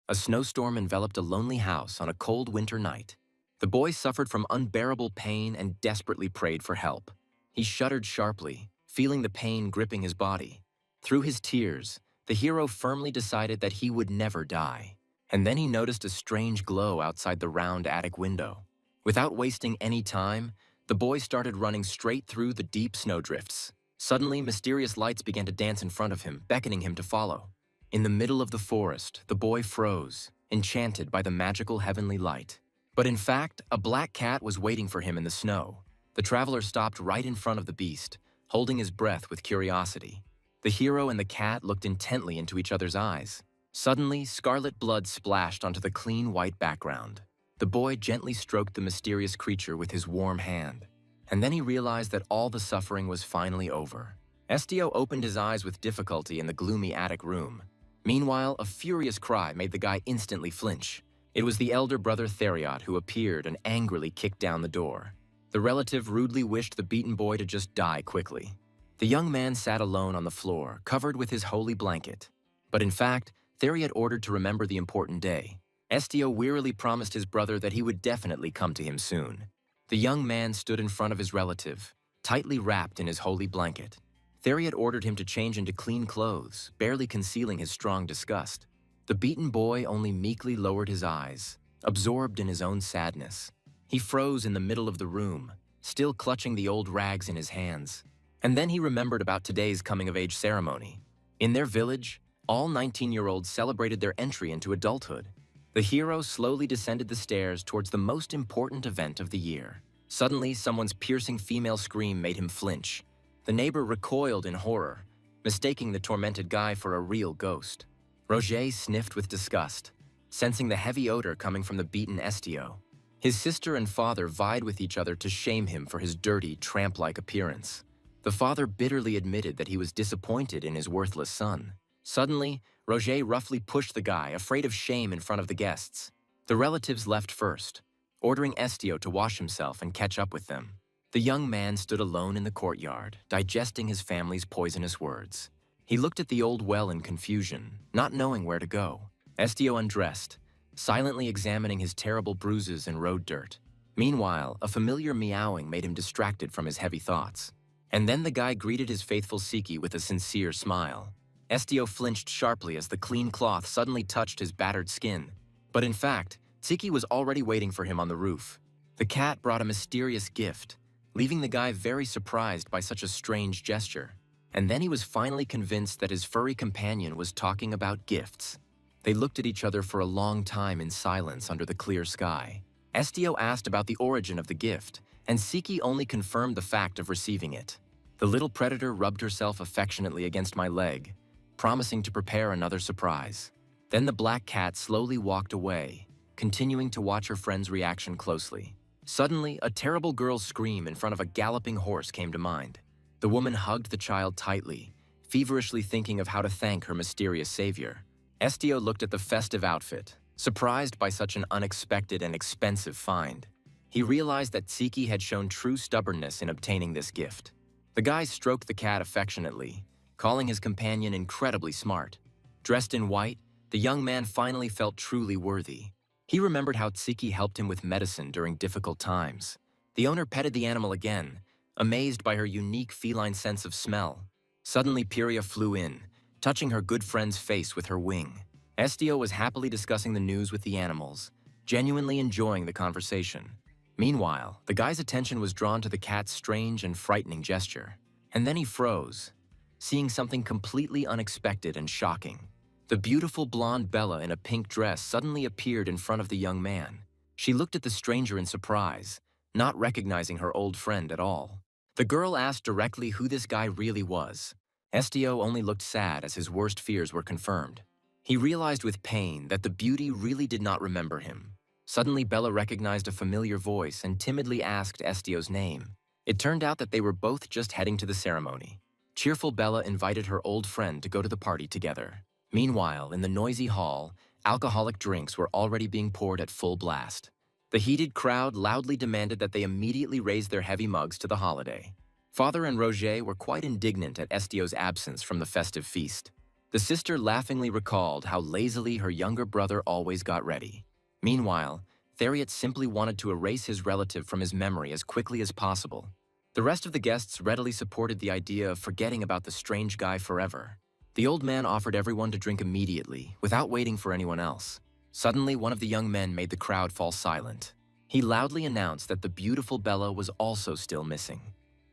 A snowstorm enveloped a lonely house on a cold winter night. The boy suffered from unbearable pain and desperately prayed for help. He shuddered sharply, feeling the pain gripping his body. Through his tears, the hero firmly decided that he would never die. And then he noticed a strange glow outside the round attic window. Without wasting any time, the boy started running straight through the deep snowdrifts. Suddenly, mysterious lights began to dance in front of him, beckoning him to follow. In the middle of the forest, the boy froze, enchanted by the magical heavenly light. But in fact, a black cat was waiting for him in the snow. The traveler stopped right in front of the beast, holding his breath with curiosity. The hero and the cat looked intently into each other's eyes. Suddenly, scarlet blood splashed onto the clean white background. The boy gently stroked the mysterious creature with his warm hand. And then he realized that all the suffering was finally over. Estio opened his eyes with difficulty in the gloomy attic room. Meanwhile, a furious cry made the guy instantly flinch. It was the elder brother Theriot who appeared and angrily kicked down the door. The relative rudely wished the beaten boy to just die quickly. The young man sat alone on the floor, covered with his holy blanket. But in fact, Theriot ordered to remember the important day. Estio wearily promised his brother that he would definitely come to him soon. The young man stood in front of his relative, tightly wrapped in his holy blanket. Theriot ordered him to change into clean clothes, barely concealing his strong disgust. The beaten boy only meekly lowered his eyes, absorbed in his own sadness. He froze in the middle of the room, still clutching the old rags in his hands. And then he remembered about today's coming-of-age ceremony. In their village, all 19-year-olds celebrated their entry into adulthood. The hero slowly descended the stairs towards the most important event of the year. Suddenly, someone's piercing female scream made him flinch. The neighbor recoiled in horror, mistaking the tormented guy for a real ghost. Roger sniffed with disgust, sensing the heavy odor coming from the beaten Estio. His sister and father vied with each other to shame him for his dirty, tramp-like appearance. The father bitterly admitted that he was disappointed in his worthless son. Suddenly, Roger roughly pushed the guy, afraid of shame in front of the guests. The relatives left first, ordering Estio to wash himself and catch up with them. The young man stood alone in the courtyard, digesting his family's poisonous words. He looked at the old well in confusion, not knowing where to go. Estio undressed, silently examining his terrible bruises and road dirt. Meanwhile, a familiar meowing made him distracted from his heavy thoughts. And then the guy greeted his faithful Siki with a sincere smile. Estio flinched sharply as the clean cloth suddenly touched his battered skin. But in fact, Siki was already waiting for him on the roof. The cat brought a mysterious gift, leaving the guy very surprised by such a strange gesture. And then he was finally convinced that his furry companion was talking about gifts. They looked at each other for a long time in silence under the clear sky. Estio asked about the origin of the gift, and Siki only confirmed the fact of receiving it. The little predator rubbed herself affectionately against my leg, promising to prepare another surprise. Then the black cat slowly walked away, continuing to watch her friend's reaction closely. Suddenly, a terrible girl's scream in front of a galloping horse came to mind. The woman hugged the child tightly, feverishly thinking of how to thank her mysterious savior. Estio looked at the festive outfit, surprised by such an unexpected and expensive find. He realized that Siki had shown true stubbornness in obtaining this gift. The guy stroked the cat affectionately, calling his companion incredibly smart. Dressed in white, the young man finally felt truly worthy. He remembered how Tsiki helped him with medicine during difficult times. The owner petted the animal again, amazed by her unique feline sense of smell. Suddenly, Piria flew in, touching her good friend's face with her wing. Estio was happily discussing the news with the animals, genuinely enjoying the conversation. Meanwhile, the guy's attention was drawn to the cat's strange and frightening gesture. And then he froze, seeing something completely unexpected and shocking. The beautiful blonde Bella in a pink dress suddenly appeared in front of the young man. She looked at the stranger in surprise, not recognizing her old friend at all. The girl asked directly who this guy really was. Estio only looked sad as his worst fears were confirmed. He realized with pain that the beauty really did not remember him. Suddenly, Bella recognized a familiar voice and timidly asked Estio's name. It turned out that they were both just heading to the ceremony. Cheerful Bella invited her old friend to go to the party together. Meanwhile, in the noisy hall, alcoholic drinks were already being poured at full blast. The heated crowd loudly demanded that they immediately raise their heavy mugs to the holiday. Father and Roger were quite indignant at Estio's absence from the festive feast. The sister laughingly recalled how lazily her younger brother always got ready. Meanwhile, Theriot simply wanted to erase his relative from his memory as quickly as possible. The rest of the guests readily supported the idea of forgetting about the strange guy forever. The old man offered everyone to drink immediately, without waiting for anyone else. Suddenly, one of the young men made the crowd fall silent. He loudly announced that the beautiful Bella was also still missing.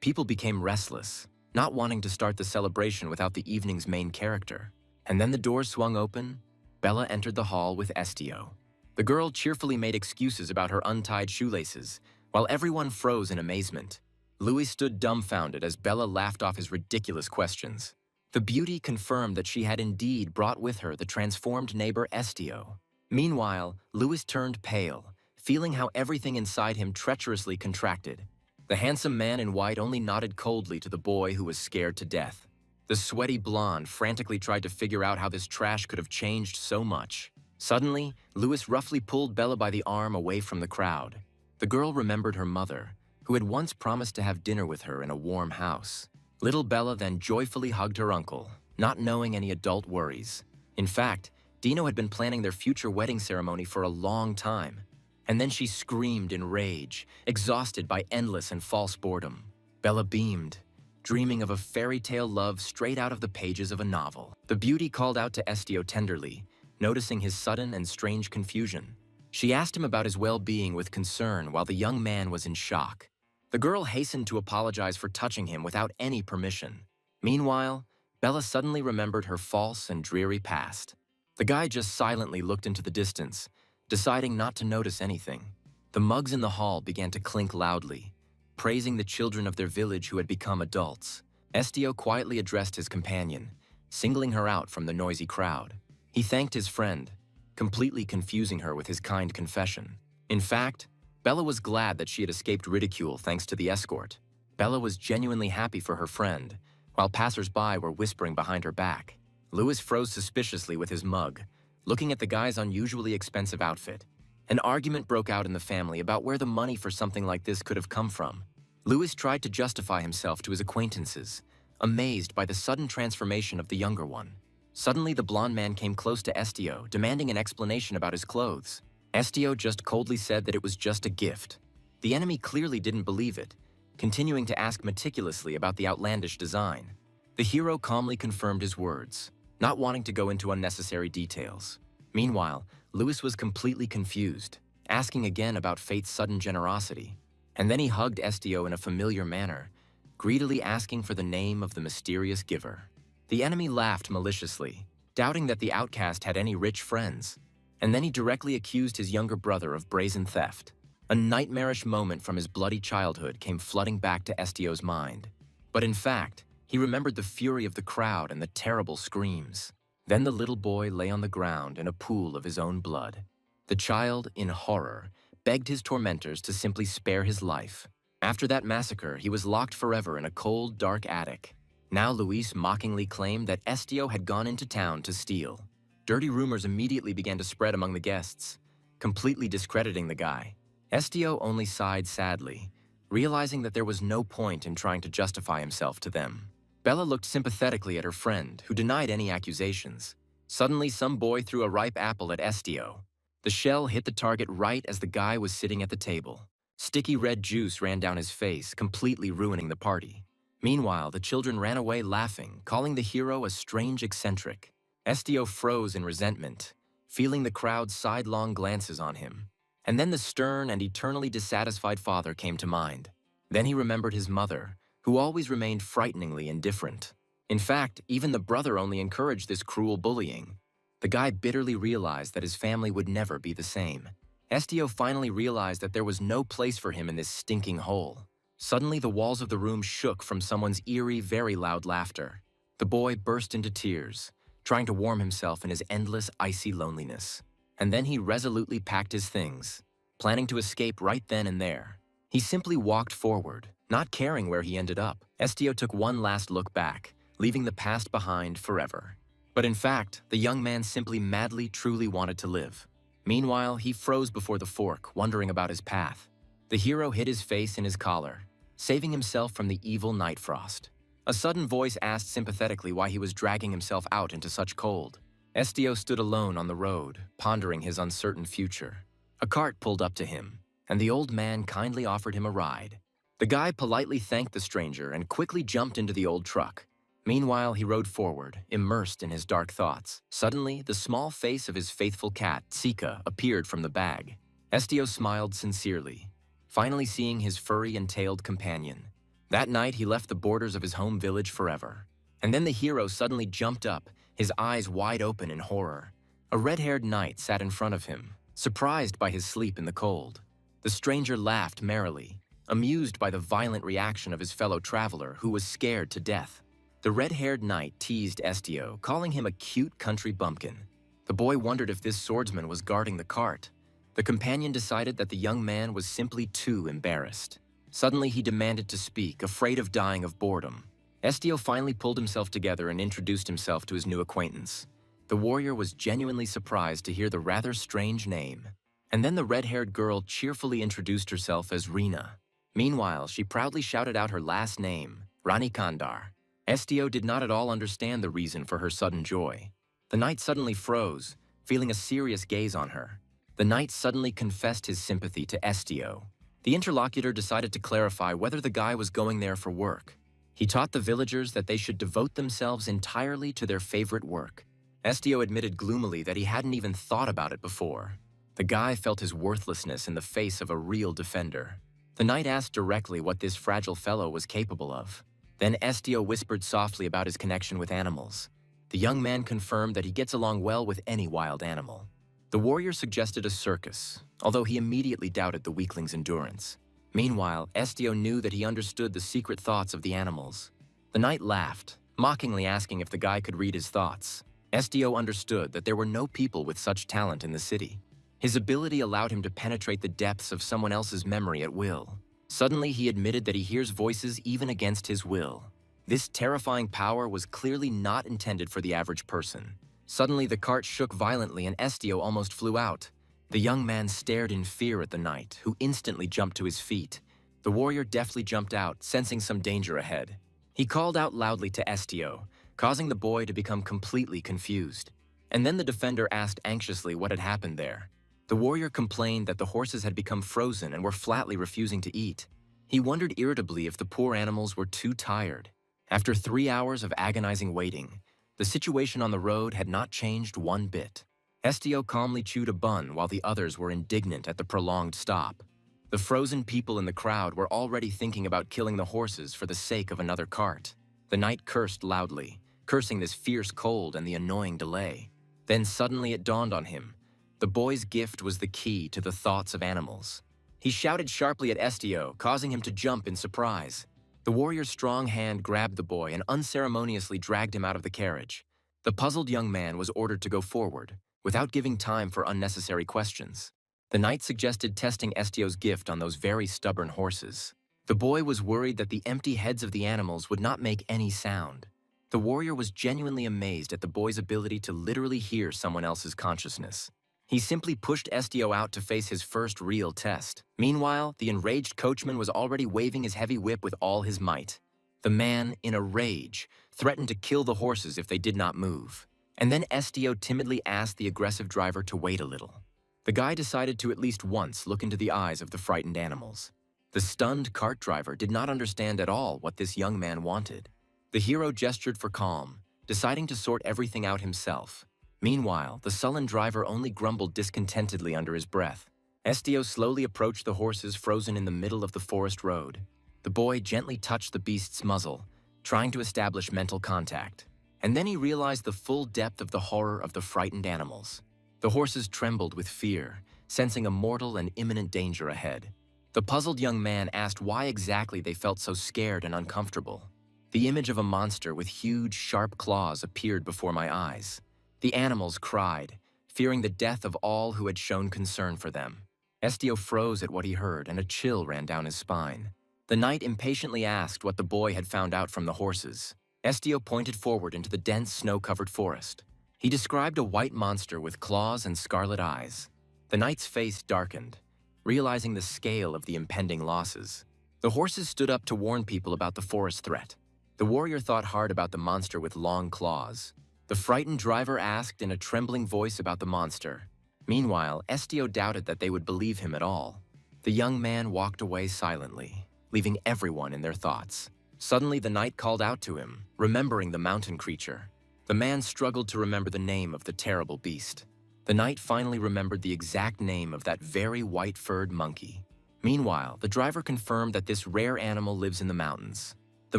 People became restless, not wanting to start the celebration without the evening's main character. And then the door swung open. Bella entered the hall with Estio. The girl cheerfully made excuses about her untied shoelaces, while everyone froze in amazement. Louis stood dumbfounded as Bella laughed off his ridiculous questions. The beauty confirmed that she had indeed brought with her the transformed neighbor Estio. Meanwhile, Louis turned pale, feeling how everything inside him treacherously contracted. The handsome man in white only nodded coldly to the boy who was scared to death. The sweaty blonde frantically tried to figure out how this trash could have changed so much. Suddenly, Louis roughly pulled Bella by the arm away from the crowd. The girl remembered her mother, who had once promised to have dinner with her in a warm house. Little Bella then joyfully hugged her uncle, not knowing any adult worries. In fact, Dino had been planning their future wedding ceremony for a long time. And then she screamed in rage, exhausted by endless and false boredom. Bella beamed, dreaming of a fairy tale love straight out of the pages of a novel. The beauty called out to Estio tenderly, noticing his sudden and strange confusion. She asked him about his well-being with concern while the young man was in shock. The girl hastened to apologize for touching him without any permission. Meanwhile, Bella suddenly remembered her false and dreary past. The guy just silently looked into the distance, deciding not to notice anything. The mugs in the hall began to clink loudly, praising the children of their village who had become adults. Estio quietly addressed his companion, singling her out from the noisy crowd. He thanked his friend, completely confusing her with his kind confession. In fact, Bella was glad that she had escaped ridicule thanks to the escort. Bella was genuinely happy for her friend, while passers-by were whispering behind her back. Louis froze suspiciously with his mug, looking at the guy's unusually expensive outfit. An argument broke out in the family about where the money for something like this could have come from. Louis tried to justify himself to his acquaintances, amazed by the sudden transformation of the younger one. Suddenly, the blonde man came close to Estio, demanding an explanation about his clothes. Estio just coldly said that it was just a gift. The enemy clearly didn't believe it, continuing to ask meticulously about the outlandish design. The hero calmly confirmed his words, not wanting to go into unnecessary details. Meanwhile, Louis was completely confused, asking again about fate's sudden generosity. And then he hugged Estio in a familiar manner, greedily asking for the name of the mysterious giver. The enemy laughed maliciously, doubting that the outcast had any rich friends. And then he directly accused his younger brother of brazen theft. A nightmarish moment from his bloody childhood came flooding back to Estio's mind. But in fact, he remembered the fury of the crowd and the terrible screams. Then the little boy lay on the ground in a pool of his own blood. The child, in horror, begged his tormentors to simply spare his life. After that massacre, he was locked forever in a cold, dark attic. Now Luis mockingly claimed that Estio had gone into town to steal. Dirty rumors immediately began to spread among the guests, completely discrediting the guy. Estio only sighed sadly, realizing that there was no point in trying to justify himself to them. Bella looked sympathetically at her friend, who denied any accusations. Suddenly, some boy threw a ripe apple at Estio. The shell hit the target right as the guy was sitting at the table. Sticky red juice ran down his face, completely ruining the party. Meanwhile, the children ran away laughing, calling the hero a strange eccentric. Estio froze in resentment, feeling the crowd's sidelong glances on him. And then the stern and eternally dissatisfied father came to mind. Then he remembered his mother, who always remained frighteningly indifferent. In fact, even the brother only encouraged this cruel bullying. The guy bitterly realized that his family would never be the same. Estio finally realized that there was no place for him in this stinking hole. Suddenly, the walls of the room shook from someone's eerie, very loud laughter. The boy burst into tears, trying to warm himself in his endless, icy loneliness. And then he resolutely packed his things, planning to escape right then and there. He simply walked forward, not caring where he ended up. Estio took one last look back, leaving the past behind forever. But in fact, the young man simply madly, truly wanted to live. Meanwhile, he froze before the fork, wondering about his path. The hero hid his face in his collar, saving himself from the evil night frost. A sudden voice asked sympathetically why he was dragging himself out into such cold. Estio stood alone on the road, pondering his uncertain future. A cart pulled up to him, and the old man kindly offered him a ride. The guy politely thanked the stranger and quickly jumped into the old truck. Meanwhile, he rode forward, immersed in his dark thoughts. Suddenly, the small face of his faithful cat, Tsika, appeared from the bag. Estio smiled sincerely, finally seeing his furry and tailed companion. That night, he left the borders of his home village forever. And then the hero suddenly jumped up, his eyes wide open in horror. A red-haired knight sat in front of him, surprised by his sleep in the cold. The stranger laughed merrily, amused by the violent reaction of his fellow traveler, who was scared to death. The red-haired knight teased Estio, calling him a cute country bumpkin. The boy wondered if this swordsman was guarding the cart. The companion decided that the young man was simply too embarrassed. Suddenly, he demanded to speak, afraid of dying of boredom. Estio finally pulled himself together and introduced himself to his new acquaintance. The warrior was genuinely surprised to hear the rather strange name. And then the red-haired girl cheerfully introduced herself as Rina. Meanwhile, she proudly shouted out her last name, Rani Kandar. Estio did not at all understand the reason for her sudden joy. The knight suddenly froze, feeling a serious gaze on her. The knight suddenly confessed his sympathy to Estio. The interlocutor decided to clarify whether the guy was going there for work. He taught the villagers that they should devote themselves entirely to their favorite work. Estio admitted gloomily that he hadn't even thought about it before. The guy felt his worthlessness in the face of a real defender. The knight asked directly what this fragile fellow was capable of. Then Estio whispered softly about his connection with animals. The young man confirmed that he gets along well with any wild animal. The warrior suggested a circus, although he immediately doubted the weakling's endurance. Meanwhile, Estio knew that he understood the secret thoughts of the animals. The knight laughed, mockingly asking if the guy could read his thoughts. Estio understood that there were no people with such talent in the city. His ability allowed him to penetrate the depths of someone else's memory at will. Suddenly, he admitted that he hears voices even against his will. This terrifying power was clearly not intended for the average person. Suddenly, the cart shook violently and Estio almost flew out. The young man stared in fear at the knight, who instantly jumped to his feet. The warrior deftly jumped out, sensing some danger ahead. He called out loudly to Estio, causing the boy to become completely confused. And then the defender asked anxiously what had happened there. The warrior complained that the horses had become frozen and were flatly refusing to eat. He wondered irritably if the poor animals were too tired. After 3 hours of agonizing waiting, the situation on the road had not changed one bit. Estio calmly chewed a bun while the others were indignant at the prolonged stop. The frozen people in the crowd were already thinking about killing the horses for the sake of another cart. The knight cursed loudly, cursing this fierce cold and the annoying delay. Then suddenly it dawned on him. The boy's gift was the key to the thoughts of animals. He shouted sharply at Estio, causing him to jump in surprise. The warrior's strong hand grabbed the boy and unceremoniously dragged him out of the carriage. The puzzled young man was ordered to go forward, without giving time for unnecessary questions. The knight suggested testing Estio's gift on those very stubborn horses. The boy was worried that the empty heads of the animals would not make any sound. The warrior was genuinely amazed at the boy's ability to literally hear someone else's consciousness. He simply pushed Estio out to face his first real test. Meanwhile, the enraged coachman was already waving his heavy whip with all his might. The man, in a rage, threatened to kill the horses if they did not move. And then Estio timidly asked the aggressive driver to wait a little. The guy decided to at least once look into the eyes of the frightened animals. The stunned cart driver did not understand at all what this young man wanted. The hero gestured for calm, deciding to sort everything out himself. Meanwhile, the sullen driver only grumbled discontentedly under his breath. Estio slowly approached the horses frozen in the middle of the forest road. The boy gently touched the beast's muzzle, trying to establish mental contact. And then he realized the full depth of the horror of the frightened animals. The horses trembled with fear, sensing a mortal and imminent danger ahead. The puzzled young man asked why exactly they felt so scared and uncomfortable. The image of a monster with huge, sharp claws appeared before my eyes. The animals cried, fearing the death of all who had shown concern for them. Estio froze at what he heard, and a chill ran down his spine. The knight impatiently asked what the boy had found out from the horses. Estio pointed forward into the dense, snow-covered forest. He described a white monster with claws and scarlet eyes. The knight's face darkened, realizing the scale of the impending losses. The horses stood up to warn people about the forest threat. The warrior thought hard about the monster with long claws. The frightened driver asked in a trembling voice about the monster. Meanwhile, Estio doubted that they would believe him at all. The young man walked away silently, leaving everyone in their thoughts. Suddenly, the knight called out to him, remembering the mountain creature. The man struggled to remember the name of the terrible beast. The knight finally remembered the exact name of that very white-furred monkey. Meanwhile, the driver confirmed that this rare animal lives in the mountains. The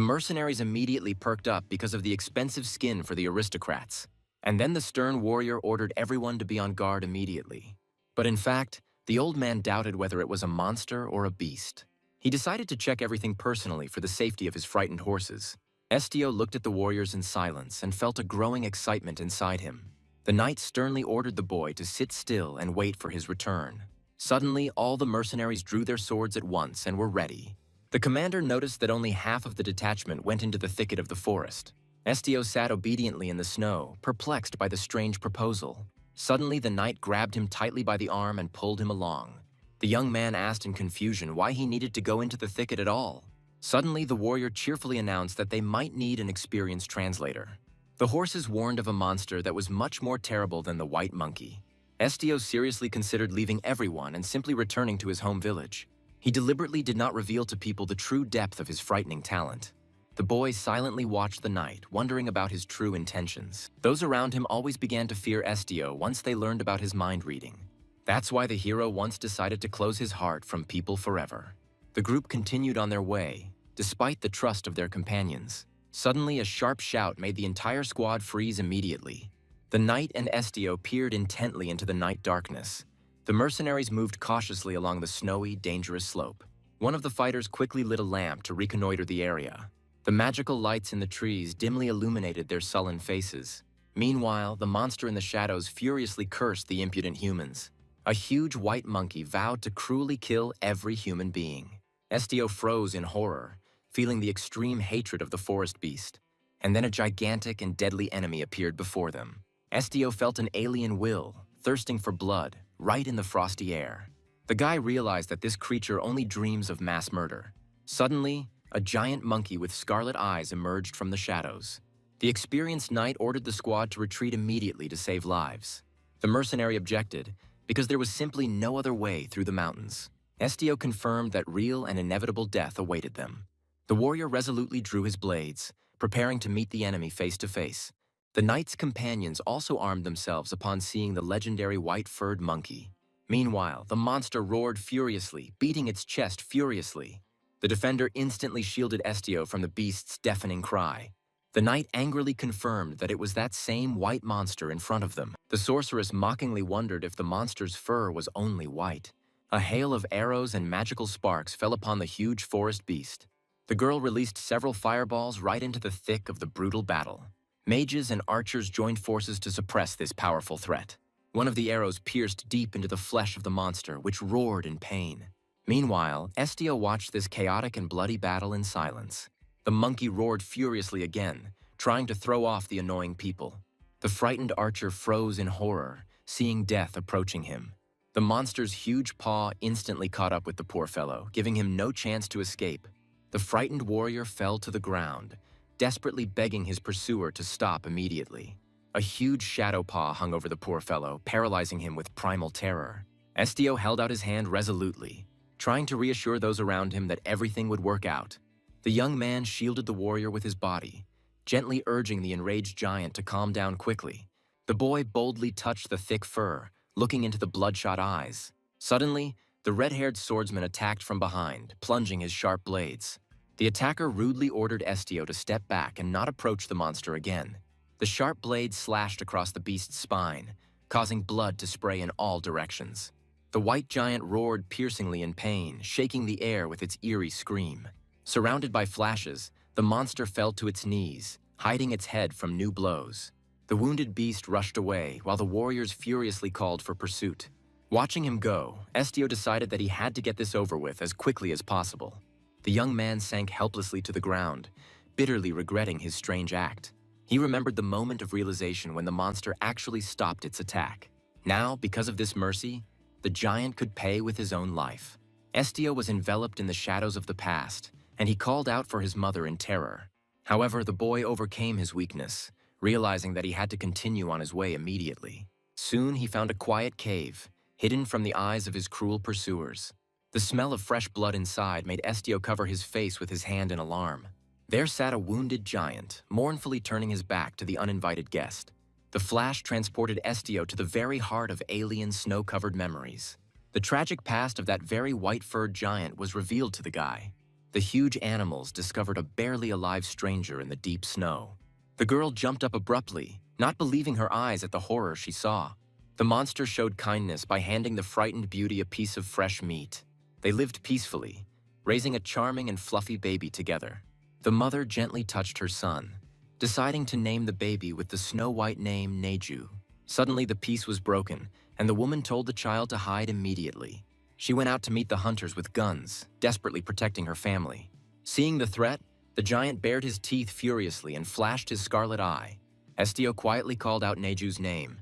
mercenaries immediately perked up because of the expensive skin for the aristocrats. And then the stern warrior ordered everyone to be on guard immediately. But in fact, the old man doubted whether it was a monster or a beast. He decided to check everything personally for the safety of his frightened horses. Estio looked at the warriors in silence and felt a growing excitement inside him. The knight sternly ordered the boy to sit still and wait for his return. Suddenly, all the mercenaries drew their swords at once and were ready. The commander noticed that only half of the detachment went into the thicket of the forest. Estio sat obediently in the snow, perplexed by the strange proposal. Suddenly, the knight grabbed him tightly by the arm and pulled him along. The young man asked in confusion why he needed to go into the thicket at all. Suddenly, the warrior cheerfully announced that they might need an experienced translator. The horses warned of a monster that was much more terrible than the white monkey. Estio seriously considered leaving everyone and simply returning to his home village. He deliberately did not reveal to people the true depth of his frightening talent. The boy silently watched the knight, wondering about his true intentions. Those around him always began to fear Estio once they learned about his mind reading. That's why the hero once decided to close his heart from people forever. The group continued on their way, despite the trust of their companions. Suddenly, a sharp shout made the entire squad freeze immediately. The knight and Estio peered intently into the night darkness. The mercenaries moved cautiously along the snowy, dangerous slope. One of the fighters quickly lit a lamp to reconnoiter the area. The magical lights in the trees dimly illuminated their sullen faces. Meanwhile, the monster in the shadows furiously cursed the impudent humans. A huge white monkey vowed to cruelly kill every human being. Estio froze in horror, feeling the extreme hatred of the forest beast. And then a gigantic and deadly enemy appeared before them. Estio felt an alien will, thirsting for blood, right in the frosty air. The guy realized that this creature only dreams of mass murder. Suddenly, a giant monkey with scarlet eyes emerged from the shadows. The experienced knight ordered the squad to retreat immediately to save lives. The mercenary objected, because there was simply no other way through the mountains. Estio confirmed that real and inevitable death awaited them. The warrior resolutely drew his blades, preparing to meet the enemy face to face. The knight's companions also armed themselves upon seeing the legendary white-furred monkey. Meanwhile, the monster roared furiously, beating its chest furiously. The defender instantly shielded Estio from the beast's deafening cry. The knight angrily confirmed that it was that same white monster in front of them. The sorceress mockingly wondered if the monster's fur was only white. A hail of arrows and magical sparks fell upon the huge forest beast. The girl released several fireballs right into the thick of the brutal battle. Mages and archers joined forces to suppress this powerful threat. One of the arrows pierced deep into the flesh of the monster, which roared in pain. Meanwhile, Estio watched this chaotic and bloody battle in silence. The monkey roared furiously again, trying to throw off the annoying people. The frightened archer froze in horror, seeing death approaching him. The monster's huge paw instantly caught up with the poor fellow, giving him no chance to escape. The frightened warrior fell to the ground, desperately begging his pursuer to stop immediately. A huge shadow paw hung over the poor fellow, paralyzing him with primal terror. Estio held out his hand resolutely, trying to reassure those around him that everything would work out. The young man shielded the warrior with his body, gently urging the enraged giant to calm down quickly. The boy boldly touched the thick fur, looking into the bloodshot eyes. Suddenly, the red-haired swordsman attacked from behind, plunging his sharp blades. The attacker rudely ordered Estio to step back and not approach the monster again. The sharp blade slashed across the beast's spine, causing blood to spray in all directions. The white giant roared piercingly in pain, shaking the air with its eerie scream. Surrounded by flashes, the monster fell to its knees, hiding its head from new blows. The wounded beast rushed away, while the warriors furiously called for pursuit. Watching him go, Estio decided that he had to get this over with as quickly as possible. The young man sank helplessly to the ground, bitterly regretting his strange act. He remembered the moment of realization when the monster actually stopped its attack. Now, because of this mercy, the giant could pay with his own life. Estio was enveloped in the shadows of the past, and he called out for his mother in terror. However, the boy overcame his weakness, realizing that he had to continue on his way immediately. Soon he found a quiet cave, hidden from the eyes of his cruel pursuers. The smell of fresh blood inside made Estio cover his face with his hand in alarm. There sat a wounded giant, mournfully turning his back to the uninvited guest. The flash transported Estio to the very heart of alien snow-covered memories. The tragic past of that very white-furred giant was revealed to the guy. The huge animals discovered a barely alive stranger in the deep snow. The girl jumped up abruptly, not believing her eyes at the horror she saw. The monster showed kindness by handing the frightened beauty a piece of fresh meat. They lived peacefully, raising a charming and fluffy baby together. The mother gently touched her son, deciding to name the baby with the snow-white name Neju. Suddenly the peace was broken, and the woman told the child to hide immediately. She went out to meet the hunters with guns, desperately protecting her family. Seeing the threat, the giant bared his teeth furiously and flashed his scarlet eye. Estio quietly called out Neju's name,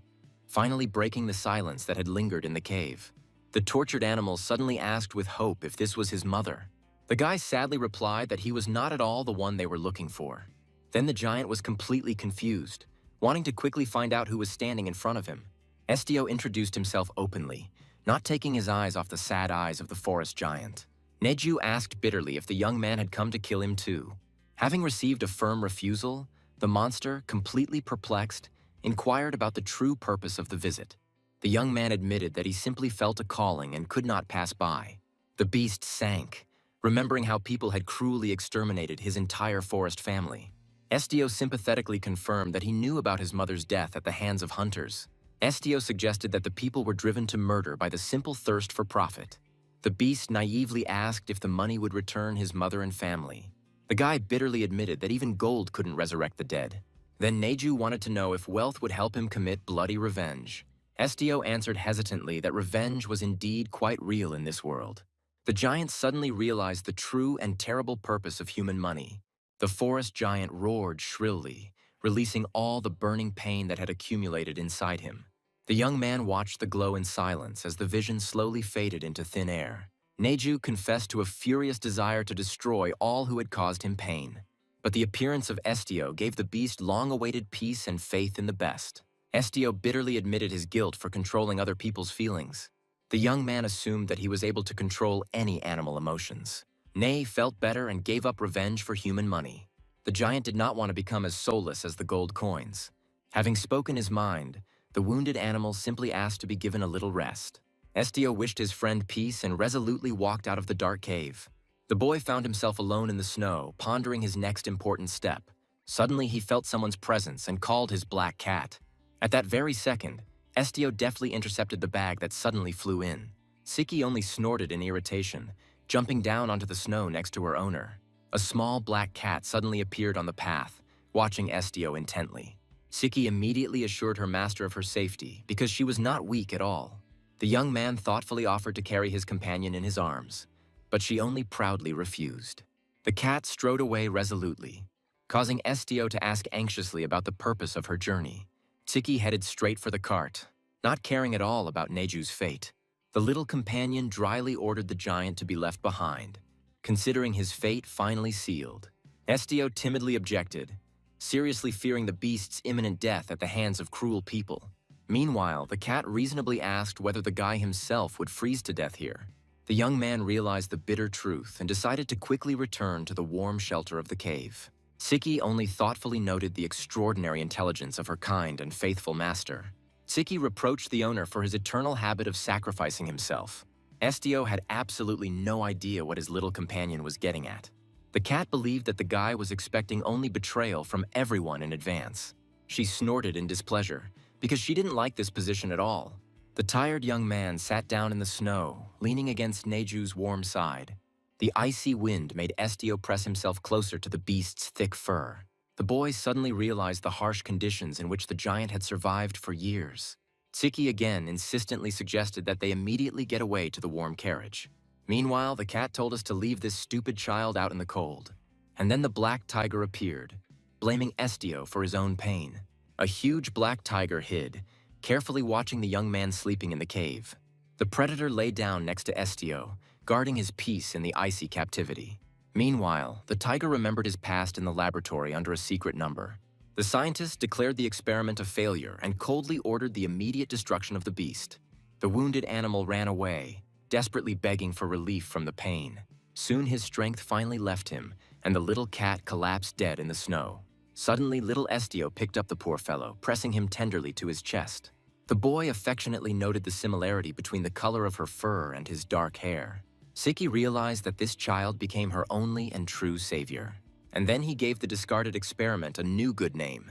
finally breaking the silence that had lingered in the cave. The tortured animal suddenly asked with hope if this was his mother. The guy sadly replied that he was not at all the one they were looking for. Then the giant was completely confused, wanting to quickly find out who was standing in front of him. Estio introduced himself openly, not taking his eyes off the sad eyes of the forest giant. Neju asked bitterly if the young man had come to kill him too. Having received a firm refusal, the monster, completely perplexed, inquired about the true purpose of the visit. The young man admitted that he simply felt a calling and could not pass by. The beast sank, remembering how people had cruelly exterminated his entire forest family. Estio sympathetically confirmed that he knew about his mother's death at the hands of hunters. Estio suggested that the people were driven to murder by the simple thirst for profit. The beast naively asked if the money would return his mother and family. The guy bitterly admitted that even gold couldn't resurrect the dead. Then Neju wanted to know if wealth would help him commit bloody revenge. Estio answered hesitantly that revenge was indeed quite real in this world. The giant suddenly realized the true and terrible purpose of human money. The forest giant roared shrilly, releasing all the burning pain that had accumulated inside him. The young man watched the glow in silence as the vision slowly faded into thin air. Neju confessed to a furious desire to destroy all who had caused him pain. But the appearance of Estio gave the beast long-awaited peace and faith in the best. Estio bitterly admitted his guilt for controlling other people's feelings. The young man assumed that he was able to control any animal emotions. Ne felt better and gave up revenge for human money. The giant did not want to become as soulless as the gold coins. Having spoken his mind, the wounded animal simply asked to be given a little rest. Estio wished his friend peace and resolutely walked out of the dark cave. The boy found himself alone in the snow, pondering his next important step. Suddenly he felt someone's presence and called his black cat. At that very second, Estio deftly intercepted the bag that suddenly flew in. Siki only snorted in irritation, jumping down onto the snow next to her owner. A small black cat suddenly appeared on the path, watching Estio intently. Siki immediately assured her master of her safety because she was not weak at all. The young man thoughtfully offered to carry his companion in his arms, but she only proudly refused. The cat strode away resolutely, causing Estio to ask anxiously about the purpose of her journey. Siki headed straight for the cart, not caring at all about Neju's fate. The little companion dryly ordered the giant to be left behind, considering his fate finally sealed. Estio timidly objected, seriously fearing the beast's imminent death at the hands of cruel people. Meanwhile, the cat reasonably asked whether the guy himself would freeze to death here. The young man realized the bitter truth and decided to quickly return to the warm shelter of the cave. Siki only thoughtfully noted the extraordinary intelligence of her kind and faithful master. Siki reproached the owner for his eternal habit of sacrificing himself. Estio had absolutely no idea what his little companion was getting at. The cat believed that the guy was expecting only betrayal from everyone in advance. She snorted in displeasure, because she didn't like this position at all. The tired young man sat down in the snow, leaning against Neju's warm side. The icy wind made Estio press himself closer to the beast's thick fur. The boy suddenly realized the harsh conditions in which the giant had survived for years. Siki again insistently suggested that they immediately get away to the warm carriage. Meanwhile, the cat told us to leave this stupid child out in the cold. And then the black tiger appeared, blaming Estio for his own pain. A huge black tiger hid, carefully watching the young man sleeping in the cave. The predator lay down next to Estio, guarding his peace in the icy captivity. Meanwhile, the tiger remembered his past in the laboratory under a secret number. The scientists declared the experiment a failure and coldly ordered the immediate destruction of the beast. The wounded animal ran away, desperately begging for relief from the pain. Soon his strength finally left him, and the little cat collapsed dead in the snow. Suddenly, little Estio picked up the poor fellow, pressing him tenderly to his chest. The boy affectionately noted the similarity between the color of her fur and his dark hair. Siki realized that this child became her only and true savior. And then he gave the discarded experiment a new good name,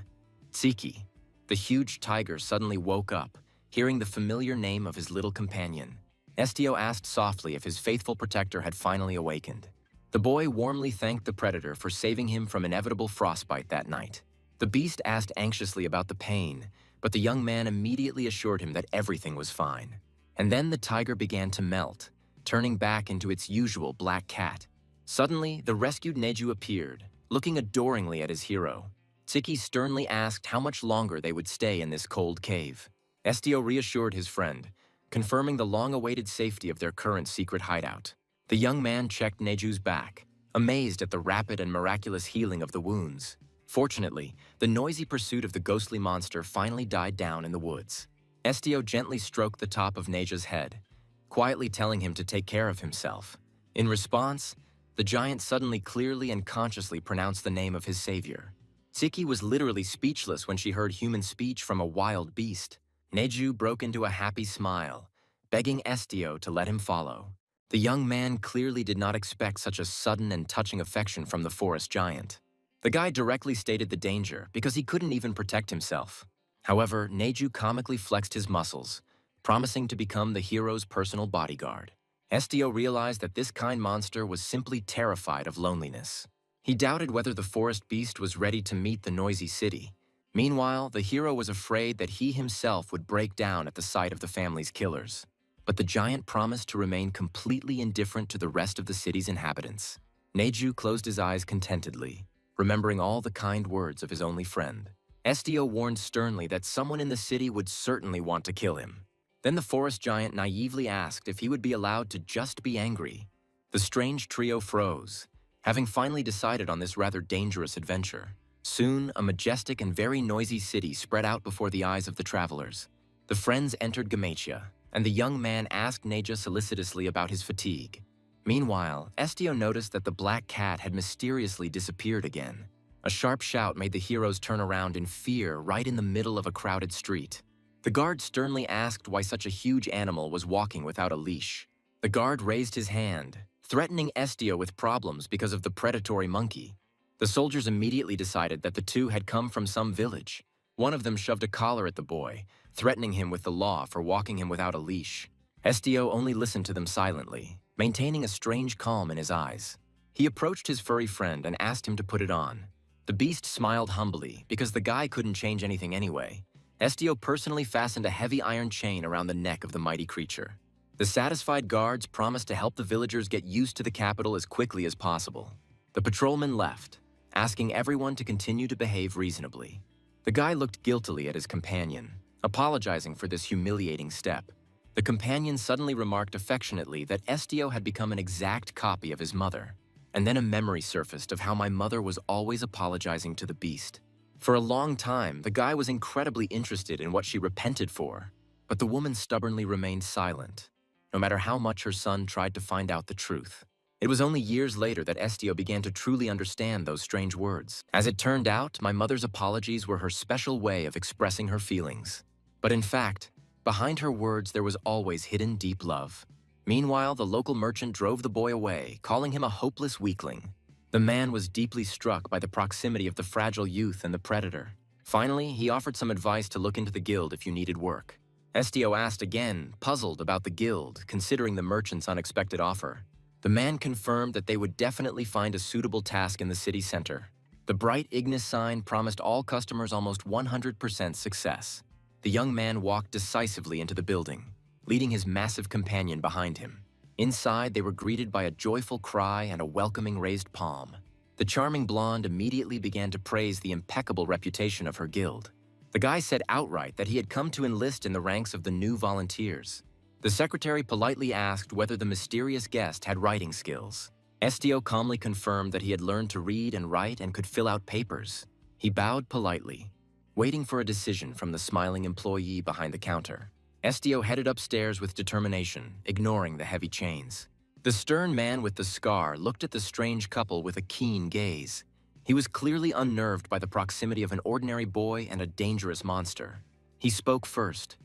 Siki. The huge tiger suddenly woke up, hearing the familiar name of his little companion. Estio asked softly if his faithful protector had finally awakened. The boy warmly thanked the predator for saving him from inevitable frostbite that night. The beast asked anxiously about the pain, but the young man immediately assured him that everything was fine. And then the tiger began to melt, turning back into its usual black cat. Suddenly, the rescued Neju appeared, looking adoringly at his hero. Siki sternly asked how much longer they would stay in this cold cave. Estio reassured his friend, confirming the long-awaited safety of their current secret hideout. The young man checked Neju's back, amazed at the rapid and miraculous healing of the wounds. Fortunately, the noisy pursuit of the ghostly monster finally died down in the woods. Estio gently stroked the top of Neju's head, quietly telling him to take care of himself. In response, the giant suddenly clearly and consciously pronounced the name of his savior. Siki was literally speechless when she heard human speech from a wild beast. Neju broke into a happy smile, begging Estio to let him follow. The young man clearly did not expect such a sudden and touching affection from the forest giant. The guy directly stated the danger because he couldn't even protect himself. However, Neju comically flexed his muscles, promising to become the hero's personal bodyguard. Estio realized that this kind monster was simply terrified of loneliness. He doubted whether the forest beast was ready to meet the noisy city. Meanwhile, the hero was afraid that he himself would break down at the sight of the family's killers. But the giant promised to remain completely indifferent to the rest of the city's inhabitants. Neju closed his eyes contentedly, remembering all the kind words of his only friend. Estio warned sternly that someone in the city would certainly want to kill him. Then the forest giant naively asked if he would be allowed to just be angry. The strange trio froze, having finally decided on this rather dangerous adventure. Soon, a majestic and very noisy city spread out before the eyes of the travelers. The friends entered Gamatia, and the young man asked Neja solicitously about his fatigue. Meanwhile, Estio noticed that the black cat had mysteriously disappeared again. A sharp shout made the heroes turn around in fear right in the middle of a crowded street. The guard sternly asked why such a huge animal was walking without a leash. The guard raised his hand, threatening Estio with problems because of the predatory monkey. The soldiers immediately decided that the two had come from some village. One of them shoved a collar at the boy, threatening him with the law for walking him without a leash. Estio only listened to them silently, maintaining a strange calm in his eyes. He approached his furry friend and asked him to put it on. The beast smiled humbly because the guy couldn't change anything anyway. Estio personally fastened a heavy iron chain around the neck of the mighty creature. The satisfied guards promised to help the villagers get used to the capital as quickly as possible. The patrolman left, asking everyone to continue to behave reasonably. The guy looked guiltily at his companion, apologizing for this humiliating step. The companion suddenly remarked affectionately that Estio had become an exact copy of his mother. And then a memory surfaced of how my mother was always apologizing to the beast. For a long time, the guy was incredibly interested in what she repented for, but the woman stubbornly remained silent, no matter how much her son tried to find out the truth. It was only years later that Estio began to truly understand those strange words. As it turned out, my mother's apologies were her special way of expressing her feelings. But in fact, behind her words there was always hidden deep love. Meanwhile, the local merchant drove the boy away, calling him a hopeless weakling. The man was deeply struck by the proximity of the fragile youth and the predator. Finally, he offered some advice to look into the guild if you needed work. Estio asked again, puzzled about the guild, considering the merchant's unexpected offer. The man confirmed that they would definitely find a suitable task in the city center. The bright Ignis sign promised all customers almost 100% success. The young man walked decisively into the building, leading his massive companion behind him. Inside, they were greeted by a joyful cry and a welcoming raised palm. The charming blonde immediately began to praise the impeccable reputation of her guild. The guy said outright that he had come to enlist in the ranks of the new volunteers. The secretary politely asked whether the mysterious guest had writing skills. Estio calmly confirmed that he had learned to read and write and could fill out papers. He bowed politely, waiting for a decision from the smiling employee behind the counter. Estio headed upstairs with determination, ignoring the heavy chains. The stern man with the scar looked at the strange couple with a keen gaze. He was clearly unnerved by the proximity of an ordinary boy and a dangerous monster. He spoke first,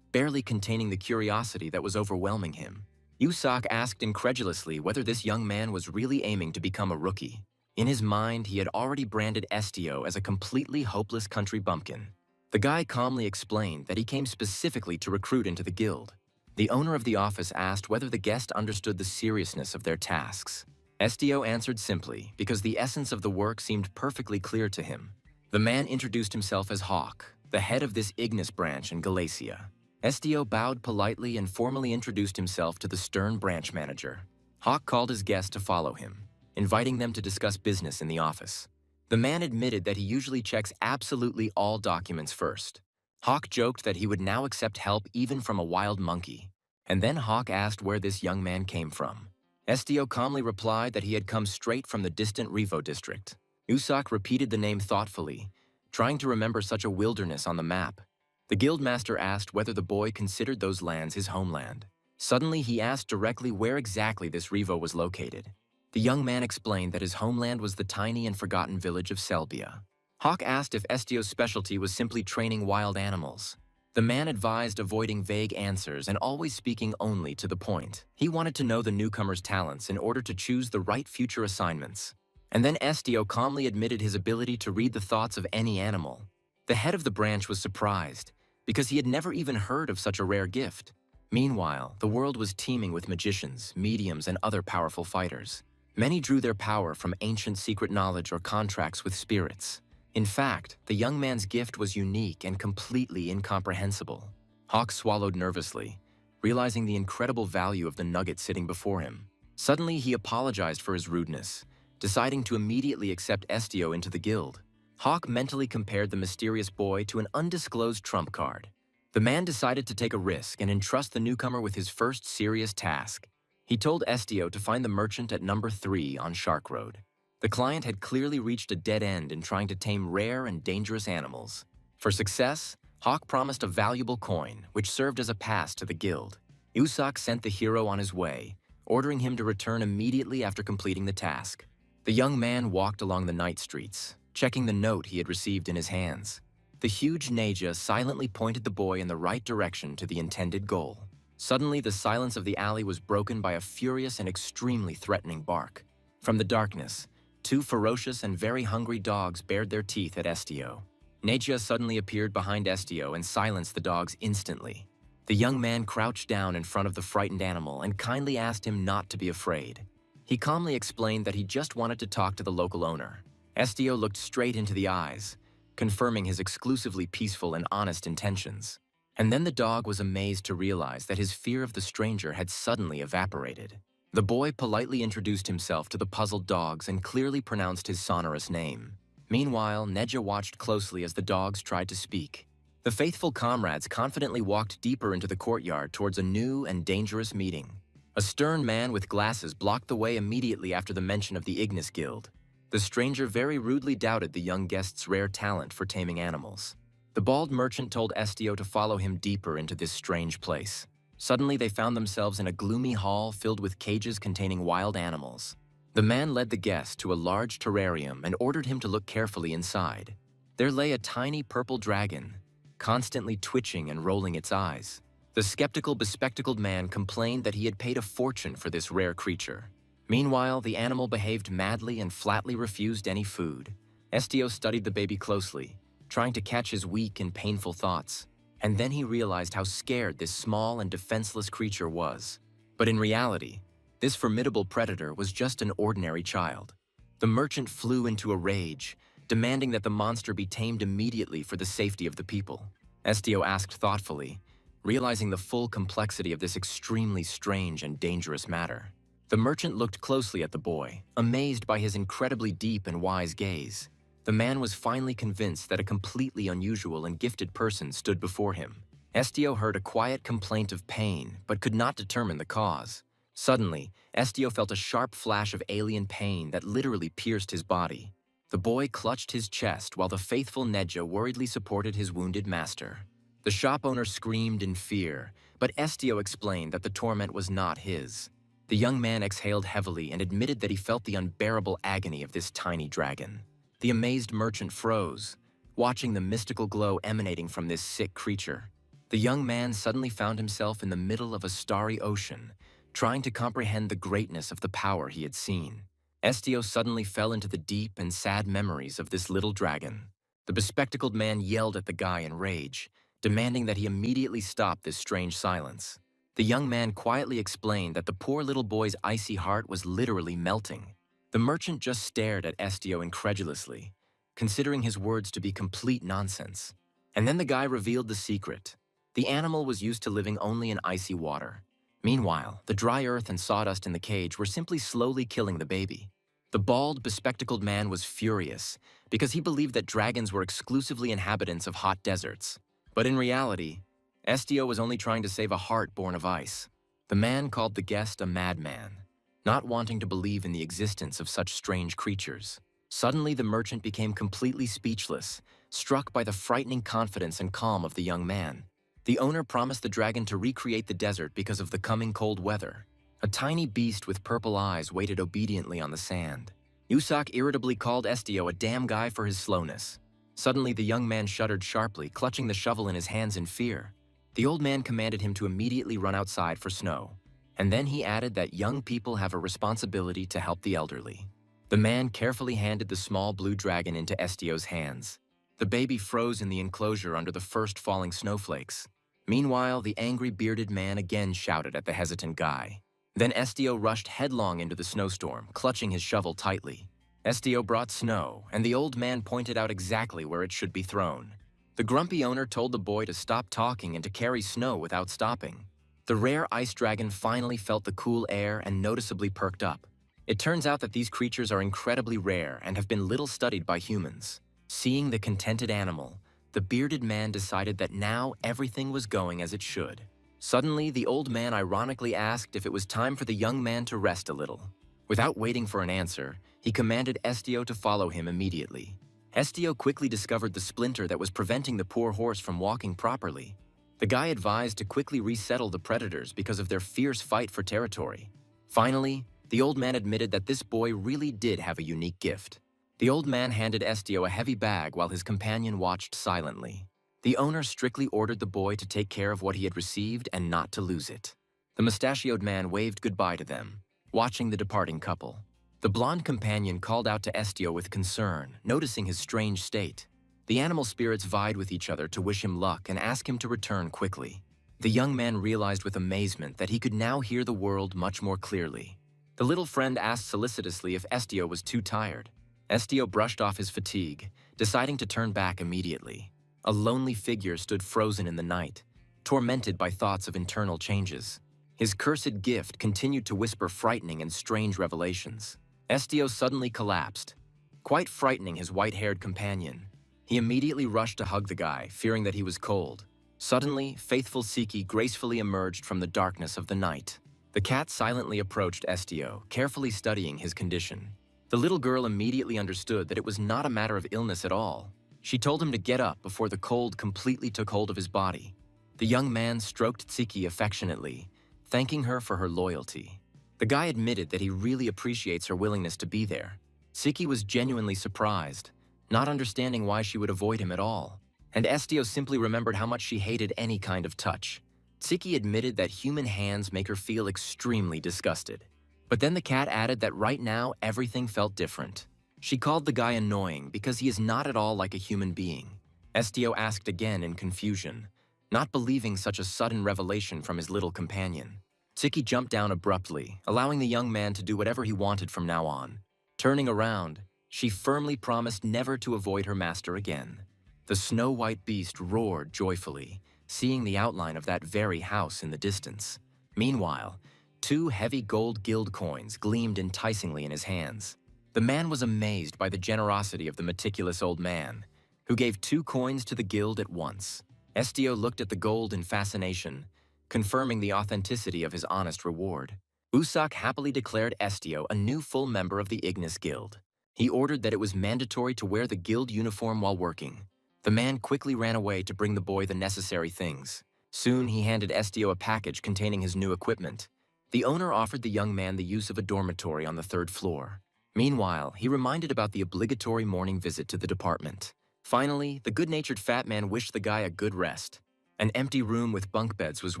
barely containing the curiosity that was overwhelming him. Usopp asked incredulously whether this young man was really aiming to become a rookie. In his mind, he had already branded Estio as a completely hopeless country bumpkin. The guy calmly explained that he came specifically to recruit into the guild. The owner of the office asked whether the guest understood the seriousness of their tasks. Estio answered simply, because the essence of the work seemed perfectly clear to him. The man introduced himself as Hawk, the head of this Ignis branch in Galacia. Estio bowed politely and formally introduced himself to the stern branch manager. Hawk called his guest to follow him, inviting them to discuss business in the office. The man admitted that he usually checks absolutely all documents first. Hawk joked that he would now accept help even from a wild monkey. And then Hawk asked where this young man came from. Estio calmly replied that he had come straight from the distant Revo district. Usopp repeated the name thoughtfully, trying to remember such a wilderness on the map. The guildmaster asked whether the boy considered those lands his homeland. Suddenly, he asked directly where exactly this Revo was located. The young man explained that his homeland was the tiny and forgotten village of Selbia. Hawk asked if Estio's specialty was simply training wild animals. The man advised avoiding vague answers and always speaking only to the point. He wanted to know the newcomer's talents in order to choose the right future assignments. And then Estio calmly admitted his ability to read the thoughts of any animal. The head of the branch was surprised, because he had never even heard of such a rare gift. Meanwhile, the world was teeming with magicians, mediums, and other powerful fighters. Many drew their power from ancient secret knowledge or contracts with spirits. In fact, the young man's gift was unique and completely incomprehensible. Hawk swallowed nervously, realizing the incredible value of the nugget sitting before him. Suddenly, he apologized for his rudeness, deciding to immediately accept Estio into the guild. Hawk mentally compared the mysterious boy to an undisclosed trump card. The man decided to take a risk and entrust the newcomer with his first serious task. He told Estio to find the merchant at number 3 on Shark Road. The client had clearly reached a dead end in trying to tame rare and dangerous animals. For success, Hawk promised a valuable coin, which served as a pass to the guild. Usopp sent the hero on his way, ordering him to return immediately after completing the task. The young man walked along the night streets, checking the note he had received in his hands. The huge Neja silently pointed the boy in the right direction to the intended goal. Suddenly, the silence of the alley was broken by a furious and extremely threatening bark. From the darkness, 2 ferocious and very hungry dogs bared their teeth at Estio. Neja suddenly appeared behind Estio and silenced the dogs instantly. The young man crouched down in front of the frightened animal and kindly asked him not to be afraid. He calmly explained that he just wanted to talk to the local owner. Estio looked straight into the eyes, confirming his exclusively peaceful and honest intentions. And then the dog was amazed to realize that his fear of the stranger had suddenly evaporated. The boy politely introduced himself to the puzzled dogs and clearly pronounced his sonorous name. Meanwhile, Neja watched closely as the dogs tried to speak. The faithful comrades confidently walked deeper into the courtyard towards a new and dangerous meeting. A stern man with glasses blocked the way immediately after the mention of the Ignis Guild. The stranger very rudely doubted the young guest's rare talent for taming animals. The bald merchant told Estio to follow him deeper into this strange place. Suddenly, they found themselves in a gloomy hall filled with cages containing wild animals. The man led the guest to a large terrarium and ordered him to look carefully inside. There lay a tiny purple dragon, constantly twitching and rolling its eyes. The skeptical, bespectacled man complained that he had paid a fortune for this rare creature. Meanwhile, the animal behaved madly and flatly refused any food. Estio studied the baby closely, trying to catch his weak and painful thoughts. And then he realized how scared this small and defenseless creature was. But in reality, this formidable predator was just an ordinary child. The merchant flew into a rage, demanding that the monster be tamed immediately for the safety of the people. Estio asked thoughtfully, realizing the full complexity of this extremely strange and dangerous matter. The merchant looked closely at the boy, amazed by his incredibly deep and wise gaze. The man was finally convinced that a completely unusual and gifted person stood before him. Estio heard a quiet complaint of pain, but could not determine the cause. Suddenly, Estio felt a sharp flash of alien pain that literally pierced his body. The boy clutched his chest while the faithful Nedja worriedly supported his wounded master. The shop owner screamed in fear, but Estio explained that the torment was not his. The young man exhaled heavily and admitted that he felt the unbearable agony of this tiny dragon. The amazed merchant froze, watching the mystical glow emanating from this sick creature. The young man suddenly found himself in the middle of a starry ocean, trying to comprehend the greatness of the power he had seen. Estio suddenly fell into the deep and sad memories of this little dragon. The bespectacled man yelled at the guy in rage, demanding that he immediately stop this strange silence. The young man quietly explained that the poor little boy's icy heart was literally melting. The merchant just stared at Estio incredulously, considering his words to be complete nonsense. And then the guy revealed the secret. The animal was used to living only in icy water. Meanwhile, the dry earth and sawdust in the cage were simply slowly killing the baby. The bald, bespectacled man was furious because he believed that dragons were exclusively inhabitants of hot deserts. But in reality, Estio was only trying to save a heart born of ice. The man called the guest a madman, not wanting to believe in the existence of such strange creatures. Suddenly, the merchant became completely speechless, struck by the frightening confidence and calm of the young man. The owner promised the dragon to recreate the desert because of the coming cold weather. A tiny beast with purple eyes waited obediently on the sand. Yusak irritably called Estio a damn guy for his slowness. Suddenly, the young man shuddered sharply, clutching the shovel in his hands in fear. The old man commanded him to immediately run outside for snow. And then he added that young people have a responsibility to help the elderly. The man carefully handed the small blue dragon into Estio's hands. The baby froze in the enclosure under the first falling snowflakes. Meanwhile, the angry bearded man again shouted at the hesitant guy. Then Estio rushed headlong into the snowstorm, clutching his shovel tightly. Estio brought snow, and the old man pointed out exactly where it should be thrown. The grumpy owner told the boy to stop talking and to carry snow without stopping. The rare ice dragon finally felt the cool air and noticeably perked up. It turns out that these creatures are incredibly rare and have been little studied by humans. Seeing the contented animal, the bearded man decided that now everything was going as it should. Suddenly, the old man ironically asked if it was time for the young man to rest a little. Without waiting for an answer, he commanded Estio to follow him immediately. Estio quickly discovered the splinter that was preventing the poor horse from walking properly. The guy advised to quickly resettle the predators because of their fierce fight for territory. Finally, the old man admitted that this boy really did have a unique gift. The old man handed Estio a heavy bag while his companion watched silently. The owner strictly ordered the boy to take care of what he had received and not to lose it. The mustachioed man waved goodbye to them, watching the departing couple. The blonde companion called out to Estio with concern, noticing his strange state. The animal spirits vied with each other to wish him luck and ask him to return quickly. The young man realized with amazement that he could now hear the world much more clearly. The little friend asked solicitously if Estio was too tired. Estio brushed off his fatigue, deciding to turn back immediately. A lonely figure stood frozen in the night, tormented by thoughts of internal changes. His cursed gift continued to whisper frightening and strange revelations. Estio suddenly collapsed, quite frightening his white-haired companion. He immediately rushed to hug the guy, fearing that he was cold. Suddenly, faithful Siki gracefully emerged from the darkness of the night. The cat silently approached Estio, carefully studying his condition. The little girl immediately understood that it was not a matter of illness at all. She told him to get up before the cold completely took hold of his body. The young man stroked Tsiki affectionately, thanking her for her loyalty. The guy admitted that he really appreciates her willingness to be there. Tsiki was genuinely surprised, not understanding why she would avoid him at all. And Estio simply remembered how much she hated any kind of touch. Tsiki admitted that human hands make her feel extremely disgusted. But then the cat added that right now everything felt different. She called the guy annoying because he is not at all like a human being. Estio asked again in confusion, not believing such a sudden revelation from his little companion. Tsiki jumped down abruptly, allowing the young man to do whatever he wanted from now on. Turning around, she firmly promised never to avoid her master again. The snow-white beast roared joyfully, seeing the outline of that very house in the distance. Meanwhile, 2 heavy gold guild coins gleamed enticingly in his hands. The man was amazed by the generosity of the meticulous old man, who gave 2 coins to the guild at once. Estio looked at the gold in fascination, confirming the authenticity of his honest reward. Usopp happily declared Estio a new full member of the Ignis Guild. He ordered that it was mandatory to wear the guild uniform while working. The man quickly ran away to bring the boy the necessary things. Soon he handed Estio a package containing his new equipment. The owner offered the young man the use of a dormitory on the 3rd floor. Meanwhile, he reminded about the obligatory morning visit to the department. Finally, the good-natured fat man wished the guy a good rest. An empty room with bunk beds was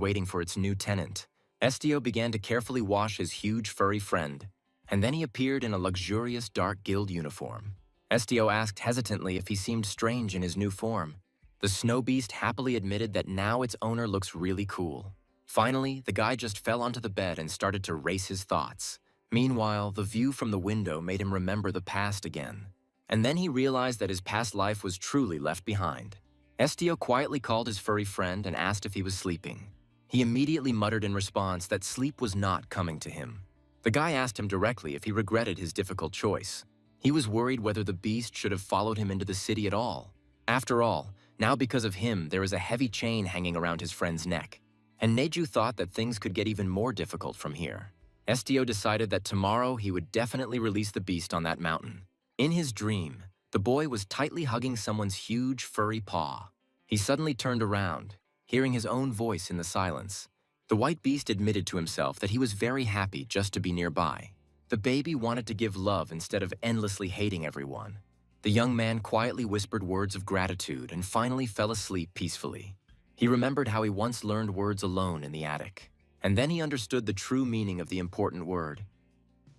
waiting for its new tenant. Estio began to carefully wash his huge furry friend, and then he appeared in a luxurious dark guild uniform. Estio asked hesitantly if he seemed strange in his new form. The snow beast happily admitted that now its owner looks really cool. Finally, the guy just fell onto the bed and started to race his thoughts. Meanwhile, the view from the window made him remember the past again. And then he realized that his past life was truly left behind. Estio quietly called his furry friend and asked if he was sleeping. He immediately muttered in response that sleep was not coming to him. The guy asked him directly if he regretted his difficult choice. He was worried whether the beast should have followed him into the city at all. After all, now because of him, there is a heavy chain hanging around his friend's neck. And Neju thought that things could get even more difficult from here. Estio decided that tomorrow he would definitely release the beast on that mountain. In his dream, the boy was tightly hugging someone's huge furry paw. He suddenly turned around, hearing his own voice in the silence. The white beast admitted to himself that he was very happy just to be nearby. The baby wanted to give love instead of endlessly hating everyone. The young man quietly whispered words of gratitude and finally fell asleep peacefully. He remembered how he once learned words alone in the attic. And then he understood the true meaning of the important word: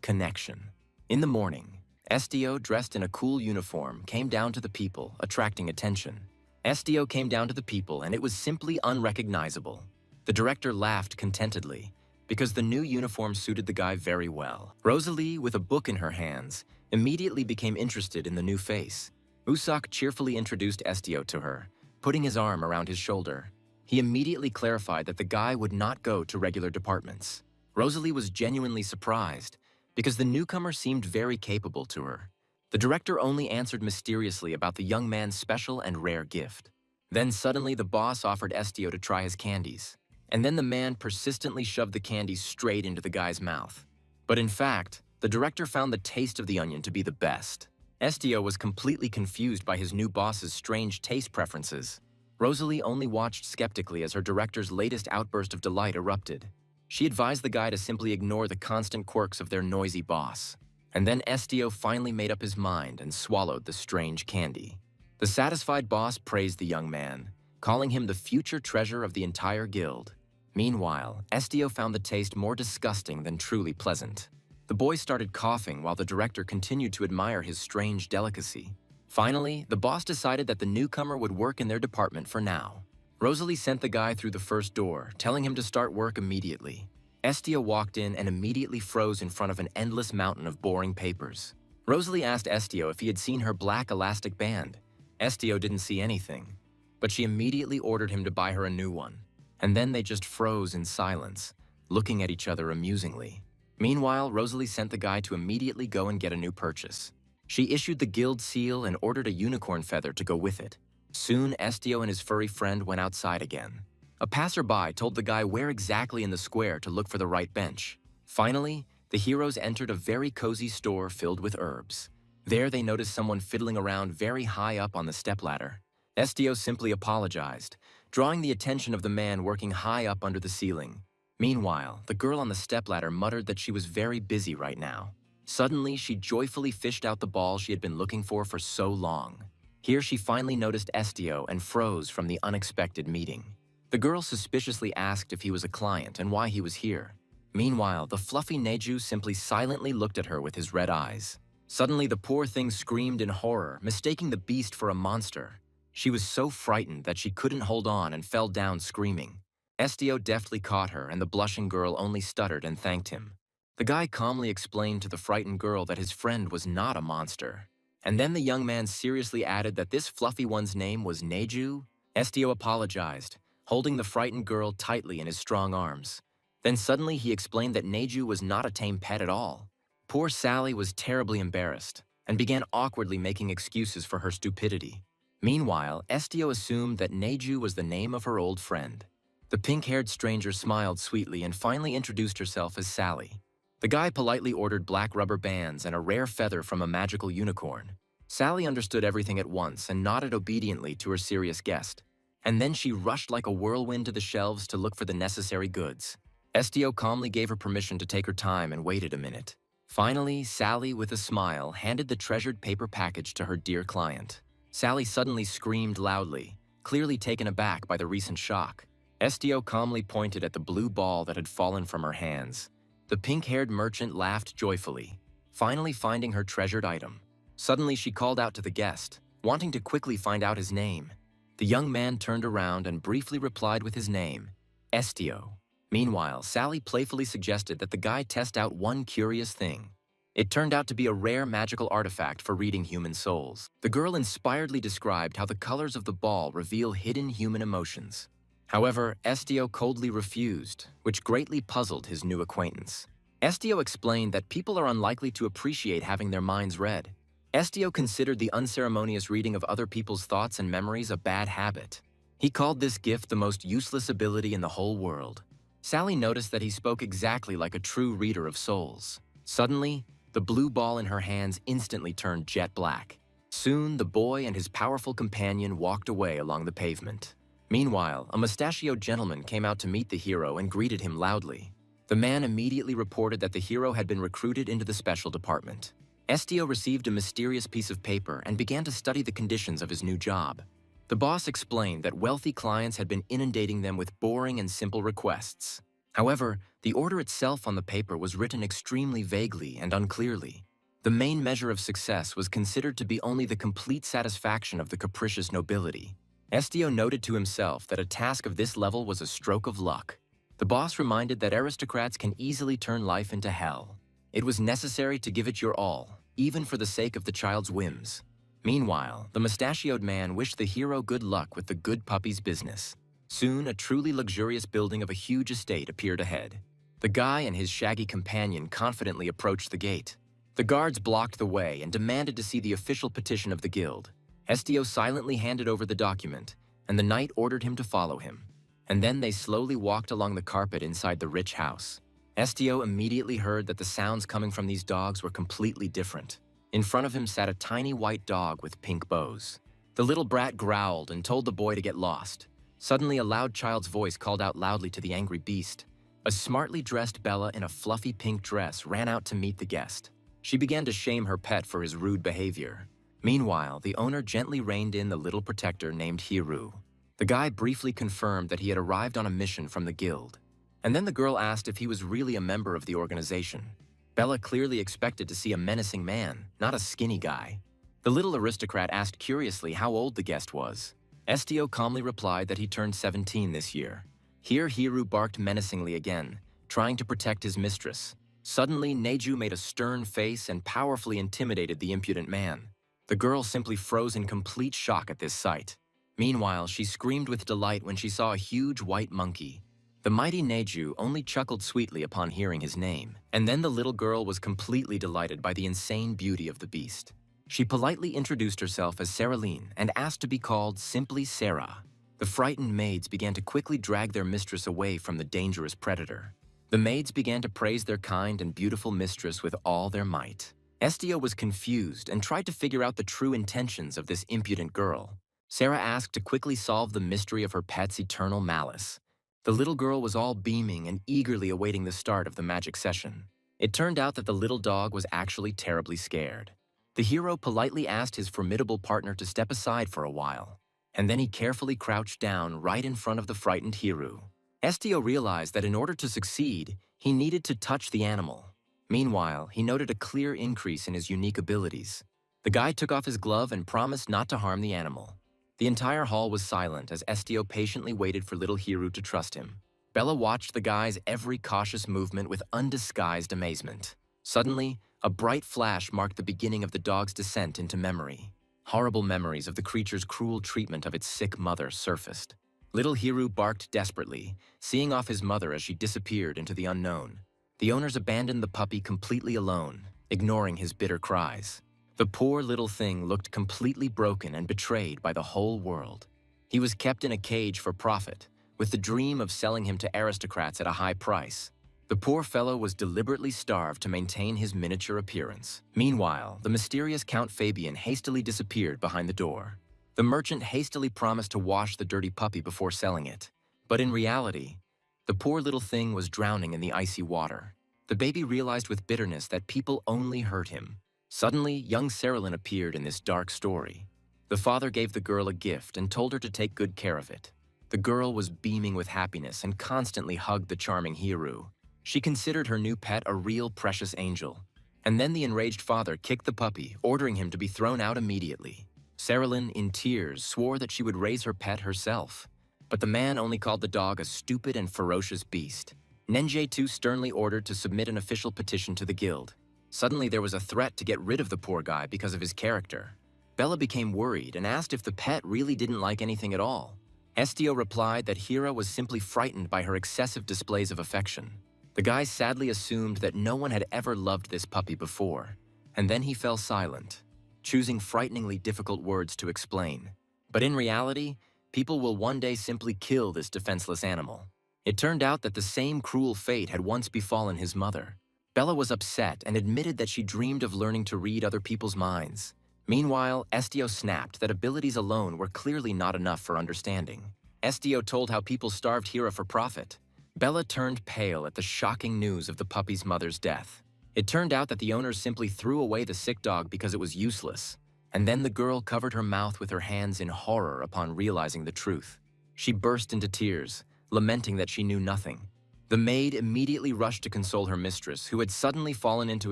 connection. In the morning, Estio, dressed in a cool uniform, came down to the people, attracting attention. Estio came down to the people and it was simply unrecognizable. The director laughed contentedly, because the new uniform suited the guy very well. Rosalie, with a book in her hands, immediately became interested in the new face. Usopp cheerfully introduced Estio to her, putting his arm around his shoulder. He immediately clarified that the guy would not go to regular departments. Rosalie was genuinely surprised, because the newcomer seemed very capable to her. The director only answered mysteriously about the young man's special and rare gift. Then suddenly the boss offered Estio to try his candies. And then the man persistently shoved the candies straight into the guy's mouth. But in fact, the director found the taste of the onion to be the best. Estio was completely confused by his new boss's strange taste preferences. Rosalie only watched skeptically as her director's latest outburst of delight erupted. She advised the guy to simply ignore the constant quirks of their noisy boss. And then Estio finally made up his mind and swallowed the strange candy. The satisfied boss praised the young man, calling him the future treasure of the entire guild. Meanwhile, Estio found the taste more disgusting than truly pleasant. The boy started coughing while the director continued to admire his strange delicacy. Finally, the boss decided that the newcomer would work in their department for now. Rosalie sent the guy through the first door, telling him to start work immediately. Estio walked in and immediately froze in front of an endless mountain of boring papers. Rosalie asked Estio if he had seen her black elastic band. Estio didn't see anything, but she immediately ordered him to buy her a new one. And then they just froze in silence, looking at each other amusingly. Meanwhile, Rosalie sent the guy to immediately go and get a new purchase. She issued the guild seal and ordered a unicorn feather to go with it. Soon, Estio and his furry friend went outside again. A passerby told the guy where exactly in the square to look for the right bench. Finally, the heroes entered a very cozy store filled with herbs. There they noticed someone fiddling around very high up on the stepladder. Estio simply apologized, drawing the attention of the man working high up under the ceiling. Meanwhile, the girl on the stepladder muttered that she was very busy right now. Suddenly, she joyfully fished out the ball she had been looking for so long. Here she finally noticed Estio and froze from the unexpected meeting. The girl suspiciously asked if he was a client and why he was here. Meanwhile, the fluffy Neju simply silently looked at her with his red eyes. Suddenly, the poor thing screamed in horror, mistaking the beast for a monster. She was so frightened that she couldn't hold on and fell down screaming. Estio deftly caught her, and the blushing girl only stuttered and thanked him. The guy calmly explained to the frightened girl that his friend was not a monster. And then the young man seriously added that this fluffy one's name was Neju. Estio apologized, holding the frightened girl tightly in his strong arms. Then suddenly he explained that Neju was not a tame pet at all. Poor Sally was terribly embarrassed and began awkwardly making excuses for her stupidity. Meanwhile, Estio assumed that Neju was the name of her old friend. The pink-haired stranger smiled sweetly and finally introduced herself as Sally. The guy politely ordered black rubber bands and a rare feather from a magical unicorn. Sally understood everything at once and nodded obediently to her serious guest. And then she rushed like a whirlwind to the shelves to look for the necessary goods. Estio calmly gave her permission to take her time and waited a minute. Finally, Sally, with a smile, handed the treasured paper package to her dear client. Sally suddenly screamed loudly, clearly taken aback by the recent shock. Estio calmly pointed at the blue ball that had fallen from her hands. The pink-haired merchant laughed joyfully, finally finding her treasured item. Suddenly, she called out to the guest, wanting to quickly find out his name. The young man turned around and briefly replied with his name, Estio. Meanwhile, Sally playfully suggested that the guy test out one curious thing. It turned out to be a rare magical artifact for reading human souls. The girl inspiredly described how the colors of the ball reveal hidden human emotions. However, Estio coldly refused, which greatly puzzled his new acquaintance. Estio explained that people are unlikely to appreciate having their minds read. Estio considered the unceremonious reading of other people's thoughts and memories a bad habit. He called this gift the most useless ability in the whole world. Sally noticed that he spoke exactly like a true reader of souls. Suddenly, the blue ball in her hands instantly turned jet black. Soon, the boy and his powerful companion walked away along the pavement. Meanwhile, a mustachioed gentleman came out to meet the hero and greeted him loudly. The man immediately reported that the hero had been recruited into the special department. Estio received a mysterious piece of paper and began to study the conditions of his new job. The boss explained that wealthy clients had been inundating them with boring and simple requests. However, the order itself on the paper was written extremely vaguely and unclearly. The main measure of success was considered to be only the complete satisfaction of the capricious nobility. Estio noted to himself that a task of this level was a stroke of luck. The boss reminded that aristocrats can easily turn life into hell. It was necessary to give it your all, even for the sake of the child's whims. Meanwhile, the mustachioed man wished the hero good luck with the good puppy's business. Soon, a truly luxurious building of a huge estate appeared ahead. The guy and his shaggy companion confidently approached the gate. The guards blocked the way and demanded to see the official petition of the guild. Estio silently handed over the document, and the knight ordered him to follow him. And then they slowly walked along the carpet inside the rich house. Estio immediately heard that the sounds coming from these dogs were completely different. In front of him sat a tiny white dog with pink bows. The little brat growled and told the boy to get lost. Suddenly, a loud child's voice called out loudly to the angry beast. A smartly dressed Bella in a fluffy pink dress ran out to meet the guest. She began to shame her pet for his rude behavior. Meanwhile, the owner gently reined in the little protector named Hiru. The guy briefly confirmed that he had arrived on a mission from the guild. And then the girl asked if he was really a member of the organization. Bella clearly expected to see a menacing man, not a skinny guy. The little aristocrat asked curiously how old the guest was. Estio calmly replied that he turned 17 this year. Here, Hiru barked menacingly again, trying to protect his mistress. Suddenly, Neju made a stern face and powerfully intimidated the impudent man. The girl simply froze in complete shock at this sight. Meanwhile, she screamed with delight when she saw a huge white monkey. The mighty Neju only chuckled sweetly upon hearing his name, and then the little girl was completely delighted by the insane beauty of the beast. She politely introduced herself as Saraline and asked to be called simply Sarah. The frightened maids began to quickly drag their mistress away from the dangerous predator. The maids began to praise their kind and beautiful mistress with all their might. Estio was confused and tried to figure out the true intentions of this impudent girl. Sarah asked to quickly solve the mystery of her pet's eternal malice. The little girl was all beaming and eagerly awaiting the start of the magic session. It turned out that the little dog was actually terribly scared. The hero politely asked his formidable partner to step aside for a while, and then he carefully crouched down right in front of the frightened Hiru. Estio realized that in order to succeed, he needed to touch the animal. Meanwhile, he noted a clear increase in his unique abilities. The guy took off his glove and promised not to harm the animal. The entire hall was silent as Estio patiently waited for little Hiru to trust him. Bella watched the guy's every cautious movement with undisguised amazement. Suddenly, a bright flash marked the beginning of the dog's descent into memory. Horrible memories of the creature's cruel treatment of its sick mother surfaced. Little Hiru barked desperately, seeing off his mother as she disappeared into the unknown. The owners abandoned the puppy completely alone, ignoring his bitter cries. The poor little thing looked completely broken and betrayed by the whole world. He was kept in a cage for profit, with the dream of selling him to aristocrats at a high price. The poor fellow was deliberately starved to maintain his miniature appearance. Meanwhile, the mysterious Count Fabian hastily disappeared behind the door. The merchant hastily promised to wash the dirty puppy before selling it. But in reality, the poor little thing was drowning in the icy water. The baby realized with bitterness that people only hurt him. Suddenly, young Saarlin appeared in this dark story. The father gave the girl a gift and told her to take good care of it. The girl was beaming with happiness and constantly hugged the charming Hiru. She considered her new pet a real precious angel. And then the enraged father kicked the puppy, ordering him to be thrown out immediately. Saarlin, in tears, swore that she would raise her pet herself. But the man only called the dog a stupid and ferocious beast. Nenje too sternly ordered to submit an official petition to the guild. Suddenly there was a threat to get rid of the poor guy because of his character. Bella became worried and asked if the pet really didn't like anything at all. Estio replied that Hira was simply frightened by her excessive displays of affection. The guy sadly assumed that no one had ever loved this puppy before, and then he fell silent, choosing frighteningly difficult words to explain. But in reality, people will one day simply kill this defenseless animal. It turned out that the same cruel fate had once befallen his mother. Bella was upset and admitted that she dreamed of learning to read other people's minds. Meanwhile, Estio snapped that abilities alone were clearly not enough for understanding. Estio told how people starved Hira for profit. Bella turned pale at the shocking news of the puppy's mother's death. It turned out that the owners simply threw away the sick dog because it was useless. And then the girl covered her mouth with her hands in horror upon realizing the truth. She burst into tears, lamenting that she knew nothing. The maid immediately rushed to console her mistress, who had suddenly fallen into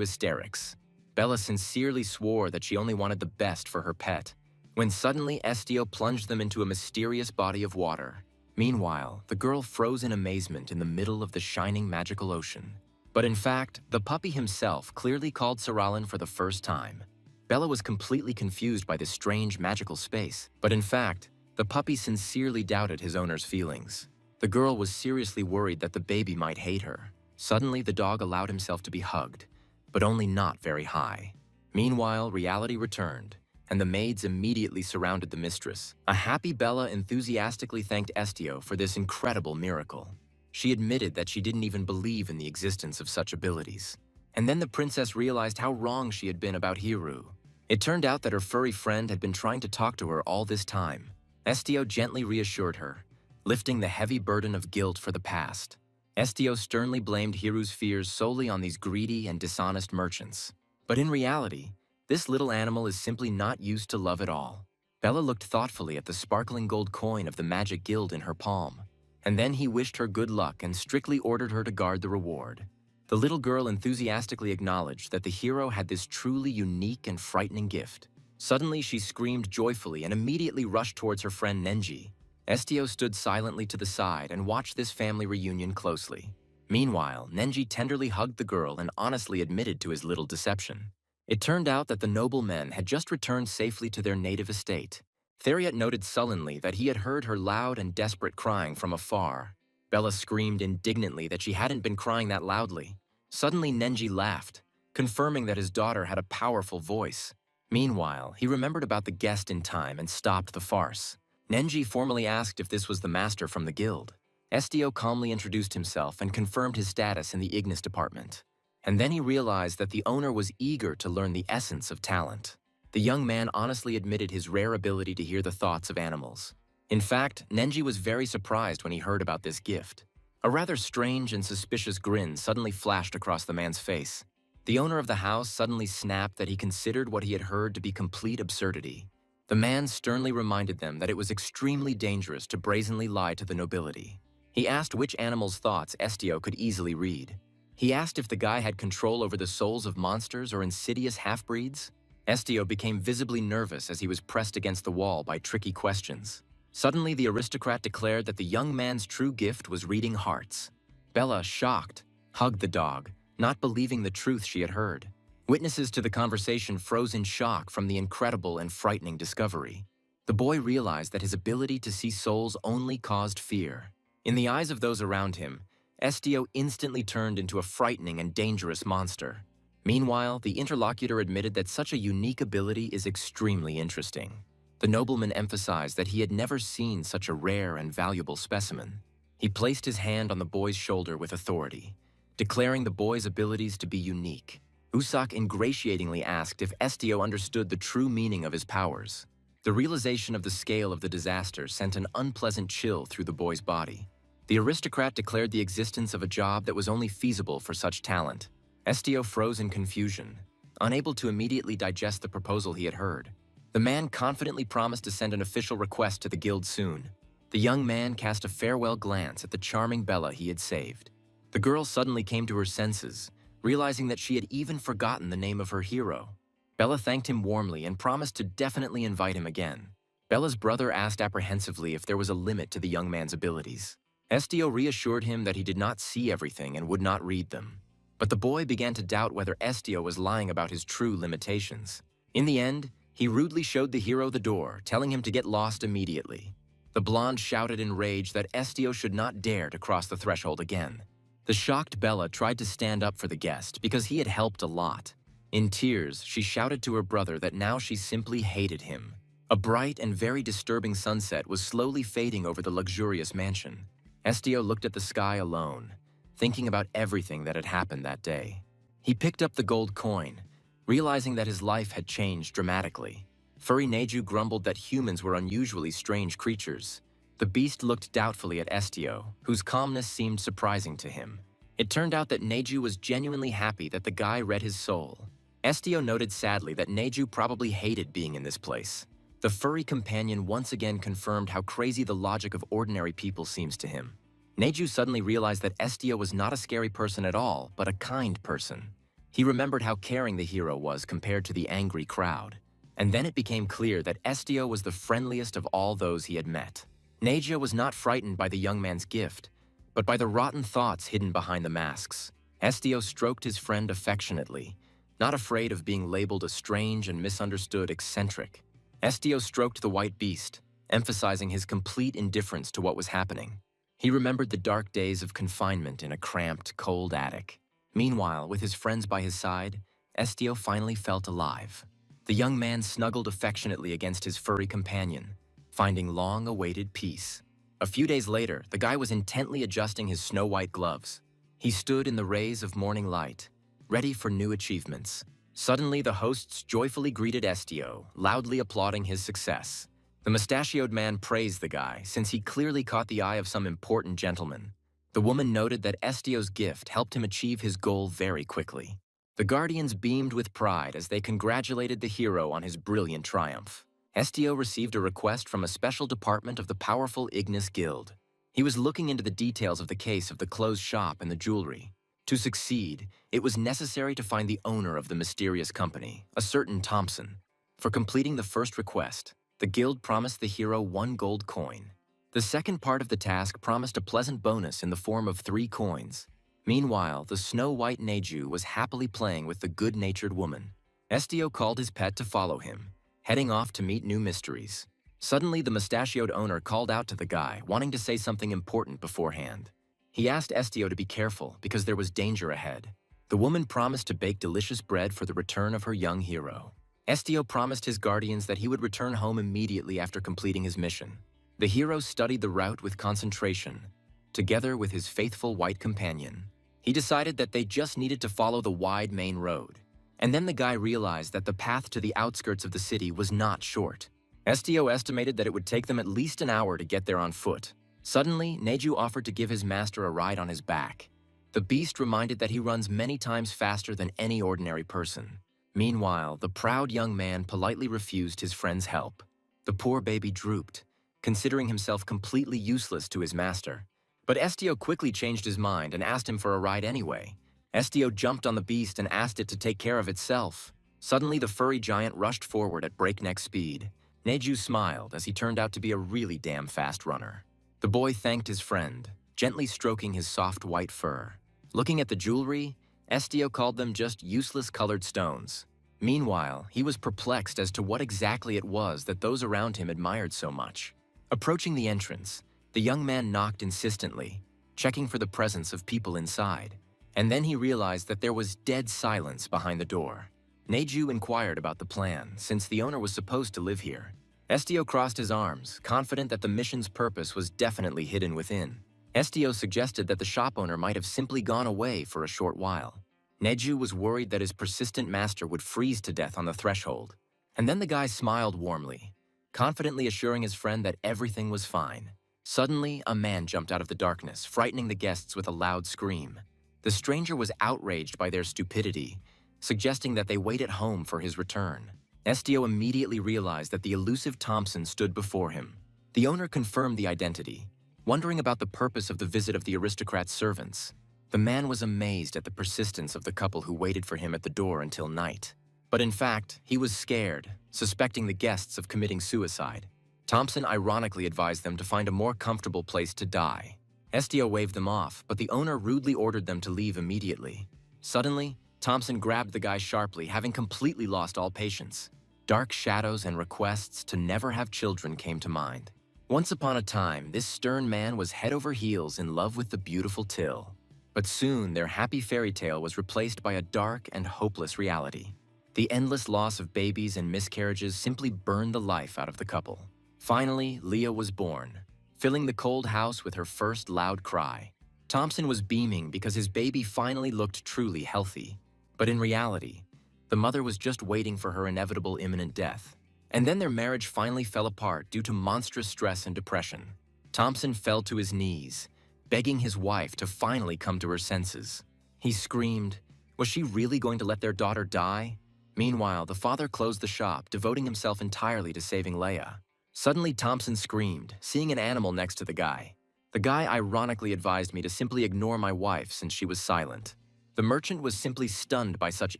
hysterics. Bella sincerely swore that she only wanted the best for her pet, when suddenly Estio plunged them into a mysterious body of water. Meanwhile, the girl froze in amazement in the middle of the shining magical ocean. But in fact, the puppy himself clearly called Saarlin for the first time. Bella was completely confused by this strange magical space, but in fact, the puppy sincerely doubted his owner's feelings. The girl was seriously worried that the baby might hate her. Suddenly, the dog allowed himself to be hugged, but only not very high. Meanwhile, reality returned, and the maids immediately surrounded the mistress. A happy Bella enthusiastically thanked Estio for this incredible miracle. She admitted that she didn't even believe in the existence of such abilities. And then the princess realized how wrong she had been about Hiru. It turned out that her furry friend had been trying to talk to her all this time. Estio gently reassured her, lifting the heavy burden of guilt for the past. Estio sternly blamed Hiru's fears solely on these greedy and dishonest merchants. But in reality, this little animal is simply not used to love at all. Bella looked thoughtfully at the sparkling gold coin of the Magic Guild in her palm, and then he wished her good luck and strictly ordered her to guard the reward. The little girl enthusiastically acknowledged that the hero had this truly unique and frightening gift. Suddenly, she screamed joyfully and immediately rushed towards her friend Nenji. Estio stood silently to the side and watched this family reunion closely. Meanwhile, Nenji tenderly hugged the girl and honestly admitted to his little deception. It turned out that the noble men had just returned safely to their native estate. Theriot noted sullenly that he had heard her loud and desperate crying from afar. Bella screamed indignantly that she hadn't been crying that loudly. Suddenly, Nenji laughed, confirming that his daughter had a powerful voice. Meanwhile, he remembered about the guest in time and stopped the farce. Nenji formally asked if this was the master from the guild. Estio calmly introduced himself and confirmed his status in the Ignis department. And then he realized that the owner was eager to learn the essence of talent. The young man honestly admitted his rare ability to hear the thoughts of animals. In fact, Nenji was very surprised when he heard about this gift. A rather strange and suspicious grin suddenly flashed across the man's face. The owner of the house suddenly snapped that he considered what he had heard to be complete absurdity. The man sternly reminded them that it was extremely dangerous to brazenly lie to the nobility. He asked which animal's thoughts Estio could easily read. He asked if the guy had control over the souls of monsters or insidious half-breeds. Estio became visibly nervous as he was pressed against the wall by tricky questions. Suddenly, the aristocrat declared that the young man's true gift was reading hearts. Bella, shocked, hugged the dog, not believing the truth she had heard. Witnesses to the conversation froze in shock from the incredible and frightening discovery. The boy realized that his ability to see souls only caused fear. In the eyes of those around him, Estio instantly turned into a frightening and dangerous monster. Meanwhile, the interlocutor admitted that such a unique ability is extremely interesting. The nobleman emphasized that he had never seen such a rare and valuable specimen. He placed his hand on the boy's shoulder with authority. declaring the boy's abilities to be unique. Usopp ingratiatingly asked if Estio understood the true meaning of his powers. The realization of the scale of the disaster sent an unpleasant chill through the boy's body. The aristocrat declared the existence of a job that was only feasible for such talent. Estio froze in confusion, unable to immediately digest the proposal he had heard. The man confidently promised to send an official request to the guild soon. The young man cast a farewell glance at the charming Bella he had saved. The girl suddenly came to her senses, realizing that she had even forgotten the name of her hero. Bella thanked him warmly and promised to definitely invite him again. Bella's brother asked apprehensively if there was a limit to the young man's abilities. Estio reassured him that he did not see everything and would not read them. But the boy began to doubt whether Estio was lying about his true limitations. In the end, he rudely showed the hero the door, telling him to get lost immediately. The blonde shouted in rage that Estio should not dare to cross the threshold again. The shocked Bella tried to stand up for the guest because he had helped a lot. In tears, she shouted to her brother that now she simply hated him. A bright and very disturbing sunset was slowly fading over the luxurious mansion. Estio looked at the sky alone, thinking about everything that had happened that day. He picked up the gold coin, realizing that his life had changed dramatically. Furry Neju grumbled that humans were unusually strange creatures. The beast looked doubtfully at Estio, whose calmness seemed surprising to him. It turned out that Neju was genuinely happy that the guy read his soul. Estio noted sadly that Neju probably hated being in this place. The furry companion once again confirmed how crazy the logic of ordinary people seems to him. Neju suddenly realized that Estio was not a scary person at all, but a kind person. He remembered how caring the hero was compared to the angry crowd. And then it became clear that Estio was the friendliest of all those he had met. Neju was not frightened by the young man's gift, but by the rotten thoughts hidden behind the masks. Estio stroked his friend affectionately, not afraid of being labeled a strange and misunderstood eccentric. Estio stroked the white beast, emphasizing his complete indifference to what was happening. He remembered the dark days of confinement in a cramped, cold attic. Meanwhile, with his friends by his side, Estio finally felt alive. The young man snuggled affectionately against his furry companion, finding long-awaited peace. A few days later, the guy was intently adjusting his snow-white gloves. He stood in the rays of morning light, ready for new achievements. Suddenly, the hosts joyfully greeted Estio, loudly applauding his success. The mustachioed man praised the guy, since he clearly caught the eye of some important gentleman. The woman noted that Estio's gift helped him achieve his goal very quickly. The guardians beamed with pride as they congratulated the hero on his brilliant triumph. Estio received a request from a special department of the powerful Ignis Guild. He was looking into the details of the case of the closed shop and the jewelry. To succeed, it was necessary to find the owner of the mysterious company, a certain Thompson. For completing the first request, the guild promised the hero 1 gold coin. The second part of the task promised a pleasant bonus in the form of 3 coins. Meanwhile, the snow-white Neju was happily playing with the good-natured woman. Estio called his pet to follow him, heading off to meet new mysteries. Suddenly, the mustachioed owner called out to the guy, wanting to say something important beforehand. He asked Estio to be careful because there was danger ahead. The woman promised to bake delicious bread for the return of her young hero. Estio promised his guardians that he would return home immediately after completing his mission. The hero studied the route with concentration, together with his faithful white companion. He decided that they just needed to follow the wide main road. And then the guy realized that the path to the outskirts of the city was not short. Estio estimated that it would take them at least an hour to get there on foot. Suddenly, Neju offered to give his master a ride on his back. The beast reminded that he runs many times faster than any ordinary person. Meanwhile, the proud young man politely refused his friend's help. The poor baby drooped, considering himself completely useless to his master. But Estio quickly changed his mind and asked him for a ride anyway. Estio jumped on the beast and asked it to take care of itself. Suddenly, the furry giant rushed forward at breakneck speed. Neju smiled as he turned out to be a really damn fast runner. The boy thanked his friend, gently stroking his soft white fur. Looking at the jewelry, Estio called them just useless colored stones. Meanwhile, he was perplexed as to what exactly it was that those around him admired so much. Approaching the entrance, the young man knocked insistently, checking for the presence of people inside. And then he realized that there was dead silence behind the door. Neju inquired about the plan, since the owner was supposed to live here. Estio crossed his arms, confident that the mission's purpose was definitely hidden within. Estio suggested that the shop owner might have simply gone away for a short while. Neju was worried that his persistent master would freeze to death on the threshold. And then the guy smiled warmly, confidently assuring his friend that everything was fine. Suddenly, a man jumped out of the darkness, frightening the guests with a loud scream. The stranger was outraged by their stupidity, suggesting that they wait at home for his return. Estio immediately realized that the elusive Thompson stood before him. The owner confirmed the identity, wondering about the purpose of the visit of the aristocrat's servants. The man was amazed at the persistence of the couple who waited for him at the door until night. But in fact, he was scared, suspecting the guests of committing suicide. Thompson ironically advised them to find a more comfortable place to die. Estio waved them off, but the owner rudely ordered them to leave immediately. Suddenly, Thompson grabbed the guy sharply, having completely lost all patience. Dark shadows and requests to never have children came to mind. Once upon a time, this stern man was head over heels in love with the beautiful Till. But soon, their happy fairy tale was replaced by a dark and hopeless reality. The endless loss of babies and miscarriages simply burned the life out of the couple. Finally, Leah was born, filling the cold house with her first loud cry. Thompson was beaming because his baby finally looked truly healthy. But in reality, the mother was just waiting for her inevitable imminent death. And then their marriage finally fell apart due to monstrous stress and depression. Thompson fell to his knees, begging his wife to finally come to her senses. He screamed, was she really going to let their daughter die? Meanwhile, the father closed the shop, devoting himself entirely to saving Leia. Suddenly, Thompson screamed, seeing an animal next to the guy. The guy ironically advised me to simply ignore my wife since she was silent. The merchant was simply stunned by such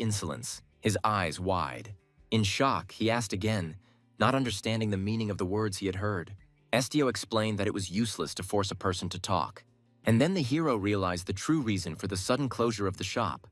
insolence, his eyes wide. In shock, he asked again, not understanding the meaning of the words he had heard. Estio explained that it was useless to force a person to talk. And then the hero realized the true reason for the sudden closure of the shop.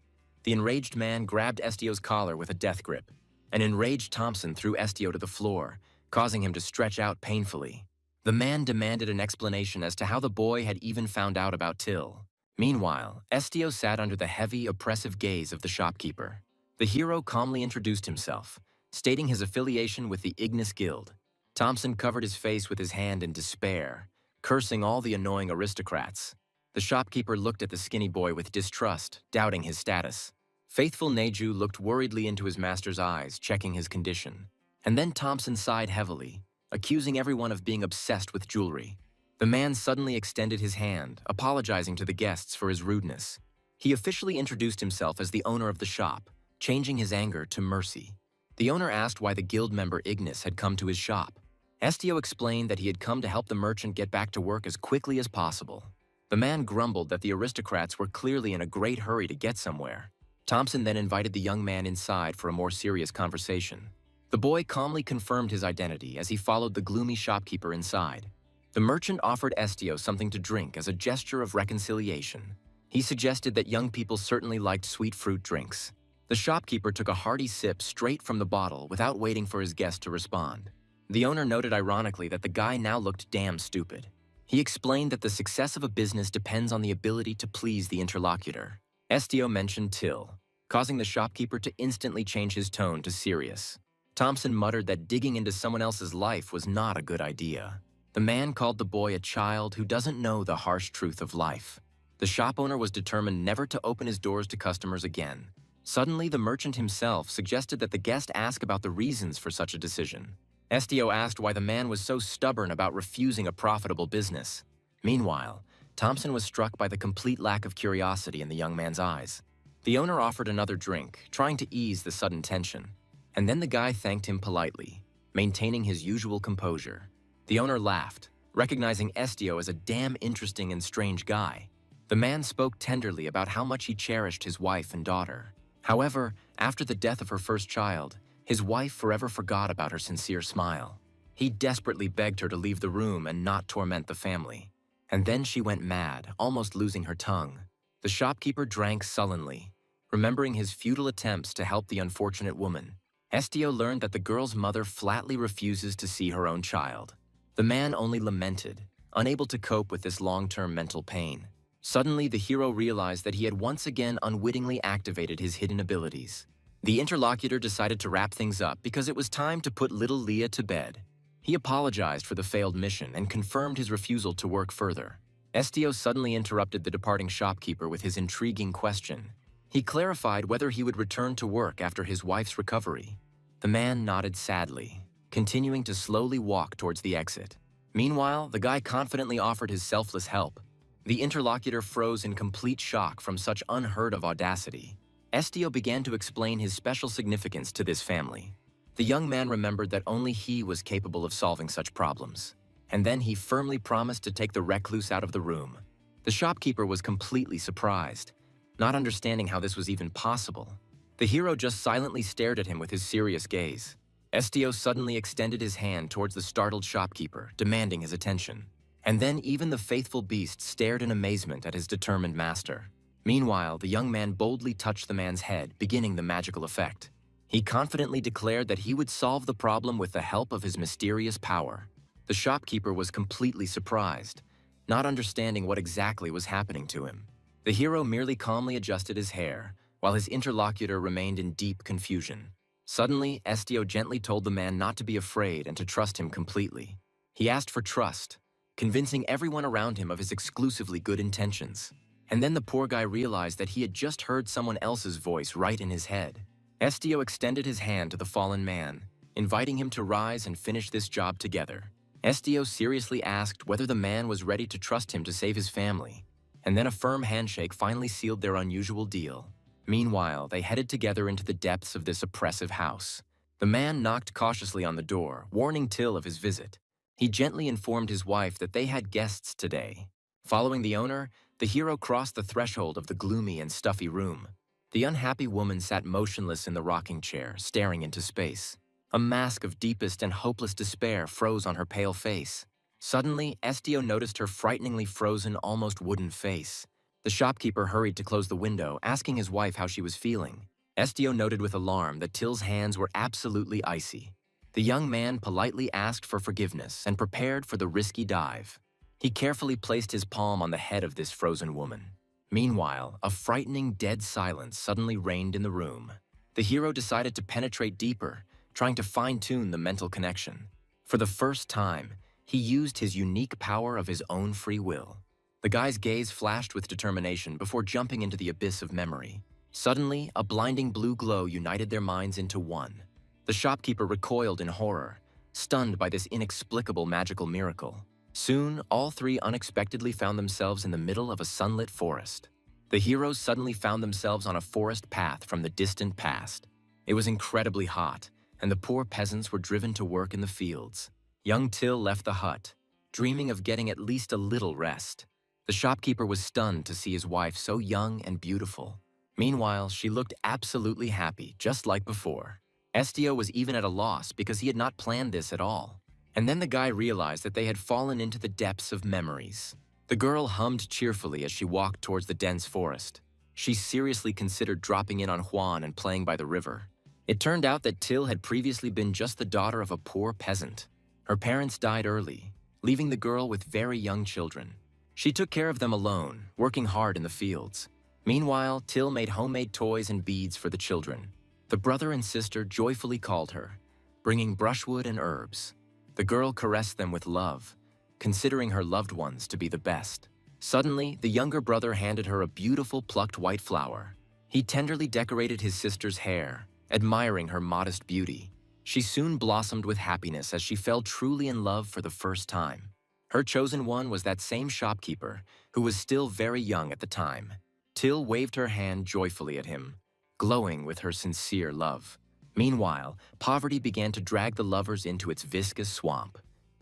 The enraged man grabbed Estio's collar with a death grip. An enraged Thompson threw Estio to the floor, causing him to stretch out painfully. The man demanded an explanation as to how the boy had even found out about Till. Meanwhile, Estio sat under the heavy, oppressive gaze of the shopkeeper. The hero calmly introduced himself, stating his affiliation with the Ignis Guild. Thompson covered his face with his hand in despair, cursing all the annoying aristocrats. The shopkeeper looked at the skinny boy with distrust, doubting his status. Faithful Neju looked worriedly into his master's eyes, checking his condition. And then Thompson sighed heavily, accusing everyone of being obsessed with jewelry. The man suddenly extended his hand, apologizing to the guests for his rudeness. He officially introduced himself as the owner of the shop, changing his anger to mercy. The owner asked why the guild member Ignis had come to his shop. Estio explained that he had come to help the merchant get back to work as quickly as possible. The man grumbled that the aristocrats were clearly in a great hurry to get somewhere. Thompson then invited the young man inside for a more serious conversation. The boy calmly confirmed his identity as he followed the gloomy shopkeeper inside. The merchant offered Estio something to drink as a gesture of reconciliation. He suggested that young people certainly liked sweet fruit drinks. The shopkeeper took a hearty sip straight from the bottle without waiting for his guest to respond. The owner noted ironically that the guy now looked damn stupid. He explained that the success of a business depends on the ability to please the interlocutor. Estio mentioned Till, causing the shopkeeper to instantly change his tone to serious. Thompson muttered that digging into someone else's life was not a good idea. The man called the boy a child who doesn't know the harsh truth of life. The shop owner was determined never to open his doors to customers again. Suddenly, the merchant himself suggested that the guest ask about the reasons for such a decision. Estio asked why the man was so stubborn about refusing a profitable business. Meanwhile, Thompson was struck by the complete lack of curiosity in the young man's eyes. The owner offered another drink, trying to ease the sudden tension. And then the guy thanked him politely, maintaining his usual composure. The owner laughed, recognizing Estio as a damn interesting and strange guy. The man spoke tenderly about how much he cherished his wife and daughter. However, after the death of her first child, his wife forever forgot about her sincere smile. He desperately begged her to leave the room and not torment the family. And then she went mad, almost losing her tongue. The shopkeeper drank sullenly, remembering his futile attempts to help the unfortunate woman. Estio learned that the girl's mother flatly refuses to see her own child. The man only lamented, unable to cope with this long-term mental pain. Suddenly, the hero realized that he had once again unwittingly activated his hidden abilities. The interlocutor decided to wrap things up because it was time to put little Leah to bed. He apologized for the failed mission and confirmed his refusal to work further. Estio suddenly interrupted the departing shopkeeper with his intriguing question. He clarified whether he would return to work after his wife's recovery. The man nodded sadly, continuing to slowly walk towards the exit. Meanwhile, the guy confidently offered his selfless help. The interlocutor froze in complete shock from such unheard-of audacity. Estio began to explain his special significance to this family. The young man remembered that only he was capable of solving such problems. And then he firmly promised to take the recluse out of the room. The shopkeeper was completely surprised, not understanding how this was even possible. The hero just silently stared at him with his serious gaze. Estio suddenly extended his hand towards the startled shopkeeper, demanding his attention. And then even the faithful beast stared in amazement at his determined master. Meanwhile, the young man boldly touched the man's head, beginning the magical effect. He confidently declared that he would solve the problem with the help of his mysterious power. The shopkeeper was completely surprised, not understanding what exactly was happening to him. The hero merely calmly adjusted his hair, while his interlocutor remained in deep confusion. Suddenly, Estio gently told the man not to be afraid and to trust him completely. He asked for trust, convincing everyone around him of his exclusively good intentions. And then the poor guy realized that he had just heard someone else's voice right in his head. Estio extended his hand to the fallen man, inviting him to rise and finish this job together. Estio seriously asked whether the man was ready to trust him to save his family, and then a firm handshake finally sealed their unusual deal. Meanwhile, they headed together into the depths of this oppressive house. The man knocked cautiously on the door, warning Till of his visit. He gently informed his wife that they had guests today. Following the owner, the hero crossed the threshold of the gloomy and stuffy room. The unhappy woman sat motionless in the rocking chair, staring into space. A mask of deepest and hopeless despair froze on her pale face. Suddenly, Estio noticed her frighteningly frozen, almost wooden face. The shopkeeper hurried to close the window, asking his wife how she was feeling. Estio noted with alarm that Till's hands were absolutely icy. The young man politely asked for forgiveness and prepared for the risky dive. He carefully placed his palm on the head of this frozen woman. Meanwhile, a frightening dead silence suddenly reigned in the room. The hero decided to penetrate deeper, trying to fine-tune the mental connection. For the first time, he used his unique power of his own free will. The guy's gaze flashed with determination before jumping into the abyss of memory. Suddenly, a blinding blue glow united their minds into one. The shopkeeper recoiled in horror, stunned by this inexplicable magical miracle. Soon, all three unexpectedly found themselves in the middle of a sunlit forest. The heroes suddenly found themselves on a forest path from the distant past. It was incredibly hot, and the poor peasants were driven to work in the fields. Young Till left the hut, dreaming of getting at least a little rest. The shopkeeper was stunned to see his wife so young and beautiful. Meanwhile, she looked absolutely happy, just like before. Estio was even at a loss because he had not planned this at all. And then the guy realized that they had fallen into the depths of memories. The girl hummed cheerfully as she walked towards the dense forest. She seriously considered dropping in on Juan and playing by the river. It turned out that Till had previously been just the daughter of a poor peasant. Her parents died early, leaving the girl with very young children. She took care of them alone, working hard in the fields. Meanwhile, Till made homemade toys and beads for the children. The brother and sister joyfully called her, bringing brushwood and herbs. The girl caressed them with love, considering her loved ones to be the best. Suddenly, the younger brother handed her a beautiful plucked white flower. He tenderly decorated his sister's hair, admiring her modest beauty. She soon blossomed with happiness as she fell truly in love for the first time. Her chosen one was that same shopkeeper, who was still very young at the time. Till waved her hand joyfully at him, glowing with her sincere love. Meanwhile, poverty began to drag the lovers into its viscous swamp.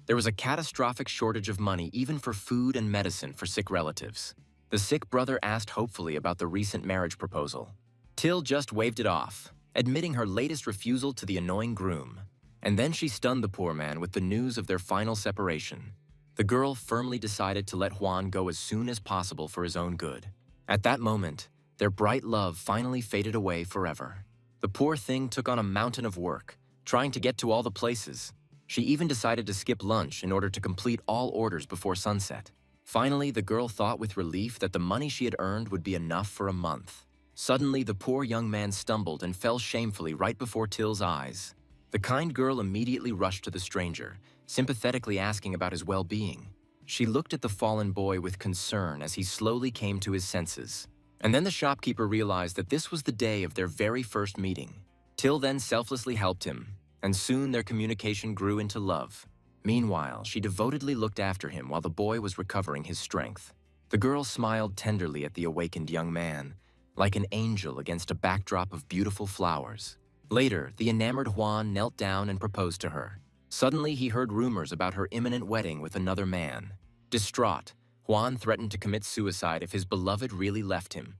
There was a catastrophic shortage of money even for food and medicine for sick relatives. The sick brother asked hopefully about the recent marriage proposal. Till just waved it off, admitting her latest refusal to the annoying groom. And then she stunned the poor man with the news of their final separation. The girl firmly decided to let Juan go as soon as possible for his own good. At that moment, their bright love finally faded away forever. The poor thing took on a mountain of work, trying to get to all the places. She even decided to skip lunch in order to complete all orders before sunset. Finally, the girl thought with relief that the money she had earned would be enough for a month. Suddenly, the poor young man stumbled and fell shamefully right before Till's eyes. The kind girl immediately rushed to the stranger, sympathetically asking about his well-being. She looked at the fallen boy with concern as he slowly came to his senses. And then the shopkeeper realized that this was the day of their very first meeting. Till then selflessly helped him, and soon their communication grew into love. Meanwhile, she devotedly looked after him while the boy was recovering his strength. The girl smiled tenderly at the awakened young man, like an angel against a backdrop of beautiful flowers. Later, the enamored Juan knelt down and proposed to her. Suddenly, he heard rumors about her imminent wedding with another man. Distraught, Juan threatened to commit suicide if his beloved really left him.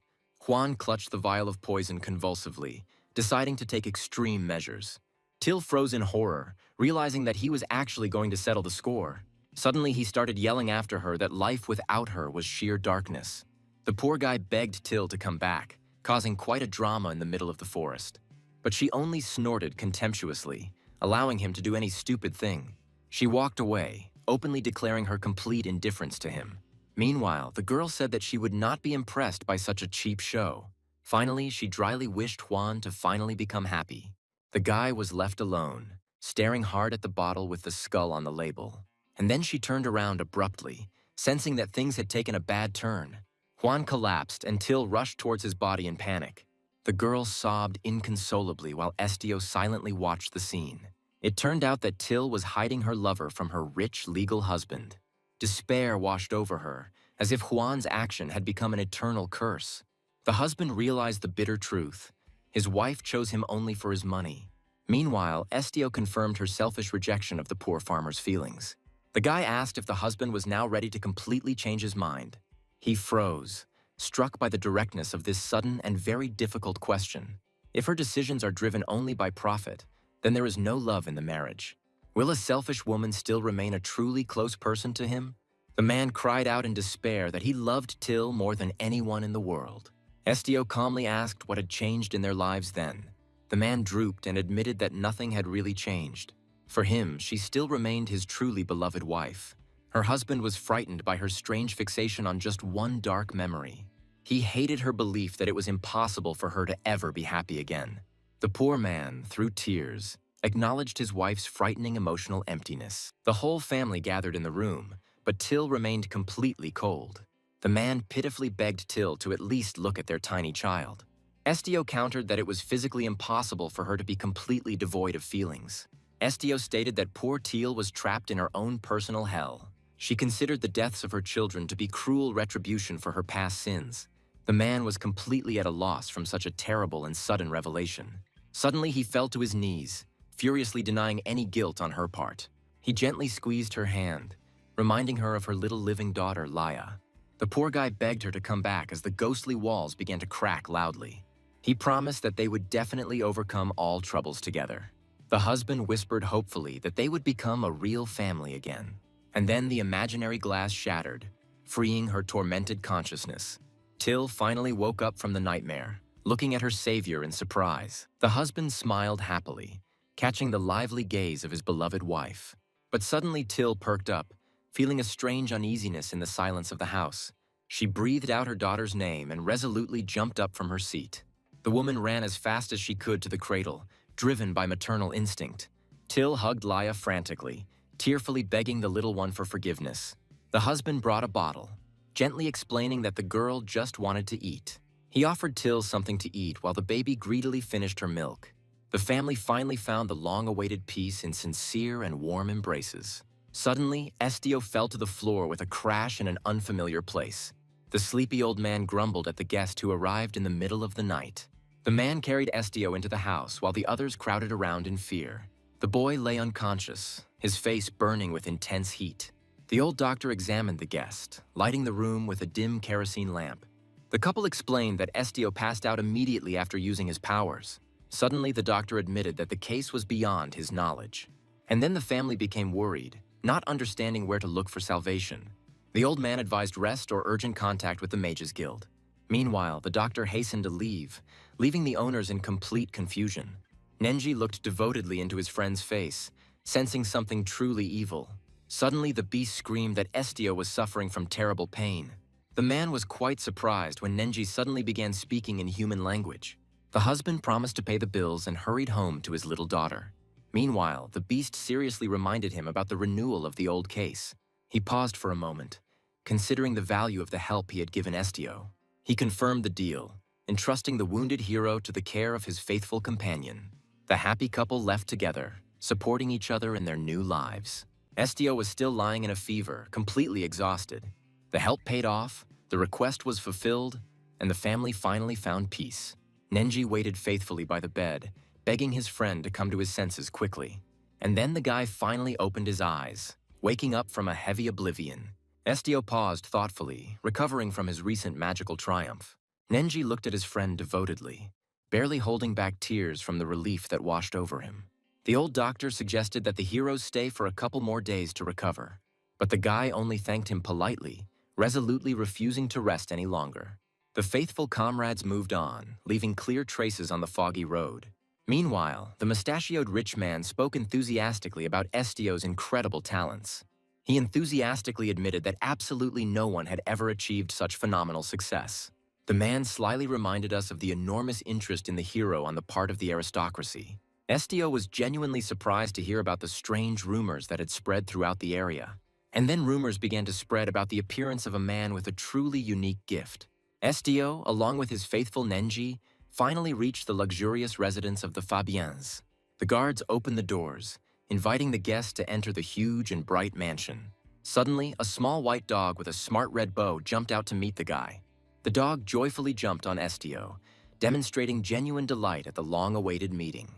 Juan clutched the vial of poison convulsively, deciding to take extreme measures. Till froze in horror, realizing that he was actually going to settle the score. Suddenly, he started yelling after her that life without her was sheer darkness. The poor guy begged Till to come back, causing quite a drama in the middle of the forest. But she only snorted contemptuously, allowing him to do any stupid thing. She walked away, openly declaring her complete indifference to him. Meanwhile, the girl said that she would not be impressed by such a cheap show. Finally, she dryly wished Juan to finally become happy. The guy was left alone, staring hard at the bottle with the skull on the label. And then she turned around abruptly, sensing that things had taken a bad turn. Juan collapsed and Till rushed towards his body in panic. The girl sobbed inconsolably while Estio silently watched the scene. It turned out that Till was hiding her lover from her rich legal husband. Despair washed over her, as if Juan's action had become an eternal curse. The husband realized the bitter truth. His wife chose him only for his money. Meanwhile, Estio confirmed her selfish rejection of the poor farmer's feelings. The guy asked if the husband was now ready to completely change his mind. He froze, struck by the directness of this sudden and very difficult question. If her decisions are driven only by profit, then there is no love in the marriage. Will a selfish woman still remain a truly close person to him? The man cried out in despair that he loved Till more than anyone in the world. Estio calmly asked what had changed in their lives then. The man drooped and admitted that nothing had really changed. For him, she still remained his truly beloved wife. Her husband was frightened by her strange fixation on just one dark memory. He hated her belief that it was impossible for her to ever be happy again. The poor man, through tears, acknowledged his wife's frightening emotional emptiness. The whole family gathered in the room, but Till remained completely cold. The man pitifully begged Till to at least look at their tiny child. Estio countered that it was physically impossible for her to be completely devoid of feelings. Estio stated that poor Till was trapped in her own personal hell. She considered the deaths of her children to be cruel retribution for her past sins. The man was completely at a loss from such a terrible and sudden revelation. Suddenly, he fell to his knees, furiously denying any guilt on her part. He gently squeezed her hand, reminding her of her little living daughter, Laya. The poor guy begged her to come back as the ghostly walls began to crack loudly. He promised that they would definitely overcome all troubles together. The husband whispered hopefully that they would become a real family again. And then the imaginary glass shattered, freeing her tormented consciousness. Till finally woke up from the nightmare, looking at her savior in surprise. The husband smiled happily, catching the lively gaze of his beloved wife. But suddenly Till perked up, feeling a strange uneasiness in the silence of the house. She breathed out her daughter's name and resolutely jumped up from her seat. The woman ran as fast as she could to the cradle, driven by maternal instinct. Till hugged Laya frantically, tearfully begging the little one for forgiveness. The husband brought a bottle, gently explaining that the girl just wanted to eat. He offered Till something to eat while the baby greedily finished her milk. The family finally found the long-awaited peace in sincere and warm embraces. Suddenly, Estio fell to the floor with a crash in an unfamiliar place. The sleepy old man grumbled at the guest who arrived in the middle of the night. The man carried Estio into the house while the others crowded around in fear. The boy lay unconscious, his face burning with intense heat. The old doctor examined the guest, lighting the room with a dim kerosene lamp. The couple explained that Estio passed out immediately after using his powers. Suddenly, the doctor admitted that the case was beyond his knowledge. And then the family became worried, not understanding where to look for salvation. The old man advised rest or urgent contact with the Mages Guild. Meanwhile, the doctor hastened to leave, leaving the owners in complete confusion. Nenji looked devotedly into his friend's face, sensing something truly evil. Suddenly, the beast screamed that Estio was suffering from terrible pain. The man was quite surprised when Nenji suddenly began speaking in human language. The husband promised to pay the bills and hurried home to his little daughter. Meanwhile, the beast seriously reminded him about the renewal of the old case. He paused for a moment, considering the value of the help he had given Estio. He confirmed the deal, entrusting the wounded hero to the care of his faithful companion. The happy couple left together, supporting each other in their new lives. Estio was still lying in a fever, completely exhausted. The help paid off, the request was fulfilled, and the family finally found peace. Nenji waited faithfully by the bed, begging his friend to come to his senses quickly. And then the guy finally opened his eyes, waking up from a heavy oblivion. Estio paused thoughtfully, recovering from his recent magical triumph. Nenji looked at his friend devotedly, barely holding back tears from the relief that washed over him. The old doctor suggested that the heroes stay for a couple more days to recover, but the guy only thanked him politely, resolutely refusing to rest any longer. The faithful comrades moved on, leaving clear traces on the foggy road. Meanwhile, the mustachioed rich man spoke enthusiastically about Estio's incredible talents. He enthusiastically admitted that absolutely no one had ever achieved such phenomenal success. The man slyly reminded us of the enormous interest in the hero on the part of the aristocracy. Estio was genuinely surprised to hear about the strange rumors that had spread throughout the area. And then rumors began to spread about the appearance of a man with a truly unique gift. Estio, along with his faithful Nenji, finally reached the luxurious residence of the Fabiens. The guards opened the doors, inviting the guests to enter the huge and bright mansion. Suddenly, a small white dog with a smart red bow jumped out to meet the guy. The dog joyfully jumped on Estio, demonstrating genuine delight at the long-awaited meeting.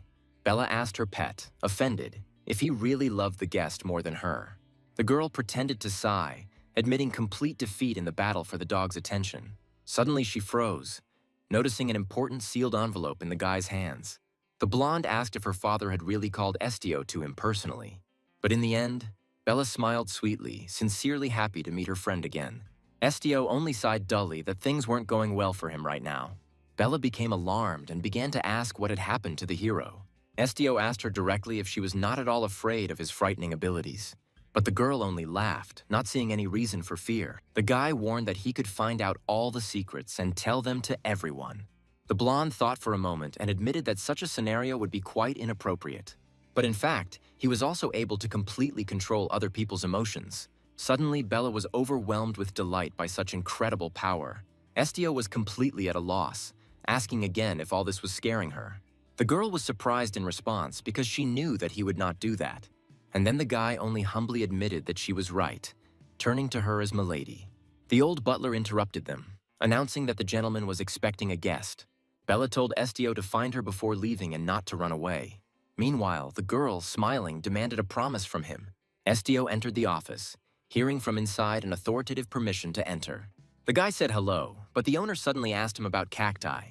Bella asked her pet, offended, if he really loved the guest more than her. The girl pretended to sigh, admitting complete defeat in the battle for the dog's attention. Suddenly she froze, noticing an important sealed envelope in the guy's hands. The blonde asked if her father had really called Estio to him personally. But in the end, Bella smiled sweetly, sincerely happy to meet her friend again. Estio only sighed dully that things weren't going well for him right now. Bella became alarmed and began to ask what had happened to the hero. Estio asked her directly if she was not at all afraid of his frightening abilities. But the girl only laughed, not seeing any reason for fear. The guy warned that he could find out all the secrets and tell them to everyone. The blonde thought for a moment and admitted that such a scenario would be quite inappropriate. But in fact, he was also able to completely control other people's emotions. Suddenly, Bella was overwhelmed with delight by such incredible power. Estio was completely at a loss, asking again if all this was scaring her. The girl was surprised in response because she knew that he would not do that. And then the guy only humbly admitted that she was right, turning to her as Milady. The old butler interrupted them, announcing that the gentleman was expecting a guest. Bella told Estio to find her before leaving and not to run away. Meanwhile, the girl, smiling, demanded a promise from him. Estio entered the office, hearing from inside an authoritative permission to enter. The guy said hello, but the owner suddenly asked him about cacti.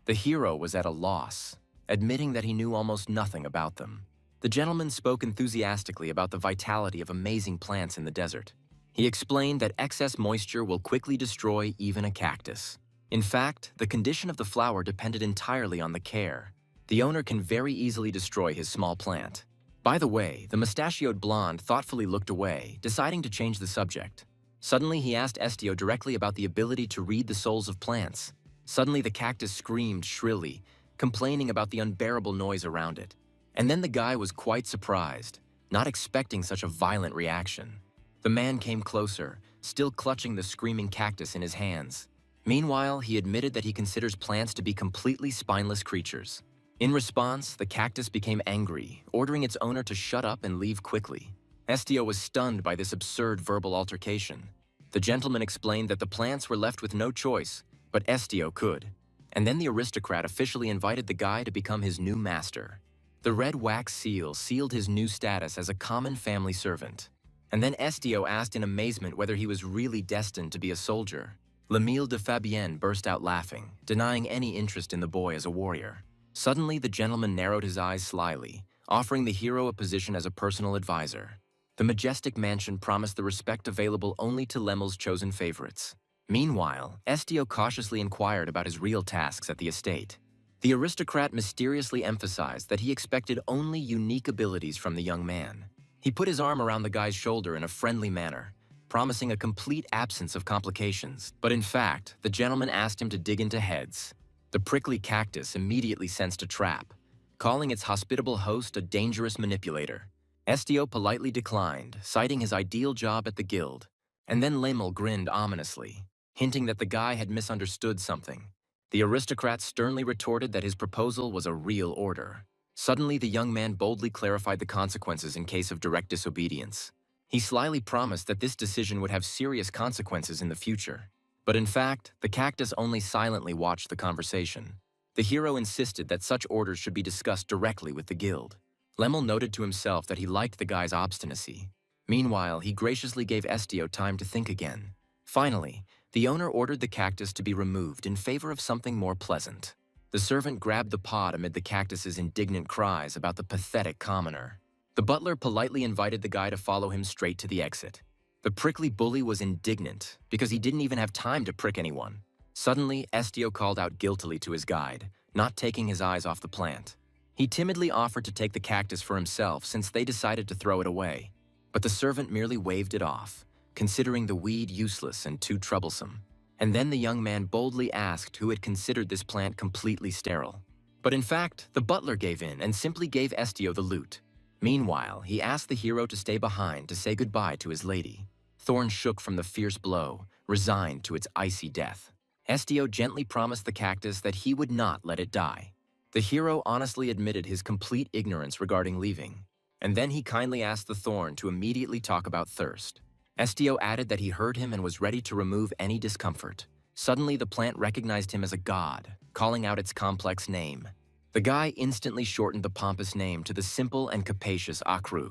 The hero was at a loss, admitting that he knew almost nothing about them. The gentleman spoke enthusiastically about the vitality of amazing plants in the desert. He explained that excess moisture will quickly destroy even a cactus. In fact, the condition of the flower depended entirely on the care. The owner can very easily destroy his small plant. By the way, the mustachioed blonde thoughtfully looked away, deciding to change the subject. Suddenly, he asked Estio directly about the ability to read the souls of plants. Suddenly, the cactus screamed shrilly, complaining about the unbearable noise around it. And then the guy was quite surprised, not expecting such a violent reaction. The man came closer, still clutching the screaming cactus in his hands. Meanwhile, he admitted that he considers plants to be completely spineless creatures. In response, the cactus became angry, ordering its owner to shut up and leave quickly. Estio was stunned by this absurd verbal altercation. The gentleman explained that the plants were left with no choice, but Estio could. And then the aristocrat officially invited the guy to become his new master. The red wax seal sealed his new status as a common family servant. And then Estio asked in amazement whether he was really destined to be a soldier. L'Emile de Fabienne burst out laughing, denying any interest in the boy as a warrior. Suddenly, the gentleman narrowed his eyes slyly, offering the hero a position as a personal advisor. The majestic mansion promised the respect available only to Lemel's chosen favorites. Meanwhile, Estio cautiously inquired about his real tasks at the estate. The aristocrat mysteriously emphasized that he expected only unique abilities from the young man. He put his arm around the guy's shoulder in a friendly manner, promising a complete absence of complications. But in fact, the gentleman asked him to dig into heads. The prickly cactus immediately sensed a trap, calling its hospitable host a dangerous manipulator. Estio politely declined, citing his ideal job at the guild, and then Lemel grinned ominously, hinting that the guy had misunderstood something. The aristocrat sternly retorted that his proposal was a real order. Suddenly, the young man boldly clarified the consequences in case of direct disobedience. He slyly promised that this decision would have serious consequences in the future. But in fact, the cactus only silently watched the conversation. The hero insisted that such orders should be discussed directly with the guild. Lemel noted to himself that he liked the guy's obstinacy. Meanwhile, he graciously gave Estio time to think again. Finally, the owner ordered the cactus to be removed in favor of something more pleasant. The servant grabbed the pod amid the cactus's indignant cries about the pathetic commoner. The butler politely invited the guy to follow him straight to the exit. The prickly bully was indignant because he didn't even have time to prick anyone. Suddenly, Estio called out guiltily to his guide, not taking his eyes off the plant. He timidly offered to take the cactus for himself since they decided to throw it away. But the servant merely waved it off, considering the weed useless and too troublesome. And then the young man boldly asked who had considered this plant completely sterile. But in fact, the butler gave in and simply gave Estio the loot. Meanwhile, he asked the hero to stay behind to say goodbye to his lady. Thorn shook from the fierce blow, resigned to its icy death. Estio gently promised the cactus that he would not let it die. The hero honestly admitted his complete ignorance regarding leaving, and then he kindly asked the thorn to immediately talk about thirst. Estio added that he heard him and was ready to remove any discomfort. Suddenly, the plant recognized him as a god, calling out its complex name. The guy instantly shortened the pompous name to the simple and capacious Akru.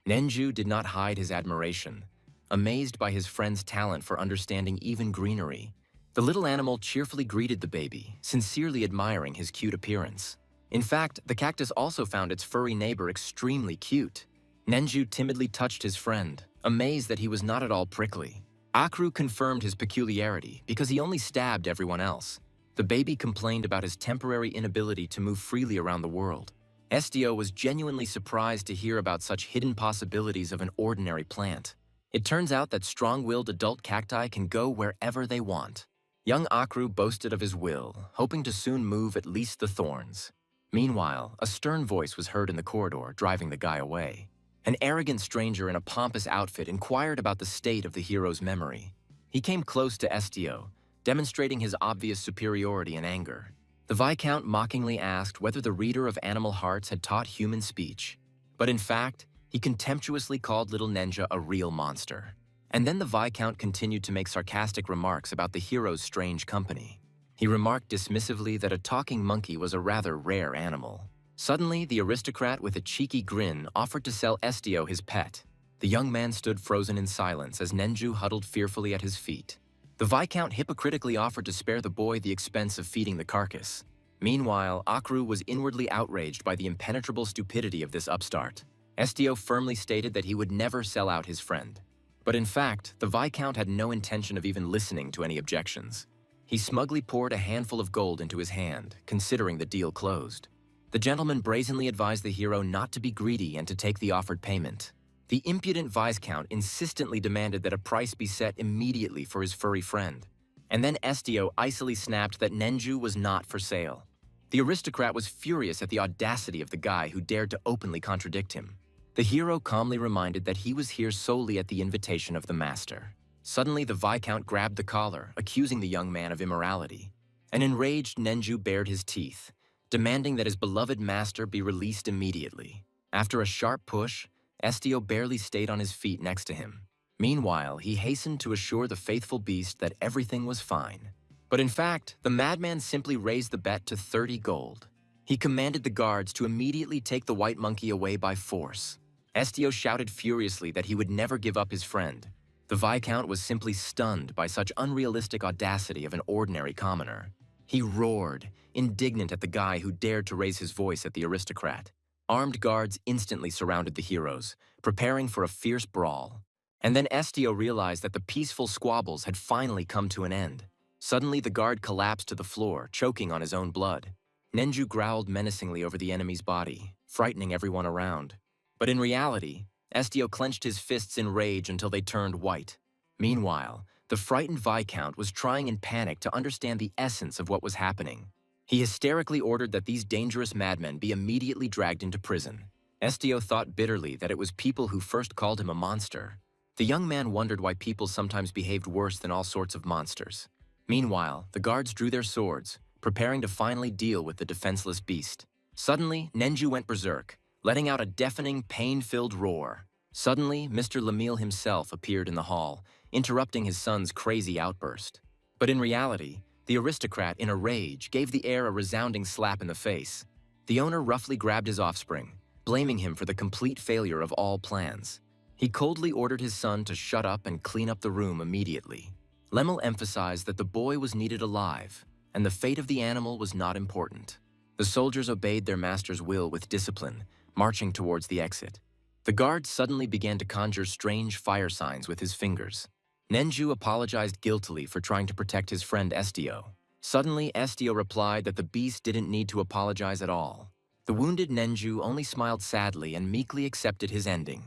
Nenju did not hide his admiration. Amazed by his friend's talent for understanding even greenery, the little animal cheerfully greeted the baby, sincerely admiring his cute appearance. In fact, the cactus also found its furry neighbor extremely cute. Nenju timidly touched his friend, amazed that he was not at all prickly. Akru confirmed his peculiarity because he only stabbed everyone else. The baby complained about his temporary inability to move freely around the world. Estio was genuinely surprised to hear about such hidden possibilities of an ordinary plant. It turns out that strong-willed adult cacti can go wherever they want. Young Akru boasted of his will, hoping to soon move at least the thorns. Meanwhile, a stern voice was heard in the corridor, driving the guy away. An arrogant stranger in a pompous outfit inquired about the state of the hero's memory. He came close to Estio, demonstrating his obvious superiority and anger. The Viscount mockingly asked whether the reader of animal hearts had taught human speech. But in fact, he contemptuously called little Ninja a real monster. And then the Viscount continued to make sarcastic remarks about the hero's strange company. He remarked dismissively that a talking monkey was a rather rare animal. Suddenly, the aristocrat with a cheeky grin offered to sell Estio his pet. The young man stood frozen in silence as Nenju huddled fearfully at his feet. The Viscount hypocritically offered to spare the boy the expense of feeding the carcass. Meanwhile, Akru was inwardly outraged by the impenetrable stupidity of this upstart. Estio firmly stated that he would never sell out his friend. But in fact, the Viscount had no intention of even listening to any objections. He smugly poured a handful of gold into his hand, considering the deal closed. The gentleman brazenly advised the hero not to be greedy and to take the offered payment. The impudent Viscount insistently demanded that a price be set immediately for his furry friend. And then Estio icily snapped that Nenju was not for sale. The aristocrat was furious at the audacity of the guy who dared to openly contradict him. The hero calmly reminded that he was here solely at the invitation of the master. Suddenly, the Viscount grabbed the collar, accusing the young man of immorality. An enraged Nenju bared his teeth, demanding that his beloved master be released immediately. After a sharp push, Estio barely stayed on his feet next to him. Meanwhile, he hastened to assure the faithful beast that everything was fine. But in fact, the madman simply raised the bet to 30 gold. He commanded the guards to immediately take the white monkey away by force. Estio shouted furiously that he would never give up his friend. The Viscount was simply stunned by such unrealistic audacity of an ordinary commoner. He roared, indignant at the guy who dared to raise his voice at the aristocrat. Armed guards instantly surrounded the heroes, preparing for a fierce brawl. And then Estio realized that the peaceful squabbles had finally come to an end. Suddenly, the guard collapsed to the floor, choking on his own blood. Nenju growled menacingly over the enemy's body, frightening everyone around. But in reality, Estio clenched his fists in rage until they turned white. Meanwhile, the frightened Viscount was trying in panic to understand the essence of what was happening. He hysterically ordered that these dangerous madmen be immediately dragged into prison. Estio thought bitterly that it was people who first called him a monster. The young man wondered why people sometimes behaved worse than all sorts of monsters. Meanwhile, the guards drew their swords, preparing to finally deal with the defenseless beast. Suddenly, Nenju went berserk, letting out a deafening, pain-filled roar. Suddenly, Mr. Lamille himself appeared in the hall, interrupting his son's crazy outburst. But in reality, the aristocrat, in a rage, gave the heir a resounding slap in the face. The owner roughly grabbed his offspring, blaming him for the complete failure of all plans. He coldly ordered his son to shut up and clean up the room immediately. Lemel emphasized that the boy was needed alive, and the fate of the animal was not important. The soldiers obeyed their master's will with discipline, marching towards the exit. The guard suddenly began to conjure strange fire signs with his fingers. Nenju apologized guiltily for trying to protect his friend Estio. Suddenly, Estio replied that the beast didn't need to apologize at all. The wounded Nenju only smiled sadly and meekly accepted his ending.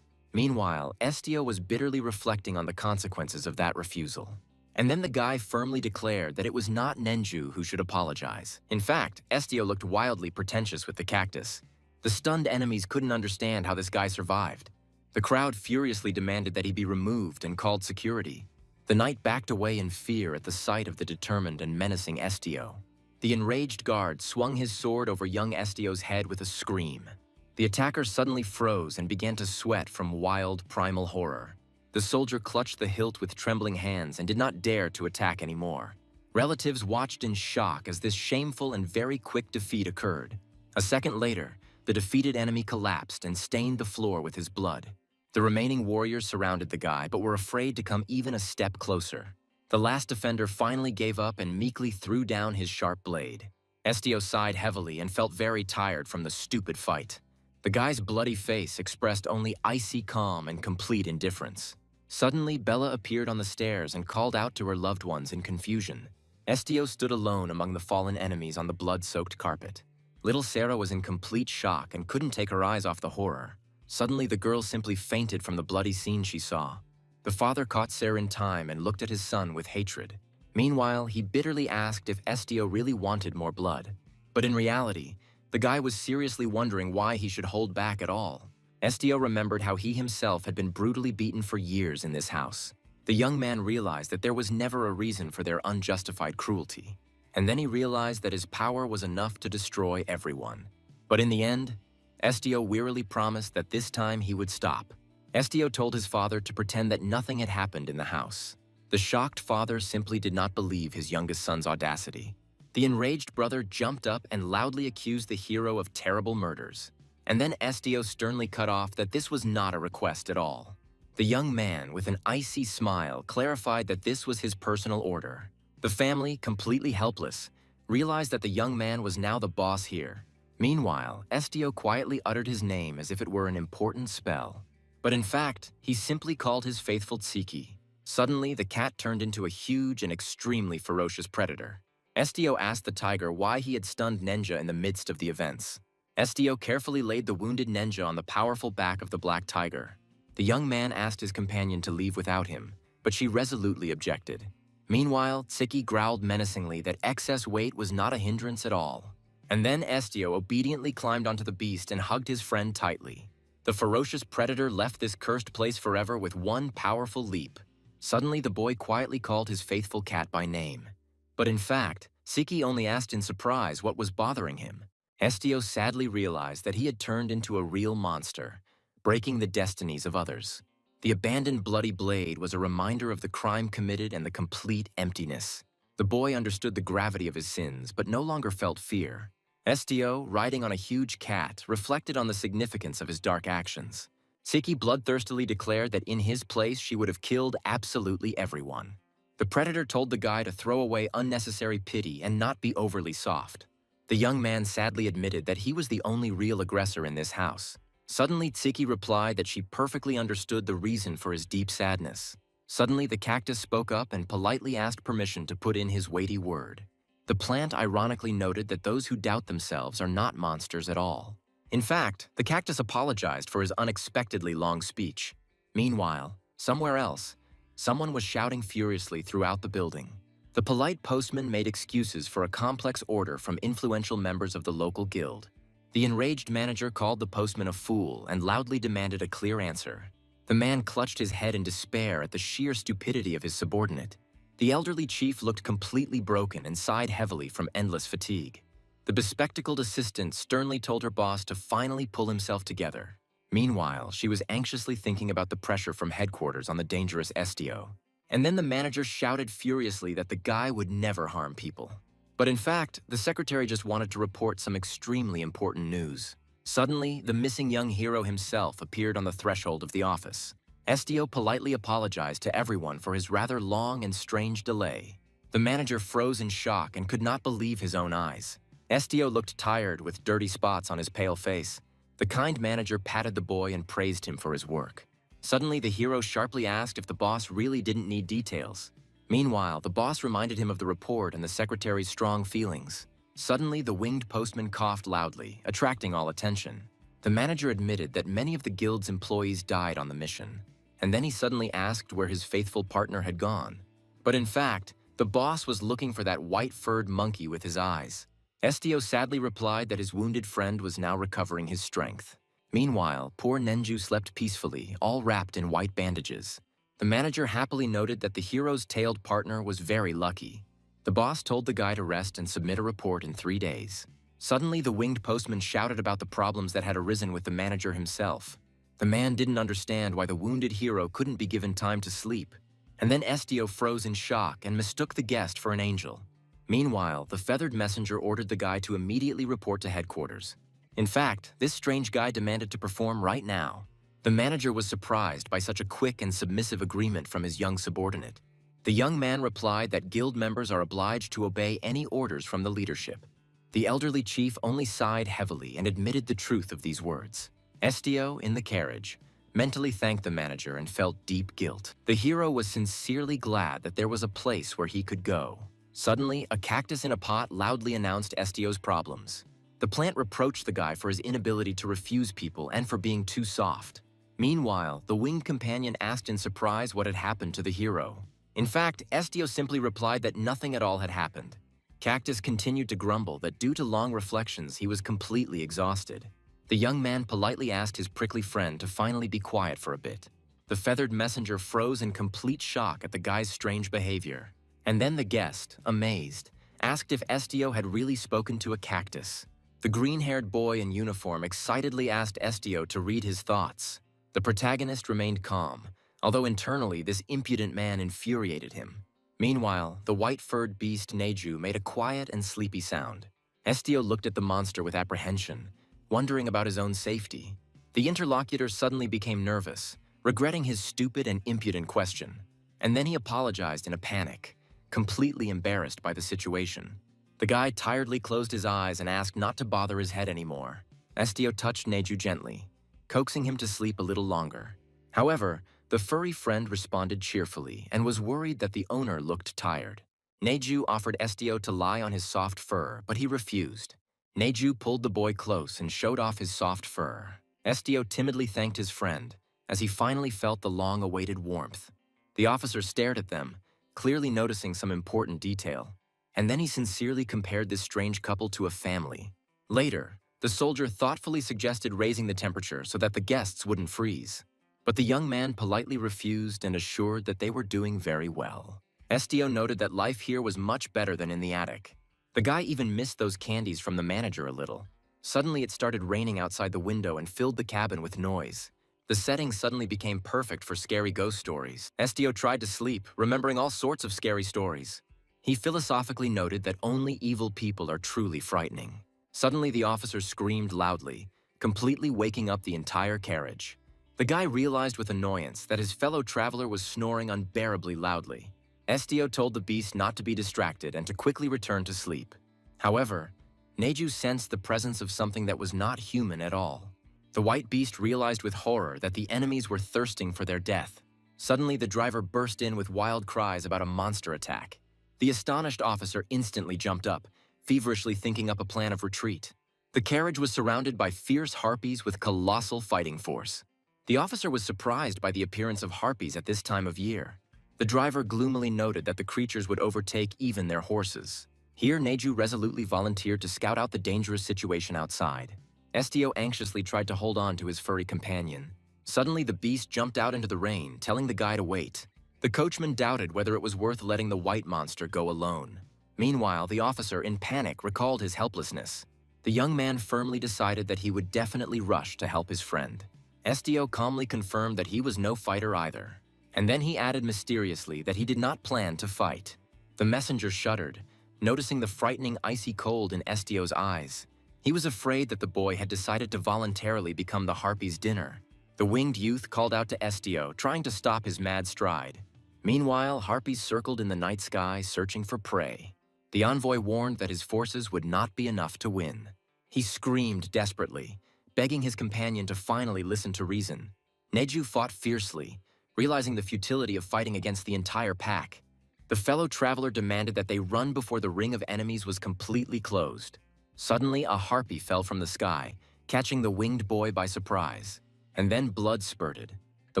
Meanwhile, Estio was bitterly reflecting on the consequences of that refusal. And then the guy firmly declared that it was not Nenju who should apologize. In fact, Estio looked wildly pretentious with the cactus. The stunned enemies couldn't understand how this guy survived. The crowd furiously demanded that he be removed and called security. The knight backed away in fear at the sight of the determined and menacing Estio. The enraged guard swung his sword over young Estio's head with a scream. The attacker suddenly froze and began to sweat from wild, primal horror. The soldier clutched the hilt with trembling hands and did not dare to attack anymore. Relatives watched in shock as this shameful and very quick defeat occurred. A second later, the defeated enemy collapsed and stained the floor with his blood. The remaining warriors surrounded the guy, but were afraid to come even a step closer. The last defender finally gave up and meekly threw down his sharp blade. Estio sighed heavily and felt very tired from the stupid fight. The guy's bloody face expressed only icy calm and complete indifference. Suddenly, Bella appeared on the stairs and called out to her loved ones in confusion. Estio stood alone among the fallen enemies on the blood-soaked carpet. Little Sarah was in complete shock and couldn't take her eyes off the horror. Suddenly, the girl simply fainted from the bloody scene she saw. The father caught Sarah in time and looked at his son with hatred. Meanwhile, he bitterly asked if Estio really wanted more blood. But in reality, the guy was seriously wondering why he should hold back at all. Estio remembered how he himself had been brutally beaten for years in this house. The young man realized that there was never a reason for their unjustified cruelty. And then he realized that his power was enough to destroy everyone. But in the end, Estio wearily promised that this time he would stop. Estio told his father to pretend that nothing had happened in the house. The shocked father simply did not believe his youngest son's audacity. The enraged brother jumped up and loudly accused the hero of terrible murders. And then Estio sternly cut off that this was not a request at all. The young man, with an icy smile, clarified that this was his personal order. The family, completely helpless, realized that the young man was now the boss here. Meanwhile, Estio quietly uttered his name as if it were an important spell. But in fact, he simply called his faithful Tsiki. Suddenly, the cat turned into a huge and extremely ferocious predator. Estio asked the tiger why he had stunned Ninja in the midst of the events. Estio carefully laid the wounded Ninja on the powerful back of the black tiger. The young man asked his companion to leave without him, but she resolutely objected. Meanwhile, Tsiki growled menacingly that excess weight was not a hindrance at all. And then Estio obediently climbed onto the beast and hugged his friend tightly. The ferocious predator left this cursed place forever with one powerful leap. Suddenly, the boy quietly called his faithful cat by name. But in fact, Tsiki only asked in surprise what was bothering him. Estio sadly realized that he had turned into a real monster, breaking the destinies of others. The abandoned bloody blade was a reminder of the crime committed and the complete emptiness. The boy understood the gravity of his sins, but no longer felt fear. Estio, riding on a huge cat, reflected on the significance of his dark actions. Tsiki bloodthirstily declared that in his place she would have killed absolutely everyone. The predator told the guy to throw away unnecessary pity and not be overly soft. The young man sadly admitted that he was the only real aggressor in this house. Suddenly, Tsiki replied that she perfectly understood the reason for his deep sadness. Suddenly, the cactus spoke up and politely asked permission to put in his weighty word. The plant ironically noted that those who doubt themselves are not monsters at all. In fact, the cactus apologized for his unexpectedly long speech. Meanwhile, somewhere else, someone was shouting furiously throughout the building. The polite postman made excuses for a complex order from influential members of the local guild. The enraged manager called the postman a fool and loudly demanded a clear answer. The man clutched his head in despair at the sheer stupidity of his subordinate. The elderly chief looked completely broken and sighed heavily from endless fatigue. The bespectacled assistant sternly told her boss to finally pull himself together. Meanwhile, she was anxiously thinking about the pressure from headquarters on the dangerous Estio. And then the manager shouted furiously that the guy would never harm people. But in fact, the secretary just wanted to report some extremely important news. Suddenly, the missing young hero himself appeared on the threshold of the office. Estio politely apologized to everyone for his rather long and strange delay. The manager froze in shock and could not believe his own eyes. Estio looked tired with dirty spots on his pale face. The kind manager patted the boy and praised him for his work. Suddenly, the hero sharply asked if the boss really didn't need details. Meanwhile, the boss reminded him of the report and the secretary's strong feelings. Suddenly, the winged postman coughed loudly, attracting all attention. The manager admitted that many of the guild's employees died on the mission. And then he suddenly asked where his faithful partner had gone. But in fact, the boss was looking for that white-furred monkey with his eyes. Estio sadly replied that his wounded friend was now recovering his strength. Meanwhile, poor Nenju slept peacefully, all wrapped in white bandages. The manager happily noted that the hero's tailed partner was very lucky. The boss told the guy to rest and submit a report in 3 days. Suddenly, the winged postman shouted about the problems that had arisen with the manager himself. The man didn't understand why the wounded hero couldn't be given time to sleep. And then Estio froze in shock and mistook the guest for an angel. Meanwhile, the feathered messenger ordered the guy to immediately report to headquarters. In fact, this strange guy demanded to perform right now. The manager was surprised by such a quick and submissive agreement from his young subordinate. The young man replied that guild members are obliged to obey any orders from the leadership. The elderly chief only sighed heavily and admitted the truth of these words. Estio, in the carriage, mentally thanked the manager and felt deep guilt. The hero was sincerely glad that there was a place where he could go. Suddenly, a cactus in a pot loudly announced Estio's problems. The plant reproached the guy for his inability to refuse people and for being too soft. Meanwhile, the winged companion asked in surprise what had happened to the hero. In fact, Estio simply replied that nothing at all had happened. Cactus continued to grumble that due to long reflections, he was completely exhausted. The young man politely asked his prickly friend to finally be quiet for a bit. The feathered messenger froze in complete shock at the guy's strange behavior. And then the guest, amazed, asked if Estio had really spoken to a cactus. The green-haired boy in uniform excitedly asked Estio to read his thoughts. The protagonist remained calm, although internally this impudent man infuriated him. Meanwhile, the white-furred beast Neju made a quiet and sleepy sound. Estio looked at the monster with apprehension, wondering about his own safety. The interlocutor suddenly became nervous, regretting his stupid and impudent question. And then he apologized in a panic, completely embarrassed by the situation. The guy tiredly closed his eyes and asked not to bother his head anymore. Estio touched Neju gently, coaxing him to sleep a little longer. However, the furry friend responded cheerfully and was worried that the owner looked tired. Neju offered Estio to lie on his soft fur, but he refused. Neju pulled the boy close and showed off his soft fur. Estio timidly thanked his friend, as he finally felt the long-awaited warmth. The officer stared at them, clearly noticing some important detail. And then he sincerely compared this strange couple to a family. Later, the soldier thoughtfully suggested raising the temperature so that the guests wouldn't freeze. But the young man politely refused and assured that they were doing very well. Estio noted that life here was much better than in the attic. The guy even missed those candies from the manager a little. Suddenly it started raining outside the window and filled the cabin with noise. The setting suddenly became perfect for scary ghost stories. Estio tried to sleep, remembering all sorts of scary stories. He philosophically noted that only evil people are truly frightening. Suddenly the officer screamed loudly, completely waking up the entire carriage. The guy realized with annoyance that his fellow traveler was snoring unbearably loudly. Estio told the beast not to be distracted and to quickly return to sleep. However, Neju sensed the presence of something that was not human at all. The white beast realized with horror that the enemies were thirsting for their death. Suddenly, the driver burst in with wild cries about a monster attack. The astonished officer instantly jumped up, feverishly thinking up a plan of retreat. The carriage was surrounded by fierce harpies with colossal fighting force. The officer was surprised by the appearance of harpies at this time of year. The driver gloomily noted that the creatures would overtake even their horses. Here, Neju resolutely volunteered to scout out the dangerous situation outside. Estio anxiously tried to hold on to his furry companion. Suddenly, the beast jumped out into the rain, telling the guy to wait. The coachman doubted whether it was worth letting the white monster go alone. Meanwhile, the officer, in panic, recalled his helplessness. The young man firmly decided that he would definitely rush to help his friend. Estio calmly confirmed that he was no fighter either. And then he added mysteriously that he did not plan to fight. The messenger shuddered, noticing the frightening icy cold in Estio's eyes. He was afraid that the boy had decided to voluntarily become the harpy's dinner. The winged youth called out to Estio, trying to stop his mad stride. Meanwhile, harpies circled in the night sky, searching for prey. The envoy warned that his forces would not be enough to win. He screamed desperately, begging his companion to finally listen to reason. Neju fought fiercely, realizing the futility of fighting against the entire pack. The fellow traveler demanded that they run before the ring of enemies was completely closed. Suddenly, a harpy fell from the sky, catching the winged boy by surprise. And then blood spurted. The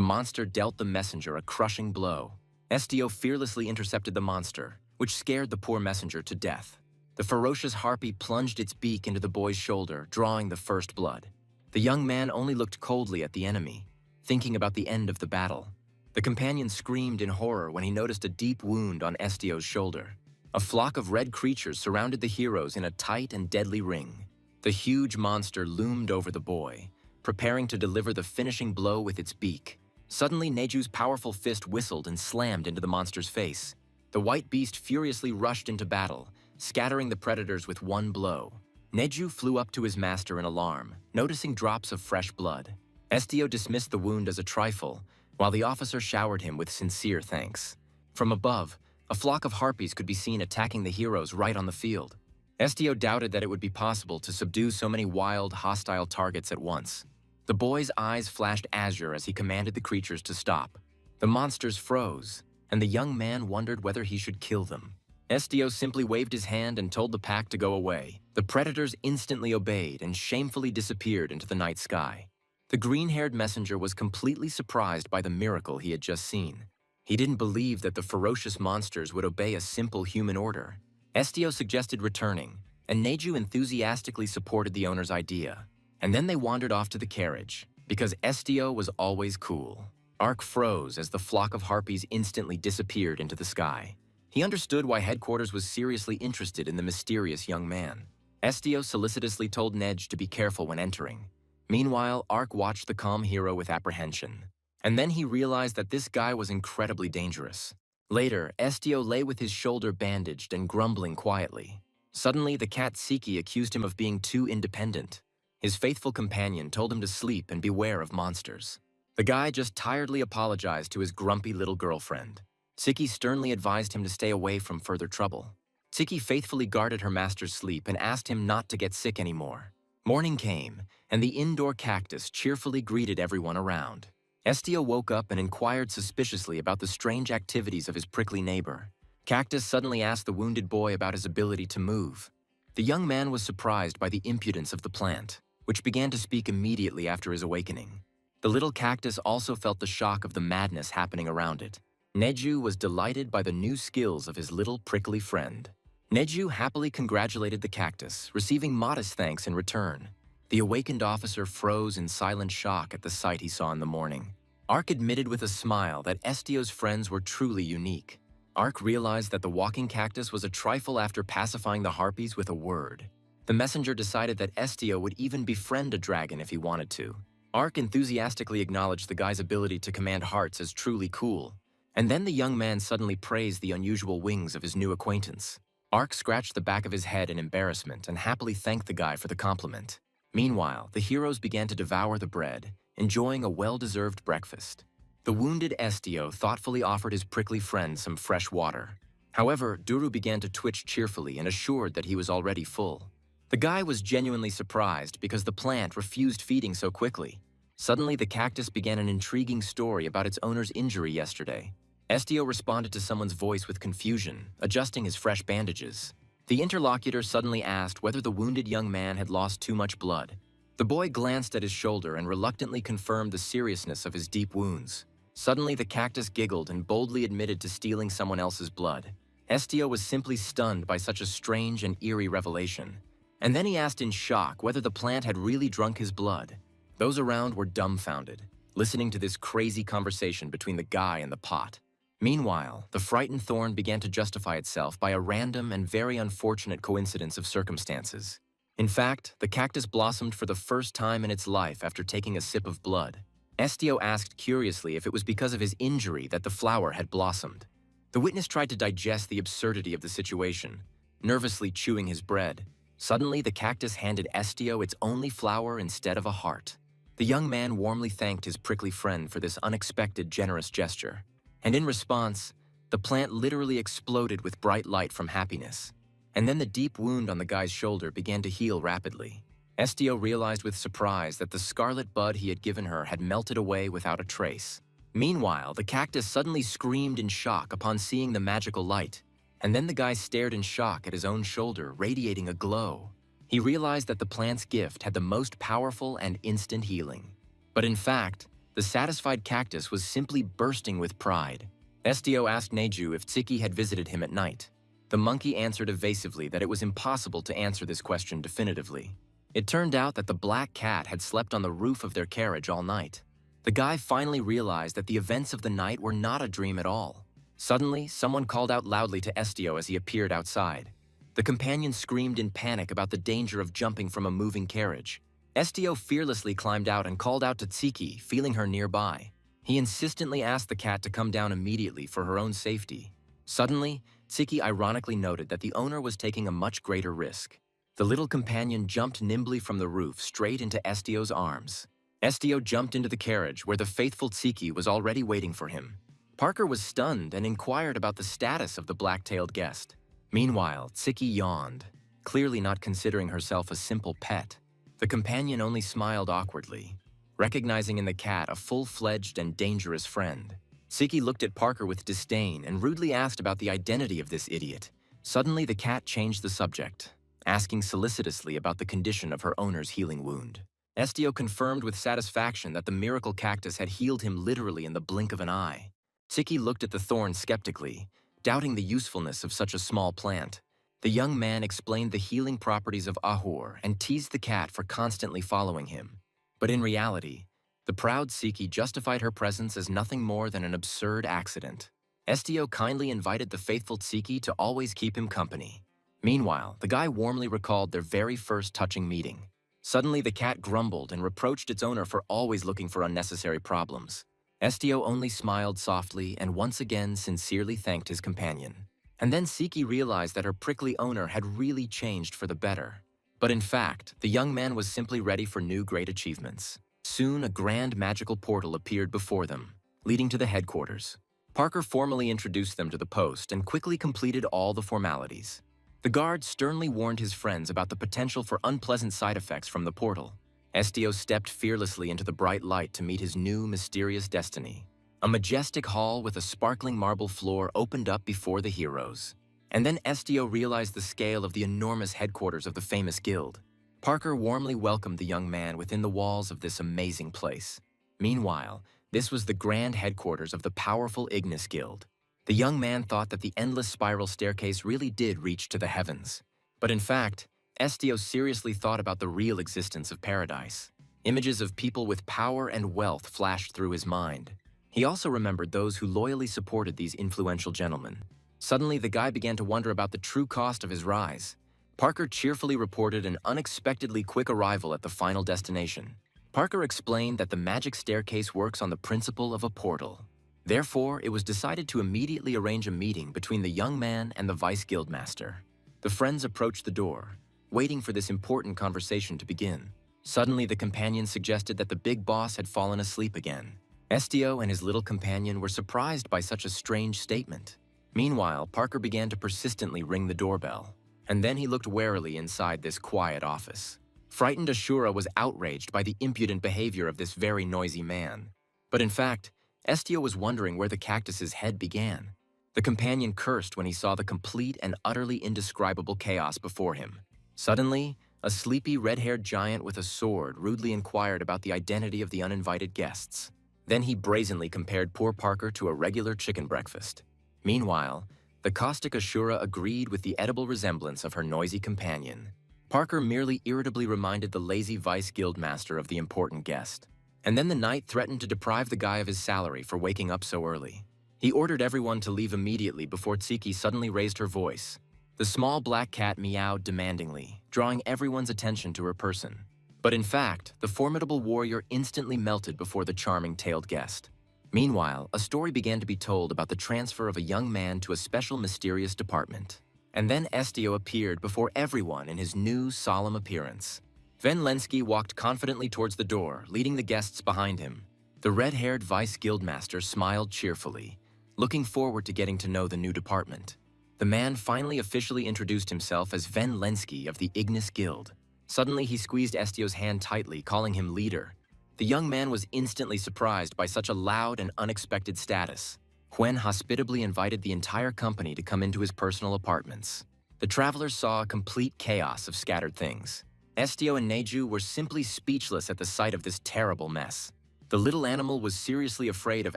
monster dealt the messenger a crushing blow. Estio fearlessly intercepted the monster, which scared the poor messenger to death. The ferocious harpy plunged its beak into the boy's shoulder, drawing the first blood. The young man only looked coldly at the enemy, thinking about the end of the battle. The companion screamed in horror when he noticed a deep wound on Estio's shoulder. A flock of red creatures surrounded the heroes in a tight and deadly ring. The huge monster loomed over the boy, preparing to deliver the finishing blow with its beak. Suddenly, Neju's powerful fist whistled and slammed into the monster's face. The white beast furiously rushed into battle, scattering the predators with one blow. Neju flew up to his master in alarm, noticing drops of fresh blood. Estio dismissed the wound as a trifle, while the officer showered him with sincere thanks. From above, a flock of harpies could be seen attacking the heroes right on the field. Estio doubted that it would be possible to subdue so many wild, hostile targets at once. The boy's eyes flashed azure as he commanded the creatures to stop. The monsters froze, and the young man wondered whether he should kill them. Estio simply waved his hand and told the pack to go away. The predators instantly obeyed and shamefully disappeared into the night sky. The green-haired messenger was completely surprised by the miracle he had just seen. He didn't believe that the ferocious monsters would obey a simple human order. Estio suggested returning, and Neju enthusiastically supported the owner's idea. And then they wandered off to the carriage, because Estio was always cool. Ark froze as the flock of harpies instantly disappeared into the sky. He understood why headquarters was seriously interested in the mysterious young man. Estio solicitously told Nej to be careful when entering. Meanwhile, Ark watched the calm hero with apprehension. And then he realized that this guy was incredibly dangerous. Later, Estio lay with his shoulder bandaged and grumbling quietly. Suddenly, the cat Siki accused him of being too independent. His faithful companion told him to sleep and beware of monsters. The guy just tiredly apologized to his grumpy little girlfriend. Siki sternly advised him to stay away from further trouble. Siki faithfully guarded her master's sleep and asked him not to get sick anymore. Morning came, and the indoor cactus cheerfully greeted everyone around. Estio woke up and inquired suspiciously about the strange activities of his prickly neighbor. Cactus suddenly asked the wounded boy about his ability to move. The young man was surprised by the impudence of the plant, which began to speak immediately after his awakening. The little cactus also felt the shock of the madness happening around it. Neju was delighted by the new skills of his little prickly friend. Neju happily congratulated the cactus, receiving modest thanks in return. The awakened officer froze in silent shock at the sight he saw in the morning. Ark admitted with a smile that Estio's friends were truly unique. Ark realized that the walking cactus was a trifle after pacifying the harpies with a word. The messenger decided that Estio would even befriend a dragon if he wanted to. Ark enthusiastically acknowledged the guy's ability to command hearts as truly cool. And then the young man suddenly praised the unusual wings of his new acquaintance. Ark scratched the back of his head in embarrassment and happily thanked the guy for the compliment. Meanwhile, the heroes began to devour the bread, enjoying a well-deserved breakfast. The wounded Estio thoughtfully offered his prickly friend some fresh water. However, Duru began to twitch cheerfully and assured that he was already full. The guy was genuinely surprised because the plant refused feeding so quickly. Suddenly, the cactus began an intriguing story about its owner's injury yesterday. Estio responded to someone's voice with confusion, adjusting his fresh bandages. The interlocutor suddenly asked whether the wounded young man had lost too much blood. The boy glanced at his shoulder and reluctantly confirmed the seriousness of his deep wounds. Suddenly, the cactus giggled and boldly admitted to stealing someone else's blood. Estio was simply stunned by such a strange and eerie revelation. And then he asked in shock whether the plant had really drunk his blood. Those around were dumbfounded, listening to this crazy conversation between the guy and the pot. Meanwhile, the frightened thorn began to justify itself by a random and very unfortunate coincidence of circumstances. In fact, the cactus blossomed for the first time in its life after taking a sip of blood. Estio asked curiously if it was because of his injury that the flower had blossomed. The witness tried to digest the absurdity of the situation, nervously chewing his bread. Suddenly, the cactus handed Estio its only flower instead of a heart. The young man warmly thanked his prickly friend for this unexpected, generous gesture. And in response, the plant literally exploded with bright light from happiness. And then the deep wound on the guy's shoulder began to heal rapidly. Estio realized with surprise that the scarlet bud he had given her had melted away without a trace. Meanwhile, the cactus suddenly screamed in shock upon seeing the magical light. And then the guy stared in shock at his own shoulder, radiating a glow. He realized that the plant's gift had the most powerful and instant healing. But in fact, the satisfied cactus was simply bursting with pride. Estio asked Neju if Tsiki had visited him at night. The monkey answered evasively that it was impossible to answer this question definitively. It turned out that the black cat had slept on the roof of their carriage all night. The guy finally realized that the events of the night were not a dream at all. Suddenly, someone called out loudly to Estio as he appeared outside. The companion screamed in panic about the danger of jumping from a moving carriage. Estio fearlessly climbed out and called out to Tsiki, feeling her nearby. He insistently asked the cat to come down immediately for her own safety. Suddenly, Tsiki ironically noted that the owner was taking a much greater risk. The little companion jumped nimbly from the roof straight into Estio's arms. Estio jumped into the carriage where the faithful Tsiki was already waiting for him. Parker was stunned and inquired about the status of the black-tailed guest. Meanwhile, Tsiki yawned, clearly not considering herself a simple pet. The companion only smiled awkwardly, recognizing in the cat a full-fledged and dangerous friend. Tsiki looked at Parker with disdain and rudely asked about the identity of this idiot. Suddenly, the cat changed the subject, asking solicitously about the condition of her owner's healing wound. Estio confirmed with satisfaction that the miracle cactus had healed him literally in the blink of an eye. Tsiki looked at the thorn skeptically, doubting the usefulness of such a small plant. The young man explained the healing properties of Ahur and teased the cat for constantly following him. But in reality, the proud Tsiki justified her presence as nothing more than an absurd accident. Estio kindly invited the faithful Tsiki to always keep him company. Meanwhile, the guy warmly recalled their very first touching meeting. Suddenly, the cat grumbled and reproached its owner for always looking for unnecessary problems. Estio only smiled softly and once again sincerely thanked his companion. And then Tsiki realized that her prickly owner had really changed for the better. But in fact, the young man was simply ready for new great achievements. Soon, a grand magical portal appeared before them, leading to the headquarters. Parker formally introduced them to the post and quickly completed all the formalities. The guard sternly warned his friends about the potential for unpleasant side effects from the portal. Estio stepped fearlessly into the bright light to meet his new mysterious destiny. A majestic hall with a sparkling marble floor opened up before the heroes. And then Estio realized the scale of the enormous headquarters of the famous guild. Parker warmly welcomed the young man within the walls of this amazing place. Meanwhile, this was the grand headquarters of the powerful Ignis Guild. The young man thought that the endless spiral staircase really did reach to the heavens. But in fact, Estio seriously thought about the real existence of paradise. Images of people with power and wealth flashed through his mind. He also remembered those who loyally supported these influential gentlemen. Suddenly, the guy began to wonder about the true cost of his rise. Parker cheerfully reported an unexpectedly quick arrival at the final destination. Parker explained that the magic staircase works on the principle of a portal. Therefore, it was decided to immediately arrange a meeting between the young man and the vice guildmaster. The friends approached the door, waiting for this important conversation to begin. Suddenly, the companion suggested that the big boss had fallen asleep again. Estio and his little companion were surprised by such a strange statement. Meanwhile, Parker began to persistently ring the doorbell. And then he looked warily inside this quiet office. Frightened Asura was outraged by the impudent behavior of this very noisy man. But in fact, Estio was wondering where the cactus's head began. The companion cursed when he saw the complete and utterly indescribable chaos before him. Suddenly, a sleepy red-haired giant with a sword rudely inquired about the identity of the uninvited guests. Then he brazenly compared poor Parker to a regular chicken breakfast. Meanwhile, the caustic Asura agreed with the edible resemblance of her noisy companion. Parker merely irritably reminded the lazy vice guildmaster of the important guest. And then the knight threatened to deprive the guy of his salary for waking up so early. He ordered everyone to leave immediately before Tsiki suddenly raised her voice. The small black cat meowed demandingly, drawing everyone's attention to her person. But in fact, the formidable warrior instantly melted before the charming tailed guest. Meanwhile, a story began to be told about the transfer of a young man to a special mysterious department. And then Estio appeared before everyone in his new, solemn appearance. Ven Lenski walked confidently towards the door, leading the guests behind him. The red-haired vice guildmaster smiled cheerfully, looking forward to getting to know the new department. The man finally officially introduced himself as Ven Lenski of the Ignis Guild. Suddenly, he squeezed Estio's hand tightly, calling him leader. The young man was instantly surprised by such a loud and unexpected status. Huen hospitably invited the entire company to come into his personal apartments. The travelers saw a complete chaos of scattered things. Estio and Neju were simply speechless at the sight of this terrible mess. The little animal was seriously afraid of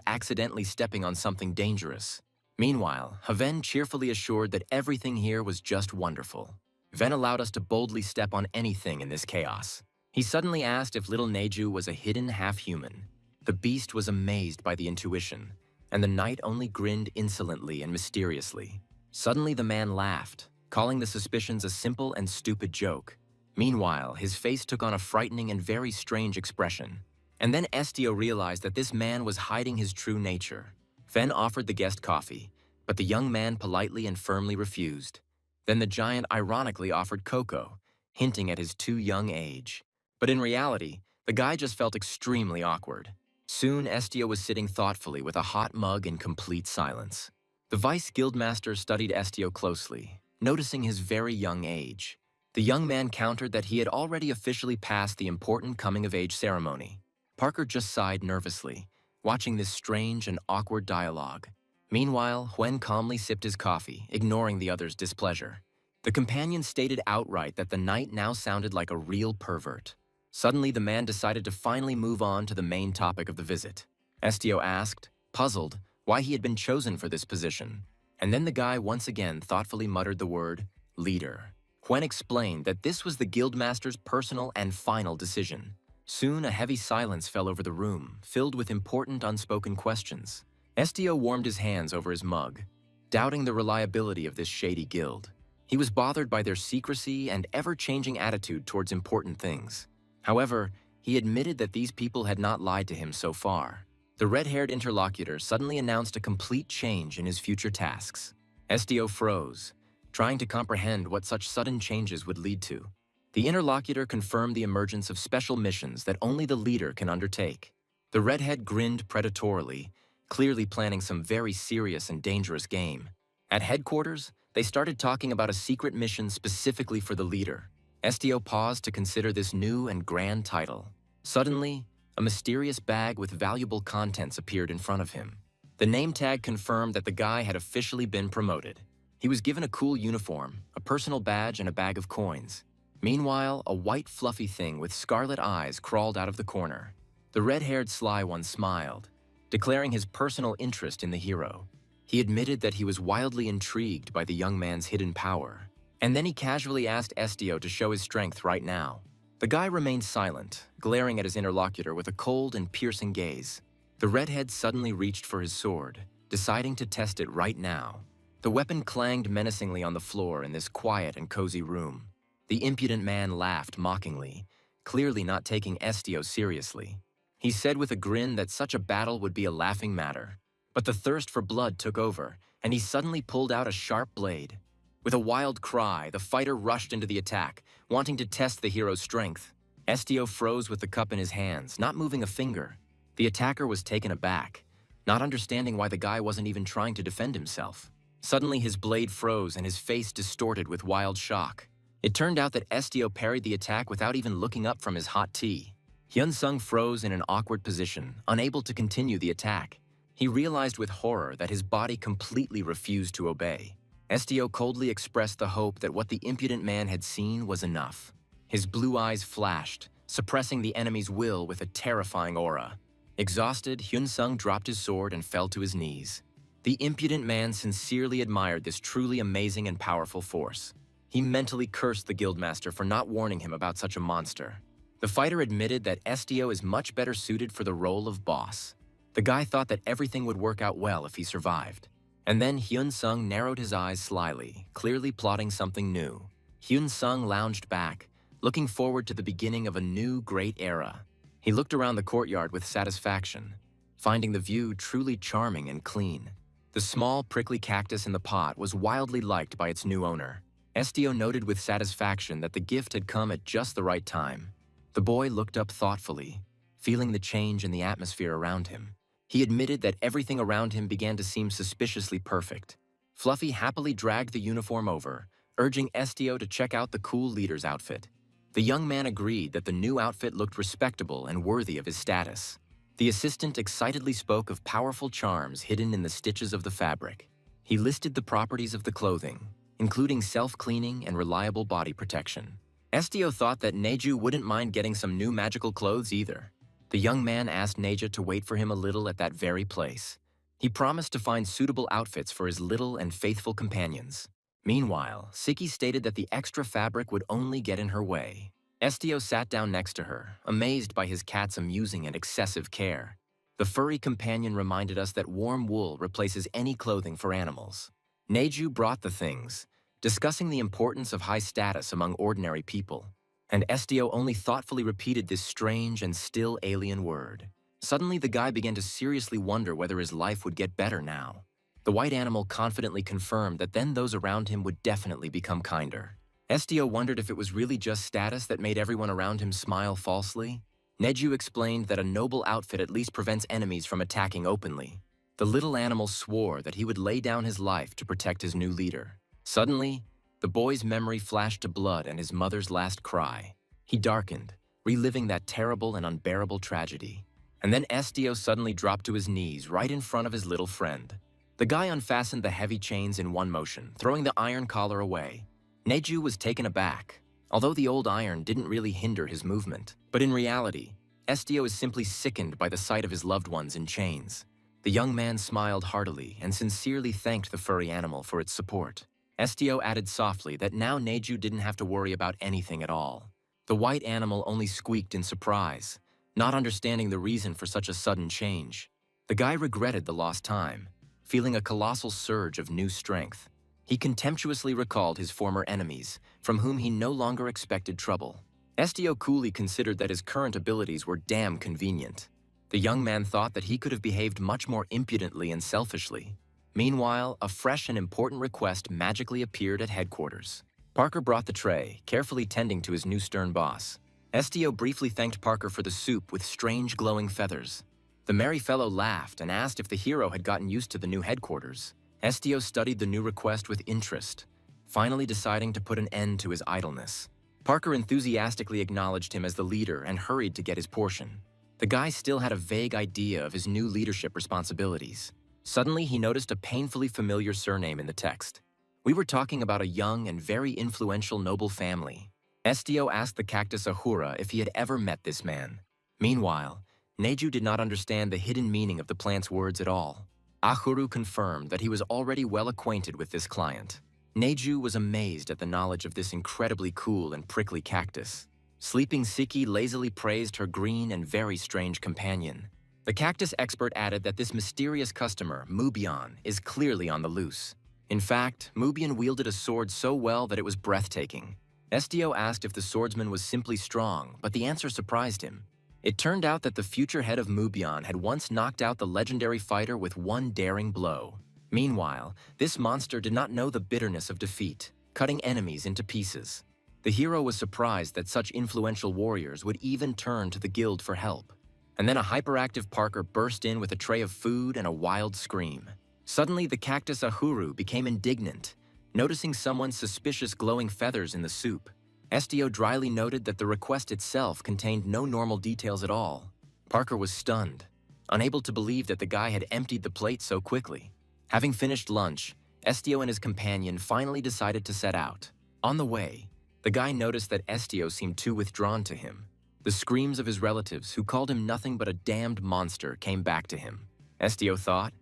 accidentally stepping on something dangerous. Meanwhile, Haven cheerfully assured that everything here was just wonderful. Ven allowed us to boldly step on anything in this chaos. He suddenly asked if little Neju was a hidden half-human. The beast was amazed by the intuition, and the knight only grinned insolently and mysteriously. Suddenly the man laughed, calling the suspicions a simple and stupid joke. Meanwhile, his face took on a frightening and very strange expression. And then Estio realized that this man was hiding his true nature. Ven offered the guest coffee, but the young man politely and firmly refused. Then the giant ironically offered cocoa, hinting at his too young age. But in reality, the guy just felt extremely awkward. Soon, Estio was sitting thoughtfully with a hot mug in complete silence. The vice guildmaster studied Estio closely, noticing his very young age. The young man countered that he had already officially passed the important coming-of-age ceremony. Parker just sighed nervously, watching this strange and awkward dialogue. Meanwhile, Huen calmly sipped his coffee, ignoring the other's displeasure. The companion stated outright that the knight now sounded like a real pervert. Suddenly, the man decided to finally move on to the main topic of the visit. Estio asked, puzzled, why he had been chosen for this position. And then the guy once again thoughtfully muttered the word, leader. Huen explained that this was the guildmaster's personal and final decision. Soon, a heavy silence fell over the room, filled with important unspoken questions. Estio warmed his hands over his mug, doubting the reliability of this shady guild. He was bothered by their secrecy and ever-changing attitude towards important things. However, he admitted that these people had not lied to him so far. The red-haired interlocutor suddenly announced a complete change in his future tasks. Estio froze, trying to comprehend what such sudden changes would lead to. The interlocutor confirmed the emergence of special missions that only the leader can undertake. The redhead grinned predatorily, clearly planning some very serious and dangerous game. At headquarters, they started talking about a secret mission specifically for the leader. Estio paused to consider this new and grand title. Suddenly, a mysterious bag with valuable contents appeared in front of him. The name tag confirmed that the guy had officially been promoted. He was given a cool uniform, a personal badge, and a bag of coins. Meanwhile, a white fluffy thing with scarlet eyes crawled out of the corner. The red-haired sly one smiled, declaring his personal interest in the hero. He admitted that he was wildly intrigued by the young man's hidden power. And then he casually asked Estio to show his strength right now. The guy remained silent, glaring at his interlocutor with a cold and piercing gaze. The redhead suddenly reached for his sword, deciding to test it right now. The weapon clanged menacingly on the floor in this quiet and cozy room. The impudent man laughed mockingly, clearly not taking Estio seriously. He said with a grin that such a battle would be a laughing matter. But the thirst for blood took over, and he suddenly pulled out a sharp blade. With a wild cry, the fighter rushed into the attack, wanting to test the hero's strength. Estio froze with the cup in his hands, not moving a finger. The attacker was taken aback, not understanding why the guy wasn't even trying to defend himself. Suddenly, his blade froze and his face distorted with wild shock. It turned out that Estio parried the attack without even looking up from his hot tea. Hyun-sung froze in an awkward position, unable to continue the attack. He realized with horror that his body completely refused to obey. Estio coldly expressed the hope that what the impudent man had seen was enough. His blue eyes flashed, suppressing the enemy's will with a terrifying aura. Exhausted, Hyun-sung dropped his sword and fell to his knees. The impudent man sincerely admired this truly amazing and powerful force. He mentally cursed the guildmaster for not warning him about such a monster. The fighter admitted that Estio is much better suited for the role of boss. The guy thought that everything would work out well if he survived. And then Hyun-sung narrowed his eyes slyly, clearly plotting something new. Hyun-sung lounged back, looking forward to the beginning of a new great era. He looked around the courtyard with satisfaction, finding the view truly charming and clean. The small, prickly cactus in the pot was wildly liked by its new owner. Estio noted with satisfaction that the gift had come at just the right time. The boy looked up thoughtfully, feeling the change in the atmosphere around him. He admitted that everything around him began to seem suspiciously perfect. Fluffy happily dragged the uniform over, urging Estio to check out the cool leader's outfit. The young man agreed that the new outfit looked respectable and worthy of his status. The assistant excitedly spoke of powerful charms hidden in the stitches of the fabric. He listed the properties of the clothing, including self-cleaning and reliable body protection. Estio thought that Neju wouldn't mind getting some new magical clothes either. The young man asked Neja to wait for him a little at that very place. He promised to find suitable outfits for his little and faithful companions. Meanwhile, Siki stated that the extra fabric would only get in her way. Estio sat down next to her, amazed by his cat's amusing and excessive care. The furry companion reminded us that warm wool replaces any clothing for animals. Neju brought the things, discussing the importance of high status among ordinary people, and Estio only thoughtfully repeated this strange and still alien word. Suddenly, the guy began to seriously wonder whether his life would get better now. The white animal confidently confirmed that then those around him would definitely become kinder. Estio wondered if it was really just status that made everyone around him smile falsely. Neju explained that a noble outfit at least prevents enemies from attacking openly. The little animal swore that he would lay down his life to protect his new leader. Suddenly, the boy's memory flashed to blood and his mother's last cry. He darkened, reliving that terrible and unbearable tragedy. And then Estio suddenly dropped to his knees right in front of his little friend. The guy unfastened the heavy chains in one motion, throwing the iron collar away. Neju was taken aback, although the old iron didn't really hinder his movement. But in reality, Estio is simply sickened by the sight of his loved ones in chains. The young man smiled heartily and sincerely thanked the furry animal for its support. Estio added softly that now Neju didn't have to worry about anything at all. The white animal only squeaked in surprise, not understanding the reason for such a sudden change. The guy regretted the lost time, feeling a colossal surge of new strength. He contemptuously recalled his former enemies, from whom he no longer expected trouble. Estio coolly considered that his current abilities were damn convenient. The young man thought that he could have behaved much more impudently and selfishly. Meanwhile, a fresh and important request magically appeared at headquarters. Parker brought the tray, carefully tending to his new stern boss. Estio briefly thanked Parker for the soup with strange glowing feathers. The merry fellow laughed and asked if the hero had gotten used to the new headquarters. Estio studied the new request with interest, finally deciding to put an end to his idleness. Parker enthusiastically acknowledged him as the leader and hurried to get his portion. The guy still had a vague idea of his new leadership responsibilities. Suddenly, he noticed a painfully familiar surname in the text. We were talking about a young and very influential noble family. Estio asked the cactus Ahura if he had ever met this man. Meanwhile, Neju did not understand the hidden meaning of the plant's words at all. Ahuru confirmed that he was already well acquainted with this client. Neju was amazed at the knowledge of this incredibly cool and prickly cactus. Sleeping Siki lazily praised her green and very strange companion. The cactus expert added that this mysterious customer, Mubion, is clearly on the loose. In fact, Mubion wielded a sword so well that it was breathtaking. Estio asked if the swordsman was simply strong, but the answer surprised him. It turned out that the future head of Mubion had once knocked out the legendary fighter with one daring blow. Meanwhile, this monster did not know the bitterness of defeat, cutting enemies into pieces. The hero was surprised that such influential warriors would even turn to the guild for help. And then a hyperactive Parker burst in with a tray of food and a wild scream. Suddenly, the cactus Ahuru became indignant, noticing someone's suspicious glowing feathers in the soup. Estio dryly noted that the request itself contained no normal details at all. Parker was stunned, unable to believe that the guy had emptied the plate so quickly. Having finished lunch, Estio and his companion finally decided to set out. On the way, the guy noticed that Estio seemed too withdrawn to him. The screams of his relatives, who called him nothing but a damned monster, came back to him. Estio thought,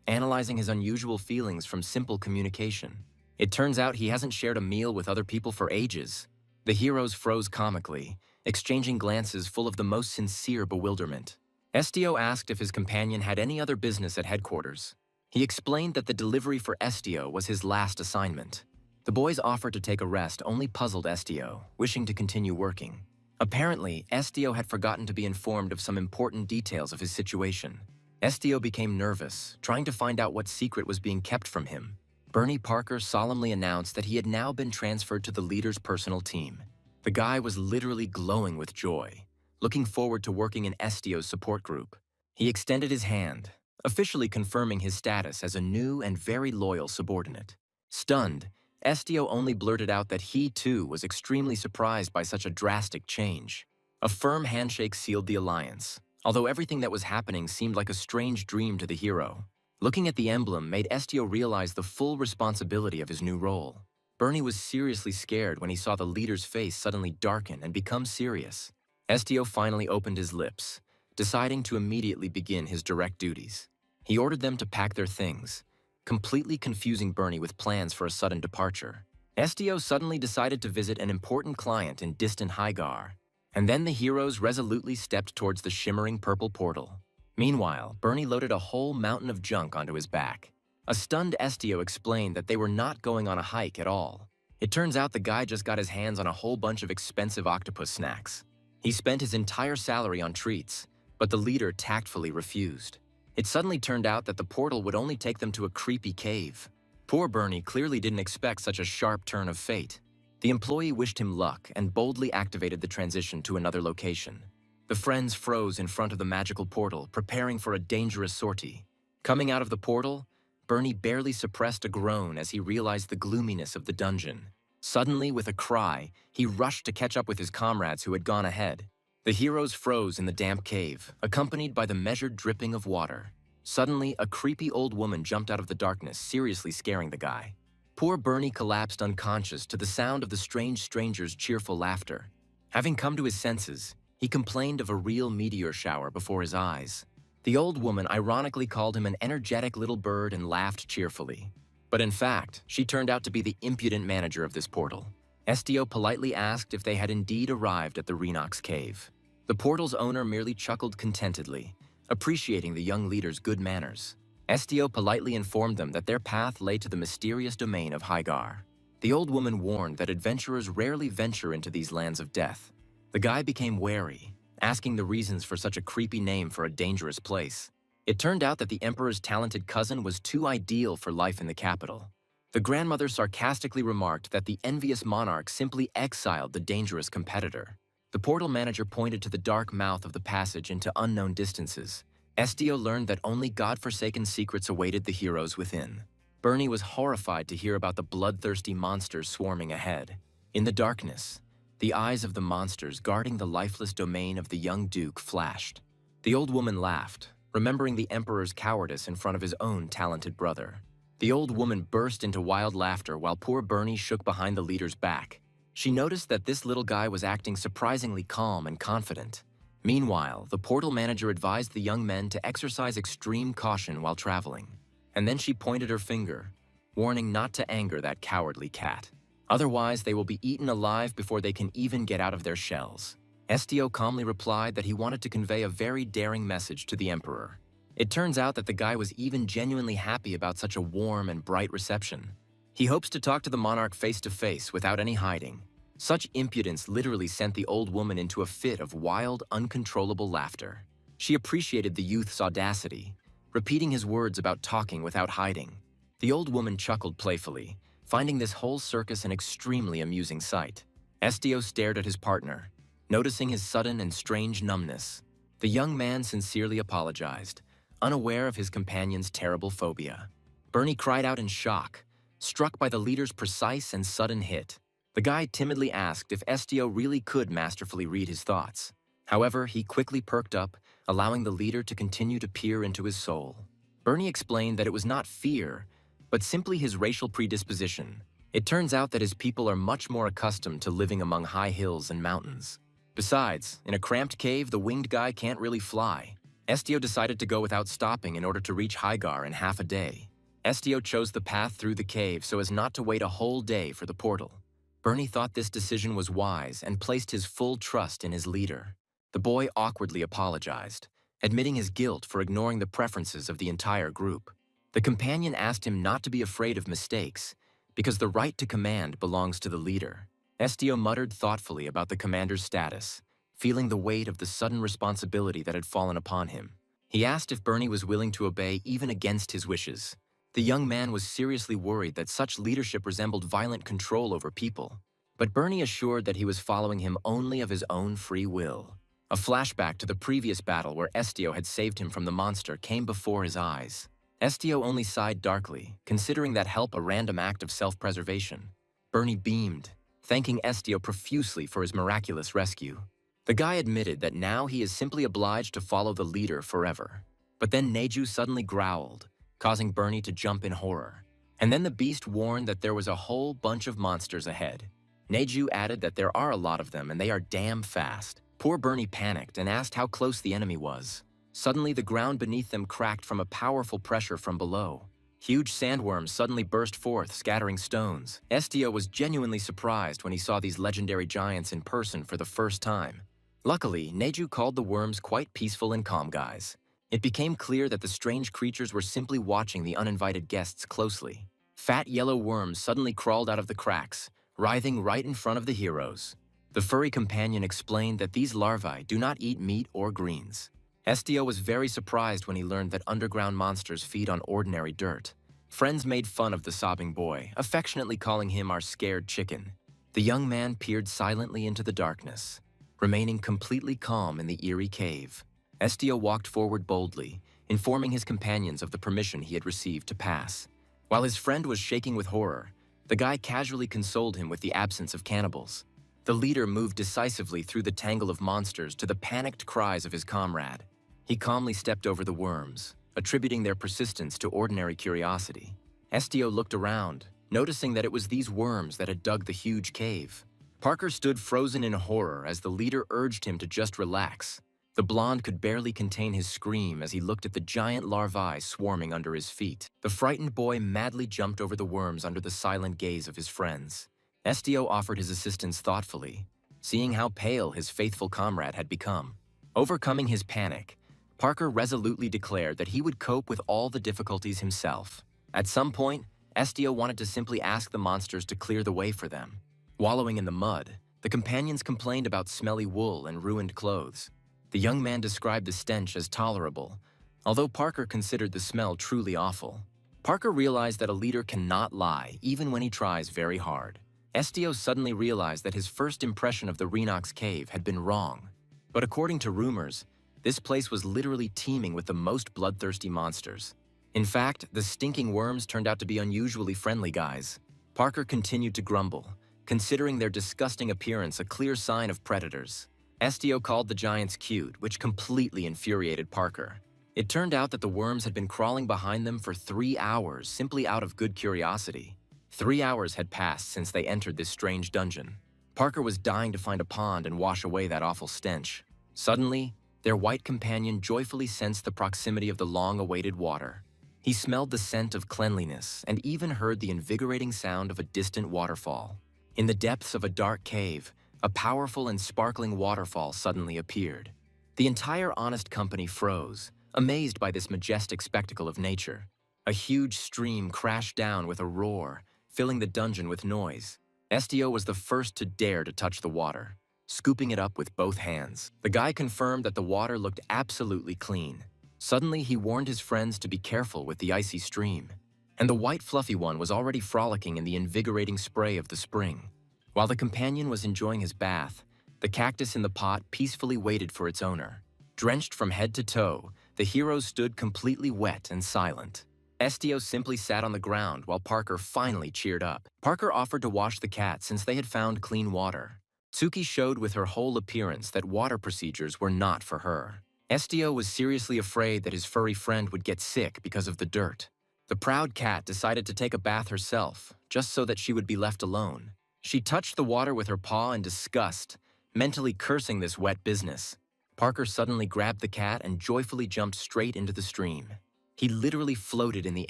analyzing his unusual feelings from simple communication. It turns out he hasn't shared a meal with other people for ages. The heroes froze comically, exchanging glances full of the most sincere bewilderment. Estio asked if his companion had any other business at headquarters. He explained that the delivery for Estio was his last assignment. The boy's offer to take a rest only puzzled Estio, wishing to continue working. Apparently, Estio had forgotten to be informed of some important details of his situation. Estio became nervous, trying to find out what secret was being kept from him. Bernie Parker solemnly announced that he had now been transferred to the leader's personal team. The guy was literally glowing with joy, looking forward to working in Estio's support group. He extended his hand, officially confirming his status as a new and very loyal subordinate. Stunned, Estio only blurted out that he, too, was extremely surprised by such a drastic change. A firm handshake sealed the alliance, although everything that was happening seemed like a strange dream to the hero. Looking at the emblem made Estio realize the full responsibility of his new role. Bernie was seriously scared when he saw the leader's face suddenly darken and become serious. Estio finally opened his lips, deciding to immediately begin his direct duties. He ordered them to pack their things, completely confusing Bernie with plans for a sudden departure. Estio suddenly decided to visit an important client in distant Hygar, and then the heroes resolutely stepped towards the shimmering purple portal. Meanwhile, Bernie loaded a whole mountain of junk onto his back. A stunned Estio explained that they were not going on a hike at all. It turns out the guy just got his hands on a whole bunch of expensive octopus snacks. He spent his entire salary on treats, but the leader tactfully refused. It suddenly turned out that the portal would only take them to a creepy cave. Poor Bernie clearly didn't expect such a sharp turn of fate. The employee wished him luck and boldly activated the transition to another location. The friends froze in front of the magical portal, preparing for a dangerous sortie. Coming out of the portal, Bernie barely suppressed a groan as he realized the gloominess of the dungeon. Suddenly, with a cry, he rushed to catch up with his comrades who had gone ahead. The heroes froze in the damp cave, accompanied by the measured dripping of water. Suddenly, a creepy old woman jumped out of the darkness, seriously scaring the guy. Poor Bernie collapsed unconscious to the sound of the strange stranger's cheerful laughter. Having come to his senses, he complained of a real meteor shower before his eyes. The old woman ironically called him an energetic little bird and laughed cheerfully. But in fact, she turned out to be the impudent manager of this portal. Estio politely asked if they had indeed arrived at the Renox cave. The portal's owner merely chuckled contentedly, appreciating the young leader's good manners. Estio politely informed them that their path lay to the mysterious domain of Hygar. The old woman warned that adventurers rarely venture into these lands of death. The guy became wary, asking the reasons for such a creepy name for a dangerous place. It turned out that the emperor's talented cousin was too ideal for life in the capital. The grandmother sarcastically remarked that the envious monarch simply exiled the dangerous competitor. The portal manager pointed to the dark mouth of the passage into unknown distances. Estio learned that only godforsaken secrets awaited the heroes within. Bernie was horrified to hear about the bloodthirsty monsters swarming ahead. In the darkness, the eyes of the monsters guarding the lifeless domain of the young duke flashed. The old woman laughed, remembering the emperor's cowardice in front of his own talented brother. The old woman burst into wild laughter while poor Bernie shook behind the leader's back. She noticed that this little guy was acting surprisingly calm and confident. Meanwhile, the portal manager advised the young men to exercise extreme caution while traveling. And then she pointed her finger, warning not to anger that cowardly cat. Otherwise, they will be eaten alive before they can even get out of their shells. Estio calmly replied that he wanted to convey a very daring message to the emperor. It turns out that the guy was even genuinely happy about such a warm and bright reception. He hopes to talk to the monarch face to face without any hiding. Such impudence literally sent the old woman into a fit of wild, uncontrollable laughter. She appreciated the youth's audacity, repeating his words about talking without hiding. The old woman chuckled playfully, finding this whole circus an extremely amusing sight. Estio stared at his partner, noticing his sudden and strange numbness. The young man sincerely apologized, unaware of his companion's terrible phobia. Bernie cried out in shock, struck by the leader's precise and sudden hit. The guy timidly asked if Estio really could masterfully read his thoughts. However, he quickly perked up, allowing the leader to continue to peer into his soul. Bernie explained that it was not fear, but simply his racial predisposition. It turns out that his people are much more accustomed to living among high hills and mountains. Besides, in a cramped cave, the winged guy can't really fly. Estio decided to go without stopping in order to reach Hygar in half a day. Estio chose the path through the cave so as not to wait a whole day for the portal. Bernie thought this decision was wise and placed his full trust in his leader. The boy awkwardly apologized, admitting his guilt for ignoring the preferences of the entire group. The companion asked him not to be afraid of mistakes, because the right to command belongs to the leader. Estio muttered thoughtfully about the commander's status, feeling the weight of the sudden responsibility that had fallen upon him. He asked if Bernie was willing to obey even against his wishes. The young man was seriously worried that such leadership resembled violent control over people, but Bernie assured that he was following him only of his own free will. A flashback to the previous battle where Estio had saved him from the monster came before his eyes. Estio only sighed darkly, considering that help a random act of self-preservation. Bernie beamed, thanking Estio profusely for his miraculous rescue. The guy admitted that now he is simply obliged to follow the leader forever. But then Neju suddenly growled, causing Bernie to jump in horror. And then the beast warned that there was a whole bunch of monsters ahead. Neju added that there are a lot of them and they are damn fast. Poor Bernie panicked and asked how close the enemy was. Suddenly, the ground beneath them cracked from a powerful pressure from below. Huge sandworms suddenly burst forth, scattering stones. Estio was genuinely surprised when he saw these legendary giants in person for the first time. Luckily, Neju called the worms quite peaceful and calm guys. It became clear that the strange creatures were simply watching the uninvited guests closely. Fat yellow worms suddenly crawled out of the cracks, writhing right in front of the heroes. The furry companion explained that these larvae do not eat meat or greens. Estio was very surprised when he learned that underground monsters feed on ordinary dirt. Friends made fun of the sobbing boy, affectionately calling him our scared chicken. The young man peered silently into the darkness, remaining completely calm in the eerie cave. Estio walked forward boldly, informing his companions of the permission he had received to pass. While his friend was shaking with horror, the guy casually consoled him with the absence of cannibals. The leader moved decisively through the tangle of monsters to the panicked cries of his comrade. He calmly stepped over the worms, attributing their persistence to ordinary curiosity. Estio looked around, noticing that it was these worms that had dug the huge cave. Parker stood frozen in horror as the leader urged him to just relax. The blonde could barely contain his scream as he looked at the giant larvae swarming under his feet. The frightened boy madly jumped over the worms under the silent gaze of his friends. Estio offered his assistance thoughtfully, seeing how pale his faithful comrade had become. Overcoming his panic, Parker resolutely declared that he would cope with all the difficulties himself. At some point, Estio wanted to simply ask the monsters to clear the way for them. Wallowing in the mud, the companions complained about smelly wool and ruined clothes. The young man described the stench as tolerable, although Parker considered the smell truly awful. Parker realized that a leader cannot lie, even when he tries very hard. Estio suddenly realized that his first impression of the Renox cave had been wrong. But according to rumors, this place was literally teeming with the most bloodthirsty monsters. In fact, the stinking worms turned out to be unusually friendly guys. Parker continued to grumble, considering their disgusting appearance a clear sign of predators. Estio called the giants cute, which completely infuriated Parker. It turned out that the worms had been crawling behind them for 3 hours, simply out of good curiosity. 3 hours had passed since they entered this strange dungeon. Parker was dying to find a pond and wash away that awful stench. Suddenly, their white companion joyfully sensed the proximity of the long-awaited water. He smelled the scent of cleanliness and even heard the invigorating sound of a distant waterfall. In the depths of a dark cave, a powerful and sparkling waterfall suddenly appeared. The entire honest company froze, amazed by this majestic spectacle of nature. A huge stream crashed down with a roar, filling the dungeon with noise. Estio was the first to dare to touch the water, scooping it up with both hands. The guy confirmed that the water looked absolutely clean. Suddenly, he warned his friends to be careful with the icy stream. And the white fluffy one was already frolicking in the invigorating spray of the spring. While the companion was enjoying his bath, the cactus in the pot peacefully waited for its owner. Drenched from head to toe, the heroes stood completely wet and silent. Estio simply sat on the ground while Parker finally cheered up. Parker offered to wash the cat since they had found clean water. Tsuki showed with her whole appearance that water procedures were not for her. Estio was seriously afraid that his furry friend would get sick because of the dirt. The proud cat decided to take a bath herself, just so that she would be left alone. She touched the water with her paw in disgust, mentally cursing this wet business. Parker suddenly grabbed the cat and joyfully jumped straight into the stream. He literally floated in the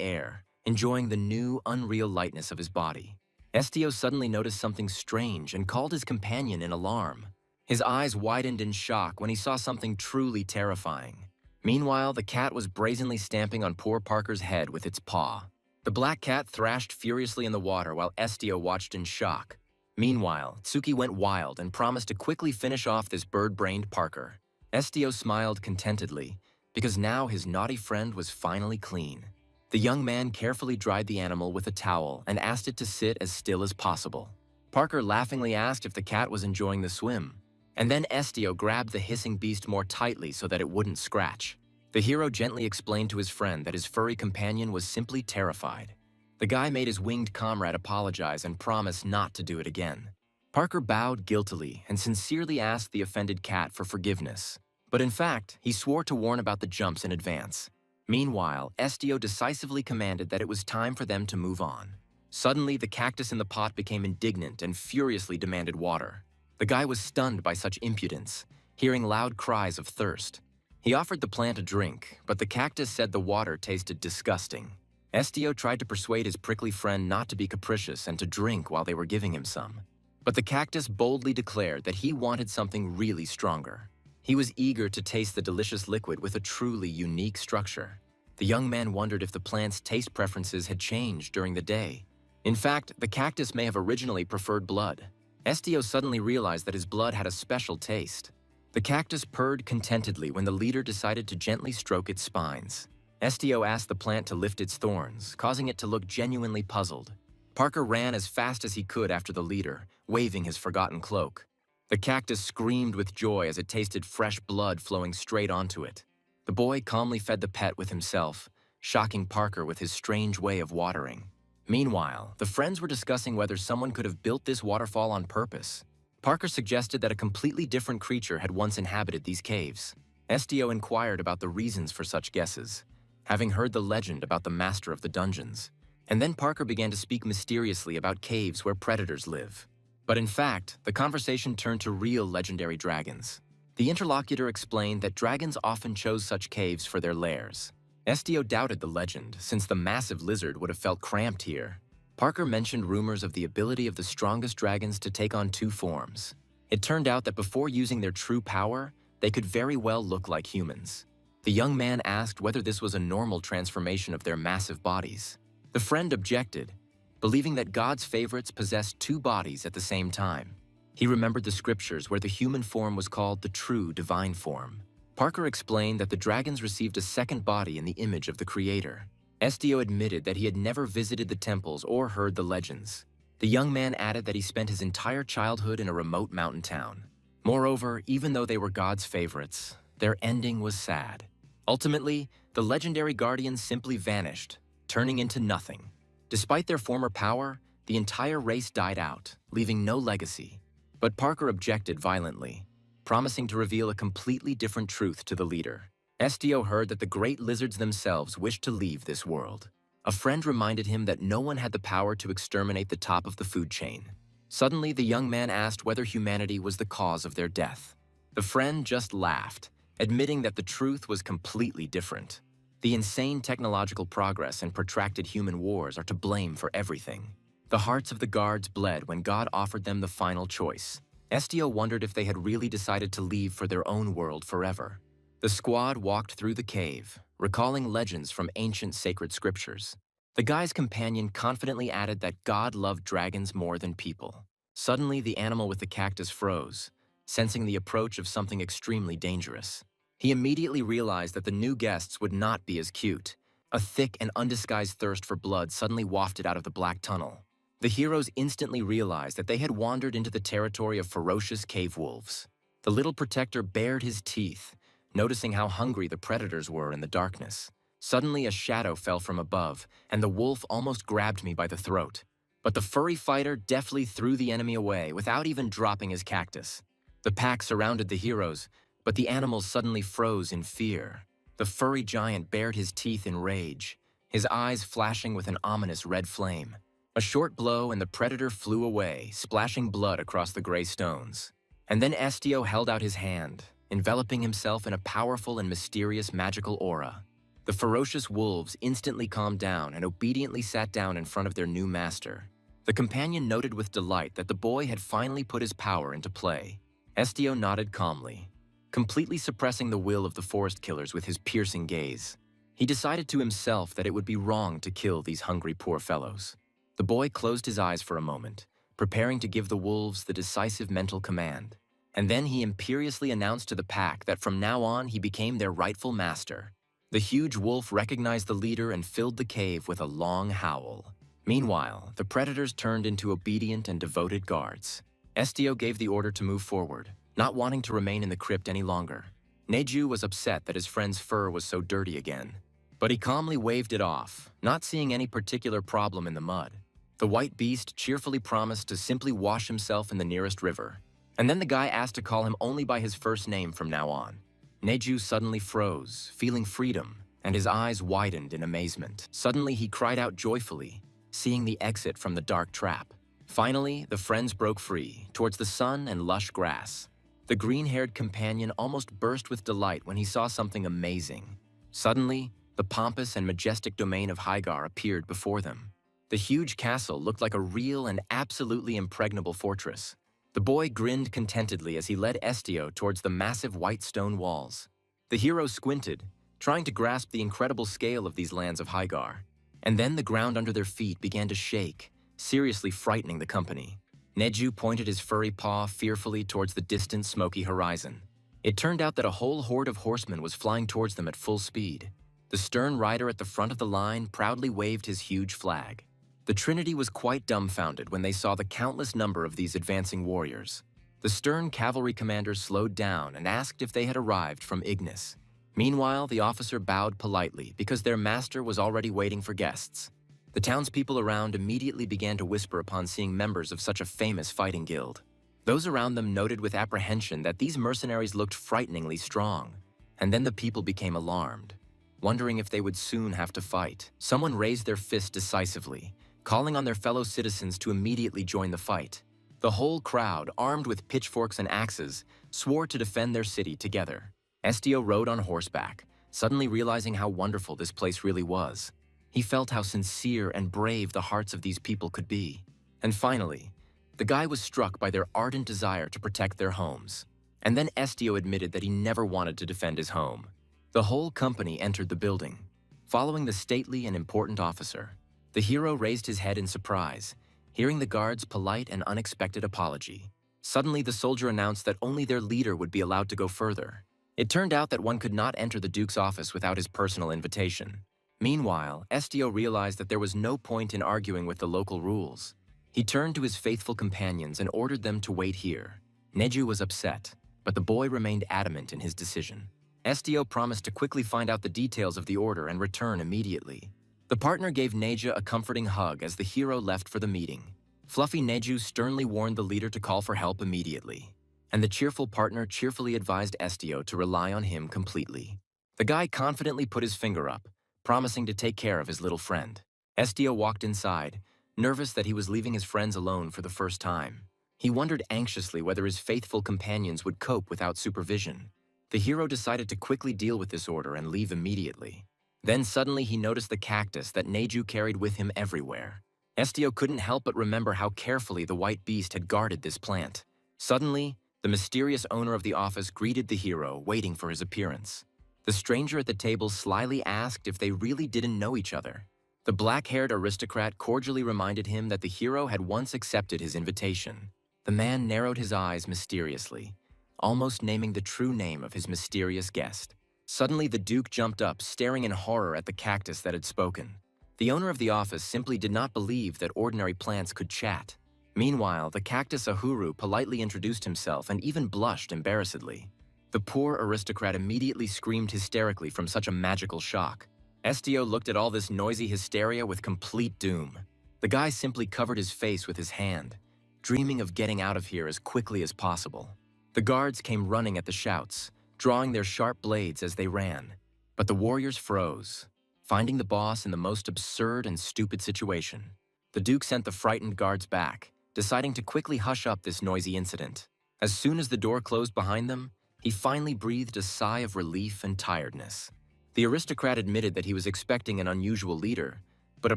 air, enjoying the new, unreal lightness of his body. Estio suddenly noticed something strange and called his companion in alarm. His eyes widened in shock when he saw something truly terrifying. Meanwhile, the cat was brazenly stamping on poor Parker's head with its paw. The black cat thrashed furiously in the water while Estio watched in shock. Meanwhile, Tsuki went wild and promised to quickly finish off this bird-brained Parker. Estio smiled contentedly, because now his naughty friend was finally clean. The young man carefully dried the animal with a towel and asked it to sit as still as possible. Parker laughingly asked if the cat was enjoying the swim. And then Estio grabbed the hissing beast more tightly so that it wouldn't scratch. The hero gently explained to his friend that his furry companion was simply terrified. The guy made his winged comrade apologize and promise not to do it again. Parker bowed guiltily and sincerely asked the offended cat for forgiveness. But in fact, he swore to warn about the jumps in advance. Meanwhile, Estio decisively commanded that it was time for them to move on. Suddenly, the cactus in the pot became indignant and furiously demanded water. The guy was stunned by such impudence, hearing loud cries of thirst. He offered the plant a drink, but the cactus said the water tasted disgusting. Estio tried to persuade his prickly friend not to be capricious and to drink while they were giving him some. But the cactus boldly declared that he wanted something really stronger. He was eager to taste the delicious liquid with a truly unique structure. The young man wondered if the plant's taste preferences had changed during the day. In fact, the cactus may have originally preferred blood. Estio suddenly realized that his blood had a special taste. The cactus purred contentedly when the leader decided to gently stroke its spines. Estio asked the plant to lift its thorns, causing it to look genuinely puzzled. Parker ran as fast as he could after the leader, waving his forgotten cloak. The cactus screamed with joy as it tasted fresh blood flowing straight onto it. The boy calmly fed the pet with himself, shocking Parker with his strange way of watering. Meanwhile, the friends were discussing whether someone could have built this waterfall on purpose. Parker suggested that a completely different creature had once inhabited these caves. Estio inquired about the reasons for such guesses, having heard the legend about the master of the dungeons. And then Parker began to speak mysteriously about caves where predators live. But in fact, the conversation turned to real legendary dragons. The interlocutor explained that dragons often chose such caves for their lairs. Estio doubted the legend, since the massive lizard would have felt cramped here. Parker mentioned rumors of the ability of the strongest dragons to take on two forms. It turned out that before using their true power, they could very well look like humans. The young man asked whether this was a normal transformation of their massive bodies. The friend objected, believing that God's favorites possessed two bodies at the same time. He remembered the scriptures where the human form was called the true divine form. Parker explained that the dragons received a second body in the image of the Creator. Estio admitted that he had never visited the temples or heard the legends. The young man added that he spent his entire childhood in a remote mountain town. Moreover, even though they were God's favorites, their ending was sad. Ultimately, the legendary guardians simply vanished, turning into nothing. Despite their former power, the entire race died out, leaving no legacy. But Parker objected violently, promising to reveal a completely different truth to the leader. Estio heard that the great lizards themselves wished to leave this world. A friend reminded him that no one had the power to exterminate the top of the food chain. Suddenly, the young man asked whether humanity was the cause of their death. The friend just laughed, admitting that the truth was completely different. The insane technological progress and protracted human wars are to blame for everything. The hearts of the guards bled when God offered them the final choice. Estio wondered if they had really decided to leave for their own world forever. The squad walked through the cave, recalling legends from ancient sacred scriptures. The guy's companion confidently added that God loved dragons more than people. Suddenly, the animal with the cactus froze, sensing the approach of something extremely dangerous. He immediately realized that the new guests would not be as cute. A thick and undisguised thirst for blood suddenly wafted out of the black tunnel. The heroes instantly realized that they had wandered into the territory of ferocious cave wolves. The little protector bared his teeth, noticing how hungry the predators were in the darkness. Suddenly, a shadow fell from above, and the wolf almost grabbed me by the throat. But the furry fighter deftly threw the enemy away without even dropping his cactus. The pack surrounded the heroes, but the animals suddenly froze in fear. The furry giant bared his teeth in rage, his eyes flashing with an ominous red flame. A short blow and the predator flew away, splashing blood across the gray stones. And then Estio held out his hand, enveloping himself in a powerful and mysterious magical aura. The ferocious wolves instantly calmed down and obediently sat down in front of their new master. The companion noted with delight that the boy had finally put his power into play. Estio nodded calmly, completely suppressing the will of the forest killers with his piercing gaze. He decided to himself that it would be wrong to kill these hungry poor fellows. The boy closed his eyes for a moment, preparing to give the wolves the decisive mental command. And then he imperiously announced to the pack that from now on he became their rightful master. The huge wolf recognized the leader and filled the cave with a long howl. Meanwhile, the predators turned into obedient and devoted guards. Estio gave the order to move forward, not wanting to remain in the crypt any longer. Neju was upset that his friend's fur was so dirty again, but he calmly waved it off, not seeing any particular problem in the mud. The white beast cheerfully promised to simply wash himself in the nearest river, and then the guy asked to call him only by his first name from now on. Neju suddenly froze, feeling freedom, and his eyes widened in amazement. Suddenly he cried out joyfully, seeing the exit from the dark trap. Finally, the friends broke free, towards the sun and lush grass. The green-haired companion almost burst with delight when he saw something amazing. Suddenly, the pompous and majestic domain of Hygar appeared before them. The huge castle looked like a real and absolutely impregnable fortress. The boy grinned contentedly as he led Estio towards the massive white stone walls. The hero squinted, trying to grasp the incredible scale of these lands of Hygar. And then the ground under their feet began to shake, seriously frightening the company. Neju pointed his furry paw fearfully towards the distant smoky horizon. It turned out that a whole horde of horsemen was flying towards them at full speed. The stern rider at the front of the line proudly waved his huge flag. The Trinity was quite dumbfounded when they saw the countless number of these advancing warriors. The stern cavalry commander slowed down and asked if they had arrived from Ignis. Meanwhile, the officer bowed politely because their master was already waiting for guests. The townspeople around immediately began to whisper upon seeing members of such a famous fighting guild. Those around them noted with apprehension that these mercenaries looked frighteningly strong, and then the people became alarmed, wondering if they would soon have to fight. Someone raised their fist decisively, calling on their fellow citizens to immediately join the fight. The whole crowd, armed with pitchforks and axes, swore to defend their city together. Estio rode on horseback, suddenly realizing how wonderful this place really was. He felt how sincere and brave the hearts of these people could be. And finally, the guy was struck by their ardent desire to protect their homes. And then Estio admitted that he never wanted to defend his home. The whole company entered the building, following the stately and important officer. The hero raised his head in surprise, hearing the guard's polite and unexpected apology. Suddenly, the soldier announced that only their leader would be allowed to go further. It turned out that one could not enter the Duke's office without his personal invitation. Meanwhile, Estio realized that there was no point in arguing with the local rules. He turned to his faithful companions and ordered them to wait here. Neju was upset, but the boy remained adamant in his decision. Estio promised to quickly find out the details of the order and return immediately. The partner gave Neja a comforting hug as the hero left for the meeting. Fluffy Neju sternly warned the leader to call for help immediately, and the cheerful partner cheerfully advised Estio to rely on him completely. The guy confidently put his finger up, promising to take care of his little friend. Estio walked inside, nervous that he was leaving his friends alone for the first time. He wondered anxiously whether his faithful companions would cope without supervision. The hero decided to quickly deal with this order and leave immediately. Then suddenly he noticed the cactus that Neju carried with him everywhere. Estio couldn't help but remember how carefully the white beast had guarded this plant. Suddenly, the mysterious owner of the office greeted the hero, waiting for his appearance. The stranger at the table slyly asked if they really didn't know each other. The black-haired aristocrat cordially reminded him that the hero had once accepted his invitation. The man narrowed his eyes mysteriously, almost naming the true name of his mysterious guest. Suddenly, the Duke jumped up, staring in horror at the cactus that had spoken. The owner of the office simply did not believe that ordinary plants could chat. Meanwhile, the cactus Ahuru politely introduced himself and even blushed embarrassedly. The poor aristocrat immediately screamed hysterically from such a magical shock. Estio looked at all this noisy hysteria with complete doom. The guy simply covered his face with his hand, dreaming of getting out of here as quickly as possible. The guards came running at the shouts, drawing their sharp blades as they ran. But the warriors froze, finding the boss in the most absurd and stupid situation. The Duke sent the frightened guards back, deciding to quickly hush up this noisy incident. As soon as the door closed behind them, he finally breathed a sigh of relief and tiredness. The aristocrat admitted that he was expecting an unusual leader, but a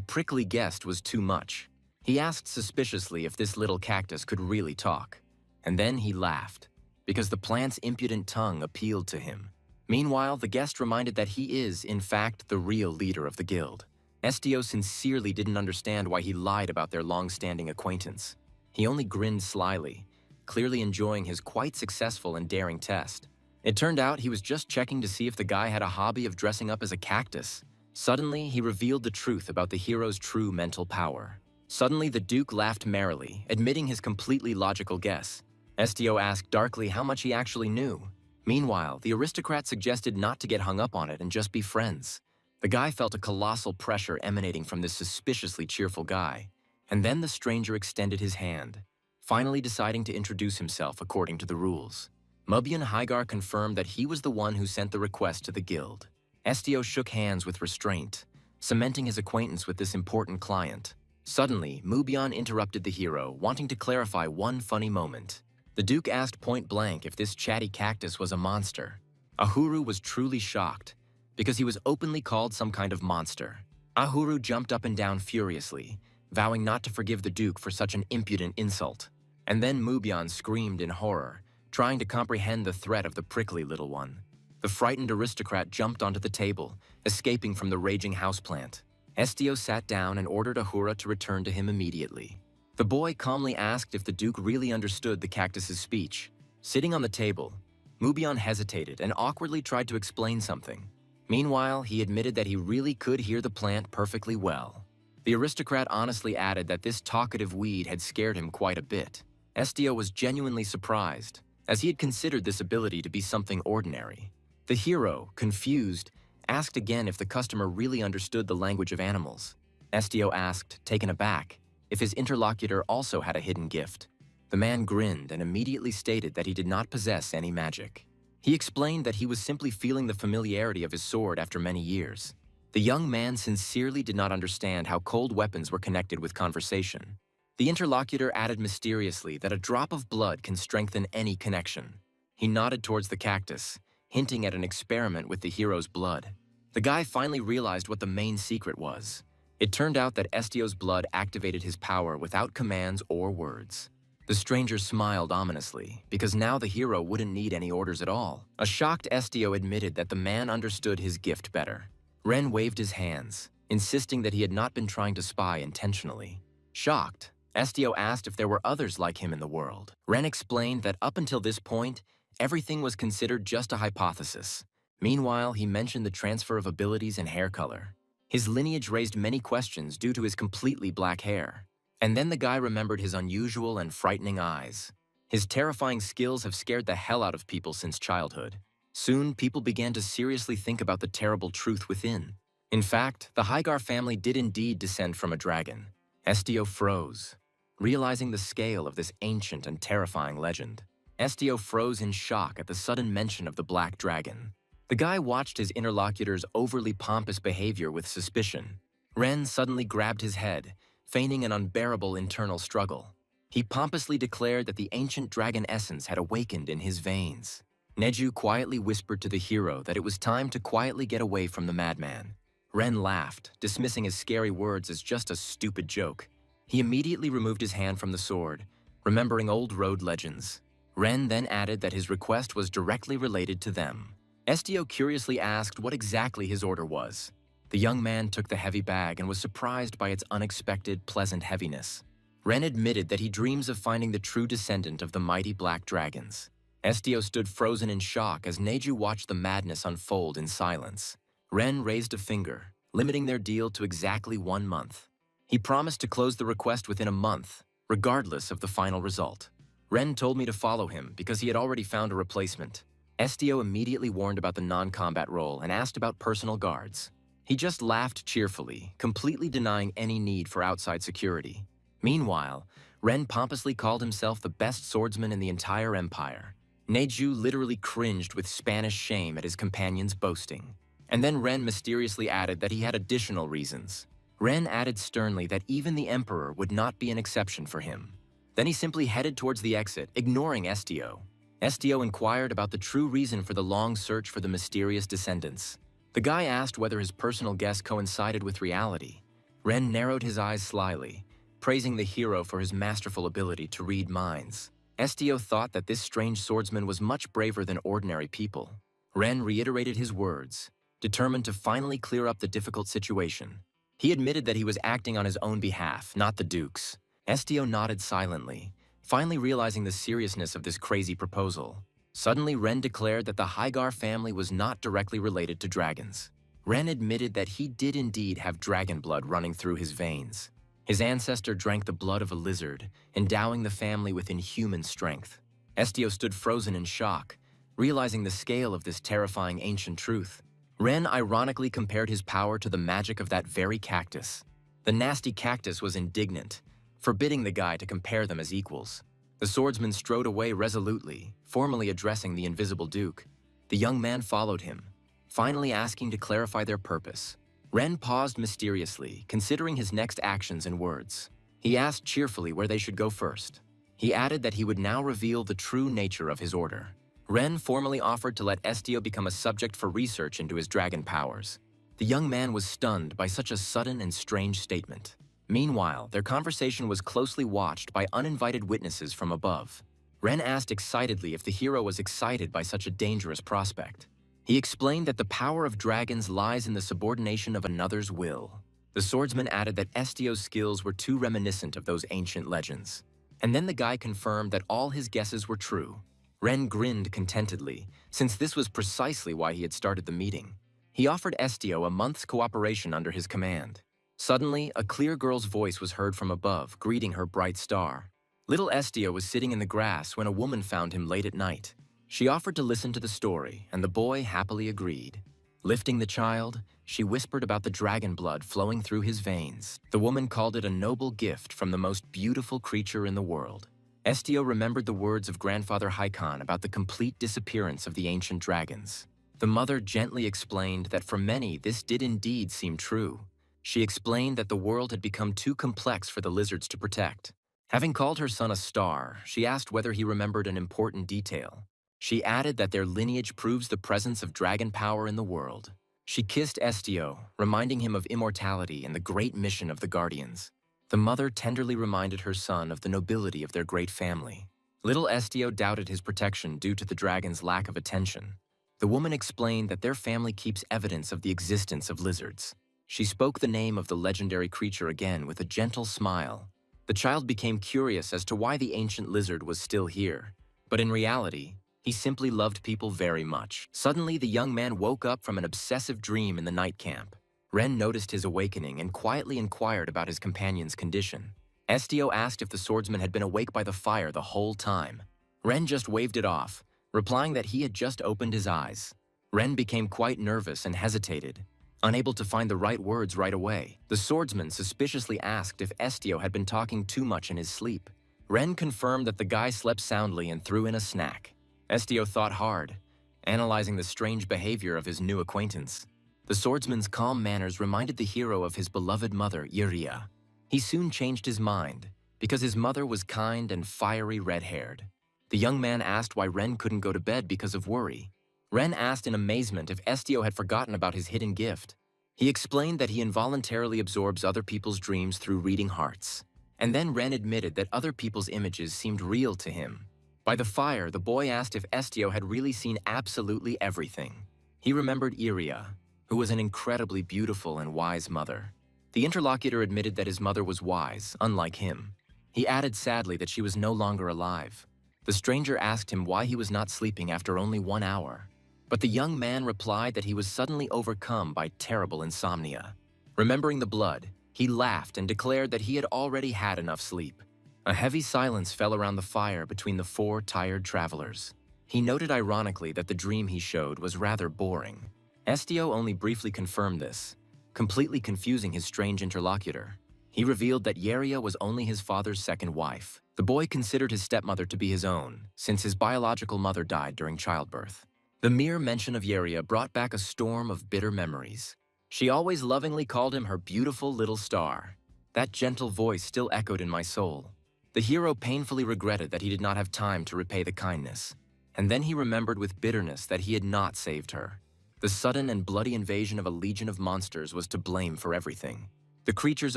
prickly guest was too much. He asked suspiciously if this little cactus could really talk. And then he laughed, because the plant's impudent tongue appealed to him. Meanwhile, the guest reminded that he is, in fact, the real leader of the guild. SDO sincerely didn't understand why he lied about their long-standing acquaintance. He only grinned slyly, clearly enjoying his quite successful and daring test. It turned out he was just checking to see if the guy had a hobby of dressing up as a cactus. Suddenly, he revealed the truth about the hero's true mental power. Suddenly, the Duke laughed merrily, admitting his completely logical guess. SDO asked darkly how much he actually knew. Meanwhile, the aristocrat suggested not to get hung up on it and just be friends. The guy felt a colossal pressure emanating from this suspiciously cheerful guy. And then the stranger extended his hand, finally deciding to introduce himself according to the rules. Mubian Hygar confirmed that he was the one who sent the request to the guild. SDO shook hands with restraint, cementing his acquaintance with this important client. Suddenly, Mubian interrupted the hero, wanting to clarify one funny moment. The Duke asked point-blank if this chatty cactus was a monster. Ahuru was truly shocked, because he was openly called some kind of monster. Ahuru jumped up and down furiously, vowing not to forgive the Duke for such an impudent insult. And then Mubian screamed in horror, trying to comprehend the threat of the prickly little one. The frightened aristocrat jumped onto the table, escaping from the raging houseplant. SDO sat down and ordered Ahura to return to him immediately. The boy calmly asked if the Duke really understood the cactus's speech. Sitting on the table, Mubian hesitated and awkwardly tried to explain something. Meanwhile, he admitted that he really could hear the plant perfectly well. The aristocrat honestly added that this talkative weed had scared him quite a bit. SDO was genuinely surprised, as he had considered this ability to be something ordinary. The hero, confused, asked again if the customer really understood the language of animals. SDO asked, taken aback, if his interlocutor also had a hidden gift. The man grinned and immediately stated that he did not possess any magic. He explained that he was simply feeling the familiarity of his sword after many years. The young man sincerely did not understand how cold weapons were connected with conversation. The interlocutor added mysteriously that a drop of blood can strengthen any connection. He nodded towards the cactus, hinting at an experiment with the hero's blood. The guy finally realized what the main secret was. It turned out that SDO's blood activated his power without commands or words. The stranger smiled ominously, because now the hero wouldn't need any orders at all. A shocked SDO admitted that the man understood his gift better. Ren waved his hands, insisting that he had not been trying to spy intentionally. Shocked, SDO asked if there were others like him in the world. Ren explained that up until this point, everything was considered just a hypothesis. Meanwhile, he mentioned the transfer of abilities and hair color. His lineage raised many questions due to his completely black hair. And then the guy remembered his unusual and frightening eyes. His terrifying skills have scared the hell out of people since childhood. Soon, people began to seriously think about the terrible truth within. In fact, the Hygar family did indeed descend from a dragon. SDO froze, realizing the scale of this ancient and terrifying legend. SDO froze in shock at the sudden mention of the black dragon. The guy watched his interlocutor's overly pompous behavior with suspicion. Ren suddenly grabbed his head, feigning an unbearable internal struggle. He pompously declared that the ancient dragon essence had awakened in his veins. Neju quietly whispered to the hero that it was time to quietly get away from the madman. Ren laughed, dismissing his scary words as just a stupid joke. He immediately removed his hand from the sword, remembering old road legends. Ren then added that his request was directly related to them. SDO curiously asked what exactly his order was. The young man took the heavy bag and was surprised by its unexpected, pleasant heaviness. Ren admitted that he dreams of finding the true descendant of the mighty black dragons. SDO stood frozen in shock as Neju watched the madness unfold in silence. Ren raised a finger, limiting their deal to exactly 1 month. He promised to close the request within a month, regardless of the final result. Ren told me to follow him because he had already found a replacement. SDO immediately warned about the non-combat role and asked about personal guards. He just laughed cheerfully, completely denying any need for outside security. Meanwhile, Ren pompously called himself the best swordsman in the entire empire. Neju literally cringed with Spanish shame at his companion's boasting. And then Ren mysteriously added that he had additional reasons. Ren added sternly that even the emperor would not be an exception for him. Then he simply headed towards the exit, ignoring SDO. SDO inquired about the true reason for the long search for the mysterious descendants. The guy asked whether his personal guess coincided with reality. Ren narrowed his eyes slyly, praising the hero for his masterful ability to read minds. Estio thought that this strange swordsman was much braver than ordinary people. Ren reiterated his words, determined to finally clear up the difficult situation. He admitted that he was acting on his own behalf, not the Duke's. Estio nodded silently, finally realizing the seriousness of this crazy proposal. Suddenly, Ren declared that the Hygar family was not directly related to dragons. Ren admitted that he did indeed have dragon blood running through his veins. His ancestor drank the blood of a lizard, endowing the family with inhuman strength. Estio stood frozen in shock, realizing the scale of this terrifying ancient truth. Ren ironically compared his power to the magic of that very cactus. The nasty cactus was indignant, forbidding the guy to compare them as equals. The swordsman strode away resolutely, formally addressing the invisible Duke. The young man followed him, finally asking to clarify their purpose. Ren paused mysteriously, considering his next actions and words. He asked cheerfully where they should go first. He added that he would now reveal the true nature of his order. Ren formally offered to let Estio become a subject for research into his dragon powers. The young man was stunned by such a sudden and strange statement. Meanwhile, their conversation was closely watched by uninvited witnesses from above. Ren asked excitedly if the hero was excited by such a dangerous prospect. He explained that the power of dragons lies in the subordination of another's will. The swordsman added that Estio's skills were too reminiscent of those ancient legends. And then the guy confirmed that all his guesses were true. Ren grinned contentedly, since this was precisely why he had started the meeting. He offered Estio a month's cooperation under his command. Suddenly, a clear girl's voice was heard from above, greeting her bright star. Little Estio was sitting in the grass when a woman found him late at night. She offered to listen to the story, and the boy happily agreed. Lifting the child, she whispered about the dragon blood flowing through his veins. The woman called it a noble gift from the most beautiful creature in the world. Estio remembered the words of Grandfather Haikon about the complete disappearance of the ancient dragons. The mother gently explained that for many this did indeed seem true. She explained that the world had become too complex for the lizards to protect. Having called her son a star, she asked whether he remembered an important detail. She added that their lineage proves the presence of dragon power in the world. She kissed Estio, reminding him of immortality and the great mission of the Guardians. The mother tenderly reminded her son of the nobility of their great family. Little Estio doubted his protection due to the dragon's lack of attention. The woman explained that their family keeps evidence of the existence of lizards. She spoke the name of the legendary creature again with a gentle smile. The child became curious as to why the ancient lizard was still here. But in reality, he simply loved people very much. Suddenly, the young man woke up from an obsessive dream in the night camp. Ren noticed his awakening and quietly inquired about his companion's condition. Estio asked if the swordsman had been awake by the fire the whole time. Ren just waved it off, replying that he had just opened his eyes. Ren became quite nervous and hesitated, unable to find the right words right away. The swordsman suspiciously asked if Estio had been talking too much in his sleep. Ren confirmed that the guy slept soundly and threw in a snack. Estio thought hard, analyzing the strange behavior of his new acquaintance. The swordsman's calm manners reminded the hero of his beloved mother, Iria. He soon changed his mind, because his mother was kind and fiery red-haired. The young man asked why Ren couldn't go to bed because of worry. Ren asked in amazement if Estio had forgotten about his hidden gift. He explained that he involuntarily absorbs other people's dreams through reading hearts. And then Ren admitted that other people's images seemed real to him. By the fire, the boy asked if Estio had really seen absolutely everything. He remembered Iria, who was an incredibly beautiful and wise mother. The interlocutor admitted that his mother was wise, unlike him. He added sadly that she was no longer alive. The stranger asked him why he was not sleeping after only 1 hour. But the young man replied that he was suddenly overcome by terrible insomnia. Remembering the blood, he laughed and declared that he had already had enough sleep. A heavy silence fell around the fire between the 4 tired travelers. He noted ironically that the dream he showed was rather boring. Estio only briefly confirmed this, completely confusing his strange interlocutor. He revealed that Yeria was only his father's second wife. The boy considered his stepmother to be his own, since his biological mother died during childbirth. The mere mention of Yeria brought back a storm of bitter memories. She always lovingly called him her beautiful little star. That gentle voice still echoed in my soul. The hero painfully regretted that he did not have time to repay the kindness. And then he remembered with bitterness that he had not saved her. The sudden and bloody invasion of a legion of monsters was to blame for everything. The creatures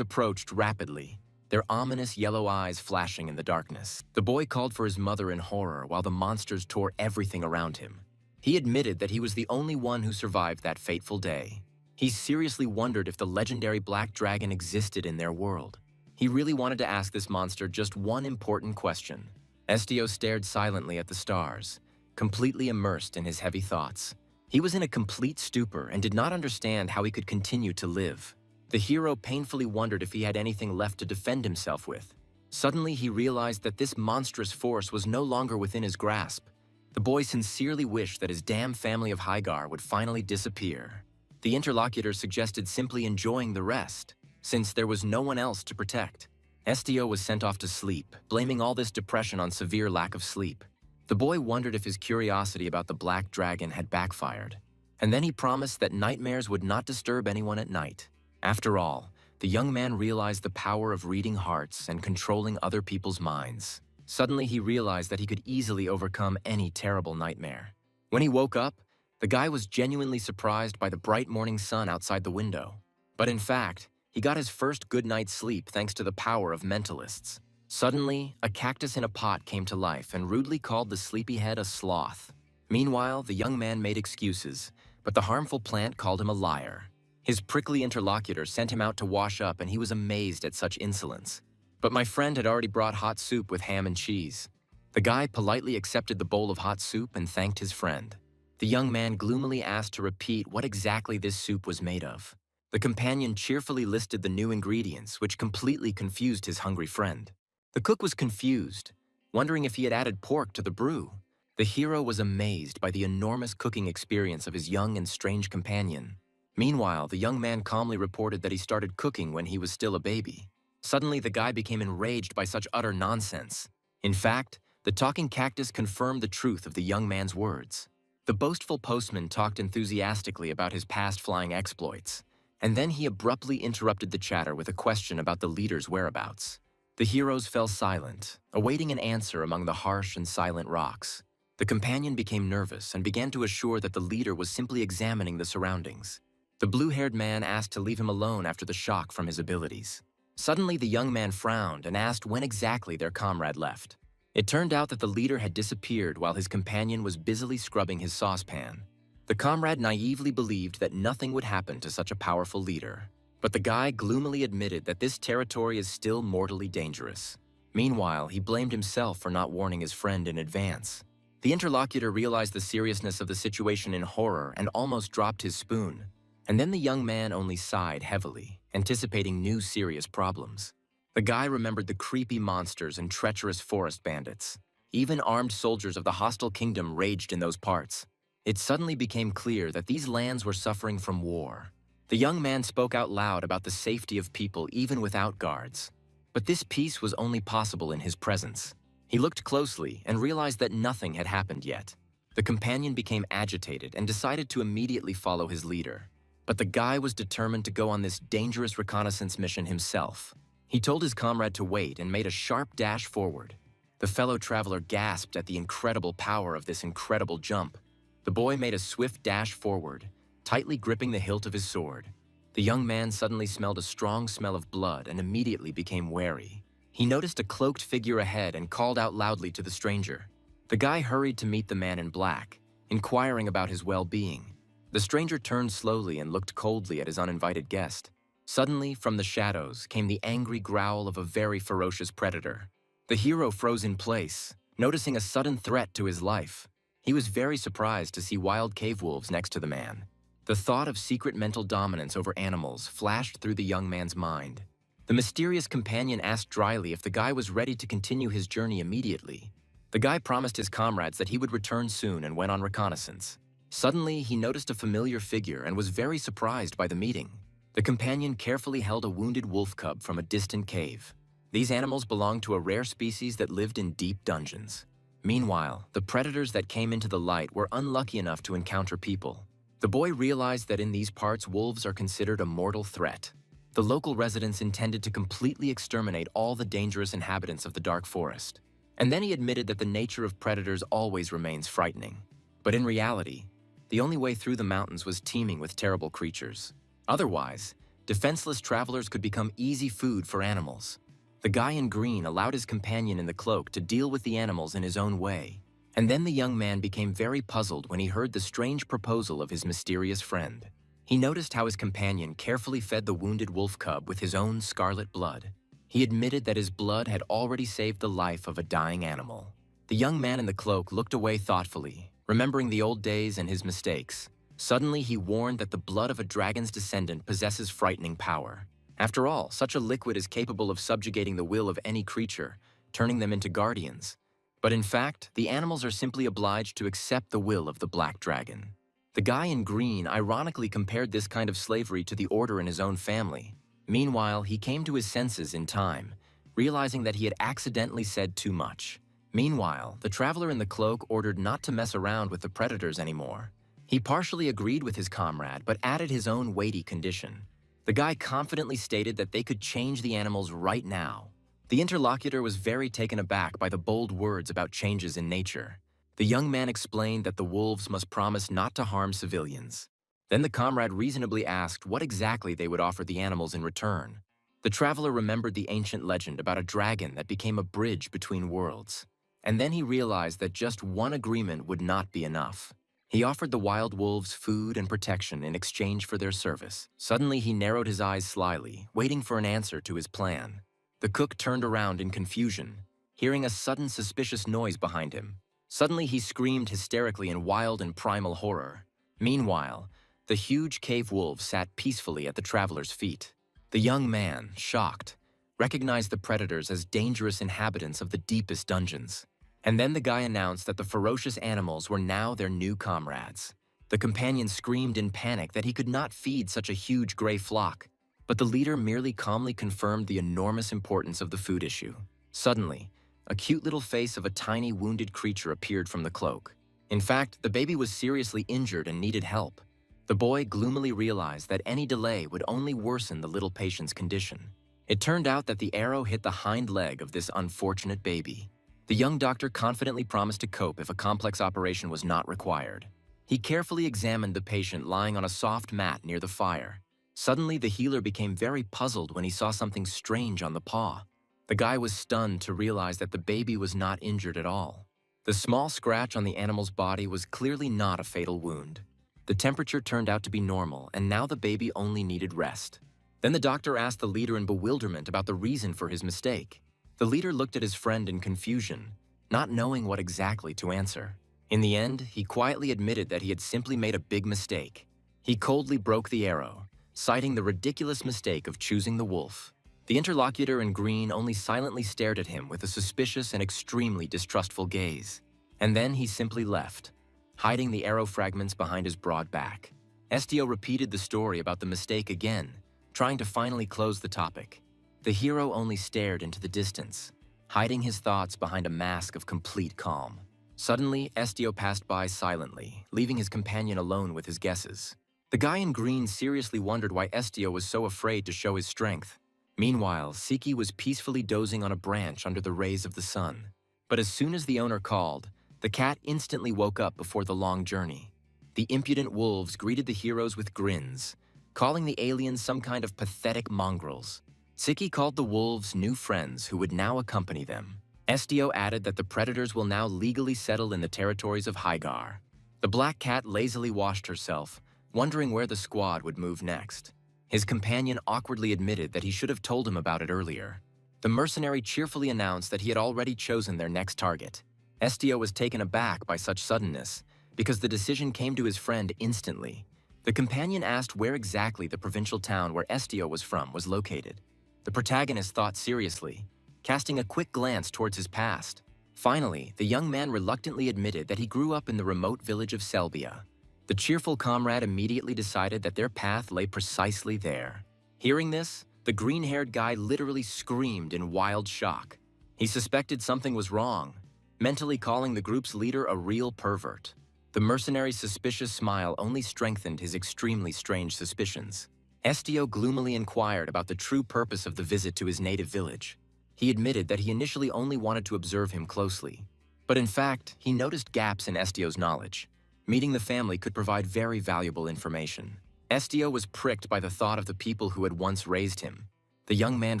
approached rapidly, their ominous yellow eyes flashing in the darkness. The boy called for his mother in horror while the monsters tore everything around him. He admitted that he was the only one who survived that fateful day. He seriously wondered if the legendary black dragon existed in their world. He really wanted to ask this monster just one important question. Estio stared silently at the stars, completely immersed in his heavy thoughts. He was in a complete stupor and did not understand how he could continue to live. The hero painfully wondered if he had anything left to defend himself with. Suddenly, he realized that this monstrous force was no longer within his grasp. The boy sincerely wished that his damn family of Hygar would finally disappear. The interlocutor suggested simply enjoying the rest, since there was no one else to protect. Estio was sent off to sleep, blaming all this depression on severe lack of sleep. The boy wondered if his curiosity about the black dragon had backfired. And then he promised that nightmares would not disturb anyone at night. After all, the young man realized the power of reading hearts and controlling other people's minds. Suddenly, he realized that he could easily overcome any terrible nightmare. When he woke up, the guy was genuinely surprised by the bright morning sun outside the window. But in fact, he got his first good night's sleep thanks to the power of mentalists. Suddenly, a cactus in a pot came to life and rudely called the sleepyhead a sloth. Meanwhile, the young man made excuses, but the harmful plant called him a liar. His prickly interlocutor sent him out to wash up, and he was amazed at such insolence. But my friend had already brought hot soup with ham and cheese. The guy politely accepted the bowl of hot soup and thanked his friend. The young man gloomily asked to repeat what exactly this soup was made of. The companion cheerfully listed the new ingredients, which completely confused his hungry friend. The cook was confused, wondering if he had added pork to the brew. The hero was amazed by the enormous cooking experience of his young and strange companion. Meanwhile, the young man calmly reported that he started cooking when he was still a baby. Suddenly, the guy became enraged by such utter nonsense. In fact, the talking cactus confirmed the truth of the young man's words. The boastful postman talked enthusiastically about his past flying exploits, and then he abruptly interrupted the chatter with a question about the leader's whereabouts. The heroes fell silent, awaiting an answer among the harsh and silent rocks. The companion became nervous and began to assure that the leader was simply examining the surroundings. The blue-haired man asked to leave him alone after the shock from his abilities. Suddenly, the young man frowned and asked when exactly their comrade left. It turned out that the leader had disappeared while his companion was busily scrubbing his saucepan. The comrade naively believed that nothing would happen to such a powerful leader. But the guy gloomily admitted that this territory is still mortally dangerous. Meanwhile, he blamed himself for not warning his friend in advance. The interlocutor realized the seriousness of the situation in horror and almost dropped his spoon. And then the young man only sighed heavily, anticipating new serious problems. The guy remembered the creepy monsters and treacherous forest bandits. Even armed soldiers of the hostile kingdom raged in those parts. It suddenly became clear that these lands were suffering from war. The young man spoke out loud about the safety of people even without guards. But this peace was only possible in his presence. He looked closely and realized that nothing had happened yet. The companion became agitated and decided to immediately follow his leader. But the guy was determined to go on this dangerous reconnaissance mission himself. He told his comrade to wait and made a sharp dash forward. The fellow traveler gasped at the incredible power of this incredible jump. The boy made a swift dash forward, tightly gripping the hilt of his sword. The young man suddenly smelled a strong smell of blood and immediately became wary. He noticed a cloaked figure ahead and called out loudly to the stranger. The guy hurried to meet the man in black, inquiring about his well-being. The stranger turned slowly and looked coldly at his uninvited guest. Suddenly, from the shadows, came the angry growl of a very ferocious predator. The hero froze in place, noticing a sudden threat to his life. He was very surprised to see wild cave wolves next to the man. The thought of secret mental dominance over animals flashed through the young man's mind. The mysterious companion asked dryly if the guy was ready to continue his journey immediately. The guy promised his comrades that he would return soon and went on reconnaissance. Suddenly, he noticed a familiar figure and was very surprised by the meeting. The companion carefully held a wounded wolf cub from a distant cave. These animals belonged to a rare species that lived in deep dungeons. Meanwhile, the predators that came into the light were unlucky enough to encounter people. The boy realized that in these parts, wolves are considered a mortal threat. The local residents intended to completely exterminate all the dangerous inhabitants of the dark forest. And then he admitted that the nature of predators always remains frightening. But in reality, The only way through the mountains was teeming with terrible creatures. Otherwise, defenseless travelers could become easy food for animals. The guy in green allowed his companion in the cloak to deal with the animals in his own way. And then the young man became very puzzled when he heard the strange proposal of his mysterious friend. He noticed how his companion carefully fed the wounded wolf cub with his own scarlet blood. He admitted that his blood had already saved the life of a dying animal. The young man in the cloak looked away thoughtfully, remembering the old days and his mistakes. Suddenly, he warned that the blood of a dragon's descendant possesses frightening power. After all, such a liquid is capable of subjugating the will of any creature, turning them into guardians. But in fact, the animals are simply obliged to accept the will of the black dragon. The guy in green ironically compared this kind of slavery to the order in his own family. Meanwhile, he came to his senses in time, realizing that he had accidentally said too much. Meanwhile, the traveler in the cloak ordered not to mess around with the predators anymore. He partially agreed with his comrade, but added his own weighty condition. The guy confidently stated that they could change the animals right now. The interlocutor was very taken aback by the bold words about changes in nature. The young man explained that the wolves must promise not to harm civilians. Then the comrade reasonably asked what exactly they would offer the animals in return. The traveler remembered the ancient legend about a dragon that became a bridge between worlds. And then he realized that just one agreement would not be enough. He offered the wild wolves food and protection in exchange for their service. Suddenly, he narrowed his eyes slyly, waiting for an answer to his plan. The cook turned around in confusion, hearing a sudden suspicious noise behind him. Suddenly, he screamed hysterically in wild and primal horror. Meanwhile, the huge cave wolf sat peacefully at the traveler's feet. The young man, shocked, recognized the predators as dangerous inhabitants of the deepest dungeons. And then the guy announced that the ferocious animals were now their new comrades. The companion screamed in panic that he could not feed such a huge gray flock, but the leader merely calmly confirmed the enormous importance of the food issue. Suddenly, a cute little face of a tiny wounded creature appeared from the cloak. In fact, the baby was seriously injured and needed help. The boy gloomily realized that any delay would only worsen the little patient's condition. It turned out that the arrow hit the hind leg of this unfortunate baby. The young doctor confidently promised to cope if a complex operation was not required. He carefully examined the patient lying on a soft mat near the fire. Suddenly, the healer became very puzzled when he saw something strange on the paw. The guy was stunned to realize that the baby was not injured at all. The small scratch on the animal's body was clearly not a fatal wound. The temperature turned out to be normal, and now the baby only needed rest. Then the doctor asked the leader in bewilderment about the reason for his mistake. The leader looked at his friend in confusion, not knowing what exactly to answer. In the end, he quietly admitted that he had simply made a big mistake. He coldly broke the arrow, citing the ridiculous mistake of choosing the wolf. The interlocutor in green only silently stared at him with a suspicious and extremely distrustful gaze. And then he simply left, hiding the arrow fragments behind his broad back. Estio repeated the story about the mistake again, trying to finally close the topic. The hero only stared into the distance, hiding his thoughts behind a mask of complete calm. Suddenly, Estio passed by silently, leaving his companion alone with his guesses. The guy in green seriously wondered why Estio was so afraid to show his strength. Meanwhile, Siki was peacefully dozing on a branch under the rays of the sun. But as soon as the owner called, the cat instantly woke up before the long journey. The impudent wolves greeted the heroes with grins, calling the aliens some kind of pathetic mongrels. Siki called the wolves new friends who would now accompany them. Estio added that the predators will now legally settle in the territories of Hygar. The black cat lazily washed herself, wondering where the squad would move next. His companion awkwardly admitted that he should have told him about it earlier. The mercenary cheerfully announced that he had already chosen their next target. Estio was taken aback by such suddenness, because the decision came to his friend instantly. The companion asked where exactly the provincial town where Estio was from was located. The protagonist thought seriously, casting a quick glance towards his past. Finally, the young man reluctantly admitted that he grew up in the remote village of Selbia. The cheerful comrade immediately decided that their path lay precisely there. Hearing this, the green-haired guy literally screamed in wild shock. He suspected something was wrong, mentally calling the group's leader a real pervert. The mercenary's suspicious smile only strengthened his extremely strange suspicions. Estio gloomily inquired about the true purpose of the visit to his native village. He admitted that he initially only wanted to observe him closely. But in fact, he noticed gaps in Estio's knowledge. Meeting the family could provide very valuable information. Estio was pricked by the thought of the people who had once raised him. The young man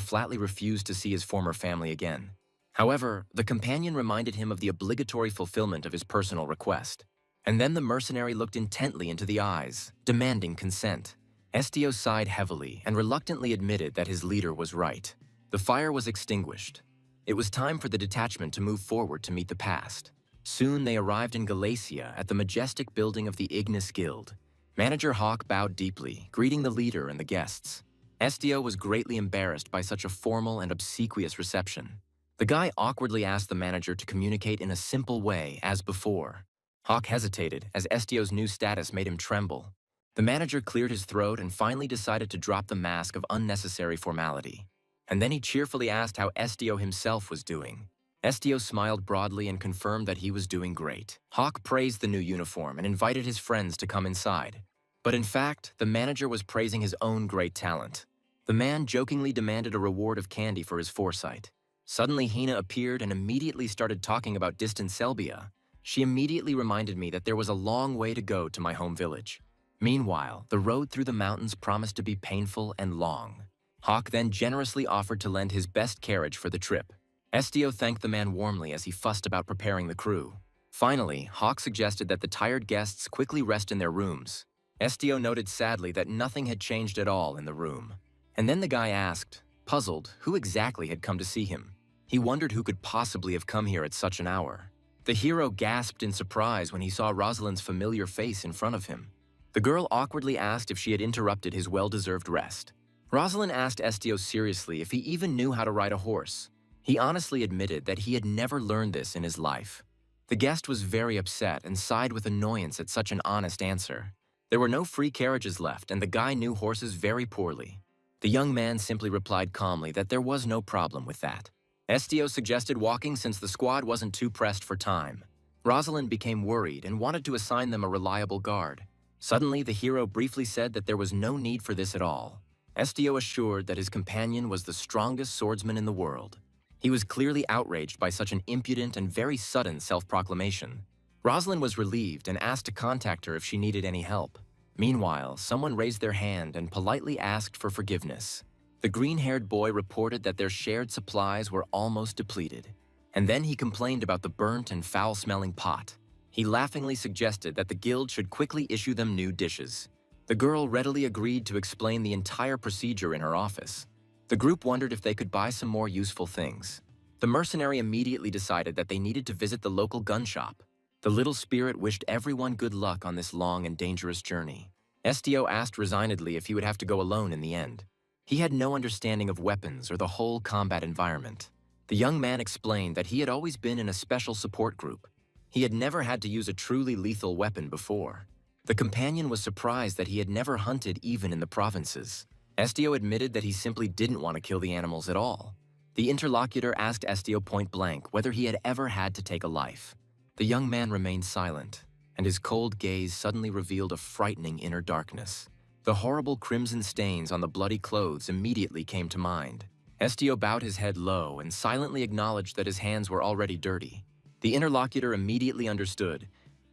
flatly refused to see his former family again. However, the companion reminded him of the obligatory fulfillment of his personal request. And then the mercenary looked intently into the eyes, demanding consent. Estio sighed heavily and reluctantly admitted that his leader was right. The fire was extinguished. It was time for the detachment to move forward to meet the past. Soon they arrived in Galacia at the majestic building of the Ignis Guild. Manager Hawk bowed deeply, greeting the leader and the guests. Estio was greatly embarrassed by such a formal and obsequious reception. The guy awkwardly asked the manager to communicate in a simple way, as before. Hawk hesitated, as Estio's new status made him tremble. The manager cleared his throat and finally decided to drop the mask of unnecessary formality. And then he cheerfully asked how Estio himself was doing. Estio smiled broadly and confirmed that he was doing great. Hawk praised the new uniform and invited his friends to come inside. But in fact, the manager was praising his own great talent. The man jokingly demanded a reward of candy for his foresight. Suddenly, Hina appeared and immediately started talking about distant Selbia. She immediately reminded me that there was a long way to go to my home village. Meanwhile, the road through the mountains promised to be painful and long. Hawk then generously offered to lend his best carriage for the trip. Estio thanked the man warmly as he fussed about preparing the crew. Finally, Hawk suggested that the tired guests quickly rest in their rooms. Estio noted sadly that nothing had changed at all in the room. And then the guy asked, puzzled, who exactly had come to see him. He wondered who could possibly have come here at such an hour. The hero gasped in surprise when he saw Rosalind's familiar face in front of him. The girl awkwardly asked if she had interrupted his well-deserved rest. Rosalind asked Estio seriously if he even knew how to ride a horse. He honestly admitted that he had never learned this in his life. The guest was very upset and sighed with annoyance at such an honest answer. There were no free carriages left, and the guy knew horses very poorly. The young man simply replied calmly that there was no problem with that. Estio suggested walking since the squad wasn't too pressed for time. Rosalind became worried and wanted to assign them a reliable guard. Suddenly, the hero briefly said that there was no need for this at all. Estio assured that his companion was the strongest swordsman in the world. He was clearly outraged by such an impudent and very sudden self-proclamation. Rosalind was relieved and asked to contact her if she needed any help. Meanwhile, someone raised their hand and politely asked for forgiveness. The green-haired boy reported that their shared supplies were almost depleted. And then he complained about the burnt and foul-smelling pot. He laughingly suggested that the guild should quickly issue them new dishes. The girl readily agreed to explain the entire procedure in her office. The group wondered if they could buy some more useful things. The mercenary immediately decided that they needed to visit the local gun shop. The little spirit wished everyone good luck on this long and dangerous journey. Estio asked resignedly if he would have to go alone in the end. He had no understanding of weapons or the whole combat environment. The young man explained that he had always been in a special support group. He had never had to use a truly lethal weapon before. The companion was surprised that he had never hunted even in the provinces. Estio admitted that he simply didn't want to kill the animals at all. The interlocutor asked Estio point blank whether he had ever had to take a life. The young man remained silent, and his cold gaze suddenly revealed a frightening inner darkness. The horrible crimson stains on the bloody clothes immediately came to mind. Estio bowed his head low and silently acknowledged that his hands were already dirty. The interlocutor immediately understood.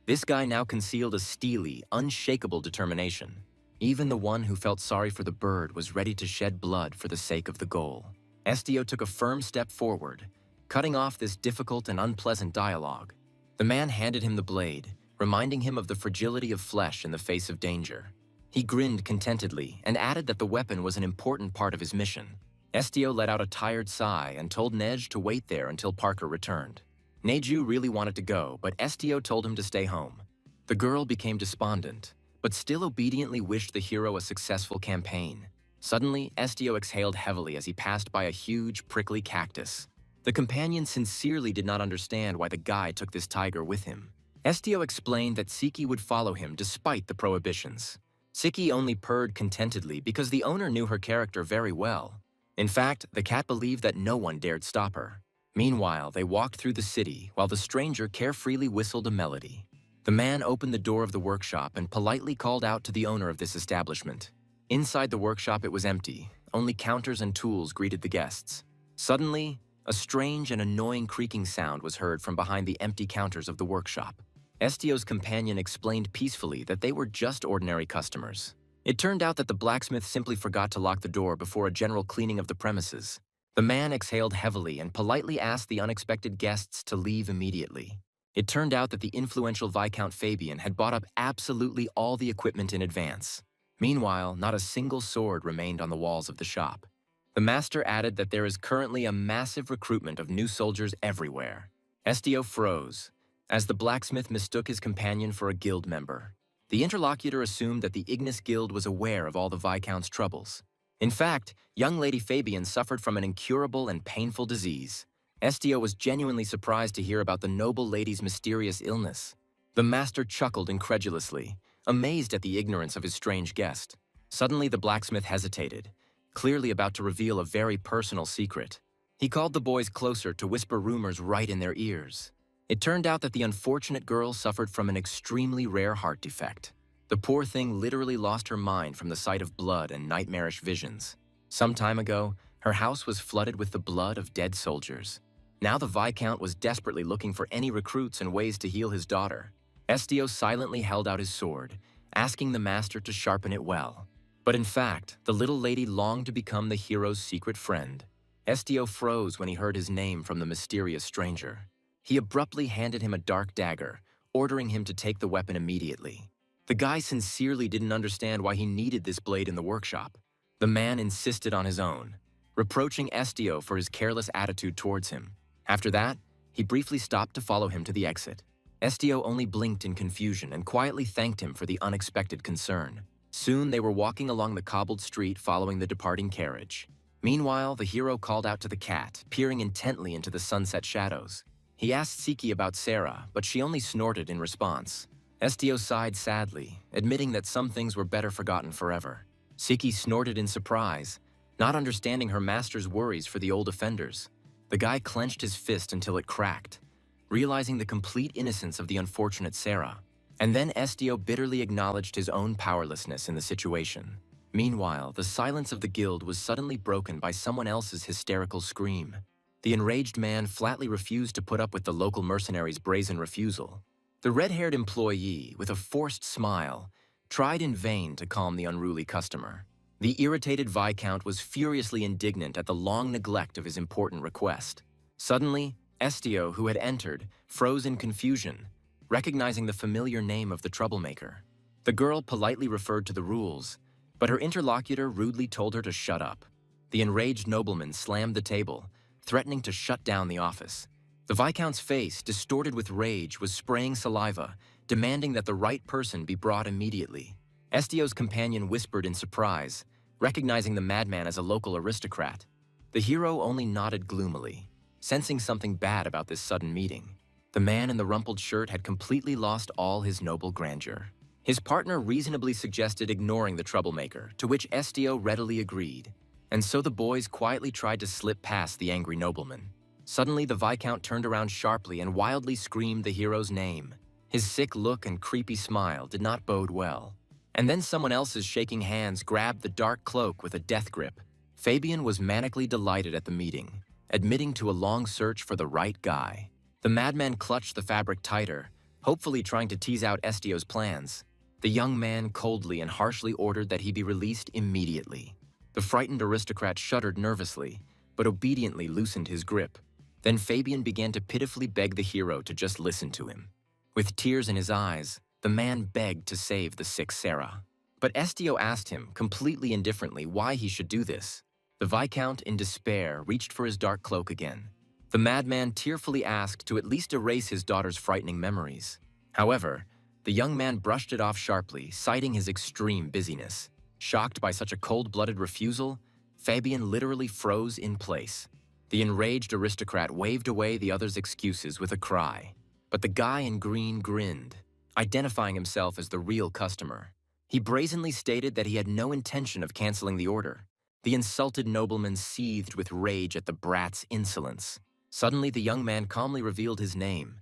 This guy now concealed a steely, unshakable determination. Even the one who felt sorry for the bird was ready to shed blood for the sake of the goal. Estio took a firm step forward, cutting off this difficult and unpleasant dialogue. The man handed him the blade, reminding him of the fragility of flesh in the face of danger. He grinned contentedly and added that the weapon was an important part of his mission. Estio let out a tired sigh and told Nej to wait there until Parker returned. Neju really wanted to go, but Estio told him to stay home. The girl became despondent, but still obediently wished the hero a successful campaign. Suddenly, Estio exhaled heavily as he passed by a huge, prickly cactus. The companion sincerely did not understand why the guy took this tiger with him. Estio explained that Siki would follow him despite the prohibitions. Siki only purred contentedly because the owner knew her character very well. In fact, the cat believed that no one dared stop her. Meanwhile, they walked through the city while the stranger carefreely whistled a melody. The man opened the door of the workshop and politely called out to the owner of this establishment. Inside the workshop it was empty. Only counters and tools greeted the guests. Suddenly, a strange and annoying creaking sound was heard from behind the empty counters of the workshop. Estio's companion explained peacefully that they were just ordinary customers. It turned out that the blacksmith simply forgot to lock the door before a general cleaning of the premises. The man exhaled heavily and politely asked the unexpected guests to leave immediately. It turned out that the influential Viscount Fabian had bought up absolutely all the equipment in advance. Meanwhile, not a single sword remained on the walls of the shop. The master added that there is currently a massive recruitment of new soldiers everywhere. Estio froze, as the blacksmith mistook his companion for a guild member. The interlocutor assumed that the Ignis Guild was aware of all the Viscount's troubles. In fact, young Lady Fabian suffered from an incurable and painful disease. Estio was genuinely surprised to hear about the noble lady's mysterious illness. The master chuckled incredulously, amazed at the ignorance of his strange guest. Suddenly the blacksmith hesitated, clearly about to reveal a very personal secret. He called the boys closer to whisper rumors right in their ears. It turned out that the unfortunate girl suffered from an extremely rare heart defect. The poor thing literally lost her mind from the sight of blood and nightmarish visions. Some time ago, her house was flooded with the blood of dead soldiers. Now the Viscount was desperately looking for any recruits and ways to heal his daughter. Estio silently held out his sword, asking the master to sharpen it well. But in fact, the little lady longed to become the hero's secret friend. Estio froze when he heard his name from the mysterious stranger. He abruptly handed him a dark dagger, ordering him to take the weapon immediately. The guy sincerely didn't understand why he needed this blade in the workshop. The man insisted on his own, reproaching Estio for his careless attitude towards him. After that, he briefly stopped to follow him to the exit. Estio only blinked in confusion and quietly thanked him for the unexpected concern. Soon they were walking along the cobbled street following the departing carriage. Meanwhile, the hero called out to the cat, peering intently into the sunset shadows. He asked Siki about Sarah, but she only snorted in response. Estio sighed sadly, admitting that some things were better forgotten forever. Siki snorted in surprise, not understanding her master's worries for the old offenders. The guy clenched his fist until it cracked, realizing the complete innocence of the unfortunate Sarah. And then Estio bitterly acknowledged his own powerlessness in the situation. Meanwhile, the silence of the guild was suddenly broken by someone else's hysterical scream. The enraged man flatly refused to put up with the local mercenary's brazen refusal. The red-haired employee, with a forced smile, tried in vain to calm the unruly customer. The irritated Viscount was furiously indignant at the long neglect of his important request. Suddenly, Estio, who had entered, froze in confusion, recognizing the familiar name of the troublemaker. The girl politely referred to the rules, but her interlocutor rudely told her to shut up. The enraged nobleman slammed the table, threatening to shut down the office. The Viscount's face, distorted with rage, was spraying saliva, demanding that the right person be brought immediately. Estio's companion whispered in surprise, recognizing the madman as a local aristocrat. The hero only nodded gloomily, sensing something bad about this sudden meeting. The man in the rumpled shirt had completely lost all his noble grandeur. His partner reasonably suggested ignoring the troublemaker, to which Estio readily agreed. And so the boys quietly tried to slip past the angry nobleman. Suddenly, the Viscount turned around sharply and wildly screamed the hero's name. His sick look and creepy smile did not bode well. And then someone else's shaking hands grabbed the dark cloak with a death grip. Fabian was manically delighted at the meeting, admitting to a long search for the right guy. The madman clutched the fabric tighter, hopefully trying to tease out Estio's plans. The young man coldly and harshly ordered that he be released immediately. The frightened aristocrat shuddered nervously, but obediently loosened his grip. Then Fabian began to pitifully beg the hero to just listen to him. With tears in his eyes, the man begged to save the sick Sarah. But Estio asked him, completely indifferently, why he should do this. The Viscount, in despair, reached for his dark cloak again. The madman tearfully asked to at least erase his daughter's frightening memories. However, the young man brushed it off sharply, citing his extreme busyness. Shocked by such a cold-blooded refusal, Fabian literally froze in place. The enraged aristocrat waved away the other's excuses with a cry. But the guy in green grinned, identifying himself as the real customer. He brazenly stated that he had no intention of canceling the order. The insulted nobleman seethed with rage at the brat's insolence. Suddenly, the young man calmly revealed his name,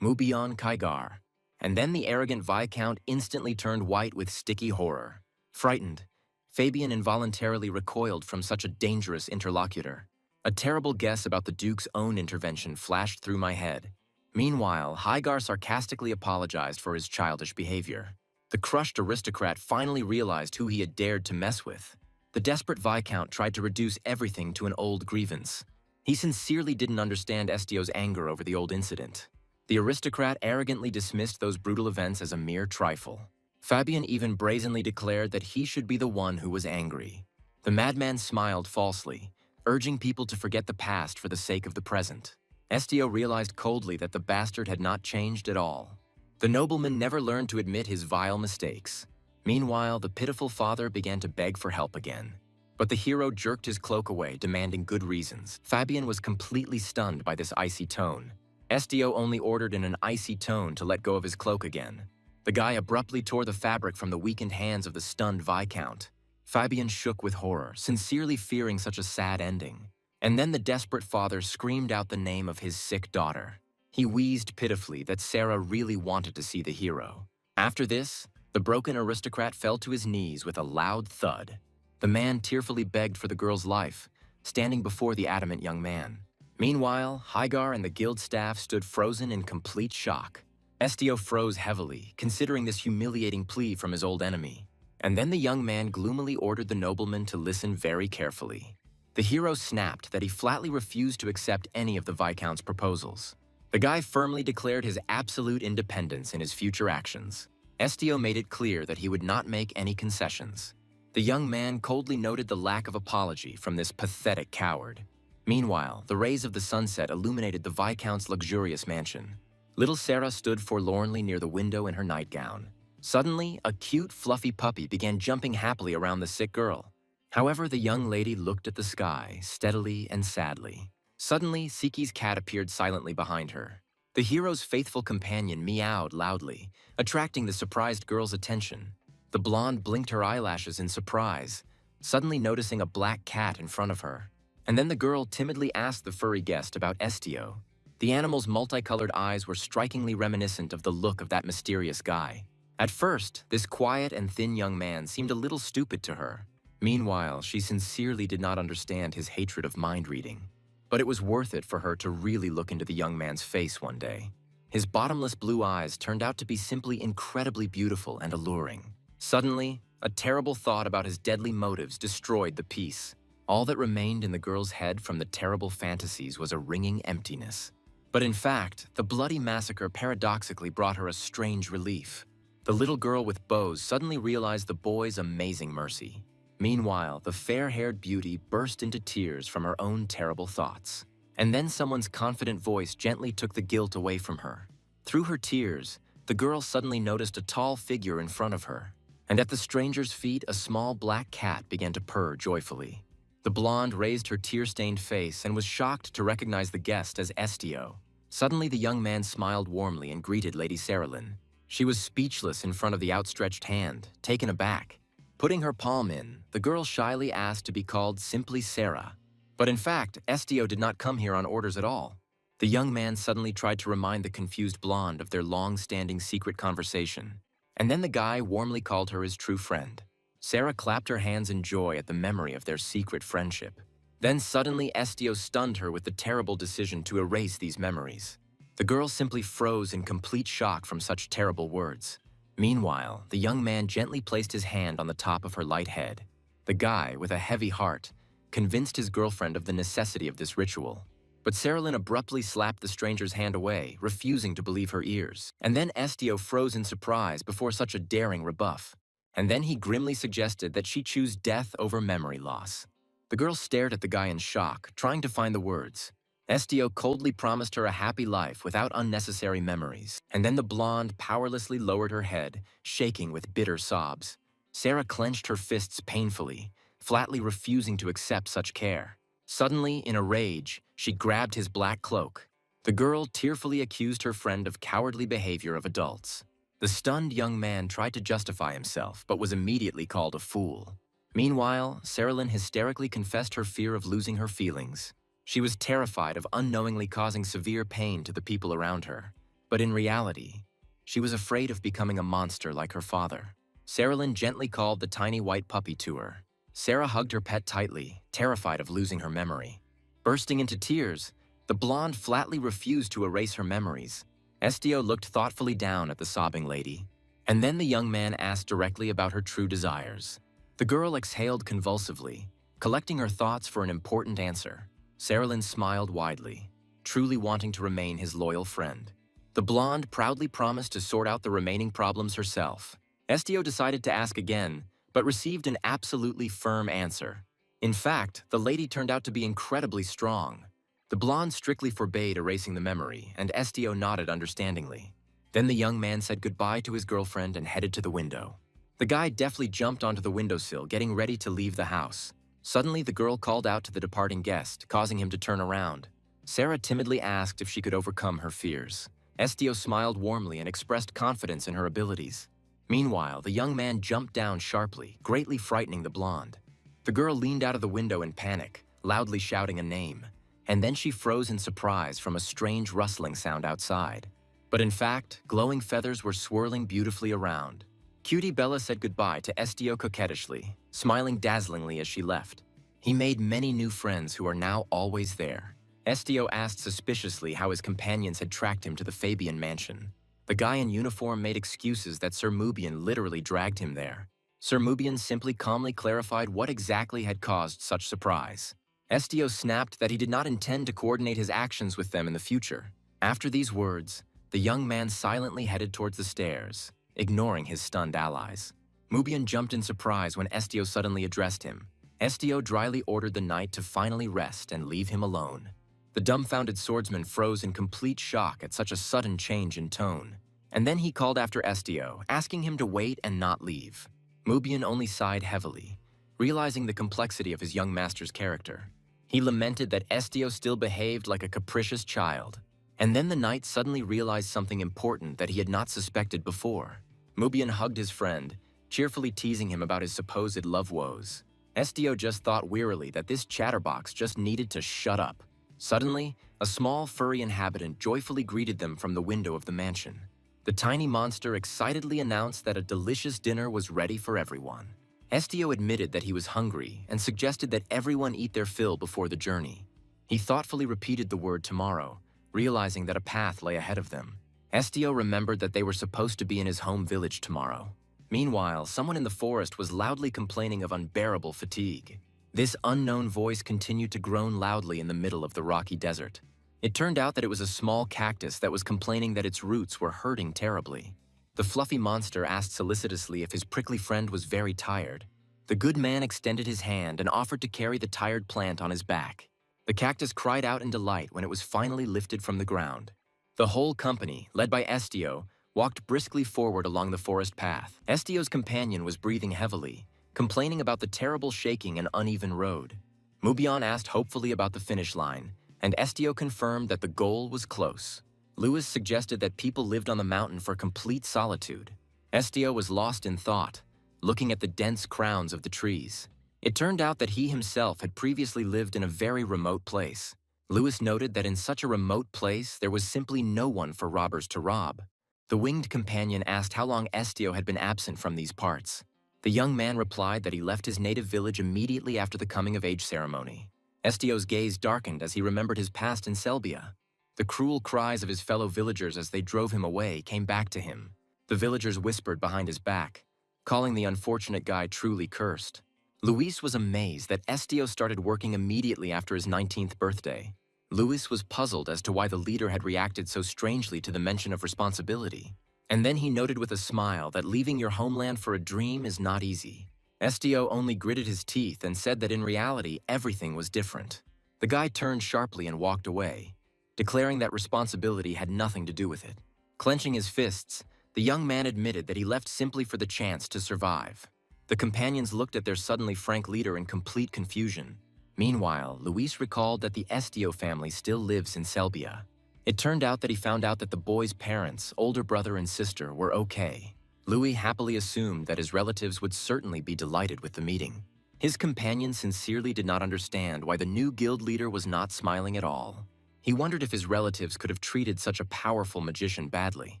Mubion Kaigar. And then the arrogant Viscount instantly turned white with sticky horror. Frightened, Fabian involuntarily recoiled from such a dangerous interlocutor. A terrible guess about the Duke's own intervention flashed through my head. Meanwhile, Hygar sarcastically apologized for his childish behavior. The crushed aristocrat finally realized who he had dared to mess with. The desperate Viscount tried to reduce everything to an old grievance. He sincerely didn't understand Estio's anger over the old incident. The aristocrat arrogantly dismissed those brutal events as a mere trifle. Fabian even brazenly declared that he should be the one who was angry. The madman smiled falsely, urging people to forget the past for the sake of the present. Estio realized coldly that the bastard had not changed at all. The nobleman never learned to admit his vile mistakes. Meanwhile, the pitiful father began to beg for help again. But the hero jerked his cloak away, demanding good reasons. Fabian was completely stunned by this icy tone. Estio only ordered in an icy tone to let go of his cloak again. The guy abruptly tore the fabric from the weakened hands of the stunned Viscount. Fabian shook with horror, sincerely fearing such a sad ending. And then the desperate father screamed out the name of his sick daughter. He wheezed pitifully that Sarah really wanted to see the hero. After this, the broken aristocrat fell to his knees with a loud thud. The man tearfully begged for the girl's life, standing before the adamant young man. Meanwhile, Hygar and the guild staff stood frozen in complete shock. Estio froze heavily, considering this humiliating plea from his old enemy. And then the young man gloomily ordered the nobleman to listen very carefully. The hero snapped that he flatly refused to accept any of the Viscount's proposals. The guy firmly declared his absolute independence in his future actions. Estio made it clear that he would not make any concessions. The young man coldly noted the lack of apology from this pathetic coward. Meanwhile, the rays of the sunset illuminated the Viscount's luxurious mansion. Little Sarah stood forlornly near the window in her nightgown. Suddenly, a cute, fluffy puppy began jumping happily around the sick girl. However, the young lady looked at the sky, steadily and sadly. Suddenly, Siki's cat appeared silently behind her. The hero's faithful companion meowed loudly, attracting the surprised girl's attention. The blonde blinked her eyelashes in surprise, suddenly noticing a black cat in front of her. And then the girl timidly asked the furry guest about Estio. The animal's multicolored eyes were strikingly reminiscent of the look of that mysterious guy. At first, this quiet and thin young man seemed a little stupid to her. Meanwhile, she sincerely did not understand his hatred of mind reading. But it was worth it for her to really look into the young man's face one day. His bottomless blue eyes turned out to be simply incredibly beautiful and alluring. Suddenly, a terrible thought about his deadly motives destroyed the peace. All that remained in the girl's head from the terrible fantasies was a ringing emptiness. But in fact, the bloody massacre paradoxically brought her a strange relief. The little girl with bows suddenly realized the boy's amazing mercy. Meanwhile, the fair-haired beauty burst into tears from her own terrible thoughts. And then someone's confident voice gently took the guilt away from her. Through her tears, the girl suddenly noticed a tall figure in front of her. And at the stranger's feet, a small black cat began to purr joyfully. The blonde raised her tear-stained face and was shocked to recognize the guest as Estio. Suddenly, the young man smiled warmly and greeted Lady Saralyn. She was speechless in front of the outstretched hand, taken aback. Putting her palm in, the girl shyly asked to be called simply Sarah. But in fact, Estio did not come here on orders at all. The young man suddenly tried to remind the confused blonde of their long-standing secret conversation. And then the guy warmly called her his true friend. Sarah clapped her hands in joy at the memory of their secret friendship. Then suddenly Estio stunned her with the terrible decision to erase these memories. The girl simply froze in complete shock from such terrible words. Meanwhile, the young man gently placed his hand on the top of her light head. The guy, with a heavy heart, convinced his girlfriend of the necessity of this ritual. But Saralyn abruptly slapped the stranger's hand away, refusing to believe her ears. And then Estio froze in surprise before such a daring rebuff. And then he grimly suggested that she choose death over memory loss. The girl stared at the guy in shock, trying to find the words. Estio coldly promised her a happy life without unnecessary memories. And then the blonde powerlessly lowered her head, shaking with bitter sobs. Sarah clenched her fists painfully, flatly refusing to accept such care. Suddenly, in a rage, she grabbed his black cloak. The girl tearfully accused her friend of cowardly behavior of adults. The stunned young man tried to justify himself, but was immediately called a fool. Meanwhile, Saralyn hysterically confessed her fear of losing her feelings. She was terrified of unknowingly causing severe pain to the people around her. But in reality, she was afraid of becoming a monster like her father. Saralyn gently called the tiny white puppy to her. Sarah hugged her pet tightly, terrified of losing her memory. Bursting into tears, The blonde flatly refused to erase her memories. Estio looked thoughtfully down at the sobbing lady, and then the young man asked directly about her true desires. The girl exhaled convulsively, collecting her thoughts for an important answer. Saralyn smiled widely, truly wanting to remain his loyal friend. The blonde proudly promised to sort out the remaining problems herself. Estio decided to ask again, but received an absolutely firm answer. In fact, the lady turned out to be incredibly strong. The blonde strictly forbade erasing the memory, and Estio nodded understandingly. Then the young man said goodbye to his girlfriend and headed to the window. The guy deftly jumped onto the windowsill, getting ready to leave the house. Suddenly, the girl called out to the departing guest, causing him to turn around. Sarah timidly asked if she could overcome her fears. Estio smiled warmly and expressed confidence in her abilities. Meanwhile, the young man jumped down sharply, greatly frightening the blonde. The girl leaned out of the window in panic, loudly shouting a name, and then she froze in surprise from a strange rustling sound outside. But in fact, glowing feathers were swirling beautifully around. Cutie Bella said goodbye to Estio coquettishly, smiling dazzlingly as she left. He made many new friends who are now always there. Estio asked suspiciously how his companions had tracked him to the Fabian mansion. The guy in uniform made excuses that Sir Mubian literally dragged him there. Sir Mubian simply calmly clarified what exactly had caused such surprise. Estio snapped that he did not intend to coordinate his actions with them in the future. After these words, the young man silently headed towards the stairs, ignoring his stunned allies. Mubian jumped in surprise when Estio suddenly addressed him. Estio dryly ordered the knight to finally rest and leave him alone. The dumbfounded swordsman froze in complete shock at such a sudden change in tone. And then he called after Estio, asking him to wait and not leave. Mubian only sighed heavily, realizing the complexity of his young master's character. He lamented that Estio still behaved like a capricious child. And then the knight suddenly realized something important that he had not suspected before. Mubian hugged his friend, cheerfully teasing him about his supposed love woes. Estio just thought wearily that this chatterbox just needed to shut up. Suddenly, a small furry inhabitant joyfully greeted them from the window of the mansion. The tiny monster excitedly announced that a delicious dinner was ready for everyone. Estio admitted that he was hungry and suggested that everyone eat their fill before the journey. He thoughtfully repeated the word tomorrow, realizing that a path lay ahead of them. Estio remembered that they were supposed to be in his home village tomorrow. Meanwhile, someone in the forest was loudly complaining of unbearable fatigue. This unknown voice continued to groan loudly in the middle of the rocky desert. It turned out that it was a small cactus that was complaining that its roots were hurting terribly. The fluffy monster asked solicitously if his prickly friend was very tired. The good man extended his hand and offered to carry the tired plant on his back. The cactus cried out in delight when it was finally lifted from the ground. The whole company, led by Estio, walked briskly forward along the forest path. Estio's companion was breathing heavily, complaining about the terrible shaking and uneven road. Mubian asked hopefully about the finish line, and Estio confirmed that the goal was close. Lewis suggested that people lived on the mountain for complete solitude. Estio was lost in thought, looking at the dense crowns of the trees. It turned out that he himself had previously lived in a very remote place. Lewis noted that in such a remote place, there was simply no one for robbers to rob. The winged companion asked how long Estio had been absent from these parts. The young man replied that he left his native village immediately after the coming-of-age ceremony. Estio's gaze darkened as he remembered his past in Selbia. The cruel cries of his fellow villagers as they drove him away came back to him. The villagers whispered behind his back, calling the unfortunate guy truly cursed. Luis was amazed that Estio started working immediately after his 19th birthday. Luis was puzzled as to why the leader had reacted so strangely to the mention of responsibility. And then he noted with a smile that leaving your homeland for a dream is not easy. Estio only gritted his teeth and said that in reality, everything was different. The guy turned sharply and walked away, declaring that responsibility had nothing to do with it. Clenching his fists, the young man admitted that he left simply for the chance to survive. The companions looked at their suddenly frank leader in complete confusion. Meanwhile, Luis recalled that the Estio family still lives in Selbia. It turned out that he found out that the boy's parents, older brother and sister, were okay. Louis happily assumed that his relatives would certainly be delighted with the meeting. His companion sincerely did not understand why the new guild leader was not smiling at all. He wondered if his relatives could have treated such a powerful magician badly.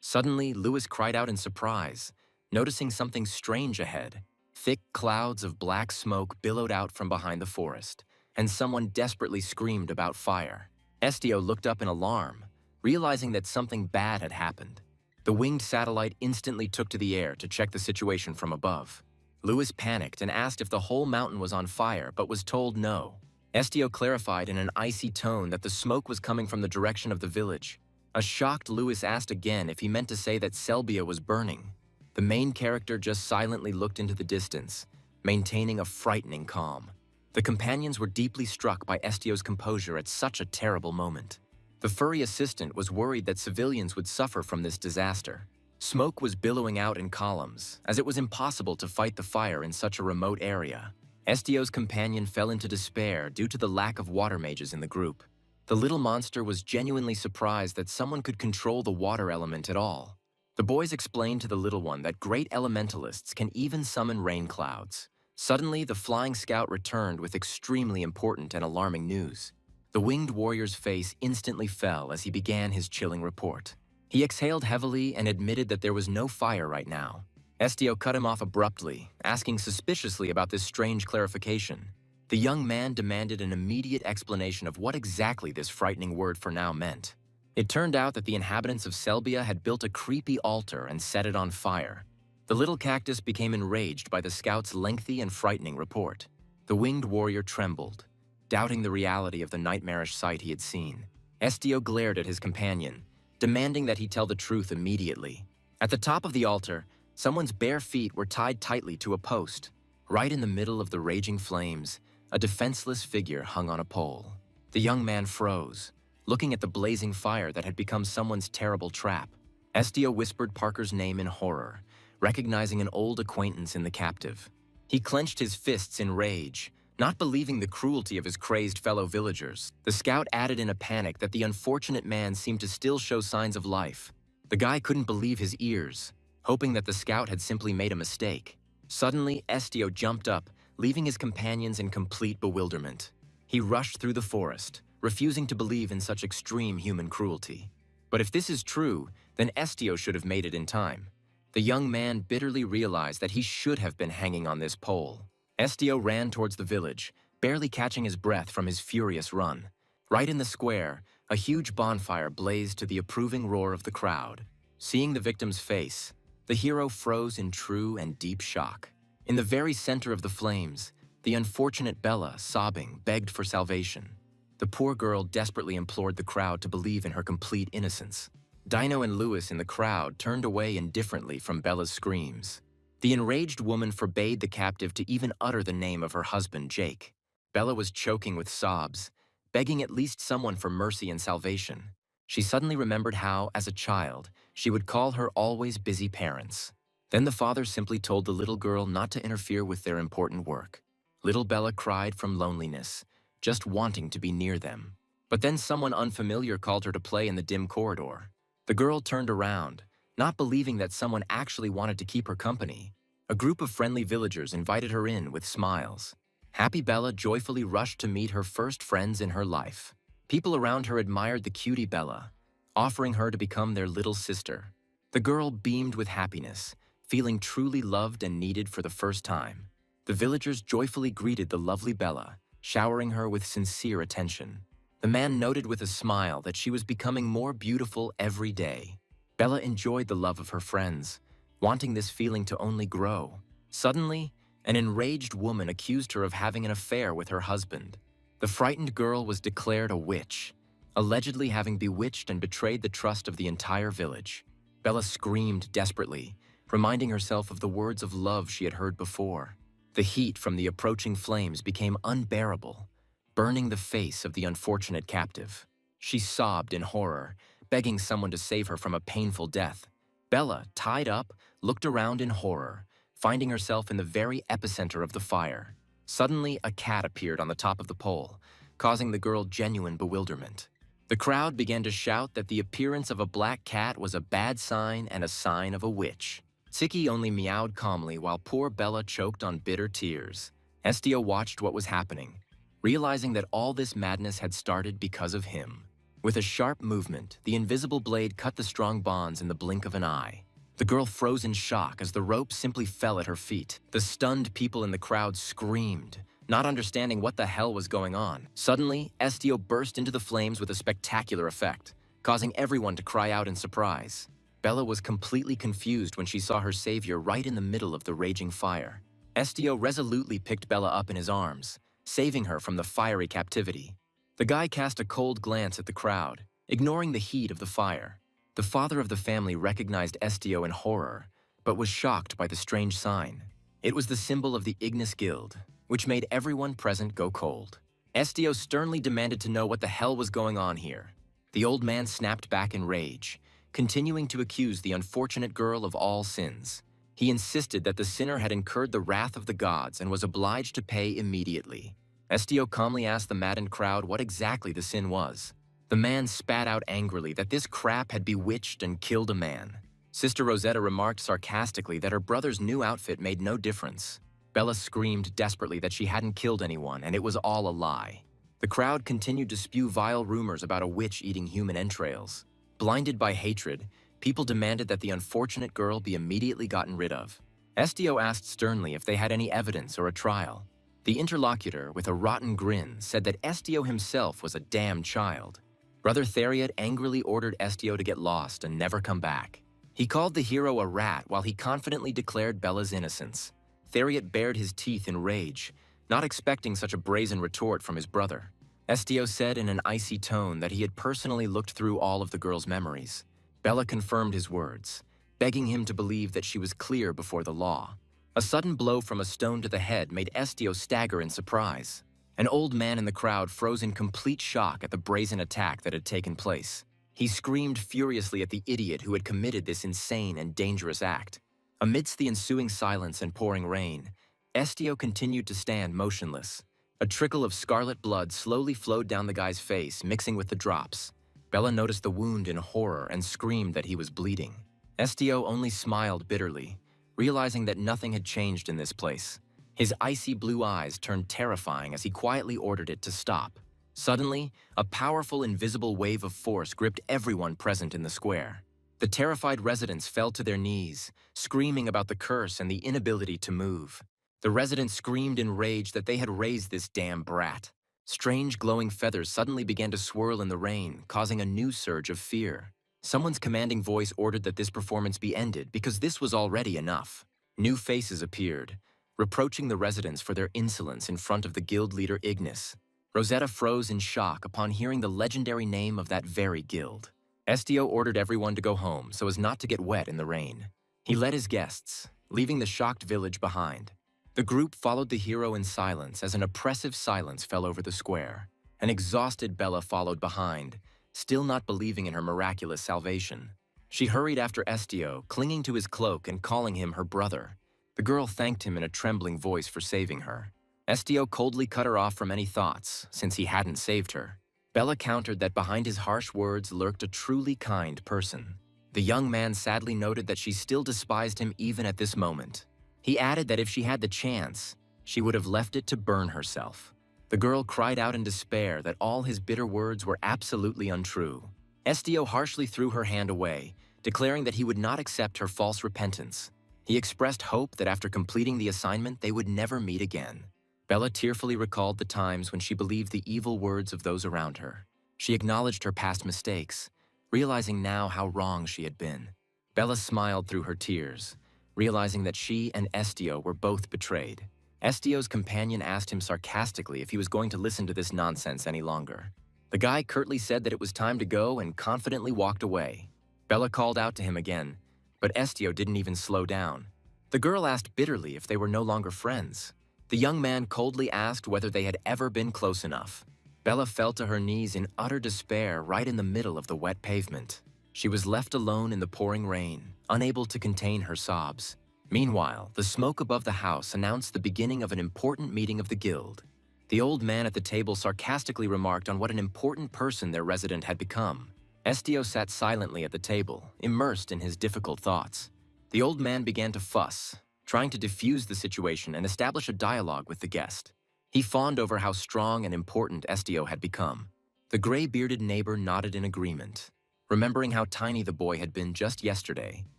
Suddenly, Louis cried out in surprise, noticing something strange ahead. Thick clouds of black smoke billowed out from behind the forest, and someone desperately screamed about fire. Estio looked up in alarm, realizing that something bad had happened. The winged satellite instantly took to the air to check the situation from above. Lewis panicked and asked if the whole mountain was on fire, but was told no. Estio clarified in an icy tone that the smoke was coming from the direction of the village. A shocked Lewis asked again if he meant to say that Selbia was burning. The main character just silently looked into the distance, maintaining a frightening calm. The companions were deeply struck by Estio's composure at such a terrible moment. The furry assistant was worried that civilians would suffer from this disaster. Smoke was billowing out in columns, as it was impossible to fight the fire in such a remote area. Estio's companion fell into despair due to the lack of water mages in the group. The little monster was genuinely surprised that someone could control the water element at all. The boys explained to the little one that great elementalists can even summon rain clouds. Suddenly, the flying scout returned with extremely important and alarming news. The winged warrior's face instantly fell as he began his chilling report. He exhaled heavily and admitted that there was no fire right now. Estio cut him off abruptly, asking suspiciously about this strange clarification. The young man demanded an immediate explanation of what exactly this frightening word for now meant. It turned out that the inhabitants of Selbia had built a creepy altar and set it on fire. The little cactus became enraged by the scout's lengthy and frightening report. The winged warrior trembled, doubting the reality of the nightmarish sight he had seen. Estio glared at his companion, demanding that he tell the truth immediately. At the top of the altar, someone's bare feet were tied tightly to a post. Right in the middle of the raging flames, a defenseless figure hung on a pole. The young man froze, looking at the blazing fire that had become someone's terrible trap. Estio whispered Parker's name in horror, recognizing an old acquaintance in the captive. He clenched his fists in rage, not believing the cruelty of his crazed fellow villagers. The scout added in a panic that the unfortunate man seemed to still show signs of life. The guy couldn't believe his ears, hoping that the scout had simply made a mistake. Suddenly, Estio jumped up, leaving his companions in complete bewilderment. He rushed through the forest, refusing to believe in such extreme human cruelty. But if this is true, then Estio should have made it in time. The young man bitterly realized that he should have been hanging on this pole. Estio ran towards the village, barely catching his breath from his furious run. Right in the square, a huge bonfire blazed to the approving roar of the crowd. Seeing the victim's face, the hero froze in true and deep shock. In the very center of the flames, the unfortunate Bella, sobbing, begged for salvation. The poor girl desperately implored the crowd to believe in her complete innocence. Dino and Lewis in the crowd turned away indifferently from Bella's screams. The enraged woman forbade the captive to even utter the name of her husband, Jake. Bella was choking with sobs, begging at least someone for mercy and salvation. She suddenly remembered how, as a child, she would call her always busy parents. Then the father simply told the little girl not to interfere with their important work. Little Bella cried from loneliness, just wanting to be near them. But then someone unfamiliar called her to play in the dim corridor. The girl turned around, not believing that someone actually wanted to keep her company. A group of friendly villagers invited her in with smiles. Happy Bella joyfully rushed to meet her first friends in her life. People around her admired the cutie Bella, offering her to become their little sister. The girl beamed with happiness, feeling truly loved and needed for the first time. The villagers joyfully greeted the lovely Bella, showering her with sincere attention. The man noted with a smile that she was becoming more beautiful every day. Bella enjoyed the love of her friends, wanting this feeling to only grow. Suddenly, an enraged woman accused her of having an affair with her husband. The frightened girl was declared a witch, allegedly having bewitched and betrayed the trust of the entire village. Bella screamed desperately, reminding herself of the words of love she had heard before. The heat from the approaching flames became unbearable, burning the face of the unfortunate captive. She sobbed in horror, begging someone to save her from a painful death. Bella, tied up, looked around in horror, finding herself in the very epicenter of the fire. Suddenly, a cat appeared on the top of the pole, causing the girl genuine bewilderment. The crowd began to shout that the appearance of a black cat was a bad sign and a sign of a witch. Tsiki only meowed calmly while poor Bella choked on bitter tears. Estio watched what was happening, realizing that all this madness had started because of him. With a sharp movement, the invisible blade cut the strong bonds in the blink of an eye. The girl froze in shock as the rope simply fell at her feet. The stunned people in the crowd screamed, Not understanding what the hell was going on, suddenly, Estio burst into the flames with a spectacular effect, causing everyone to cry out in surprise. Bella was completely confused when she saw her savior right in the middle of the raging fire. Estio resolutely picked Bella up in his arms, saving her from the fiery captivity. The guy cast a cold glance at the crowd, ignoring the heat of the fire. The father of the family recognized Estio in horror, but was shocked by the strange sign. It was the symbol of the Ignis Guild, which made everyone present go cold. Estio sternly demanded to know what the hell was going on here. The old man snapped back in rage, continuing to accuse the unfortunate girl of all sins. He insisted that the sinner had incurred the wrath of the gods and was obliged to pay immediately. Estio calmly asked the maddened crowd what exactly the sin was. The man spat out angrily that this crap had bewitched and killed a man. Sister Rosetta remarked sarcastically that her brother's new outfit made no difference. Bella screamed desperately that she hadn't killed anyone and it was all a lie. The crowd continued to spew vile rumors about a witch eating human entrails. Blinded by hatred, people demanded that the unfortunate girl be immediately gotten rid of. Estio asked sternly if they had any evidence or a trial. The interlocutor, with a rotten grin, said that Estio himself was a damned child. Brother Theriot angrily ordered Estio to get lost and never come back. He called the hero a rat while he confidently declared Bella's innocence. Theriot bared his teeth in rage, not expecting such a brazen retort from his brother. Estio said in an icy tone that he had personally looked through all of the girl's memories. Bella confirmed his words, begging him to believe that she was clear before the law. A sudden blow from a stone to the head made Estio stagger in surprise. An old man in the crowd froze in complete shock at the brazen attack that had taken place. He screamed furiously at the idiot who had committed this insane and dangerous act. Amidst the ensuing silence and pouring rain, Estio continued to stand motionless. A trickle of scarlet blood slowly flowed down the guy's face, mixing with the drops. Bella noticed the wound in horror and screamed that he was bleeding. Estio only smiled bitterly, realizing that nothing had changed in this place. His icy blue eyes turned terrifying as he quietly ordered it to stop. Suddenly, a powerful invisible wave of force gripped everyone present in the square. The terrified residents fell to their knees, screaming about the curse and the inability to move. The residents screamed in rage that they had raised this damn brat. Strange glowing feathers suddenly began to swirl in the rain, causing a new surge of fear. Someone's commanding voice ordered that this performance be ended because this was already enough. New faces appeared, reproaching the residents for their insolence in front of the guild leader Ignis. Rosetta froze in shock upon hearing the legendary name of that very guild. Estio ordered everyone to go home so as not to get wet in the rain. He led his guests, leaving the shocked village behind. The group followed the hero in silence as an oppressive silence fell over the square. An exhausted Bella followed behind, still not believing in her miraculous salvation. She hurried after Estio, clinging to his cloak and calling him her brother. The girl thanked him in a trembling voice for saving her. Estio coldly cut her off from any thoughts, since he hadn't saved her. Bella countered that behind his harsh words lurked a truly kind person. The young man sadly noted that she still despised him even at this moment. He added that if she had the chance, she would have left it to burn herself. The girl cried out in despair that all his bitter words were absolutely untrue. Estio harshly threw her hand away, declaring that he would not accept her false repentance. He expressed hope that after completing the assignment, they would never meet again. Bella tearfully recalled the times when she believed the evil words of those around her. She acknowledged her past mistakes, realizing now how wrong she had been. Bella smiled through her tears, realizing that she and Estio were both betrayed. Estio's companion asked him sarcastically if he was going to listen to this nonsense any longer. The guy curtly said that it was time to go and confidently walked away. Bella called out to him again, but Estio didn't even slow down. The girl asked bitterly if they were no longer friends. The young man coldly asked whether they had ever been close enough. Bella fell to her knees in utter despair right in the middle of the wet pavement. She was left alone in the pouring rain, unable to contain her sobs. Meanwhile, the smoke above the house announced the beginning of an important meeting of the guild. The old man at the table sarcastically remarked on what an important person their resident had become. Estio sat silently at the table, immersed in his difficult thoughts. The old man began to fuss, trying to diffuse the situation and establish a dialogue with the guest. He fawned over how strong and important Estio had become. The gray-bearded neighbor nodded in agreement, remembering how tiny the boy had been just yesterday.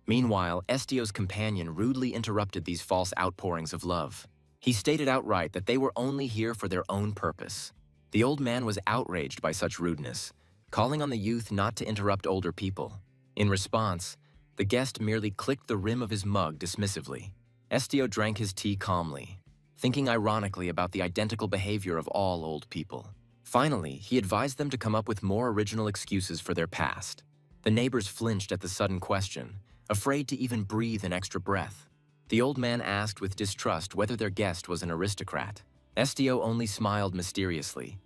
Meanwhile, Estio's companion rudely interrupted these false outpourings of love. He stated outright that they were only here for their own purpose. The old man was outraged by such rudeness, calling on the youth not to interrupt older people. In response, the guest merely clicked the rim of his mug dismissively. Estio drank his tea calmly, thinking ironically about the identical behavior of all old people. Finally, he advised them to come up with more original excuses for their past. The neighbors flinched at the sudden question, afraid to even breathe an extra breath. The old man asked with distrust whether their guest was an aristocrat. Estio only smiled mysteriously,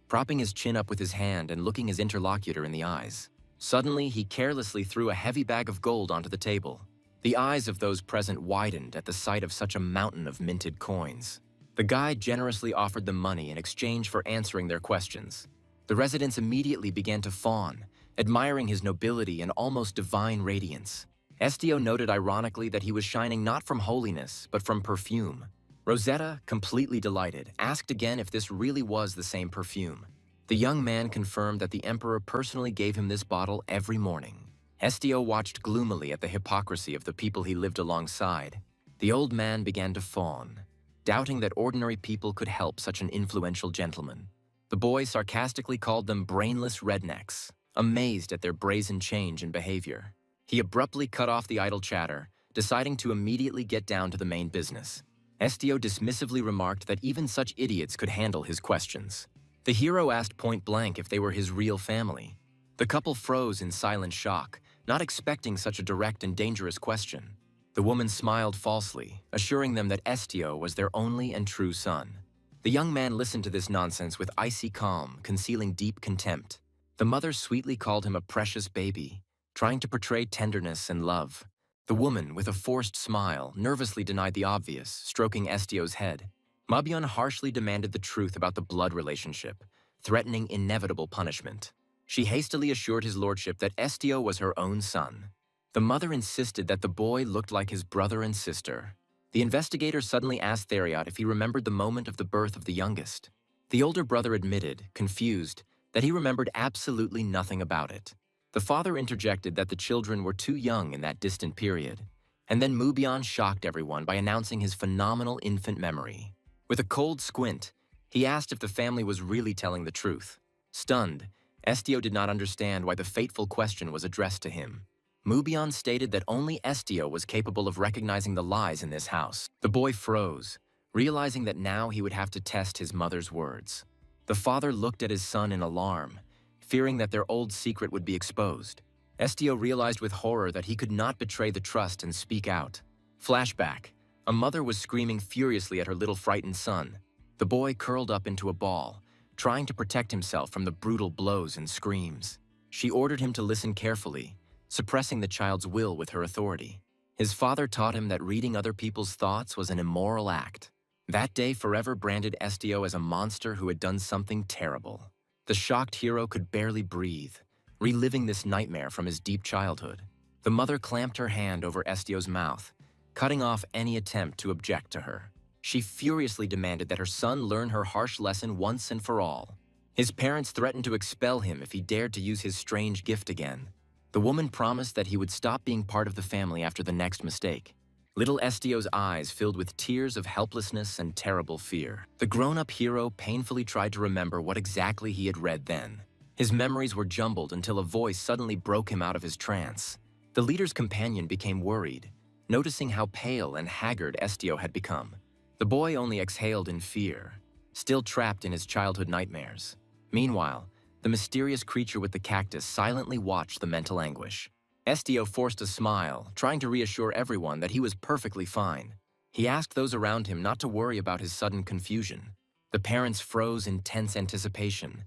propping his chin up with his hand and looking his interlocutor in the eyes. Suddenly, he carelessly threw a heavy bag of gold onto the table. The eyes of those present widened at the sight of such a mountain of minted coins. The guide generously offered them money in exchange for answering their questions. The residents immediately began to fawn, admiring his nobility and almost divine radiance. Estio noted ironically that he was shining not from holiness, but from perfume. Rosetta, completely delighted, asked again if this really was the same perfume. The young man confirmed that the emperor personally gave him this bottle every morning. Estio watched gloomily at the hypocrisy of the people he lived alongside. The old man began to fawn, doubting that ordinary people could help such an influential gentleman. The boy sarcastically called them brainless rednecks, amazed at their brazen change in behavior. He abruptly cut off the idle chatter, deciding to immediately get down to the main business. Estio dismissively remarked that even such idiots could handle his questions. The hero asked point blank if they were his real family. The couple froze in silent shock, not expecting such a direct and dangerous question. The woman smiled falsely, assuring them that Estio was their only and true son. The young man listened to this nonsense with icy calm, concealing deep contempt. The mother sweetly called him a precious baby, trying to portray tenderness and love. The woman, with a forced smile, nervously denied the obvious, stroking Estio's head. Mabyon harshly demanded the truth about the blood relationship, threatening inevitable punishment. She hastily assured his lordship that Estio was her own son. The mother insisted that the boy looked like his brother and sister. The investigator suddenly asked Theriot if he remembered the moment of the birth of the youngest. The older brother admitted, confused, that he remembered absolutely nothing about it. The father interjected that the children were too young in that distant period. And then Mabyon shocked everyone by announcing his phenomenal infant memory. With a cold squint, he asked if the family was really telling the truth. Stunned, Estio did not understand why the fateful question was addressed to him. Mabyon stated that only Estio was capable of recognizing the lies in this house. The boy froze, realizing that now he would have to test his mother's words. The father looked at his son in alarm, fearing that their old secret would be exposed. Estio realized with horror that he could not betray the trust and speak out. Flashback. A mother was screaming furiously at her little frightened son. The boy curled up into a ball, trying to protect himself from the brutal blows and screams. She ordered him to listen carefully, suppressing the child's will with her authority. His father taught him that reading other people's thoughts was an immoral act. That day forever branded Estio as a monster who had done something terrible. The shocked hero could barely breathe, reliving this nightmare from his deep childhood. The mother clamped her hand over Estio's mouth, cutting off any attempt to object to her. She furiously demanded that her son learn her harsh lesson once and for all. His parents threatened to expel him if he dared to use his strange gift again. The woman promised that he would stop being part of the family after the next mistake. Little Estio's eyes filled with tears of helplessness and terrible fear. The grown-up hero painfully tried to remember what exactly he had read then. His memories were jumbled until a voice suddenly broke him out of his trance. The leader's companion became worried, noticing how pale and haggard Estio had become. The boy only exhaled in fear, still trapped in his childhood nightmares. Meanwhile, the mysterious creature with the cactus silently watched the mental anguish. Estio forced a smile, trying to reassure everyone that he was perfectly fine. He asked those around him not to worry about his sudden confusion. The parents froze in tense anticipation,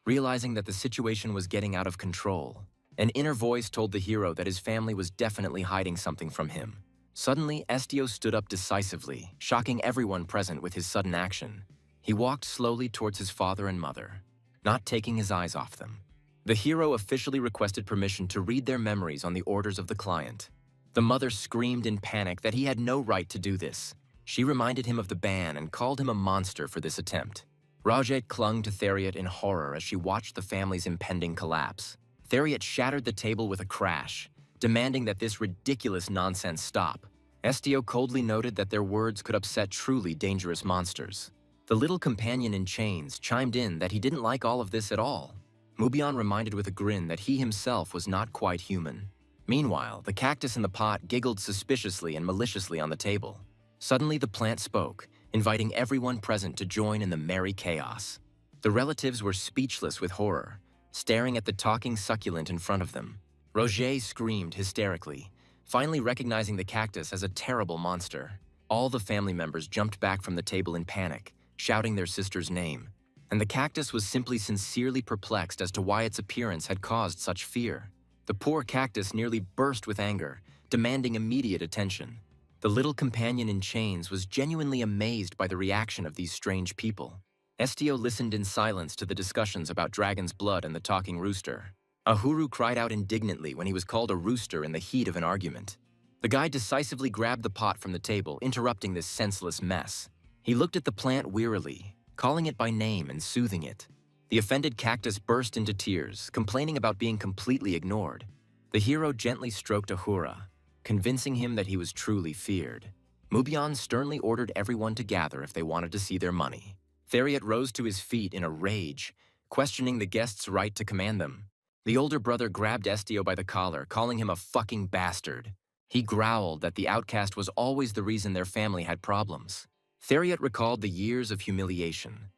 realizing that the situation was getting out of control. An inner voice told the hero that his family was definitely hiding something from him. Suddenly, Estio stood up decisively, shocking everyone present with his sudden action. He walked slowly towards his father and mother, not taking his eyes off them. The hero officially requested permission to read their memories on the orders of the client. The mother screamed in panic that he had no right to do this. She reminded him of the ban and called him a monster for this attempt. Rajet clung to Theriot in horror as she watched the family's impending collapse. Theriot shattered the table with a crash, demanding that this ridiculous nonsense stop. Estio coldly noted that their words could upset truly dangerous monsters. The little companion in chains chimed in that he didn't like all of this at all. Mubion reminded with a grin that he himself was not quite human. Meanwhile, the cactus in the pot giggled suspiciously and maliciously on the table. Suddenly, the plant spoke, inviting everyone present to join in the merry chaos. The relatives were speechless with horror, staring at the talking succulent in front of them. Roger screamed hysterically, finally recognizing the cactus as a terrible monster. All the family members jumped back from the table in panic, shouting their sister's name. And the cactus was simply sincerely perplexed as to why its appearance had caused such fear. The poor cactus nearly burst with anger, demanding immediate attention. The little companion in chains was genuinely amazed by the reaction of these strange people. Estio listened in silence to the discussions about dragon's blood and the talking rooster. Ahuru cried out indignantly when he was called a rooster in the heat of an argument. The guy decisively grabbed the pot from the table, interrupting this senseless mess. He looked at the plant wearily, calling it by name and soothing it. The offended cactus burst into tears, complaining about being completely ignored. The hero gently stroked Ahura, convincing him that he was truly feared. Mubion sternly ordered everyone to gather if they wanted to see their money. Theriot rose to his feet in a rage, questioning the guests' right to command them. The older brother grabbed Estio by the collar, calling him a fucking bastard. He growled that the outcast was always the reason their family had problems. Theriot recalled the years of humiliation,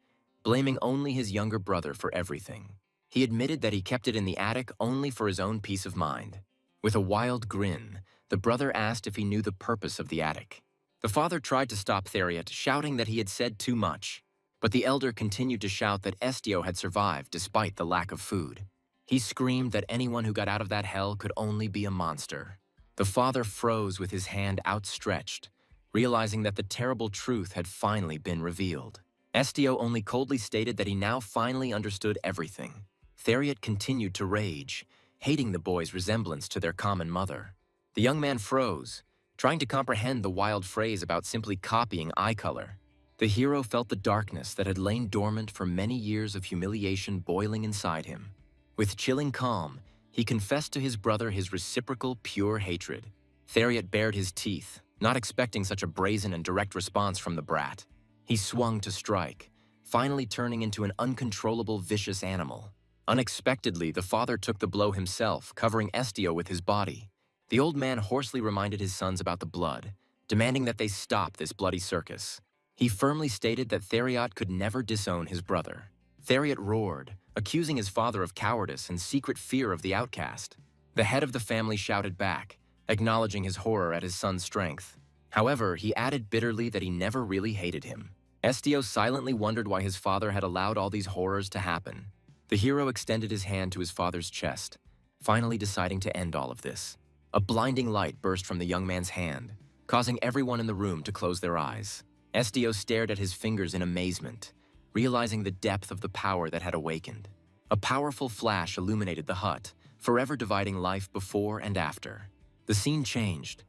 blaming only his younger brother for everything. He admitted that he kept it in the attic only for his own peace of mind. With a wild grin, the brother asked if he knew the purpose of the attic. The father tried to stop Theriot, shouting that he had said too much, but the elder continued to shout that Estio had survived despite the lack of food. He screamed that anyone who got out of that hell could only be a monster. The father froze with his hand outstretched, realizing that the terrible truth had finally been revealed. Estio only coldly stated that he now finally understood everything. Theriot continued to rage, hating the boy's resemblance to their common mother. The young man froze, trying to comprehend the wild phrase about simply copying eye color. The hero felt the darkness that had lain dormant for many years of humiliation boiling inside him. With chilling calm, he confessed to his brother his reciprocal, pure hatred. Theriot bared his teeth, not expecting such a brazen and direct response from the brat. He swung to strike, finally turning into an uncontrollable, vicious animal. Unexpectedly, the father took the blow himself, covering Estio with his body. The old man hoarsely reminded his sons about the blood, demanding that they stop this bloody circus. He firmly stated that Theriot could never disown his brother. Theriot roared, accusing his father of cowardice and secret fear of the outcast. The head of the family shouted back, acknowledging his horror at his son's strength. However, he added bitterly that he never really hated him. Estio silently wondered why his father had allowed all these horrors to happen. The hero extended his hand to his father's chest, finally deciding to end all of this. A blinding light burst from the young man's hand, causing everyone in the room to close their eyes. Estio stared at his fingers in amazement, realizing the depth of the power that had awakened. A powerful flash illuminated the hut, forever dividing life before and after. The scene changed.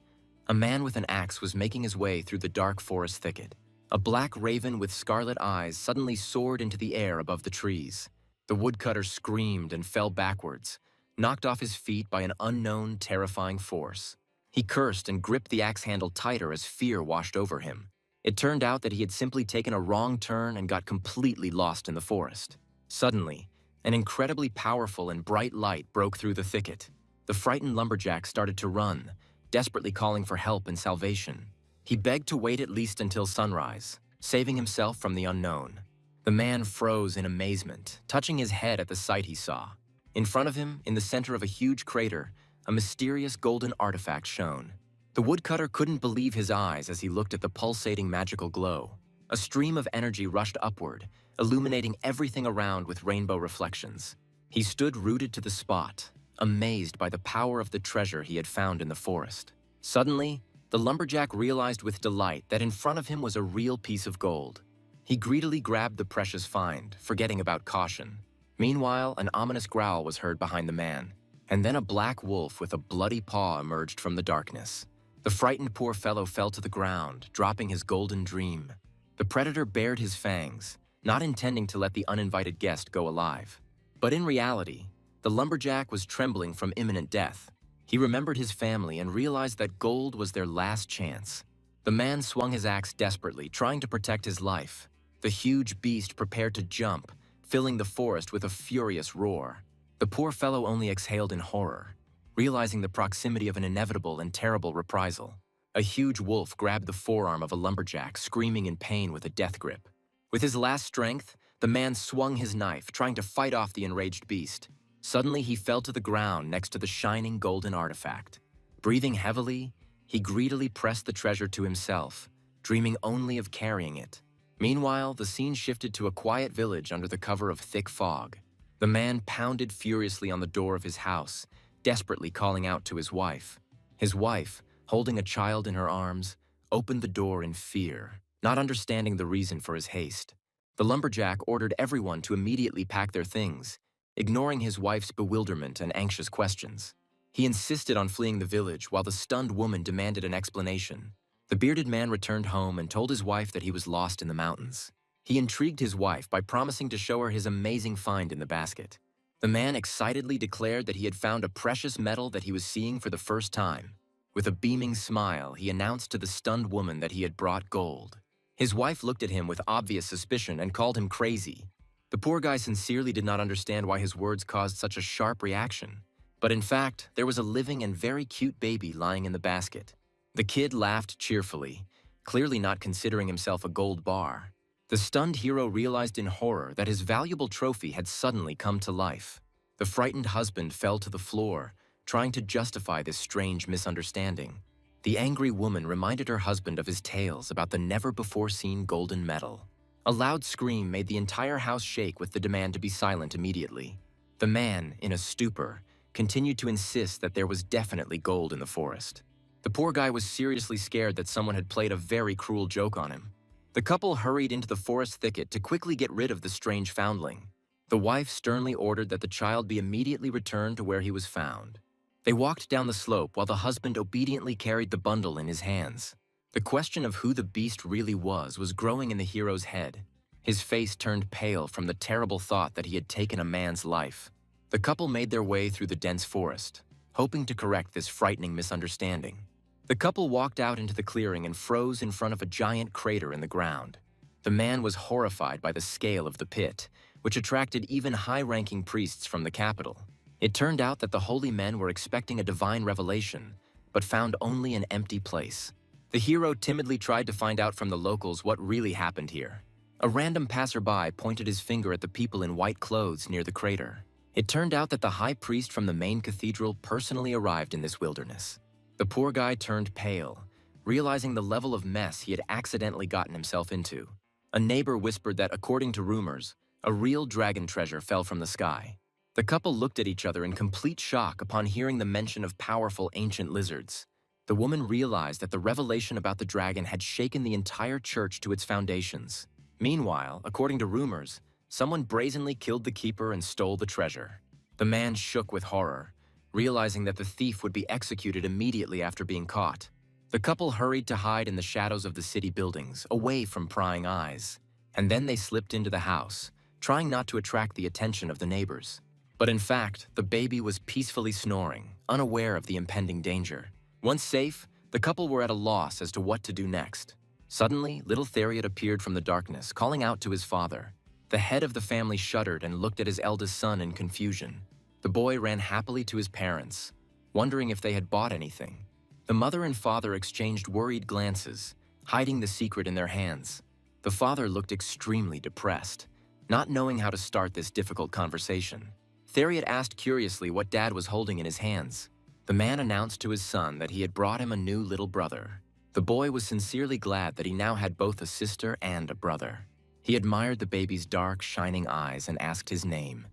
A man with an axe was making his way through the dark forest thicket. A black raven with scarlet eyes suddenly soared into the air above the trees. The woodcutter screamed and fell backwards, knocked off his feet by an unknown, terrifying force. He cursed and gripped the axe handle tighter as fear washed over him. It turned out that he had simply taken a wrong turn and got completely lost in the forest. Suddenly, an incredibly powerful and bright light broke through the thicket. The frightened lumberjack started to run, desperately calling for help and salvation. He begged to wait at least until sunrise, saving himself from the unknown. The man froze in amazement, touching his head at the sight he saw. In front of him, in the center of a huge crater, a mysterious golden artifact shone. The woodcutter couldn't believe his eyes as he looked at the pulsating magical glow. A stream of energy rushed upward, illuminating everything around with rainbow reflections. He stood rooted to the spot, amazed by the power of the treasure he had found in the forest. Suddenly, the lumberjack realized with delight that in front of him was a real piece of gold. He greedily grabbed the precious find, forgetting about caution. Meanwhile, an ominous growl was heard behind the man, and then a black wolf with a bloody paw emerged from the darkness. The frightened poor fellow fell to the ground, dropping his golden dream. The predator bared his fangs, not intending to let the uninvited guest go alive. But in reality, the lumberjack was trembling from imminent death. He remembered his family and realized that gold was their last chance. The man swung his axe desperately, trying to protect his life. The huge beast prepared to jump, filling the forest with a furious roar. The poor fellow only exhaled in horror, realizing the proximity of an inevitable and terrible reprisal. A huge wolf grabbed the forearm of a lumberjack, screaming in pain with a death grip. With his last strength, the man swung his knife, trying to fight off the enraged beast. Suddenly, he fell to the ground next to the shining golden artifact. Breathing heavily, he greedily pressed the treasure to himself, dreaming only of carrying it. Meanwhile, the scene shifted to a quiet village under the cover of thick fog. The man pounded furiously on the door of his house, desperately calling out to his wife. His wife, holding a child in her arms, opened the door in fear, not understanding the reason for his haste. The lumberjack ordered everyone to immediately pack their things, ignoring his wife's bewilderment and anxious questions. He insisted on fleeing the village while the stunned woman demanded an explanation. The bearded man returned home and told his wife that he was lost in the mountains. He intrigued his wife by promising to show her his amazing find in the basket. The man excitedly declared that he had found a precious metal that he was seeing for the first time. With a beaming smile, he announced to the stunned woman that he had brought gold. His wife looked at him with obvious suspicion and called him crazy. The poor guy sincerely did not understand why his words caused such a sharp reaction. But in fact, there was a living and very cute baby lying in the basket. The kid laughed cheerfully, clearly not considering himself a gold bar. The stunned hero realized in horror that his valuable trophy had suddenly come to life. The frightened husband fell to the floor, trying to justify this strange misunderstanding. The angry woman reminded her husband of his tales about the never-before-seen golden medal. A loud scream made the entire house shake with the demand to be silent immediately. The man, in a stupor, continued to insist that there was definitely gold in the forest. The poor guy was seriously scared that someone had played a very cruel joke on him. The couple hurried into the forest thicket to quickly get rid of the strange foundling. The wife sternly ordered that the child be immediately returned to where he was found. They walked down the slope while the husband obediently carried the bundle in his hands. The question of who the beast really was growing in the hero's head. His face turned pale from the terrible thought that he had taken a man's life. The couple made their way through the dense forest, hoping to correct this frightening misunderstanding. The couple walked out into the clearing and froze in front of a giant crater in the ground. The man was horrified by the scale of the pit, which attracted even high-ranking priests from the capital. It turned out that the holy men were expecting a divine revelation, but found only an empty place. The hero timidly tried to find out from the locals what really happened here. A random passerby pointed his finger at the people in white clothes near the crater. It turned out that the high priest from the main cathedral personally arrived in this wilderness. The poor guy turned pale, realizing the level of mess he had accidentally gotten himself into. A neighbor whispered that, according to rumors, a real dragon treasure fell from the sky. The couple looked at each other in complete shock upon hearing the mention of powerful ancient lizards. The woman realized that the revelation about the dragon had shaken the entire church to its foundations. Meanwhile, according to rumors, someone brazenly killed the keeper and stole the treasure. The man shook with horror, realizing that the thief would be executed immediately after being caught. The couple hurried to hide in the shadows of the city buildings, away from prying eyes. And then they slipped into the house, trying not to attract the attention of the neighbors. But in fact, the baby was peacefully snoring, unaware of the impending danger. Once safe, the couple were at a loss as to what to do next. Suddenly, little Theriot appeared from the darkness, calling out to his father. The head of the family shuddered and looked at his eldest son in confusion. The boy ran happily to his parents, wondering if they had bought anything. The mother and father exchanged worried glances, hiding the secret in their hands. The father looked extremely depressed, not knowing how to start this difficult conversation. Theriot asked curiously what Dad was holding in his hands. The man announced to his son that he had brought him a new little brother. The boy was sincerely glad that he now had both a sister and a brother. He admired the baby's dark, shining eyes and asked his name.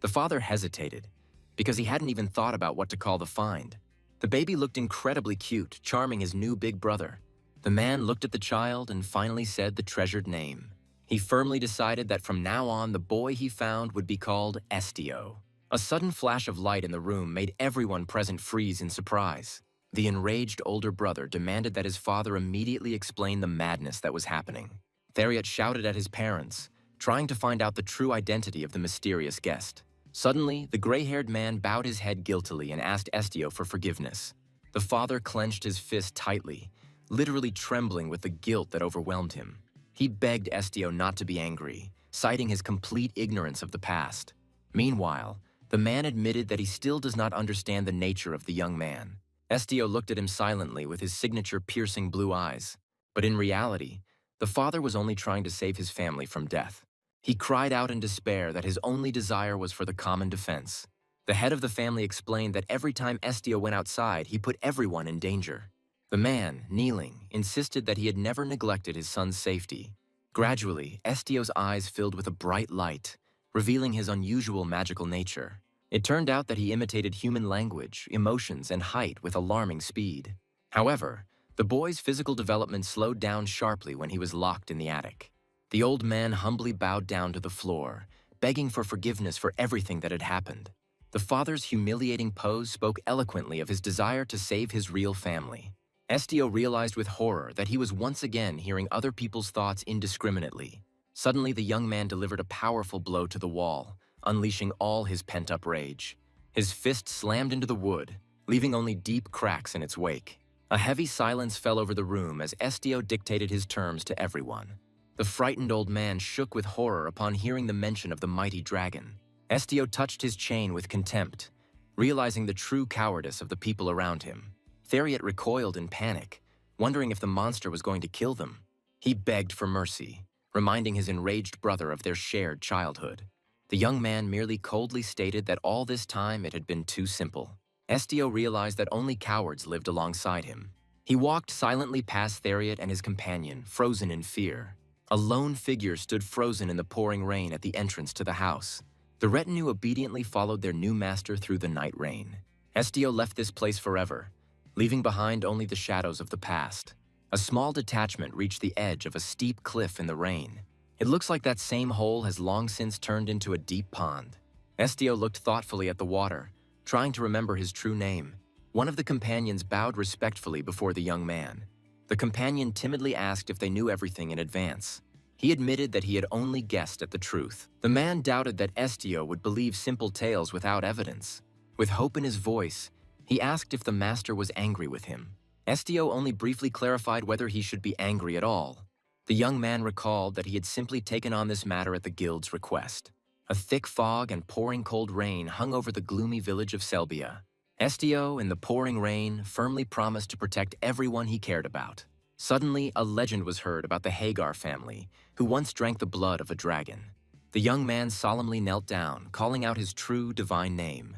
The father hesitated, because he hadn't even thought about what to call the find. The baby looked incredibly cute, charming his new big brother. The man looked at the child and finally said the treasured name. He firmly decided that from now on the boy he found would be called Estio. A sudden flash of light in the room made everyone present freeze in surprise. The enraged older brother demanded that his father immediately explain the madness that was happening. Theriot shouted at his parents, trying to find out the true identity of the mysterious guest. Suddenly, the gray-haired man bowed his head guiltily and asked Estio for forgiveness. The father clenched his fist tightly, literally trembling with the guilt that overwhelmed him. He begged Estio not to be angry, citing his complete ignorance of the past. Meanwhile, the man admitted that he still does not understand the nature of the young man. Estio looked at him silently with his signature piercing blue eyes. But in reality, the father was only trying to save his family from death. He cried out in despair that his only desire was for the common defense. The head of the family explained that every time Estio went outside, he put everyone in danger. The man, kneeling, insisted that he had never neglected his son's safety. Gradually, Estio's eyes filled with a bright light, revealing his unusual magical nature. It turned out that he imitated human language, emotions, and height with alarming speed. However, the boy's physical development slowed down sharply when he was locked in the attic. The old man humbly bowed down to the floor, begging for forgiveness for everything that had happened. The father's humiliating pose spoke eloquently of his desire to save his real family. Estio realized with horror that he was once again hearing other people's thoughts indiscriminately. Suddenly, the young man delivered a powerful blow to the wall, unleashing all his pent-up rage. His fist slammed into the wood, leaving only deep cracks in its wake. A heavy silence fell over the room as Estio dictated his terms to everyone. The frightened old man shook with horror upon hearing the mention of the mighty dragon. Estio touched his chain with contempt, realizing the true cowardice of the people around him. Theriot recoiled in panic, wondering if the monster was going to kill them. He begged for mercy, reminding his enraged brother of their shared childhood. The young man merely coldly stated that all this time it had been too simple. Estio realized that only cowards lived alongside him. He walked silently past Theriot and his companion, frozen in fear. A lone figure stood frozen in the pouring rain at the entrance to the house. The retinue obediently followed their new master through the night rain. Estio left this place forever, leaving behind only the shadows of the past. A small detachment reached the edge of a steep cliff in the rain. It looks like that same hole has long since turned into a deep pond. Estio looked thoughtfully at the water, trying to remember his true name. One of the companions bowed respectfully before the young man. The companion timidly asked if they knew everything in advance. He admitted that he had only guessed at the truth. The man doubted that Estio would believe simple tales without evidence. With hope in his voice, he asked if the master was angry with him. Estio only briefly clarified whether he should be angry at all. The young man recalled that he had simply taken on this matter at the guild's request. A thick fog and pouring cold rain hung over the gloomy village of Selbia. Estio, in the pouring rain, firmly promised to protect everyone he cared about. Suddenly, a legend was heard about the Hagar family, who once drank the blood of a dragon. The young man solemnly knelt down, calling out his true divine name,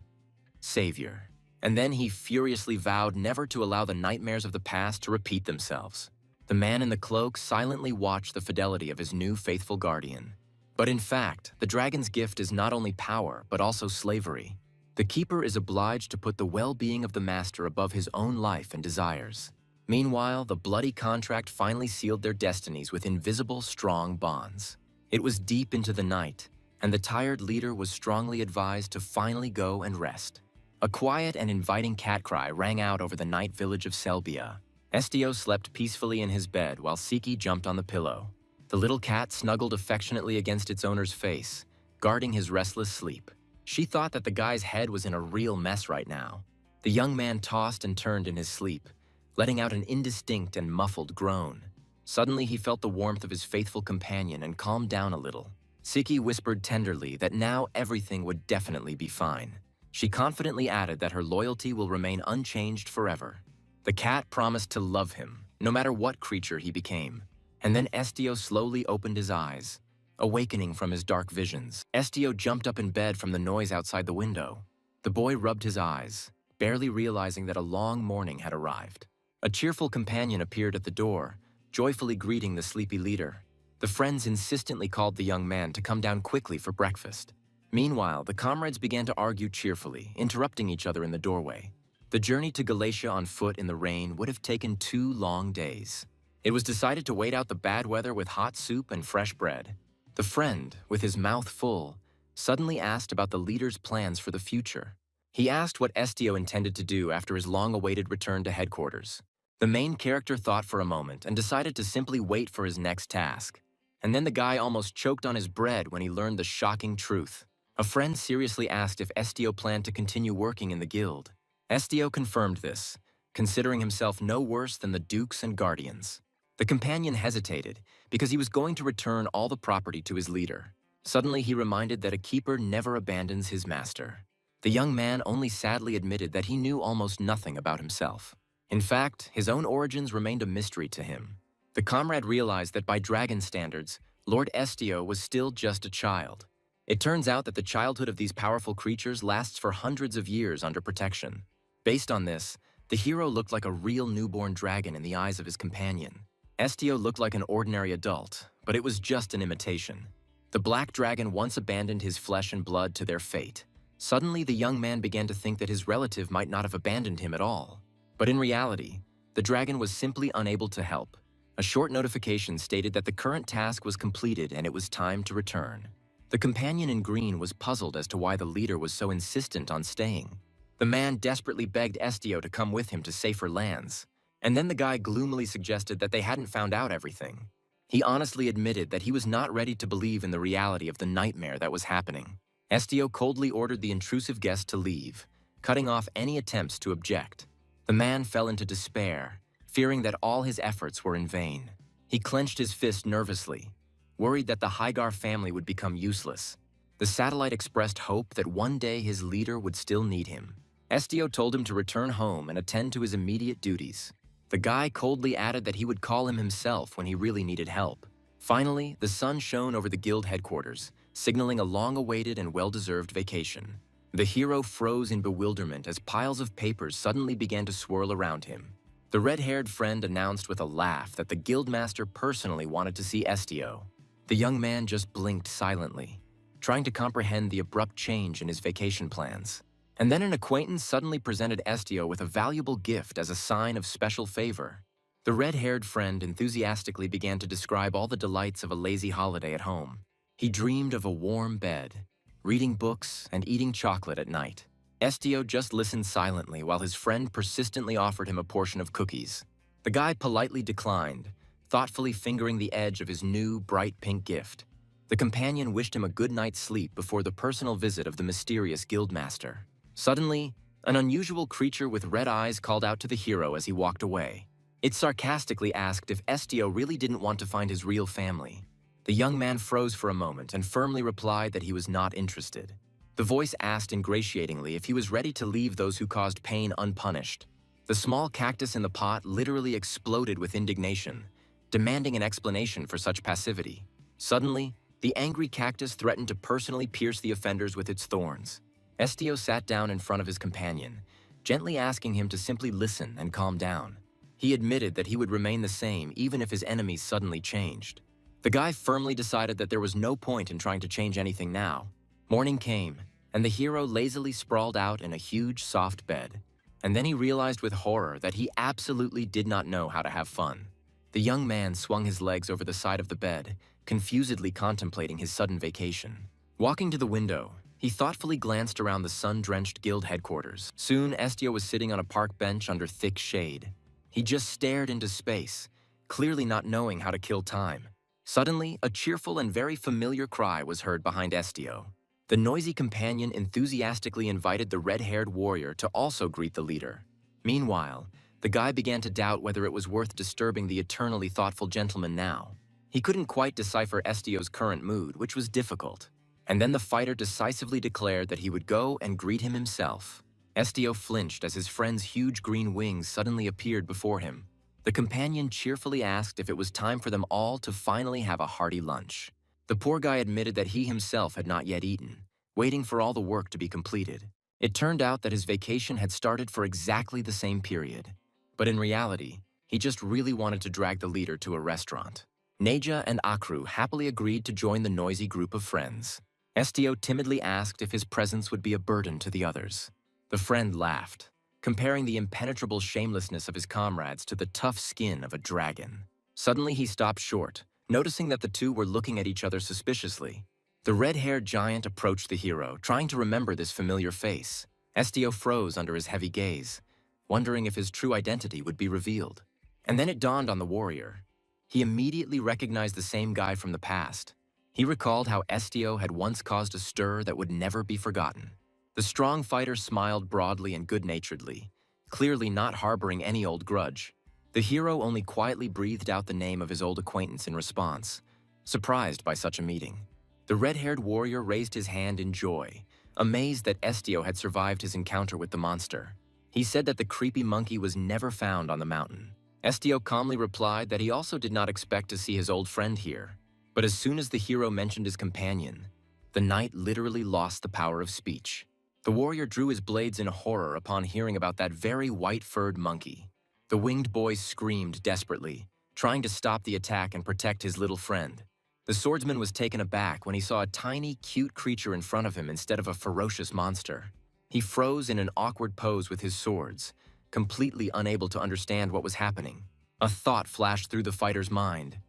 Savior. And then he furiously vowed never to allow the nightmares of the past to repeat themselves. The man in the cloak silently watched the fidelity of his new faithful guardian. But in fact, the dragon's gift is not only power, but also slavery. The keeper is obliged to put the well-being of the master above his own life and desires. Meanwhile, the bloody contract finally sealed their destinies with invisible, strong bonds. It was deep into the night, and the tired leader was strongly advised to finally go and rest. A quiet and inviting cat cry rang out over the night village of Selbia. Estio slept peacefully in his bed while Siki jumped on the pillow. The little cat snuggled affectionately against its owner's face, guarding his restless sleep. She thought that the guy's head was in a real mess right now. The young man tossed and turned in his sleep, letting out an indistinct and muffled groan. Suddenly, he felt the warmth of his faithful companion and calmed down a little. Siki whispered tenderly that now everything would definitely be fine. She confidently added that her loyalty will remain unchanged forever. The cat promised to love him, no matter what creature he became. And then Estio slowly opened his eyes, awakening from his dark visions. Estio jumped up in bed from the noise outside the window. The boy rubbed his eyes, barely realizing that a long morning had arrived. A cheerful companion appeared at the door, joyfully greeting the sleepy leader. The friends insistently called the young man to come down quickly for breakfast. Meanwhile, the comrades began to argue cheerfully, interrupting each other in the doorway. The journey to Galatia on foot in the rain would have taken 2 long days. It was decided to wait out the bad weather with hot soup and fresh bread. The friend, with his mouth full, suddenly asked about the leader's plans for the future. He asked what Estio intended to do after his long-awaited return to headquarters. The main character thought for a moment and decided to simply wait for his next task. And then the guy almost choked on his bread when he learned the shocking truth. A friend seriously asked if Estio planned to continue working in the guild. Estio confirmed this, considering himself no worse than the dukes and guardians. The companion hesitated because he was going to return all the property to his leader. Suddenly, he reminded that a keeper never abandons his master. The young man only sadly admitted that he knew almost nothing about himself. In fact, his own origins remained a mystery to him. The comrade realized that by dragon standards, Lord Estio was still just a child. It turns out that the childhood of these powerful creatures lasts for hundreds of years under protection. Based on this, the hero looked like a real newborn dragon in the eyes of his companion. Estio looked like an ordinary adult, but it was just an imitation. The black dragon once abandoned his flesh and blood to their fate. Suddenly, the young man began to think that his relative might not have abandoned him at all. But in reality, the dragon was simply unable to help. A short notification stated that the current task was completed and it was time to return. The companion in green was puzzled as to why the leader was so insistent on staying. The man desperately begged Estio to come with him to safer lands, and then the guy gloomily suggested that they hadn't found out everything. He honestly admitted that he was not ready to believe in the reality of the nightmare that was happening. Estio coldly ordered the intrusive guest to leave, cutting off any attempts to object. The man fell into despair, fearing that all his efforts were in vain. He clenched his fist nervously, worried that the Hygar family would become useless. The satellite expressed hope that one day his leader would still need him. Estio told him to return home and attend to his immediate duties. The guy coldly added that he would call him himself when he really needed help. Finally, the sun shone over the guild headquarters, signaling a long-awaited and well-deserved vacation. The hero froze in bewilderment as piles of papers suddenly began to swirl around him. The red-haired friend announced with a laugh that the guildmaster personally wanted to see Estio. The young man just blinked silently, trying to comprehend the abrupt change in his vacation plans. And then an acquaintance suddenly presented Estio with a valuable gift as a sign of special favor. The red-haired friend enthusiastically began to describe all the delights of a lazy holiday at home. He dreamed of a warm bed, reading books, and eating chocolate at night. Estio just listened silently while his friend persistently offered him a portion of cookies. The guy politely declined, thoughtfully fingering the edge of his new, bright pink gift. The companion wished him a good night's sleep before the personal visit of the mysterious guildmaster. Suddenly, an unusual creature with red eyes called out to the hero as he walked away. It sarcastically asked if Estio really didn't want to find his real family. The young man froze for a moment and firmly replied that he was not interested. The voice asked ingratiatingly if he was ready to leave those who caused pain unpunished. The small cactus in the pot literally exploded with indignation, demanding an explanation for such passivity. Suddenly, the angry cactus threatened to personally pierce the offenders with its thorns. Estio sat down in front of his companion, gently asking him to simply listen and calm down. He admitted that he would remain the same even if his enemies suddenly changed. The guy firmly decided that there was no point in trying to change anything now. Morning came, and the hero lazily sprawled out in a huge, soft bed. And then he realized with horror that he absolutely did not know how to have fun. The young man swung his legs over the side of the bed, confusedly contemplating his sudden vacation. Walking to the window, he thoughtfully glanced around the sun-drenched guild headquarters. Soon, Estio was sitting on a park bench under thick shade. He just stared into space, clearly not knowing how to kill time. Suddenly, a cheerful and very familiar cry was heard behind Estio. The noisy companion enthusiastically invited the red-haired warrior to also greet the leader. Meanwhile, the guy began to doubt whether it was worth disturbing the eternally thoughtful gentleman now. He couldn't quite decipher Estio's current mood, which was difficult. And then the fighter decisively declared that he would go and greet him himself. Estio flinched as his friend's huge green wings suddenly appeared before him. The companion cheerfully asked if it was time for them all to finally have a hearty lunch. The poor guy admitted that he himself had not yet eaten, waiting for all the work to be completed. It turned out that his vacation had started for exactly the same period. But in reality, he just really wanted to drag the leader to a restaurant. Neja and Akru happily agreed to join the noisy group of friends. Estio timidly asked if his presence would be a burden to the others. The friend laughed, comparing the impenetrable shamelessness of his comrades to the tough skin of a dragon. Suddenly he stopped short, noticing that the two were looking at each other suspiciously. The red-haired giant approached the hero, trying to remember this familiar face. Estio froze under his heavy gaze, wondering if his true identity would be revealed. And then it dawned on the warrior. He immediately recognized the same guy from the past. He recalled how Estio had once caused a stir that would never be forgotten. The strong fighter smiled broadly and good-naturedly, clearly not harboring any old grudge. The hero only quietly breathed out the name of his old acquaintance in response, surprised by such a meeting. The red-haired warrior raised his hand in joy, amazed that Estio had survived his encounter with the monster. He said that the creepy monkey was never found on the mountain. Estio calmly replied that he also did not expect to see his old friend here. But as soon as the hero mentioned his companion, the knight literally lost the power of speech. The warrior drew his blades in horror upon hearing about that very white-furred monkey. The winged boy screamed desperately, trying to stop the attack and protect his little friend. The swordsman was taken aback when he saw a tiny, cute creature in front of him instead of a ferocious monster. He froze in an awkward pose with his swords, completely unable to understand what was happening. A thought flashed through the fighter's mind.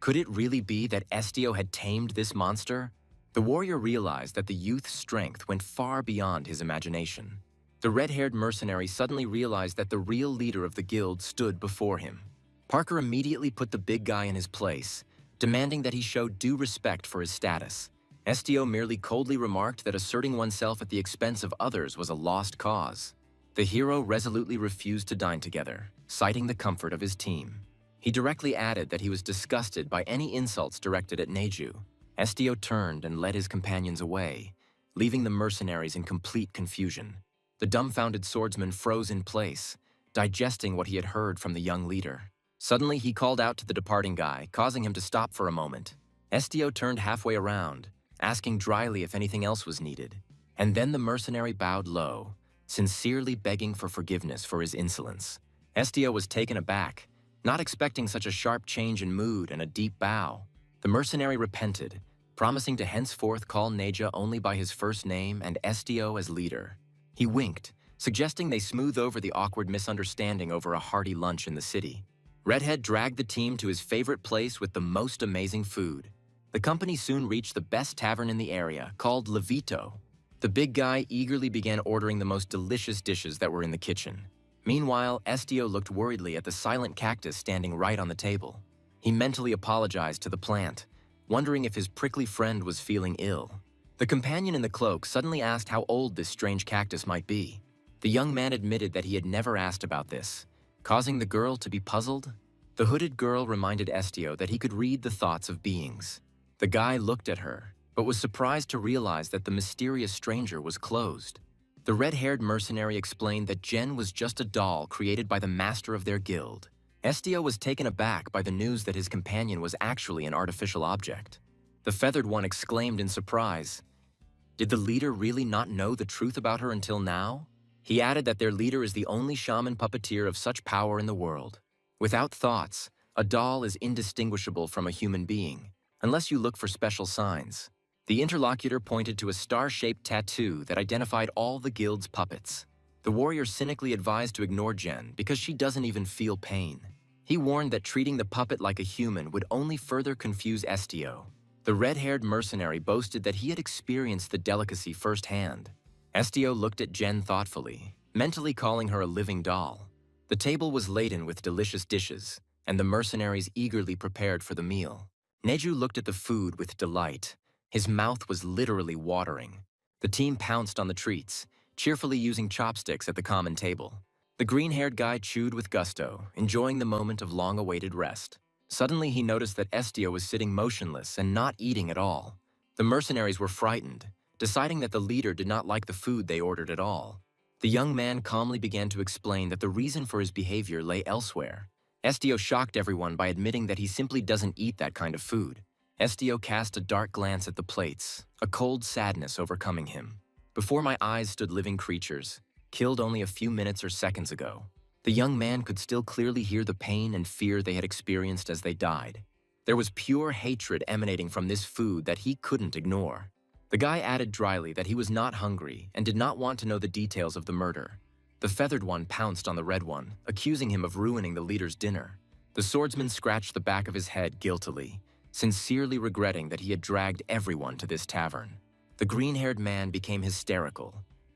Could it really be that Estio had tamed this monster? The warrior realized that the youth's strength went far beyond his imagination. The red-haired mercenary suddenly realized that the real leader of the guild stood before him. Parker immediately put the big guy in his place, demanding that he show due respect for his status. Estio merely coldly remarked that asserting oneself at the expense of others was a lost cause. The hero resolutely refused to dine together, citing the comfort of his team. He directly added that he was disgusted by any insults directed at Neju. Estio turned and led his companions away, leaving the mercenaries in complete confusion. The dumbfounded swordsman froze in place, digesting what he had heard from the young leader. Suddenly, he called out to the departing guy, causing him to stop for a moment. Estio turned halfway around, asking dryly if anything else was needed. And then the mercenary bowed low, sincerely begging for forgiveness for his insolence. Estio was taken aback, not expecting such a sharp change in mood and a deep bow. The mercenary repented, promising to henceforth call Neja only by his first name and Estio as leader. He winked, suggesting they smooth over the awkward misunderstanding over a hearty lunch in the city. Redhead dragged the team to his favorite place with the most amazing food. The company soon reached the best tavern in the area, called Levito. The big guy eagerly began ordering the most delicious dishes that were in the kitchen. Meanwhile, Estio looked worriedly at the silent cactus standing right on the table. He mentally apologized to the plant, wondering if his prickly friend was feeling ill. The companion in the cloak suddenly asked how old this strange cactus might be. The young man admitted that he had never asked about this, causing the girl to be puzzled. The hooded girl reminded Estio that he could read the thoughts of beings. The guy looked at her, but was surprised to realize that the mysterious stranger was closed. The red-haired mercenary explained that Jen was just a doll created by the master of their guild. Estio was taken aback by the news that his companion was actually an artificial object. The feathered one exclaimed in surprise. Did the leader really not know the truth about her until now? He added that their leader is the only shaman puppeteer of such power in the world. Without thoughts, a doll is indistinguishable from a human being, unless you look for special signs. The interlocutor pointed to a star-shaped tattoo that identified all the guild's puppets. The warrior cynically advised to ignore Jen because she doesn't even feel pain. He warned that treating the puppet like a human would only further confuse Estio. The red-haired mercenary boasted that he had experienced the delicacy firsthand. Estio looked at Jen thoughtfully, mentally calling her a living doll. The table was laden with delicious dishes, and the mercenaries eagerly prepared for the meal. Neju looked at the food with delight. His mouth was literally watering. The team pounced on the treats, cheerfully using chopsticks at the common table. The green-haired guy chewed with gusto, enjoying the moment of long-awaited rest. Suddenly, he noticed that Estio was sitting motionless and not eating at all. The mercenaries were frightened, deciding that the leader did not like the food they ordered at all. The young man calmly began to explain that the reason for his behavior lay elsewhere. Estio shocked everyone by admitting that he simply doesn't eat that kind of food. Estio cast a dark glance at the plates, a cold sadness overcoming him. Before my eyes stood living creatures, killed only a few minutes or seconds ago. The young man could still clearly hear the pain and fear they had experienced as they died. There was pure hatred emanating from this food that he couldn't ignore. The guy added dryly that he was not hungry and did not want to know the details of the murder. The feathered one pounced on the red one, accusing him of ruining the leader's dinner. The swordsman scratched the back of his head guiltily, sincerely regretting that he had dragged everyone to this tavern. The green-haired man became hysterical,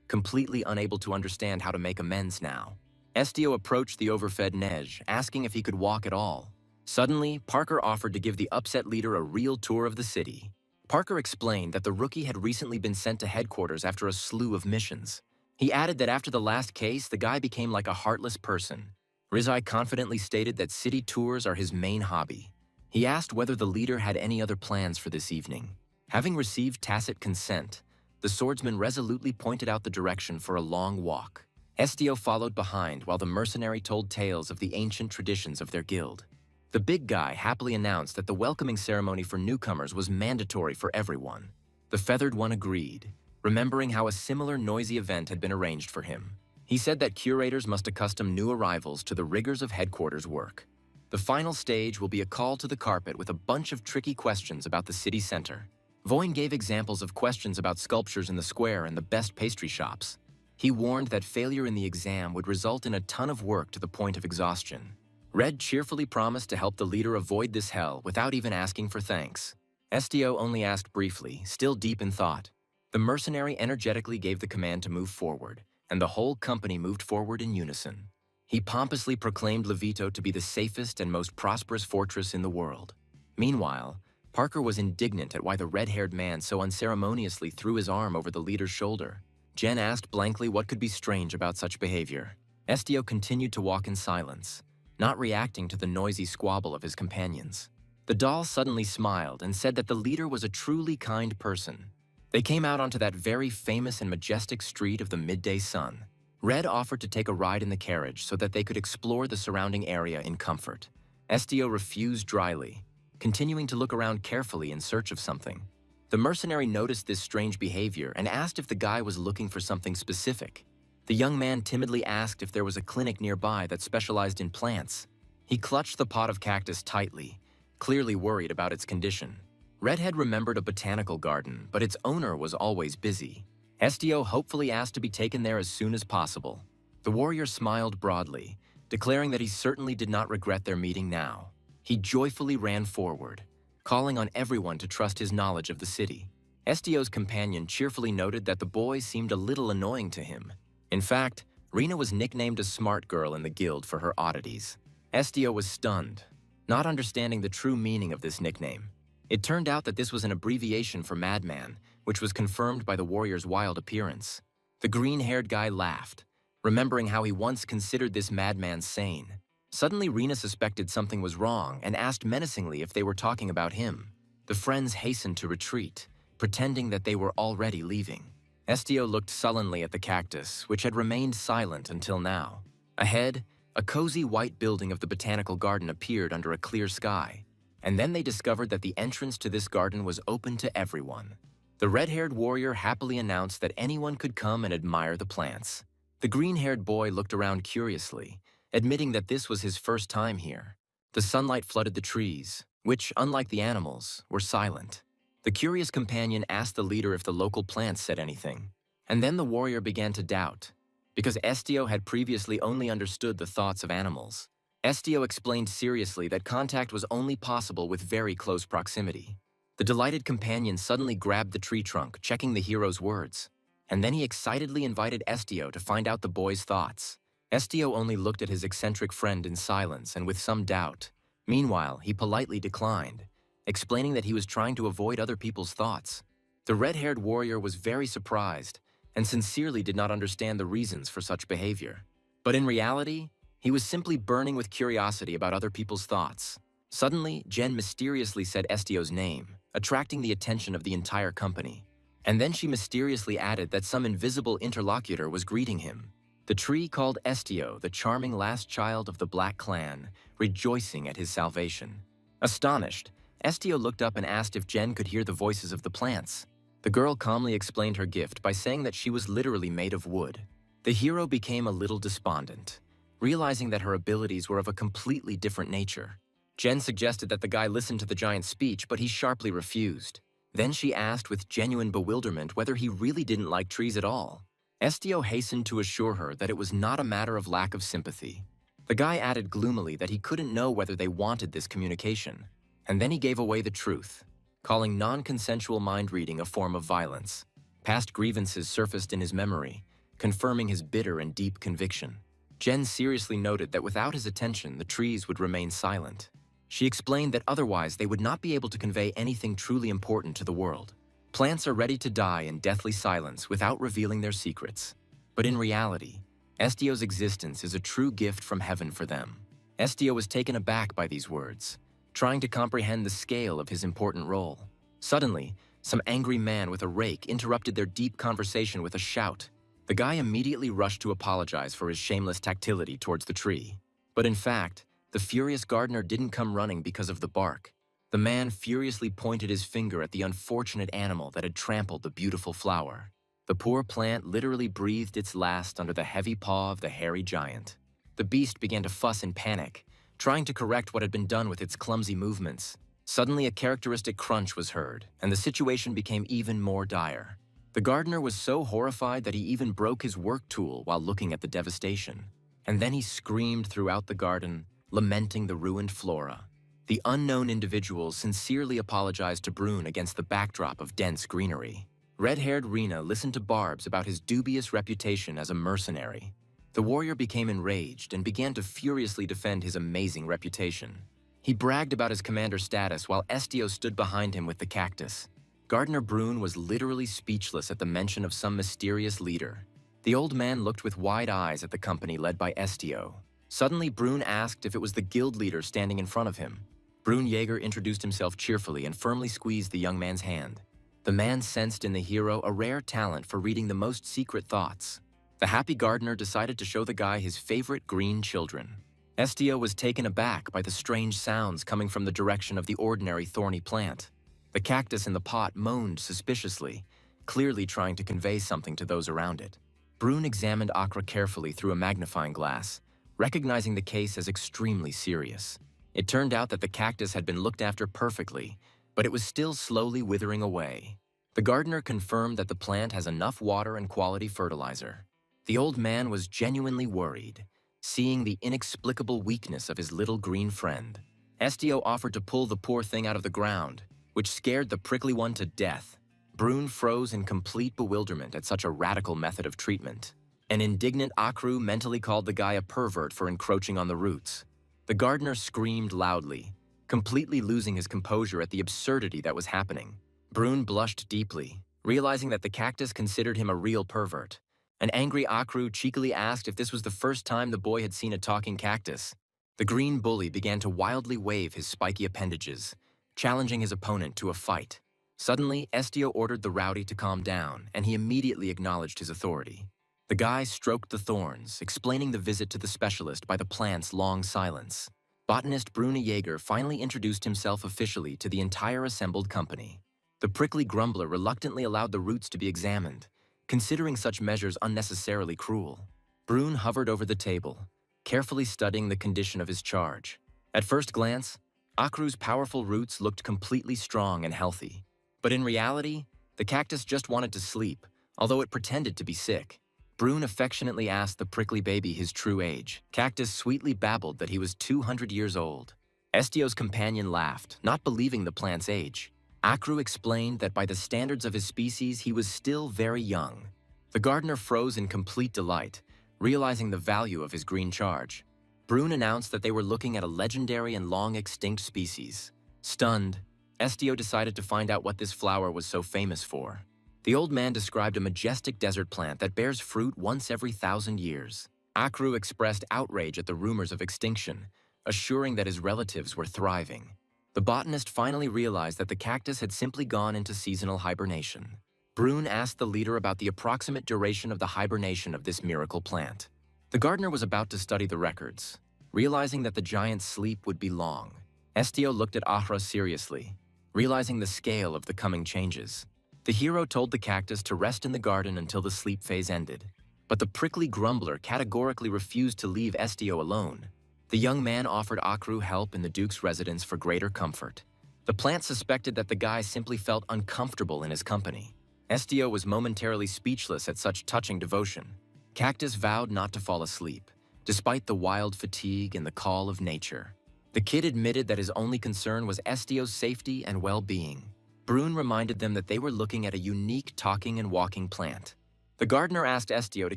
completely unable to understand how to make amends now. Estio approached the overfed Nej, asking if he could walk at all. Suddenly, Parker offered to give the upset leader a real tour of the city. Parker explained that the rookie had recently been sent to headquarters after a slew of missions. He added that after the last case, the guy became like a heartless person. Rizai confidently stated that city tours are his main hobby. He asked whether the leader had any other plans for this evening. Having received tacit consent, the swordsman resolutely pointed out the direction for a long walk. Estio followed behind while the mercenary told tales of the ancient traditions of their guild. The big guy happily announced that the welcoming ceremony for newcomers was mandatory for everyone. The feathered one agreed, remembering how a similar noisy event had been arranged for him. He said that curators must accustom new arrivals to the rigors of headquarters work. The final stage will be a call to the carpet with a bunch of tricky questions about the city center. Voin gave examples of questions about sculptures in the square and the best pastry shops. He warned that failure in the exam would result in a ton of work to the point of exhaustion. Red cheerfully promised to help the leader avoid this hell without even asking for thanks. Estio only asked briefly, still deep in thought. The mercenary energetically gave the command to move forward, and the whole company moved forward in unison. He pompously proclaimed Levito to be the safest and most prosperous fortress in the world. Meanwhile, Parker was indignant at why the red-haired man so unceremoniously threw his arm over the leader's shoulder. Jen asked blankly what could be strange about such behavior. Estio continued to walk in silence, not reacting to the noisy squabble of his companions. The doll suddenly smiled and said that the leader was a truly kind person. They came out onto that very famous and majestic street of the midday sun. Red offered to take a ride in the carriage so that they could explore the surrounding area in comfort. Estio refused dryly, continuing to look around carefully in search of something. The mercenary noticed this strange behavior and asked if the guy was looking for something specific. The young man timidly asked if there was a clinic nearby that specialized in plants. He clutched the pot of cactus tightly, clearly worried about its condition. Redhead remembered a botanical garden, but its owner was always busy. Estio hopefully asked to be taken there as soon as possible. The warrior smiled broadly, declaring that he certainly did not regret their meeting now. He joyfully ran forward, calling on everyone to trust his knowledge of the city. Estio's companion cheerfully noted that the boy seemed a little annoying to him. In fact, Rena was nicknamed a smart girl in the guild for her oddities. Estio was stunned, not understanding the true meaning of this nickname. It turned out that this was an abbreviation for madman, which was confirmed by the warrior's wild appearance. The green-haired guy laughed, remembering how he once considered this madman sane. Suddenly, Rena suspected something was wrong and asked menacingly if they were talking about him. The friends hastened to retreat, pretending that they were already leaving. Estio looked sullenly at the cactus, which had remained silent until now. Ahead, a cozy white building of the botanical garden appeared under a clear sky, and then they discovered that the entrance to this garden was open to everyone. The red-haired warrior happily announced that anyone could come and admire the plants. The green-haired boy looked around curiously, admitting that this was his first time here. The sunlight flooded the trees, which, unlike the animals, were silent. The curious companion asked the leader if the local plants said anything, and then the warrior began to doubt, because Estio had previously only understood the thoughts of animals. Estio explained seriously that contact was only possible with very close proximity. The delighted companion suddenly grabbed the tree trunk, checking the hero's words, and then he excitedly invited Estio to find out the boy's thoughts. Estio only looked at his eccentric friend in silence and with some doubt. Meanwhile, he politely declined, explaining that he was trying to avoid other people's thoughts. The red-haired warrior was very surprised and sincerely did not understand the reasons for such behavior. But in reality, he was simply burning with curiosity about other people's thoughts. Suddenly, Jen mysteriously said Estio's name, attracting the attention of the entire company. And then she mysteriously added that some invisible interlocutor was greeting him. The tree called Estio the charming last child of the Black Clan, rejoicing at his salvation. Astonished, Estio looked up and asked if Jen could hear the voices of the plants. The girl calmly explained her gift by saying that she was literally made of wood. The hero became a little despondent, realizing that her abilities were of a completely different nature. Jen suggested that the guy listen to the giant's speech, but he sharply refused. Then she asked with genuine bewilderment whether he really didn't like trees at all. Estio hastened to assure her that it was not a matter of lack of sympathy. The guy added gloomily that he couldn't know whether they wanted this communication. And then he gave away the truth, calling non-consensual mind-reading a form of violence. Past grievances surfaced in his memory, confirming his bitter and deep conviction. Jen seriously noted that without his attention, the trees would remain silent. She explained that otherwise they would not be able to convey anything truly important to the world. Plants are ready to die in deathly silence without revealing their secrets. But in reality, Estio's existence is a true gift from heaven for them. Estio was taken aback by these words, trying to comprehend the scale of his important role. Suddenly, some angry man with a rake interrupted their deep conversation with a shout. The guy immediately rushed to apologize for his shameless tactility towards the tree. But in fact, the furious gardener didn't come running because of the bark. The man furiously pointed his finger at the unfortunate animal that had trampled the beautiful flower. The poor plant literally breathed its last under the heavy paw of the hairy giant. The beast began to fuss in panic, trying to correct what had been done with its clumsy movements. Suddenly, a characteristic crunch was heard, and the situation became even more dire. The gardener was so horrified that he even broke his work tool while looking at the devastation. And then he screamed throughout the garden, lamenting the ruined flora. The unknown individual sincerely apologized to Brune against the backdrop of dense greenery. Red-haired Rena listened to Barbs about his dubious reputation as a mercenary. The warrior became enraged and began to furiously defend his amazing reputation. He bragged about his commander status while Estio stood behind him with the cactus. Gardener Brune was literally speechless at the mention of some mysterious leader. The old man looked with wide eyes at the company led by Estio. Suddenly, Brune asked if it was the guild leader standing in front of him. Brune Jaeger introduced himself cheerfully and firmly squeezed the young man's hand. The man sensed in the hero a rare talent for reading the most secret thoughts. The happy gardener decided to show the guy his favorite green children. Estio was taken aback by the strange sounds coming from the direction of the ordinary thorny plant. The cactus in the pot moaned suspiciously, clearly trying to convey something to those around it. Brune examined Akra carefully through a magnifying glass, recognizing the case as extremely serious. It turned out that the cactus had been looked after perfectly, but it was still slowly withering away. The gardener confirmed that the plant has enough water and quality fertilizer. The old man was genuinely worried, seeing the inexplicable weakness of his little green friend. Estio offered to pull the poor thing out of the ground, which scared the prickly one to death. Brune froze in complete bewilderment at such a radical method of treatment. An indignant Akru mentally called the guy a pervert for encroaching on the roots. The gardener screamed loudly, completely losing his composure at the absurdity that was happening. Brune blushed deeply, realizing that the cactus considered him a real pervert. An angry Akru cheekily asked if this was the first time the boy had seen a talking cactus. The green bully began to wildly wave his spiky appendages, challenging his opponent to a fight. Suddenly, Estio ordered the rowdy to calm down, and he immediately acknowledged his authority. The guy stroked the thorns, explaining the visit to the specialist by the plant's long silence. Botanist Brune Jaeger finally introduced himself officially to the entire assembled company. The prickly grumbler reluctantly allowed the roots to be examined, considering such measures unnecessarily cruel. Brune hovered over the table, carefully studying the condition of his charge. At first glance, Akru's powerful roots looked completely strong and healthy. But in reality, the cactus just wanted to sleep, although it pretended to be sick. Brune affectionately asked the prickly baby his true age. Cactus sweetly babbled that he was 200 years old. Estio's companion laughed, not believing the plant's age. Akru explained that by the standards of his species, he was still very young. The gardener froze in complete delight, realizing the value of his green charge. Brune announced that they were looking at a legendary and long-extinct species. Stunned, Estio decided to find out what this flower was so famous for. The old man described a majestic desert plant that bears fruit once every 1,000 years. Akru expressed outrage at the rumors of extinction, assuring that his relatives were thriving. The botanist finally realized that the cactus had simply gone into seasonal hibernation. Brune asked the leader about the approximate duration of the hibernation of this miracle plant. The gardener was about to study the records, realizing that the giant's sleep would be long. Estio looked at Ahra seriously, realizing the scale of the coming changes. The hero told the cactus to rest in the garden until the sleep phase ended, but the prickly grumbler categorically refused to leave Estio alone. The young man offered Akru help in the duke's residence for greater comfort. The plant suspected that the guy simply felt uncomfortable in his company. Estio was momentarily speechless at such touching devotion. Cactus vowed not to fall asleep, despite the wild fatigue and the call of nature. The kid admitted that his only concern was Estio's safety and well-being. Brune reminded them that they were looking at a unique talking and walking plant. The gardener asked Estio to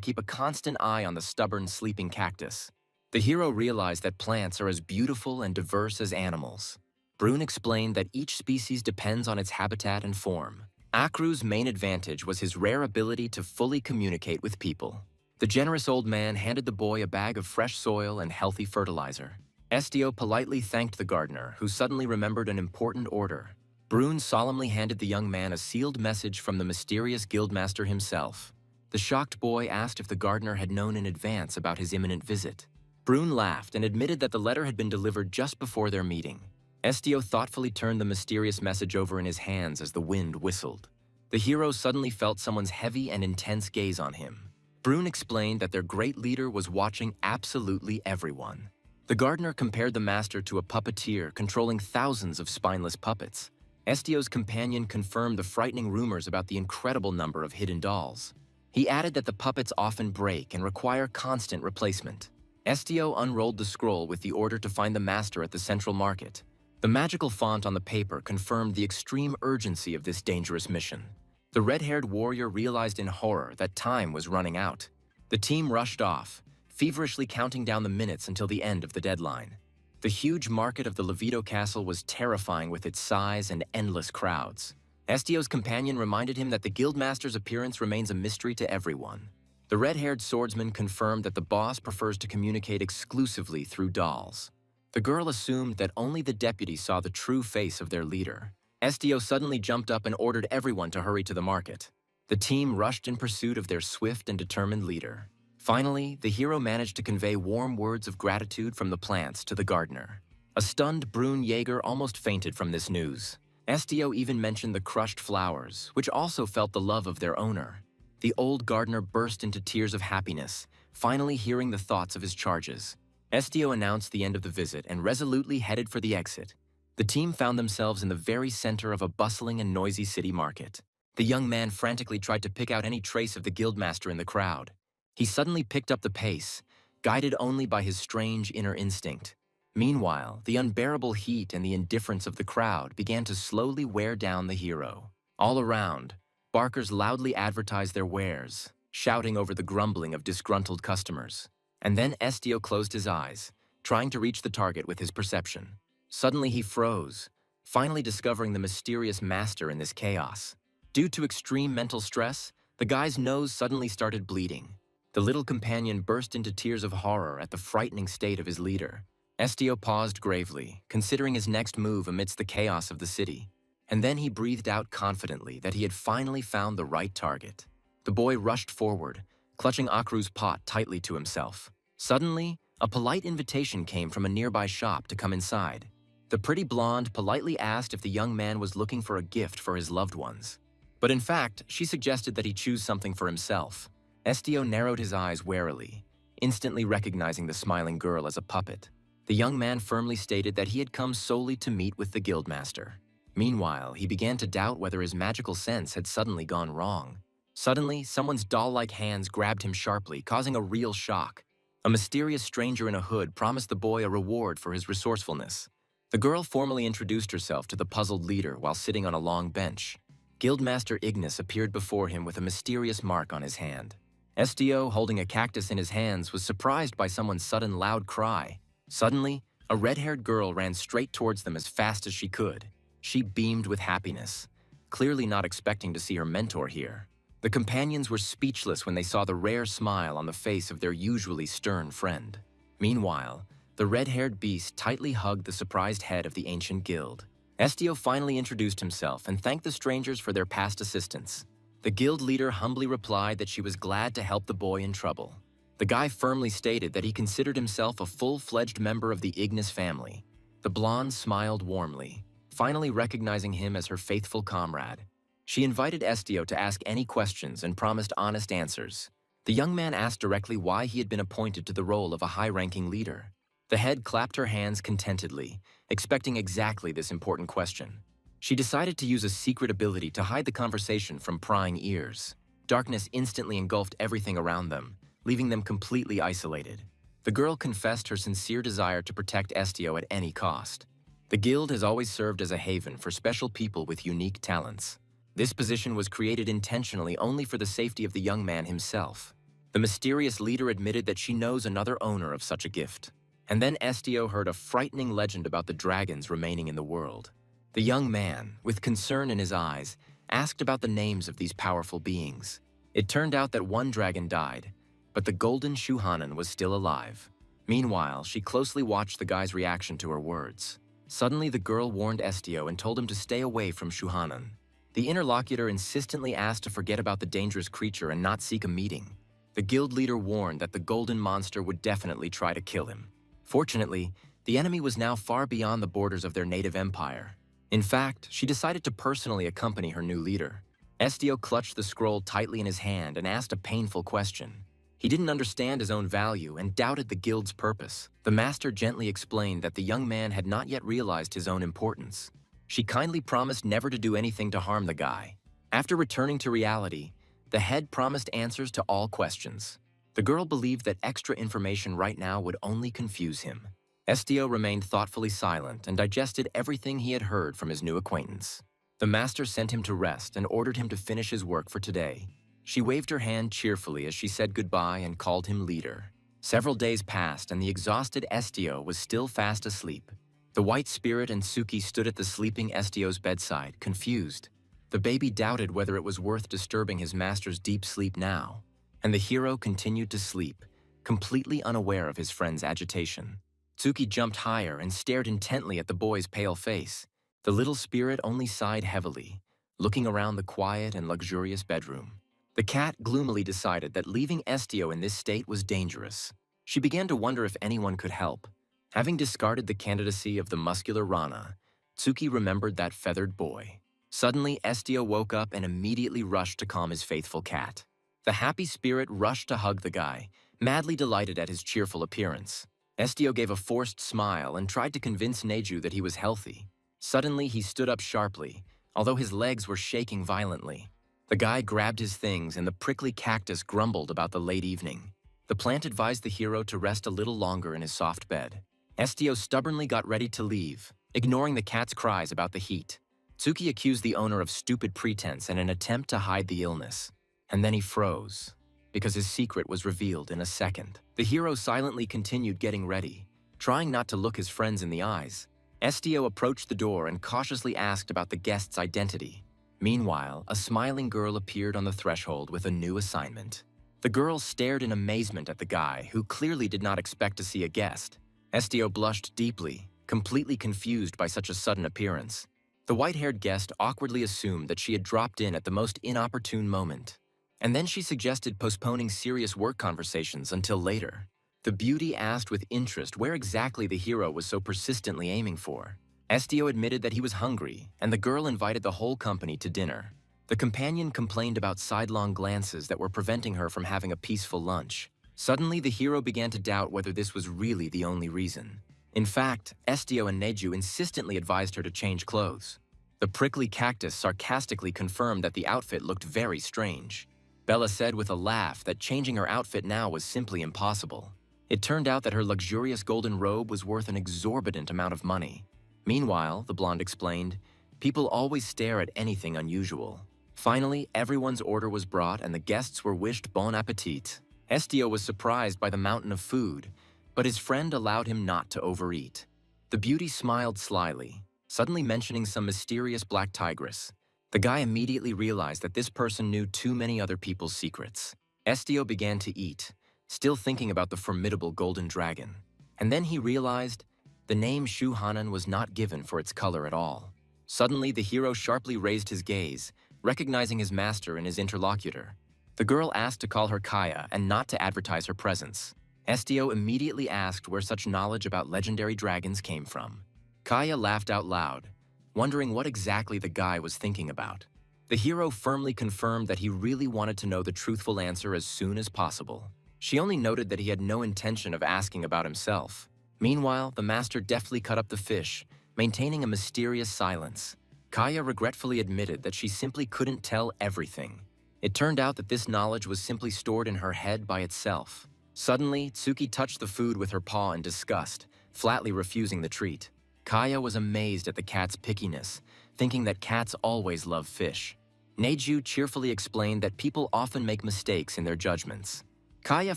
keep a constant eye on the stubborn, sleeping cactus. The hero realized that plants are as beautiful and diverse as animals. Brune explained that each species depends on its habitat and form. Akru's main advantage was his rare ability to fully communicate with people. The generous old man handed the boy a bag of fresh soil and healthy fertilizer. Estio politely thanked the gardener, who suddenly remembered an important order. Brune solemnly handed the young man a sealed message from the mysterious guildmaster himself. The shocked boy asked if the gardener had known in advance about his imminent visit. Brune laughed and admitted that the letter had been delivered just before their meeting. Estio thoughtfully turned the mysterious message over in his hands as the wind whistled. The hero suddenly felt someone's heavy and intense gaze on him. Brune explained that their great leader was watching absolutely everyone. The gardener compared the master to a puppeteer controlling thousands of spineless puppets. Estio's companion confirmed the frightening rumors about the incredible number of hidden dolls. He added that the puppets often break and require constant replacement. Estio unrolled the scroll with the order to find the master at the central market. The magical font on the paper confirmed the extreme urgency of this dangerous mission. The red-haired warrior realized in horror that time was running out. The team rushed off, feverishly counting down the minutes until the end of the deadline. The huge market of the Levito Castle was terrifying with its size and endless crowds. Estio's companion reminded him that the guildmaster's appearance remains a mystery to everyone. The red-haired swordsman confirmed that the boss prefers to communicate exclusively through dolls. The girl assumed that only the deputy saw the true face of their leader. Estio suddenly jumped up and ordered everyone to hurry to the market. The team rushed in pursuit of their swift and determined leader. Finally, the hero managed to convey warm words of gratitude from the plants to the gardener. A stunned Brune Jaeger almost fainted from this news. Estio even mentioned the crushed flowers, which also felt the love of their owner. The old gardener burst into tears of happiness, finally hearing the thoughts of his charges. Estio announced the end of the visit and resolutely headed for the exit. The team found themselves in the very center of a bustling and noisy city market. The young man frantically tried to pick out any trace of the guildmaster in the crowd. He suddenly picked up the pace, guided only by his strange inner instinct. Meanwhile, the unbearable heat and the indifference of the crowd began to slowly wear down the hero. All around, barkers loudly advertised their wares, shouting over the grumbling of disgruntled customers. And then Estio closed his eyes, trying to reach the target with his perception. Suddenly he froze, finally discovering the mysterious master in this chaos. Due to extreme mental stress, the guy's nose suddenly started bleeding. The little companion burst into tears of horror at the frightening state of his leader. Estio paused gravely, considering his next move amidst the chaos of the city. And then he breathed out confidently that he had finally found the right target. The boy rushed forward, clutching Akru's pot tightly to himself. Suddenly, a polite invitation came from a nearby shop to come inside. The pretty blonde politely asked if the young man was looking for a gift for his loved ones. But in fact, she suggested that he choose something for himself. Estio narrowed his eyes warily, instantly recognizing the smiling girl as a puppet. The young man firmly stated that he had come solely to meet with the guildmaster. Meanwhile, he began to doubt whether his magical sense had suddenly gone wrong. Suddenly, someone's doll-like hands grabbed him sharply, causing a real shock. A mysterious stranger in a hood promised the boy a reward for his resourcefulness. The girl formally introduced herself to the puzzled leader while sitting on a long bench. Guildmaster Ignis appeared before him with a mysterious mark on his hand. Estio, holding a cactus in his hands, was surprised by someone's sudden loud cry. Suddenly, a red-haired girl ran straight towards them as fast as she could. She beamed with happiness, clearly not expecting to see her mentor here. The companions were speechless when they saw the rare smile on the face of their usually stern friend. Meanwhile, the red-haired beast tightly hugged the surprised head of the ancient guild. Estio finally introduced himself and thanked the strangers for their past assistance. The guild leader humbly replied that she was glad to help the boy in trouble. The guy firmly stated that he considered himself a full-fledged member of the Ignis family. The blonde smiled warmly, finally recognizing him as her faithful comrade. She invited Estio to ask any questions and promised honest answers. The young man asked directly why he had been appointed to the role of a high-ranking leader. The head clapped her hands contentedly, expecting exactly this important question. She decided to use a secret ability to hide the conversation from prying ears. Darkness instantly engulfed everything around them, leaving them completely isolated. The girl confessed her sincere desire to protect Estio at any cost. The guild has always served as a haven for special people with unique talents. This position was created intentionally only for the safety of the young man himself. The mysterious leader admitted that she knows another owner of such a gift. And then Estio heard a frightening legend about the dragons remaining in the world. The young man, with concern in his eyes, asked about the names of these powerful beings. It turned out that one dragon died, but the golden Shuhanan was still alive. Meanwhile, she closely watched the guy's reaction to her words. Suddenly, the girl warned Estio and told him to stay away from Shuhanan. The interlocutor insistently asked to forget about the dangerous creature and not seek a meeting. The guild leader warned that the golden monster would definitely try to kill him. Fortunately, the enemy was now far beyond the borders of their native empire. In fact, she decided to personally accompany her new leader. Estio clutched the scroll tightly in his hand and asked a painful question. He didn't understand his own value and doubted the guild's purpose. The master gently explained that the young man had not yet realized his own importance. She kindly promised never to do anything to harm the guy. After returning to reality, the head promised answers to all questions. The girl believed that extra information right now would only confuse him. Estio remained thoughtfully silent and digested everything he had heard from his new acquaintance. The master sent him to rest and ordered him to finish his work for today. She waved her hand cheerfully as she said goodbye and called him leader. Several days passed and the exhausted Estio was still fast asleep. The white spirit and Suki stood at the sleeping Estio's bedside, confused. The baby doubted whether it was worth disturbing his master's deep sleep now. And the hero continued to sleep, completely unaware of his friend's agitation. Tsuki jumped higher and stared intently at the boy's pale face. The little spirit only sighed heavily, looking around the quiet and luxurious bedroom. The cat gloomily decided that leaving Estio in this state was dangerous. She began to wonder if anyone could help. Having discarded the candidacy of the muscular Rana, Tsuki remembered that feathered boy. Suddenly, Estio woke up and immediately rushed to calm his faithful cat. The happy spirit rushed to hug the guy, madly delighted at his cheerful appearance. Estio gave a forced smile and tried to convince Neju that he was healthy. Suddenly, he stood up sharply, although his legs were shaking violently. The guy grabbed his things and the prickly cactus grumbled about the late evening. The plant advised the hero to rest a little longer in his soft bed. Estio stubbornly got ready to leave, ignoring the cat's cries about the heat. Tsuki accused the owner of stupid pretense in an attempt to hide the illness. And then he froze, because his secret was revealed in a second. The hero silently continued getting ready, trying not to look his friends in the eyes. Estio approached the door and cautiously asked about the guest's identity. Meanwhile, a smiling girl appeared on the threshold with a new assignment. The girl stared in amazement at the guy, who clearly did not expect to see a guest. Estio blushed deeply, completely confused by such a sudden appearance. The white-haired guest awkwardly assumed that she had dropped in at the most inopportune moment. And then she suggested postponing serious work conversations until later. The beauty asked with interest where exactly the hero was so persistently aiming for. Estio admitted that he was hungry, and the girl invited the whole company to dinner. The companion complained about sidelong glances that were preventing her from having a peaceful lunch. Suddenly, the hero began to doubt whether this was really the only reason. In fact, Estio and Neju insistently advised her to change clothes. The prickly cactus sarcastically confirmed that the outfit looked very strange. Bella said with a laugh that changing her outfit now was simply impossible. It turned out that her luxurious golden robe was worth an exorbitant amount of money. Meanwhile, the blonde explained, people always stare at anything unusual. Finally, everyone's order was brought and the guests were wished bon appetit. Estio was surprised by the mountain of food, but his friend allowed him not to overeat. The beauty smiled slyly, suddenly mentioning some mysterious black tigress. The guy immediately realized that this person knew too many other people's secrets. Estio began to eat, still thinking about the formidable golden dragon. And then he realized the name Shu Hanan was not given for its color at all. Suddenly, the hero sharply raised his gaze, recognizing his master and his interlocutor. The girl asked to call her Kaya and not to advertise her presence. Estio immediately asked where such knowledge about legendary dragons came from. Kaya laughed out loud, wondering what exactly the guy was thinking about. The hero firmly confirmed that he really wanted to know the truthful answer as soon as possible. She only noted that he had no intention of asking about himself. Meanwhile, the master deftly cut up the fish, maintaining a mysterious silence. Kaya regretfully admitted that she simply couldn't tell everything. It turned out that this knowledge was simply stored in her head by itself. Suddenly, Tsuki touched the food with her paw in disgust, flatly refusing the treat. Kaya was amazed at the cat's pickiness, thinking that cats always love fish. Neju cheerfully explained that people often make mistakes in their judgments. Kaya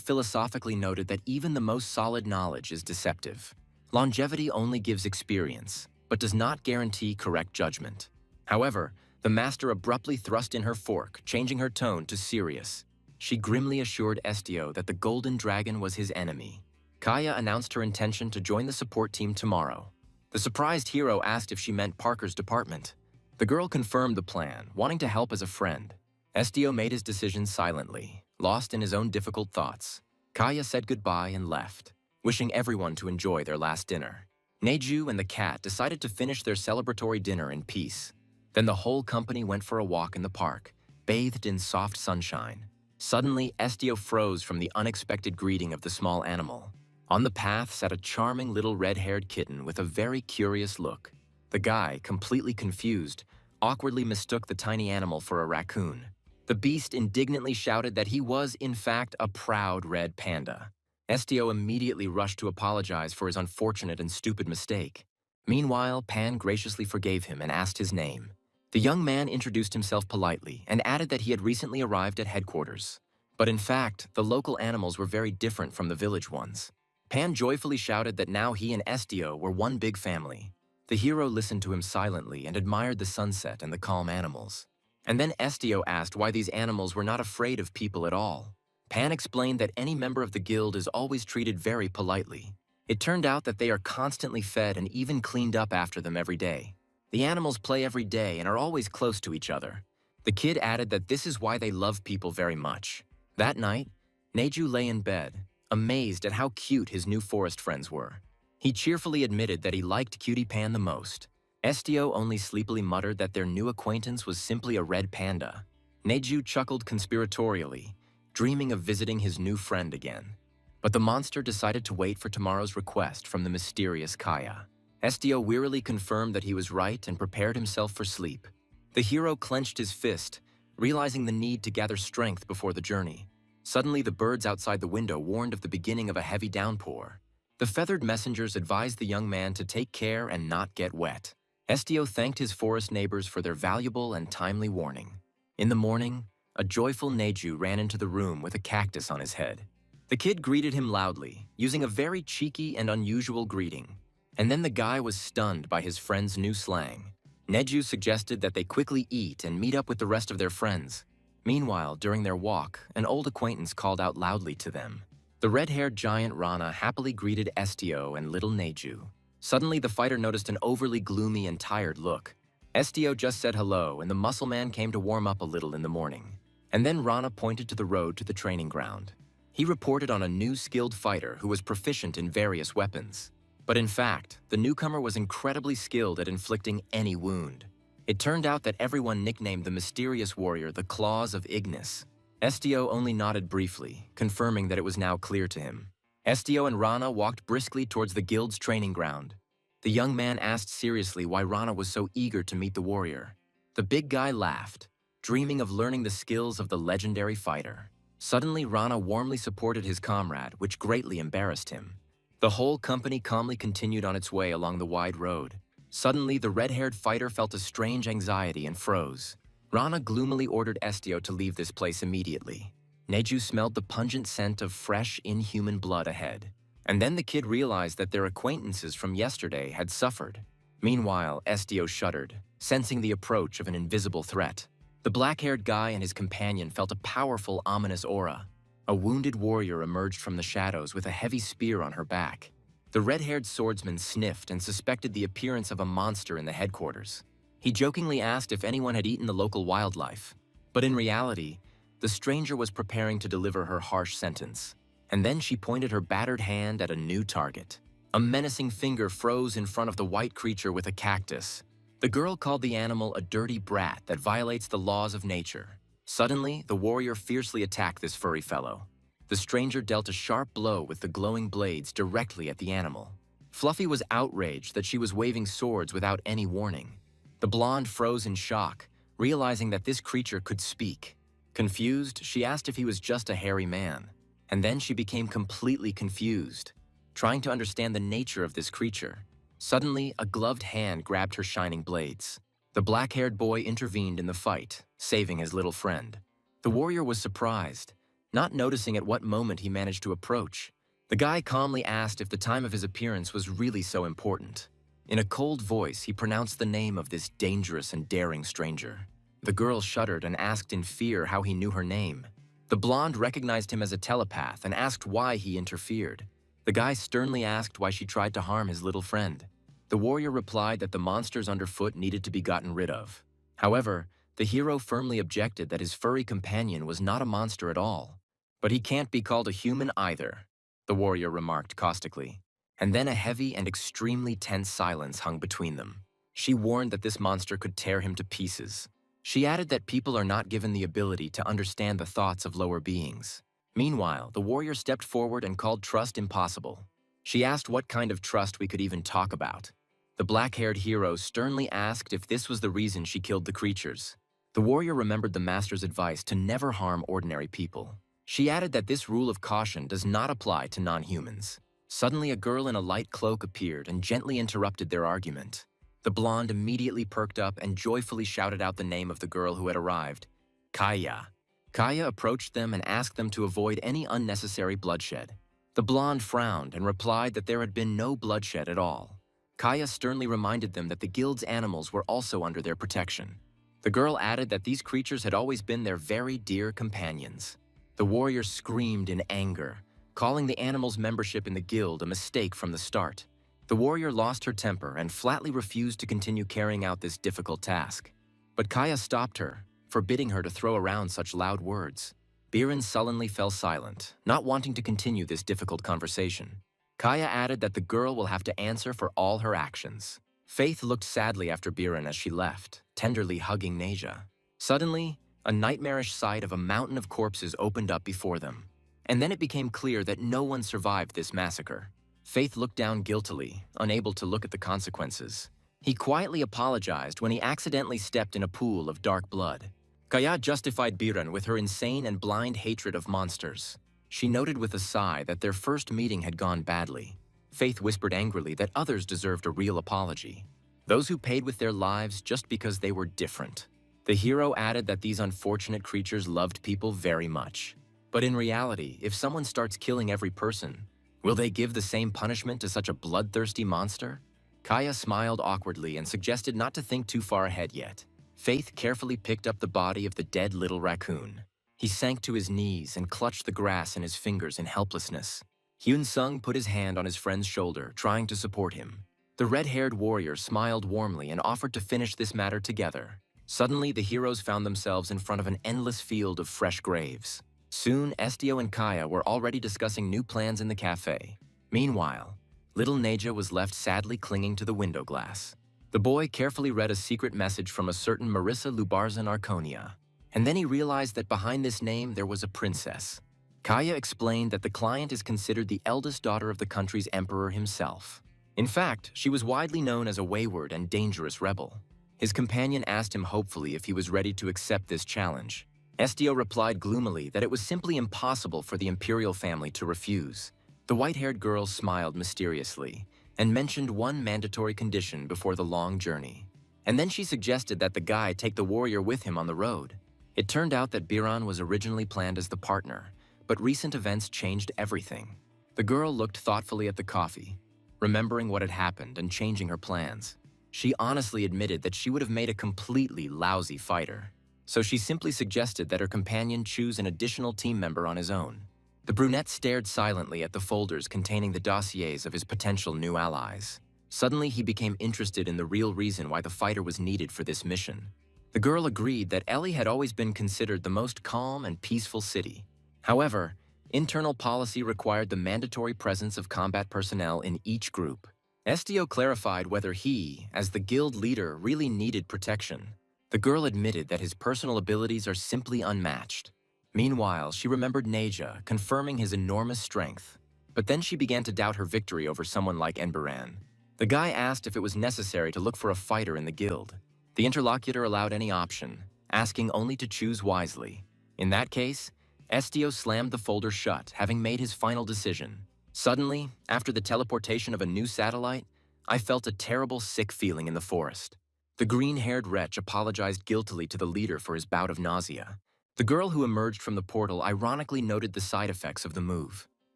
philosophically noted that even the most solid knowledge is deceptive. Longevity only gives experience, but does not guarantee correct judgment. However, the master abruptly thrust in her fork, changing her tone to serious. She grimly assured Estio that the golden dragon was his enemy. Kaya announced her intention to join the support team tomorrow. The surprised hero asked if she meant Parker's department. The girl confirmed the plan, wanting to help as a friend. Estio made his decision silently, lost in his own difficult thoughts. Kaya said goodbye and left, wishing everyone to enjoy their last dinner. Neju and the cat decided to finish their celebratory dinner in peace. Then the whole company went for a walk in the park, bathed in soft sunshine. Suddenly, Estio froze from the unexpected greeting of the small animal. On the path sat a charming little red-haired kitten with a very curious look. The guy, completely confused, awkwardly mistook the tiny animal for a raccoon. The beast indignantly shouted that he was, in fact, a proud red panda. Estio immediately rushed to apologize for his unfortunate and stupid mistake. Meanwhile, Pan graciously forgave him and asked his name. The young man introduced himself politely and added that he had recently arrived at headquarters. But in fact, the local animals were very different from the village ones. Pan joyfully shouted that now he and Estio were one big family. The hero listened to him silently and admired the sunset and the calm animals. And then Estio asked why these animals were not afraid of people at all. Pan explained that any member of the guild is always treated very politely. It turned out that they are constantly fed and even cleaned up after them every day. The animals play every day and are always close to each other. The kid added that this is why they love people very much. That night, Neju lay in bed, amazed at how cute his new forest friends were. He cheerfully admitted that he liked Cutie Pan the most. Estio only sleepily muttered that their new acquaintance was simply a red panda. Neju chuckled conspiratorially, dreaming of visiting his new friend again. But the monster decided to wait for tomorrow's request from the mysterious Kaya. Estio wearily confirmed that he was right and prepared himself for sleep. The hero clenched his fist, realizing the need to gather strength before the journey. Suddenly, the birds outside the window warned of the beginning of a heavy downpour. The feathered messengers advised the young man to take care and not get wet. Estio thanked his forest neighbors for their valuable and timely warning. In the morning, a joyful Neju ran into the room with a cactus on his head. The kid greeted him loudly, using a very cheeky and unusual greeting. And then the guy was stunned by his friend's new slang. Neju suggested that they quickly eat and meet up with the rest of their friends. Meanwhile, during their walk, an old acquaintance called out loudly to them. The red-haired giant Rana happily greeted Estio and little Neju. Suddenly, the fighter noticed an overly gloomy and tired look. Estio just said hello, and the muscle man came to warm up a little in the morning. And then Rana pointed to the road to the training ground. He reported on a new skilled fighter who was proficient in various weapons. But in fact, the newcomer was incredibly skilled at inflicting any wound. It turned out that everyone nicknamed the mysterious warrior the Claws of Ignis. Estio only nodded briefly, confirming that it was now clear to him. Estio and Rana walked briskly towards the guild's training ground. The young man asked seriously why Rana was so eager to meet the warrior. The big guy laughed, dreaming of learning the skills of the legendary fighter. Suddenly, Rana warmly supported his comrade, which greatly embarrassed him. The whole company calmly continued on its way along the wide road. Suddenly, the red-haired fighter felt a strange anxiety and froze. Rana gloomily ordered Estio to leave this place immediately. Neju smelled the pungent scent of fresh, inhuman blood ahead. And then the kid realized that their acquaintances from yesterday had suffered. Meanwhile, Estio shuddered, sensing the approach of an invisible threat. The black-haired guy and his companion felt a powerful, ominous aura. A wounded warrior emerged from the shadows with a heavy spear on her back. The red-haired swordsman sniffed and suspected the appearance of a monster in the headquarters. He jokingly asked if anyone had eaten the local wildlife. But in reality, the stranger was preparing to deliver her harsh sentence. And then she pointed her battered hand at a new target. A menacing finger froze in front of the white creature with a cactus. The girl called the animal a dirty brat that violates the laws of nature. Suddenly, the warrior fiercely attacked this furry fellow. The stranger dealt a sharp blow with the glowing blades directly at the animal. Fluffy was outraged that she was waving swords without any warning. The blonde froze in shock, realizing that this creature could speak. Confused, she asked if he was just a hairy man. And then she became completely confused, trying to understand the nature of this creature. Suddenly, a gloved hand grabbed her shining blades. The black-haired boy intervened in the fight, saving his little friend. The warrior was surprised. not noticing at what moment he managed to approach. The guy calmly asked if the time of his appearance was really so important. In a cold voice, he pronounced the name of this dangerous and daring stranger. The girl shuddered and asked in fear how he knew her name. The blonde recognized him as a telepath and asked why he interfered. The guy sternly asked why she tried to harm his little friend. The warrior replied that the monsters underfoot needed to be gotten rid of. However, the hero firmly objected that his furry companion was not a monster at all. "But he can't be called a human either," the warrior remarked caustically. And then a heavy and extremely tense silence hung between them. She warned that this monster could tear him to pieces. She added that people are not given the ability to understand the thoughts of lower beings. Meanwhile, the warrior stepped forward and called trust impossible. She asked what kind of trust we could even talk about. The black-haired hero sternly asked if this was the reason she killed the creatures. The warrior remembered the master's advice to never harm ordinary people. She added that this rule of caution does not apply to non-humans. Suddenly, a girl in a light cloak appeared and gently interrupted their argument. The blonde immediately perked up and joyfully shouted out the name of the girl who had arrived, Kaya. Kaya approached them and asked them to avoid any unnecessary bloodshed. The blonde frowned and replied that there had been no bloodshed at all. Kaya sternly reminded them that the guild's animals were also under their protection. The girl added that these creatures had always been their very dear companions. The warrior screamed in anger, calling the animals' membership in the guild a mistake from the start. The warrior lost her temper and flatly refused to continue carrying out this difficult task. But Kaya stopped her, forbidding her to throw around such loud words. Frieren sullenly fell silent, not wanting to continue this difficult conversation. Kaya added that the girl will have to answer for all her actions. Faith looked sadly after Frieren as she left, tenderly hugging Neja. Suddenly, a nightmarish sight of a mountain of corpses opened up before them. And then it became clear that no one survived this massacre. Faith looked down guiltily, unable to look at the consequences. He quietly apologized when he accidentally stepped in a pool of dark blood. Kaya justified Frieren with her insane and blind hatred of monsters. She noted with a sigh that their first meeting had gone badly. Faith whispered angrily that others deserved a real apology. Those who paid with their lives just because they were different. The hero added that these unfortunate creatures loved people very much. But in reality, if someone starts killing every person, will they give the same punishment to such a bloodthirsty monster? Kaya smiled awkwardly and suggested not to think too far ahead yet. Faith carefully picked up the body of the dead little raccoon. He sank to his knees and clutched the grass in his fingers in helplessness. Hyun-sung put his hand on his friend's shoulder, trying to support him. The red-haired warrior smiled warmly and offered to finish this matter together. Suddenly, the heroes found themselves in front of an endless field of fresh graves. Soon, Estio and Kaya were already discussing new plans in the cafe. Meanwhile, little Neja was left sadly clinging to the window glass. The boy carefully read a secret message from a certain Marissa Lubarzan Arconia. And then he realized that behind this name there was a princess. Kaya explained that the client is considered the eldest daughter of the country's emperor himself. In fact, she was widely known as a wayward and dangerous rebel. His companion asked him hopefully if he was ready to accept this challenge. Estio replied gloomily that it was simply impossible for the imperial family to refuse. The white-haired girl smiled mysteriously and mentioned one mandatory condition before the long journey. And then she suggested that the guy take the warrior with him on the road. It turned out that Frieren was originally planned as the partner, but recent events changed everything. The girl looked thoughtfully at the coffee, remembering what had happened and changing her plans. She honestly admitted that she would have made a completely lousy fighter. So she simply suggested that her companion choose an additional team member on his own. The brunette stared silently at the folders containing the dossiers of his potential new allies. Suddenly, he became interested in the real reason why the fighter was needed for this mission. The girl agreed that Ellie had always been considered the most calm and peaceful city. However, internal policy required the mandatory presence of combat personnel in each group. Estio clarified whether he, as the guild leader, really needed protection. The girl admitted that his personal abilities are simply unmatched. Meanwhile, she remembered Neja, confirming his enormous strength. But then she began to doubt her victory over someone like Enberan. The guy asked if it was necessary to look for a fighter in the guild. The interlocutor allowed any option, asking only to choose wisely. In that case, Estio slammed the folder shut, having made his final decision. Suddenly, after the teleportation of a new satellite, I felt a terrible sick feeling in the forest. The green-haired wretch apologized guiltily to the leader for his bout of nausea. The girl who emerged from the portal ironically noted the side effects of the move.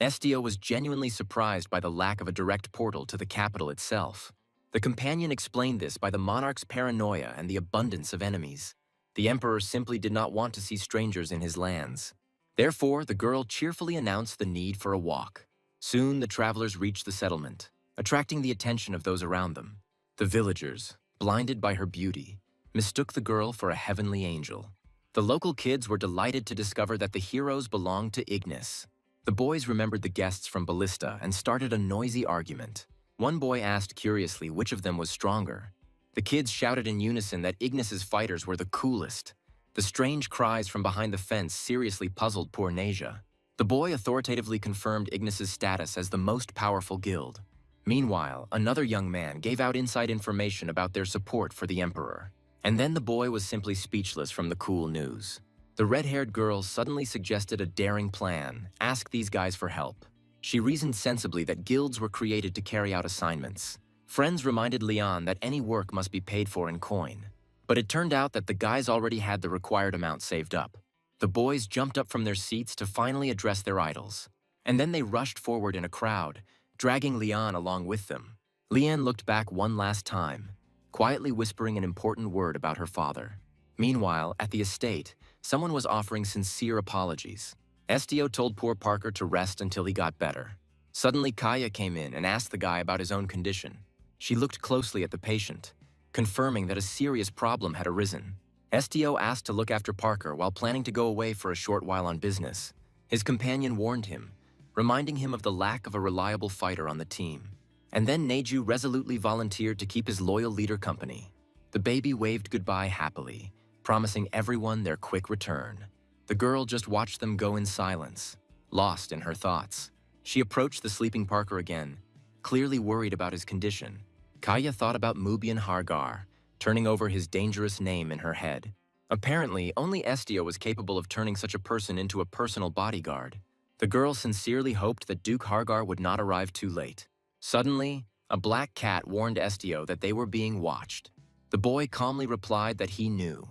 Estio was genuinely surprised by the lack of a direct portal to the capital itself. The companion explained this by the monarch's paranoia and the abundance of enemies. The emperor simply did not want to see strangers in his lands. Therefore, the girl cheerfully announced the need for a walk. Soon, the travelers reached the settlement, attracting the attention of those around them. The villagers, blinded by her beauty, mistook the girl for a heavenly angel. The local kids were delighted to discover that the heroes belonged to Ignis. The boys remembered the guests from Ballista and started a noisy argument. One boy asked curiously which of them was stronger. The kids shouted in unison that Ignis's fighters were the coolest. The strange cries from behind the fence seriously puzzled poor Nasia. The boy authoritatively confirmed Ignis's status as the most powerful guild. Meanwhile, another young man gave out inside information about their support for the emperor. And then the boy was simply speechless from the cool news. The red-haired girl suddenly suggested a daring plan: ask these guys for help. She reasoned sensibly that guilds were created to carry out assignments. Friends reminded Leon that any work must be paid for in coin. But it turned out that the guys already had the required amount saved up. The boys jumped up from their seats to finally address their idols. And then they rushed forward in a crowd, dragging Leon along with them. Leanne looked back one last time, quietly whispering an important word about her father. Meanwhile, at the estate, someone was offering sincere apologies. Estio told poor Parker to rest until he got better. Suddenly, Kaya came in and asked the guy about his own condition. She looked closely at the patient, confirming that a serious problem had arisen. Estio asked to look after Parker while planning to go away for a short while on business. His companion warned him, reminding him of the lack of a reliable fighter on the team. And then Neju resolutely volunteered to keep his loyal leader company. The baby waved goodbye happily, promising everyone their quick return. The girl just watched them go in silence, lost in her thoughts. She approached the sleeping Parker again, clearly worried about his condition. Kaya thought about Mubian Hargar, turning over his dangerous name in her head. Apparently, only Estio was capable of turning such a person into a personal bodyguard. The girl sincerely hoped that Duke Hargar would not arrive too late. Suddenly, a black cat warned Estio that they were being watched. The boy calmly replied that he knew,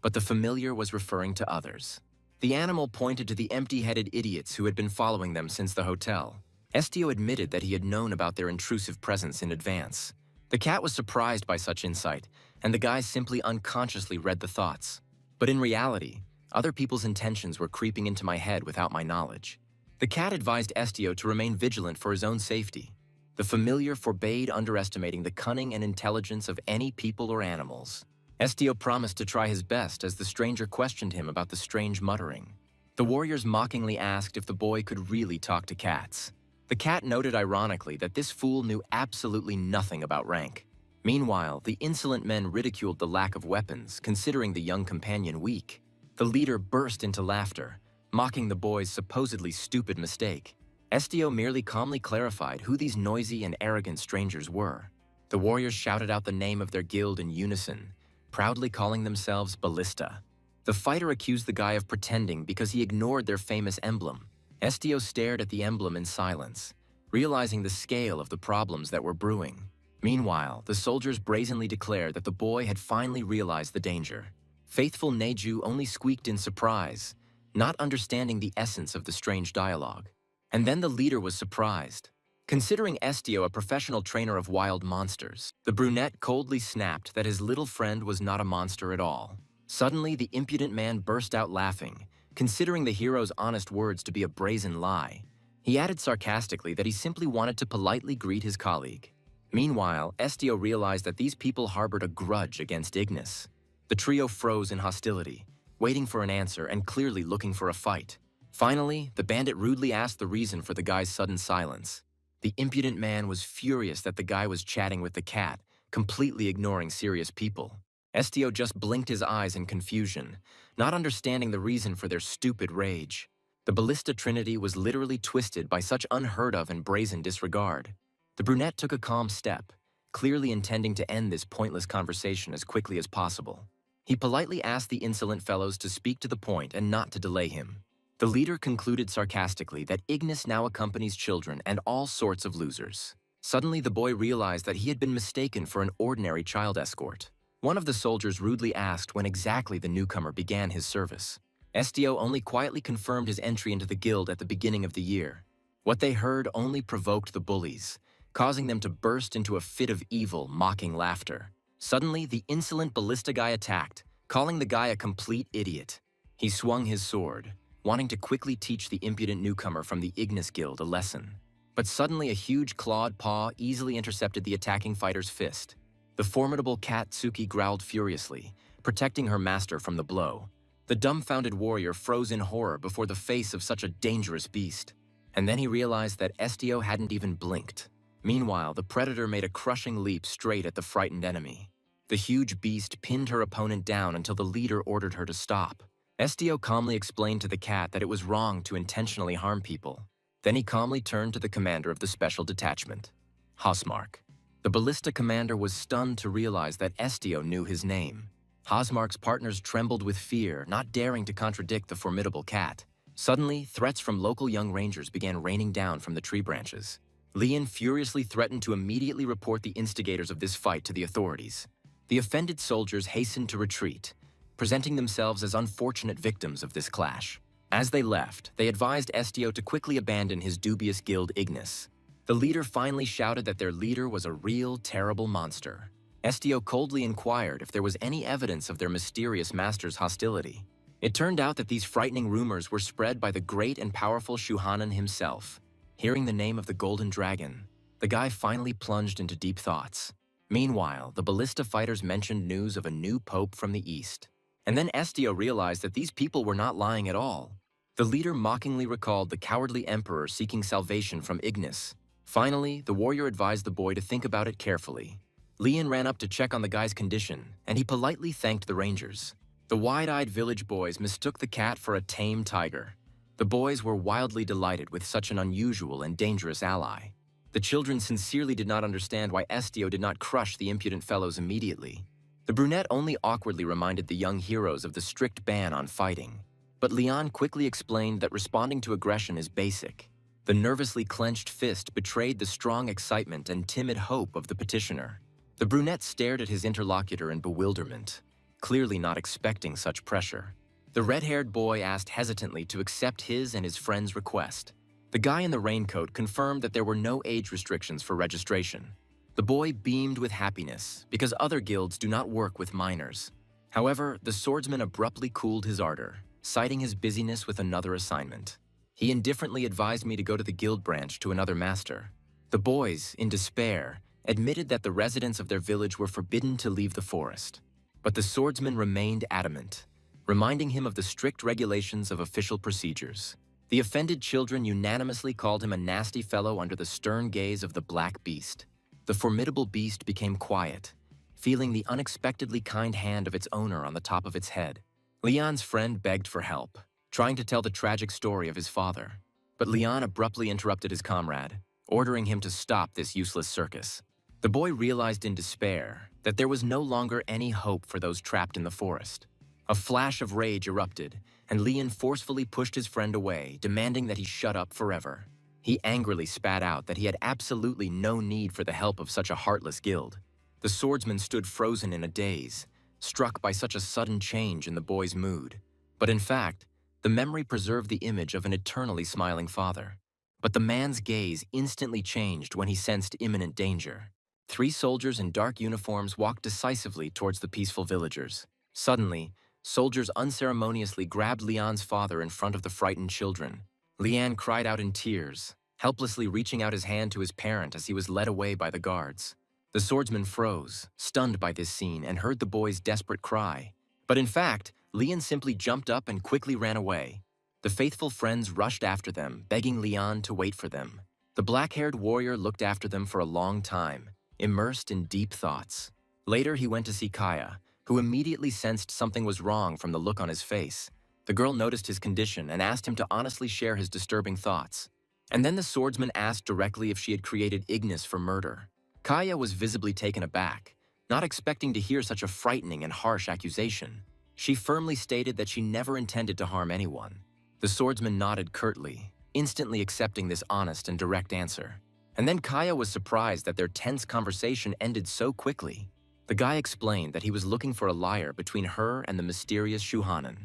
but the familiar was referring to others. The animal pointed to the empty-headed idiots who had been following them since the hotel. Estio admitted that he had known about their intrusive presence in advance. The cat was surprised by such insight, and the guy simply unconsciously read the thoughts. But in reality, other people's intentions were creeping into my head without my knowledge. The cat advised Estio to remain vigilant for his own safety. The familiar forbade underestimating the cunning and intelligence of any people or animals. Estio promised to try his best as the stranger questioned him about the strange muttering. The warriors mockingly asked if the boy could really talk to cats. The cat noted ironically that this fool knew absolutely nothing about rank. Meanwhile, the insolent men ridiculed the lack of weapons, considering the young companion weak. The leader burst into laughter, mocking the boy's supposedly stupid mistake. Estio merely calmly clarified who these noisy and arrogant strangers were. The warriors shouted out the name of their guild in unison, proudly calling themselves Ballista. The fighter accused the guy of pretending because he ignored their famous emblem. Estio stared at the emblem in silence, realizing the scale of the problems that were brewing. Meanwhile, the soldiers brazenly declared that the boy had finally realized the danger. Faithful Neju only squeaked in surprise, not understanding the essence of the strange dialogue. And then the leader was surprised. Considering Estio a professional trainer of wild monsters, the brunette coldly snapped that his little friend was not a monster at all. Suddenly, the impudent man burst out laughing, considering the hero's honest words to be a brazen lie. He added sarcastically that he simply wanted to politely greet his colleague. Meanwhile, Estio realized that these people harbored a grudge against Ignis. The trio froze in hostility, waiting for an answer and clearly looking for a fight. Finally, the bandit rudely asked the reason for the guy's sudden silence. The impudent man was furious that the guy was chatting with the cat, completely ignoring serious people. Estio just blinked his eyes in confusion, not understanding the reason for their stupid rage. The Ballista Trinity was literally twisted by such unheard-of and brazen disregard. The brunette took a calm step, clearly intending to end this pointless conversation as quickly as possible. He politely asked the insolent fellows to speak to the point and not to delay him. The leader concluded sarcastically that Ignis now accompanies children and all sorts of losers. Suddenly, the boy realized that he had been mistaken for an ordinary child escort. One of the soldiers rudely asked when exactly the newcomer began his service. Estio only quietly confirmed his entry into the guild at the beginning of the year. What they heard only provoked the bullies, causing them to burst into a fit of evil, mocking laughter. Suddenly, the insolent ballista guy attacked, calling the guy a complete idiot. He swung his sword, wanting to quickly teach the impudent newcomer from the Ignis Guild a lesson. But suddenly a huge clawed paw easily intercepted the attacking fighter's fist. The formidable cat Tsuki growled furiously, protecting her master from the blow. The dumbfounded warrior froze in horror before the face of such a dangerous beast. And then he realized that Estio hadn't even blinked. Meanwhile, the predator made a crushing leap straight at the frightened enemy. The huge beast pinned her opponent down until the leader ordered her to stop. Estio calmly explained to the cat that it was wrong to intentionally harm people. Then he calmly turned to the commander of the special detachment, Hosmark. The ballista commander was stunned to realize that Estio knew his name. Hosmark's partners trembled with fear, not daring to contradict the formidable cat. Suddenly, threats from local young rangers began raining down from the tree branches. Lian furiously threatened to immediately report the instigators of this fight to the authorities. The offended soldiers hastened to retreat, presenting themselves as unfortunate victims of this clash. As they left, they advised Estio to quickly abandon his dubious guild Ignis. The leader finally shouted that their leader was a real, terrible monster. Estio coldly inquired if there was any evidence of their mysterious master's hostility. It turned out that these frightening rumors were spread by the great and powerful Shuhanan himself. Hearing the name of the Golden Dragon, the guy finally plunged into deep thoughts. Meanwhile, the ballista fighters mentioned news of a new pope from the east. And then Estio realized that these people were not lying at all. The leader mockingly recalled the cowardly emperor seeking salvation from Ignis. Finally, the warrior advised the boy to think about it carefully. Lian ran up to check on the guy's condition, and he politely thanked the rangers. The wide-eyed village boys mistook the cat for a tame tiger. The boys were wildly delighted with such an unusual and dangerous ally. The children sincerely did not understand why Estio did not crush the impudent fellows immediately. The brunette only awkwardly reminded the young heroes of the strict ban on fighting. But Lian quickly explained that responding to aggression is basic. The nervously clenched fist betrayed the strong excitement and timid hope of the petitioner. The brunette stared at his interlocutor in bewilderment, clearly not expecting such pressure. The red-haired boy asked hesitantly to accept his and his friend's request. The guy in the raincoat confirmed that there were no age restrictions for registration. The boy beamed with happiness because other guilds do not work with minors. However, the swordsman abruptly cooled his ardor, citing his busyness with another assignment. He indifferently advised me to go to the guild branch to another master. The boys, in despair, admitted that the residents of their village were forbidden to leave the forest. But the swordsman remained adamant, reminding him of the strict regulations of official procedures. The offended children unanimously called him a nasty fellow under the stern gaze of the black beast. The formidable beast became quiet, feeling the unexpectedly kind hand of its owner on the top of its head. Lian's friend begged for help, trying to tell the tragic story of his father. But Lian abruptly interrupted his comrade, ordering him to stop this useless circus. The boy realized in despair that there was no longer any hope for those trapped in the forest. A flash of rage erupted, and Lian forcefully pushed his friend away, demanding that he shut up forever. He angrily spat out that he had absolutely no need for the help of such a heartless guild. The swordsman stood frozen in a daze, struck by such a sudden change in the boy's mood. But in fact, the memory preserved the image of an eternally smiling father. But the man's gaze instantly changed when he sensed imminent danger. 3 soldiers in dark uniforms walked decisively towards the peaceful villagers. Suddenly, soldiers unceremoniously grabbed Lian's father in front of the frightened children. Lian cried out in tears, helplessly reaching out his hand to his parent as he was led away by the guards. The swordsman froze, stunned by this scene, and heard the boy's desperate cry. But in fact, Lian simply jumped up and quickly ran away. The faithful friends rushed after them, begging Lian to wait for them. The black-haired warrior looked after them for a long time, immersed in deep thoughts. Later, he went to see Kaya, who immediately sensed something was wrong from the look on his face. The girl noticed his condition and asked him to honestly share his disturbing thoughts. And then the swordsman asked directly if she had created Ignis for murder. Kaya was visibly taken aback, not expecting to hear such a frightening and harsh accusation. She firmly stated that she never intended to harm anyone. The swordsman nodded curtly, instantly accepting this honest and direct answer. And then Kaya was surprised that their tense conversation ended so quickly. The guy explained that he was looking for a liar between her and the mysterious Shuhanan.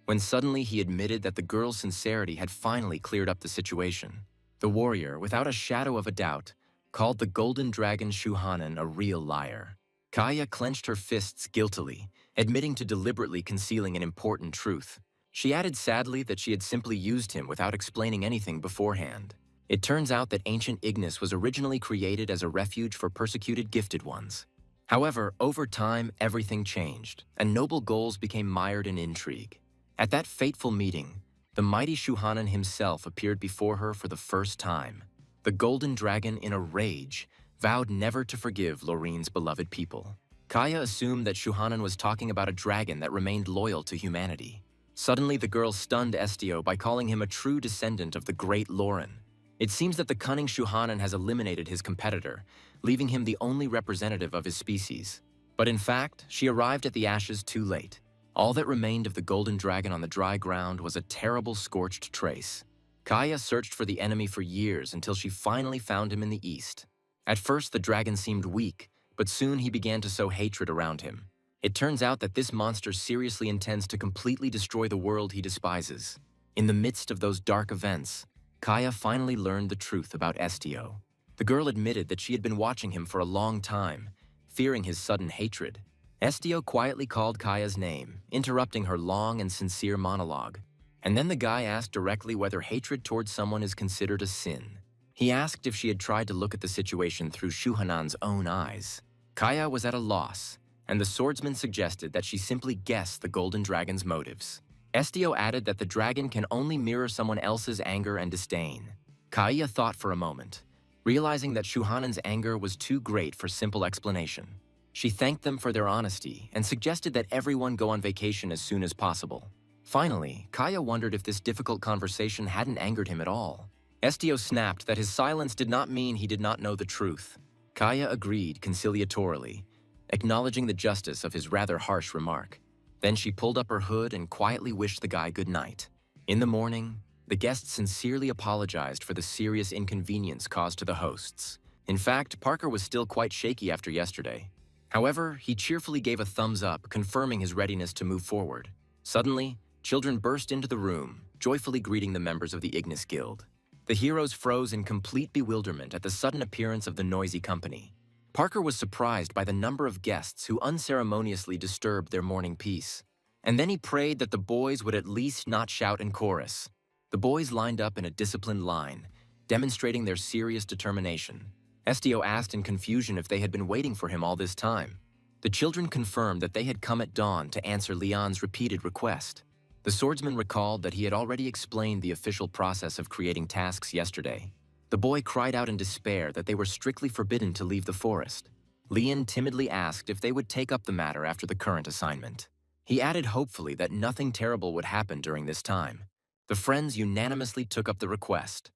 when suddenly he admitted that the girl's sincerity had finally cleared up the situation. The warrior, without a shadow of a doubt, called the golden dragon Shuhanan a real liar. Kaya clenched her fists guiltily, admitting to deliberately concealing an important truth. She added sadly that she had simply used him without explaining anything beforehand. It turns out that ancient Ignis was originally created as a refuge for persecuted gifted ones. However, over time, everything changed, and noble goals became mired in intrigue. At that fateful meeting, the mighty Shuhanan himself appeared before her for the first time. The golden dragon, in a rage, vowed never to forgive Loreen's beloved people. Kaya assumed that Shuhanan was talking about a dragon that remained loyal to humanity. Suddenly, the girl stunned Estio by calling him a true descendant of the great Loren. It seems that the cunning Shuhanan has eliminated his competitor, leaving him the only representative of his species. But in fact, she arrived at the ashes too late. All that remained of the golden dragon on the dry ground was a terrible scorched trace. Kaya searched for the enemy for years until she finally found him in the east. At first, the dragon seemed weak, but soon he began to sow hatred around him. It turns out that this monster seriously intends to completely destroy the world he despises. In the midst of those dark events, Kaya finally learned the truth about Estio. The girl admitted that she had been watching him for a long time, fearing his sudden hatred. Estio quietly called Kaya's name, interrupting her long and sincere monologue. And then the guy asked directly whether hatred towards someone is considered a sin. He asked if she had tried to look at the situation through Shuhanan's own eyes. Kaya was at a loss, and the swordsman suggested that she simply guess the golden dragon's motives. Estio added that the dragon can only mirror someone else's anger and disdain. Kaya thought for a moment, realizing that Shuhanan's anger was too great for simple explanation. She thanked them for their honesty and suggested that everyone go on vacation as soon as possible. Finally, Kaya wondered if this difficult conversation hadn't angered him at all. Estio snapped that his silence did not mean he did not know the truth. Kaya agreed conciliatorily, acknowledging the justice of his rather harsh remark. Then she pulled up her hood and quietly wished the guy good night. In the morning, the guests sincerely apologized for the serious inconvenience caused to the hosts. In fact, Parker was still quite shaky after yesterday. However, he cheerfully gave a thumbs up, confirming his readiness to move forward. Suddenly, children burst into the room, joyfully greeting the members of the Ignis Guild. The heroes froze in complete bewilderment at the sudden appearance of the noisy company. Parker was surprised by the number of guests who unceremoniously disturbed their morning peace. And then he prayed that the boys would at least not shout in chorus. The boys lined up in a disciplined line, demonstrating their serious determination. Estio asked in confusion if they had been waiting for him all this time. The children confirmed that they had come at dawn to answer Leon's repeated request. The swordsman recalled that he had already explained the official process of creating tasks yesterday. The boy cried out in despair that they were strictly forbidden to leave the forest. Leon timidly asked if they would take up the matter after the current assignment. He added hopefully that nothing terrible would happen during this time. The friends unanimously took up the request,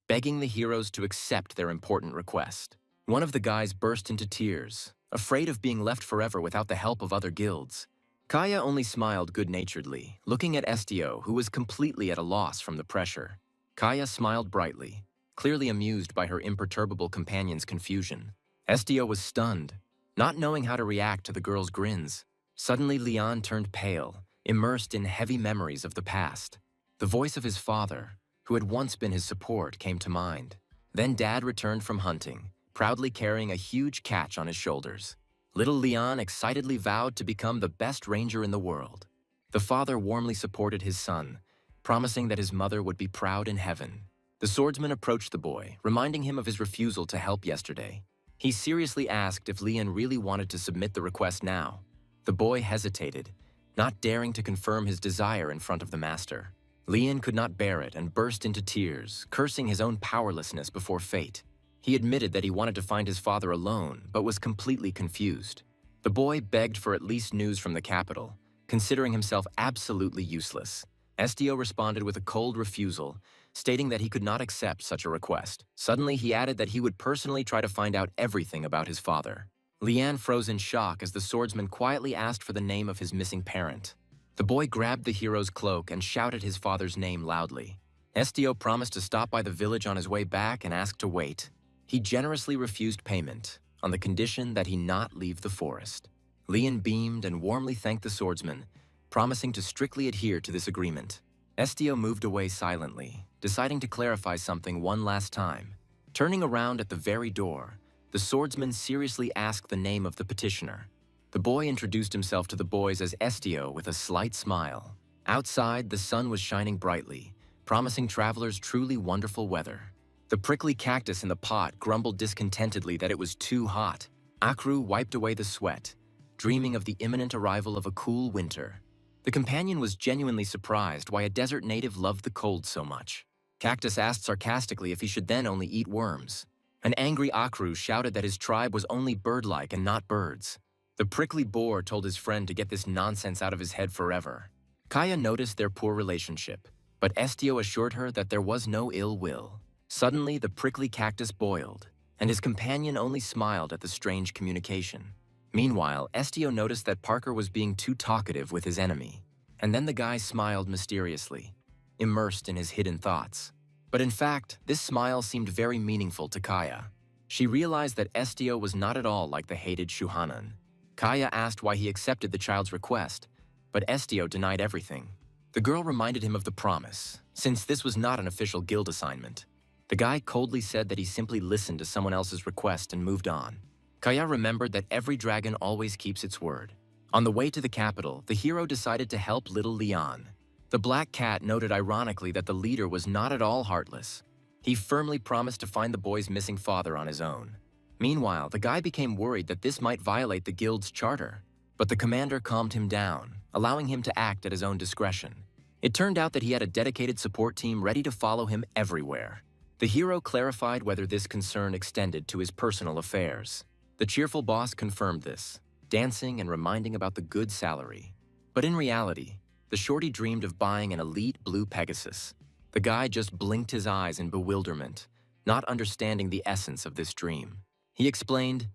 begging the heroes to accept their important request. One of the guys burst into tears, afraid of being left forever without the help of other guilds. Kaya only smiled good-naturedly, looking at Estio, who was completely at a loss from the pressure. Kaya smiled brightly, clearly amused by her imperturbable companion's confusion. Estio was stunned, not knowing how to react to the girl's grins. Suddenly, Leon turned pale, immersed in heavy memories of the past. The voice of his father, who had once been his support, came to mind. Then Dad returned from hunting, proudly carrying a huge catch on his shoulders. Little Leon excitedly vowed to become the best ranger in the world. The father warmly supported his son, promising that his mother would be proud in heaven. The swordsman approached the boy, reminding him of his refusal to help yesterday. He seriously asked if Leon really wanted to submit the request now. The boy hesitated, not daring to confirm his desire in front of the master. Leon could not bear it and burst into tears, cursing his own powerlessness before fate. He admitted that he wanted to find his father alone, but was completely confused. The boy begged for at least news from the capital, considering himself absolutely useless. Estio responded with a cold refusal, stating that he could not accept such a request. Suddenly, he added that he would personally try to find out everything about his father. Leanne froze in shock as the swordsman quietly asked for the name of his missing parent. The boy grabbed the hero's cloak and shouted his father's name loudly. Estio promised to stop by the village on his way back and asked to wait. He generously refused payment, on the condition that he not leave the forest. Leon beamed and warmly thanked the swordsman, promising to strictly adhere to this agreement. Estio moved away silently, deciding to clarify something one last time. Turning around at the very door, the swordsman seriously asked the name of the petitioner. The boy introduced himself to the boys as Estio with a slight smile. Outside, the sun was shining brightly, promising travelers truly wonderful weather. The prickly cactus in the pot grumbled discontentedly that it was too hot. Akru wiped away the sweat, dreaming of the imminent arrival of a cool winter. The companion was genuinely surprised why a desert native loved the cold so much. Cactus asked sarcastically if he should then only eat worms. An angry Akru shouted that his tribe was only bird-like and not birds. The prickly boar told his friend to get this nonsense out of his head forever. Kaya noticed their poor relationship, but Estio assured her that there was no ill will. Suddenly, the prickly cactus boiled, and his companion only smiled at the strange communication. Meanwhile, Estio noticed that Parker was being too talkative with his enemy, and then the guy smiled mysteriously, immersed in his hidden thoughts. But in fact, this smile seemed very meaningful to Kaya. She realized that Estio was not at all like the hated Shuhanan. Kaya asked why he accepted the child's request, but Estio denied everything. The girl reminded him of the promise, since this was not an official guild assignment. The guy coldly said that he simply listened to someone else's request and moved on. Kaya remembered that every dragon always keeps its word. On the way to the capital, the hero decided to help little Leon. The black cat noted ironically that the leader was not at all heartless. He firmly promised to find the boy's missing father on his own. Meanwhile, the guy became worried that this might violate the guild's charter, but the commander calmed him down, allowing him to act at his own discretion. It turned out that he had a dedicated support team ready to follow him everywhere. The hero clarified whether this concern extended to his personal affairs. The cheerful boss confirmed this, dancing and reminding about the good salary. But in reality, the shorty dreamed of buying an elite blue Pegasus. The guy just blinked his eyes in bewilderment, not understanding the essence of this dream. He explained,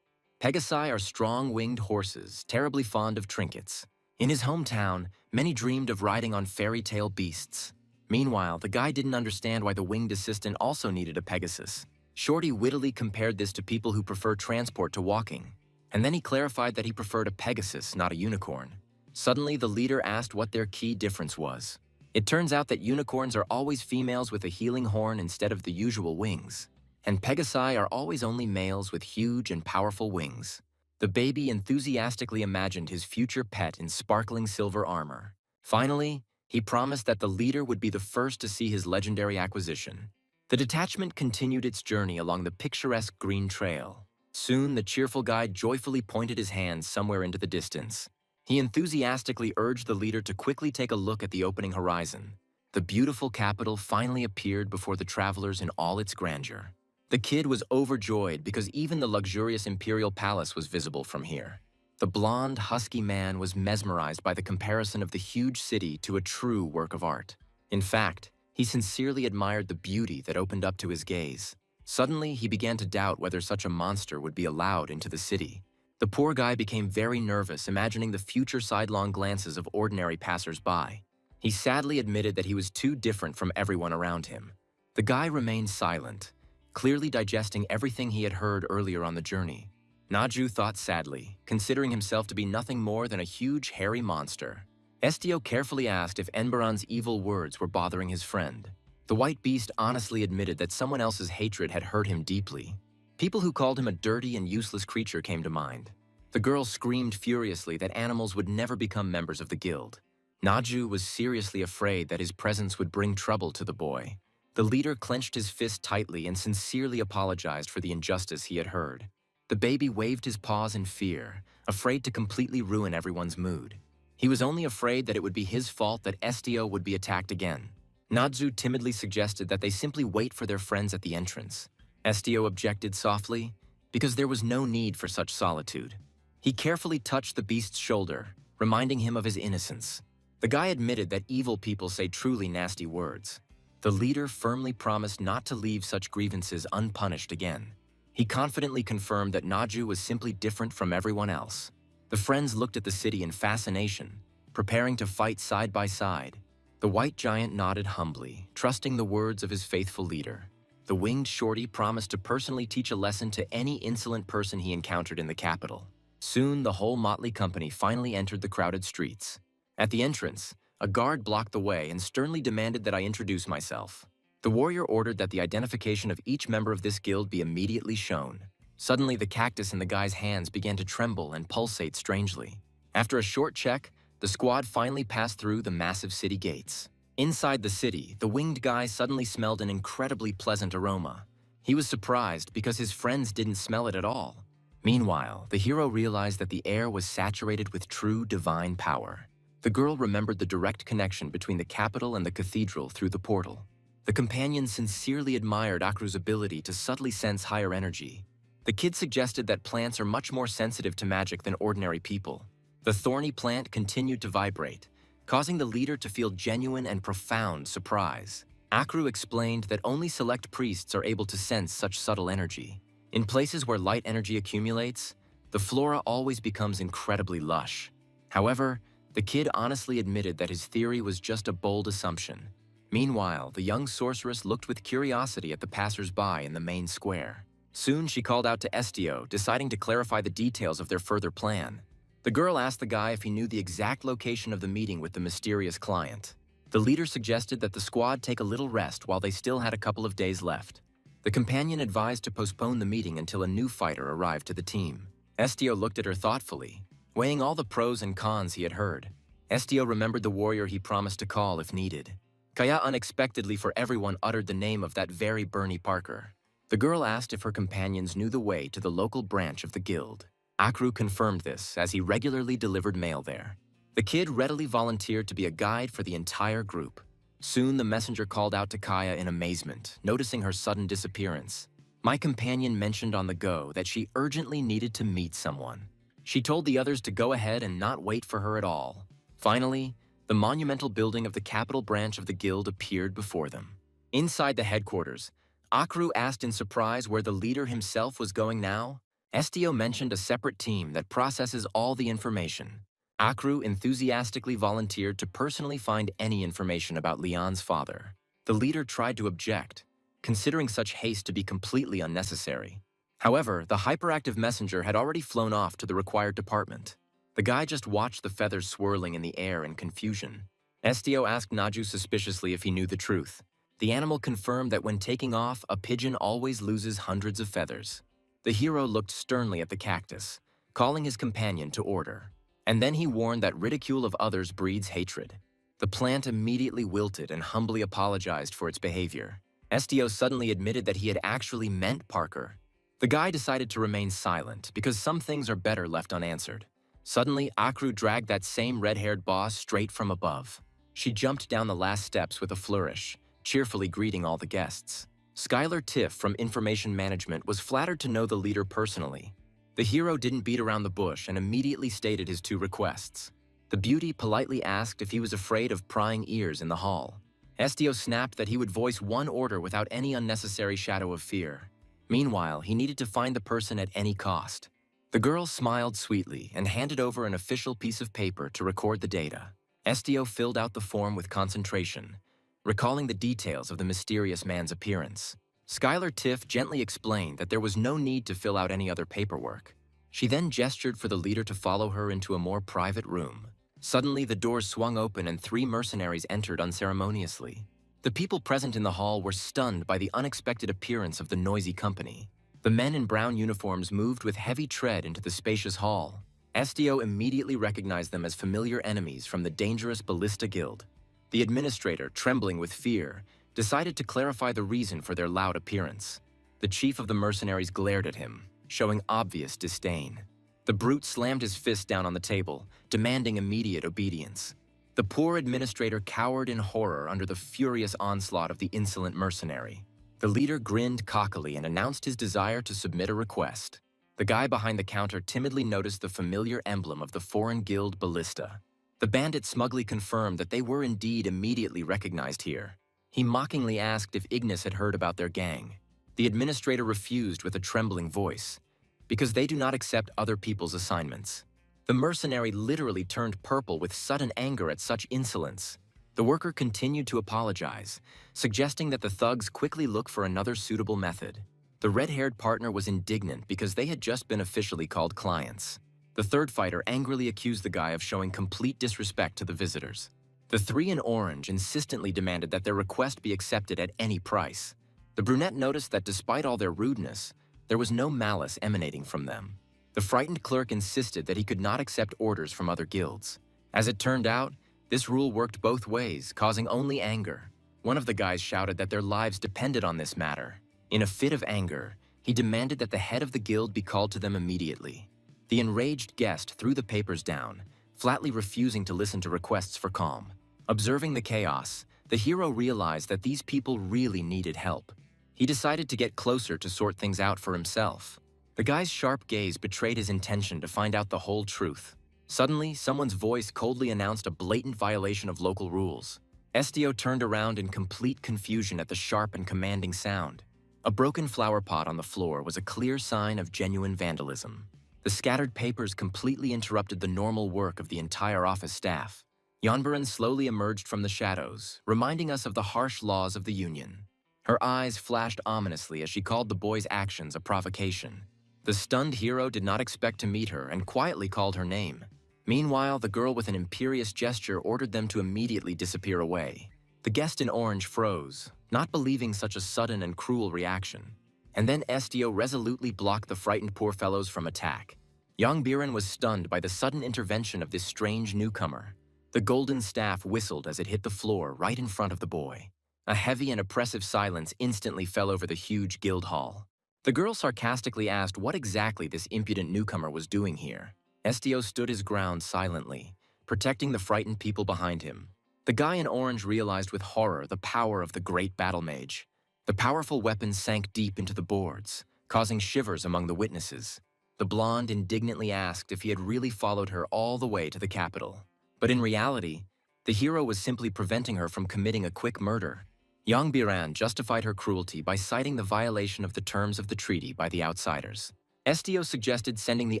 "Pegasi are strong-winged horses, terribly fond of trinkets. In his hometown, many dreamed of riding on fairy tale beasts. Meanwhile, the guy didn't understand why the winged assistant also needed a Pegasus. Shorty wittily compared this to people who prefer transport to walking. And then he clarified that he preferred a Pegasus, not a unicorn. Suddenly, the leader asked what their key difference was. It turns out that unicorns are always females with a healing horn instead of the usual wings. And Pegasi are always only males with huge and powerful wings. The baby enthusiastically imagined his future pet in sparkling silver armor. Finally, he promised that the leader would be the first to see his legendary acquisition. The detachment continued its journey along the picturesque green trail. Soon, the cheerful guide joyfully pointed his hand somewhere into the distance. He enthusiastically urged the leader to quickly take a look at the opening horizon. The beautiful capital finally appeared before the travelers in all its grandeur. The kid was overjoyed because even the luxurious imperial palace was visible from here. The blonde, husky man was mesmerized by the comparison of the huge city to a true work of art. In fact, he sincerely admired the beauty that opened up to his gaze. Suddenly, he began to doubt whether such a monster would be allowed into the city. The poor guy became very nervous, imagining the future sidelong glances of ordinary passers-by. He sadly admitted that he was too different from everyone around him. The guy remained silent, clearly digesting everything he had heard earlier on the journey. Naju thought sadly, considering himself to be nothing more than a huge, hairy monster. Estio carefully asked if Enbaran's evil words were bothering his friend. The white beast honestly admitted that someone else's hatred had hurt him deeply. People who called him a dirty and useless creature came to mind. The girl screamed furiously that animals would never become members of the guild. Naju was seriously afraid that his presence would bring trouble to the boy. The leader clenched his fist tightly and sincerely apologized for the injustice he had heard. The baby waved his paws in fear, afraid to completely ruin everyone's mood. He was only afraid that it would be his fault that Estio would be attacked again. Nadzu timidly suggested that they simply wait for their friends at the entrance. Estio objected softly, because there was no need for such solitude. He carefully touched the beast's shoulder, reminding him of his innocence. The guy admitted that evil people say truly nasty words. The leader firmly promised not to leave such grievances unpunished again. He confidently confirmed that Naju was simply different from everyone else. The friends looked at the city in fascination, preparing to fight side by side. The white giant nodded humbly, trusting the words of his faithful leader. The winged shorty promised to personally teach a lesson to any insolent person he encountered in the capital. Soon, the whole motley company finally entered the crowded streets. At the entrance, a guard blocked the way and sternly demanded that I introduce myself. The warrior ordered that the identification of each member of this guild be immediately shown. Suddenly, the cactus in the guy's hands began to tremble and pulsate strangely. After a short check, the squad finally passed through the massive city gates. Inside the city, the winged guy suddenly smelled an incredibly pleasant aroma. He was surprised because his friends didn't smell it at all. Meanwhile, the hero realized that the air was saturated with true divine power. The girl remembered the direct connection between the capital and the cathedral through the portal. The companion sincerely admired Akru's ability to subtly sense higher energy. The kid suggested that plants are much more sensitive to magic than ordinary people. The thorny plant continued to vibrate, causing the leader to feel genuine and profound surprise. Akru explained that only select priests are able to sense such subtle energy. In places where light energy accumulates, the flora always becomes incredibly lush. However, the kid honestly admitted that his theory was just a bold assumption. Meanwhile, the young sorceress looked with curiosity at the passers-by in the main square. Soon she called out to Estio, deciding to clarify the details of their further plan. The girl asked the guy if he knew the exact location of the meeting with the mysterious client. The leader suggested that the squad take a little rest while they still had a couple of days left. The companion advised to postpone the meeting until a new fighter arrived to the team. Estio looked at her thoughtfully, weighing all the pros and cons he had heard. Estio remembered the warrior he promised to call if needed. Kaya unexpectedly for everyone uttered the name of that very Bernie Parker. The girl asked if her companions knew the way to the local branch of the guild. Akru confirmed this as he regularly delivered mail there. The kid readily volunteered to be a guide for the entire group. Soon the messenger called out to Kaya in amazement, noticing her sudden disappearance. My companion mentioned on the go that she urgently needed to meet someone. She told the others to go ahead and not wait for her at all. Finally, the monumental building of the capital branch of the guild appeared before them. Inside the headquarters, Akru asked in surprise where the leader himself was going now. Estio mentioned a separate team that processes all the information. Akru enthusiastically volunteered to personally find any information about Leon's father. The leader tried to object, considering such haste to be completely unnecessary. However, the hyperactive messenger had already flown off to the required department. The guy just watched the feathers swirling in the air in confusion. Estio asked Naju suspiciously if he knew the truth. The animal confirmed that when taking off, a pigeon always loses hundreds of feathers. The hero looked sternly at the cactus, calling his companion to order. And then he warned that ridicule of others breeds hatred. The plant immediately wilted and humbly apologized for its behavior. Estio suddenly admitted that he had actually meant Parker. The guy decided to remain silent because some things are better left unanswered. Suddenly, Akru dragged that same red-haired boss straight from above. She jumped down the last steps with a flourish, cheerfully greeting all the guests. Skylar Tiff from Information Management was flattered to know the leader personally. The hero didn't beat around the bush and immediately stated his two requests. The beauty politely asked if he was afraid of prying ears in the hall. Estio snapped that he would voice one order without any unnecessary shadow of fear. Meanwhile, he needed to find the person at any cost. The girl smiled sweetly and handed over an official piece of paper to record the data. Estio filled out the form with concentration, recalling the details of the mysterious man's appearance. Skylar Tiff gently explained that there was no need to fill out any other paperwork. She then gestured for the leader to follow her into a more private room. Suddenly, the doors swung open and 3 mercenaries entered unceremoniously. The people present in the hall were stunned by the unexpected appearance of the noisy company. The men in brown uniforms moved with heavy tread into the spacious hall. Estio immediately recognized them as familiar enemies from the dangerous Ballista Guild. The administrator, trembling with fear, decided to clarify the reason for their loud appearance. The chief of the mercenaries glared at him, showing obvious disdain. The brute slammed his fist down on the table, demanding immediate obedience. The poor administrator cowered in horror under the furious onslaught of the insolent mercenary. The leader grinned cockily and announced his desire to submit a request. The guy behind the counter timidly noticed the familiar emblem of the foreign guild Ballista. The bandit smugly confirmed that they were indeed immediately recognized here. He mockingly asked if Ignis had heard about their gang. The administrator refused with a trembling voice, because they do not accept other people's assignments. The mercenary literally turned purple with sudden anger at such insolence. The worker continued to apologize, suggesting that the thugs quickly look for another suitable method. The red-haired partner was indignant because they had just been officially called clients. The third fighter angrily accused the guy of showing complete disrespect to the visitors. The three in orange insistently demanded that their request be accepted at any price. The brunette noticed that despite all their rudeness, there was no malice emanating from them. The frightened clerk insisted that he could not accept orders from other guilds. As it turned out, this rule worked both ways, causing only anger. One of the guys shouted that their lives depended on this matter. In a fit of anger, he demanded that the head of the guild be called to them immediately. The enraged guest threw the papers down, flatly refusing to listen to requests for calm. Observing the chaos, the hero realized that these people really needed help. He decided to get closer to sort things out for himself. The guy's sharp gaze betrayed his intention to find out the whole truth. Suddenly, someone's voice coldly announced a blatant violation of local rules. Estio turned around in complete confusion at the sharp and commanding sound. A broken flower pot on the floor was a clear sign of genuine vandalism. The scattered papers completely interrupted the normal work of the entire office staff. Yonbaran slowly emerged from the shadows, reminding us of the harsh laws of the Union. Her eyes flashed ominously as she called the boy's actions a provocation. The stunned hero did not expect to meet her and quietly called her name. Meanwhile, the girl with an imperious gesture ordered them to immediately disappear away. The guest in orange froze, not believing such a sudden and cruel reaction. And then Estio resolutely blocked the frightened poor fellows from attack. Young Biren was stunned by the sudden intervention of this strange newcomer. The golden staff whistled as it hit the floor right in front of the boy. A heavy and oppressive silence instantly fell over the huge guild hall. The girl sarcastically asked what exactly this impudent newcomer was doing here. Estio stood his ground silently, protecting the frightened people behind him. The guy in orange realized with horror the power of the great battle mage. The powerful weapon sank deep into the boards, causing shivers among the witnesses. The blonde indignantly asked if he had really followed her all the way to the capital. But in reality, the hero was simply preventing her from committing a quick murder. Yang Biran justified her cruelty by citing the violation of the terms of the treaty by the outsiders. Estio suggested sending the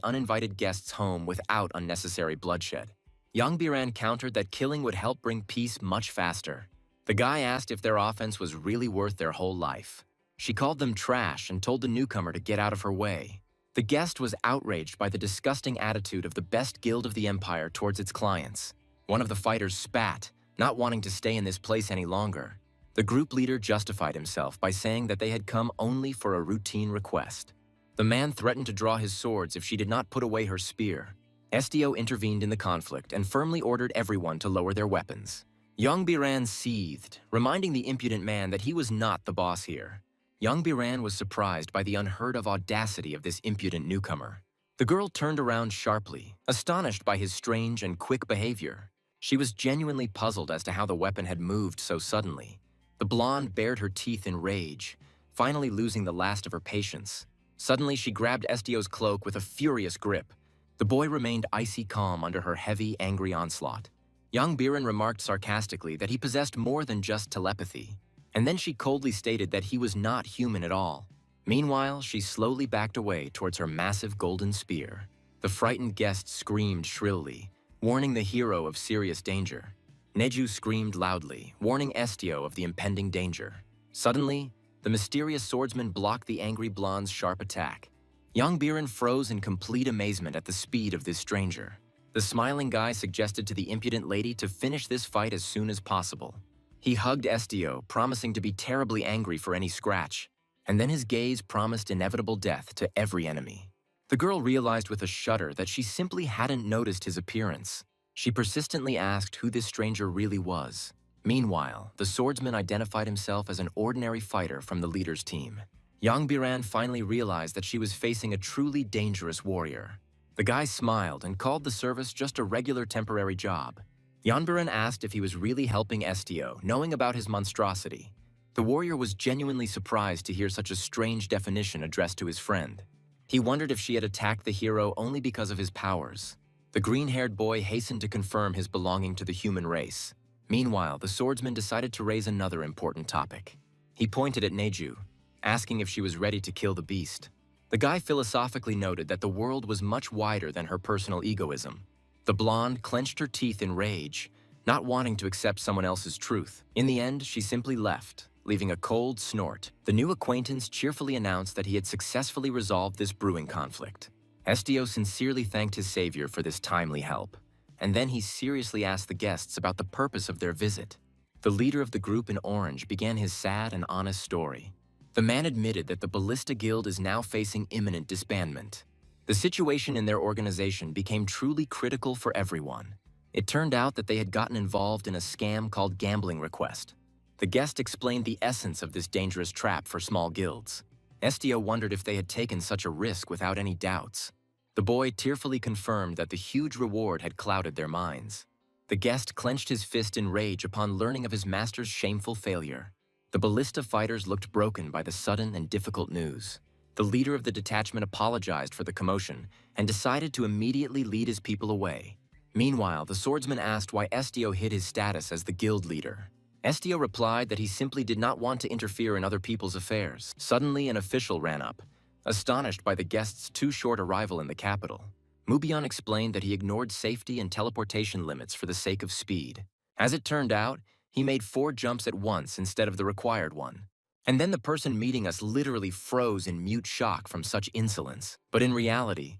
uninvited guests home without unnecessary bloodshed. Yang Biran countered that killing would help bring peace much faster. The guy asked if their offense was really worth their whole life. She called them trash and told the newcomer to get out of her way. The guest was outraged by the disgusting attitude of the best guild of the empire towards its clients. One of the fighters spat, not wanting to stay in this place any longer. The group leader justified himself by saying that they had come only for a routine request. The man threatened to draw his swords if she did not put away her spear. Estio intervened in the conflict and firmly ordered everyone to lower their weapons. Young Biran seethed, reminding the impudent man that he was not the boss here. Young Biran was surprised by the unheard-of audacity of this impudent newcomer. The girl turned around sharply, astonished by his strange and quick behavior. She was genuinely puzzled as to how the weapon had moved so suddenly. The blonde bared her teeth in rage, finally losing the last of her patience. Suddenly, she grabbed Estio's cloak with a furious grip. The boy remained icy calm under her heavy, angry onslaught. Young Biren remarked sarcastically that he possessed more than just telepathy, and then she coldly stated that he was not human at all. Meanwhile, she slowly backed away towards her massive golden spear. The frightened guest screamed shrilly, warning the hero of serious danger. Neju screamed loudly, warning Estio of the impending danger. Suddenly, the mysterious swordsman blocked the angry blonde's sharp attack. Young Biren froze in complete amazement at the speed of this stranger. The smiling guy suggested to the impudent lady to finish this fight as soon as possible. He hugged Estio, promising to be terribly angry for any scratch, and then his gaze promised inevitable death to every enemy. The girl realized with a shudder that she simply hadn't noticed his appearance. She persistently asked who this stranger really was. Meanwhile, the swordsman identified himself as an ordinary fighter from the leader's team. Yang Biran finally realized that she was facing a truly dangerous warrior. The guy smiled and called the service just a regular temporary job. Yanbaran asked if he was really helping Estio, knowing about his monstrosity. The warrior was genuinely surprised to hear such a strange definition addressed to his friend. He wondered if she had attacked the hero only because of his powers. The green-haired boy hastened to confirm his belonging to the human race. Meanwhile, the swordsman decided to raise another important topic. He pointed at Neju, asking if she was ready to kill the beast. The guy philosophically noted that the world was much wider than her personal egoism. The blonde clenched her teeth in rage, not wanting to accept someone else's truth. In the end, she simply left, leaving a cold snort. The new acquaintance cheerfully announced that he had successfully resolved this brewing conflict. Estio sincerely thanked his savior for this timely help, and then he seriously asked the guests about the purpose of their visit. The leader of the group in orange began his sad and honest story. The man admitted that the Ballista Guild is now facing imminent disbandment. The situation in their organization became truly critical for everyone. It turned out that they had gotten involved in a scam called Gambling Request. The guest explained the essence of this dangerous trap for small guilds. Estio wondered if they had taken such a risk without any doubts. The boy tearfully confirmed that the huge reward had clouded their minds. The guest clenched his fist in rage upon learning of his master's shameful failure. The ballista fighters looked broken by the sudden and difficult news. The leader of the detachment apologized for the commotion and decided to immediately lead his people away. Meanwhile, the swordsman asked why Estio hid his status as the guild leader. Estio replied that he simply did not want to interfere in other people's affairs. Suddenly, an official ran up, astonished by the guest's too short arrival in the capital. Mubion explained that he ignored safety and teleportation limits for the sake of speed. As it turned out, he made 4 jumps at once instead of the required one. And then the person meeting us literally froze in mute shock from such insolence. But in reality,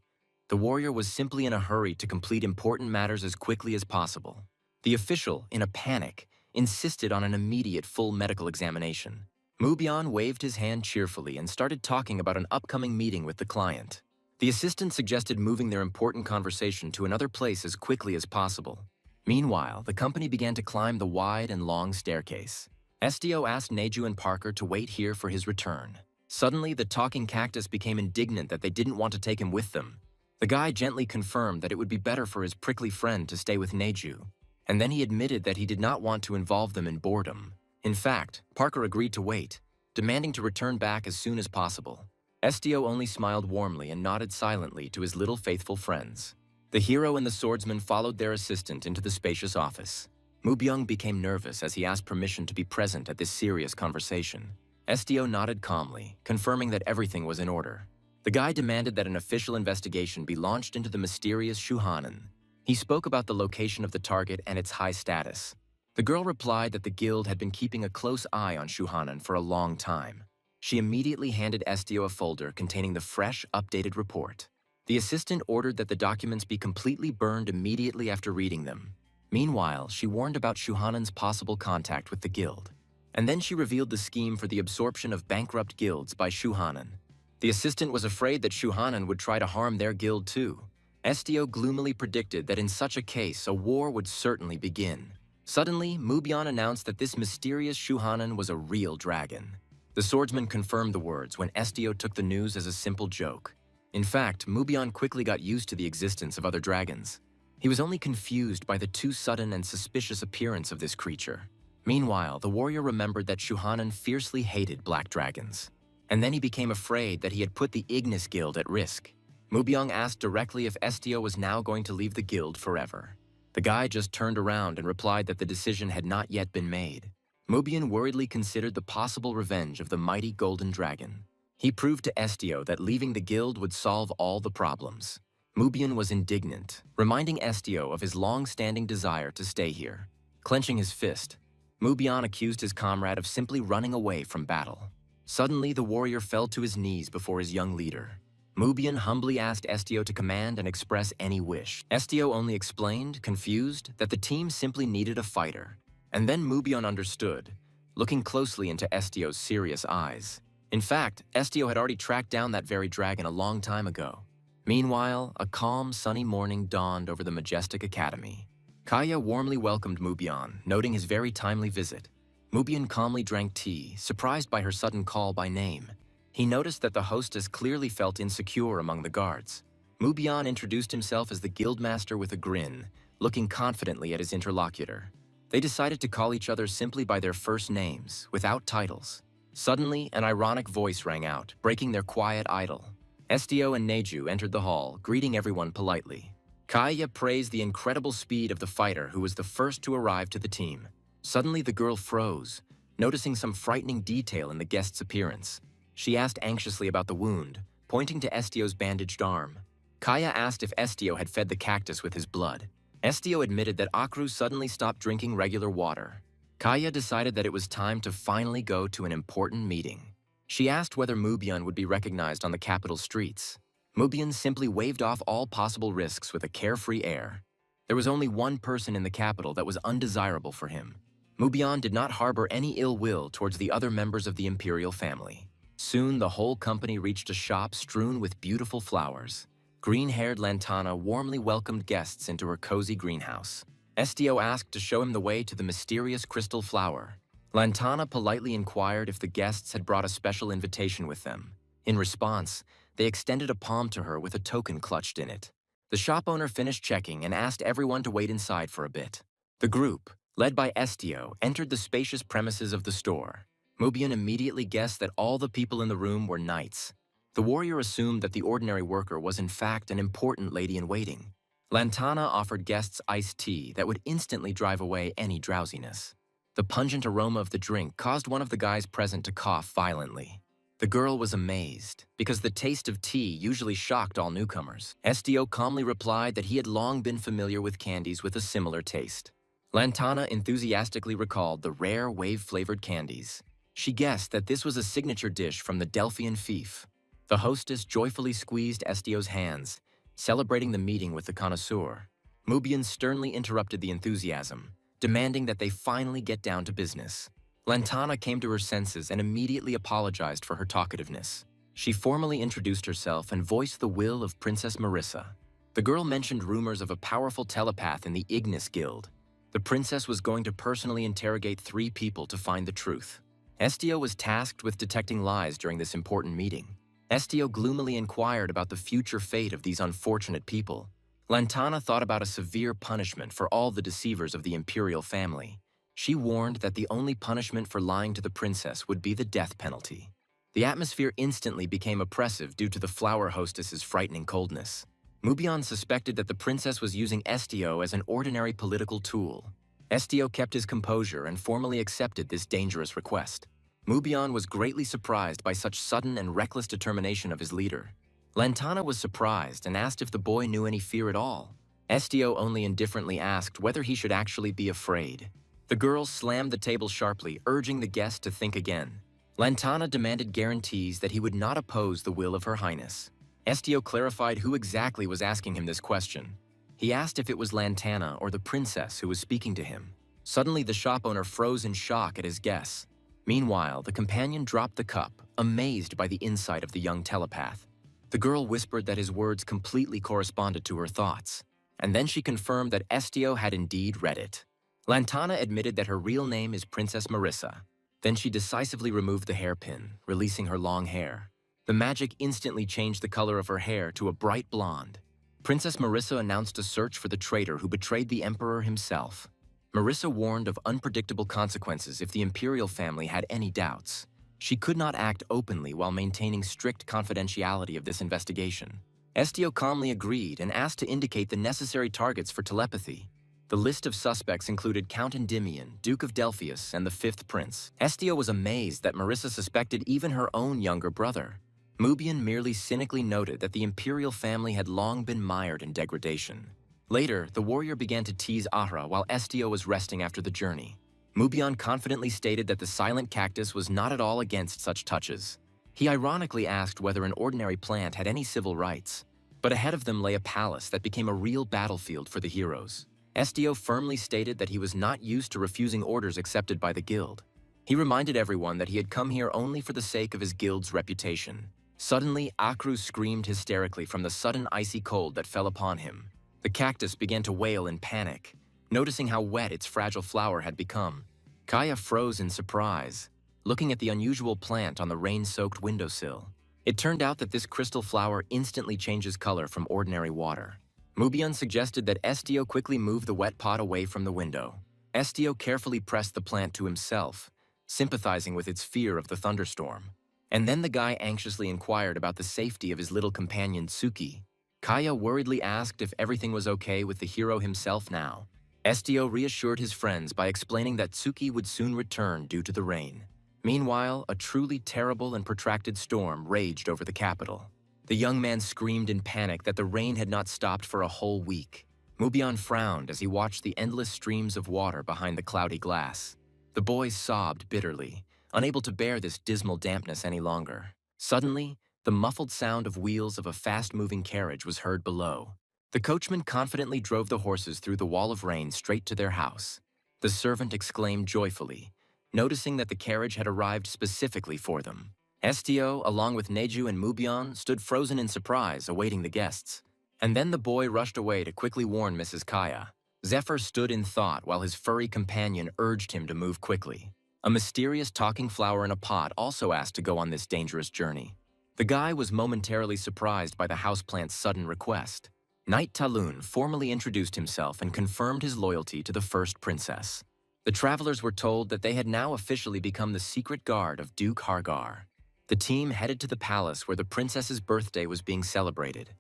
the warrior was simply in a hurry to complete important matters as quickly as possible. The official, in a panic, insisted on an immediate full medical examination. Mubion waved his hand cheerfully and started talking about an upcoming meeting with the client. The assistant suggested moving their important conversation to another place as quickly as possible. Meanwhile, the company began to climb the wide and long staircase. Estio asked Neju and Parker to wait here for his return. Suddenly, the talking cactus became indignant that they didn't want to take him with them. The guy gently confirmed that it would be better for his prickly friend to stay with Neju, and then he admitted that he did not want to involve them in boredom. In fact, Parker agreed to wait, demanding to return back as soon as possible. Estio only smiled warmly and nodded silently to his little faithful friends. The hero and the swordsman followed their assistant into the spacious office. Mubyung became nervous as he asked permission to be present at this serious conversation. Estio nodded calmly, confirming that everything was in order. The guy demanded that an official investigation be launched into the mysterious Shuhanan. He spoke about the location of the target and its high status. The girl replied that the guild had been keeping a close eye on Shuhanan for a long time. She immediately handed Estio a folder containing the fresh, updated report. The assistant ordered that the documents be completely burned immediately after reading them. Meanwhile, she warned about Shuhanan's possible contact with the guild. And then she revealed the scheme for the absorption of bankrupt guilds by Shuhanan. The assistant was afraid that Shuhanan would try to harm their guild too. Estio gloomily predicted that in such a case, a war would certainly begin. Suddenly, Mubion announced that this mysterious Shuhanan was a real dragon. The swordsman confirmed the words when Estio took the news as a simple joke. In fact, Mubion quickly got used to the existence of other dragons. He was only confused by the too sudden and suspicious appearance of this creature. Meanwhile, the warrior remembered that Shuhanan fiercely hated black dragons. And then he became afraid that he had put the Ignis Guild at risk. Mubyung asked directly if Estio was now going to leave the guild forever. The guy just turned around and replied that the decision had not yet been made. Mubion worriedly considered the possible revenge of the mighty golden dragon. He proved to Estio that leaving the guild would solve all the problems. Mubion was indignant, reminding Estio of his long-standing desire to stay here. Clenching his fist, Mubion accused his comrade of simply running away from battle. Suddenly, the warrior fell to his knees before his young leader. Mubion humbly asked Estio to command and express any wish. Estio only explained, confused, that the team simply needed a fighter. And then Mubion understood, looking closely into Estio's serious eyes. In fact, Estio had already tracked down that very dragon a long time ago. Meanwhile, a calm, sunny morning dawned over the majestic academy. Kaya warmly welcomed Mubion, noting his very timely visit. Mubion calmly drank tea, surprised by her sudden call by name. He noticed that the hostess clearly felt insecure among the guards. Mubion introduced himself as the guildmaster with a grin, looking confidently at his interlocutor. They decided to call each other simply by their first names, without titles. Suddenly, an ironic voice rang out, breaking their quiet idyll. Estio and Neju entered the hall, greeting everyone politely. Kaya praised the incredible speed of the fighter who was the first to arrive to the team. Suddenly, the girl froze, noticing some frightening detail in the guest's appearance. She asked anxiously about the wound, pointing to Estio's bandaged arm. Kaya asked if Estio had fed the cactus with his blood. Estio admitted that Akru suddenly stopped drinking regular water. Kaya decided that it was time to finally go to an important meeting. She asked whether Mubion would be recognized on the capital streets. Mubian simply waved off all possible risks with a carefree air. There was only one person in the capital that was undesirable for him. Mubian did not harbor any ill will towards the other members of the imperial family. Soon, the whole company reached a shop strewn with beautiful flowers. Green-haired Lantana warmly welcomed guests into her cozy greenhouse. Estio asked to show him the way to the mysterious crystal flower. Lantana politely inquired if the guests had brought a special invitation with them. In response, they extended a palm to her with a token clutched in it. The shop owner finished checking and asked everyone to wait inside for a bit. The group, led by Estio, entered the spacious premises of the store. Mubian immediately guessed that all the people in the room were knights. The warrior assumed that the ordinary worker was in fact an important lady-in-waiting. Lantana offered guests iced tea that would instantly drive away any drowsiness. The pungent aroma of the drink caused one of the guys present to cough violently. The girl was amazed, because the taste of tea usually shocked all newcomers. Estio calmly replied that he had long been familiar with candies with a similar taste. Lantana enthusiastically recalled the rare wave-flavored candies. She guessed that this was a signature dish from the Delphian fief. The hostess joyfully squeezed Estio's hands, celebrating the meeting with the connoisseur. Mubian sternly interrupted the enthusiasm, demanding that they finally get down to business. Lantana came to her senses and immediately apologized for her talkativeness. She formally introduced herself and voiced the will of Princess Marissa. The girl mentioned rumors of a powerful telepath in the Ignis Guild. The princess was going to personally interrogate 3 people to find the truth. Estio was tasked with detecting lies during this important meeting. Estio gloomily inquired about the future fate of these unfortunate people. Lantana thought about a severe punishment for all the deceivers of the imperial family. She warned that the only punishment for lying to the princess would be the death penalty. The atmosphere instantly became oppressive due to the flower hostess's frightening coldness. Mubian suspected that the princess was using Estio as an ordinary political tool. Estio kept his composure and formally accepted this dangerous request. Mubian was greatly surprised by such sudden and reckless determination of his leader. Lantana was surprised and asked if the boy knew any fear at all. Estio only indifferently asked whether he should actually be afraid. The girl slammed the table sharply, urging the guest to think again. Lantana demanded guarantees that he would not oppose the will of Her Highness. Estio clarified who exactly was asking him this question. He asked if it was Lantana or the princess who was speaking to him. Suddenly, the shop owner froze in shock at his guess. Meanwhile, the companion dropped the cup, amazed by the insight of the young telepath. The girl whispered that his words completely corresponded to her thoughts, and then she confirmed that Estio had indeed read it. Lantana admitted that her real name is Princess Marissa. Then she decisively removed the hairpin, releasing her long hair. The magic instantly changed the color of her hair to a bright blonde. Princess Marissa announced a search for the traitor who betrayed the emperor himself. Marissa warned of unpredictable consequences if the imperial family had any doubts. She could not act openly while maintaining strict confidentiality of this investigation. Estio calmly agreed and asked to indicate the necessary targets for telepathy. The list of suspects included Count Endymion, Duke of Delphius, and the 5th Prince. Estio was amazed that Marissa suspected even her own younger brother. Mubian merely cynically noted that the imperial family had long been mired in degradation. Later, the warrior began to tease Ahra while Estio was resting after the journey. Mubian confidently stated that the silent cactus was not at all against such touches. He ironically asked whether an ordinary plant had any civil rights. But ahead of them lay a palace that became a real battlefield for the heroes. Estio firmly stated that he was not used to refusing orders accepted by the guild. He reminded everyone that he had come here only for the sake of his guild's reputation. Suddenly, Akru screamed hysterically from the sudden icy cold that fell upon him. The cactus began to wail in panic, noticing how wet its fragile flower had become. Kaya froze in surprise, looking at the unusual plant on the rain-soaked windowsill. It turned out that this crystal flower instantly changes color from ordinary water. Mubian suggested that Estio quickly move the wet pot away from the window. Estio carefully pressed the plant to himself, sympathizing with its fear of the thunderstorm. And then the guy anxiously inquired about the safety of his little companion Tsuki. Kaya worriedly asked if everything was okay with the hero himself now. Estio reassured his friends by explaining that Tsuki would soon return due to the rain. Meanwhile, a truly terrible and protracted storm raged over the capital. The young man screamed in panic that the rain had not stopped for a whole week. Mubian frowned as he watched the endless streams of water behind the cloudy glass. The boy sobbed bitterly, unable to bear this dismal dampness any longer. Suddenly, the muffled sound of wheels of a fast-moving carriage was heard below. The coachman confidently drove the horses through the wall of rain straight to their house. The servant exclaimed joyfully, noticing that the carriage had arrived specifically for them. Estio, along with Neju and Mubyon, stood frozen in surprise, awaiting the guests. And then the boy rushed away to quickly warn Mrs. Kaya. Zephyr stood in thought while his furry companion urged him to move quickly. A mysterious talking flower in a pot also asked to go on this dangerous journey. The guy was momentarily surprised by the houseplant's sudden request. Knight Talun formally introduced himself and confirmed his loyalty to the first princess. The travelers were told that they had now officially become the secret guard of Duke Hargar. The team headed to the palace where the princess's birthday was being celebrated.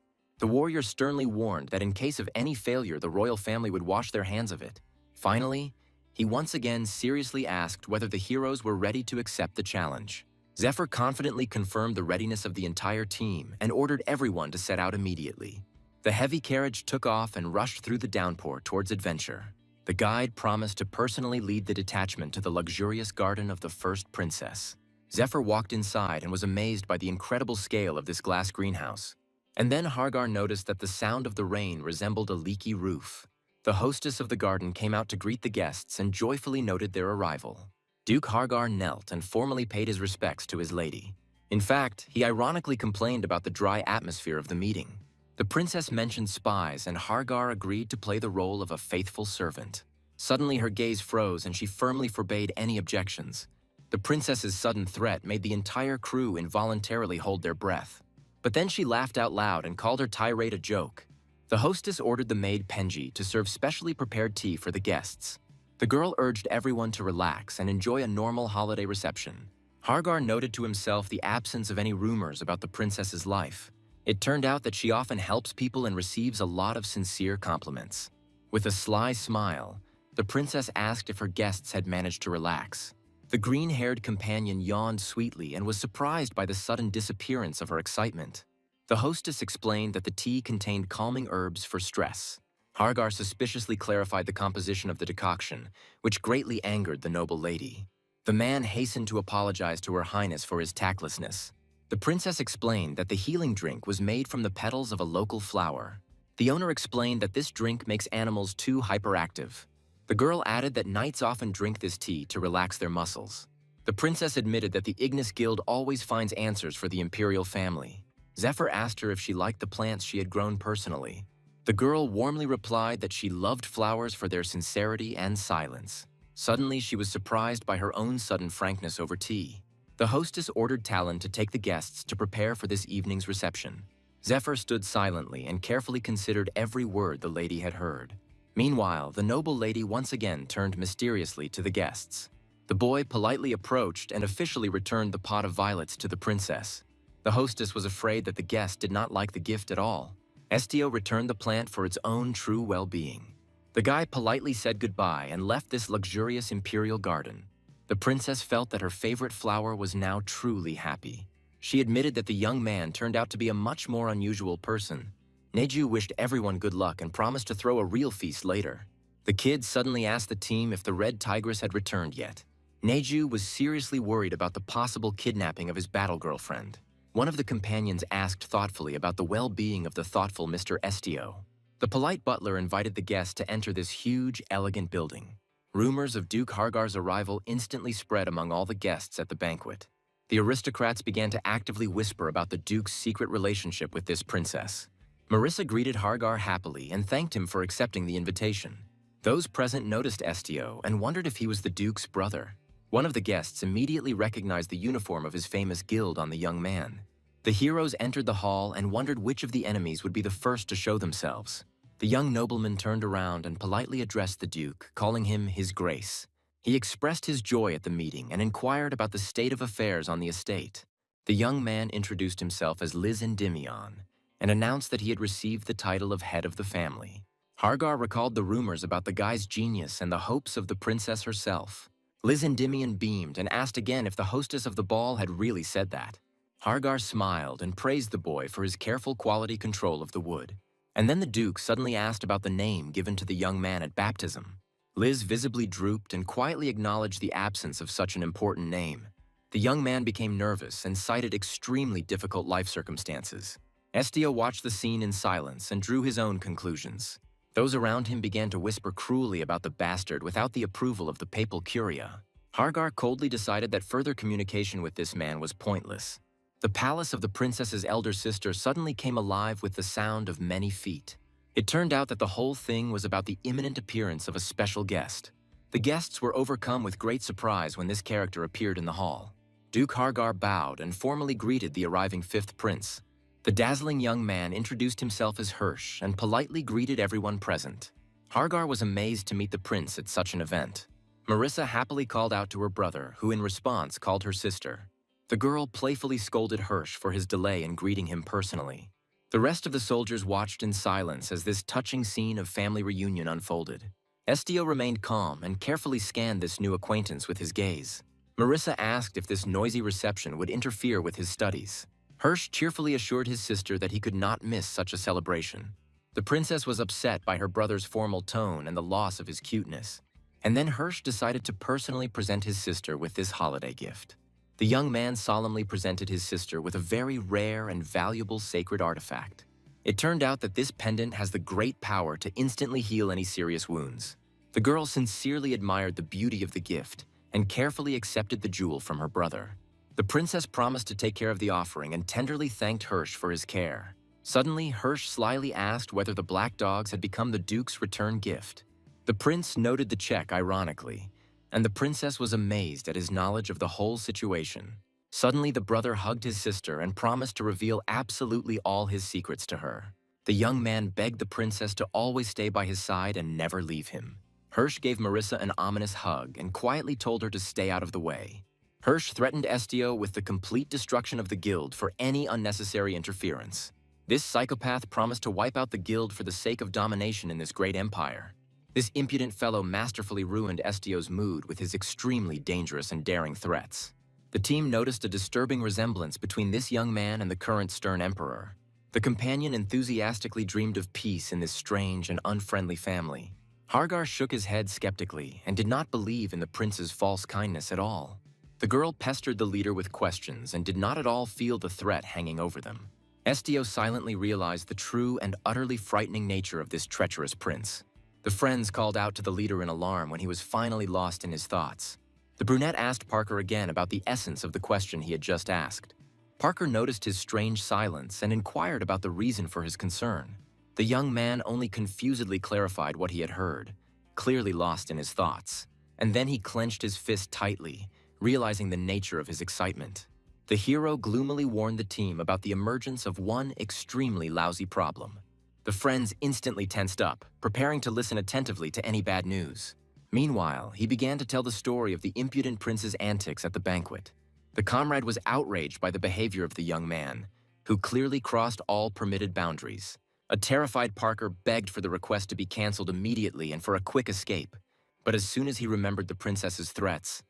The warrior sternly warned that in case of any failure, the royal family would wash their hands of it. Finally, he once again seriously asked whether the heroes were ready to accept the challenge. Zephyr confidently confirmed the readiness of the entire team and ordered everyone to set out immediately. The heavy carriage took off and rushed through the downpour towards adventure. The guide promised to personally lead the detachment to the luxurious garden of the first princess. Zephyr walked inside and was amazed by the incredible scale of this glass greenhouse. And then Hargar noticed that the sound of the rain resembled a leaky roof. The hostess of the garden came out to greet the guests and joyfully noted their arrival. Duke Hargar knelt and formally paid his respects to his lady. In fact, he ironically complained about the dry atmosphere of the meeting. The princess mentioned spies, and Hargar agreed to play the role of a faithful servant. Suddenly, her gaze froze and she firmly forbade any objections. The princess's sudden threat made the entire crew involuntarily hold their breath. But then she laughed out loud and called her tirade a joke. The hostess ordered the maid Penji to serve specially prepared tea for the guests. The girl urged everyone to relax and enjoy a normal holiday reception. Hargar noted to himself the absence of any rumors about the princess's life. It turned out that she often helps people and receives a lot of sincere compliments. With a sly smile, the princess asked if her guests had managed to relax. The green-haired companion yawned sweetly and was surprised by the sudden disappearance of her excitement. The hostess explained that the tea contained calming herbs for stress. Hargar suspiciously clarified the composition of the decoction, which greatly angered the noble lady. The man hastened to apologize to Her Highness for his tactlessness. The princess explained that the healing drink was made from the petals of a local flower. The owner explained that this drink makes animals too hyperactive. The girl added that knights often drink this tea to relax their muscles. The princess admitted that the Ignis Guild always finds answers for the imperial family. Zephyr asked her if she liked the plants she had grown personally. The girl warmly replied that she loved flowers for their sincerity and silence. Suddenly, she was surprised by her own sudden frankness over tea. The hostess ordered Talon to take the guests to prepare for this evening's reception. Zephyr stood silently and carefully considered every word the lady had heard. Meanwhile, the noble lady once again turned mysteriously to the guests. The boy politely approached and officially returned the pot of violets to the princess. The hostess was afraid that the guest did not like the gift at all. Estio returned the plant for its own true well-being. The guy politely said goodbye and left this luxurious imperial garden. The princess felt that her favorite flower was now truly happy. She admitted that the young man turned out to be a much more unusual person. Neju wished everyone good luck and promised to throw a real feast later. The kids suddenly asked the team if the red tigress had returned yet. Neju was seriously worried about the possible kidnapping of his battle girlfriend. One of the companions asked thoughtfully about the well-being of the thoughtful Mr. Estio. The polite butler invited the guests to enter this huge, elegant building. Rumors of Duke Hargar's arrival instantly spread among all the guests at the banquet. The aristocrats began to actively whisper about the Duke's secret relationship with this princess. Marissa greeted Hargar happily and thanked him for accepting the invitation. Those present noticed Estio and wondered if he was the Duke's brother. One of the guests immediately recognized the uniform of his famous guild on the young man. The heroes entered the hall and wondered which of the enemies would be the first to show themselves. The young nobleman turned around and politely addressed the Duke, calling him His Grace. He expressed his joy at the meeting and inquired about the state of affairs on the estate. The young man introduced himself as Liz Endymion and announced that he had received the title of head of the family. Hargar recalled the rumors about the guy's genius and the hopes of the princess herself. Liz Endymion beamed and asked again if the hostess of the ball had really said that. Hargar smiled and praised the boy for his careful quality control of the wood. And then the Duke suddenly asked about the name given to the young man at baptism. Liz visibly drooped and quietly acknowledged the absence of such an important name. The young man became nervous and cited extremely difficult life circumstances. Estio watched the scene in silence and drew his own conclusions. Those around him began to whisper cruelly about the bastard without the approval of the papal curia. Hargar coldly decided that further communication with this man was pointless. The palace of the princess's elder sister suddenly came alive with the sound of many feet. It turned out that the whole thing was about the imminent appearance of a special guest. The guests were overcome with great surprise when this character appeared in the hall. Duke Hargar bowed and formally greeted the arriving fifth prince. The dazzling young man introduced himself as Hirsch and politely greeted everyone present. Hargar was amazed to meet the prince at such an event. Marissa happily called out to her brother, who in response called her sister. The girl playfully scolded Hirsch for his delay in greeting him personally. The rest of the soldiers watched in silence as this touching scene of family reunion unfolded. Estio remained calm and carefully scanned this new acquaintance with his gaze. Marissa asked if this noisy reception would interfere with his studies. Hirsch cheerfully assured his sister that he could not miss such a celebration. The princess was upset by her brother's formal tone and the loss of his cuteness. And then Hirsch decided to personally present his sister with this holiday gift. The young man solemnly presented his sister with a very rare and valuable sacred artifact. It turned out that this pendant has the great power to instantly heal any serious wounds. The girl sincerely admired the beauty of the gift and carefully accepted the jewel from her brother. The princess promised to take care of the offering and tenderly thanked Hirsch for his care. Suddenly, Hirsch slyly asked whether the black dogs had become the Duke's return gift. The prince noted the check ironically, and the princess was amazed at his knowledge of the whole situation. Suddenly, the brother hugged his sister and promised to reveal absolutely all his secrets to her. The young man begged the princess to always stay by his side and never leave him. Hirsch gave Marissa an ominous hug and quietly told her to stay out of the way. Hirsch threatened Estio with the complete destruction of the guild for any unnecessary interference. This psychopath promised to wipe out the guild for the sake of domination in this great empire. This impudent fellow masterfully ruined Estio's mood with his extremely dangerous and daring threats. The team noticed a disturbing resemblance between this young man and the current stern emperor. The companion enthusiastically dreamed of peace in this strange and unfriendly family. Hargar shook his head skeptically and did not believe in the prince's false kindness at all. The girl pestered the leader with questions and did not at all feel the threat hanging over them. Estio silently realized the true and utterly frightening nature of this treacherous prince. The friends called out to the leader in alarm when he was finally lost in his thoughts. The brunette asked Parker again about the essence of the question he had just asked. Parker noticed his strange silence and inquired about the reason for his concern. The young man only confusedly clarified what he had heard, clearly lost in his thoughts. And then he clenched his fist tightly, realizing the nature of his excitement. The hero gloomily warned the team about the emergence of one extremely lousy problem. The friends instantly tensed up, preparing to listen attentively to any bad news. Meanwhile, he began to tell the story of the impudent prince's antics at the banquet. The comrade was outraged by the behavior of the young man, who clearly crossed all permitted boundaries. A terrified Parker begged for the request to be canceled immediately and for a quick escape. But as soon as he remembered the princess's threats,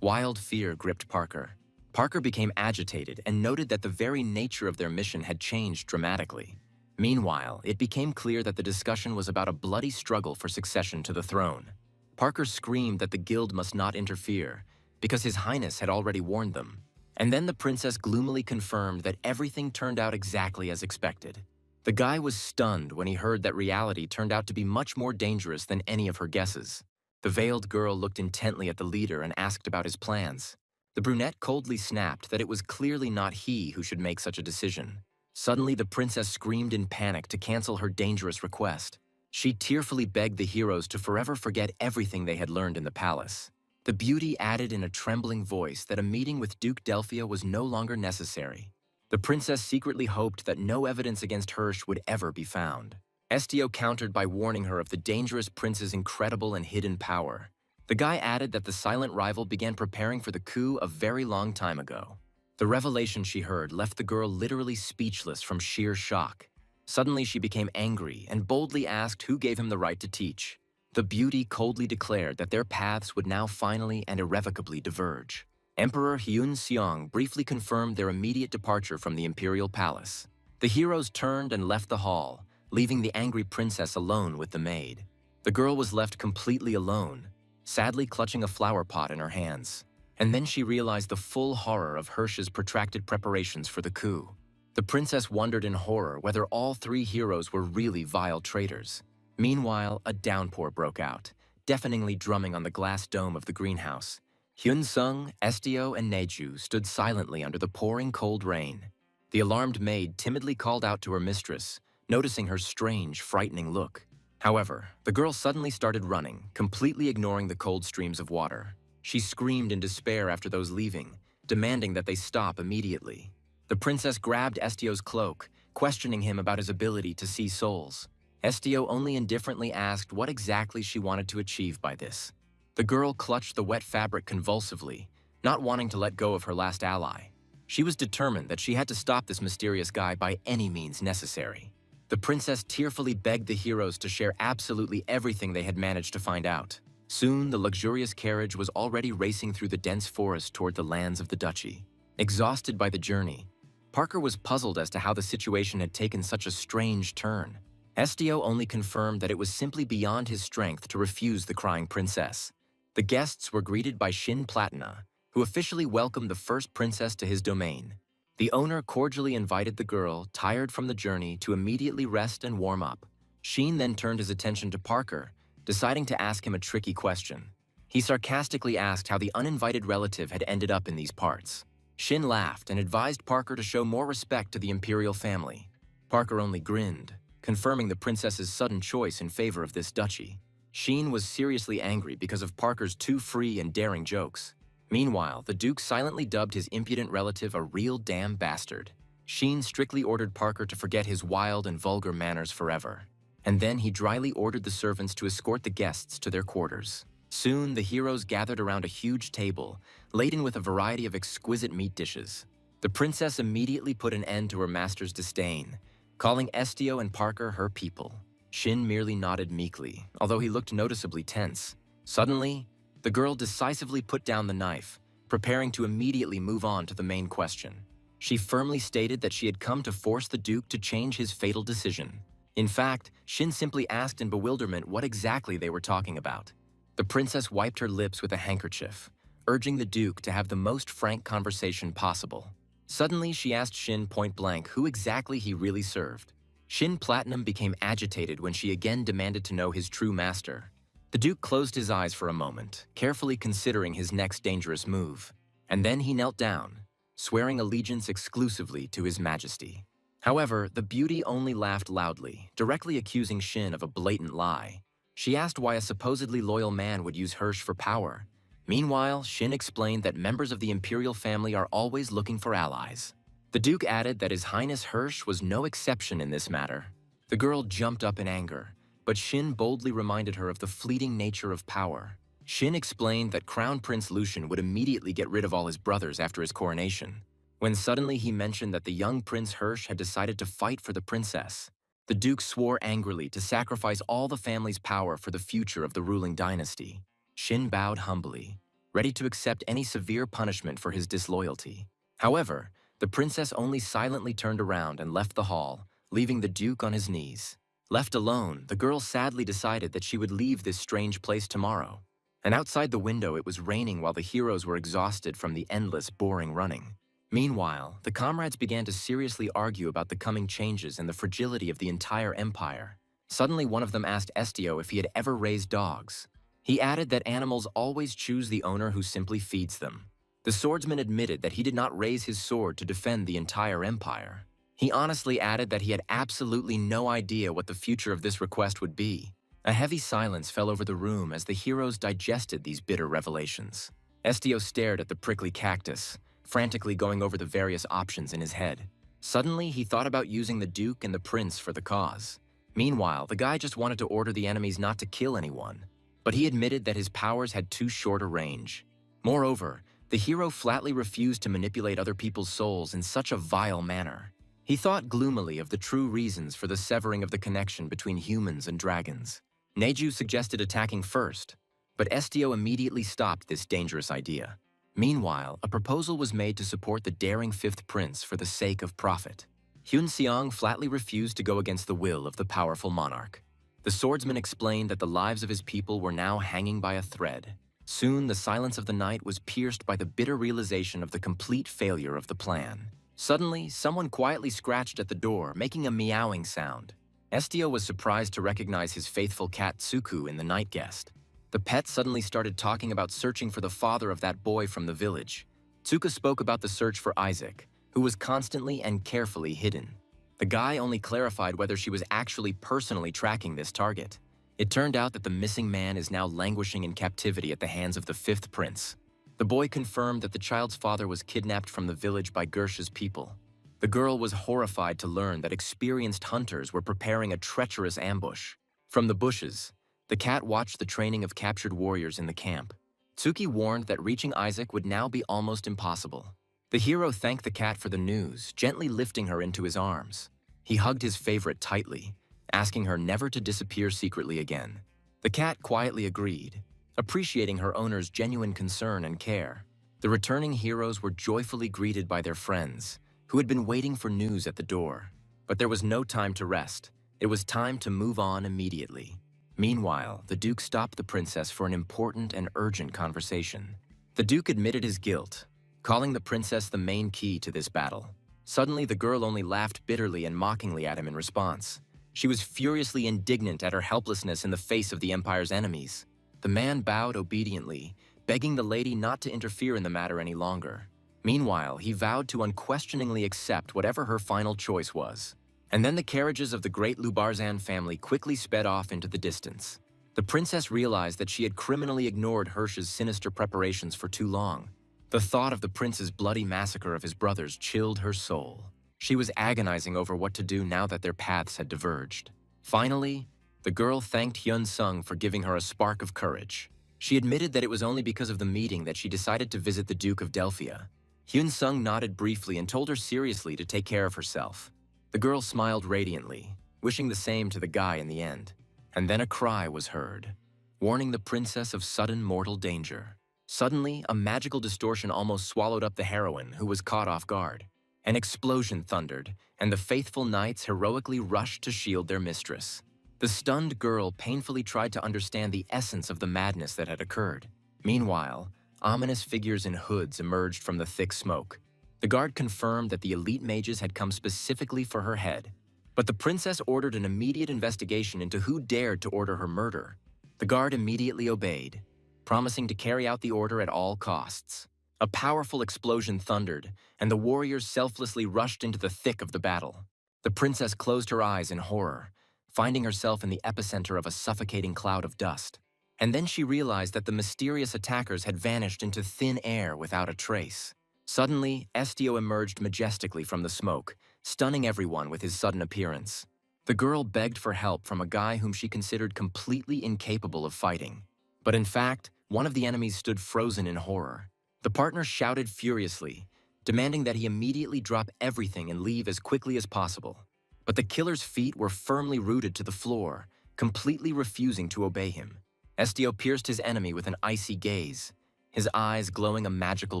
wild fear gripped Parker. Parker became agitated and noted that the very nature of their mission had changed dramatically. Meanwhile, it became clear that the discussion was about a bloody struggle for succession to the throne. Parker screamed that the guild must not interfere, because His Highness had already warned them. And then the princess gloomily confirmed that everything turned out exactly as expected. The guy was stunned when he heard that reality turned out to be much more dangerous than any of her guesses. The veiled girl looked intently at the leader and asked about his plans. The brunette coldly snapped that it was clearly not he who should make such a decision. Suddenly, the princess screamed in panic to cancel her dangerous request. She tearfully begged the heroes to forever forget everything they had learned in the palace. The beauty added in a trembling voice that a meeting with Duke Delphia was no longer necessary. The princess secretly hoped that no evidence against Hirsch would ever be found. Estio countered by warning her of the dangerous prince's incredible and hidden power. The guy added that the silent rival began preparing for the coup a very long time ago. The revelation she heard left the girl literally speechless from sheer shock. Suddenly she became angry and boldly asked who gave him the right to teach. The beauty coldly declared that their paths would now finally and irrevocably diverge. Emperor Hyun Seong briefly confirmed their immediate departure from the imperial palace. The heroes turned and left the hall, leaving the angry princess alone with the maid. The girl was left completely alone, sadly clutching a flower pot in her hands. And then she realized the full horror of Hirsch's protracted preparations for the coup. The princess wondered in horror whether all three heroes were really vile traitors. Meanwhile, a downpour broke out, deafeningly drumming on the glass dome of the greenhouse. Hyun-sung, Estio, and Neju stood silently under the pouring cold rain. The alarmed maid timidly called out to her mistress, noticing her strange, frightening look. However, the girl suddenly started running, completely ignoring the cold streams of water. She screamed in despair after those leaving, demanding that they stop immediately. The princess grabbed Estio's cloak, questioning him about his ability to see souls. Estio only indifferently asked what exactly she wanted to achieve by this. The girl clutched the wet fabric convulsively, not wanting to let go of her last ally. She was determined that she had to stop this mysterious guy by any means necessary. The princess tearfully begged the heroes to share absolutely everything they had managed to find out. Soon, the luxurious carriage was already racing through the dense forest toward the lands of the duchy. Exhausted by the journey, Parker was puzzled as to how the situation had taken such a strange turn. Estio only confirmed that it was simply beyond his strength to refuse the crying princess. The guests were greeted by Shin Platina, who officially welcomed the first princess to his domain. The owner cordially invited the girl, tired from the journey, to immediately rest and warm up. Shin then turned his attention to Parker, deciding to ask him a tricky question. He sarcastically asked how the uninvited relative had ended up in these parts. Shin laughed and advised Parker to show more respect to the imperial family. Parker only grinned, confirming the princess's sudden choice in favor of this duchy. Shin was seriously angry because of Parker's too free and daring jokes. Meanwhile, the Duke silently dubbed his impudent relative a real damn bastard. Shin strictly ordered Parker to forget his wild and vulgar manners forever. And then he dryly ordered the servants to escort the guests to their quarters. Soon, the heroes gathered around a huge table, laden with a variety of exquisite meat dishes. The princess immediately put an end to her master's disdain, calling Estio and Parker her people. Shin merely nodded meekly, although he looked noticeably tense. Suddenly, the girl decisively put down the knife, preparing to immediately move on to the main question. She firmly stated that she had come to force the Duke to change his fatal decision. In fact, Shin simply asked in bewilderment what exactly they were talking about. The princess wiped her lips with a handkerchief, urging the Duke to have the most frank conversation possible. Suddenly, she asked Shin point-blank who exactly he really served. Shin Platinum became agitated when she again demanded to know his true master. The Duke closed his eyes for a moment, carefully considering his next dangerous move. And then he knelt down, swearing allegiance exclusively to his majesty. However, the beauty only laughed loudly, directly accusing Shin of a blatant lie. She asked why a supposedly loyal man would use Hirsch for power. Meanwhile, Shin explained that members of the imperial family are always looking for allies. The Duke added that His Highness Hirsch was no exception in this matter. The girl jumped up in anger, but Shin boldly reminded her of the fleeting nature of power. Shin explained that Crown Prince Lucian would immediately get rid of all his brothers after his coronation, when suddenly he mentioned that the young Prince Hirsch had decided to fight for the princess. The Duke swore angrily to sacrifice all the family's power for the future of the ruling dynasty. Shin bowed humbly, ready to accept any severe punishment for his disloyalty. However, the princess only silently turned around and left the hall, leaving the Duke on his knees. Left alone, the girl sadly decided that she would leave this strange place tomorrow. And outside the window, it was raining while the heroes were exhausted from the endless, boring running. Meanwhile, the comrades began to seriously argue about the coming changes and the fragility of the entire empire. Suddenly, one of them asked Estio if he had ever raised dogs. He added that animals always choose the owner who simply feeds them. The swordsman admitted that he did not raise his sword to defend the entire empire. He honestly added that he had absolutely no idea what the future of this request would be. A heavy silence fell over the room as the heroes digested these bitter revelations. Estio stared at the prickly cactus, frantically going over the various options in his head. Suddenly, he thought about using the Duke and the Prince for the cause. Meanwhile, the guy just wanted to order the enemies not to kill anyone, but he admitted that his powers had too short a range. Moreover, the hero flatly refused to manipulate other people's souls in such a vile manner. He thought gloomily of the true reasons for the severing of the connection between humans and dragons. Neju suggested attacking first, but Estio immediately stopped this dangerous idea. Meanwhile, a proposal was made to support the daring fifth prince for the sake of profit. Hyun-seong flatly refused to go against the will of the powerful monarch. The swordsman explained that the lives of his people were now hanging by a thread. Soon, the silence of the night was pierced by the bitter realization of the complete failure of the plan. Suddenly, someone quietly scratched at the door, making a meowing sound. Estio was surprised to recognize his faithful cat Tsuku in the night guest. The pet suddenly started talking about searching for the father of that boy from the village. Tsuku spoke about the search for Isaac, who was constantly and carefully hidden. The guy only clarified whether she was actually personally tracking this target. It turned out that the missing man is now languishing in captivity at the hands of the fifth prince. The boy confirmed that the child's father was kidnapped from the village by Gersha's people. The girl was horrified to learn that experienced hunters were preparing a treacherous ambush. From the bushes, the cat watched the training of captured warriors in the camp. Tsuki warned that reaching Isaac would now be almost impossible. The hero thanked the cat for the news, gently lifting her into his arms. He hugged his favorite tightly, asking her never to disappear secretly again. The cat quietly agreed, appreciating her owner's genuine concern and care. The returning heroes were joyfully greeted by their friends, who had been waiting for news at the door. But there was no time to rest. It was time to move on immediately. Meanwhile, the Duke stopped the princess for an important and urgent conversation. The Duke admitted his guilt, calling the princess the main key to this battle. Suddenly, the girl only laughed bitterly and mockingly at him in response. She was furiously indignant at her helplessness in the face of the Empire's enemies. The man bowed obediently, begging the lady not to interfere in the matter any longer. Meanwhile, he vowed to unquestioningly accept whatever her final choice was. And then the carriages of the great Lubarzan family quickly sped off into the distance. The princess realized that she had criminally ignored Hirsch's sinister preparations for too long. The thought of the prince's bloody massacre of his brothers chilled her soul. She was agonizing over what to do now that their paths had diverged. Finally, the girl thanked Hyun Sung for giving her a spark of courage. She admitted that it was only because of the meeting that she decided to visit the Duke of Delphia. Hyun Sung nodded briefly and told her seriously to take care of herself. The girl smiled radiantly, wishing the same to the guy in the end. And then a cry was heard, warning the princess of sudden mortal danger. Suddenly, a magical distortion almost swallowed up the heroine, who was caught off guard. An explosion thundered, and the faithful knights heroically rushed to shield their mistress. The stunned girl painfully tried to understand the essence of the madness that had occurred. Meanwhile, ominous figures in hoods emerged from the thick smoke. The guard confirmed that the elite mages had come specifically for her head. But the princess ordered an immediate investigation into who dared to order her murder. The guard immediately obeyed, promising to carry out the order at all costs. A powerful explosion thundered, and the warriors selflessly rushed into the thick of the battle. The princess closed her eyes in horror, finding herself in the epicenter of a suffocating cloud of dust. And then she realized that the mysterious attackers had vanished into thin air without a trace. Suddenly, Estio emerged majestically from the smoke, stunning everyone with his sudden appearance. The girl begged for help from a guy whom she considered completely incapable of fighting. But in fact, one of the enemies stood frozen in horror. The partner shouted furiously, demanding that he immediately drop everything and leave as quickly as possible. But the killer's feet were firmly rooted to the floor, completely refusing to obey him. Estio pierced his enemy with an icy gaze, his eyes glowing a magical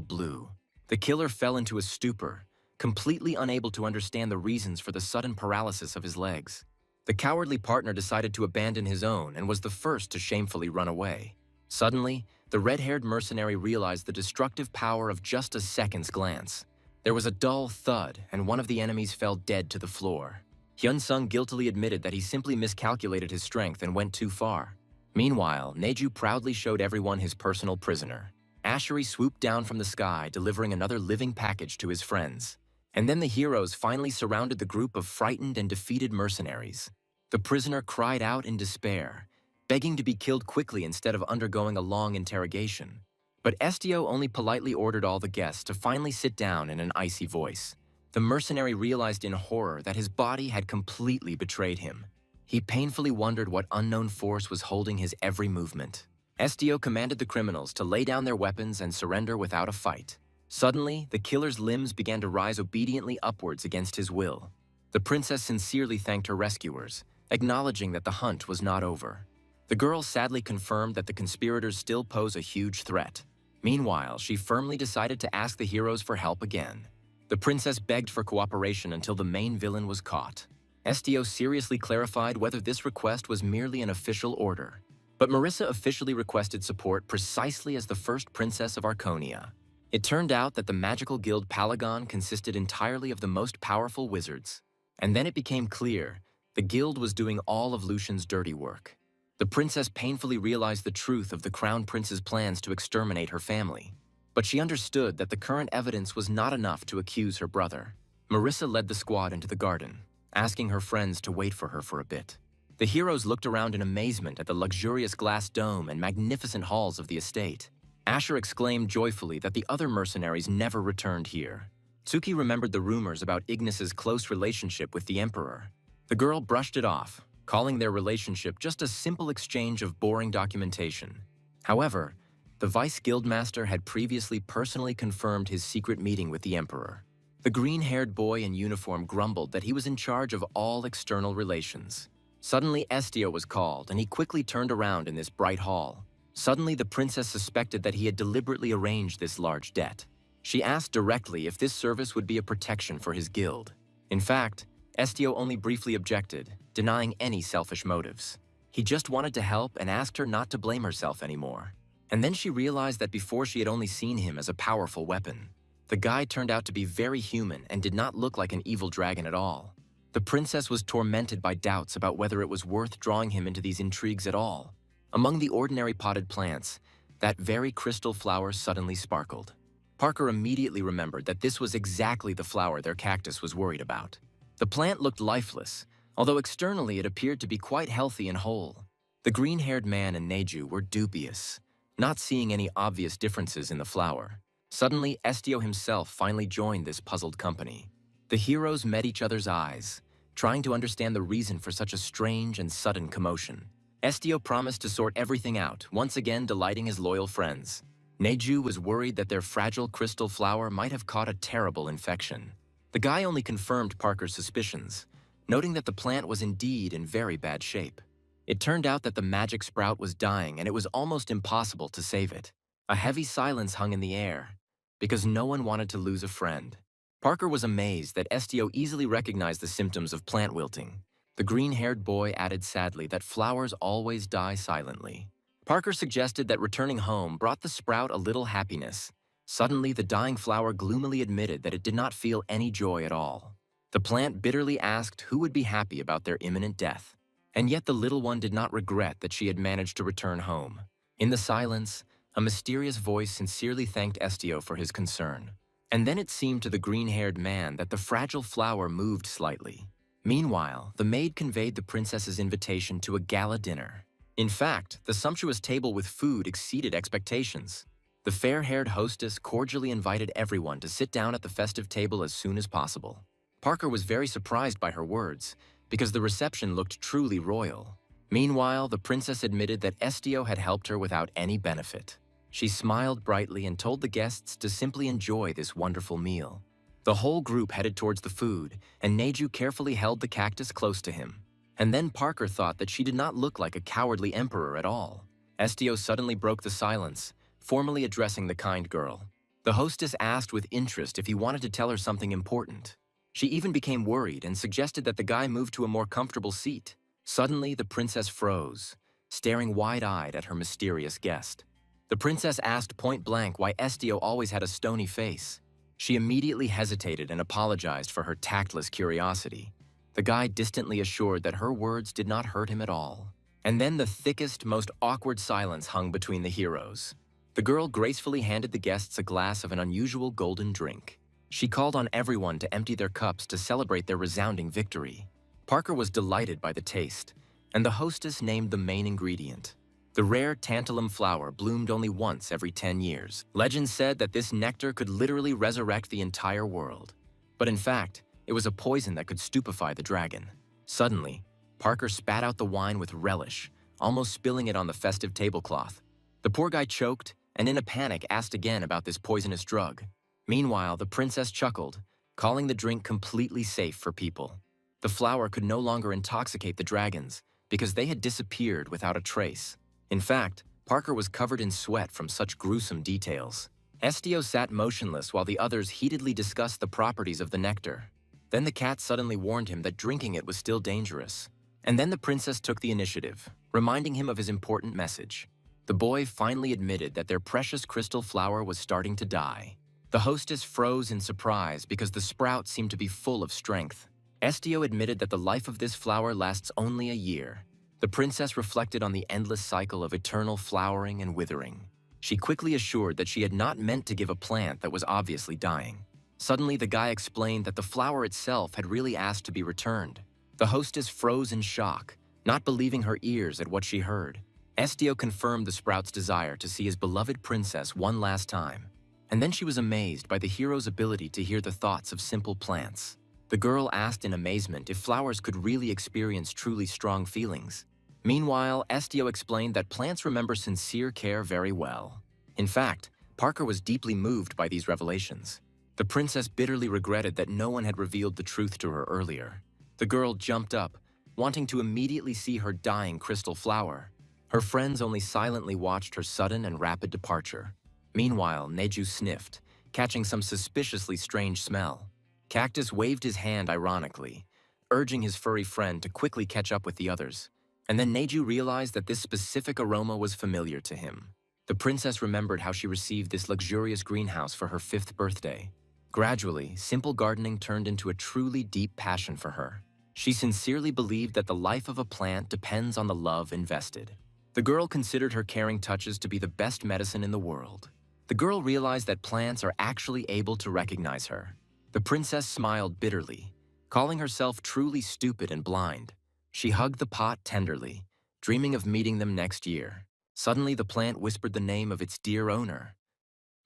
blue. The killer fell into a stupor, completely unable to understand the reasons for the sudden paralysis of his legs. The cowardly partner decided to abandon his own and was the first to shamefully run away. Suddenly, the red-haired mercenary realized the destructive power of just a second's glance. There was a dull thud, and one of the enemies fell dead to the floor. Hyun Sung guiltily admitted that he simply miscalculated his strength and went too far. Meanwhile, Neju proudly showed everyone his personal prisoner. Asheri swooped down from the sky, delivering another living package to his friends. And then the heroes finally surrounded the group of frightened and defeated mercenaries. The prisoner cried out in despair, begging to be killed quickly instead of undergoing a long interrogation. But Estio only politely ordered all the guests to finally sit down in an icy voice. The mercenary realized in horror that his body had completely betrayed him. He painfully wondered what unknown force was holding his every movement. Estio commanded the criminals to lay down their weapons and surrender without a fight. Suddenly, the killer's limbs began to rise obediently upwards against his will. The princess sincerely thanked her rescuers, acknowledging that the hunt was not over. The girl sadly confirmed that the conspirators still pose a huge threat. Meanwhile, she firmly decided to ask the heroes for help again. The princess begged for cooperation until the main villain was caught. Estio seriously clarified whether this request was merely an official order. But Marissa officially requested support precisely as the first princess of Arconia. It turned out that the magical guild Palagon consisted entirely of the most powerful wizards. And then it became clear the guild was doing all of Lucian's dirty work. The princess painfully realized the truth of the crown prince's plans to exterminate her family. But she understood that the current evidence was not enough to accuse her brother. Marissa led the squad into the garden, asking her friends to wait for her for a bit. The heroes looked around in amazement at the luxurious glass dome and magnificent halls of the estate. Asher exclaimed joyfully that the other mercenaries never returned here. Tsuki remembered the rumors about Ignis's close relationship with the Emperor. The girl brushed it off, calling their relationship just a simple exchange of boring documentation. However, the Vice Guildmaster had previously personally confirmed his secret meeting with the Emperor. The green-haired boy in uniform grumbled that he was in charge of all external relations. Suddenly, Estio was called, and he quickly turned around in this bright hall. Suddenly, the princess suspected that he had deliberately arranged this large debt. She asked directly if this service would be a protection for his guild. In fact, Estio only briefly objected, denying any selfish motives. He just wanted to help and asked her not to blame herself anymore. And then she realized that before she had only seen him as a powerful weapon. The guy turned out to be very human and did not look like an evil dragon at all. The princess was tormented by doubts about whether it was worth drawing him into these intrigues at all. Among the ordinary potted plants, that very crystal flower suddenly sparkled. Parker immediately remembered that this was exactly the flower their cactus was worried about. The plant looked lifeless, although externally it appeared to be quite healthy and whole. The green-haired man and Neju were dubious, not seeing any obvious differences in the flower. Suddenly, Estio himself finally joined this puzzled company. The heroes met each other's eyes, trying to understand the reason for such a strange and sudden commotion. Estio promised to sort everything out, once again delighting his loyal friends. Neju was worried that their fragile crystal flower might have caught a terrible infection. The guy only confirmed Parker's suspicions, noting that the plant was indeed in very bad shape. It turned out that the magic sprout was dying and it was almost impossible to save it. A heavy silence hung in the air, because no one wanted to lose a friend. Parker was amazed that Estio easily recognized the symptoms of plant wilting. The green-haired boy added sadly that flowers always die silently. Parker suggested that returning home brought the sprout a little happiness. Suddenly, the dying flower gloomily admitted that it did not feel any joy at all. The plant bitterly asked who would be happy about their imminent death. And yet the little one did not regret that she had managed to return home. In the silence, a mysterious voice sincerely thanked Estio for his concern. And then it seemed to the green-haired man that the fragile flower moved slightly. Meanwhile, the maid conveyed the princess's invitation to a gala dinner. In fact, the sumptuous table with food exceeded expectations. The fair-haired hostess cordially invited everyone to sit down at the festive table as soon as possible. Parker was very surprised by her words, because the reception looked truly royal. Meanwhile, the princess admitted that Estio had helped her without any benefit. She smiled brightly and told the guests to simply enjoy this wonderful meal. The whole group headed towards the food, and Neju carefully held the cactus close to him. And then Parker thought that she did not look like a cowardly emperor at all. Estio suddenly broke the silence, formally addressing the kind girl. The hostess asked with interest if he wanted to tell her something important. She even became worried and suggested that the guy move to a more comfortable seat. Suddenly, the princess froze, staring wide-eyed at her mysterious guest. The princess asked point-blank why Estio always had a stony face. She immediately hesitated and apologized for her tactless curiosity. The guy distantly assured that her words did not hurt him at all. And then the thickest, most awkward silence hung between the heroes. The girl gracefully handed the guests a glass of an unusual golden drink. She called on everyone to empty their cups to celebrate their resounding victory. Parker was delighted by the taste, and the hostess named the main ingredient. The rare tantalum flower bloomed only once every 10 years. Legend said that this nectar could literally resurrect the entire world. But in fact, it was a poison that could stupefy the dragon. Suddenly, Parker spat out the wine with relish, almost spilling it on the festive tablecloth. The poor guy choked and in a panic asked again about this poisonous drug. Meanwhile, the princess chuckled, calling the drink completely safe for people. The flower could no longer intoxicate the dragons because they had disappeared without a trace. In fact, Parker was covered in sweat from such gruesome details. Estio sat motionless while the others heatedly discussed the properties of the nectar. Then the cat suddenly warned him that drinking it was still dangerous. And then the princess took the initiative, reminding him of his important message. The boy finally admitted that their precious crystal flower was starting to die. The hostess froze in surprise because the sprout seemed to be full of strength. Estio admitted that the life of this flower lasts only a year. The princess reflected on the endless cycle of eternal flowering and withering. She quickly assured that she had not meant to give a plant that was obviously dying. Suddenly, the guy explained that the flower itself had really asked to be returned. The hostess froze in shock, not believing her ears at what she heard. Estio confirmed the sprout's desire to see his beloved princess one last time. And then she was amazed by the hero's ability to hear the thoughts of simple plants. The girl asked in amazement if flowers could really experience truly strong feelings. Meanwhile, Estio explained that plants remember sincere care very well. In fact, Parker was deeply moved by these revelations. The princess bitterly regretted that no one had revealed the truth to her earlier. The girl jumped up, wanting to immediately see her dying crystal flower. Her friends only silently watched her sudden and rapid departure. Meanwhile, Neju sniffed, catching some suspiciously strange smell. Cactus waved his hand ironically, urging his furry friend to quickly catch up with the others. And then Neju realized that this specific aroma was familiar to him. The princess remembered how she received this luxurious greenhouse for her 5th birthday. Gradually, simple gardening turned into a truly deep passion for her. She sincerely believed that the life of a plant depends on the love invested. The girl considered her caring touches to be the best medicine in the world. The girl realized that plants are actually able to recognize her. The princess smiled bitterly, calling herself truly stupid and blind. She hugged the pot tenderly, dreaming of meeting them next year. Suddenly, the plant whispered the name of its dear owner,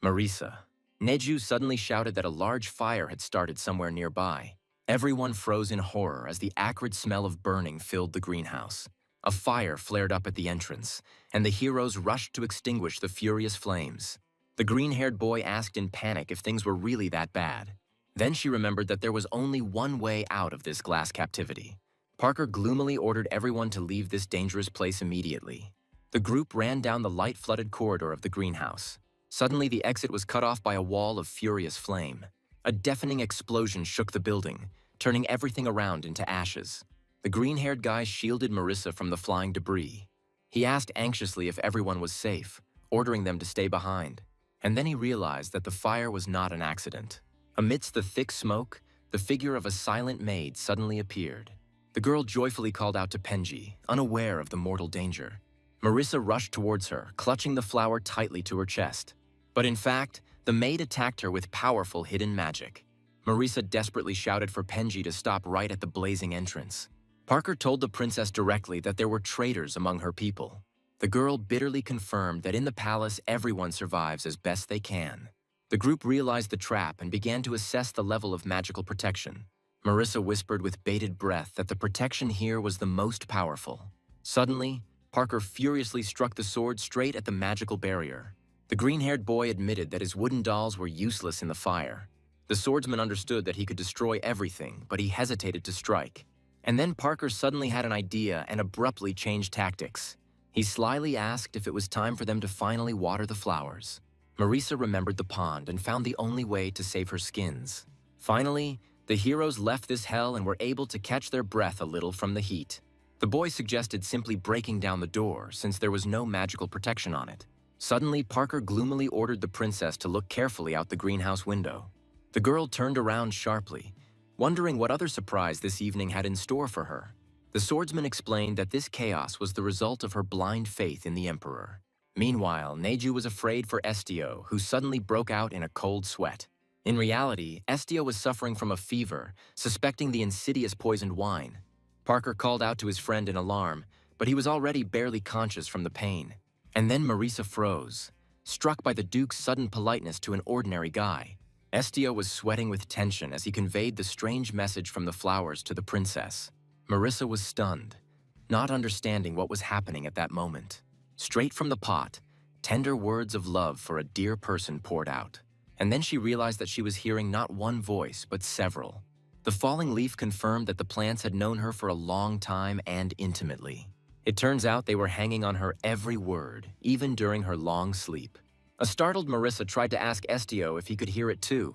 Marisa. Neju suddenly shouted that a large fire had started somewhere nearby. Everyone froze in horror as the acrid smell of burning filled the greenhouse. A fire flared up at the entrance, and the heroes rushed to extinguish the furious flames. The green-haired boy asked in panic if things were really that bad. Then she remembered that there was only one way out of this glass captivity. Parker gloomily ordered everyone to leave this dangerous place immediately. The group ran down the light-flooded corridor of the greenhouse. Suddenly, the exit was cut off by a wall of furious flame. A deafening explosion shook the building, turning everything around into ashes. The green-haired guy shielded Marisa from the flying debris. He asked anxiously if everyone was safe, ordering them to stay behind. And then he realized that the fire was not an accident. Amidst the thick smoke, the figure of a silent maid suddenly appeared. The girl joyfully called out to Penji, unaware of the mortal danger. Marisa rushed towards her, clutching the flower tightly to her chest. But in fact, the maid attacked her with powerful hidden magic. Marisa desperately shouted for Penji to stop right at the blazing entrance. Parker told the princess directly that there were traitors among her people. The girl bitterly confirmed that in the palace everyone survives as best they can. The group realized the trap and began to assess the level of magical protection. Marisa whispered with bated breath that the protection here was the most powerful. Suddenly, Parker furiously struck the sword straight at the magical barrier. The green-haired boy admitted that his wooden dolls were useless in the fire. The swordsman understood that he could destroy everything, but he hesitated to strike. And then Parker suddenly had an idea and abruptly changed tactics. He slyly asked if it was time for them to finally water the flowers. Marisa remembered the pond and found the only way to save her skins. Finally, the heroes left this hell and were able to catch their breath a little from the heat. The boy suggested simply breaking down the door since there was no magical protection on it. Suddenly, Parker gloomily ordered the princess to look carefully out the greenhouse window. The girl turned around sharply, wondering what other surprise this evening had in store for her. The swordsman explained that this chaos was the result of her blind faith in the Emperor. Meanwhile, Neju was afraid for Estio, who suddenly broke out in a cold sweat. In reality, Estio was suffering from a fever, suspecting the insidious poisoned wine. Parker called out to his friend in alarm, but he was already barely conscious from the pain. And then Marisa froze, struck by the Duke's sudden politeness to an ordinary guy. Estio was sweating with tension as he conveyed the strange message from the flowers to the princess. Marisa was stunned, not understanding what was happening at that moment. Straight from the pot, tender words of love for a dear person poured out. And then she realized that she was hearing not one voice, but several. The falling leaf confirmed that the plants had known her for a long time and intimately. It turns out they were hanging on her every word, even during her long sleep. A startled Marisa tried to ask Estio if he could hear it too.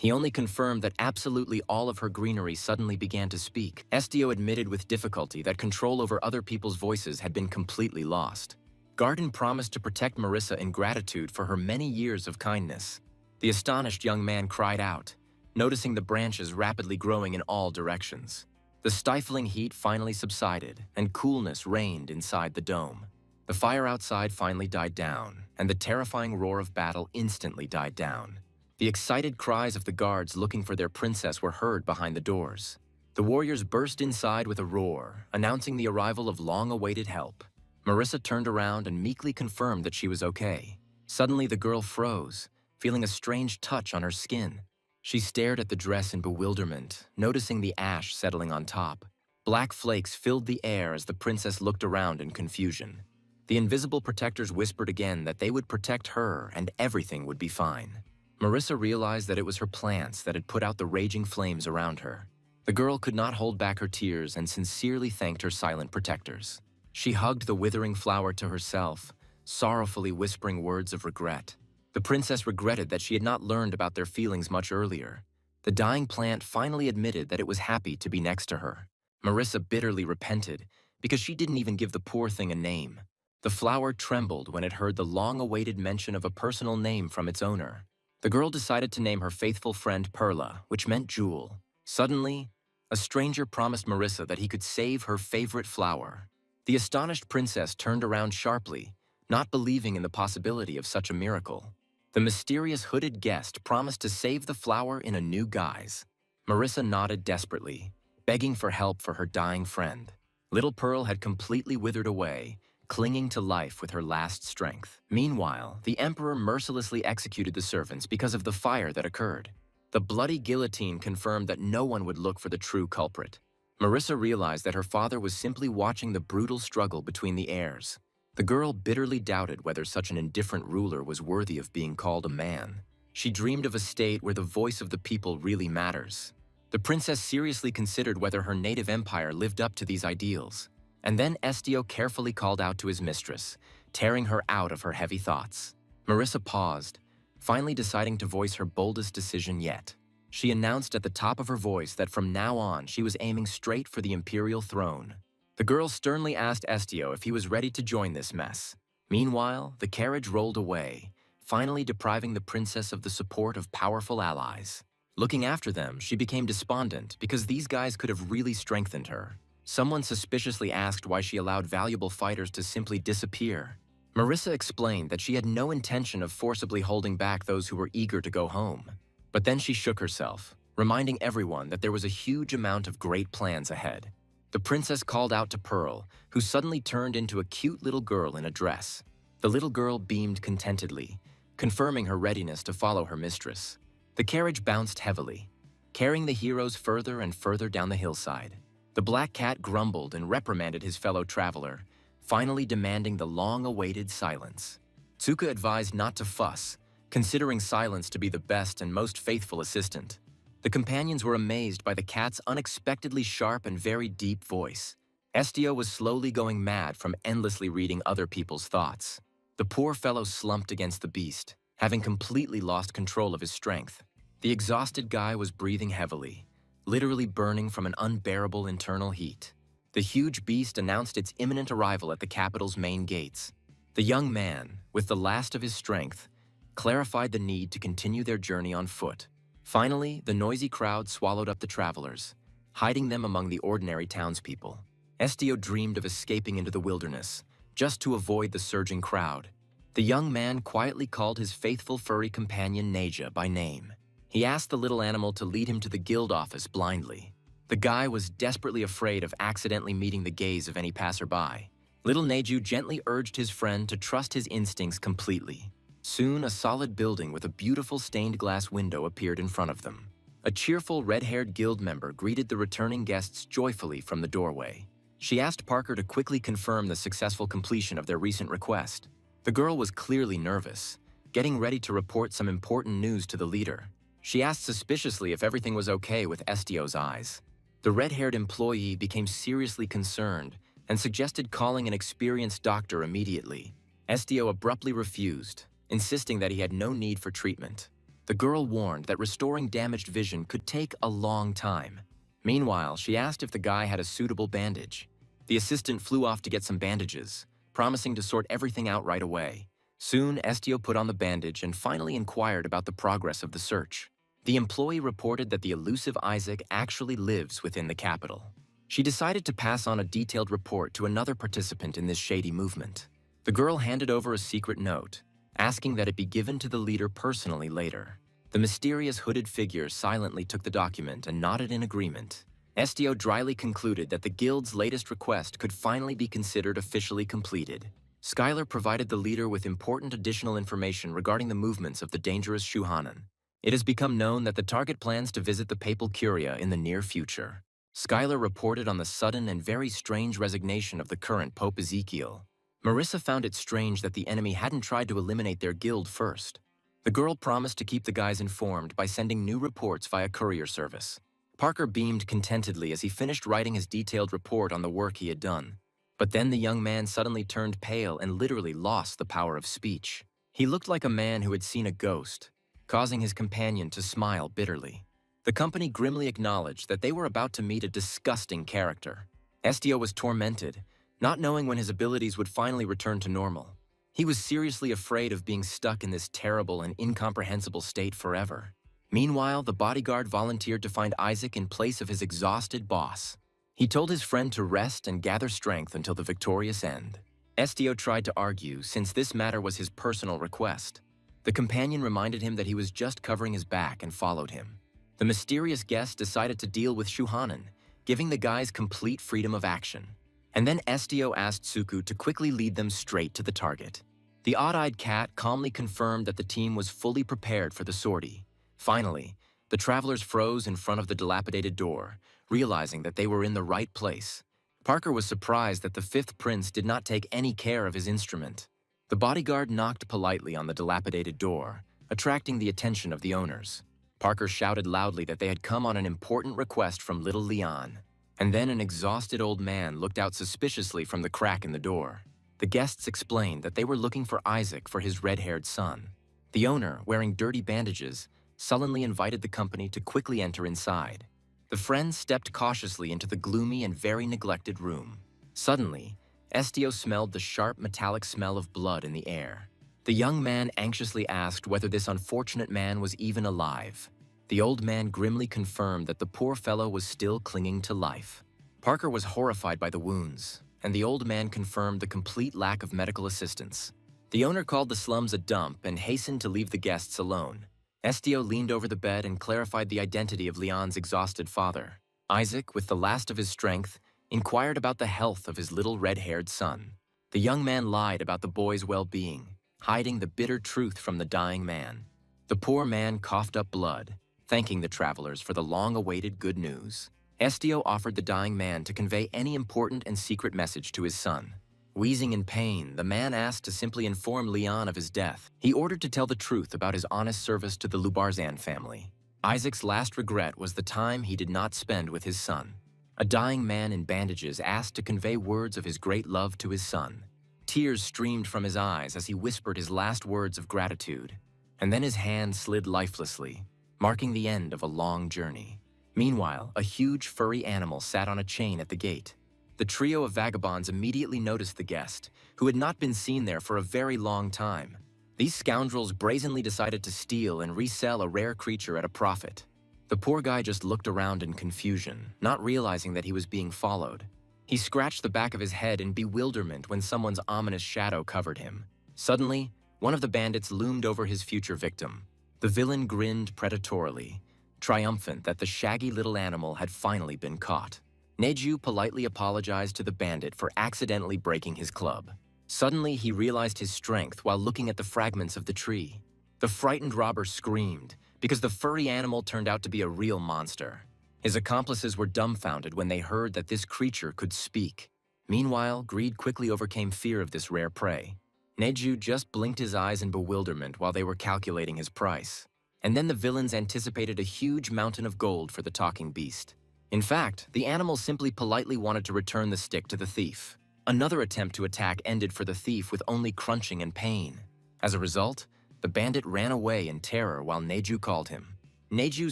He only confirmed that absolutely all of her greenery suddenly began to speak. Estio admitted with difficulty that control over other people's voices had been completely lost. Garden promised to protect Marissa in gratitude for her many years of kindness. The astonished young man cried out, noticing the branches rapidly growing in all directions. The stifling heat finally subsided, and coolness reigned inside the dome. The fire outside finally died down, and the terrifying roar of battle instantly died down. The excited cries of the guards looking for their princess were heard behind the doors. The warriors burst inside with a roar, announcing the arrival of long-awaited help. Marissa turned around and meekly confirmed that she was okay. Suddenly, the girl froze, feeling a strange touch on her skin. She stared at the dress in bewilderment, noticing the ash settling on top. Black flakes filled the air as the princess looked around in confusion. The invisible protectors whispered again that they would protect her and everything would be fine. Marissa realized that it was her plants that had put out the raging flames around her. The girl could not hold back her tears and sincerely thanked her silent protectors. She hugged the withering flower to herself, sorrowfully whispering words of regret. The princess regretted that she had not learned about their feelings much earlier. The dying plant finally admitted that it was happy to be next to her. Marissa bitterly repented because she didn't even give the poor thing a name. The flower trembled when it heard the long-awaited mention of a personal name from its owner. The girl decided to name her faithful friend Perla, which meant jewel. Suddenly, a stranger promised Marissa that he could save her favorite flower. The astonished princess turned around sharply, not believing in the possibility of such a miracle. The mysterious hooded guest promised to save the flower in a new guise. Marissa nodded desperately, begging for help for her dying friend. Little Pearl had completely withered away, clinging to life with her last strength. Meanwhile, the emperor mercilessly executed the servants because of the fire that occurred. The bloody guillotine confirmed that no one would look for the true culprit. Marissa realized that her father was simply watching the brutal struggle between the heirs. The girl bitterly doubted whether such an indifferent ruler was worthy of being called a man. She dreamed of a state where the voice of the people really matters. The princess seriously considered whether her native empire lived up to these ideals. And then Estio carefully called out to his mistress, tearing her out of her heavy thoughts. Marissa paused, finally deciding to voice her boldest decision yet. She announced at the top of her voice that from now on she was aiming straight for the imperial throne. The girl sternly asked Estio if he was ready to join this mess. Meanwhile, the carriage rolled away, finally depriving the princess of the support of powerful allies. Looking after them, she became despondent because these guys could have really strengthened her. Someone suspiciously asked why she allowed valuable fighters to simply disappear. Marissa explained that she had no intention of forcibly holding back those who were eager to go home. But then she shook herself, reminding everyone that there was a huge amount of great plans ahead. The princess called out to Pearl, who suddenly turned into a cute little girl in a dress. The little girl beamed contentedly, confirming her readiness to follow her mistress. The carriage bounced heavily, carrying the heroes further and further down the hillside. The black cat grumbled and reprimanded his fellow traveler, finally demanding the long-awaited silence. Tsuka advised not to fuss, considering silence to be the best and most faithful assistant. The companions were amazed by the cat's unexpectedly sharp and very deep voice. Estio was slowly going mad from endlessly reading other people's thoughts. The poor fellow slumped against the beast, having completely lost control of his strength. The exhausted guy was breathing heavily, literally burning from an unbearable internal heat. The huge beast announced its imminent arrival at the capital's main gates. The young man, with the last of his strength, clarified the need to continue their journey on foot. Finally, the noisy crowd swallowed up the travelers, hiding them among the ordinary townspeople. Estio dreamed of escaping into the wilderness, just to avoid the surging crowd. The young man quietly called his faithful furry companion Neja by name. He asked the little animal to lead him to the guild office blindly. The guy was desperately afraid of accidentally meeting the gaze of any passerby. Little Neju gently urged his friend to trust his instincts completely. Soon, a solid building with a beautiful stained glass window appeared in front of them. A cheerful red-haired guild member greeted the returning guests joyfully from the doorway. She asked Parker to quickly confirm the successful completion of their recent request. The girl was clearly nervous, getting ready to report some important news to the leader. She asked suspiciously if everything was okay with Estio's eyes. The red-haired employee became seriously concerned and suggested calling an experienced doctor immediately. Estio abruptly refused, insisting that he had no need for treatment. The girl warned that restoring damaged vision could take a long time. Meanwhile, she asked if the guy had a suitable bandage. The assistant flew off to get some bandages, promising to sort everything out right away. Soon, Estio put on the bandage and finally inquired about the progress of the search. The employee reported that the elusive Isaac actually lives within the capital. She decided to pass on a detailed report to another participant in this shady movement. The girl handed over a secret note, asking that it be given to the leader personally later. The mysterious hooded figure silently took the document and nodded in agreement. Estio dryly concluded that the guild's latest request could finally be considered officially completed. Skylar provided the leader with important additional information regarding the movements of the dangerous Shuhanan. It has become known that the target plans to visit the papal curia in the near future. Skylar reported on the sudden and very strange resignation of the current Pope Ezekiel. Marissa found it strange that the enemy hadn't tried to eliminate their guild first. The girl promised to keep the guys informed by sending new reports via courier service. Parker beamed contentedly as he finished writing his detailed report on the work he had done. But then the young man suddenly turned pale and literally lost the power of speech. He looked like a man who had seen a ghost, causing his companion to smile bitterly. The company grimly acknowledged that they were about to meet a disgusting character. Estio was tormented, not knowing when his abilities would finally return to normal. He was seriously afraid of being stuck in this terrible and incomprehensible state forever. Meanwhile, the bodyguard volunteered to find Isaac in place of his exhausted boss. He told his friend to rest and gather strength until the victorious end. Estio tried to argue, since this matter was his personal request. The companion reminded him that he was just covering his back and followed him. The mysterious guest decided to deal with Shuhanan, giving the guys complete freedom of action. And then Estio asked Suku to quickly lead them straight to the target. The odd-eyed cat calmly confirmed that the team was fully prepared for the sortie. Finally, the travelers froze in front of the dilapidated door, realizing that they were in the right place. Parker was surprised that the fifth prince did not take any care of his instrument. The bodyguard knocked politely on the dilapidated door, attracting the attention of the owners. Parker shouted loudly that they had come on an important request from little Leon. And then an exhausted old man looked out suspiciously from the crack in the door. The guests explained that they were looking for Isaac for his red-haired son. The owner, wearing dirty bandages, sullenly invited the company to quickly enter inside. The friends stepped cautiously into the gloomy and very neglected room. Suddenly, Estio smelled the sharp metallic smell of blood in the air. The young man anxiously asked whether this unfortunate man was even alive. The old man grimly confirmed that the poor fellow was still clinging to life. Parker was horrified by the wounds, and the old man confirmed the complete lack of medical assistance. The owner called the slums a dump and hastened to leave the guests alone. Estio leaned over the bed and clarified the identity of Leon's exhausted father. Isaac, with the last of his strength, inquired about the health of his little red-haired son. The young man lied about the boy's well-being, hiding the bitter truth from the dying man. The poor man coughed up blood, thanking the travelers for the long-awaited good news. Estio offered the dying man to convey any important and secret message to his son. Wheezing in pain, the man asked to simply inform Leon of his death. He ordered to tell the truth about his honest service to the Lubarzan family. Isaac's last regret was the time he did not spend with his son. A dying man in bandages asked to convey words of his great love to his son. Tears streamed from his eyes as he whispered his last words of gratitude. And then his hand slid lifelessly, marking the end of a long journey. Meanwhile, a huge furry animal sat on a chain at the gate. The trio of vagabonds immediately noticed the guest, who had not been seen there for a very long time. These scoundrels brazenly decided to steal and resell a rare creature at a profit. The poor guy just looked around in confusion, not realizing that he was being followed. He scratched the back of his head in bewilderment when someone's ominous shadow covered him. Suddenly, one of the bandits loomed over his future victim. The villain grinned predatorily, triumphant that the shaggy little animal had finally been caught. Neju politely apologized to the bandit for accidentally breaking his club. Suddenly, he realized his strength while looking at the fragments of the tree. The frightened robber screamed, because the furry animal turned out to be a real monster. His accomplices were dumbfounded when they heard that this creature could speak. Meanwhile, greed quickly overcame fear of this rare prey. Neju just blinked his eyes in bewilderment while they were calculating his price. And then the villains anticipated a huge mountain of gold for the talking beast. In fact, the animal simply politely wanted to return the stick to the thief. Another attempt to attack ended for the thief with only crunching and pain. As a result, The bandit ran away in terror while Neju called him. Neju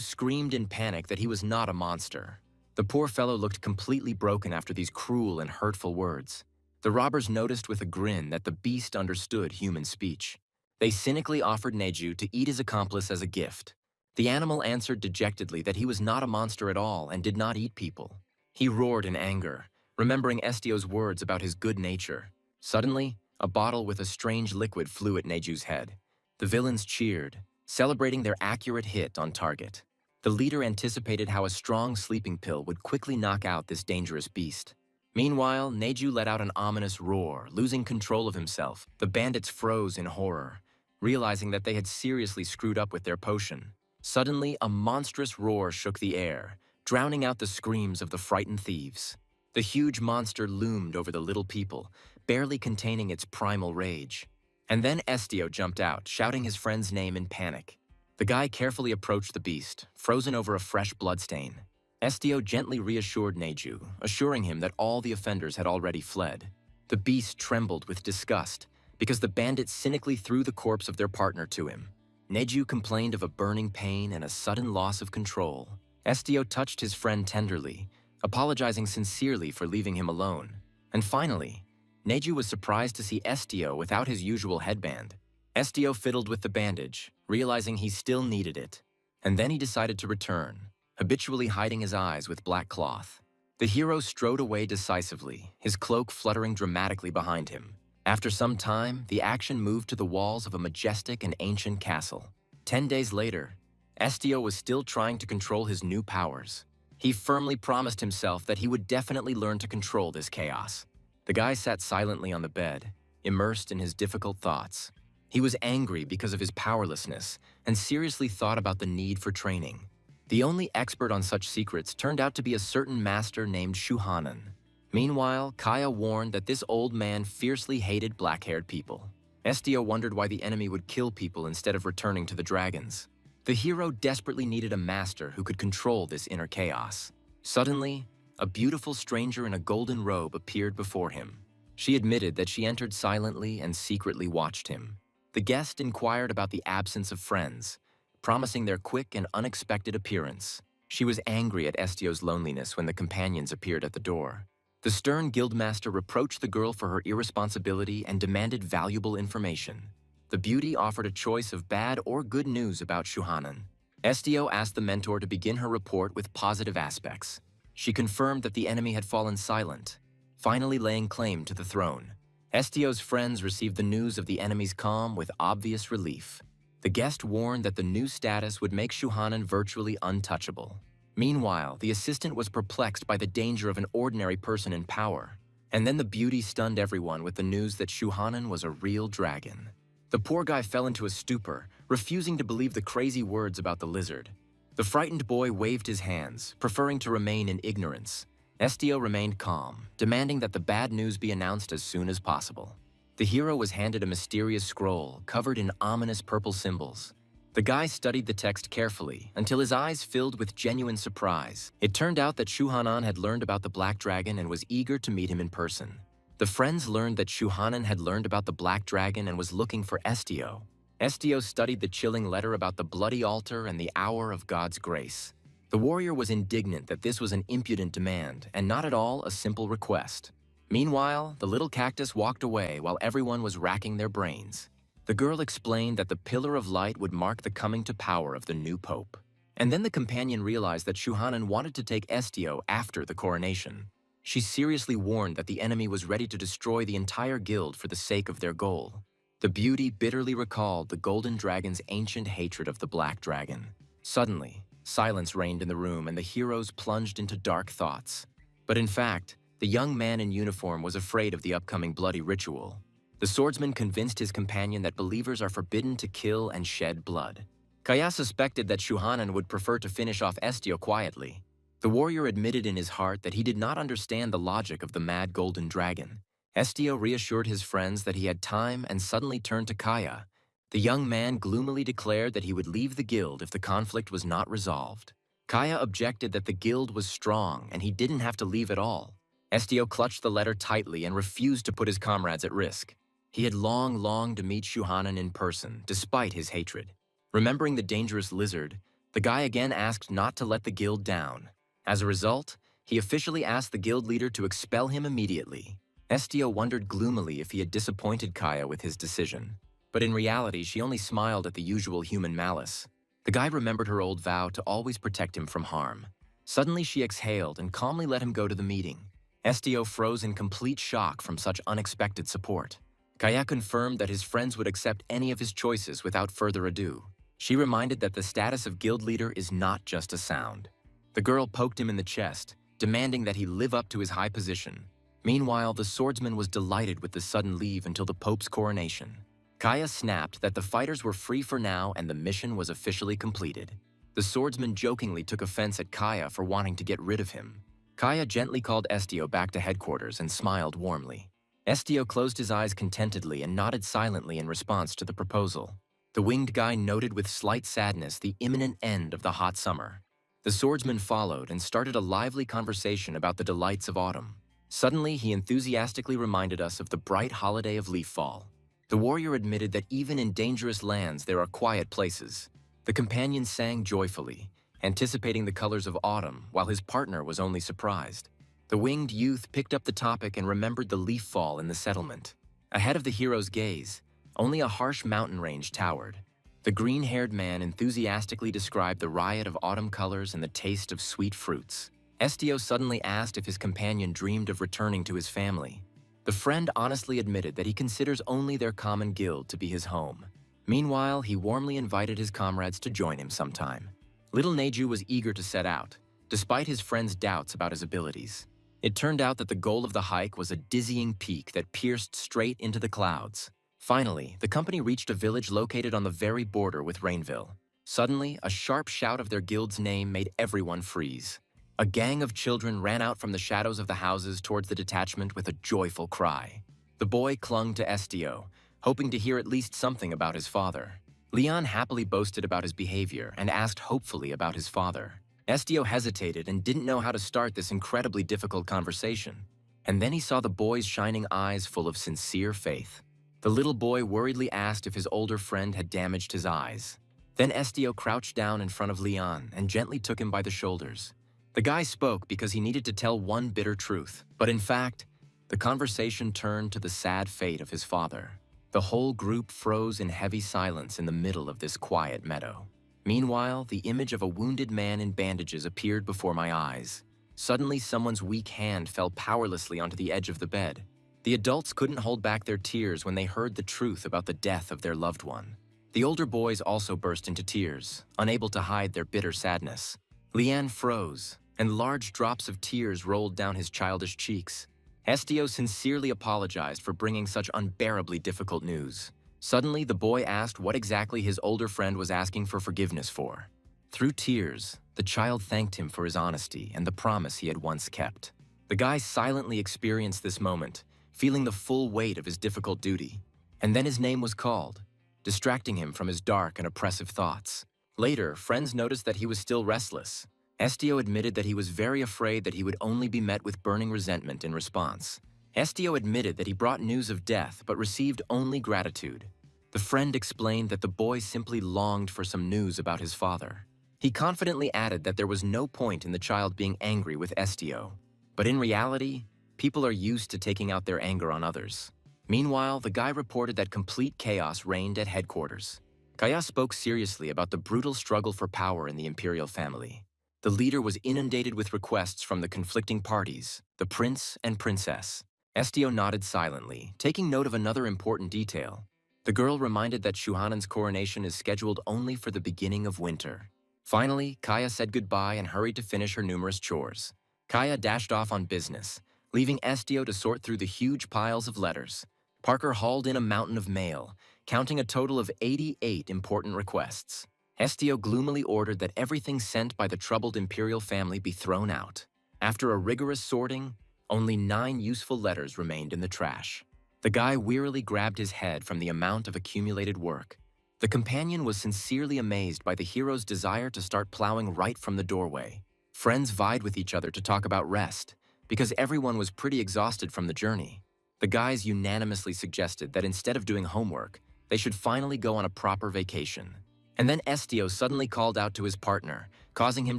screamed in panic that he was not a monster. The poor fellow looked completely broken after these cruel and hurtful words. The robbers noticed with a grin that the beast understood human speech. They cynically offered Neju to eat his accomplice as a gift. The animal answered dejectedly that he was not a monster at all and did not eat people. He roared in anger, remembering Estio's words about his good nature. Suddenly, a bottle with a strange liquid flew at Neju's head. The villains cheered, celebrating their accurate hit on target. The leader anticipated how a strong sleeping pill would quickly knock out this dangerous beast. Meanwhile, Neju let out an ominous roar, losing control of himself. The bandits froze in horror, realizing that they had seriously screwed up with their potion. Suddenly, a monstrous roar shook the air, drowning out the screams of the frightened thieves. The huge monster loomed over the little people, barely containing its primal rage. And then Estio jumped out, shouting his friend's name in panic. The guy carefully approached the beast, frozen over a fresh bloodstain. Estio gently reassured Neju, assuring him that all the offenders had already fled. The beast trembled with disgust, because the bandits cynically threw the corpse of their partner to him. Neju complained of a burning pain and a sudden loss of control. Estio touched his friend tenderly, apologizing sincerely for leaving him alone. And finally, Neju was surprised to see Estio without his usual headband. Estio fiddled with the bandage, realizing he still needed it. And then he decided to return, habitually hiding his eyes with black cloth. The hero strode away decisively, his cloak fluttering dramatically behind him. After some time, the action moved to the walls of a majestic and ancient castle. 10 days later, Estio was still trying to control his new powers. He firmly promised himself that he would definitely learn to control this chaos. The guy sat silently on the bed, immersed in his difficult thoughts. He was angry because of his powerlessness and seriously thought about the need for training. The only expert on such secrets turned out to be a certain master named Shuhanan. Meanwhile, Kaya warned that this old man fiercely hated black-haired people. Estio wondered why the enemy would kill people instead of returning to the dragons. The hero desperately needed a master who could control this inner chaos. Suddenly, a beautiful stranger in a golden robe appeared before him. She admitted that she entered silently and secretly watched him. The guest inquired about the absence of friends, promising their quick and unexpected appearance. She was angry at Estio's loneliness when the companions appeared at the door. The stern guildmaster reproached the girl for her irresponsibility and demanded valuable information. The beauty offered a choice of bad or good news about Shuhanan. Estio asked the mentor to begin her report with positive aspects. She confirmed that the enemy had fallen silent, finally laying claim to the throne. Estio's friends received the news of the enemy's calm with obvious relief. The guest warned that the new status would make Shuhanan virtually untouchable. Meanwhile, the assistant was perplexed by the danger of an ordinary person in power. And then the beauty stunned everyone with the news that Shuhanan was a real dragon. The poor guy fell into a stupor, refusing to believe the crazy words about the lizard. The frightened boy waved his hands, preferring to remain in ignorance. Estio remained calm, demanding that the bad news be announced as soon as possible. The hero was handed a mysterious scroll covered in ominous purple symbols. The guy studied the text carefully until his eyes filled with genuine surprise. It turned out that Shuhanan had learned about the Black Dragon and was eager to meet him in person. The friends learned that Shuhanan had learned about the Black Dragon and was looking for Estio. Estio studied the chilling letter about the bloody altar and the hour of God's grace. The warrior was indignant that this was an impudent demand and not at all a simple request. Meanwhile, the little cactus walked away while everyone was racking their brains. The girl explained that the pillar of light would mark the coming to power of the new pope. And then the companion realized that Shuhanan wanted to take Estio after the coronation. She seriously warned that the enemy was ready to destroy the entire guild for the sake of their goal. The beauty bitterly recalled the golden dragon's ancient hatred of the black dragon. Suddenly, silence reigned in the room and the heroes plunged into dark thoughts. But in fact, the young man in uniform was afraid of the upcoming bloody ritual. The swordsman convinced his companion that believers are forbidden to kill and shed blood. Kaya suspected that Shuhanan would prefer to finish off Estio quietly. The warrior admitted in his heart that he did not understand the logic of the mad golden dragon. Estio reassured his friends that he had time and suddenly turned to Kaya. The young man gloomily declared that he would leave the guild if the conflict was not resolved. Kaya objected that the guild was strong and he didn't have to leave at all. Estio clutched the letter tightly and refused to put his comrades at risk. He had long longed to meet Shuhanan in person, despite his hatred. Remembering the dangerous lizard, the guy again asked not to let the guild down. As a result, he officially asked the guild leader to expel him immediately. Estio wondered gloomily if he had disappointed Kaya with his decision. But in reality, she only smiled at the usual human malice. The guy remembered her old vow to always protect him from harm. Suddenly she exhaled and calmly let him go to the meeting. Estio froze in complete shock from such unexpected support. Kaya confirmed that his friends would accept any of his choices without further ado. She reminded that the status of guild leader is not just a sound. The girl poked him in the chest, demanding that he live up to his high position. Meanwhile, the swordsman was delighted with the sudden leave until the Pope's coronation. Kaya snapped that the fighters were free for now and the mission was officially completed. The swordsman jokingly took offense at Kaya for wanting to get rid of him. Kaya gently called Estio back to headquarters and smiled warmly. Estio closed his eyes contentedly and nodded silently in response to the proposal. The winged guy noted with slight sadness the imminent end of the hot summer. The swordsman followed and started a lively conversation about the delights of autumn. Suddenly, he enthusiastically reminded us of the bright holiday of leaf fall. The warrior admitted that even in dangerous lands there are quiet places. The companion sang joyfully, anticipating the colors of autumn, while his partner was only surprised. The winged youth picked up the topic and remembered the leaf fall in the settlement. Ahead of the hero's gaze, only a harsh mountain range towered. The green-haired man enthusiastically described the riot of autumn colors and the taste of sweet fruits. Estio suddenly asked if his companion dreamed of returning to his family. The friend honestly admitted that he considers only their common guild to be his home. Meanwhile, he warmly invited his comrades to join him sometime. Little Neju was eager to set out, despite his friend's doubts about his abilities. It turned out that the goal of the hike was a dizzying peak that pierced straight into the clouds. Finally, the company reached a village located on the very border with Rainville. Suddenly, a sharp shout of their guild's name made everyone freeze. A gang of children ran out from the shadows of the houses towards the detachment with a joyful cry. The boy clung to Estio, hoping to hear at least something about his father. Leon happily boasted about his behavior and asked hopefully about his father. Estio hesitated and didn't know how to start this incredibly difficult conversation. And then he saw the boy's shining eyes full of sincere faith. The little boy worriedly asked if his older friend had damaged his eyes. Then Estio crouched down in front of Leon and gently took him by the shoulders. The guy spoke because he needed to tell one bitter truth, but in fact, the conversation turned to the sad fate of his father. The whole group froze in heavy silence in the middle of this quiet meadow. Meanwhile, the image of a wounded man in bandages appeared before my eyes. Suddenly, someone's weak hand fell powerlessly onto the edge of the bed. The adults couldn't hold back their tears when they heard the truth about the death of their loved one. The older boys also burst into tears, unable to hide their bitter sadness. Leanne froze, and large drops of tears rolled down his childish cheeks. Estio sincerely apologized for bringing such unbearably difficult news. Suddenly, the boy asked what exactly his older friend was asking for forgiveness for. Through tears, the child thanked him for his honesty and the promise he had once kept. The guy silently experienced this moment, feeling the full weight of his difficult duty. And then his name was called, distracting him from his dark and oppressive thoughts. Later, friends noticed that he was still restless. Estio admitted that he was very afraid that he would only be met with burning resentment in response. Estio admitted that he brought news of death but received only gratitude. The friend explained that the boy simply longed for some news about his father. He confidently added that there was no point in the child being angry with Estio. But in reality, people are used to taking out their anger on others. Meanwhile, the guy reported that complete chaos reigned at headquarters. Kaya spoke seriously about the brutal struggle for power in the imperial family. The leader was inundated with requests from the conflicting parties, the prince and princess. Estio nodded silently, taking note of another important detail. The girl reminded that Shuhanan's coronation is scheduled only for the beginning of winter. Finally, Kaya said goodbye and hurried to finish her numerous chores. Kaya dashed off on business, leaving Estio to sort through the huge piles of letters. Parker hauled in a mountain of mail, counting a total of 88 important requests. Estio gloomily ordered that everything sent by the troubled imperial family be thrown out. After a rigorous sorting, only 9 useful letters remained in the trash. The guy wearily grabbed his head from the amount of accumulated work. The companion was sincerely amazed by the hero's desire to start plowing right from the doorway. Friends vied with each other to talk about rest, because everyone was pretty exhausted from the journey. The guys unanimously suggested that instead of doing homework, they should finally go on a proper vacation. And then Estio suddenly called out to his partner, causing him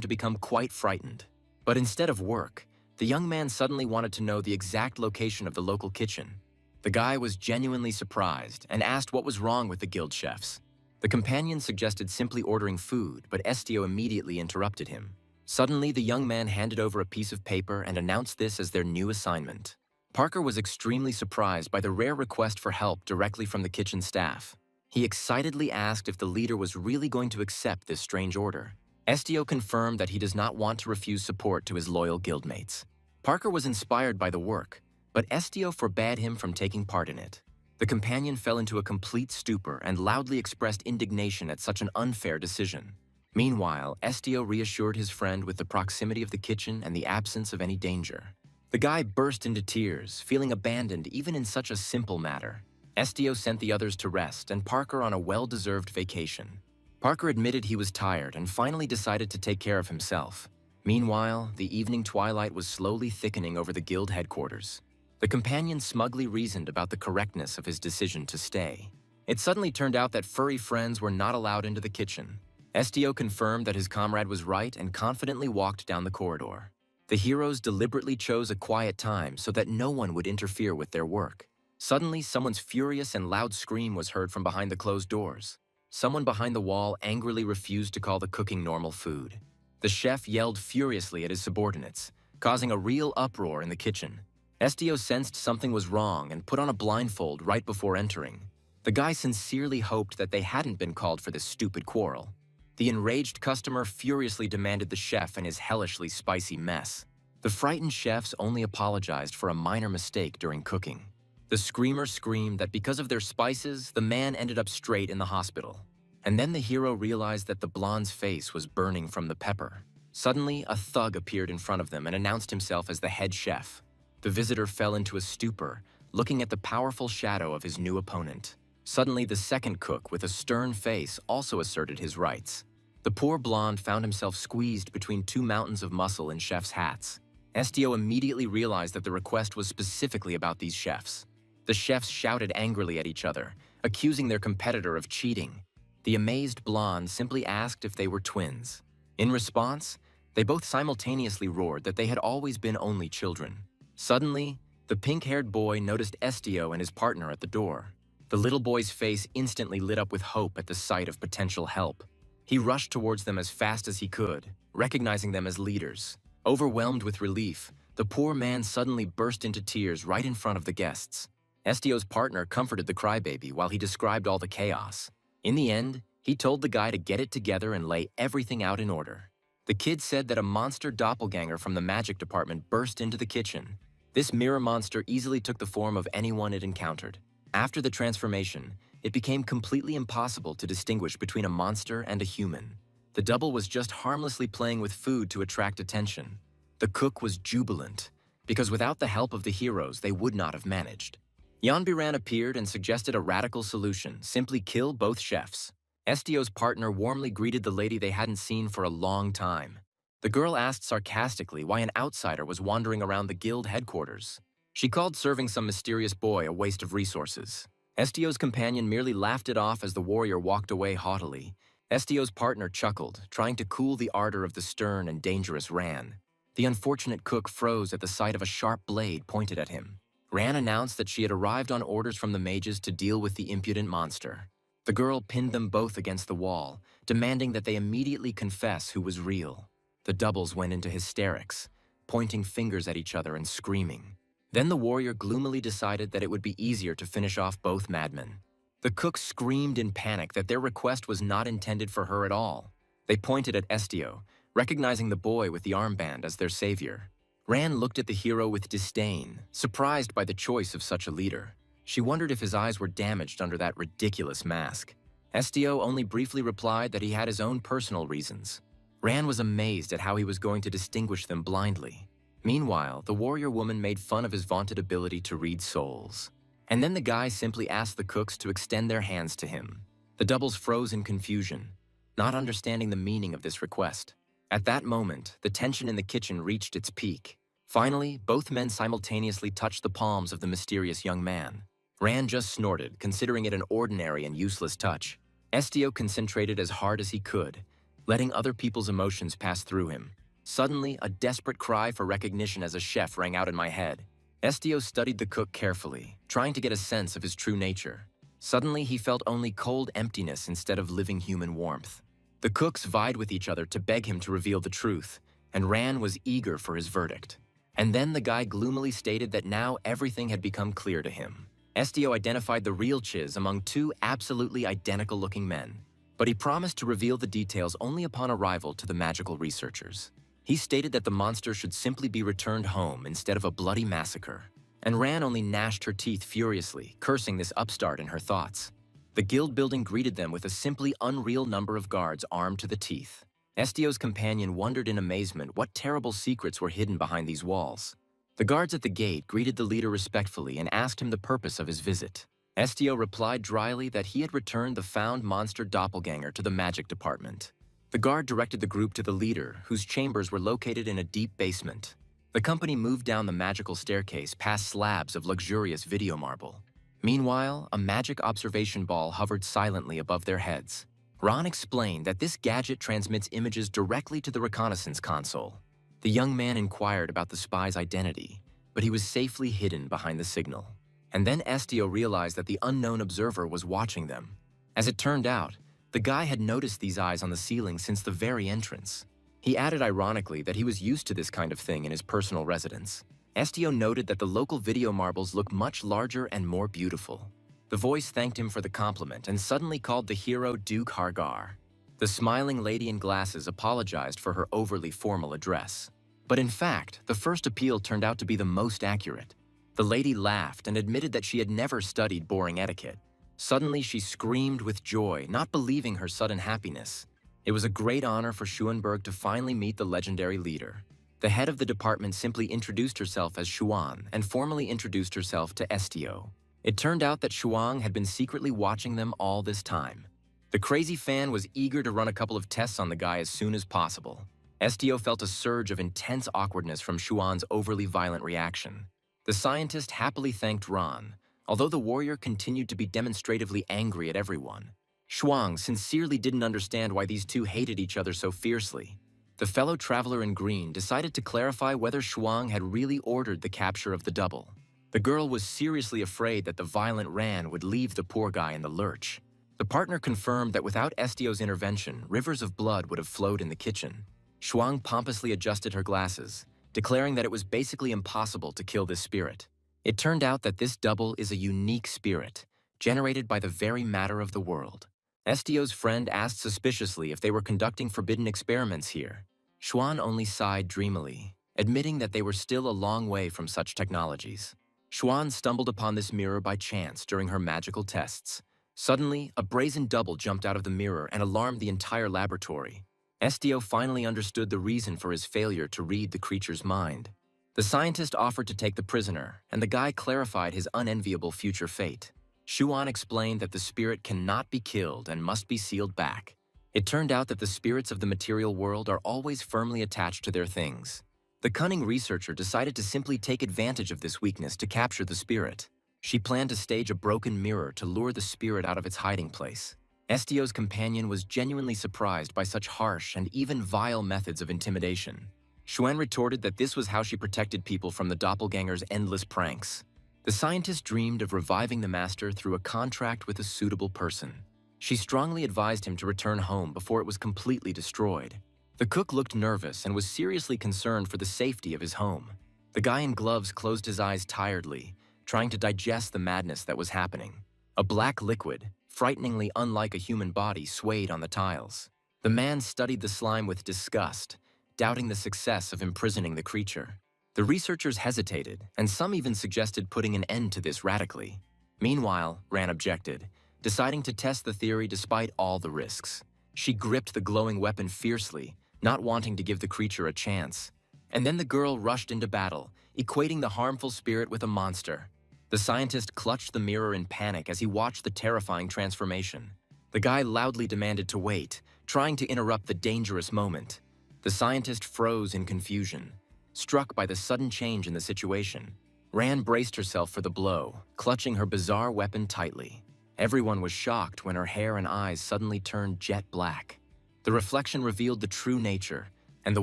to become quite frightened. But instead of work, the young man suddenly wanted to know the exact location of the local kitchen. The guy was genuinely surprised and asked what was wrong with the guild chefs. The companion suggested simply ordering food, but Estio immediately interrupted him. Suddenly, the young man handed over a piece of paper and announced this as their new assignment. Parker was extremely surprised by the rare request for help directly from the kitchen staff. He excitedly asked if the leader was really going to accept this strange order. Estio confirmed that he does not want to refuse support to his loyal guildmates. Parker was inspired by the work, but Estio forbade him from taking part in it. The companion fell into a complete stupor and loudly expressed indignation at such an unfair decision. Meanwhile, Estio reassured his friend with the proximity of the kitchen and the absence of any danger. The guy burst into tears, feeling abandoned even in such a simple matter. Estio sent the others to rest and Parker on a well-deserved vacation. Parker admitted he was tired and finally decided to take care of himself. Meanwhile, the evening twilight was slowly thickening over the guild headquarters. The companion smugly reasoned about the correctness of his decision to stay. It suddenly turned out that furry friends were not allowed into the kitchen. Estio confirmed that his comrade was right and confidently walked down the corridor. The heroes deliberately chose a quiet time so that no one would interfere with their work. Suddenly, someone's furious and loud scream was heard from behind the closed doors. Someone behind the wall angrily refused to call the cooking normal food. The chef yelled furiously at his subordinates, causing a real uproar in the kitchen. Estio sensed something was wrong and put on a blindfold right before entering. The guy sincerely hoped that they hadn't been called for this stupid quarrel. The enraged customer furiously demanded the chef and his hellishly spicy mess. The frightened chefs only apologized for a minor mistake during cooking. The screamer screamed that because of their spices, the man ended up straight in the hospital. And then the hero realized that the blonde's face was burning from the pepper. Suddenly, a thug appeared in front of them and announced himself as the head chef. The visitor fell into a stupor, looking at the powerful shadow of his new opponent. Suddenly, the second cook, with a stern face, also asserted his rights. The poor blonde found himself squeezed between two mountains of muscle in chefs' hats. Estio immediately realized that the request was specifically about these chefs. The chefs shouted angrily at each other, accusing their competitor of cheating. The amazed blonde simply asked if they were twins. In response, they both simultaneously roared that they had always been only children. Suddenly, the pink-haired boy noticed Estio and his partner at the door. The little boy's face instantly lit up with hope at the sight of potential help. He rushed towards them as fast as he could, recognizing them as leaders. Overwhelmed with relief, the poor man suddenly burst into tears right in front of the guests. Estio's partner comforted the crybaby while he described all the chaos. In the end, he told the guy to get it together and lay everything out in order. The kid said that a monster doppelganger from the magic department burst into the kitchen. This mirror monster easily took the form of anyone it encountered. After the transformation, it became completely impossible to distinguish between a monster and a human. The double was just harmlessly playing with food to attract attention. The cook was jubilant, because without the help of the heroes, they would not have managed. Yanbiran appeared and suggested a radical solution: simply kill both chefs. Estio's partner warmly greeted the lady they hadn't seen for a long time. The girl asked sarcastically why an outsider was wandering around the guild headquarters. She called serving some mysterious boy a waste of resources. Estio's companion merely laughed it off as the warrior walked away haughtily. Estio's partner chuckled, trying to cool the ardor of the stern and dangerous Ran. The unfortunate cook froze at the sight of a sharp blade pointed at him. Ran announced that she had arrived on orders from the mages to deal with the impudent monster. The girl pinned them both against the wall, demanding that they immediately confess who was real. The doubles went into hysterics, pointing fingers at each other and screaming. Then the warrior gloomily decided that it would be easier to finish off both madmen. The cook screamed in panic that their request was not intended for her at all. They pointed at Estio, recognizing the boy with the armband as their savior. Ran looked at the hero with disdain, surprised by the choice of such a leader. She wondered if his eyes were damaged under that ridiculous mask. Estio only briefly replied that he had his own personal reasons. Ran was amazed at how he was going to distinguish them blindly. Meanwhile, the warrior woman made fun of his vaunted ability to read souls. And then the guy simply asked the cooks to extend their hands to him. The doubles froze in confusion, not understanding the meaning of this request. At that moment, the tension in the kitchen reached its peak. Finally, both men simultaneously touched the palms of the mysterious young man. Ran just snorted, considering it an ordinary and useless touch. Estio concentrated as hard as he could, letting other people's emotions pass through him. Suddenly, a desperate cry for recognition as a chef rang out in my head. Estio studied the cook carefully, trying to get a sense of his true nature. Suddenly, he felt only cold emptiness instead of living human warmth. The cooks vied with each other to beg him to reveal the truth, and Ran was eager for his verdict. And then the guy gloomily stated that now everything had become clear to him. Estio identified the real Chiz among two absolutely identical-looking men, but he promised to reveal the details only upon arrival to the magical researchers. He stated that the monster should simply be returned home instead of a bloody massacre, and Ran only gnashed her teeth furiously, cursing this upstart in her thoughts. The guild building greeted them with a simply unreal number of guards armed to the teeth. Estio's companion wondered in amazement what terrible secrets were hidden behind these walls. The guards at the gate greeted the leader respectfully and asked him the purpose of his visit. Estio replied dryly that he had returned the found monster doppelganger to the magic department. The guard directed the group to the leader, whose chambers were located in a deep basement. The company moved down the magical staircase past slabs of luxurious video marble. Meanwhile, a magic observation ball hovered silently above their heads. Ron explained that this gadget transmits images directly to the reconnaissance console. The young man inquired about the spy's identity, but he was safely hidden behind the signal. And then Estio realized that the unknown observer was watching them. As it turned out, the guy had noticed these eyes on the ceiling since the very entrance. He added ironically that he was used to this kind of thing in his personal residence. Estio noted that the local video marbles looked much larger and more beautiful. The voice thanked him for the compliment and suddenly called the hero Duke Hargar. The smiling lady in glasses apologized for her overly formal address. But in fact, the first appeal turned out to be the most accurate. The lady laughed and admitted that she had never studied boring etiquette. Suddenly, she screamed with joy, not believing her sudden happiness. It was a great honor for Schuenberg to finally meet the legendary leader. The head of the department simply introduced herself as Shuang and formally introduced herself to Estio. It turned out that Shuang had been secretly watching them all this time. The crazy fan was eager to run a couple of tests on the guy as soon as possible. Estio felt a surge of intense awkwardness from Shuang's overly violent reaction. The scientist happily thanked Ron, although the warrior continued to be demonstratively angry at everyone. Shuang sincerely didn't understand why these two hated each other so fiercely. The fellow traveler in green decided to clarify whether Shuang had really ordered the capture of the double. The girl was seriously afraid that the violent Ran would leave the poor guy in the lurch. The partner confirmed that without Estio's intervention, rivers of blood would have flowed in the kitchen. Shuang pompously adjusted her glasses, declaring that it was basically impossible to kill this spirit. It turned out that this double is a unique spirit, generated by the very matter of the world. Estio's friend asked suspiciously if they were conducting forbidden experiments here. Shuang only sighed dreamily, admitting that they were still a long way from such technologies. Shuang stumbled upon this mirror by chance during her magical tests. Suddenly, a brazen double jumped out of the mirror and alarmed the entire laboratory. Estio finally understood the reason for his failure to read the creature's mind. The scientist offered to take the prisoner, and the guy clarified his unenviable future fate. Shuan explained that the spirit cannot be killed and must be sealed back. It turned out that the spirits of the material world are always firmly attached to their things. The cunning researcher decided to simply take advantage of this weakness to capture the spirit. She planned to stage a broken mirror to lure the spirit out of its hiding place. Estio's companion was genuinely surprised by such harsh and even vile methods of intimidation. Xuan retorted that this was how she protected people from the doppelganger's endless pranks. The scientist dreamed of reviving the master through a contract with a suitable person. She strongly advised him to return home before it was completely destroyed. The cook looked nervous and was seriously concerned for the safety of his home. The guy in gloves closed his eyes tiredly, trying to digest the madness that was happening. A black liquid, frighteningly unlike a human body, swayed on the tiles. The man studied the slime with disgust, doubting the success of imprisoning the creature. The researchers hesitated, and some even suggested putting an end to this radically. Meanwhile, Ran objected, deciding to test the theory despite all the risks. She gripped the glowing weapon fiercely, not wanting to give the creature a chance. And then the girl rushed into battle, equating the harmful spirit with a monster. The scientist clutched the mirror in panic as he watched the terrifying transformation. The guy loudly demanded to wait, trying to interrupt the dangerous moment. The scientist froze in confusion. struck by the sudden change in the situation. Ran braced herself for the blow, clutching her bizarre weapon tightly. Everyone was shocked when her hair and eyes suddenly turned jet black. The reflection revealed the true nature, and the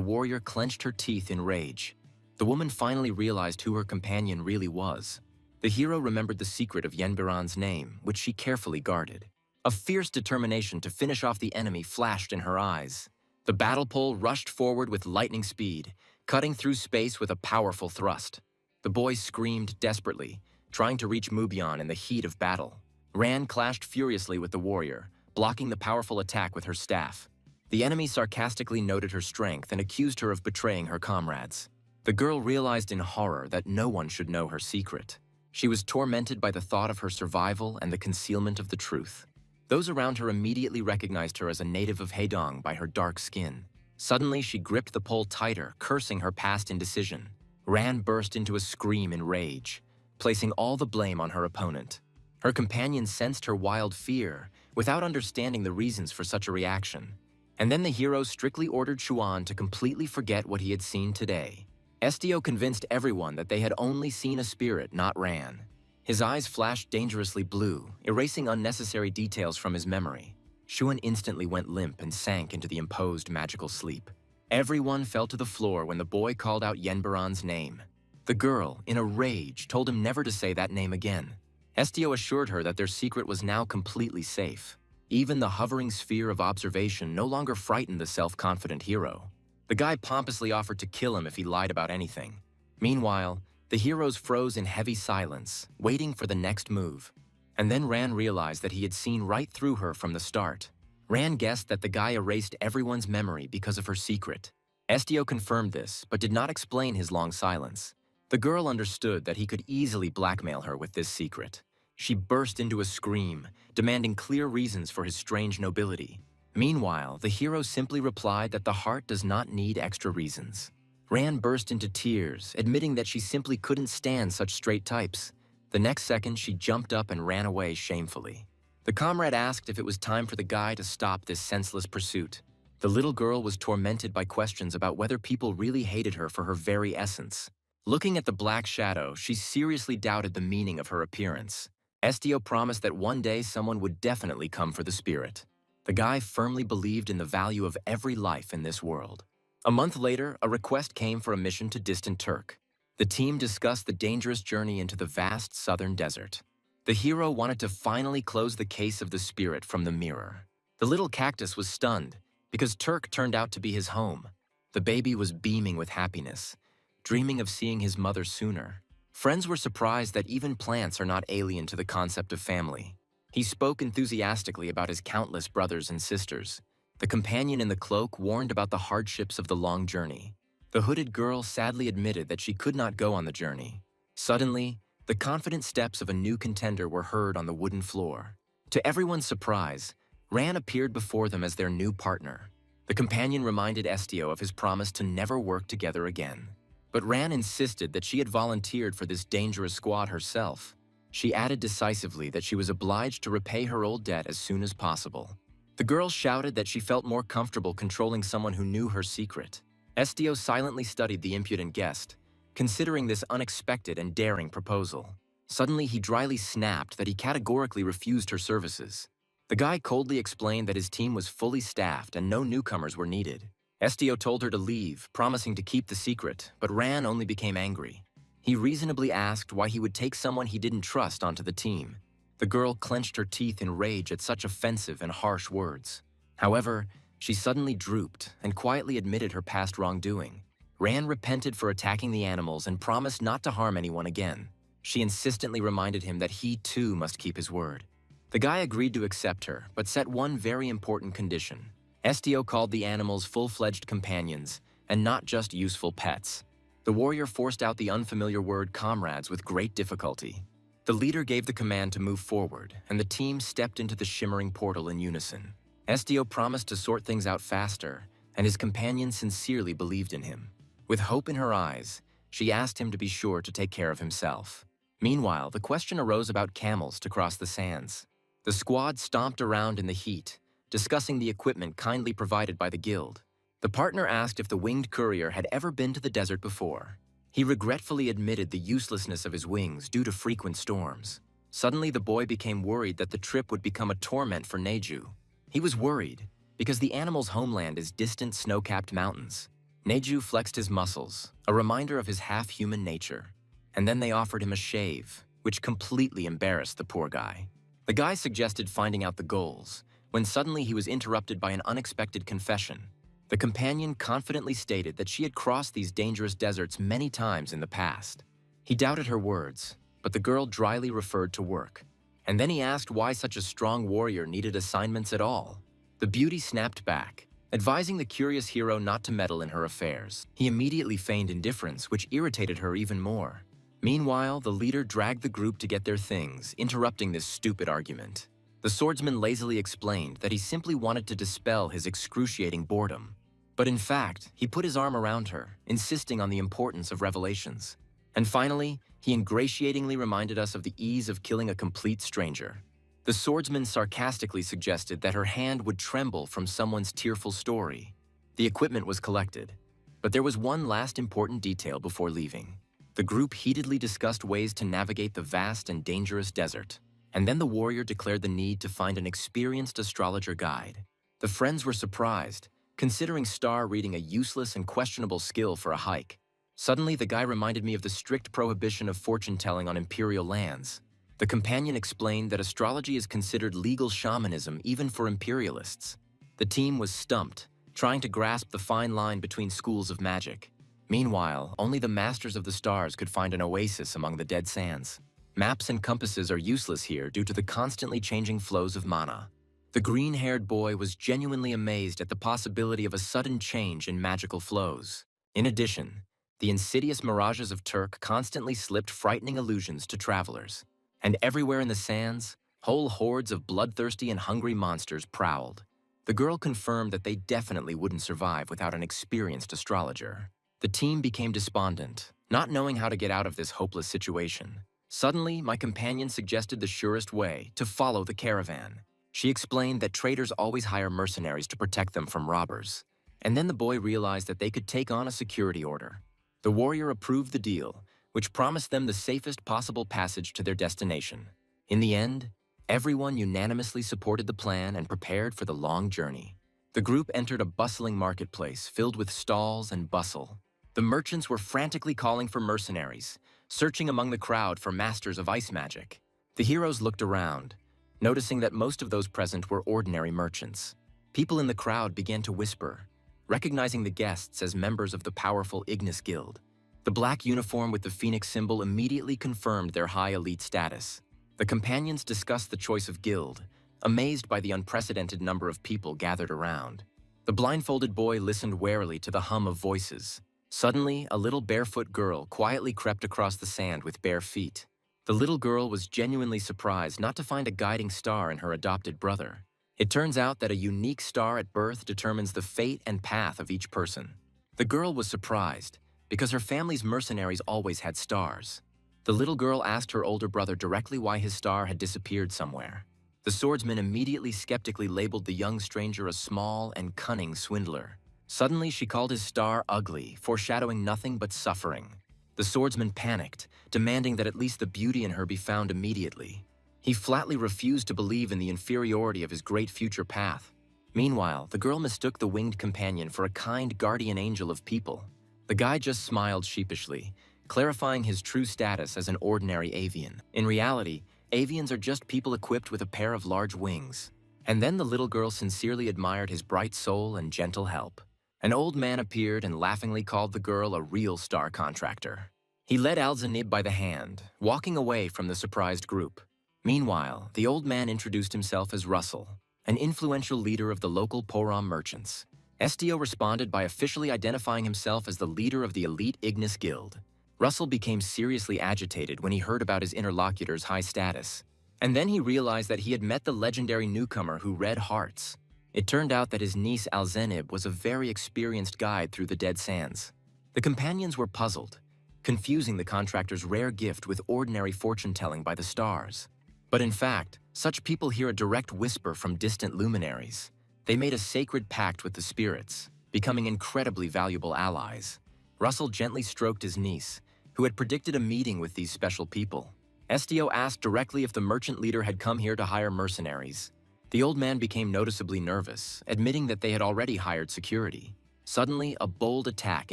warrior clenched her teeth in rage. The woman finally realized who her companion really was. The hero remembered the secret of Yenbiran's name, which she carefully guarded. A fierce determination to finish off the enemy flashed in her eyes. The battle pole rushed forward with lightning speed, cutting through space with a powerful thrust. The boy screamed desperately, trying to reach Mubion in the heat of battle. Ran clashed furiously with the warrior, blocking the powerful attack with her staff. The enemy sarcastically noted her strength and accused her of betraying her comrades. The girl realized in horror that no one should know her secret. She was tormented by the thought of her survival and the concealment of the truth. Those around her immediately recognized her as a native of Haedong by her dark skin. Suddenly, she gripped the pole tighter, cursing her past indecision. Ran burst into a scream in rage, placing all the blame on her opponent. Her companion sensed her wild fear, without understanding the reasons for such a reaction. And then the hero strictly ordered Chuan to completely forget what he had seen today. Estio convinced everyone that they had only seen a spirit, not Ran. His eyes flashed dangerously blue, erasing unnecessary details from his memory. Chuan instantly went limp and sank into the imposed magical sleep. Everyone fell to the floor when the boy called out Yenbiran's name. The girl, in a rage, told him never to say that name again. Estio assured her that their secret was now completely safe. Even the hovering sphere of observation no longer frightened the self-confident hero. The guy pompously offered to kill him if he lied about anything. Meanwhile, the heroes froze in heavy silence, waiting for the next move. And then Ran realized that he had seen right through her from the start. Ran guessed that the guy erased everyone's memory because of her secret. Estio confirmed this, but did not explain his long silence. The girl understood that he could easily blackmail her with this secret. She burst into a scream, demanding clear reasons for his strange nobility. Meanwhile, the hero simply replied that the heart does not need extra reasons. Ran burst into tears, admitting that she simply couldn't stand such straight types. The next second, she jumped up and ran away shamefully. The comrade asked if it was time for the guy to stop this senseless pursuit. The little girl was tormented by questions about whether people really hated her for her very essence. Looking at the black shadow, she seriously doubted the meaning of her appearance. Estio promised that one day someone would definitely come for the spirit. The guy firmly believed in the value of every life in this world. A month later, a request came for a mission to distant Turk. The team discussed the dangerous journey into the vast southern desert. The hero wanted to finally close the case of the spirit from the mirror. The little cactus was stunned, because Turk turned out to be his home. The baby was beaming with happiness, dreaming of seeing his mother sooner. Friends were surprised that even plants are not alien to the concept of family. He spoke enthusiastically about his countless brothers and sisters. The companion in the cloak warned about the hardships of the long journey. The hooded girl sadly admitted that she could not go on the journey. Suddenly, the confident steps of a new contender were heard on the wooden floor. To everyone's surprise, Ran appeared before them as their new partner. The companion reminded Estio of his promise to never work together again. But Ran insisted that she had volunteered for this dangerous squad herself. She added decisively that she was obliged to repay her old debt as soon as possible. The girl shouted that she felt more comfortable controlling someone who knew her secret. Estio silently studied the impudent guest, considering this unexpected and daring proposal. Suddenly, he dryly snapped that he categorically refused her services. The guy coldly explained that his team was fully staffed and no newcomers were needed. Estio told her to leave, promising to keep the secret, but Ran only became angry. He reasonably asked why he would take someone he didn't trust onto the team. The girl clenched her teeth in rage at such offensive and harsh words. However, she suddenly drooped and quietly admitted her past wrongdoing. Ran repented for attacking the animals and promised not to harm anyone again. She insistently reminded him that he too must keep his word. The guy agreed to accept her, but set one very important condition. Estio called the animals full-fledged companions, and not just useful pets. The warrior forced out the unfamiliar word comrades with great difficulty. The leader gave the command to move forward, and the team stepped into the shimmering portal in unison. Estio promised to sort things out faster, and his companion sincerely believed in him. With hope in her eyes, she asked him to be sure to take care of himself. Meanwhile, the question arose about camels to cross the sands. The squad stomped around in the heat, discussing the equipment kindly provided by the guild. The partner asked if the winged courier had ever been to the desert before. He regretfully admitted the uselessness of his wings due to frequent storms. Suddenly, the boy became worried that the trip would become a torment for Neju. He was worried because the animal's homeland is distant snow-capped mountains. Neju flexed his muscles, a reminder of his half-human nature. And then they offered him a shave, which completely embarrassed the poor guy. The guy suggested finding out the goals, when suddenly he was interrupted by an unexpected confession. The companion confidently stated that she had crossed these dangerous deserts many times in the past. He doubted her words, but the girl dryly referred to work. And then he asked why such a strong warrior needed assignments at all. The beauty snapped back, advising the curious hero not to meddle in her affairs. He immediately feigned indifference, which irritated her even more. Meanwhile, the leader dragged the group to get their things, interrupting this stupid argument. The swordsman lazily explained that he simply wanted to dispel his excruciating boredom. But in fact, he put his arm around her, insisting on the importance of revelations. And finally, he ingratiatingly reminded us of the ease of killing a complete stranger. The swordsman sarcastically suggested that her hand would tremble from someone's tearful story. The equipment was collected, but there was one last important detail before leaving. The group heatedly discussed ways to navigate the vast and dangerous desert. And then the warrior declared the need to find an experienced astrologer guide. The friends were surprised, considering star reading a useless and questionable skill for a hike. Suddenly, the guy reminded me of the strict prohibition of fortune-telling on imperial lands. The companion explained that astrology is considered legal shamanism even for imperialists. The team was stumped, trying to grasp the fine line between schools of magic. Meanwhile, only the masters of the stars could find an oasis among the dead sands. Maps and compasses are useless here due to the constantly changing flows of mana. The green-haired boy was genuinely amazed at the possibility of a sudden change in magical flows. In addition, the insidious mirages of Turk constantly slipped frightening illusions to travelers. And everywhere in the sands, whole hordes of bloodthirsty and hungry monsters prowled. The girl confirmed that they definitely wouldn't survive without an experienced astrologer. The team became despondent, not knowing how to get out of this hopeless situation. Suddenly, my companion suggested the surest way to follow the caravan. She explained that traders always hire mercenaries to protect them from robbers. And then the boy realized that they could take on a security order. The warrior approved the deal, which promised them the safest possible passage to their destination. In the end, everyone unanimously supported the plan and prepared for the long journey. The group entered a bustling marketplace filled with stalls and bustle. The merchants were frantically calling for mercenaries, searching among the crowd for masters of ice magic. The heroes looked around, noticing that most of those present were ordinary merchants. People in the crowd began to whisper, recognizing the guests as members of the powerful Ignis Guild. The black uniform with the phoenix symbol immediately confirmed their high elite status. The companions discussed the choice of guild, amazed by the unprecedented number of people gathered around. The blindfolded boy listened warily to the hum of voices. Suddenly, a little barefoot girl quietly crept across the sand with bare feet. The little girl was genuinely surprised not to find a guiding star in her adopted brother. It turns out that a unique star at birth determines the fate and path of each person. The girl was surprised, because her family's mercenaries always had stars. The little girl asked her older brother directly why his star had disappeared somewhere. The swordsman immediately skeptically labeled the young stranger a small and cunning swindler. Suddenly, she called his star ugly, foreshadowing nothing but suffering. The swordsman panicked, demanding that at least the beauty in her be found immediately. He flatly refused to believe in the inferiority of his great future path. Meanwhile, the girl mistook the winged companion for a kind guardian angel of people. The guy just smiled sheepishly, clarifying his true status as an ordinary avian. In reality, avians are just people equipped with a pair of large wings. And then the little girl sincerely admired his bright soul and gentle help. An old man appeared and laughingly called the girl a real star contractor. He led Alzanib by the hand, walking away from the surprised group. Meanwhile, the old man introduced himself as Russell, an influential leader of the local Porom merchants. Estio responded by officially identifying himself as the leader of the elite Ignis Guild. Russell became seriously agitated when he heard about his interlocutor's high status. And then he realized that he had met the legendary newcomer who read hearts. It turned out that his niece Alzenib was a very experienced guide through the Dead Sands. The companions were puzzled, confusing the contractor's rare gift with ordinary fortune-telling by the stars. But in fact, such people hear a direct whisper from distant luminaries. They made a sacred pact with the spirits. becoming incredibly valuable allies. Russell gently stroked his niece, who had predicted a meeting with these special people. SDO asked directly if the merchant leader had come here to hire mercenaries. The old man became noticeably nervous, admitting that they had already hired security. Suddenly, a bold attack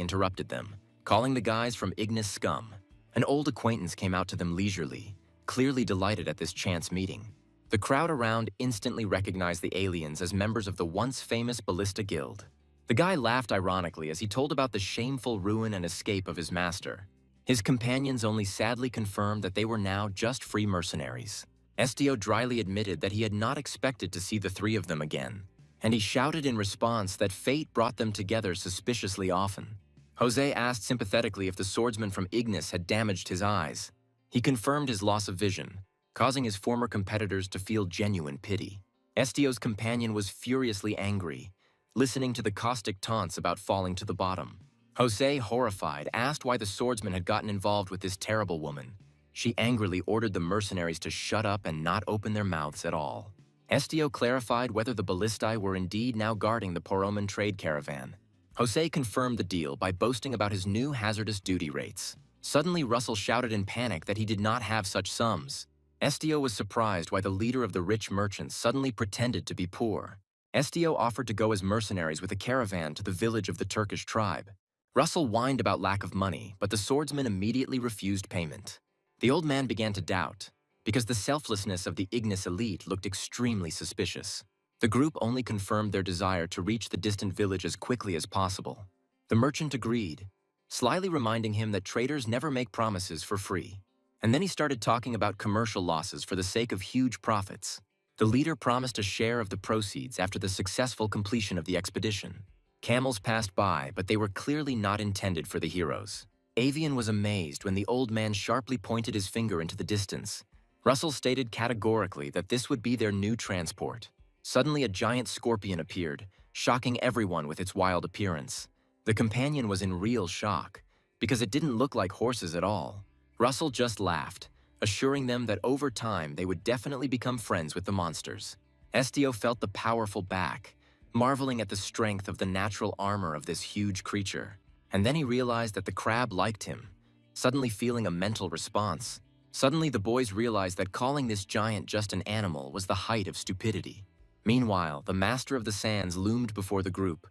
interrupted them, calling the guys from Ignis scum. An old acquaintance came out to them leisurely, clearly delighted at this chance meeting. The crowd around instantly recognized the aliens as members of the once famous Ballista Guild. The guy laughed ironically as he told about the shameful ruin and escape of his master. His companions only sadly confirmed that they were now just free mercenaries. SDO dryly admitted that he had not expected to see the three of them again, and he shouted in response that fate brought them together suspiciously often. Jose asked sympathetically if the swordsman from Ignis had damaged his eyes. He confirmed his loss of vision, causing his former competitors to feel genuine pity. SDO's companion was furiously angry, listening to the caustic taunts about falling to the bottom. Jose, horrified, asked why the swordsman had gotten involved with this terrible woman. She angrily ordered the mercenaries to shut up and not open their mouths at all. SDO clarified whether the ballistae were indeed now guarding the Poroman trade caravan. Jose confirmed the deal by boasting about his new hazardous duty rates. Suddenly, Russell shouted in panic that he did not have such sums. SDO was surprised why the leader of the rich merchants suddenly pretended to be poor. SDO offered to go as mercenaries with a caravan to the village of the Turkish tribe. Russell whined about lack of money, but the swordsman immediately refused payment. The old man began to doubt, because the selflessness of the Ignis elite looked extremely suspicious. The group only confirmed their desire to reach the distant village as quickly as possible. The merchant agreed, slyly reminding him that traders never make promises for free. And then he started talking about commercial losses for the sake of huge profits. The leader promised a share of the proceeds after the successful completion of the expedition. Camels passed by, but they were clearly not intended for the heroes. Avian was amazed when the old man sharply pointed his finger into the distance. Russell stated categorically that this would be their new transport. Suddenly, a giant scorpion appeared, shocking everyone with its wild appearance. The companion was in real shock, because it didn't look like horses at all. Russell just laughed, assuring them that over time they would definitely become friends with the monsters. SDO felt the powerful back, marveling at the strength of the natural armor of this huge creature. And then he realized that the crab liked him, suddenly feeling a mental response. Suddenly, the boys realized that calling this giant just an animal was the height of stupidity. Meanwhile, the master of the sands loomed before the group,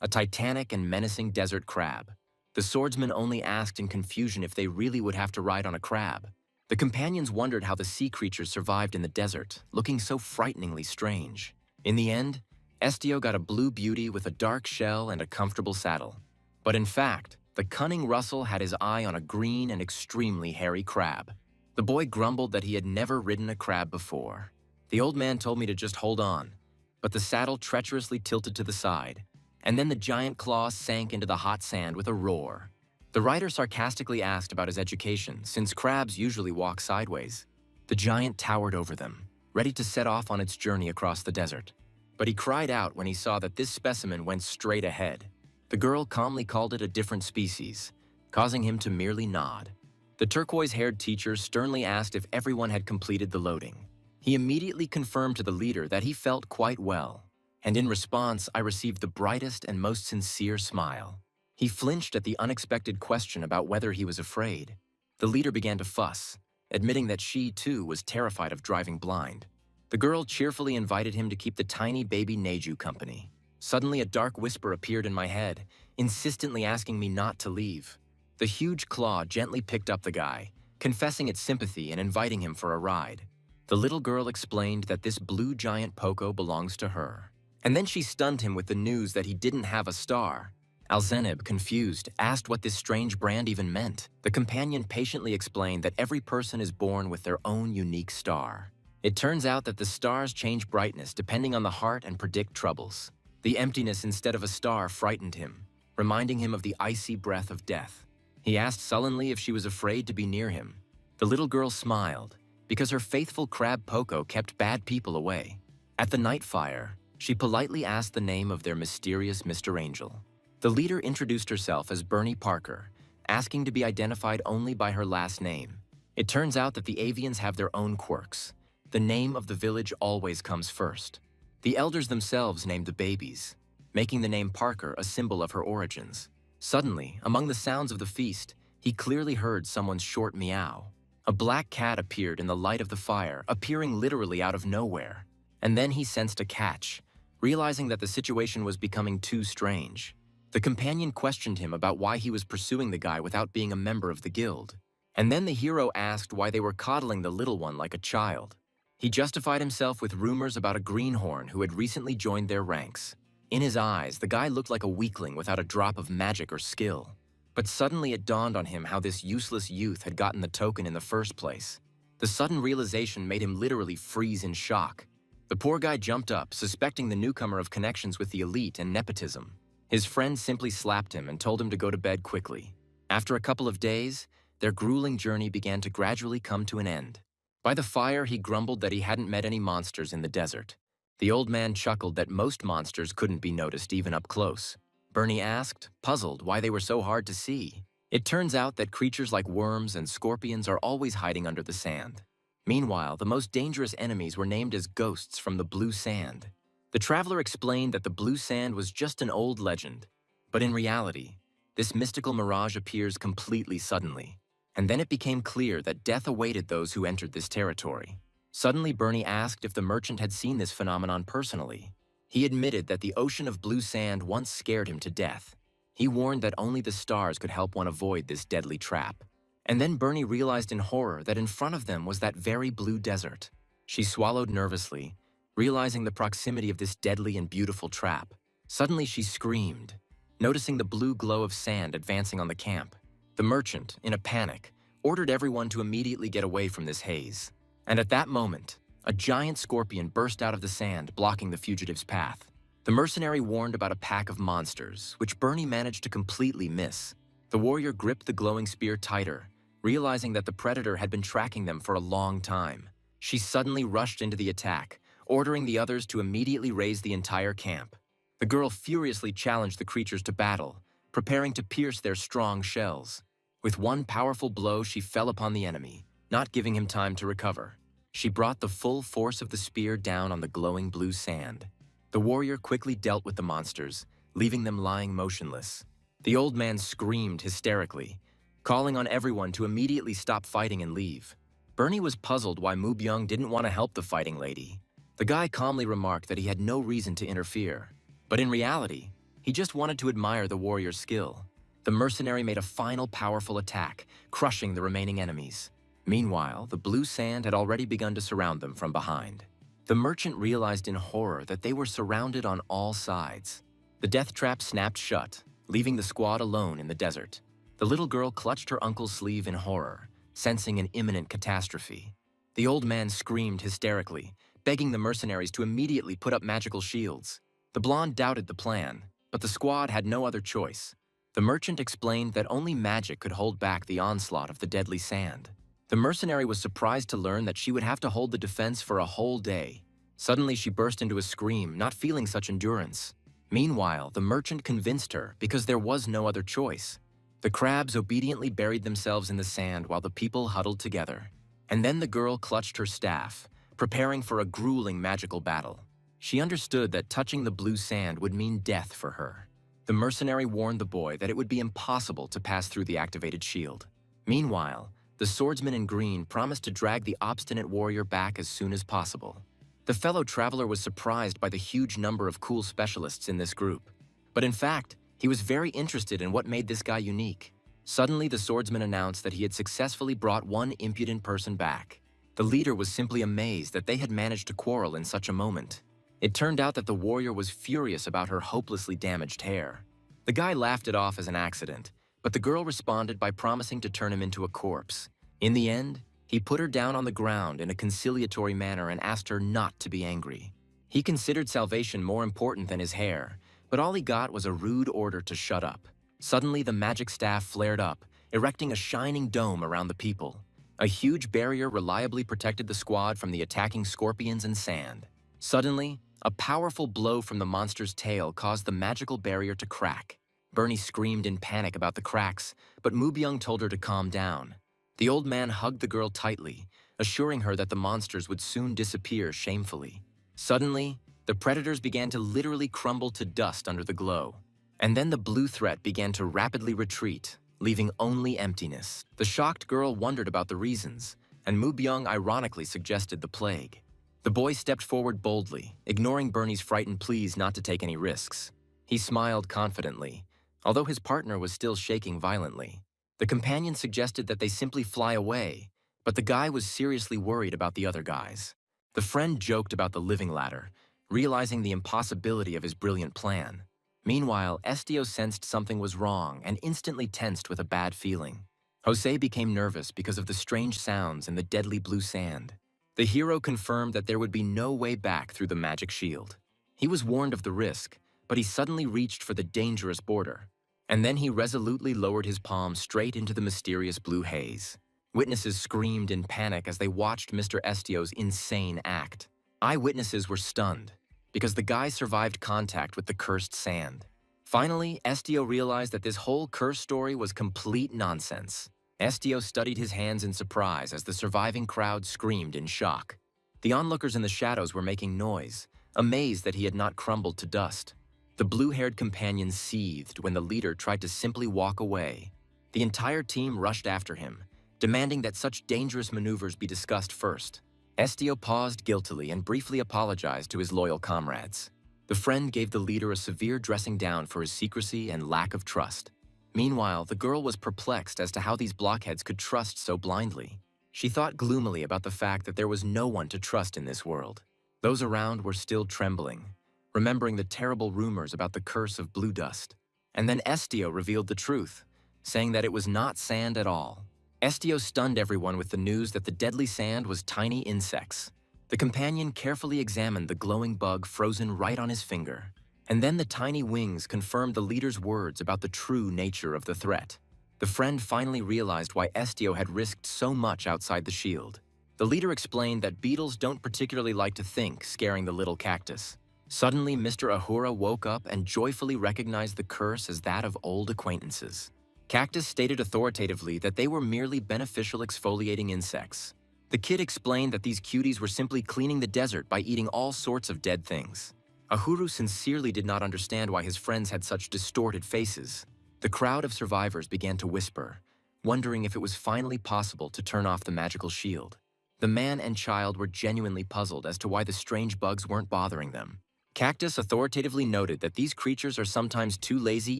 a titanic and menacing desert crab. The swordsman only asked in confusion if they really would have to ride on a crab. The companions wondered how the sea creatures survived in the desert, looking so frighteningly strange. In the end, SDO got a blue beauty with a dark shell and a comfortable saddle. But in fact, the cunning Russell had his eye on a green and extremely hairy crab. The boy grumbled that he had never ridden a crab before. The old man told me to just hold on, but the saddle treacherously tilted to the side, and then the giant claws sank into the hot sand with a roar. The writer sarcastically asked about his education, since crabs usually walk sideways. The giant towered over them, ready to set off on its journey across the desert. But he cried out when he saw that this specimen went straight ahead. The girl calmly called it a different species, causing him to merely nod. The turquoise-haired teacher sternly asked if everyone had completed the loading. He immediately confirmed to the leader that he felt quite well, and in response, I received the brightest and most sincere smile. He flinched at the unexpected question about whether he was afraid. The leader began to fuss, admitting that she, too, was terrified of driving blind. The girl cheerfully invited him to keep the tiny baby Neju company. Suddenly, a dark whisper appeared in my head, insistently asking me not to leave. The huge claw gently picked up the guy, confessing its sympathy and inviting him for a ride. The little girl explained that this blue giant Poco belongs to her. And then she stunned him with the news that he didn't have a star. Alzenib, confused, asked what this strange brand even meant. The companion patiently explained that every person is born with their own unique star. It turns out that the stars change brightness depending on the heart and predict troubles. The emptiness instead of a star frightened him, reminding him of the icy breath of death. He asked sullenly if she was afraid to be near him. The little girl smiled, because her faithful crab Poco kept bad people away. At the night fire, she politely asked the name of their mysterious Mr. Angel. The leader introduced herself as Bernie Parker, asking to be identified only by her last name. It turns out that the avians have their own quirks. The name of the village always comes first. The elders themselves named the babies. making the name Parker a symbol of her origins. Suddenly, among the sounds of the feast, he clearly heard someone's short meow. A black cat appeared in the light of the fire, appearing literally out of nowhere. And then he sensed a catch, realizing that the situation was becoming too strange. The companion questioned him about why he was pursuing the guy without being a member of the guild. And then the hero asked why they were coddling the little one like a child. He justified himself with rumors about a greenhorn who had recently joined their ranks. In his eyes, the guy looked like a weakling without a drop of magic or skill. But suddenly it dawned on him how this useless youth had gotten the token in the first place. The sudden realization made him literally freeze in shock. The poor guy jumped up, suspecting the newcomer of connections with the elite and nepotism. His friend simply slapped him and told him to go to bed quickly. After a couple of days, their grueling journey began to gradually come to an end. By the fire, he grumbled that he hadn't met any monsters in the desert. The old man chuckled that most monsters couldn't be noticed even up close. Bernie asked, puzzled, why they were so hard to see. It turns out that creatures like worms and scorpions are always hiding under the sand. Meanwhile, the most dangerous enemies were named as ghosts from the blue sand. The traveler explained that the blue sand was just an old legend. But in reality, this mystical mirage appears completely suddenly. And then it became clear that death awaited those who entered this territory. Suddenly, Bernie asked if the merchant had seen this phenomenon personally. He admitted that the ocean of blue sand once scared him to death. He warned that only the stars could help one avoid this deadly trap. And then Bernie realized in horror that in front of them was that very blue desert. She swallowed nervously, realizing the proximity of this deadly and beautiful trap. Suddenly she screamed, noticing the blue glow of sand advancing on the camp. The merchant, in a panic, ordered everyone to immediately get away from this haze. And at that moment, a giant scorpion burst out of the sand, blocking the fugitive's path. The mercenary warned about a pack of monsters, which Bernie managed to completely miss. The warrior gripped the glowing spear tighter, realizing that the predator had been tracking them for a long time. She suddenly rushed into the attack, ordering the others to immediately raise the entire camp. The girl furiously challenged the creatures to battle, preparing to pierce their strong shells. With one powerful blow, she fell upon the enemy, not giving him time to recover. She brought the full force of the spear down on the glowing blue sand. The warrior quickly dealt with the monsters, leaving them lying motionless. The old man screamed hysterically, calling on everyone to immediately stop fighting and leave. Bernie was puzzled why Mubyung didn't want to help the fighting lady. The guy calmly remarked that he had no reason to interfere. But in reality, he just wanted to admire the warrior's skill. The mercenary made a final powerful attack, crushing the remaining enemies. Meanwhile, the blue sand had already begun to surround them from behind. The merchant realized in horror that they were surrounded on all sides. The death trap snapped shut, leaving the squad alone in the desert. The little girl clutched her uncle's sleeve in horror, sensing an imminent catastrophe. The old man screamed hysterically, begging the mercenaries to immediately put up magical shields. The blonde doubted the plan, but the squad had no other choice. The merchant explained that only magic could hold back the onslaught of the deadly sand. The mercenary was surprised to learn that she would have to hold the defense for a whole day. Suddenly, she burst into a scream, not feeling such endurance. Meanwhile, the merchant convinced her because there was no other choice. The crabs obediently buried themselves in the sand while the people huddled together. And then the girl clutched her staff, preparing for a grueling magical battle. She understood that touching the blue sand would mean death for her. The mercenary warned the boy that it would be impossible to pass through the activated shield. Meanwhile, the swordsman in green promised to drag the obstinate warrior back as soon as possible. The fellow traveler was surprised by the huge number of cool specialists in this group. But in fact, he was very interested in what made this guy unique. Suddenly, the swordsman announced that he had successfully brought one impudent person back. The leader was simply amazed that they had managed to quarrel in such a moment. It turned out that the warrior was furious about her hopelessly damaged hair. The guy laughed it off as an accident, but the girl responded by promising to turn him into a corpse. In the end, he put her down on the ground in a conciliatory manner and asked her not to be angry. He considered salvation more important than his hair, but all he got was a rude order to shut up. Suddenly, the magic staff flared up, erecting a shining dome around the people. A huge barrier reliably protected the squad from the attacking scorpions and sand. Suddenly, a powerful blow from the monster's tail caused the magical barrier to crack. Bernie screamed in panic about the cracks, but Mubyung told her to calm down. The old man hugged the girl tightly, assuring her that the monsters would soon disappear shamefully. Suddenly, The predators began to literally crumble to dust under the glow. And then the blue threat began to rapidly retreat, leaving only emptiness. The shocked girl wondered about the reasons, and Mu Byung ironically suggested the plague. The boy stepped forward boldly, ignoring Bernie's frightened pleas not to take any risks. He smiled confidently, although his partner was still shaking violently. The companion suggested that they simply fly away, but the guy was seriously worried about the other guys. The friend joked about the living ladder, realizing the impossibility of his brilliant plan. Meanwhile, Estio sensed something was wrong and instantly tensed with a bad feeling. Jose became nervous because of the strange sounds in the deadly blue sand. The hero confirmed that there would be no way back through the magic shield. He was warned of the risk, but he suddenly reached for the dangerous border. And then he resolutely lowered his palm straight into the mysterious blue haze. Witnesses screamed in panic as they watched Mr. Estio's insane act. Eyewitnesses were stunned, because the guy survived contact with the cursed sand. Finally, Estio realized that this whole curse story was complete nonsense. Estio studied his hands in surprise as the surviving crowd screamed in shock. The onlookers in the shadows were making noise, amazed that he had not crumbled to dust. The blue-haired companion seethed when the leader tried to simply walk away. The entire team rushed after him, demanding that such dangerous maneuvers be discussed first. Estio paused guiltily and briefly apologized to his loyal comrades. The friend gave the leader a severe dressing down for his secrecy and lack of trust. Meanwhile, the girl was perplexed as to how these blockheads could trust so blindly. She thought gloomily about the fact that there was no one to trust in this world. Those around were still trembling, remembering the terrible rumors about the curse of blue dust. And then Estio revealed the truth, saying that it was not sand at all. Estio stunned everyone with the news that the deadly sand was tiny insects. The companion carefully examined the glowing bug frozen right on his finger. And then the tiny wings confirmed the leader's words about the true nature of the threat. The friend finally realized why Estio had risked so much outside the shield. The leader explained that beetles don't particularly like to think, scaring the little cactus. Suddenly, Mr. Ahura woke up and joyfully recognized the curse as that of old acquaintances. Cactus stated authoritatively that they were merely beneficial exfoliating insects. The kid explained that these cuties were simply cleaning the desert by eating all sorts of dead things. Ahuru sincerely did not understand why his friends had such distorted faces. The crowd of survivors began to whisper, wondering if it was finally possible to turn off the magical shield. The man and child were genuinely puzzled as to why the strange bugs weren't bothering them. Cactus authoritatively noted that these creatures are sometimes too lazy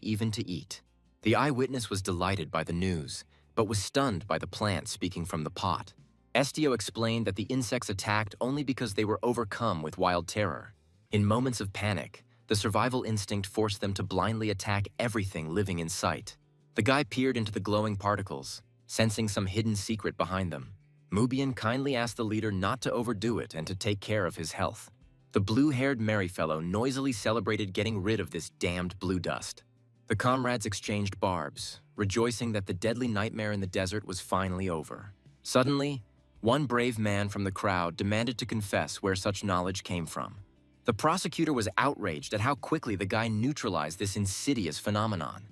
even to eat. The eyewitness was delighted by the news, but was stunned by the plant speaking from the pot. Estio explained that the insects attacked only because they were overcome with wild terror. In moments of panic, the survival instinct forced them to blindly attack everything living in sight. The guy peered into the glowing particles, sensing some hidden secret behind them. Mubian kindly asked the leader not to overdo it and to take care of his health. The blue-haired merry fellow noisily celebrated getting rid of this damned blue dust. The comrades exchanged barbs, rejoicing that the deadly nightmare in the desert was finally over. Suddenly, one brave man from the crowd demanded to confess where such knowledge came from. The prosecutor was outraged at how quickly the guy neutralized this insidious phenomenon.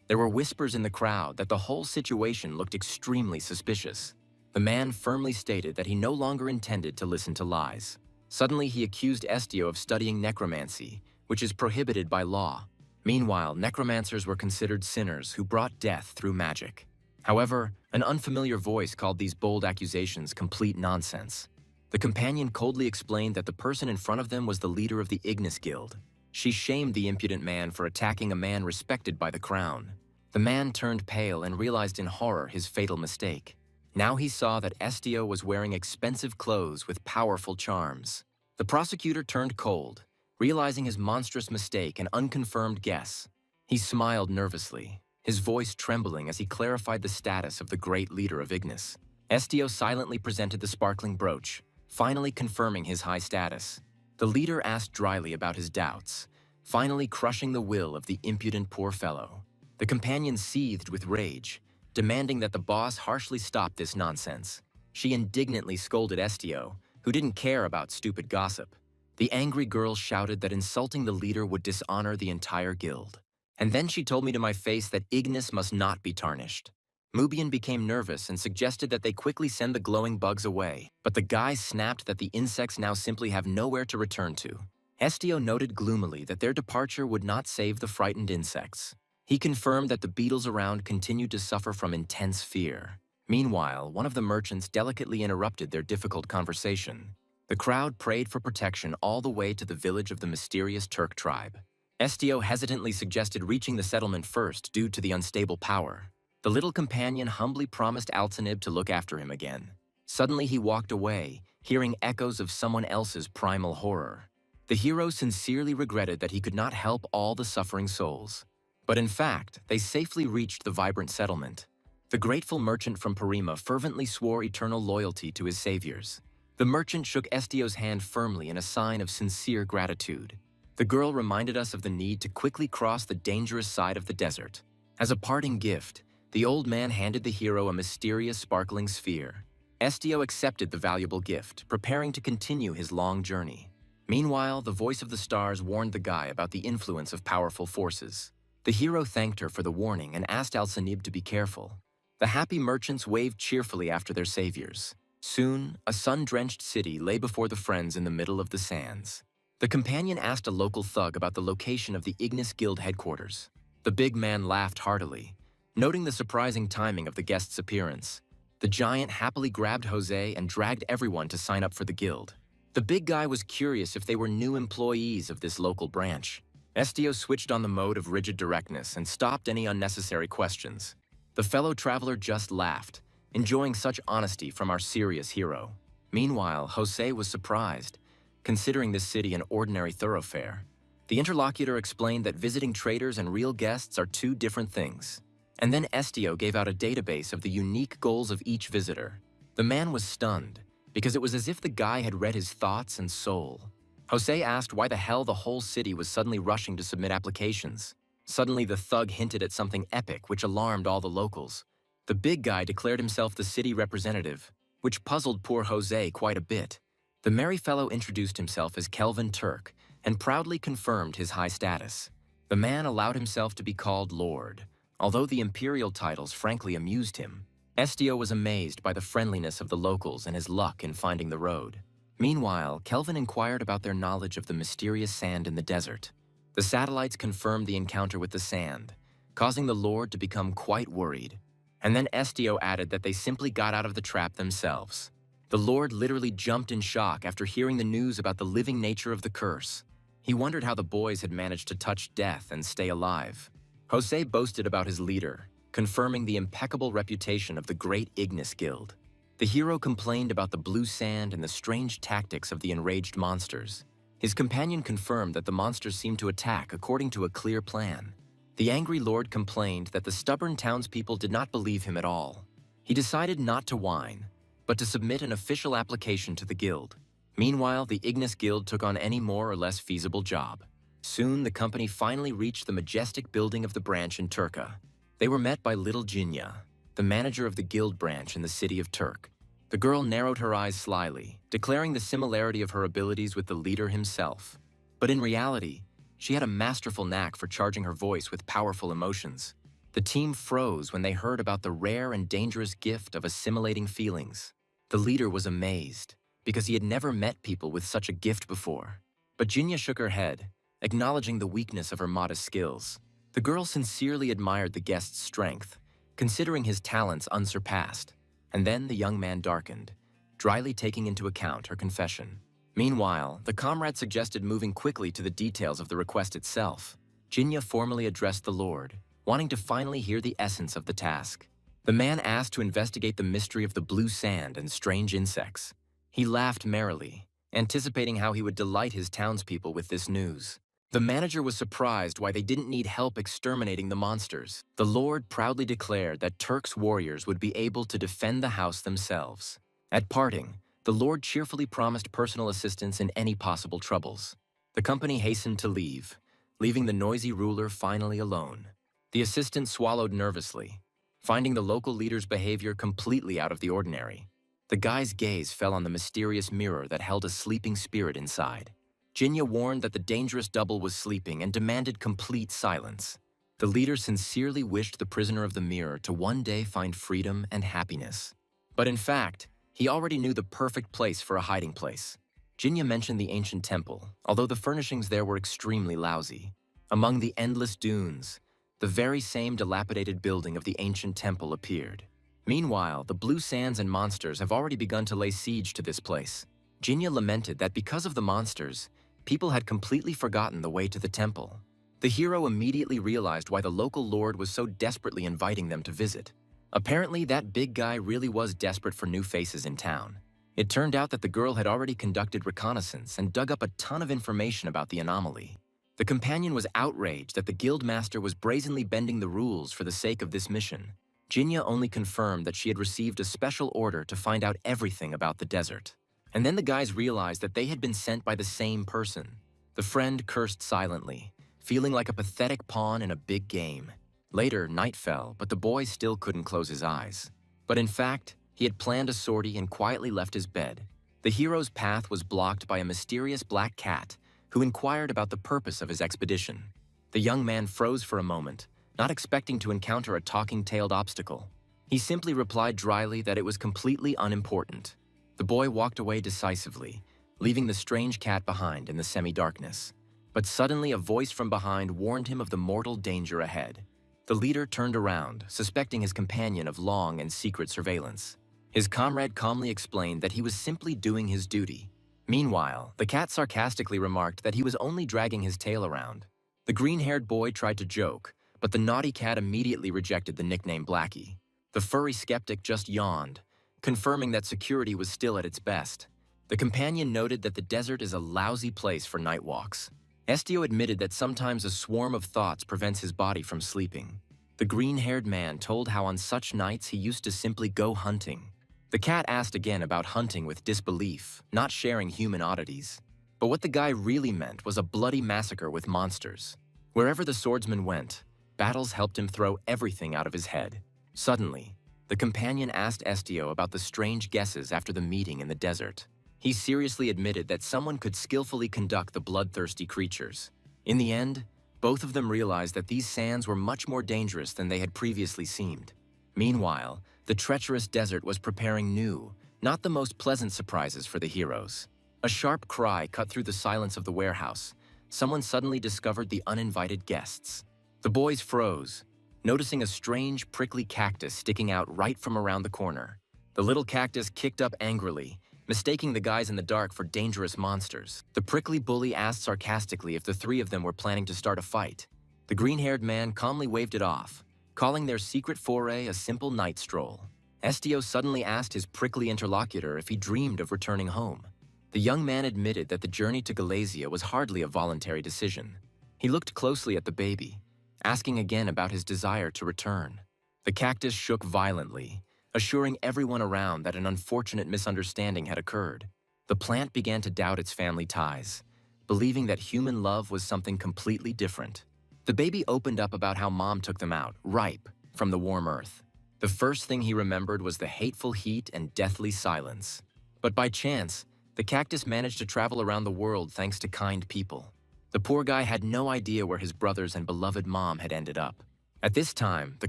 There were whispers in the crowd that the whole situation looked extremely suspicious. The man firmly stated that he no longer intended to listen to lies. Suddenly, he accused Estio of studying necromancy, which is prohibited by law. Meanwhile, necromancers were considered sinners who brought death through magic. However, an unfamiliar voice called these bold accusations complete nonsense. The companion coldly explained that the person in front of them was the leader of the Ignis Guild. She shamed the impudent man for attacking a man respected by the crown. The man turned pale and realized in horror his fatal mistake. Now he saw that Estio was wearing expensive clothes with powerful charms. The prosecutor turned cold, realizing his monstrous mistake and unconfirmed guess. He smiled nervously, his voice trembling as he clarified the status of the great leader of Ignis. Estio silently presented the sparkling brooch, finally confirming his high status. The leader asked dryly about his doubts, finally crushing the will of the impudent poor fellow. The companion seethed with rage, demanding that the boss harshly stop this nonsense. She indignantly scolded Estio, who didn't care about stupid gossip. The angry girl shouted that insulting the leader would dishonor the entire guild. And then she told me to my face that Ignis must not be tarnished. Mubian became nervous and suggested that they quickly send the glowing bugs away, but the guy snapped that the insects now simply have nowhere to return to. Estio noted gloomily that their departure would not save the frightened insects. He confirmed that the beetles around continued to suffer from intense fear. Meanwhile, one of the merchants delicately interrupted their difficult conversation. The crowd prayed for protection all the way to the village of the mysterious Turk tribe. Estio hesitantly suggested reaching the settlement first due to the unstable power. The little companion humbly promised Altanib to look after him again. Suddenly he walked away, hearing echoes of someone else's primal horror. The hero sincerely regretted that he could not help all the suffering souls. But in fact, they safely reached the vibrant settlement. The grateful merchant from Parima fervently swore eternal loyalty to his saviors. The merchant shook Estio's hand firmly in a sign of sincere gratitude. The girl reminded us of the need to quickly cross the dangerous side of the desert. As a parting gift, the old man handed the hero a mysterious sparkling sphere. Estio accepted the valuable gift, preparing to continue his long journey. Meanwhile, the voice of the stars warned the guy about the influence of powerful forces. The hero thanked her for the warning and asked Al-Sanib to be careful. The happy merchants waved cheerfully after their saviors. Soon, a sun-drenched city lay before the friends in the middle of the sands. The companion asked a local thug about the location of the Ignis Guild headquarters. The big man laughed heartily, noting the surprising timing of the guest's appearance. The giant happily grabbed Jose and dragged everyone to sign up for the guild. The big guy was curious if they were new employees of this local branch. Estio switched on the mode of rigid directness and stopped any unnecessary questions. The fellow traveler just laughed, enjoying such honesty from our serious hero. Meanwhile, Jose was surprised, considering this city an ordinary thoroughfare. The interlocutor explained that visiting traders and real guests are two different things. And then Estio gave out a database of the unique goals of each visitor. The man was stunned, because it was as if the guy had read his thoughts and soul. Jose asked why the hell the whole city was suddenly rushing to submit applications. Suddenly the thug hinted at something epic which alarmed all the locals. The big guy declared himself the city representative, which puzzled poor Jose quite a bit. The merry fellow introduced himself as Kelvin Turk and proudly confirmed his high status. The man allowed himself to be called Lord, although the imperial titles frankly amused him. Estio was amazed by the friendliness of the locals and his luck in finding the road. Meanwhile, Kelvin inquired about their knowledge of the mysterious sand in the desert. The satellites confirmed the encounter with the sand, causing the Lord to become quite worried. And then Estio added that they simply got out of the trap themselves. The Lord literally jumped in shock after hearing the news about the living nature of the curse. He wondered how the boys had managed to touch death and stay alive. Jose boasted about his leader, confirming the impeccable reputation of the great Ignis Guild. The hero complained about the blue sand and the strange tactics of the enraged monsters. His companion confirmed that the monsters seemed to attack according to a clear plan. The angry lord complained that the stubborn townspeople did not believe him at all. He decided not to whine, but to submit an official application to the guild. Meanwhile, the Ignis Guild took on any more or less feasible job. Soon, the company finally reached the majestic building of the branch in Turka. They were met by little Jinya, the manager of the guild branch in the city of Turk. The girl narrowed her eyes slyly, declaring the similarity of her abilities with the leader himself. But in reality, she had a masterful knack for charging her voice with powerful emotions. The team froze when they heard about the rare and dangerous gift of assimilating feelings. The leader was amazed, because he had never met people with such a gift before. But Jinya shook her head, acknowledging the weakness of her modest skills. The girl sincerely admired the guest's strength, considering his talents unsurpassed. And then the young man darkened, dryly taking into account her confession. Meanwhile, the comrade suggested moving quickly to the details of the request itself. Jinya formally addressed the Lord, wanting to finally hear the essence of the task. The man asked to investigate the mystery of the blue sand and strange insects. He laughed merrily, anticipating how he would delight his townspeople with this news. The manager was surprised why they didn't need help exterminating the monsters. The Lord proudly declared that Turk's warriors would be able to defend the house themselves. At parting, the Lord cheerfully promised personal assistance in any possible troubles. The company hastened to leave, leaving the noisy ruler finally alone. The assistant swallowed nervously, finding the local leader's behavior completely out of the ordinary. The guy's gaze fell on the mysterious mirror that held a sleeping spirit inside. Jinya warned that the dangerous double was sleeping and demanded complete silence. The leader sincerely wished the prisoner of the mirror to one day find freedom and happiness. But in fact, he already knew the perfect place for a hiding place. Jinya mentioned the ancient temple, although the furnishings there were extremely lousy. Among the endless dunes, the very same dilapidated building of the ancient temple appeared. Meanwhile, the blue sands and monsters have already begun to lay siege to this place. Jinya lamented that because of the monsters, people had completely forgotten the way to the temple. The hero immediately realized why the local lord was so desperately inviting them to visit. Apparently, that big guy really was desperate for new faces in town. It turned out that the girl had already conducted reconnaissance and dug up a ton of information about the anomaly. The companion was outraged that the guildmaster was brazenly bending the rules for the sake of this mission. Jinya only confirmed that she had received a special order to find out everything about the desert. And then the guys realized that they had been sent by the same person. The friend cursed silently, feeling like a pathetic pawn in a big game. Later, night fell, but the boy still couldn't close his eyes. But in fact, he had planned a sortie and quietly left his bed. The hero's path was blocked by a mysterious black cat who inquired about the purpose of his expedition. The young man froze for a moment, not expecting to encounter a talking-tailed obstacle. He simply replied dryly that it was completely unimportant. The boy walked away decisively, leaving the strange cat behind in the semi-darkness. But suddenly a voice from behind warned him of the mortal danger ahead. The leader turned around, suspecting his companion of long and secret surveillance. His comrade calmly explained that he was simply doing his duty. Meanwhile, the cat sarcastically remarked that he was only dragging his tail around. The green-haired boy tried to joke, but the naughty cat immediately rejected the nickname Blackie. The furry skeptic just yawned, confirming that security was still at its best. The companion noted that the desert is a lousy place for night walks. Estio admitted that sometimes a swarm of thoughts prevents his body from sleeping. The green-haired man told how on such nights he used to simply go hunting. The cat asked again about hunting with disbelief, not sharing human oddities. But what the guy really meant was a bloody massacre with monsters. Wherever the swordsman went, battles helped him throw everything out of his head. Suddenly, the companion asked Estio about the strange guesses after the meeting in the desert. He seriously admitted that someone could skillfully conduct the bloodthirsty creatures. In the end, both of them realized that these sands were much more dangerous than they had previously seemed. Meanwhile, the treacherous desert was preparing new, not the most pleasant surprises for the heroes. A sharp cry cut through the silence of the warehouse. Someone suddenly discovered the uninvited guests. The boys froze, noticing a strange, prickly cactus sticking out right from around the corner. The little cactus kicked up angrily, mistaking the guys in the dark for dangerous monsters. The prickly bully asked sarcastically if the three of them were planning to start a fight. The green-haired man calmly waved it off, calling their secret foray a simple night stroll. Estio suddenly asked his prickly interlocutor if he dreamed of returning home. The young man admitted that the journey to Galasia was hardly a voluntary decision. He looked closely at the baby, asking again about his desire to return. The cactus shook violently, assuring everyone around that an unfortunate misunderstanding had occurred. The plant began to doubt its family ties, believing that human love was something completely different. The baby opened up about how mom took them out, ripe, from the warm earth. The first thing he remembered was the hateful heat and deathly silence. But by chance, the cactus managed to travel around the world thanks to kind people. The poor guy had no idea where his brothers and beloved mom had ended up. At this time, the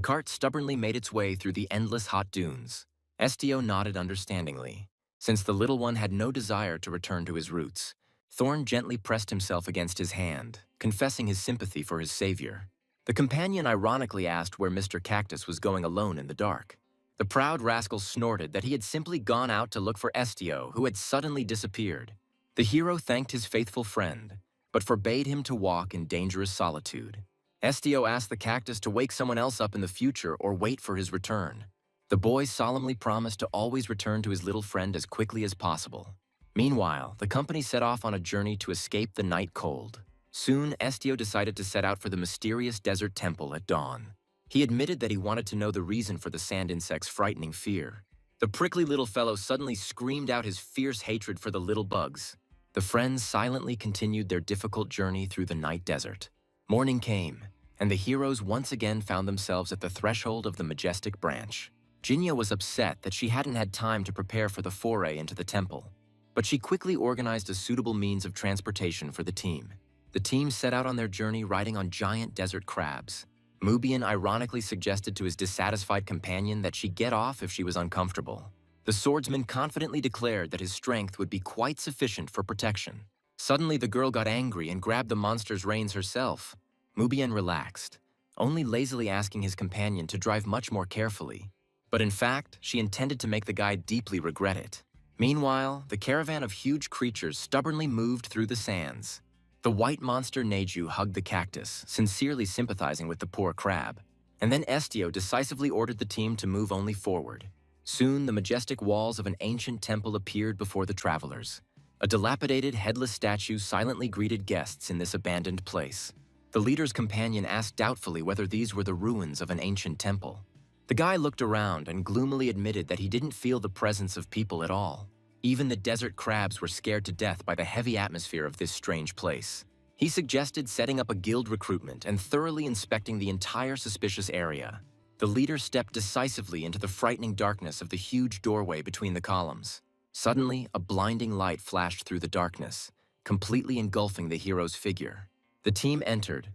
cart stubbornly made its way through the endless hot dunes. Estio nodded understandingly. Since the little one had no desire to return to his roots, Thorn gently pressed himself against his hand, confessing his sympathy for his savior. The companion ironically asked where Mr. Cactus was going alone in the dark. The proud rascal snorted that he had simply gone out to look for Estio, who had suddenly disappeared. The hero thanked his faithful friend, but forbade him to walk in dangerous solitude. Estio asked the cactus to wake someone else up in the future or wait for his return. The boy solemnly promised to always return to his little friend as quickly as possible. Meanwhile, the company set off on a journey to escape the night cold. Soon, Estio decided to set out for the mysterious desert temple at dawn. He admitted that he wanted to know the reason for the sand insect's frightening fear. The prickly little fellow suddenly screamed out his fierce hatred for the little bugs. The friends silently continued their difficult journey through the night desert. Morning came, and the heroes once again found themselves at the threshold of the majestic branch. Jinya was upset that she hadn't had time to prepare for the foray into the temple, but she quickly organized a suitable means of transportation for the team. The team set out on their journey riding on giant desert crabs. Mubian ironically suggested to his dissatisfied companion that she get off if she was uncomfortable. The swordsman confidently declared that his strength would be quite sufficient for protection. Suddenly, the girl got angry and grabbed the monster's reins herself. Mubian relaxed, only lazily asking his companion to drive much more carefully. But in fact, she intended to make the guy deeply regret it. Meanwhile, the caravan of huge creatures stubbornly moved through the sands. The white monster Neju hugged the cactus, sincerely sympathizing with the poor crab. And then Estio decisively ordered the team to move only forward. Soon, the majestic walls of an ancient temple appeared before the travelers. A dilapidated, headless statue silently greeted guests in this abandoned place. The leader's companion asked doubtfully whether these were the ruins of an ancient temple. The guy looked around and gloomily admitted that he didn't feel the presence of people at all. Even the desert crabs were scared to death by the heavy atmosphere of this strange place. He suggested setting up a guild recruitment and thoroughly inspecting the entire suspicious area. The leader stepped decisively into the frightening darkness of the huge doorway between the columns. Suddenly, a blinding light flashed through the darkness, completely engulfing the hero's figure. The team entered,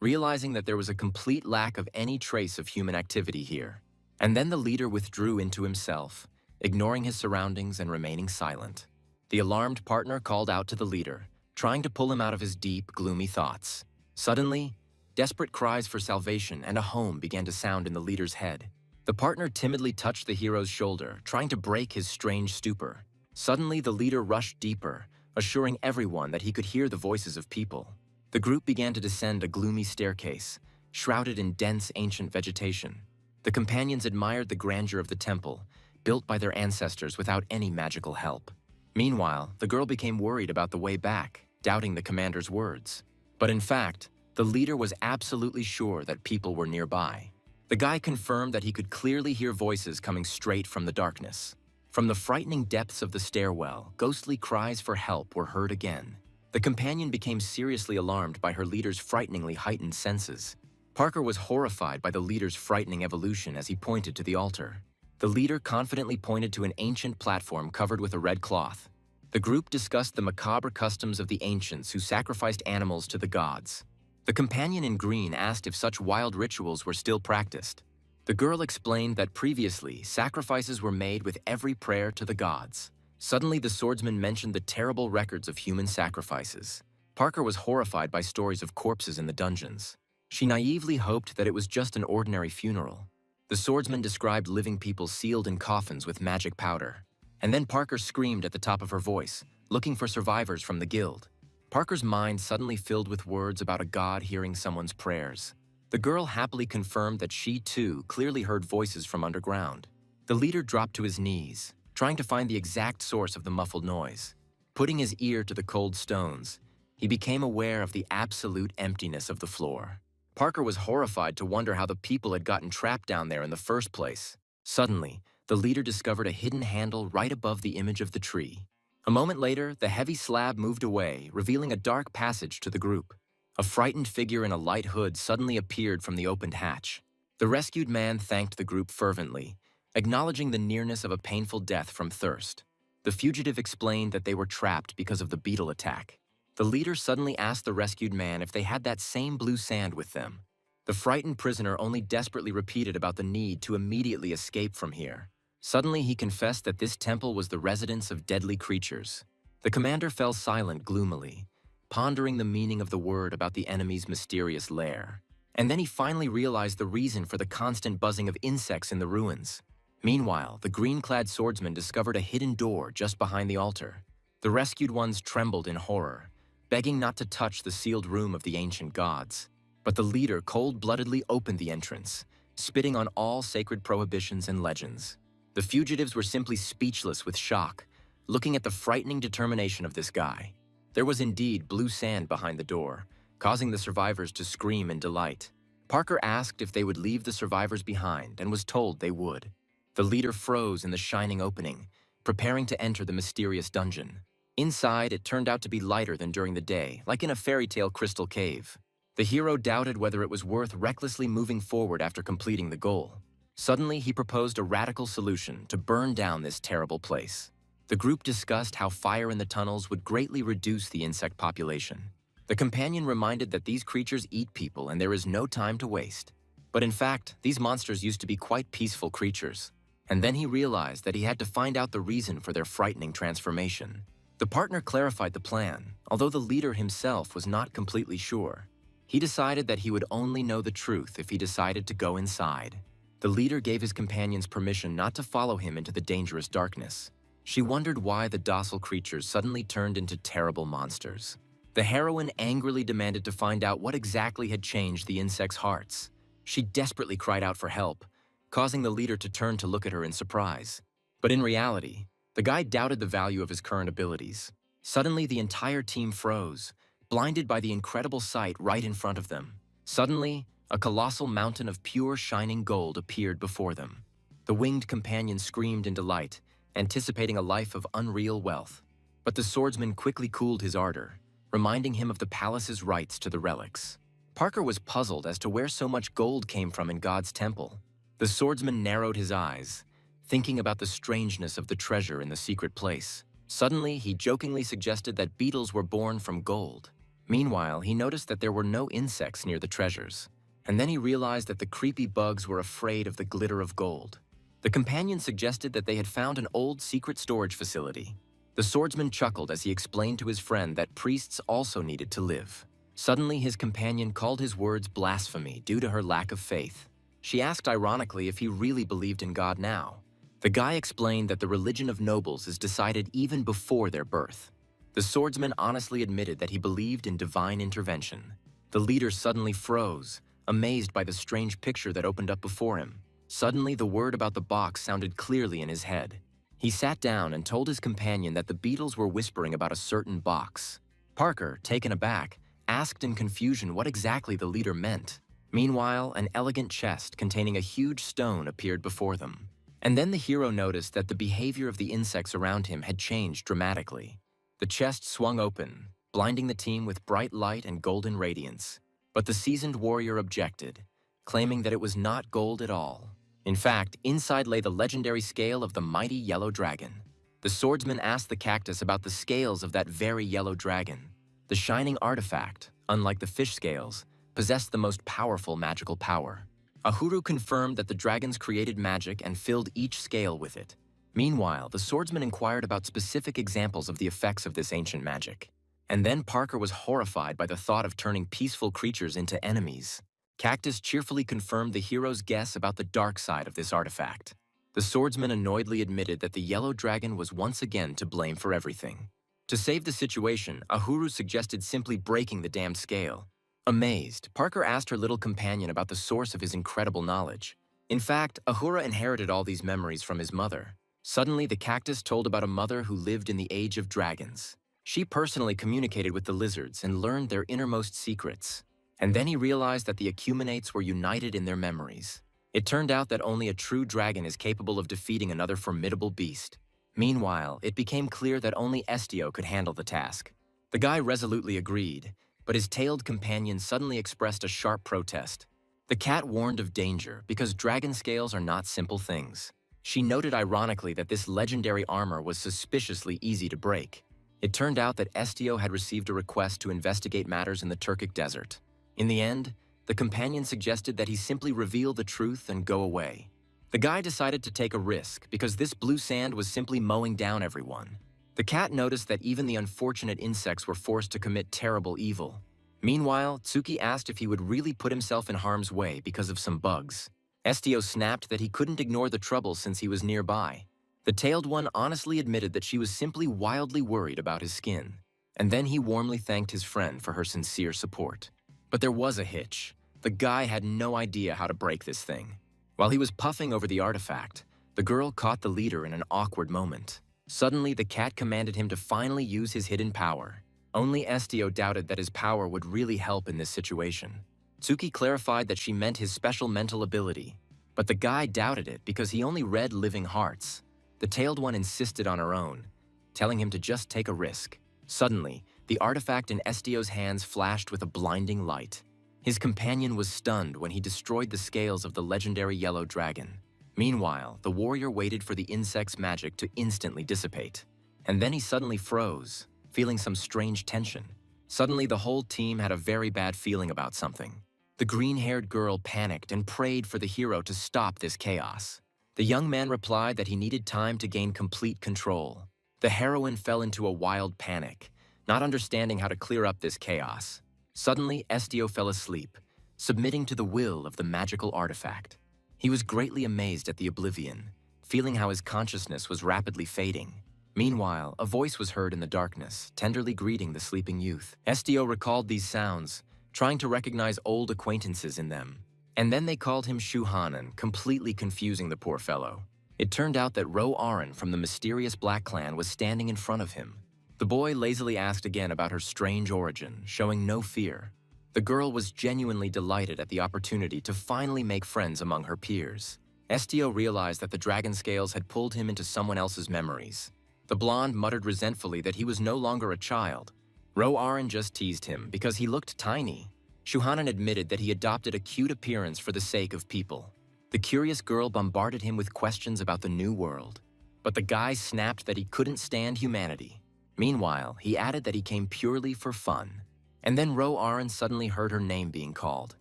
realizing that there was a complete lack of any trace of human activity here. And then the leader withdrew into himself, ignoring his surroundings and remaining silent. The alarmed partner called out to the leader, trying to pull him out of his deep, gloomy thoughts. Suddenly, desperate cries for salvation and a home began to sound in the leader's head. The partner timidly touched the hero's shoulder, trying to break his strange stupor. Suddenly, the leader rushed deeper, assuring everyone that he could hear the voices of people. The group began to descend a gloomy staircase, shrouded in dense ancient vegetation. The companions admired the grandeur of the temple, built by their ancestors without any magical help. Meanwhile, the girl became worried about the way back, doubting the commander's words. But in fact, the leader was absolutely sure that people were nearby. The guy confirmed that he could clearly hear voices coming straight from the darkness. From the frightening depths of the stairwell, ghostly cries for help were heard again. The companion became seriously alarmed by her leader's frighteningly heightened senses. Parker was horrified by the leader's frightening evolution as he pointed to the altar. The leader confidently pointed to an ancient platform covered with a red cloth. The group discussed the macabre customs of the ancients who sacrificed animals to the gods. The companion in green asked if such wild rituals were still practiced. The girl explained that previously, sacrifices were made with every prayer to the gods. Suddenly, the swordsman mentioned the terrible records of human sacrifices. Parker was horrified by stories of corpses in the dungeons. She naively hoped that it was just an ordinary funeral. The swordsman described living people sealed in coffins with magic powder. And then Parker screamed at the top of her voice, looking for survivors from the guild. Parker's mind suddenly filled with words about a god hearing someone's prayers. The girl happily confirmed that she, too, clearly heard voices from underground. The leader dropped to his knees, trying to find the exact source of the muffled noise. Putting his ear to the cold stones, he became aware of the absolute emptiness of the floor. Parker was horrified to wonder how the people had gotten trapped down there in the first place. Suddenly, the leader discovered a hidden handle right above the image of the tree. A moment later, the heavy slab moved away, revealing a dark passage to the group. A frightened figure in a light hood suddenly appeared from the opened hatch. The rescued man thanked the group fervently, acknowledging the nearness of a painful death from thirst. The fugitive explained that they were trapped because of the beetle attack. The leader suddenly asked the rescued man if they had that same blue sand with them. The frightened prisoner only desperately repeated about the need to immediately escape from here. Suddenly, he confessed that this temple was the residence of deadly creatures. The commander fell silent gloomily, pondering the meaning of the word about the enemy's mysterious lair. And then he finally realized the reason for the constant buzzing of insects in the ruins. Meanwhile, the green-clad swordsman discovered a hidden door just behind the altar. The rescued ones trembled in horror, begging not to touch the sealed room of the ancient gods. But the leader cold-bloodedly opened the entrance, spitting on all sacred prohibitions and legends. The fugitives were simply speechless with shock, looking at the frightening determination of this guy. There was indeed blue sand behind the door, causing the survivors to scream in delight. Parker asked if they would leave the survivors behind and was told they would. The leader froze in the shining opening, preparing to enter the mysterious dungeon. Inside, it turned out to be lighter than during the day, like in a fairy tale crystal cave. The hero doubted whether it was worth recklessly moving forward after completing the goal. Suddenly, he proposed a radical solution to burn down this terrible place. The group discussed how fire in the tunnels would greatly reduce the insect population. The companion reminded that these creatures eat people and there is no time to waste. But in fact, these monsters used to be quite peaceful creatures. And then he realized that he had to find out the reason for their frightening transformation. The partner clarified the plan, although the leader himself was not completely sure. He decided that he would only know the truth if he decided to go inside. The leader gave his companions permission not to follow him into the dangerous darkness. She wondered why the docile creatures suddenly turned into terrible monsters. The heroine angrily demanded to find out what exactly had changed the insects' hearts. She desperately cried out for help, causing the leader to turn to look at her in surprise. But in reality, the guy doubted the value of his current abilities. Suddenly, the entire team froze, blinded by the incredible sight right in front of them. Suddenly, a colossal mountain of pure shining gold appeared before them. The winged companion screamed in delight, anticipating a life of unreal wealth. But the swordsman quickly cooled his ardor, reminding him of the palace's rights to the relics. Parker was puzzled as to where so much gold came from in God's temple. The swordsman narrowed his eyes, thinking about the strangeness of the treasure in the secret place. Suddenly, he jokingly suggested that beetles were born from gold. Meanwhile, he noticed that there were no insects near the treasures. And then he realized that the creepy bugs were afraid of the glitter of gold. The companion suggested that they had found an old secret storage facility. The swordsman chuckled as he explained to his friend that priests also needed to live. Suddenly, his companion called his words blasphemy due to her lack of faith. She asked ironically if he really believed in God now. The guy explained that the religion of nobles is decided even before their birth. The swordsman honestly admitted that he believed in divine intervention. The leader suddenly froze, amazed by the strange picture that opened up before him. Suddenly, the word about the box sounded clearly in his head. He sat down and told his companion that the beetles were whispering about a certain box. Parker, taken aback, asked in confusion what exactly the leader meant. Meanwhile, an elegant chest containing a huge stone appeared before them. And then the hero noticed that the behavior of the insects around him had changed dramatically. The chest swung open, blinding the team with bright light and golden radiance. But the seasoned warrior objected, claiming that it was not gold at all. In fact, inside lay the legendary scale of the mighty yellow dragon. The swordsman asked the cactus about the scales of that very yellow dragon. The shining artifact, unlike the fish scales, possessed the most powerful magical power. Ahuru confirmed that the dragons created magic and filled each scale with it. Meanwhile, the swordsman inquired about specific examples of the effects of this ancient magic. And then Parker was horrified by the thought of turning peaceful creatures into enemies. Cactus cheerfully confirmed the hero's guess about the dark side of this artifact. The swordsman annoyedly admitted that the yellow dragon was once again to blame for everything. To save the situation, Ahuru suggested simply breaking the damned scale. Amazed, Parker asked her little companion about the source of his incredible knowledge. In fact, Ahura inherited all these memories from his mother. Suddenly, the cactus told about a mother who lived in the age of dragons. She personally communicated with the lizards and learned their innermost secrets. And then he realized that the Acuminates were united in their memories. It turned out that only a true dragon is capable of defeating another formidable beast. Meanwhile, it became clear that only Estio could handle the task. The guy resolutely agreed, but his tailed companion suddenly expressed a sharp protest. The cat warned of danger because dragon scales are not simple things. She noted ironically that this legendary armor was suspiciously easy to break. It turned out that Estio had received a request to investigate matters in the Turkic desert. In the end, the companion suggested that he simply reveal the truth and go away. The guy decided to take a risk because this blue sand was simply mowing down everyone. The cat noticed that even the unfortunate insects were forced to commit terrible evil. Meanwhile, Tsuki asked if he would really put himself in harm's way because of some bugs. Estio snapped that he couldn't ignore the trouble since he was nearby. The tailed one honestly admitted that she was simply wildly worried about his skin. And then he warmly thanked his friend for her sincere support. But there was a hitch. The guy had no idea how to break this thing. While he was puffing over the artifact, the girl caught the leader in an awkward moment. Suddenly, the cat commanded him to finally use his hidden power. Only Estio doubted that his power would really help in this situation. Tsuki clarified that she meant his special mental ability, but the guy doubted it because he only read living hearts. The tailed one insisted on her own, telling him to just take a risk. Suddenly, the artifact in Estio's hands flashed with a blinding light. His companion was stunned when he destroyed the scales of the legendary yellow dragon. Meanwhile, the warrior waited for the insect's magic to instantly dissipate. And then he suddenly froze, feeling some strange tension. Suddenly, the whole team had a very bad feeling about something. The green-haired girl panicked and prayed for the hero to stop this chaos. The young man replied that he needed time to gain complete control. The heroine fell into a wild panic, not understanding how to clear up this chaos. Suddenly, Estio fell asleep, submitting to the will of the magical artifact. He was greatly amazed at the oblivion, feeling how his consciousness was rapidly fading. Meanwhile, a voice was heard in the darkness, tenderly greeting the sleeping youth. Estio recalled these sounds, trying to recognize old acquaintances in them. And then they called him Shuhanan, completely confusing the poor fellow. It turned out that Ro Arin from the mysterious Black Clan was standing in front of him. The boy lazily asked again about her strange origin, showing no fear. The girl was genuinely delighted at the opportunity to finally make friends among her peers. Estio realized that the dragon scales had pulled him into someone else's memories. The blonde muttered resentfully that he was no longer a child. Ro Arin just teased him because he looked tiny. Shuhanan admitted that he adopted a cute appearance for the sake of people. The curious girl bombarded him with questions about the new world. But the guy snapped that he couldn't stand humanity. Meanwhile, he added that he came purely for fun. And then Ro Arin suddenly heard her name being called.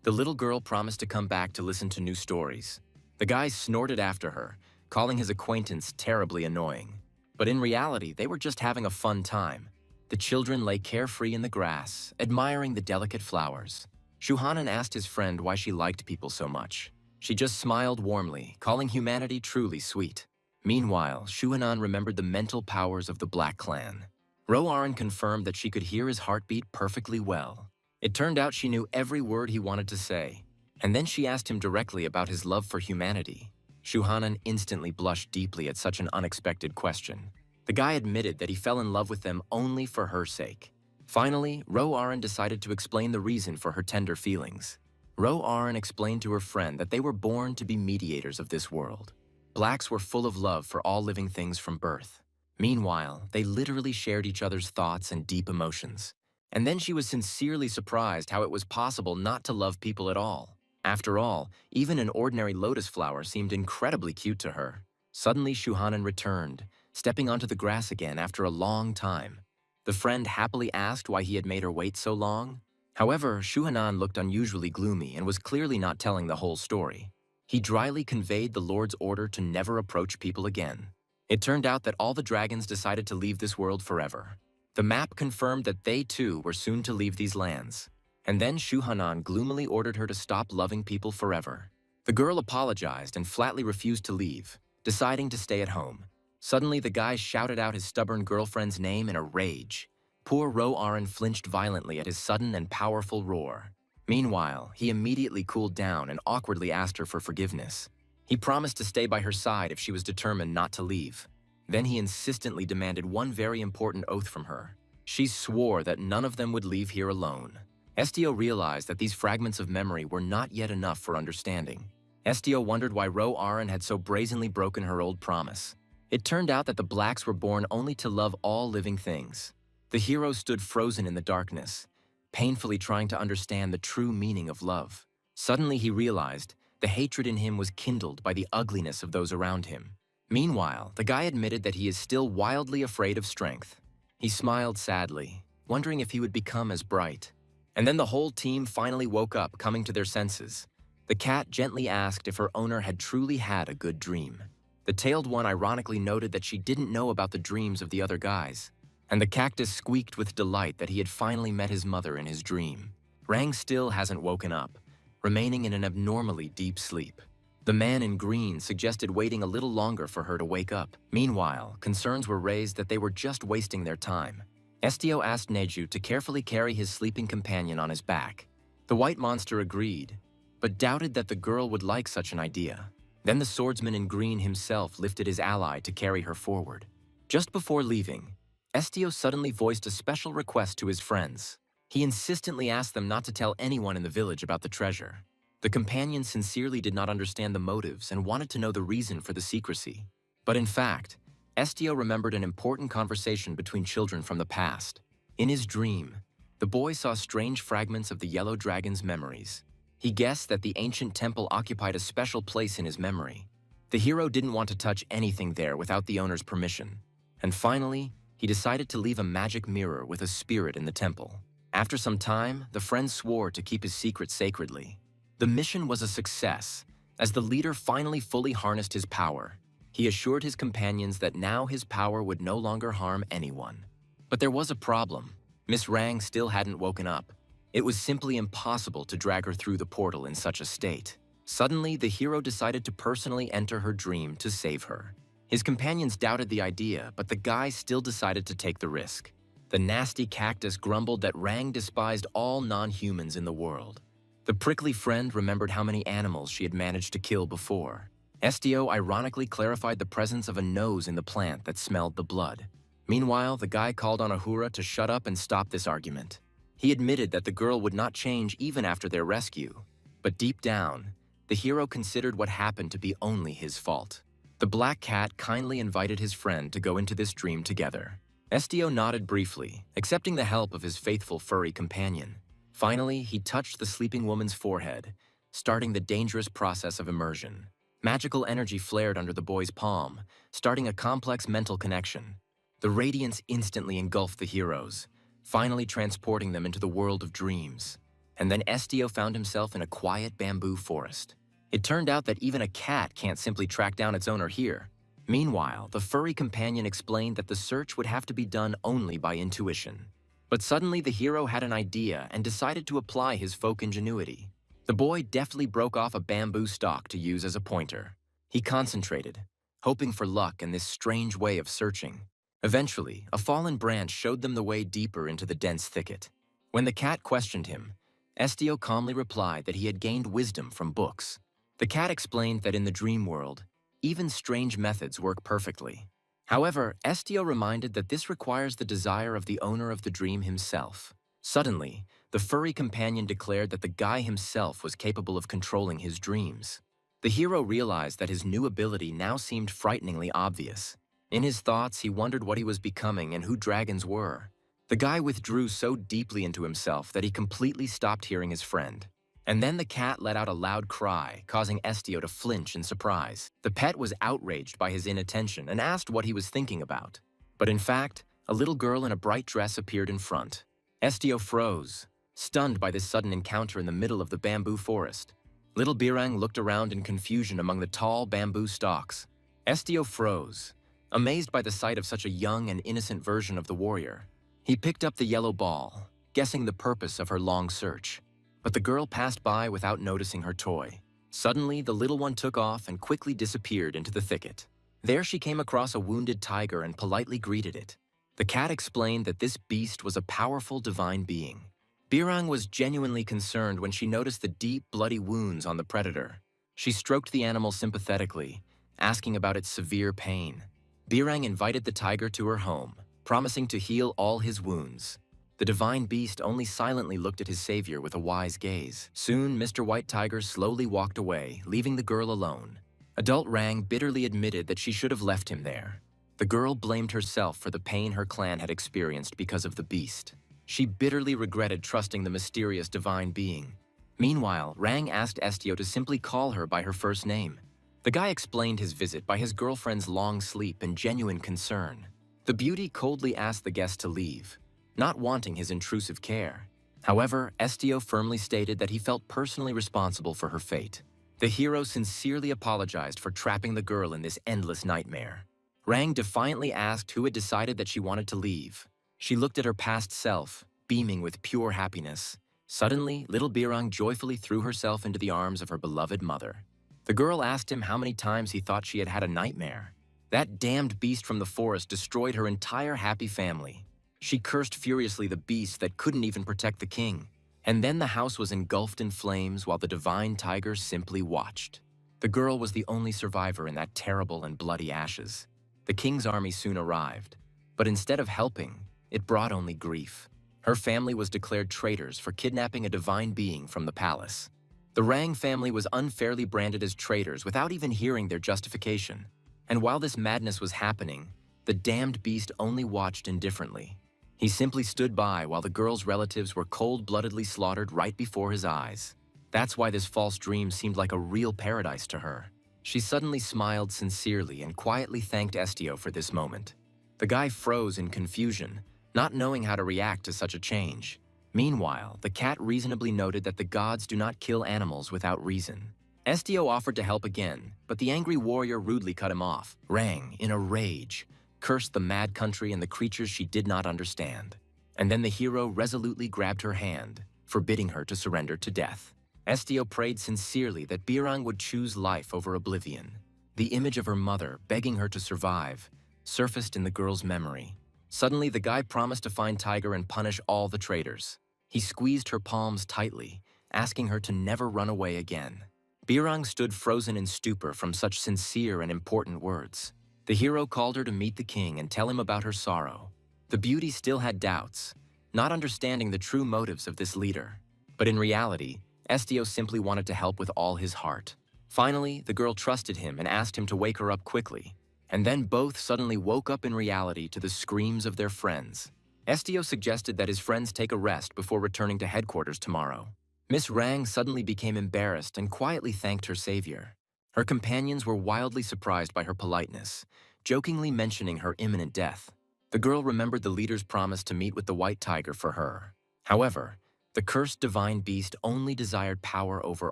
The little girl promised to come back to listen to new stories. The guy snorted after her, calling his acquaintance terribly annoying. But in reality, they were just having a fun time. The children lay carefree in the grass, admiring the delicate flowers. Shuhanan asked his friend why she liked people so much. She just smiled warmly, calling humanity truly sweet. Meanwhile, Shuhanan remembered the mental powers of the Black Clan. Ro Arin confirmed that she could hear his heartbeat perfectly well. It turned out she knew every word he wanted to say. And then she asked him directly about his love for humanity. Shuhanan instantly blushed deeply at such an unexpected question. The guy admitted that he fell in love with them only for her sake. Finally, Ro Arin decided to explain the reason for her tender feelings. Ro Arin explained to her friend that they were born to be mediators of this world. Blacks were full of love for all living things from birth. Meanwhile, they literally shared each other's thoughts and deep emotions. And then she was sincerely surprised how it was possible not to love people at all. After all, even an ordinary lotus flower seemed incredibly cute to her. Suddenly, Shuhanan returned, stepping onto the grass again after a long time. The friend happily asked why he had made her wait so long. However, Shuhanan looked unusually gloomy and was clearly not telling the whole story. He dryly conveyed the Lord's order to never approach people again. It turned out that all the dragons decided to leave this world forever. The map confirmed that they too were soon to leave these lands. And then Shuhanan gloomily ordered her to stop loving people forever. The girl apologized and flatly refused to leave, deciding to stay at home. Suddenly, the guy shouted out his stubborn girlfriend's name in a rage. Poor Ro Arin flinched violently at his sudden and powerful roar. Meanwhile, he immediately cooled down and awkwardly asked her for forgiveness. He promised to stay by her side if she was determined not to leave. Then he insistently demanded one very important oath from her. She swore that none of them would leave here alone. Estio realized that these fragments of memory were not yet enough for understanding. Estio wondered why Ro Arin had so brazenly broken her old promise. It turned out that the blacks were born only to love all living things. The hero stood frozen in the darkness, painfully trying to understand the true meaning of love. Suddenly he realized the hatred in him was kindled by the ugliness of those around him. Meanwhile, the guy admitted that he is still wildly afraid of strength. He smiled sadly, wondering if he would become as bright. And then the whole team finally woke up, coming to their senses. The cat gently asked if her owner had truly had a good dream. The tailed one ironically noted that she didn't know about the dreams of the other guys. And the cactus squeaked with delight that he had finally met his mother in his dream. Rang still hasn't woken up, remaining in an abnormally deep sleep. The man in green suggested waiting a little longer for her to wake up. Meanwhile, concerns were raised that they were just wasting their time. Estio asked Neju to carefully carry his sleeping companion on his back. The white monster agreed, but doubted that the girl would like such an idea. Then the swordsman in green himself lifted his ally to carry her forward. Just before leaving, Estio suddenly voiced a special request to his friends. He insistently asked them not to tell anyone in the village about the treasure. The companion sincerely did not understand the motives and wanted to know the reason for the secrecy. But in fact, Estio remembered an important conversation between children from the past. In his dream, the boy saw strange fragments of the yellow dragon's memories. He guessed that the ancient temple occupied a special place in his memory. The hero didn't want to touch anything there without the owner's permission. And finally, he decided to leave a magic mirror with a spirit in the temple. After some time, the friend swore to keep his secret sacredly. The mission was a success, As the leader finally fully harnessed his power, he assured his companions that now his power would no longer harm anyone. But there was a problem. Miss Rang still hadn't woken up. It was simply impossible to drag her through the portal in such a state. Suddenly, the hero decided to personally enter her dream to save her. His companions doubted the idea, but the guy still decided to take the risk. The nasty cactus grumbled that Rang despised all non-humans in the world. The prickly friend remembered how many animals she had managed to kill before. SDO ironically clarified the presence of a nose in the plant that smelled the blood. Meanwhile, the guy called on Ahura to shut up and stop this argument. He admitted that the girl would not change even after their rescue. But deep down, the hero considered what happened to be only his fault. The black cat kindly invited his friend to go into this dream together. SDO nodded briefly, accepting the help of his faithful furry companion. Finally, he touched the sleeping woman's forehead, starting the dangerous process of immersion. Magical energy flared under the boy's palm, starting a complex mental connection. The radiance instantly engulfed the heroes, finally transporting them into the world of dreams. And then SDO found himself in a quiet bamboo forest. It turned out that even a cat can't simply track down its owner here. Meanwhile, the furry companion explained that the search would have to be done only by intuition. But suddenly the hero had an idea and decided to apply his folk ingenuity. The boy deftly broke off a bamboo stalk to use as a pointer. He concentrated, hoping for luck in this strange way of searching. Eventually, a fallen branch showed them the way deeper into the dense thicket. When the cat questioned him, SDO calmly replied that he had gained wisdom from books. The cat explained that in the dream world, even strange methods work perfectly. However, SDO reminded that this requires the desire of the owner of the dream himself. Suddenly, the furry companion declared that the guy himself was capable of controlling his dreams. The hero realized that his new ability now seemed frighteningly obvious. In his thoughts, he wondered what he was becoming and who dragons were. The guy withdrew so deeply into himself that he completely stopped hearing his friend. And then the cat let out a loud cry, causing SDO to flinch in surprise. The pet was outraged by his inattention and asked what he was thinking about. But in fact, a little girl in a bright dress appeared in front. SDO froze, stunned by this sudden encounter in the middle of the bamboo forest. Little Birang looked around in confusion among the tall bamboo stalks. SDO froze, amazed by the sight of such a young and innocent version of the warrior. He picked up the yellow ball, guessing the purpose of her long search. But the girl passed by without noticing her toy. Suddenly, the little one took off and quickly disappeared into the thicket. There she came across a wounded tiger and politely greeted it. The cat explained that this beast was a powerful divine being. Birang was genuinely concerned when she noticed the deep, bloody wounds on the predator. She stroked the animal sympathetically, asking about its severe pain. Birang invited the tiger to her home, promising to heal all his wounds. The divine beast only silently looked at his savior with a wise gaze. Soon, Mr. White Tiger slowly walked away, leaving the girl alone. Adult Rang bitterly admitted that she should have left him there. The girl blamed herself for the pain her clan had experienced because of the beast. She bitterly regretted trusting the mysterious divine being. Meanwhile, Rang asked SDO to simply call her by her first name. The guy explained his visit by his girlfriend's long sleep and genuine concern. The beauty coldly asked the guest to leave, not wanting his intrusive care. However, SDO firmly stated that he felt personally responsible for her fate. The hero sincerely apologized for trapping the girl in this endless nightmare. Rang defiantly asked who had decided that she wanted to leave. She looked at her past self, beaming with pure happiness. Suddenly, little Birang joyfully threw herself into the arms of her beloved mother. The girl asked him how many times he thought she had had a nightmare. That damned beast from the forest destroyed her entire happy family. She cursed furiously the beast that couldn't even protect the king. And then the house was engulfed in flames while the divine tiger simply watched. The girl was the only survivor in that terrible and bloody ashes. The king's army soon arrived, but instead of helping, it brought only grief. Her family was declared traitors for kidnapping a divine being from the palace. The Rang family was unfairly branded as traitors without even hearing their justification. And while this madness was happening, the damned beast only watched indifferently. He simply stood by while the girl's relatives were cold-bloodedly slaughtered right before his eyes. That's why this false dream seemed like a real paradise to her. She suddenly smiled sincerely and quietly thanked SDO for this moment. The guy froze in confusion, not knowing how to react to such a change. Meanwhile, the cat reasonably noted that the gods do not kill animals without reason. Estio offered to help again, but the angry warrior rudely cut him off. Rang, in a rage, cursed the mad country and the creatures she did not understand. And then the hero resolutely grabbed her hand, forbidding her to surrender to death. Estio prayed sincerely that Birang would choose life over oblivion. The image of her mother, begging her to survive, surfaced in the girl's memory. Suddenly, the guy promised to find Tiger and punish all the traitors. He squeezed her palms tightly, asking her to never run away again. Birang stood frozen in stupor from such sincere and important words. The hero called her to meet the king and tell him about her sorrow. The beauty still had doubts, not understanding the true motives of this leader. But in reality, Estio simply wanted to help with all his heart. Finally, the girl trusted him and asked him to wake her up quickly. And then both suddenly woke up in reality to the screams of their friends. Estio suggested that his friends take a rest before returning to headquarters tomorrow. Miss Rang suddenly became embarrassed and quietly thanked her savior. Her companions were wildly surprised by her politeness, jokingly mentioning her imminent death. The girl remembered the leader's promise to meet with the white tiger for her. However, the cursed divine beast only desired power over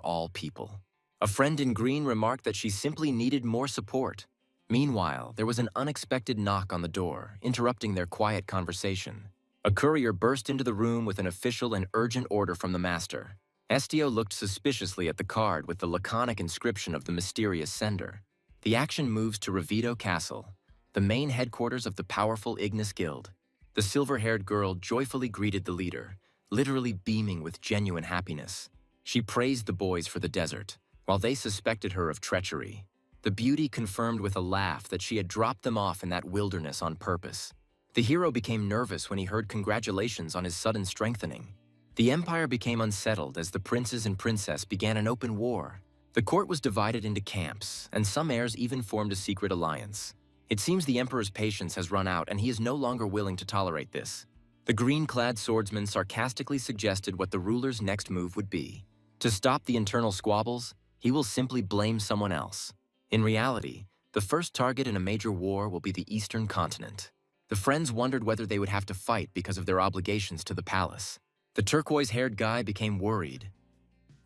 all people. A friend in green remarked that she simply needed more support. Meanwhile, there was an unexpected knock on the door, interrupting their quiet conversation. A courier burst into the room with an official and urgent order from the master. Estio looked suspiciously at the card with the laconic inscription of the mysterious sender. The action moves to Ravito Castle, the main headquarters of the powerful Ignis Guild. The silver-haired girl joyfully greeted the leader, literally beaming with genuine happiness. She praised the boys for the desert, while they suspected her of treachery. The beauty confirmed with a laugh that she had dropped them off in that wilderness on purpose. The hero became nervous when he heard congratulations on his sudden strengthening. The empire became unsettled as the princes and princess began an open war. The court was divided into camps, and some heirs even formed a secret alliance. It seems the emperor's patience has run out and he is no longer willing to tolerate this. The green-clad swordsman sarcastically suggested what the ruler's next move would be. To stop the internal squabbles, he will simply blame someone else. In reality, the first target in a major war will be the Eastern continent. The friends wondered whether they would have to fight because of their obligations to the palace. The turquoise-haired guy became worried.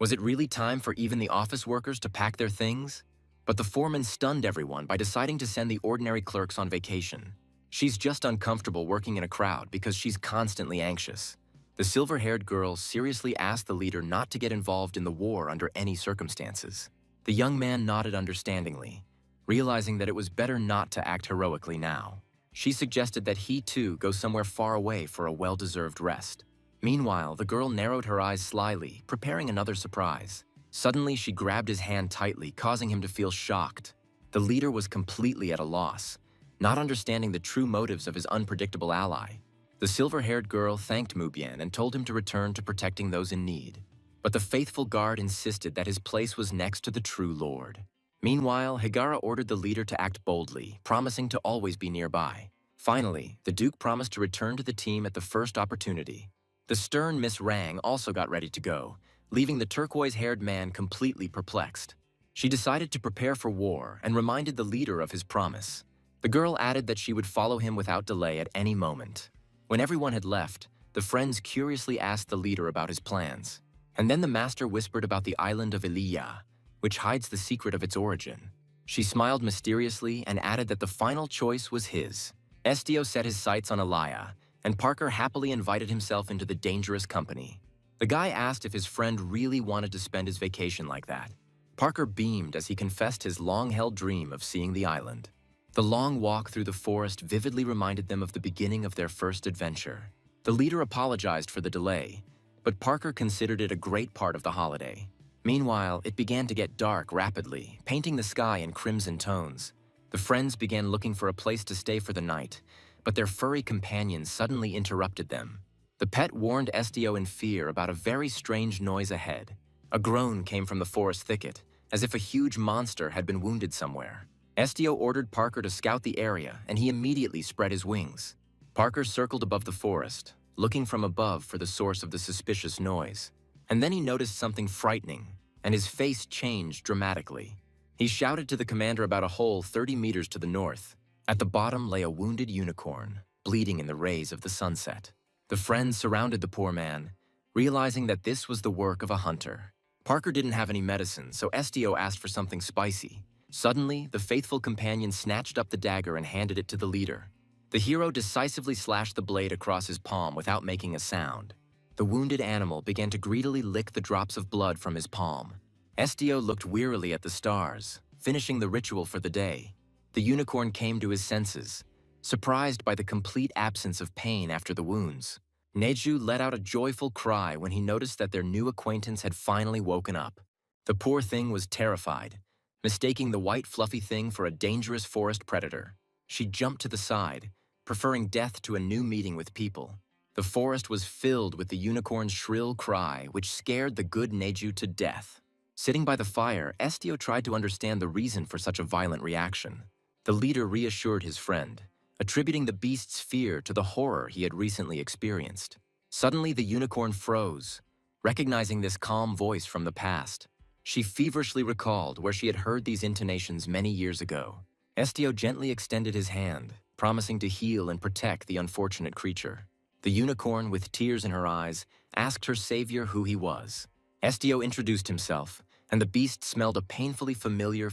Was it really time for even the office workers to pack their things? But the foreman stunned everyone by deciding to send the ordinary clerks on vacation. She's just uncomfortable working in a crowd because she's constantly anxious. The silver-haired girl seriously asked the leader not to get involved in the war under any circumstances. The young man nodded understandingly, realizing that it was better not to act heroically now. She suggested that he too go somewhere far away for a well-deserved rest. Meanwhile, the girl narrowed her eyes slyly, preparing another surprise. Suddenly, she grabbed his hand tightly, causing him to feel shocked. The leader was completely at a loss, not understanding the true motives of his unpredictable ally. The silver-haired girl thanked Mubian and told him to return to protecting those in need. But the faithful guard insisted that his place was next to the true lord. Meanwhile, Higara ordered the leader to act boldly, promising to always be nearby. Finally, the Duke promised to return to the team at the first opportunity. The stern Miss Rang also got ready to go, leaving the turquoise-haired man completely perplexed. She decided to prepare for war and reminded the leader of his promise. The girl added that she would follow him without delay at any moment. When everyone had left, the friends curiously asked the leader about his plans. And then the master whispered about the island of Iliya, which hides the secret of its origin. She smiled mysteriously and added that the final choice was his. Estio set his sights on Iliya, and Parker happily invited himself into the dangerous company. The guy asked if his friend really wanted to spend his vacation like that. Parker beamed as he confessed his long-held dream of seeing the island. The long walk through the forest vividly reminded them of the beginning of their first adventure. The leader apologized for the delay, but Parker considered it a great part of the holiday. Meanwhile, it began to get dark rapidly, painting the sky in crimson tones. The friends began looking for a place to stay for the night, but their furry companions suddenly interrupted them. The pet warned Estio in fear about a very strange noise ahead. A groan came from the forest thicket, as if a huge monster had been wounded somewhere. Estio ordered Parker to scout the area, and he immediately spread his wings. Parker circled above the forest, looking from above for the source of the suspicious noise. And then he noticed something frightening, and his face changed dramatically. He shouted to the commander about a hole 30 meters to the north. At the bottom lay a wounded unicorn, bleeding in the rays of the sunset. The friends surrounded the poor man, realizing that this was the work of a hunter. Parker didn't have any medicine, so Estio asked for something spicy. Suddenly, the faithful companion snatched up the dagger and handed it to the leader. The hero decisively slashed the blade across his palm without making a sound. The wounded animal began to greedily lick the drops of blood from his palm. Estio looked wearily at the stars, finishing the ritual for the day. The unicorn came to his senses, surprised by the complete absence of pain after the wounds. Neju let out a joyful cry when he noticed that their new acquaintance had finally woken up. The poor thing was terrified, mistaking the white fluffy thing for a dangerous forest predator. She jumped to the side, preferring death to a new meeting with people. The forest was filled with the unicorn's shrill cry, which scared the good Neju to death. Sitting by the fire, Estio tried to understand the reason for such a violent reaction. The leader reassured his friend, attributing the beast's fear to the horror he had recently experienced. Suddenly, the unicorn froze, recognizing this calm voice from the past. She feverishly recalled where she had heard these intonations many years ago. Estio gently extended his hand, promising to heal and protect the unfortunate creature. The unicorn, with tears in her eyes, asked her savior who he was. Estio introduced himself, and the beast smelled a painfully familiar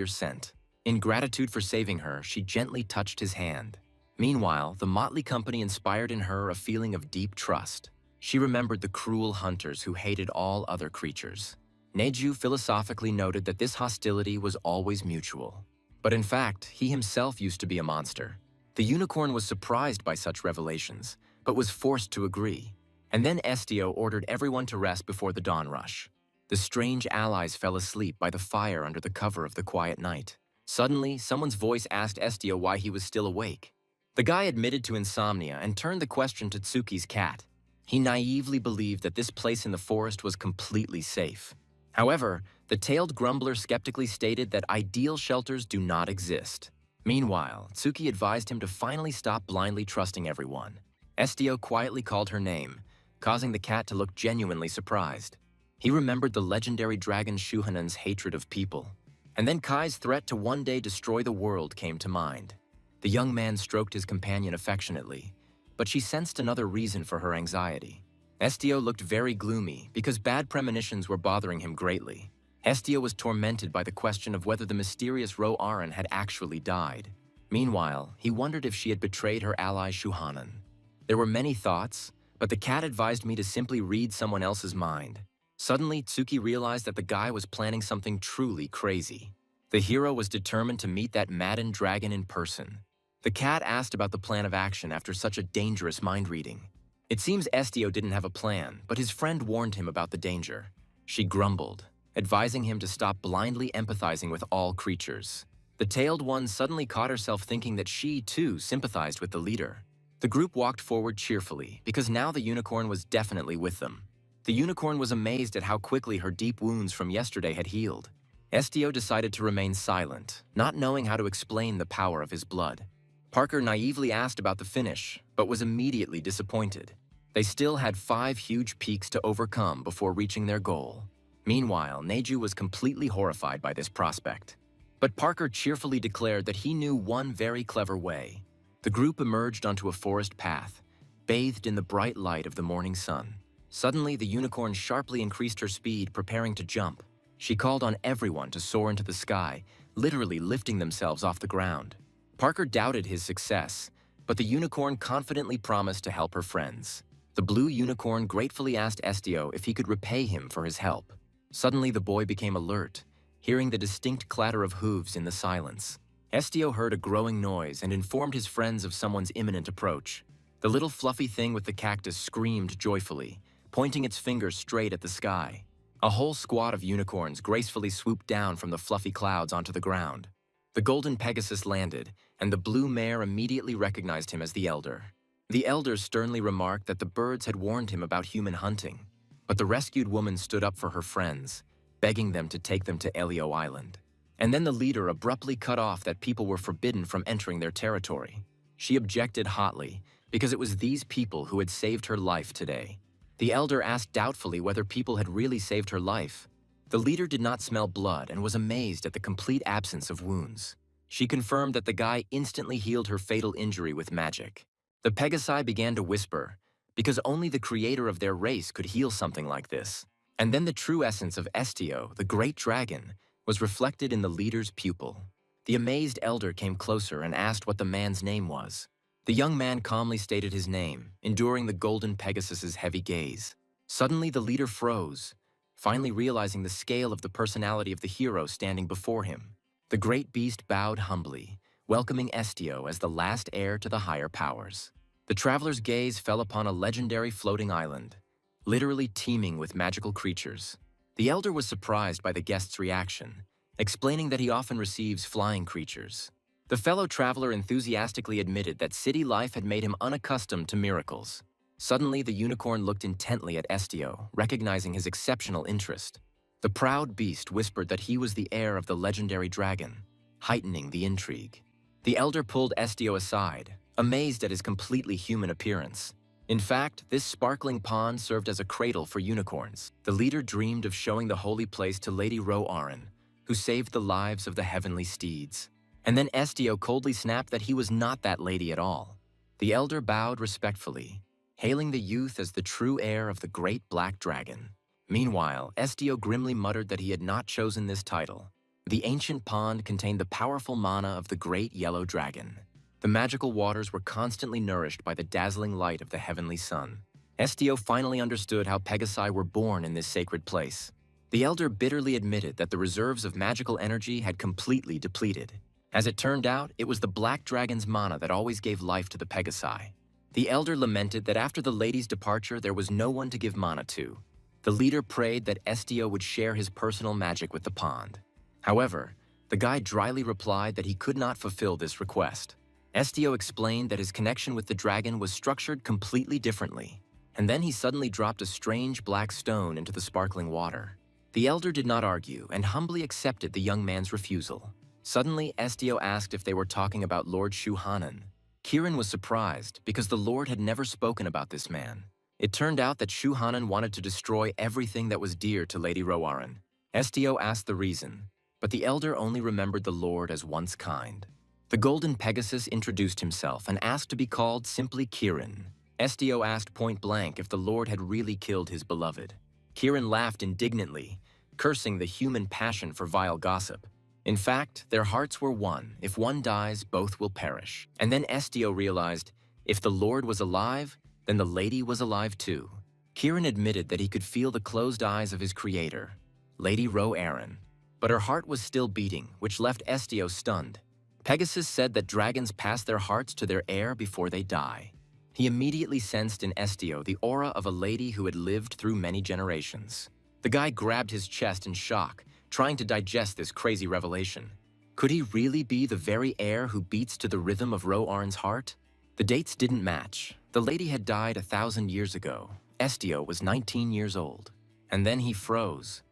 scent. In gratitude for saving her, she gently touched his hand. Meanwhile, the motley company inspired in her a feeling of deep trust. She remembered the cruel hunters who hated all other creatures. Neju philosophically noted that this hostility was always mutual. But in fact, he himself used to be a monster. The unicorn was surprised by such revelations, but was forced to agree. And then Estio ordered everyone to rest before the dawn rush. The strange allies fell asleep by the fire under the cover of the quiet night. Suddenly, someone's voice asked Estio why he was still awake. The guy admitted to insomnia and turned the question to Tsuki's cat. He naively believed that this place in the forest was completely safe. However, the tailed grumbler skeptically stated that ideal shelters do not exist. Meanwhile, Tsuki advised him to finally stop blindly trusting everyone. Estio quietly called her name, causing the cat to look genuinely surprised. He remembered the legendary dragon Shuhanen's hatred of people. And then Kai's threat to one day destroy the world came to mind. The young man stroked his companion affectionately, but she sensed another reason for her anxiety. Estio looked very gloomy because bad premonitions were bothering him greatly. Estio was tormented by the question of whether the mysterious Ro Aran had actually died. Meanwhile, he wondered if she had betrayed her ally Shuhanen. There were many thoughts, but the cat advised me to simply read someone else's mind. Suddenly, Tsuki realized that the guy was planning something truly crazy. The hero was determined to meet that maddened dragon in person. The cat asked about the plan of action after such a dangerous mind reading. It seems Estio didn't have a plan, but his friend warned him about the danger. She grumbled, advising him to stop blindly empathizing with all creatures. The tailed one suddenly caught herself thinking that she, too, sympathized with the leader. The group walked forward cheerfully, because now the unicorn was definitely with them. The unicorn was amazed at how quickly her deep wounds from yesterday had healed. Estio decided to remain silent, not knowing how to explain the power of his blood. Parker naively asked about the finish, but was immediately disappointed. They still had 5 huge peaks to overcome before reaching their goal. Meanwhile, Neju was completely horrified by this prospect. But Parker cheerfully declared that he knew one very clever way. The group emerged onto a forest path, bathed in the bright light of the morning sun. Suddenly, the unicorn sharply increased her speed, preparing to jump. She called on everyone to soar into the sky, literally lifting themselves off the ground. Parker doubted his success, but the unicorn confidently promised to help her friends. The blue unicorn gratefully asked Estio if he could repay him for his help. Suddenly, the boy became alert, hearing the distinct clatter of hooves in the silence. Estio heard a growing noise and informed his friends of someone's imminent approach. The little fluffy thing with the cactus screamed joyfully, pointing its fingers straight at the sky. A whole squad of unicorns gracefully swooped down from the fluffy clouds onto the ground. The golden Pegasus landed, and the blue mare immediately recognized him as the elder. The elder sternly remarked that the birds had warned him about human hunting, but the rescued woman stood up for her friends, begging them to take them to Elio Island. And then the leader abruptly cut off that people were forbidden from entering their territory. She objected hotly, because it was these people who had saved her life today. The elder asked doubtfully whether people had really saved her life. The leader did not smell blood and was amazed at the complete absence of wounds. She confirmed that the guy instantly healed her fatal injury with magic. The Pegasi began to whisper, because only the creator of their race could heal something like this. And then the true essence of Estio, the great dragon, was reflected in the leader's pupil. The amazed elder came closer and asked what the man's name was. The young man calmly stated his name, enduring the golden Pegasus's heavy gaze. Suddenly the leader froze, finally realizing the scale of the personality of the hero standing before him. The great beast bowed humbly, welcoming Estio as the last heir to the higher powers. The traveler's gaze fell upon a legendary floating island, literally teeming with magical creatures. The elder was surprised by the guest's reaction, explaining that he often receives flying creatures. The fellow traveler enthusiastically admitted that city life had made him unaccustomed to miracles. Suddenly, the unicorn looked intently at Estio, recognizing his exceptional interest. The proud beast whispered that he was the heir of the legendary dragon, heightening the intrigue. The elder pulled Estio aside, amazed at his completely human appearance. In fact, this sparkling pond served as a cradle for unicorns. The leader dreamed of showing the holy place to Lady Ro-Aran, who saved the lives of the heavenly steeds. And then Estio coldly snapped that he was not that lady at all. The elder bowed respectfully, hailing the youth as the true heir of the great black dragon. Meanwhile, Estio grimly muttered that he had not chosen this title. The ancient pond contained the powerful mana of the great yellow dragon. The magical waters were constantly nourished by the dazzling light of the heavenly sun. Estio finally understood how Pegasi were born in this sacred place. The elder bitterly admitted that the reserves of magical energy had completely depleted. As it turned out, it was the black dragon's mana that always gave life to the Pegasi. The elder lamented that after the lady's departure, there was no one to give mana to. The leader prayed that Estio would share his personal magic with the pond. However, the guide dryly replied that he could not fulfill this request. Estio explained that his connection with the dragon was structured completely differently, and then he suddenly dropped a strange black stone into the sparkling water. The elder did not argue and humbly accepted the young man's refusal. Suddenly, Estio asked if they were talking about Lord Shuhanan. Frieren was surprised because the Lord had never spoken about this man. It turned out that Shuhanan wanted to destroy everything that was dear to Lady Ro-Aran. Estio asked the reason, but the elder only remembered the Lord as once kind. The golden Pegasus introduced himself and asked to be called simply Frieren. Estio asked point blank if the Lord had really killed his beloved. Frieren laughed indignantly, cursing the human passion for vile gossip. In fact, their hearts were one. If one dies, both will perish. And then Estio realized, if the Lord was alive, then the lady was alive too. Frieren admitted that he could feel the closed eyes of his creator, Lady Ro-Aran. But her heart was still beating, which left Estio stunned. Pegasus said that dragons pass their hearts to their heir before they die. He immediately sensed in Estio the aura of a lady who had lived through many generations. The guy grabbed his chest in shock, trying to digest this crazy revelation. Could he really be the very heir who beats to the rhythm of Ro-Aran's heart? The dates didn't match. The lady had died 1,000 years ago. Estio was 19 years old. And then he froze.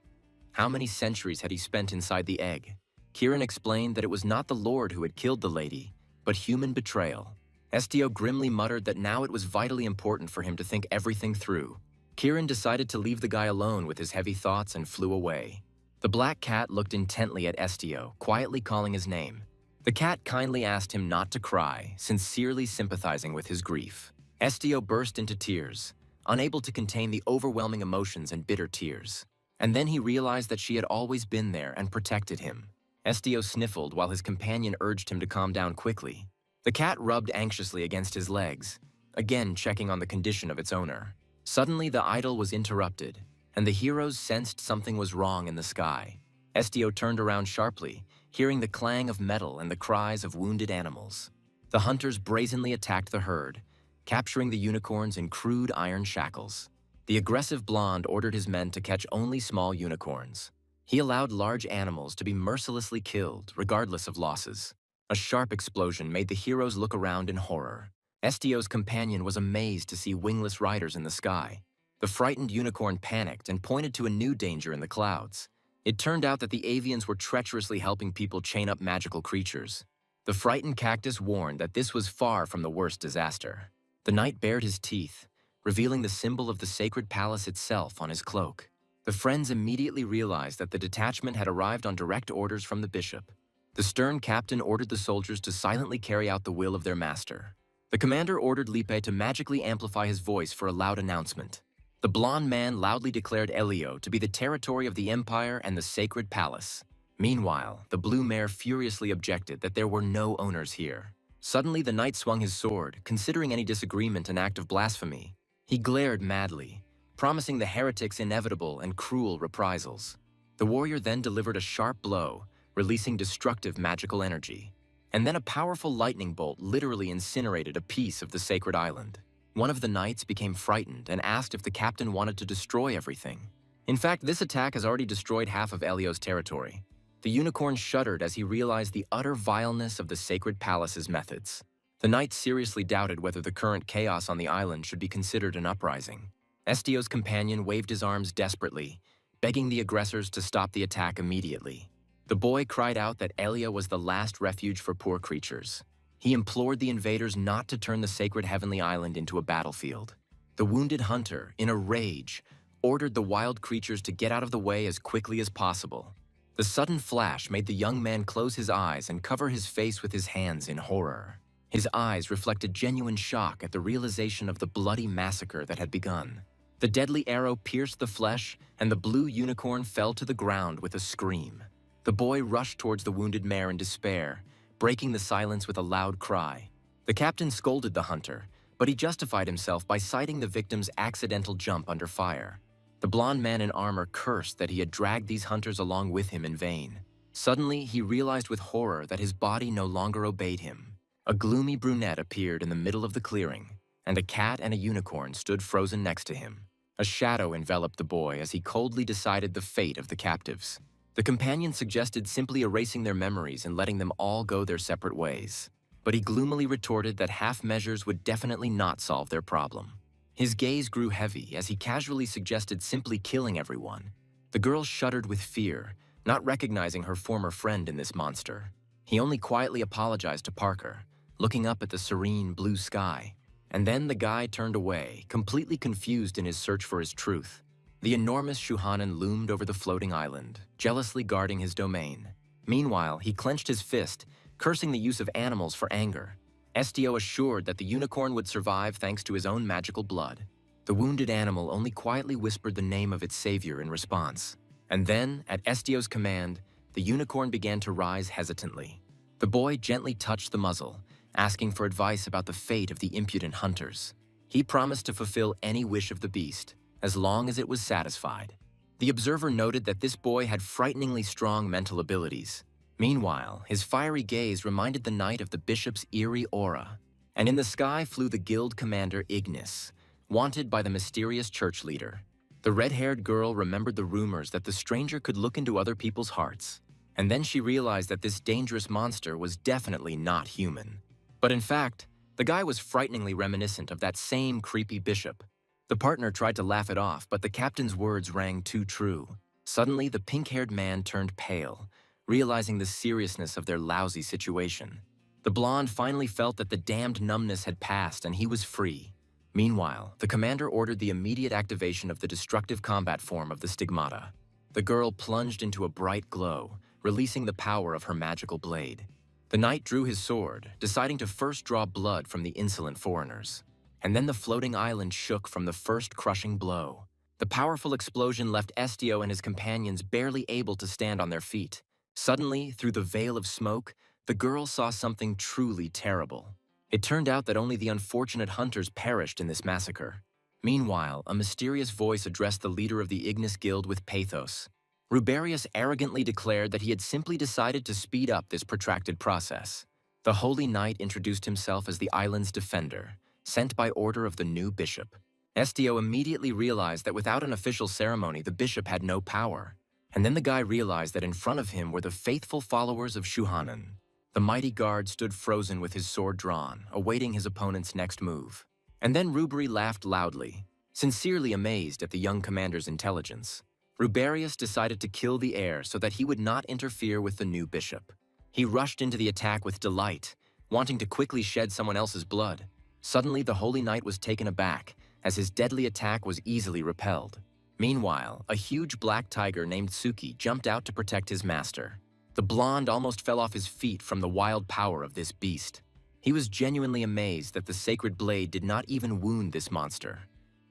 How many centuries had he spent inside the egg? Frieren explained that it was not the Lord who had killed the lady, but human betrayal. Estio grimly muttered that now it was vitally important for him to think everything through. Frieren decided to leave the guy alone with his heavy thoughts and flew away. The black cat looked intently at Estio, quietly calling his name. The cat kindly asked him not to cry, sincerely sympathizing with his grief. Estio burst into tears, unable to contain the overwhelming emotions and bitter tears. And then he realized that she had always been there and protected him. Estio sniffled while his companion urged him to calm down quickly. The cat rubbed anxiously against his legs, again checking on the condition of its owner. Suddenly, the idyll was interrupted, and the heroes sensed something was wrong in the sky. Estio turned around sharply, hearing the clang of metal and the cries of wounded animals. The hunters brazenly attacked the herd, capturing the unicorns in crude iron shackles. The aggressive blonde ordered his men to catch only small unicorns. He allowed large animals to be mercilessly killed, regardless of losses. A sharp explosion made the heroes look around in horror. Estio's companion was amazed to see wingless riders in the sky. The frightened unicorn panicked and pointed to a new danger in the clouds. It turned out that the avians were treacherously helping people chain up magical creatures. The frightened cactus warned that this was far from the worst disaster. The knight bared his teeth, revealing the symbol of the sacred palace itself on his cloak. The friends immediately realized that the detachment had arrived on direct orders from the bishop. The stern captain ordered the soldiers to silently carry out the will of their master. The commander ordered Lippe to magically amplify his voice for a loud announcement. The blonde man loudly declared Elio to be the territory of the Empire and the Sacred Palace. Meanwhile, the blue mare furiously objected that there were no owners here. Suddenly, the knight swung his sword, considering any disagreement an act of blasphemy. He glared madly, promising the heretics inevitable and cruel reprisals. The warrior then delivered a sharp blow, releasing destructive magical energy. And then a powerful lightning bolt literally incinerated a piece of the sacred island. One of the knights became frightened and asked if the captain wanted to destroy everything. In fact, this attack has already destroyed half of Elio's territory. The unicorn shuddered as he realized the utter vileness of the sacred palace's methods. The knight seriously doubted whether the current chaos on the island should be considered an uprising. Estio's companion waved his arms desperately, begging the aggressors to stop the attack immediately. The boy cried out that Elio was the last refuge for poor creatures. He implored the invaders not to turn the sacred heavenly island into a battlefield. The wounded hunter, in a rage, ordered the wild creatures to get out of the way as quickly as possible. The sudden flash made the young man close his eyes and cover his face with his hands in horror. His eyes reflected genuine shock at the realization of the bloody massacre that had begun. The deadly arrow pierced the flesh, and the blue unicorn fell to the ground with a scream. The boy rushed towards the wounded mare in despair, breaking the silence with a loud cry. The captain scolded the hunter, but he justified himself by citing the victim's accidental jump under fire. The blond man in armor cursed that he had dragged these hunters along with him in vain. Suddenly, he realized with horror that his body no longer obeyed him. A gloomy brunette appeared in the middle of the clearing, and a cat and a unicorn stood frozen next to him. A shadow enveloped the boy as he coldly decided the fate of the captives. The companion suggested simply erasing their memories and letting them all go their separate ways. But he gloomily retorted that half measures would definitely not solve their problem. His gaze grew heavy as he casually suggested simply killing everyone. The girl shuddered with fear, not recognizing her former friend in this monster. He only quietly apologized to Parker, looking up at the serene blue sky. And then the guy turned away, completely confused in his search for his truth. The enormous Shuhanan loomed over the floating island, jealously guarding his domain. Meanwhile, he clenched his fist, cursing the use of animals for anger. Estio assured that the unicorn would survive thanks to his own magical blood. The wounded animal only quietly whispered the name of its savior in response. And then, at Estio's command, the unicorn began to rise hesitantly. The boy gently touched the muzzle, asking for advice about the fate of the impudent hunters. He promised to fulfill any wish of the beast, as long as it was satisfied. The observer noted that this boy had frighteningly strong mental abilities. Meanwhile, his fiery gaze reminded the knight of the bishop's eerie aura. And in the sky flew the guild commander Ignis, wanted by the mysterious church leader. The red-haired girl remembered the rumors that the stranger could look into other people's hearts. And then she realized that this dangerous monster was definitely not human. But in fact, the guy was frighteningly reminiscent of that same creepy bishop. The partner tried to laugh it off, but the captain's words rang too true. Suddenly, the pink-haired man turned pale, realizing the seriousness of their lousy situation. The blonde finally felt that the damned numbness had passed and he was free. Meanwhile, the commander ordered the immediate activation of the destructive combat form of the stigmata. The girl plunged into a bright glow, releasing the power of her magical blade. The knight drew his sword, deciding to first draw blood from the insolent foreigners. And then the floating island shook from the first crushing blow. The powerful explosion left Estio and his companions barely able to stand on their feet. Suddenly, through the veil of smoke, the girl saw something truly terrible. It turned out that only the unfortunate hunters perished in this massacre. Meanwhile, a mysterious voice addressed the leader of the Ignis Guild with pathos. Ruberius arrogantly declared that he had simply decided to speed up this protracted process. The Holy Knight introduced himself as the island's defender, sent by order of the new bishop. Estio immediately realized that without an official ceremony, the bishop had no power. And then the guy realized that in front of him were the faithful followers of Shuhanan. The mighty guard stood frozen with his sword drawn, awaiting his opponent's next move. And then Ruberi laughed loudly, sincerely amazed at the young commander's intelligence. Ruberius decided to kill the heir so that he would not interfere with the new bishop. He rushed into the attack with delight, wanting to quickly shed someone else's blood. Suddenly, the Holy Knight was taken aback, as his deadly attack was easily repelled. Meanwhile, a huge black tiger named Suki jumped out to protect his master. The blonde almost fell off his feet from the wild power of this beast. He was genuinely amazed that the sacred blade did not even wound this monster.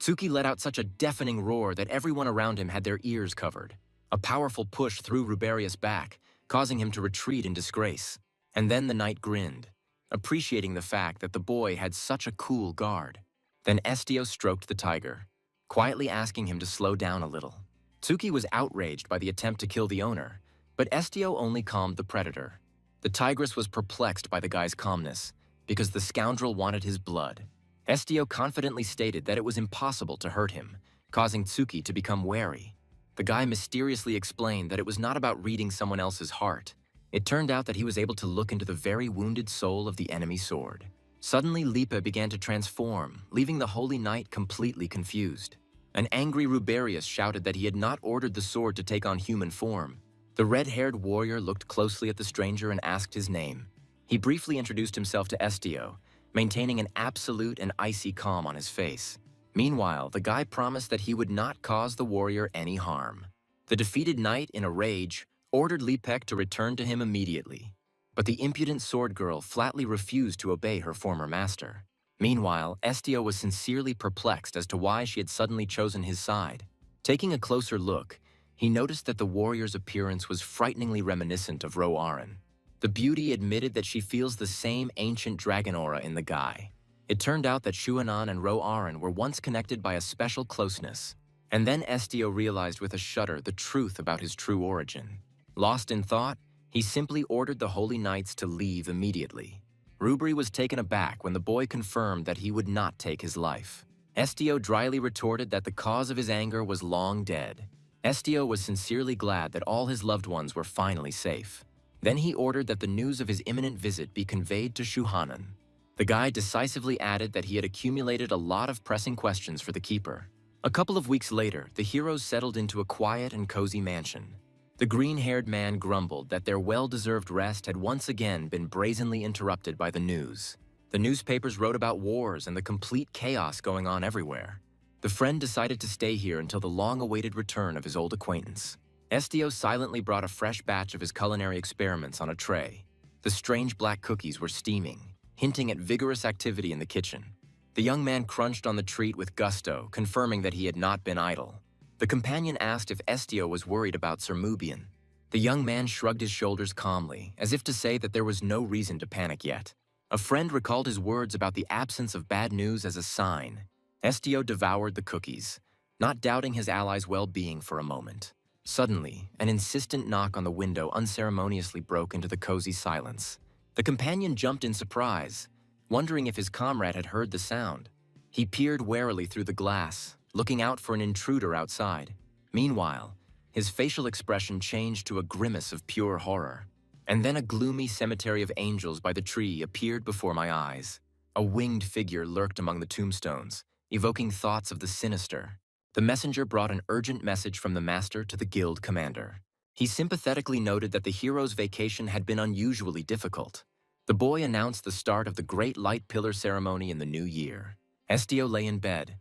Tsuki let out such a deafening roar that everyone around him had their ears covered. A powerful push threw Ruberius back, causing him to retreat in disgrace. And then the knight grinned, appreciating the fact that the boy had such a cool guard. Then Estio stroked the tiger, quietly asking him to slow down a little. Tsuki was outraged by the attempt to kill the owner, but Estio only calmed the predator. The tigress was perplexed by the guy's calmness, because the scoundrel wanted his blood. Estio confidently stated that it was impossible to hurt him, causing Tsuki to become wary. The guy mysteriously explained that it was not about reading someone else's heart. It turned out that he was able to look into the very wounded soul of the enemy sword. Suddenly, Lippe began to transform, leaving the Holy Knight completely confused. An angry Ruberius shouted that he had not ordered the sword to take on human form. The red-haired warrior looked closely at the stranger and asked his name. He briefly introduced himself to Estio, maintaining an absolute and icy calm on his face. Meanwhile, the guy promised that he would not cause the warrior any harm. The defeated knight, in a rage, ordered Lippe to return to him immediately. But the impudent sword girl flatly refused to obey her former master. Meanwhile, Estio was sincerely perplexed as to why she had suddenly chosen his side. Taking a closer look, he noticed that the warrior's appearance was frighteningly reminiscent of Ro-Aran. The beauty admitted that she feels the same ancient dragon aura in the guy. It turned out that Shuanan and Ro-Aran were once connected by a special closeness. And then Estio realized with a shudder the truth about his true origin. Lost in thought, he simply ordered the Holy Knights to leave immediately. Rubri was taken aback when the boy confirmed that he would not take his life. Estio dryly retorted that the cause of his anger was long dead. Estio was sincerely glad that all his loved ones were finally safe. Then he ordered that the news of his imminent visit be conveyed to Shuhanan. The guy decisively added that he had accumulated a lot of pressing questions for the keeper. A couple of weeks later, the heroes settled into a quiet and cozy mansion. The green-haired man grumbled that their well-deserved rest had once again been brazenly interrupted by the news. The newspapers wrote about wars and the complete chaos going on everywhere. The friend decided to stay here until the long-awaited return of his old acquaintance. Estio silently brought a fresh batch of his culinary experiments on a tray. The strange black cookies were steaming, hinting at vigorous activity in the kitchen. The young man crunched on the treat with gusto, confirming that he had not been idle. The companion asked if Estio was worried about Sir Mubian. The young man shrugged his shoulders calmly, as if to say that there was no reason to panic yet. A friend recalled his words about the absence of bad news as a sign. Estio devoured the cookies, not doubting his ally's well-being for a moment. Suddenly, an insistent knock on the window unceremoniously broke into the cozy silence. The companion jumped in surprise, wondering if his comrade had heard the sound. He peered warily through the glass, looking out for an intruder outside. Meanwhile, his facial expression changed to a grimace of pure horror. And then a gloomy cemetery of angels by the tree appeared before my eyes. A winged figure lurked among the tombstones, evoking thoughts of the sinister. The messenger brought an urgent message from the master to the guild commander. He sympathetically noted that the hero's vacation had been unusually difficult. The boy announced the start of the Great Light Pillar ceremony in the new year. Estio lay in bed,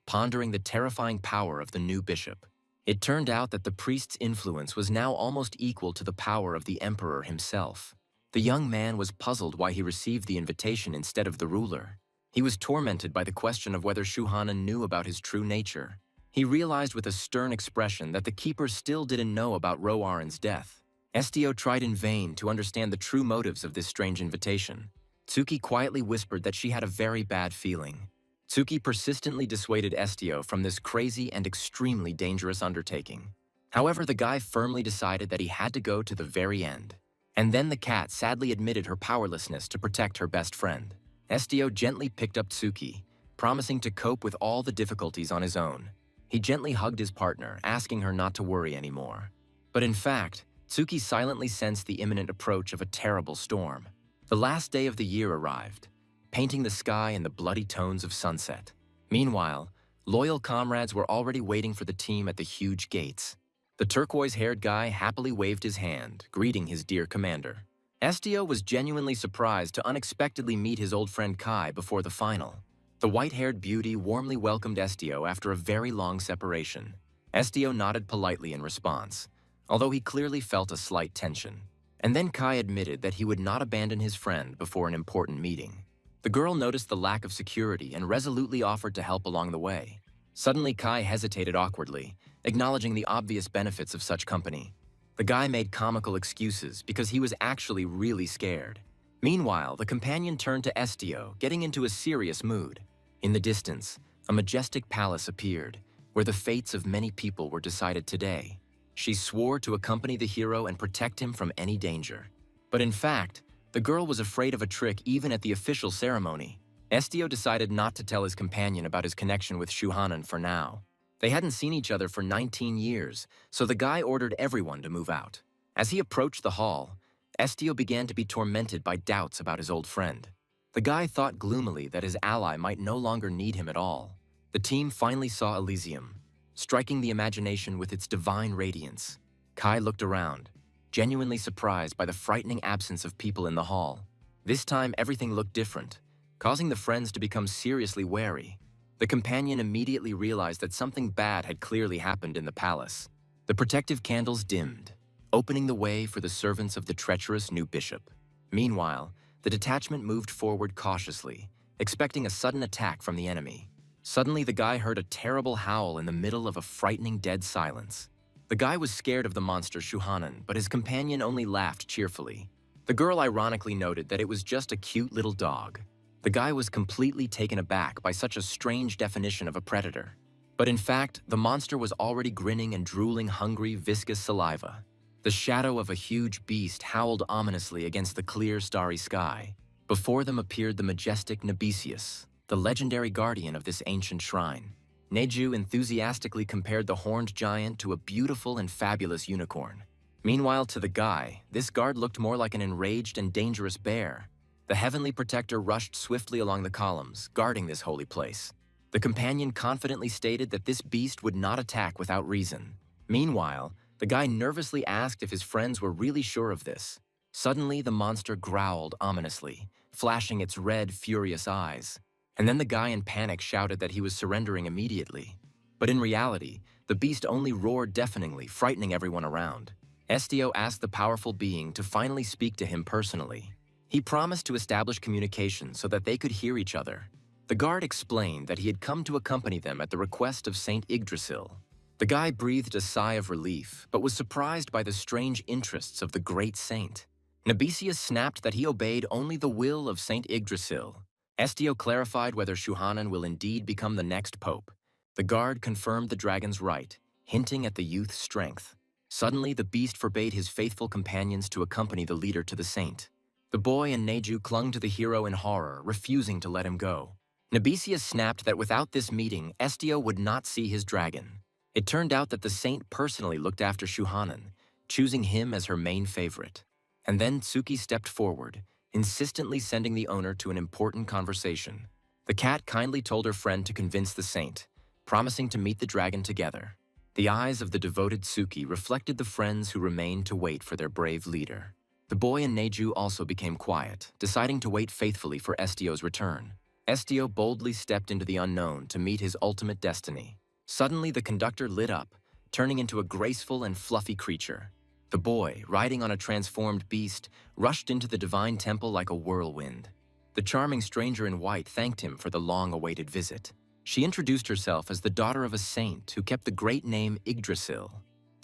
pondering the terrifying power of the new bishop. It turned out that the priest's influence was now almost equal to the power of the emperor himself. The young man was puzzled why he received the invitation instead of the ruler. He was tormented by the question of whether Shuhanan knew about his true nature. He realized with a stern expression that the keeper still didn't know about Ro-Aran's death. Estio tried in vain to understand the true motives of this strange invitation. Tsuki quietly whispered that she had a very bad feeling. Tsuki persistently dissuaded Estio from this crazy and extremely dangerous undertaking. However, the guy firmly decided that he had to go to the very end. And then the cat sadly admitted her powerlessness to protect her best friend. Estio gently picked up Tsuki, promising to cope with all the difficulties on his own. He gently hugged his partner, asking her not to worry anymore. But in fact, Tsuki silently sensed the imminent approach of a terrible storm. The last day of the year arrived, painting the sky in the bloody tones of sunset. Meanwhile, loyal comrades were already waiting for the team at the huge gates. The turquoise-haired guy happily waved his hand, greeting his dear commander. Estio was genuinely surprised to unexpectedly meet his old friend Kai before the final. The white-haired beauty warmly welcomed Estio after a very long separation. Estio nodded politely in response, although he clearly felt a slight tension. And then Kai admitted that he would not abandon his friend before an important meeting. The girl noticed the lack of security and resolutely offered to help along the way. Suddenly, Kai hesitated awkwardly, acknowledging the obvious benefits of such company. The guy made comical excuses because he was actually really scared. Meanwhile, the companion turned to Estio, getting into a serious mood. In the distance, a majestic palace appeared, where the fates of many people were decided today. She swore to accompany the hero and protect him from any danger. But in fact, the girl was afraid of a trick even at the official ceremony. Estio decided not to tell his companion about his connection with Shuhanan for now. They hadn't seen each other for 19 years, so the guy ordered everyone to move out. As he approached the hall, Estio began to be tormented by doubts about his old friend. The guy thought gloomily that his ally might no longer need him at all. The team finally saw Elysium, striking the imagination with its divine radiance. Kai looked around, genuinely surprised by the frightening absence of people in the hall. This time, everything looked different, causing the friends to become seriously wary. The companion immediately realized that something bad had clearly happened in the palace. The protective candles dimmed, opening the way for the servants of the treacherous new bishop. Meanwhile, the detachment moved forward cautiously, expecting a sudden attack from the enemy. Suddenly, the guy heard a terrible howl in the middle of a frightening dead silence. The guy was scared of the monster Shuhanan, but his companion only laughed cheerfully. The girl ironically noted that it was just a cute little dog. The guy was completely taken aback by such a strange definition of a predator. But in fact, the monster was already grinning and drooling hungry, viscous saliva. The shadow of a huge beast howled ominously against the clear, starry sky. Before them appeared the majestic Nebesius, the legendary guardian of this ancient shrine. Neju enthusiastically compared the horned giant to a beautiful and fabulous unicorn. Meanwhile, to the guy, this guard looked more like an enraged and dangerous bear. The heavenly protector rushed swiftly along the columns, guarding this holy place. The companion confidently stated that this beast would not attack without reason. Meanwhile, the guy nervously asked if his friends were really sure of this. Suddenly, the monster growled ominously, flashing its red, furious eyes. And then the guy in panic shouted that he was surrendering immediately. But in reality, the beast only roared deafeningly, frightening everyone around. Estio asked the powerful being to finally speak to him personally. He promised to establish communication so that they could hear each other. The guard explained that he had come to accompany them at the request of Saint Yggdrasil. The guy breathed a sigh of relief, but was surprised by the strange interests of the great saint. Nebesius snapped that he obeyed only the will of Saint Yggdrasil. Estio clarified whether Shuhanan will indeed become the next pope. The guard confirmed the dragon's right, hinting at the youth's strength. Suddenly, the beast forbade his faithful companions to accompany the leader to the saint. The boy and Neju clung to the hero in horror, refusing to let him go. Nebesius snapped that without this meeting, Estio would not see his dragon. It turned out that the saint personally looked after Shuhanan, choosing him as her main favorite. And then Tsuki stepped forward, insistently sending the owner to an important conversation. The cat kindly told her friend to convince the saint, promising to meet the dragon together. The eyes of the devoted Tsuki reflected the friends who remained to wait for their brave leader. The boy and Neju also became quiet, deciding to wait faithfully for Estio's return. Estio boldly stepped into the unknown to meet his ultimate destiny. Suddenly, the conductor lit up, turning into a graceful and fluffy creature. The boy, riding on a transformed beast, rushed into the divine temple like a whirlwind. The charming stranger in white thanked him for the long-awaited visit. She introduced herself as the daughter of a saint who kept the great name Yggdrasil.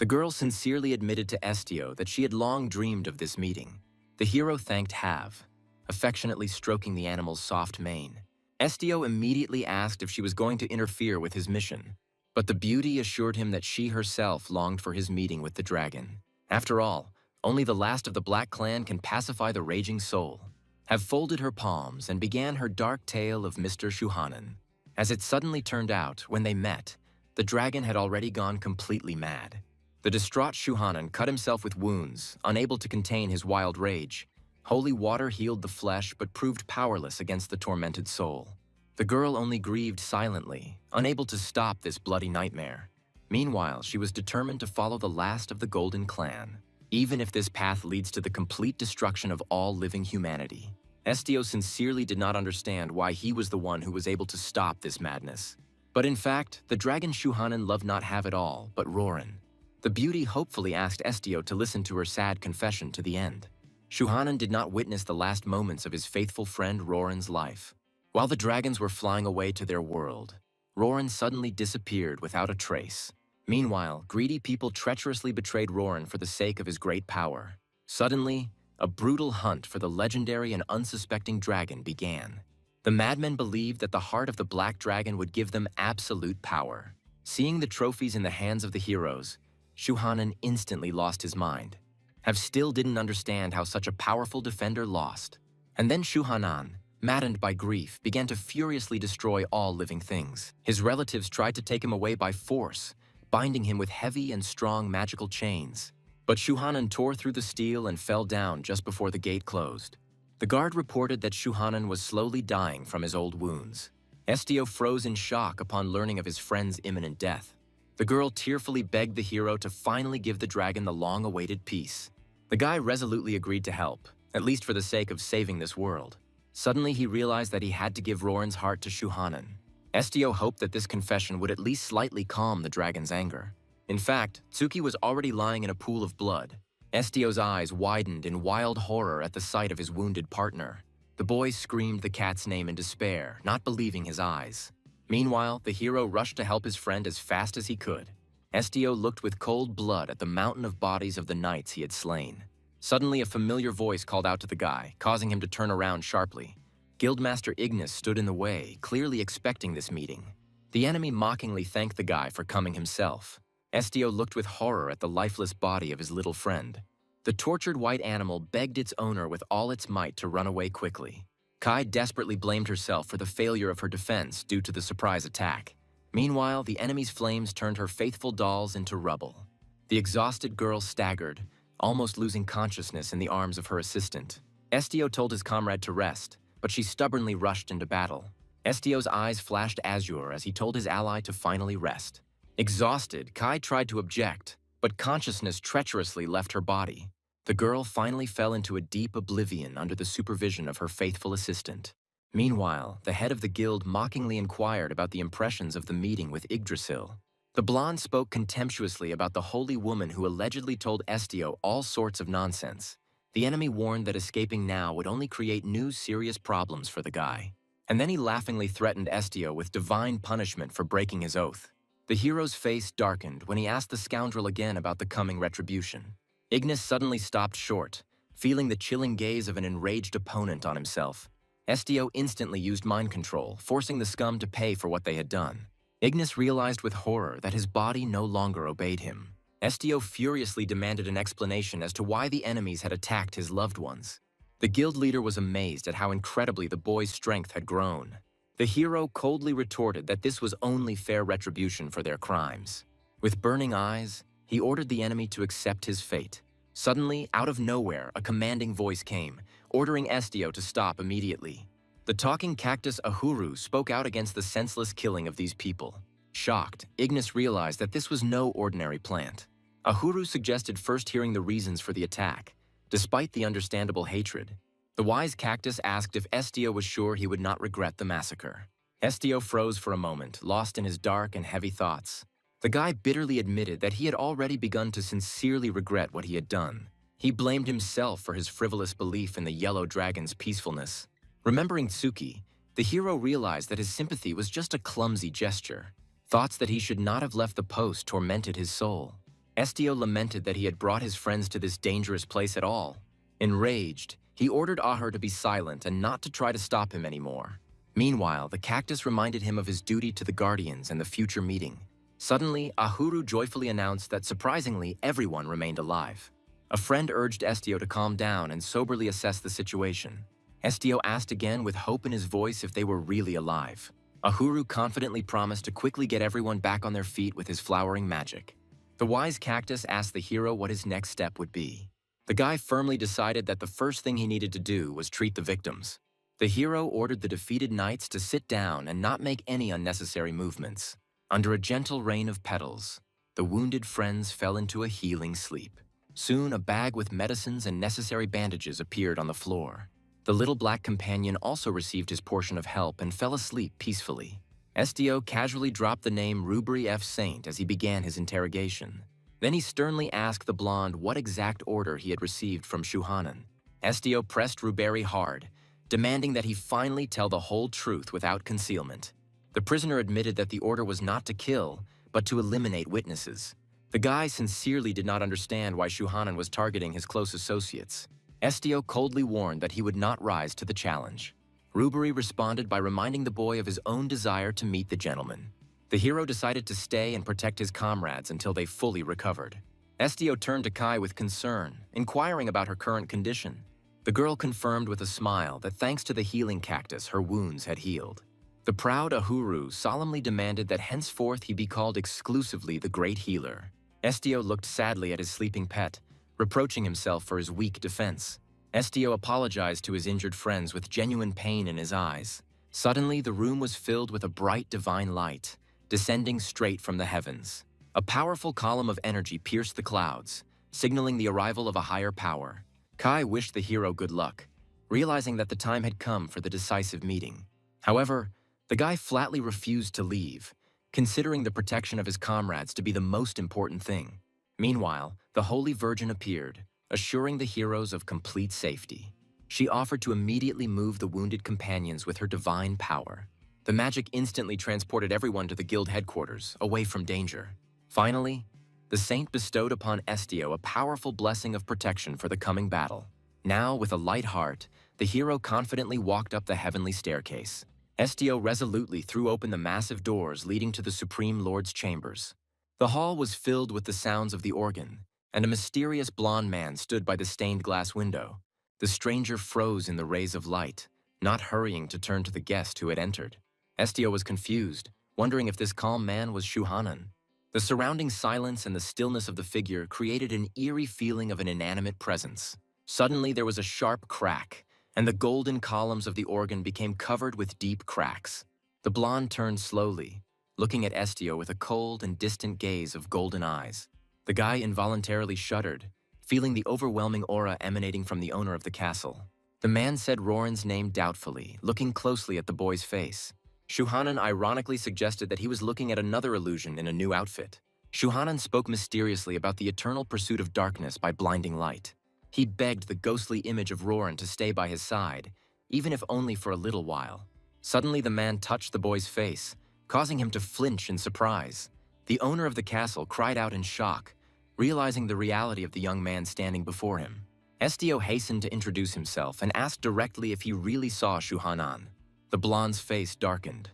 The girl sincerely admitted to Estio that she had long dreamed of this meeting. The hero thanked Hav, affectionately stroking the animal's soft mane. Estio immediately asked if she was going to interfere with his mission, but the beauty assured him that she herself longed for his meeting with the dragon. After all, only the last of the Black Clan can pacify the raging soul. Hav folded her palms and began her dark tale of Mr. Shuhanan. As it suddenly turned out, when they met, the dragon had already gone completely mad. The distraught Shuhanan cut himself with wounds, unable to contain his wild rage. Holy water healed the flesh but proved powerless against the tormented soul. The girl only grieved silently, unable to stop this bloody nightmare. Meanwhile, she was determined to follow the last of the Golden Clan, even if this path leads to the complete destruction of all living humanity. Estio sincerely did not understand why he was the one who was able to stop this madness. But in fact, the dragon Shuhanan loved not have it all, but Roran. The beauty hopefully asked Estio to listen to her sad confession to the end. Shuhanan did not witness the last moments of his faithful friend Roran's life. While the dragons were flying away to their world, Roran suddenly disappeared without a trace. Meanwhile, greedy people treacherously betrayed Roran for the sake of his great power. Suddenly, a brutal hunt for the legendary and unsuspecting dragon began. The madmen believed that the heart of the black dragon would give them absolute power. Seeing the trophies in the hands of the heroes, Shuhanan instantly lost his mind. Have still didn't understand how such a powerful defender lost. And then Shuhanan, maddened by grief, began to furiously destroy all living things. His relatives tried to take him away by force, binding him with heavy and strong magical chains. But Shuhanan tore through the steel and fell down just before the gate closed. The guard reported that Shuhanan was slowly dying from his old wounds. Estio froze in shock upon learning of his friend's imminent death. The girl tearfully begged the hero to finally give the dragon the long-awaited peace. The guy resolutely agreed to help, at least for the sake of saving this world. Suddenly he realized that he had to give Roran's heart to Shuhanan. Estio hoped that this confession would at least slightly calm the dragon's anger. In fact, Tsuki was already lying in a pool of blood. Estio's eyes widened in wild horror at the sight of his wounded partner. The boy screamed the cat's name in despair, not believing his eyes. Meanwhile, the hero rushed to help his friend as fast as he could. Estio looked with cold blood at the mountain of bodies of the knights he had slain. Suddenly, a familiar voice called out to the guy, causing him to turn around sharply. Guildmaster Ignis stood in the way, clearly expecting this meeting. The enemy mockingly thanked the guy for coming himself. Estio looked with horror at the lifeless body of his little friend. The tortured white animal begged its owner with all its might to run away quickly. Kai desperately blamed herself for the failure of her defense due to the surprise attack. Meanwhile, the enemy's flames turned her faithful dolls into rubble. The exhausted girl staggered, almost losing consciousness in the arms of her assistant. Estio told his comrade to rest, but she stubbornly rushed into battle. Estio's eyes flashed azure as he told his ally to finally rest. Exhausted, Kai tried to object, but consciousness treacherously left her body. The girl finally fell into a deep oblivion under the supervision of her faithful assistant. Meanwhile, the head of the guild mockingly inquired about the impressions of the meeting with Yggdrasil. The blonde spoke contemptuously about the holy woman who allegedly told Estio all sorts of nonsense. The enemy warned that escaping now would only create new serious problems for the guy. And then he laughingly threatened Estio with divine punishment for breaking his oath. The hero's face darkened when he asked the scoundrel again about the coming retribution. Ignis suddenly stopped short, feeling the chilling gaze of an enraged opponent on himself. Estio instantly used mind control, forcing the scum to pay for what they had done. Ignis realized with horror that his body no longer obeyed him. Estio furiously demanded an explanation as to why the enemies had attacked his loved ones. The guild leader was amazed at how incredibly the boy's strength had grown. The hero coldly retorted that this was only fair retribution for their crimes. With burning eyes, he ordered the enemy to accept his fate. Suddenly, out of nowhere, a commanding voice came, ordering Estio to stop immediately. The talking cactus Ahuru spoke out against the senseless killing of these people. Shocked, Ignis realized that this was no ordinary plant. Ahuru suggested first hearing the reasons for the attack. Despite the understandable hatred, the wise cactus asked if Estio was sure he would not regret the massacre. Estio froze for a moment, lost in his dark and heavy thoughts. The guy bitterly admitted that he had already begun to sincerely regret what he had done. He blamed himself for his frivolous belief in the yellow dragon's peacefulness. Remembering Tsuki, the hero realized that his sympathy was just a clumsy gesture. Thoughts that he should not have left the post tormented his soul. Estio lamented that he had brought his friends to this dangerous place at all. Enraged, he ordered Ahur to be silent and not to try to stop him anymore. Meanwhile, the cactus reminded him of his duty to the Guardians and the future meeting. Suddenly, Ahuru joyfully announced that surprisingly everyone remained alive. A friend urged Estio to calm down and soberly assess the situation. Estio asked again with hope in his voice if they were really alive. Ahuru confidently promised to quickly get everyone back on their feet with his flowering magic. The wise cactus asked the hero what his next step would be. The guy firmly decided that the first thing he needed to do was treat the victims. The hero ordered the defeated knights to sit down and not make any unnecessary movements. Under a gentle rain of petals, the wounded friends fell into a healing sleep. Soon, a bag with medicines and necessary bandages appeared on the floor. The little black companion also received his portion of help and fell asleep peacefully. Estio casually dropped the name Rubri F. Saint as he began his interrogation. Then he sternly asked the blonde what exact order he had received from Shuhanan. Estio pressed Ruberi hard, demanding that he finally tell the whole truth without concealment. The prisoner admitted that the order was not to kill, but to eliminate witnesses. The guy sincerely did not understand why Shuhanan was targeting his close associates. Estio coldly warned that he would not rise to the challenge. Ruberi responded by reminding the boy of his own desire to meet the gentleman. The hero decided to stay and protect his comrades until they fully recovered. Estio turned to Kai with concern, inquiring about her current condition. The girl confirmed with a smile that thanks to the healing cactus, her wounds had healed. The proud Ahuru solemnly demanded that henceforth he be called exclusively the Great Healer. Estio looked sadly at his sleeping pet, reproaching himself for his weak defense. Estio apologized to his injured friends with genuine pain in his eyes. Suddenly, the room was filled with a bright divine light, descending straight from the heavens. A powerful column of energy pierced the clouds, signaling the arrival of a higher power. Kai wished the hero good luck, realizing that the time had come for the decisive meeting. However, the guy flatly refused to leave, considering the protection of his comrades to be the most important thing. Meanwhile, the Holy Virgin appeared, assuring the heroes of complete safety. She offered to immediately move the wounded companions with her divine power. The magic instantly transported everyone to the guild headquarters, away from danger. Finally, the saint bestowed upon Estio a powerful blessing of protection for the coming battle. Now, with a light heart, the hero confidently walked up the heavenly staircase. Estio resolutely threw open the massive doors leading to the Supreme Lord's chambers. The hall was filled with the sounds of the organ, and a mysterious blond man stood by the stained glass window. The stranger froze in the rays of light, not hurrying to turn to the guest who had entered. Estio was confused, wondering if this calm man was Shuhanan. The surrounding silence and the stillness of the figure created an eerie feeling of an inanimate presence. Suddenly there was a sharp crack, and the golden columns of the organ became covered with deep cracks. The blonde turned slowly, looking at Estio with a cold and distant gaze of golden eyes. The guy involuntarily shuddered, feeling the overwhelming aura emanating from the owner of the castle. The man said Roran's name doubtfully, looking closely at the boy's face. Shuhanan ironically suggested that he was looking at another illusion in a new outfit. Shuhanan spoke mysteriously about the eternal pursuit of darkness by blinding light. He begged the ghostly image of Roran to stay by his side, even if only for a little while. Suddenly the man touched the boy's face, causing him to flinch in surprise. The owner of the castle cried out in shock, realizing the reality of the young man standing before him. Estio hastened to introduce himself and asked directly if he really saw Shuhanan. The blonde's face darkened,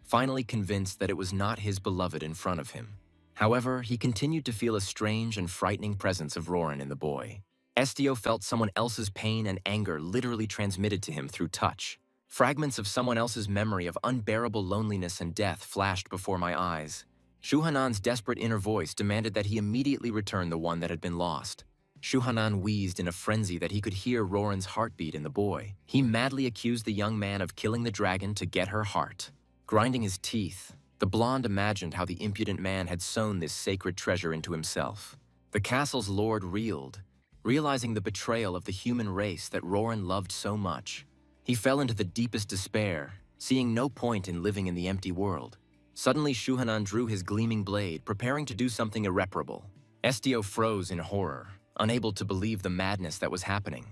finally convinced that it was not his beloved in front of him. However, he continued to feel a strange and frightening presence of Roran in the boy. Estio felt someone else's pain and anger literally transmitted to him through touch. Fragments of someone else's memory of unbearable loneliness and death flashed before my eyes. Shuhanan's desperate inner voice demanded that he immediately return the one that had been lost. Shuhanan wheezed in a frenzy that he could hear Roran's heartbeat in the boy. He madly accused the young man of killing the dragon to get her heart. Grinding his teeth, the blonde imagined how the impudent man had sewn this sacred treasure into himself. The castle's lord reeled, realizing the betrayal of the human race that Roran loved so much. He fell into the deepest despair, seeing no point in living in the empty world. Suddenly, Shuhanan drew his gleaming blade, preparing to do something irreparable. Estio froze in horror, unable to believe the madness that was happening.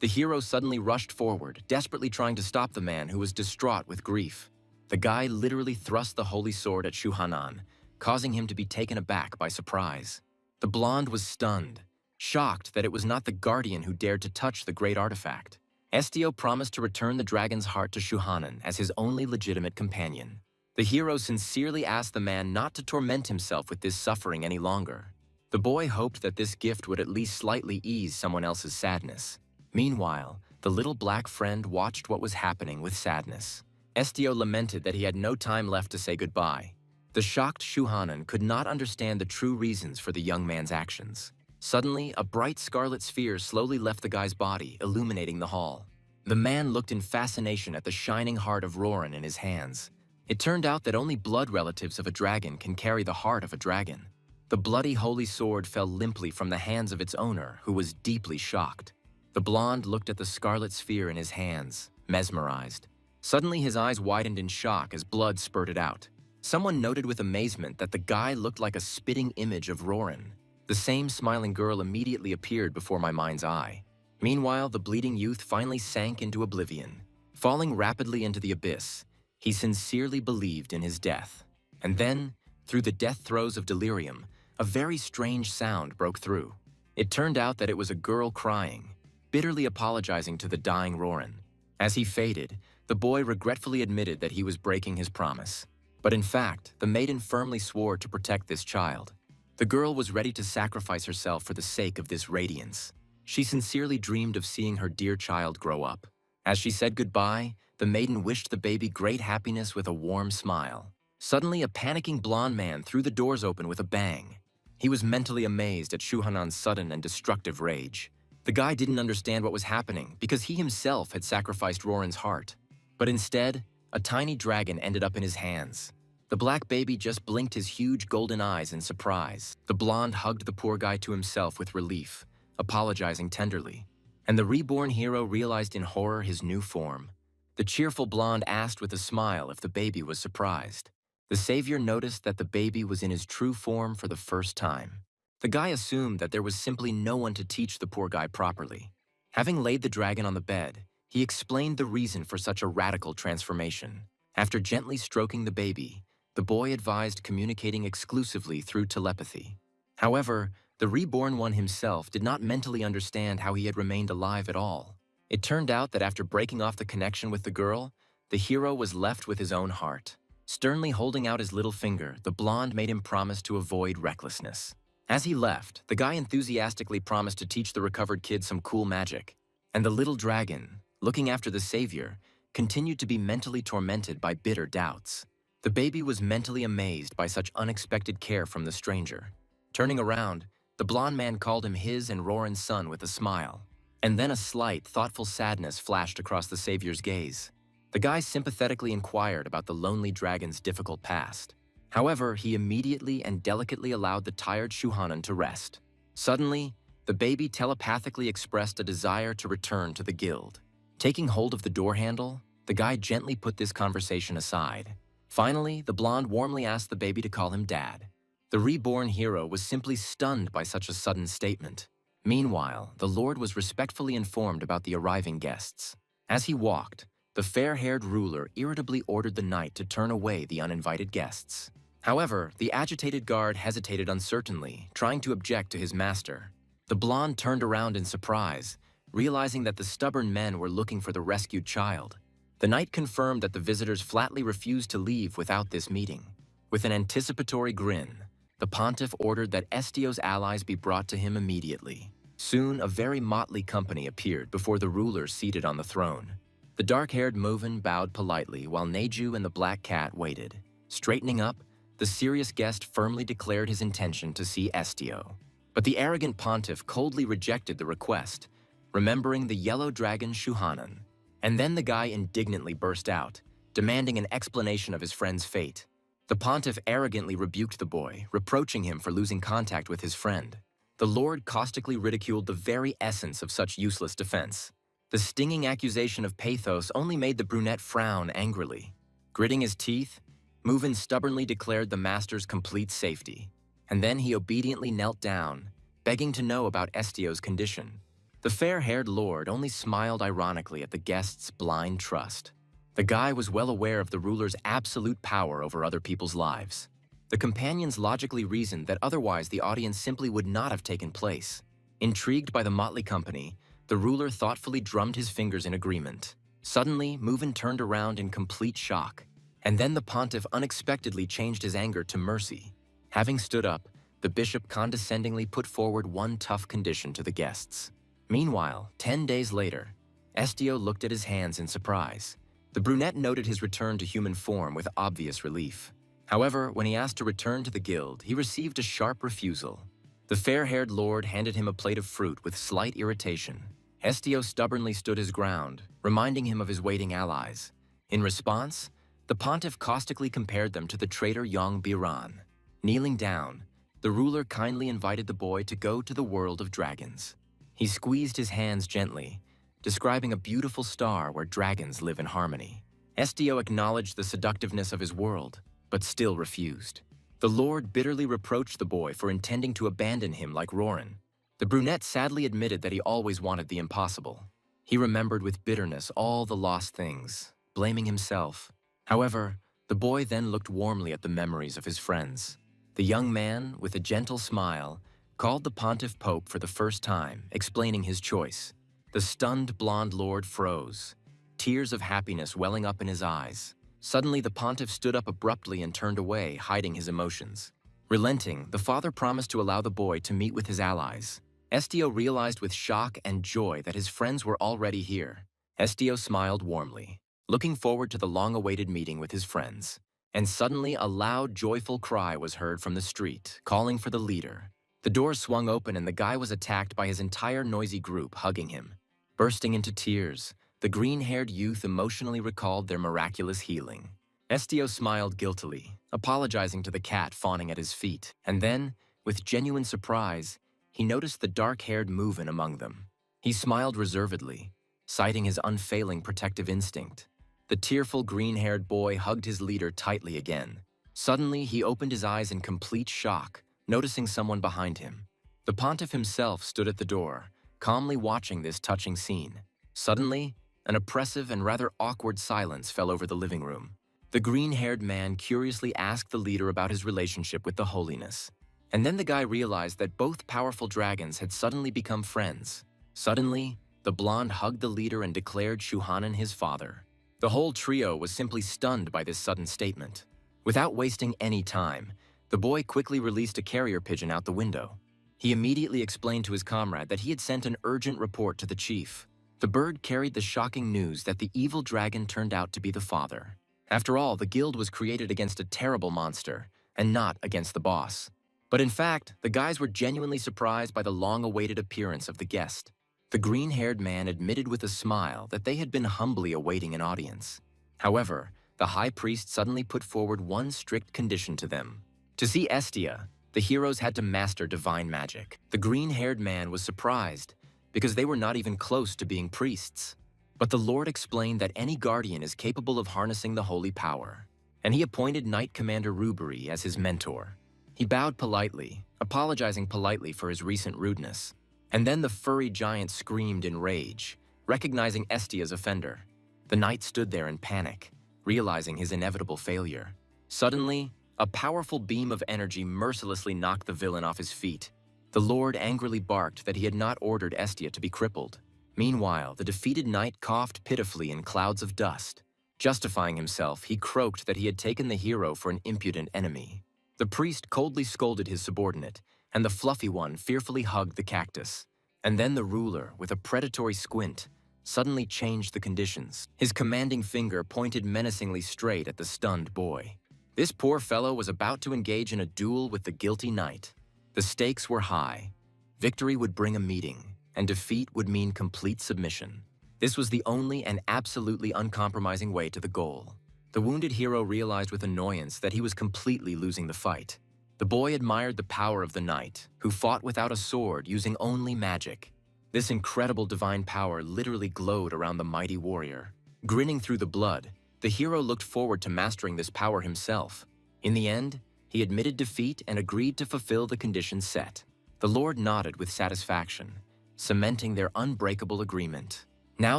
The hero suddenly rushed forward, desperately trying to stop the man who was distraught with grief. The guy literally thrust the holy sword at Shuhanan, causing him to be taken aback by surprise. The blonde was stunned, shocked that it was not the guardian who dared to touch the great artifact. Estio promised to return the dragon's heart to Shuhanan as his only legitimate companion. The hero sincerely asked the man not to torment himself with this suffering any longer. The boy hoped that this gift would at least slightly ease someone else's sadness. Meanwhile, the little black friend watched what was happening with sadness. Estio lamented that he had no time left to say goodbye. The shocked Shuhanan could not understand the true reasons for the young man's actions. Suddenly, a bright scarlet sphere slowly left the guy's body, illuminating the hall. The man looked in fascination at the shining heart of Roran in his hands. It turned out that only blood relatives of a dragon can carry the heart of a dragon. The bloody holy sword fell limply from the hands of its owner, who was deeply shocked. The blonde looked at the scarlet sphere in his hands, mesmerized. Suddenly his eyes widened in shock as blood spurted out. Someone noted with amazement that the guy looked like a spitting image of Roran. The same smiling girl immediately appeared before my mind's eye. Meanwhile, the bleeding youth finally sank into oblivion. Falling rapidly into the abyss, He sincerely believed in his death. And then, through the death throes of delirium, a very strange sound broke through. It turned out that it was a girl crying, bitterly apologizing to the dying Roran. As he faded, the boy regretfully admitted that he was breaking his promise. But in fact, the maiden firmly swore to protect this child. The girl was ready to sacrifice herself for the sake of this radiance. She sincerely dreamed of seeing her dear child grow up. As she said goodbye, the maiden wished the baby great happiness with a warm smile. Suddenly, a panicking blonde man threw the doors open with a bang. He was mentally amazed at Shuhanan's sudden and destructive rage. The guy didn't understand what was happening because he himself had sacrificed Roran's heart. But instead, a tiny dragon ended up in his hands. The black baby just blinked his huge golden eyes in surprise. The blonde hugged the poor guy to himself with relief, apologizing tenderly. And the reborn hero realized in horror his new form. The cheerful blonde asked with a smile if the baby was surprised. The savior noticed that the baby was in his true form for the first time. The guy assumed that there was simply no one to teach the poor guy properly. Having laid the dragon on the bed, he explained the reason for such a radical transformation. After gently stroking the baby, the boy advised communicating exclusively through telepathy. However, the reborn one himself did not mentally understand how he had remained alive at all. It turned out that after breaking off the connection with the girl, the hero was left with his own heart. Sternly holding out his little finger, the blonde made him promise to avoid recklessness. As he left, the guy enthusiastically promised to teach the recovered kid some cool magic. And the little dragon, looking after the savior, continued to be mentally tormented by bitter doubts. The baby was mentally amazed by such unexpected care from the stranger. Turning around, the blonde man called him his and Roran's son with a smile. And then a slight, thoughtful sadness flashed across the savior's gaze. The guy sympathetically inquired about the lonely dragon's difficult past. However, he immediately and delicately allowed the tired Shuhanan to rest. Suddenly, the baby telepathically expressed a desire to return to the guild. Taking hold of the door handle, the guy gently put this conversation aside. Finally, the blonde warmly asked the baby to call him Dad. The reborn hero was simply stunned by such a sudden statement. Meanwhile, the Lord was respectfully informed about the arriving guests. As he walked, the fair-haired ruler irritably ordered the knight to turn away the uninvited guests. However, the agitated guard hesitated uncertainly, trying to object to his master. The blonde turned around in surprise, realizing that the stubborn men were looking for the rescued child. The knight confirmed that the visitors flatly refused to leave without this meeting. With an anticipatory grin, the pontiff ordered that Estio's allies be brought to him immediately. Soon, a very motley company appeared before the ruler seated on the throne. The dark-haired Moven bowed politely while Neju and the black cat waited. Straightening up, the serious guest firmly declared his intention to see Estio. But the arrogant pontiff coldly rejected the request, remembering the yellow dragon Shuhanan. And then the guy indignantly burst out, demanding an explanation of his friend's fate. The pontiff arrogantly rebuked the boy, reproaching him for losing contact with his friend. The lord caustically ridiculed the very essence of such useless defense. The stinging accusation of pathos only made the brunette frown angrily. Gritting his teeth, Moven stubbornly declared the master's complete safety. And then he obediently knelt down, begging to know about Estio's condition. The fair-haired lord only smiled ironically at the guest's blind trust. The guy was well aware of the ruler's absolute power over other people's lives. The companions logically reasoned that otherwise the audience simply would not have taken place. Intrigued by the motley company, the ruler thoughtfully drummed his fingers in agreement. Suddenly, Moven turned around in complete shock. And then the pontiff unexpectedly changed his anger to mercy. Having stood up, the bishop condescendingly put forward one tough condition to the guests. Meanwhile, 10 days later, Estio looked at his hands in surprise. The brunette noted his return to human form with obvious relief. However, when he asked to return to the guild, he received a sharp refusal. The fair-haired lord handed him a plate of fruit with slight irritation. Estio stubbornly stood his ground, reminding him of his waiting allies. In response, the pontiff caustically compared them to the traitor Yong Biran. Kneeling down, the ruler kindly invited the boy to go to the world of dragons. He squeezed his hands gently, describing a beautiful star where dragons live in harmony. Estio acknowledged the seductiveness of his world, but still refused. The lord bitterly reproached the boy for intending to abandon him like Roran. The brunette sadly admitted that he always wanted the impossible. He remembered with bitterness all the lost things, blaming himself. However, the boy then looked warmly at the memories of his friends. The young man, with a gentle smile, called the pontiff pope for the first time, explaining his choice. The stunned blonde lord froze, tears of happiness welling up in his eyes. Suddenly, the pontiff stood up abruptly and turned away, hiding his emotions. Relenting, the father promised to allow the boy to meet with his allies. Estio realized with shock and joy that his friends were already here. Estio smiled warmly, looking forward to the long-awaited meeting with his friends. And suddenly, a loud, joyful cry was heard from the street, calling for the leader. The door swung open and the guy was attacked by his entire noisy group, hugging him. Bursting into tears, the green-haired youth emotionally recalled their miraculous healing. Estio smiled guiltily, apologizing to the cat fawning at his feet, and then, with genuine surprise, he noticed the dark-haired Movin among them. He smiled reservedly, citing his unfailing protective instinct. The tearful green-haired boy hugged his leader tightly again. Suddenly, he opened his eyes in complete shock, noticing someone behind him. The pontiff himself stood at the door, calmly watching this touching scene. Suddenly, an oppressive and rather awkward silence fell over the living room. The green-haired man curiously asked the leader about his relationship with the holiness. And then the guy realized that both powerful dragons had suddenly become friends. Suddenly, the blonde hugged the leader and declared Shuhanan his father. The whole trio was simply stunned by this sudden statement. Without wasting any time, the boy quickly released a carrier pigeon out the window. He immediately explained to his comrade that he had sent an urgent report to the chief. The bird carried the shocking news that the evil dragon turned out to be the father. After all, the guild was created against a terrible monster, and not against the boss. But in fact, the guys were genuinely surprised by the long-awaited appearance of the guest. The green-haired man admitted with a smile that they had been humbly awaiting an audience. However, the high priest suddenly put forward one strict condition to them. To see Estia, the heroes had to master divine magic. The green-haired man was surprised, because they were not even close to being priests. But the Lord explained that any guardian is capable of harnessing the holy power, and he appointed Knight Commander Rubery as his mentor. He bowed politely, apologizing politely for his recent rudeness. And then the furry giant screamed in rage, recognizing Estia's offender. The knight stood there in panic, realizing his inevitable failure. Suddenly, a powerful beam of energy mercilessly knocked the villain off his feet. The Lord angrily barked that he had not ordered Estia to be crippled. Meanwhile, the defeated knight coughed pitifully in clouds of dust. Justifying himself, he croaked that he had taken the hero for an impudent enemy. The priest coldly scolded his subordinate, and the fluffy one fearfully hugged the cactus. And then the ruler, with a predatory squint, suddenly changed the conditions. His commanding finger pointed menacingly straight at the stunned boy. This poor fellow was about to engage in a duel with the guilty knight. The stakes were high. Victory would bring a meeting, and defeat would mean complete submission. This was the only and absolutely uncompromising way to the goal. The wounded hero realized with annoyance that he was completely losing the fight. The boy admired the power of the knight, who fought without a sword using only magic. This incredible divine power literally glowed around the mighty warrior. Grinning through the blood, the hero looked forward to mastering this power himself. In the end, he admitted defeat and agreed to fulfill the conditions set. The Lord nodded with satisfaction, cementing their unbreakable agreement. Now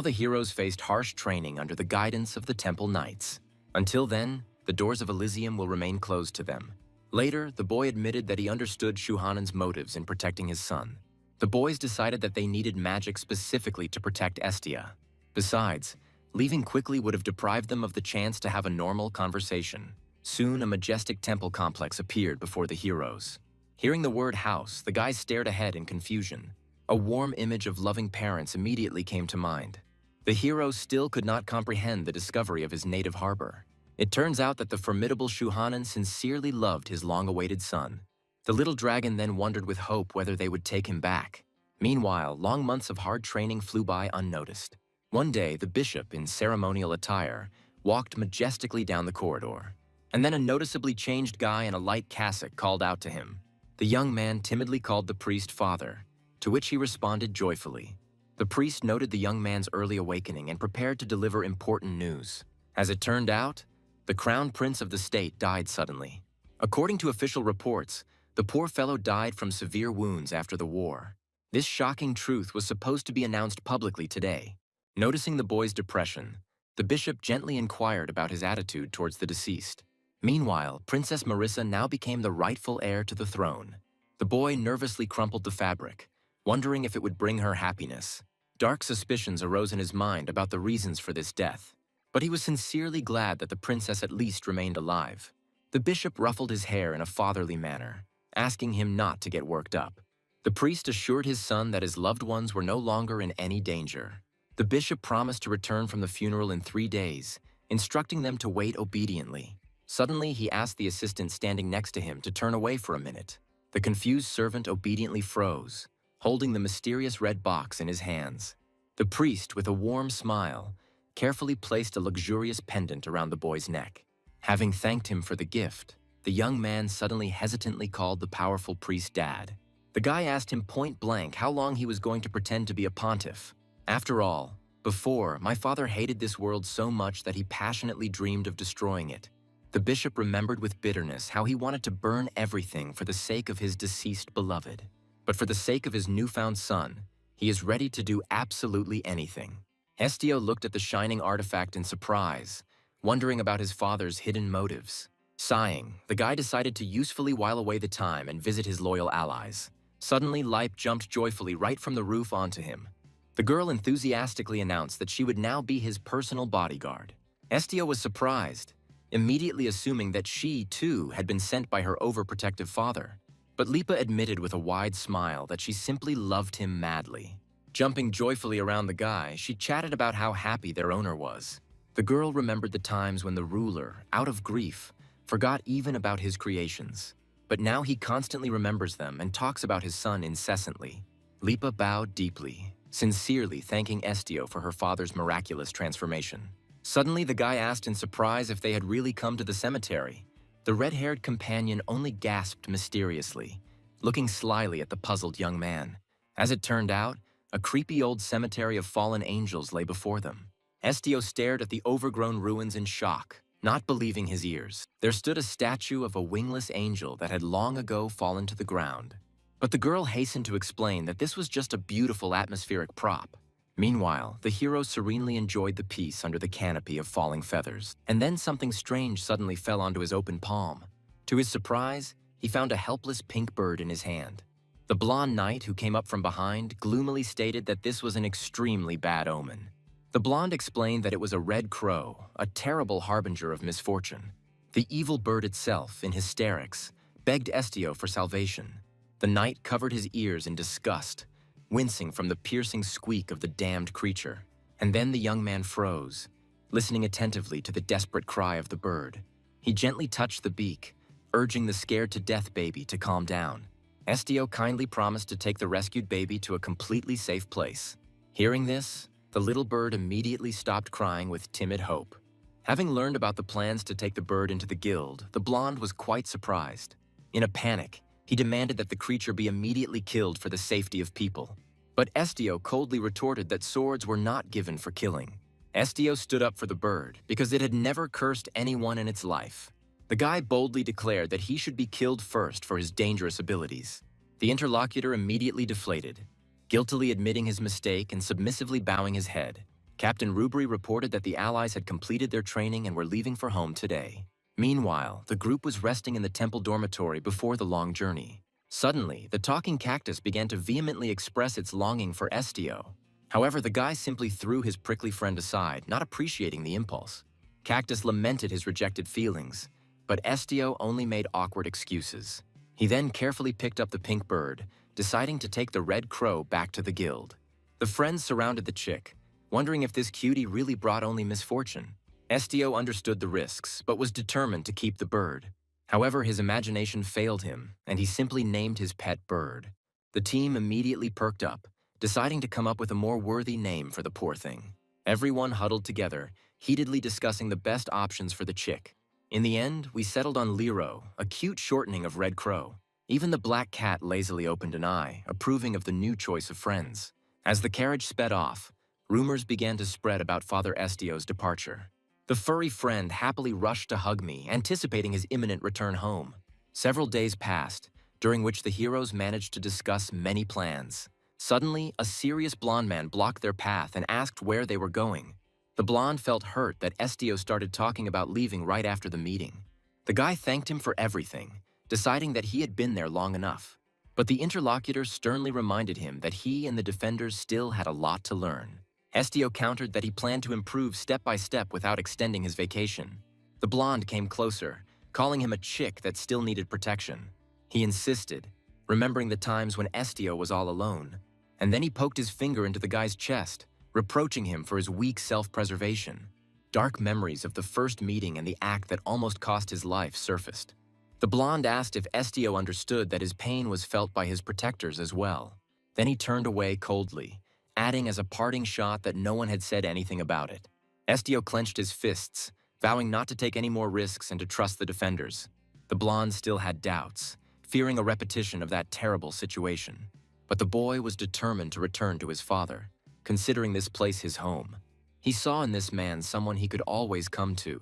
the heroes faced harsh training under the guidance of the Temple Knights. Until then, the doors of Elysium will remain closed to them. Later, the boy admitted that he understood Shuhanan's motives in protecting his son. The boys decided that they needed magic specifically to protect Estia. Besides, leaving quickly would have deprived them of the chance to have a normal conversation. Soon, a majestic temple complex appeared before the heroes. Hearing the word house, the guys stared ahead in confusion. A warm image of loving parents immediately came to mind. The hero still could not comprehend the discovery of his native harbor. It turns out that the formidable Shuhanan sincerely loved his long-awaited son. The little dragon then wondered with hope whether they would take him back. Meanwhile, long months of hard training flew by unnoticed. One day, the bishop, in ceremonial attire, walked majestically down the corridor. And then a noticeably changed guy in a light cassock called out to him. The young man timidly called the priest father, to which he responded joyfully. The priest noted the young man's early awakening and prepared to deliver important news. As it turned out, the crown prince of the state died suddenly. According to official reports, the poor fellow died from severe wounds after the war. This shocking truth was supposed to be announced publicly today. Noticing the boy's depression, The bishop gently inquired about his attitude towards the deceased. Meanwhile, Princess Marissa now became the rightful heir to the throne. The boy nervously crumpled the fabric, wondering if it would bring her happiness. Dark suspicions arose in his mind about the reasons for this death, but he was sincerely glad that the princess at least remained alive. The bishop ruffled his hair in a fatherly manner, asking him not to get worked up. The priest assured his son that his loved ones were no longer in any danger. The bishop promised to return from the funeral in 3 days, instructing them to wait obediently. Suddenly, he asked the assistant standing next to him to turn away for a minute. The confused servant obediently froze, holding the mysterious red box in his hands. The priest, with a warm smile, carefully placed a luxurious pendant around the boy's neck. Having thanked him for the gift, the young man suddenly hesitantly called the powerful priest Dad. The guy asked him point blank how long he was going to pretend to be a pontiff. After all, before, my father hated this world so much that he passionately dreamed of destroying it. The bishop remembered with bitterness how he wanted to burn everything for the sake of his deceased beloved. But for the sake of his newfound son, he is ready to do absolutely anything. Estio looked at the shining artifact in surprise, wondering about his father's hidden motives. Sighing, the guy decided to usefully while away the time and visit his loyal allies. Suddenly, Lipe jumped joyfully right from the roof onto him. The girl enthusiastically announced that she would now be his personal bodyguard. Estio was surprised, immediately assuming that she, too, had been sent by her overprotective father. But Lipa admitted with a wide smile that she simply loved him madly. Jumping joyfully around the guy, she chatted about how happy their owner was. The girl remembered the times when the ruler, out of grief, forgot even about his creations. But now he constantly remembers them and talks about his son incessantly. Lipa bowed deeply, sincerely thanking Estio for her father's miraculous transformation. Suddenly, the guy asked in surprise if they had really come to the cemetery. The red-haired companion only gasped mysteriously, looking slyly at the puzzled young man. As it turned out, a creepy old cemetery of fallen angels lay before them. Estio stared at the overgrown ruins in shock, not believing his ears. There stood a statue of a wingless angel that had long ago fallen to the ground. But the girl hastened to explain that this was just a beautiful atmospheric prop. Meanwhile, the hero serenely enjoyed the peace under the canopy of falling feathers. And then something strange suddenly fell onto his open palm. To his surprise, he found a helpless pink bird in his hand. The blonde knight who came up from behind gloomily stated that this was an extremely bad omen. The blonde explained that it was a red crow, a terrible harbinger of misfortune. The evil bird itself, in hysterics, begged Estio for salvation. The knight covered his ears in disgust, wincing from the piercing squeak of the damned creature. And then the young man froze, listening attentively to the desperate cry of the bird. He gently touched the beak, urging the scared-to-death baby to calm down. Estio kindly promised to take the rescued baby to a completely safe place. Hearing this, the little bird immediately stopped crying with timid hope. Having learned about the plans to take the bird into the guild, the blonde was quite surprised. In a panic, he demanded that the creature be immediately killed for the safety of people. But Estio coldly retorted that swords were not given for killing. Estio stood up for the bird because it had never cursed anyone in its life. The guy boldly declared that he should be killed first for his dangerous abilities. The interlocutor immediately deflated, guiltily admitting his mistake and submissively bowing his head. Captain Rubry reported that the allies had completed their training and were leaving for home today. Meanwhile, the group was resting in the temple dormitory before the long journey. Suddenly, the talking cactus began to vehemently express its longing for Estio. However, the guy simply threw his prickly friend aside, not appreciating the impulse. Cactus lamented his rejected feelings, but Estio only made awkward excuses. He then carefully picked up the pink bird, deciding to take the red crow back to the guild. The friends surrounded the chick, wondering if this cutie really brought only misfortune. Estio understood the risks, but was determined to keep the bird. However, his imagination failed him, and he simply named his pet bird. The team immediately perked up, deciding to come up with a more worthy name for the poor thing. Everyone huddled together, heatedly discussing the best options for the chick. In the end, we settled on Lero, a cute shortening of Red Crow. Even the black cat lazily opened an eye, approving of the new choice of friends. As the carriage sped off, rumors began to spread about Father Estio's departure. The furry friend happily rushed to hug me, anticipating his imminent return home. Several days passed, during which the heroes managed to discuss many plans. Suddenly, a serious blonde man blocked their path and asked where they were going. The blonde felt hurt that Estio started talking about leaving right after the meeting. The guy thanked him for everything, deciding that he had been there long enough. But the interlocutor sternly reminded him that he and the defenders still had a lot to learn. Estio countered that he planned to improve step by step without extending his vacation. The blonde came closer, calling him a chick that still needed protection. He insisted, remembering the times when Estio was all alone. And then he poked his finger into the guy's chest, reproaching him for his weak self-preservation. Dark memories of the first meeting and the act that almost cost his life surfaced. The blonde asked if Estio understood that his pain was felt by his protectors as well. Then he turned away coldly, adding as a parting shot that no one had said anything about it. Estio clenched his fists, vowing not to take any more risks and to trust the defenders. The blonde still had doubts, fearing a repetition of that terrible situation. But the boy was determined to return to his father, considering this place his home. He saw in this man someone he could always come to.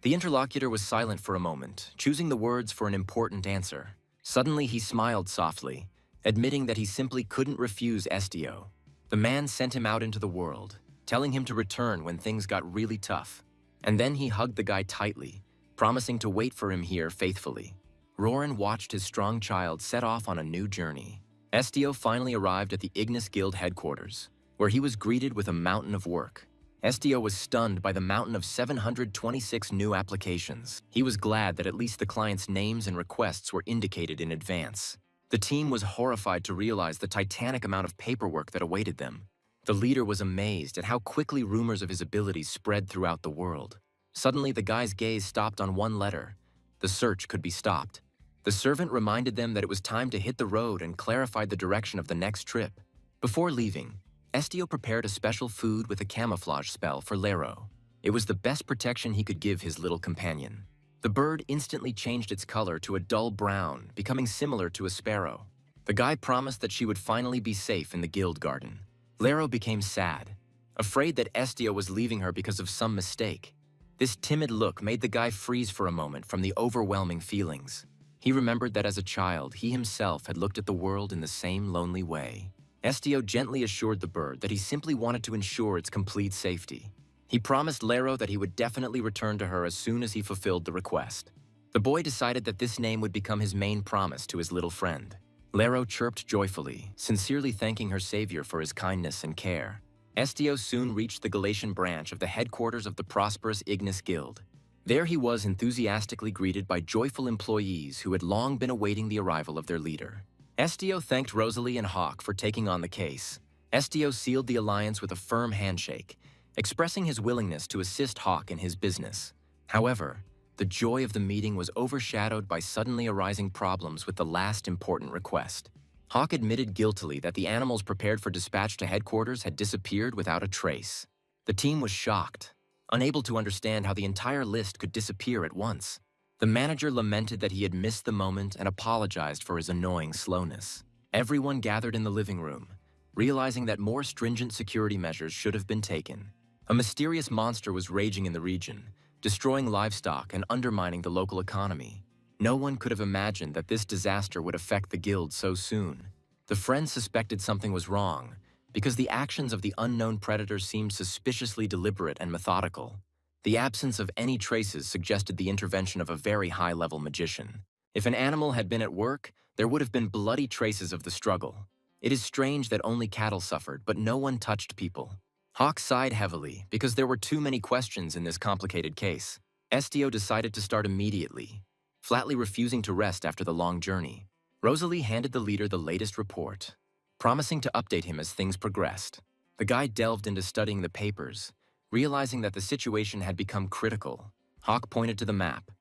The interlocutor was silent for a moment, choosing the words for an important answer. Suddenly he smiled softly, admitting that he simply couldn't refuse Estio. The man sent him out into the world, telling him to return when things got really tough. And then he hugged the guy tightly, promising to wait for him here faithfully. Frieren watched his strong child set off on a new journey. Estio finally arrived at the Ignis Guild headquarters, where he was greeted with a mountain of work. Estio was stunned by the mountain of 726 new applications. He was glad that at least the clients' names and requests were indicated in advance. The team was horrified to realize the titanic amount of paperwork that awaited them. The leader was amazed at how quickly rumors of his abilities spread throughout the world. Suddenly, the guy's gaze stopped on one letter. The search could be stopped. The servant reminded them that it was time to hit the road and clarified the direction of the next trip. Before leaving, Estio prepared a special food with a camouflage spell for Lero. It was the best protection he could give his little companion. The bird instantly changed its color to a dull brown, becoming similar to a sparrow. The guy promised that she would finally be safe in the guild garden. Lero became sad, afraid that Estio was leaving her because of some mistake. This timid look made the guy freeze for a moment from the overwhelming feelings. He remembered that as a child, he himself had looked at the world in the same lonely way. Estio gently assured the bird that he simply wanted to ensure its complete safety. He promised Lero that he would definitely return to her as soon as he fulfilled the request. The boy decided that this name would become his main promise to his little friend. Lero chirped joyfully, sincerely thanking her savior for his kindness and care. Estio soon reached the Galatian branch of the headquarters of the prosperous Ignis Guild. There he was enthusiastically greeted by joyful employees who had long been awaiting the arrival of their leader. Estio thanked Rosalie and Hawk for taking on the case. Estio sealed the alliance with a firm handshake, expressing his willingness to assist Hawk in his business. However, the joy of the meeting was overshadowed by suddenly arising problems with the last important request. Hawk admitted guiltily that the animals prepared for dispatch to headquarters had disappeared without a trace. The team was shocked, unable to understand how the entire list could disappear at once. The manager lamented that he had missed the moment and apologized for his annoying slowness. Everyone gathered in the living room, realizing that more stringent security measures should have been taken. A mysterious monster was raging in the region, destroying livestock and undermining the local economy. No one could have imagined that this disaster would affect the guild so soon. The friends suspected something was wrong, because the actions of the unknown predator seemed suspiciously deliberate and methodical. The absence of any traces suggested the intervention of a very high-level magician. If an animal had been at work, there would have been bloody traces of the struggle. It is strange that only cattle suffered, but no one touched people. Hawk sighed heavily because there were too many questions in this complicated case. Estio decided to start immediately, flatly refusing to rest after the long journey. Rosalie handed the leader the latest report, promising to update him as things progressed. The guy delved into studying the papers, realizing that the situation had become critical. Hawk pointed to the map.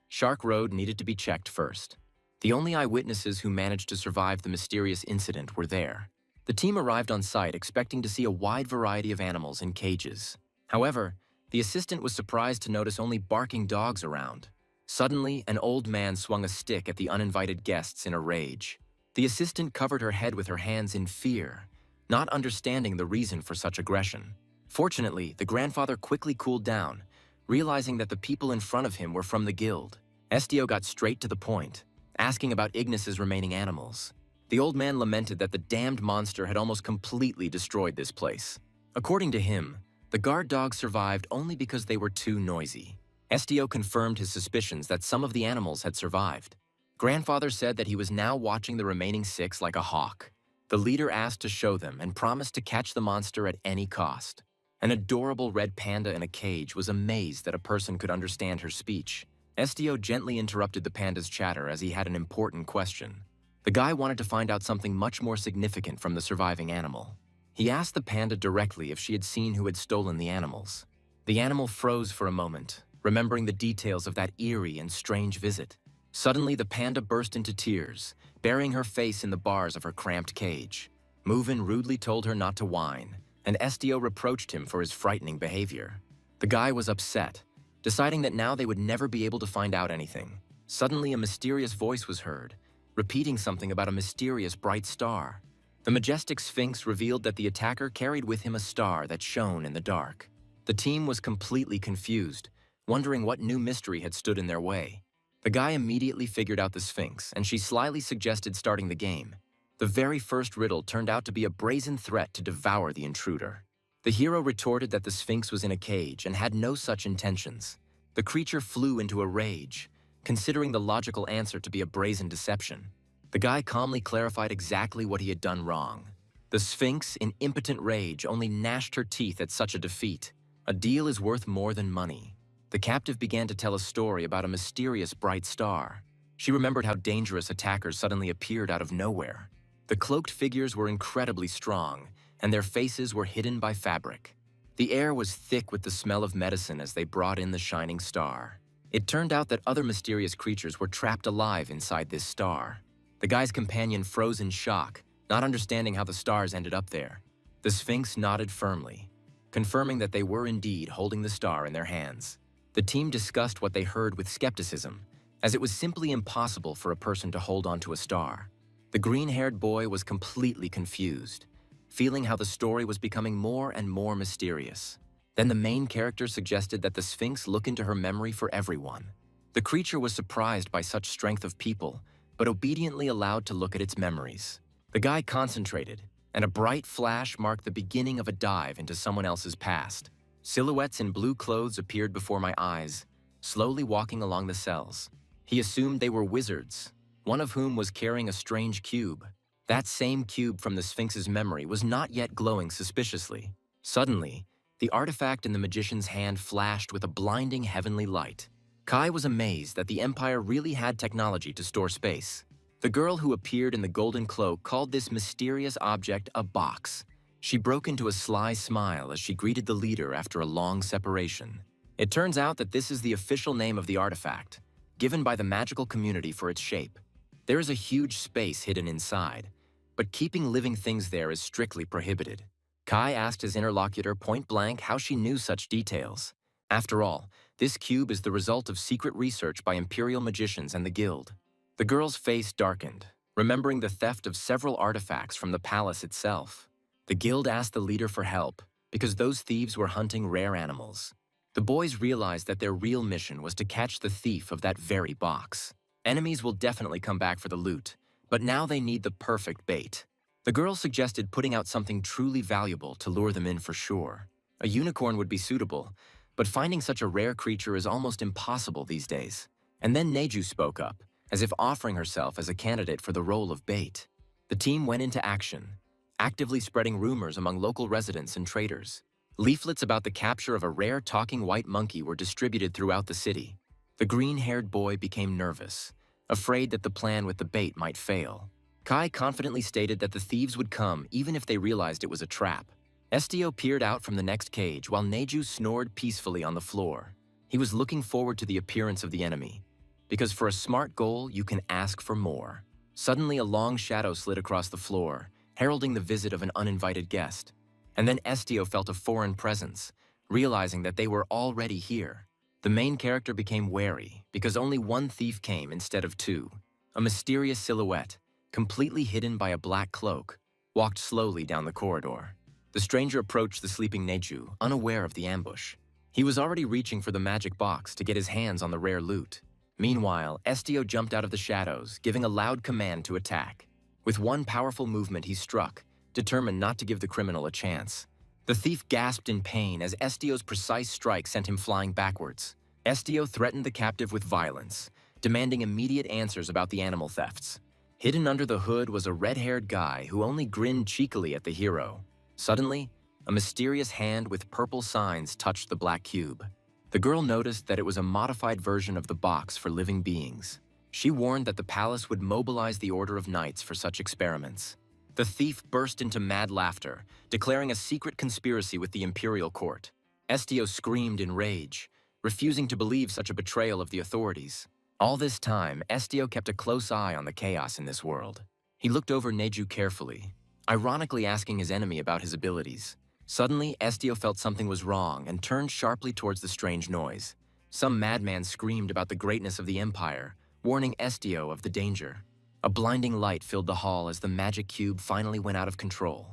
Shark Road needed to be checked first. The only eyewitnesses who managed to survive the mysterious incident were there. The team arrived on site expecting to see a wide variety of animals in cages. However, the assistant was surprised to notice only barking dogs around. Suddenly, an old man swung a stick at the uninvited guests in a rage. The assistant covered her head with her hands in fear, not understanding the reason for such aggression. Fortunately, the grandfather quickly cooled down, realizing that the people in front of him were from the guild. Estio got straight to the point, asking about Ignis's remaining animals. The old man lamented that the damned monster had almost completely destroyed this place. According to him, The guard dogs survived only because they were too noisy. Estio confirmed his suspicions that some of the animals had survived. Grandfather said that he was now watching the remaining 6 like a hawk. The leader asked to show them and promised to catch the monster at any cost. An adorable red panda in a cage was amazed that a person could understand her speech. Estio gently interrupted the panda's chatter as he had an important question. The guy wanted to find out something much more significant from the surviving animal. He asked the panda directly if she had seen who had stolen the animals. The animal froze for a moment, remembering the details of that eerie and strange visit. Suddenly, the panda burst into tears, burying her face in the bars of her cramped cage. Muvin rudely told her not to whine, and Estio reproached him for his frightening behavior. The guy was upset, deciding that now they would never be able to find out anything. Suddenly, a mysterious voice was heard, repeating something about a mysterious bright star. The majestic Sphinx revealed that the attacker carried with him a star that shone in the dark. The team was completely confused, wondering what new mystery had stood in their way. The guy immediately figured out the Sphinx, and she slyly suggested starting the game. The very first riddle turned out to be a brazen threat to devour the intruder. The hero retorted that the Sphinx was in a cage and had no such intentions. The creature flew into a rage, considering the logical answer to be a brazen deception. The guy calmly clarified exactly what he had done wrong. The Sphinx, in impotent rage, only gnashed her teeth at such a defeat. A deal is worth more than money. The captive began to tell a story about a mysterious bright star. She remembered how dangerous attackers suddenly appeared out of nowhere. The cloaked figures were incredibly strong, and their faces were hidden by fabric. The air was thick with the smell of medicine as they brought in the shining star. It turned out that other mysterious creatures were trapped alive inside this star. The guy's companion froze in shock, not understanding how the stars ended up there. The Sphinx nodded firmly, confirming that they were indeed holding the star in their hands. The team discussed what they heard with skepticism, as it was simply impossible for a person to hold onto a star. The green-haired boy was completely confused, feeling how the story was becoming more and more mysterious. Then the main character suggested that the Sphinx look into her memory for everyone. The creature was surprised by such strength of people, but obediently allowed to look at its memories. The guy concentrated, and a bright flash marked the beginning of a dive into someone else's past. Silhouettes in blue clothes appeared before my eyes, slowly walking along the cells. He assumed they were wizards, one of whom was carrying a strange cube. That same cube from the Sphinx's memory was not yet glowing suspiciously. Suddenly, the artifact in the magician's hand flashed with a blinding heavenly light. Kai was amazed that the Empire really had technology to store space. The girl who appeared in the golden cloak called this mysterious object a box. She broke into a sly smile as she greeted the leader after a long separation. It turns out that this is the official name of the artifact, given by the magical community for its shape. There is a huge space hidden inside, but keeping living things there is strictly prohibited. Kai asked his interlocutor point-blank how she knew such details. After all, this cube is the result of secret research by Imperial magicians and the Guild. The girl's face darkened, remembering the theft of several artifacts from the palace itself. The Guild asked the leader for help, because those thieves were hunting rare animals. The boys realized that their real mission was to catch the thief of that very box. Enemies will definitely come back for the loot, but now they need the perfect bait. The girl suggested putting out something truly valuable to lure them in for sure. A unicorn would be suitable, but finding such a rare creature is almost impossible these days. And then Neju spoke up, as if offering herself as a candidate for the role of bait. The team went into action, actively spreading rumors among local residents and traders. Leaflets about the capture of a rare talking white monkey were distributed throughout the city. The green-haired boy became nervous, afraid that the plan with the bait might fail. Kai confidently stated that the thieves would come even if they realized it was a trap. Estio peered out from the next cage while Neju snored peacefully on the floor. He was looking forward to the appearance of the enemy, because for a smart goal, you can ask for more. Suddenly, a long shadow slid across the floor, heralding the visit of an uninvited guest. And then Estio felt a foreign presence, realizing that they were already here. The main character became wary, because only one thief came instead of two. A mysterious silhouette, completely hidden by a black cloak, walked slowly down the corridor. The stranger approached the sleeping Neju, unaware of the ambush. He was already reaching for the magic box to get his hands on the rare loot. Meanwhile, Estio jumped out of the shadows, giving a loud command to attack. With one powerful movement, he struck, determined not to give the criminal a chance. The thief gasped in pain as Estio's precise strike sent him flying backwards. Estio threatened the captive with violence, demanding immediate answers about the animal thefts. Hidden under the hood was a red-haired guy who only grinned cheekily at the hero. Suddenly, a mysterious hand with purple signs touched the black cube. The girl noticed that it was a modified version of the box for living beings. She warned that the palace would mobilize the Order of Knights for such experiments. The thief burst into mad laughter, declaring a secret conspiracy with the imperial court. Estio screamed in rage, refusing to believe such a betrayal of the authorities. All this time, Estio kept a close eye on the chaos in this world. He looked over Neju carefully, ironically asking his enemy about his abilities. Suddenly, Estio felt something was wrong and turned sharply towards the strange noise. Some madman screamed about the greatness of the empire, warning Estio of the danger. A blinding light filled the hall as the magic cube finally went out of control.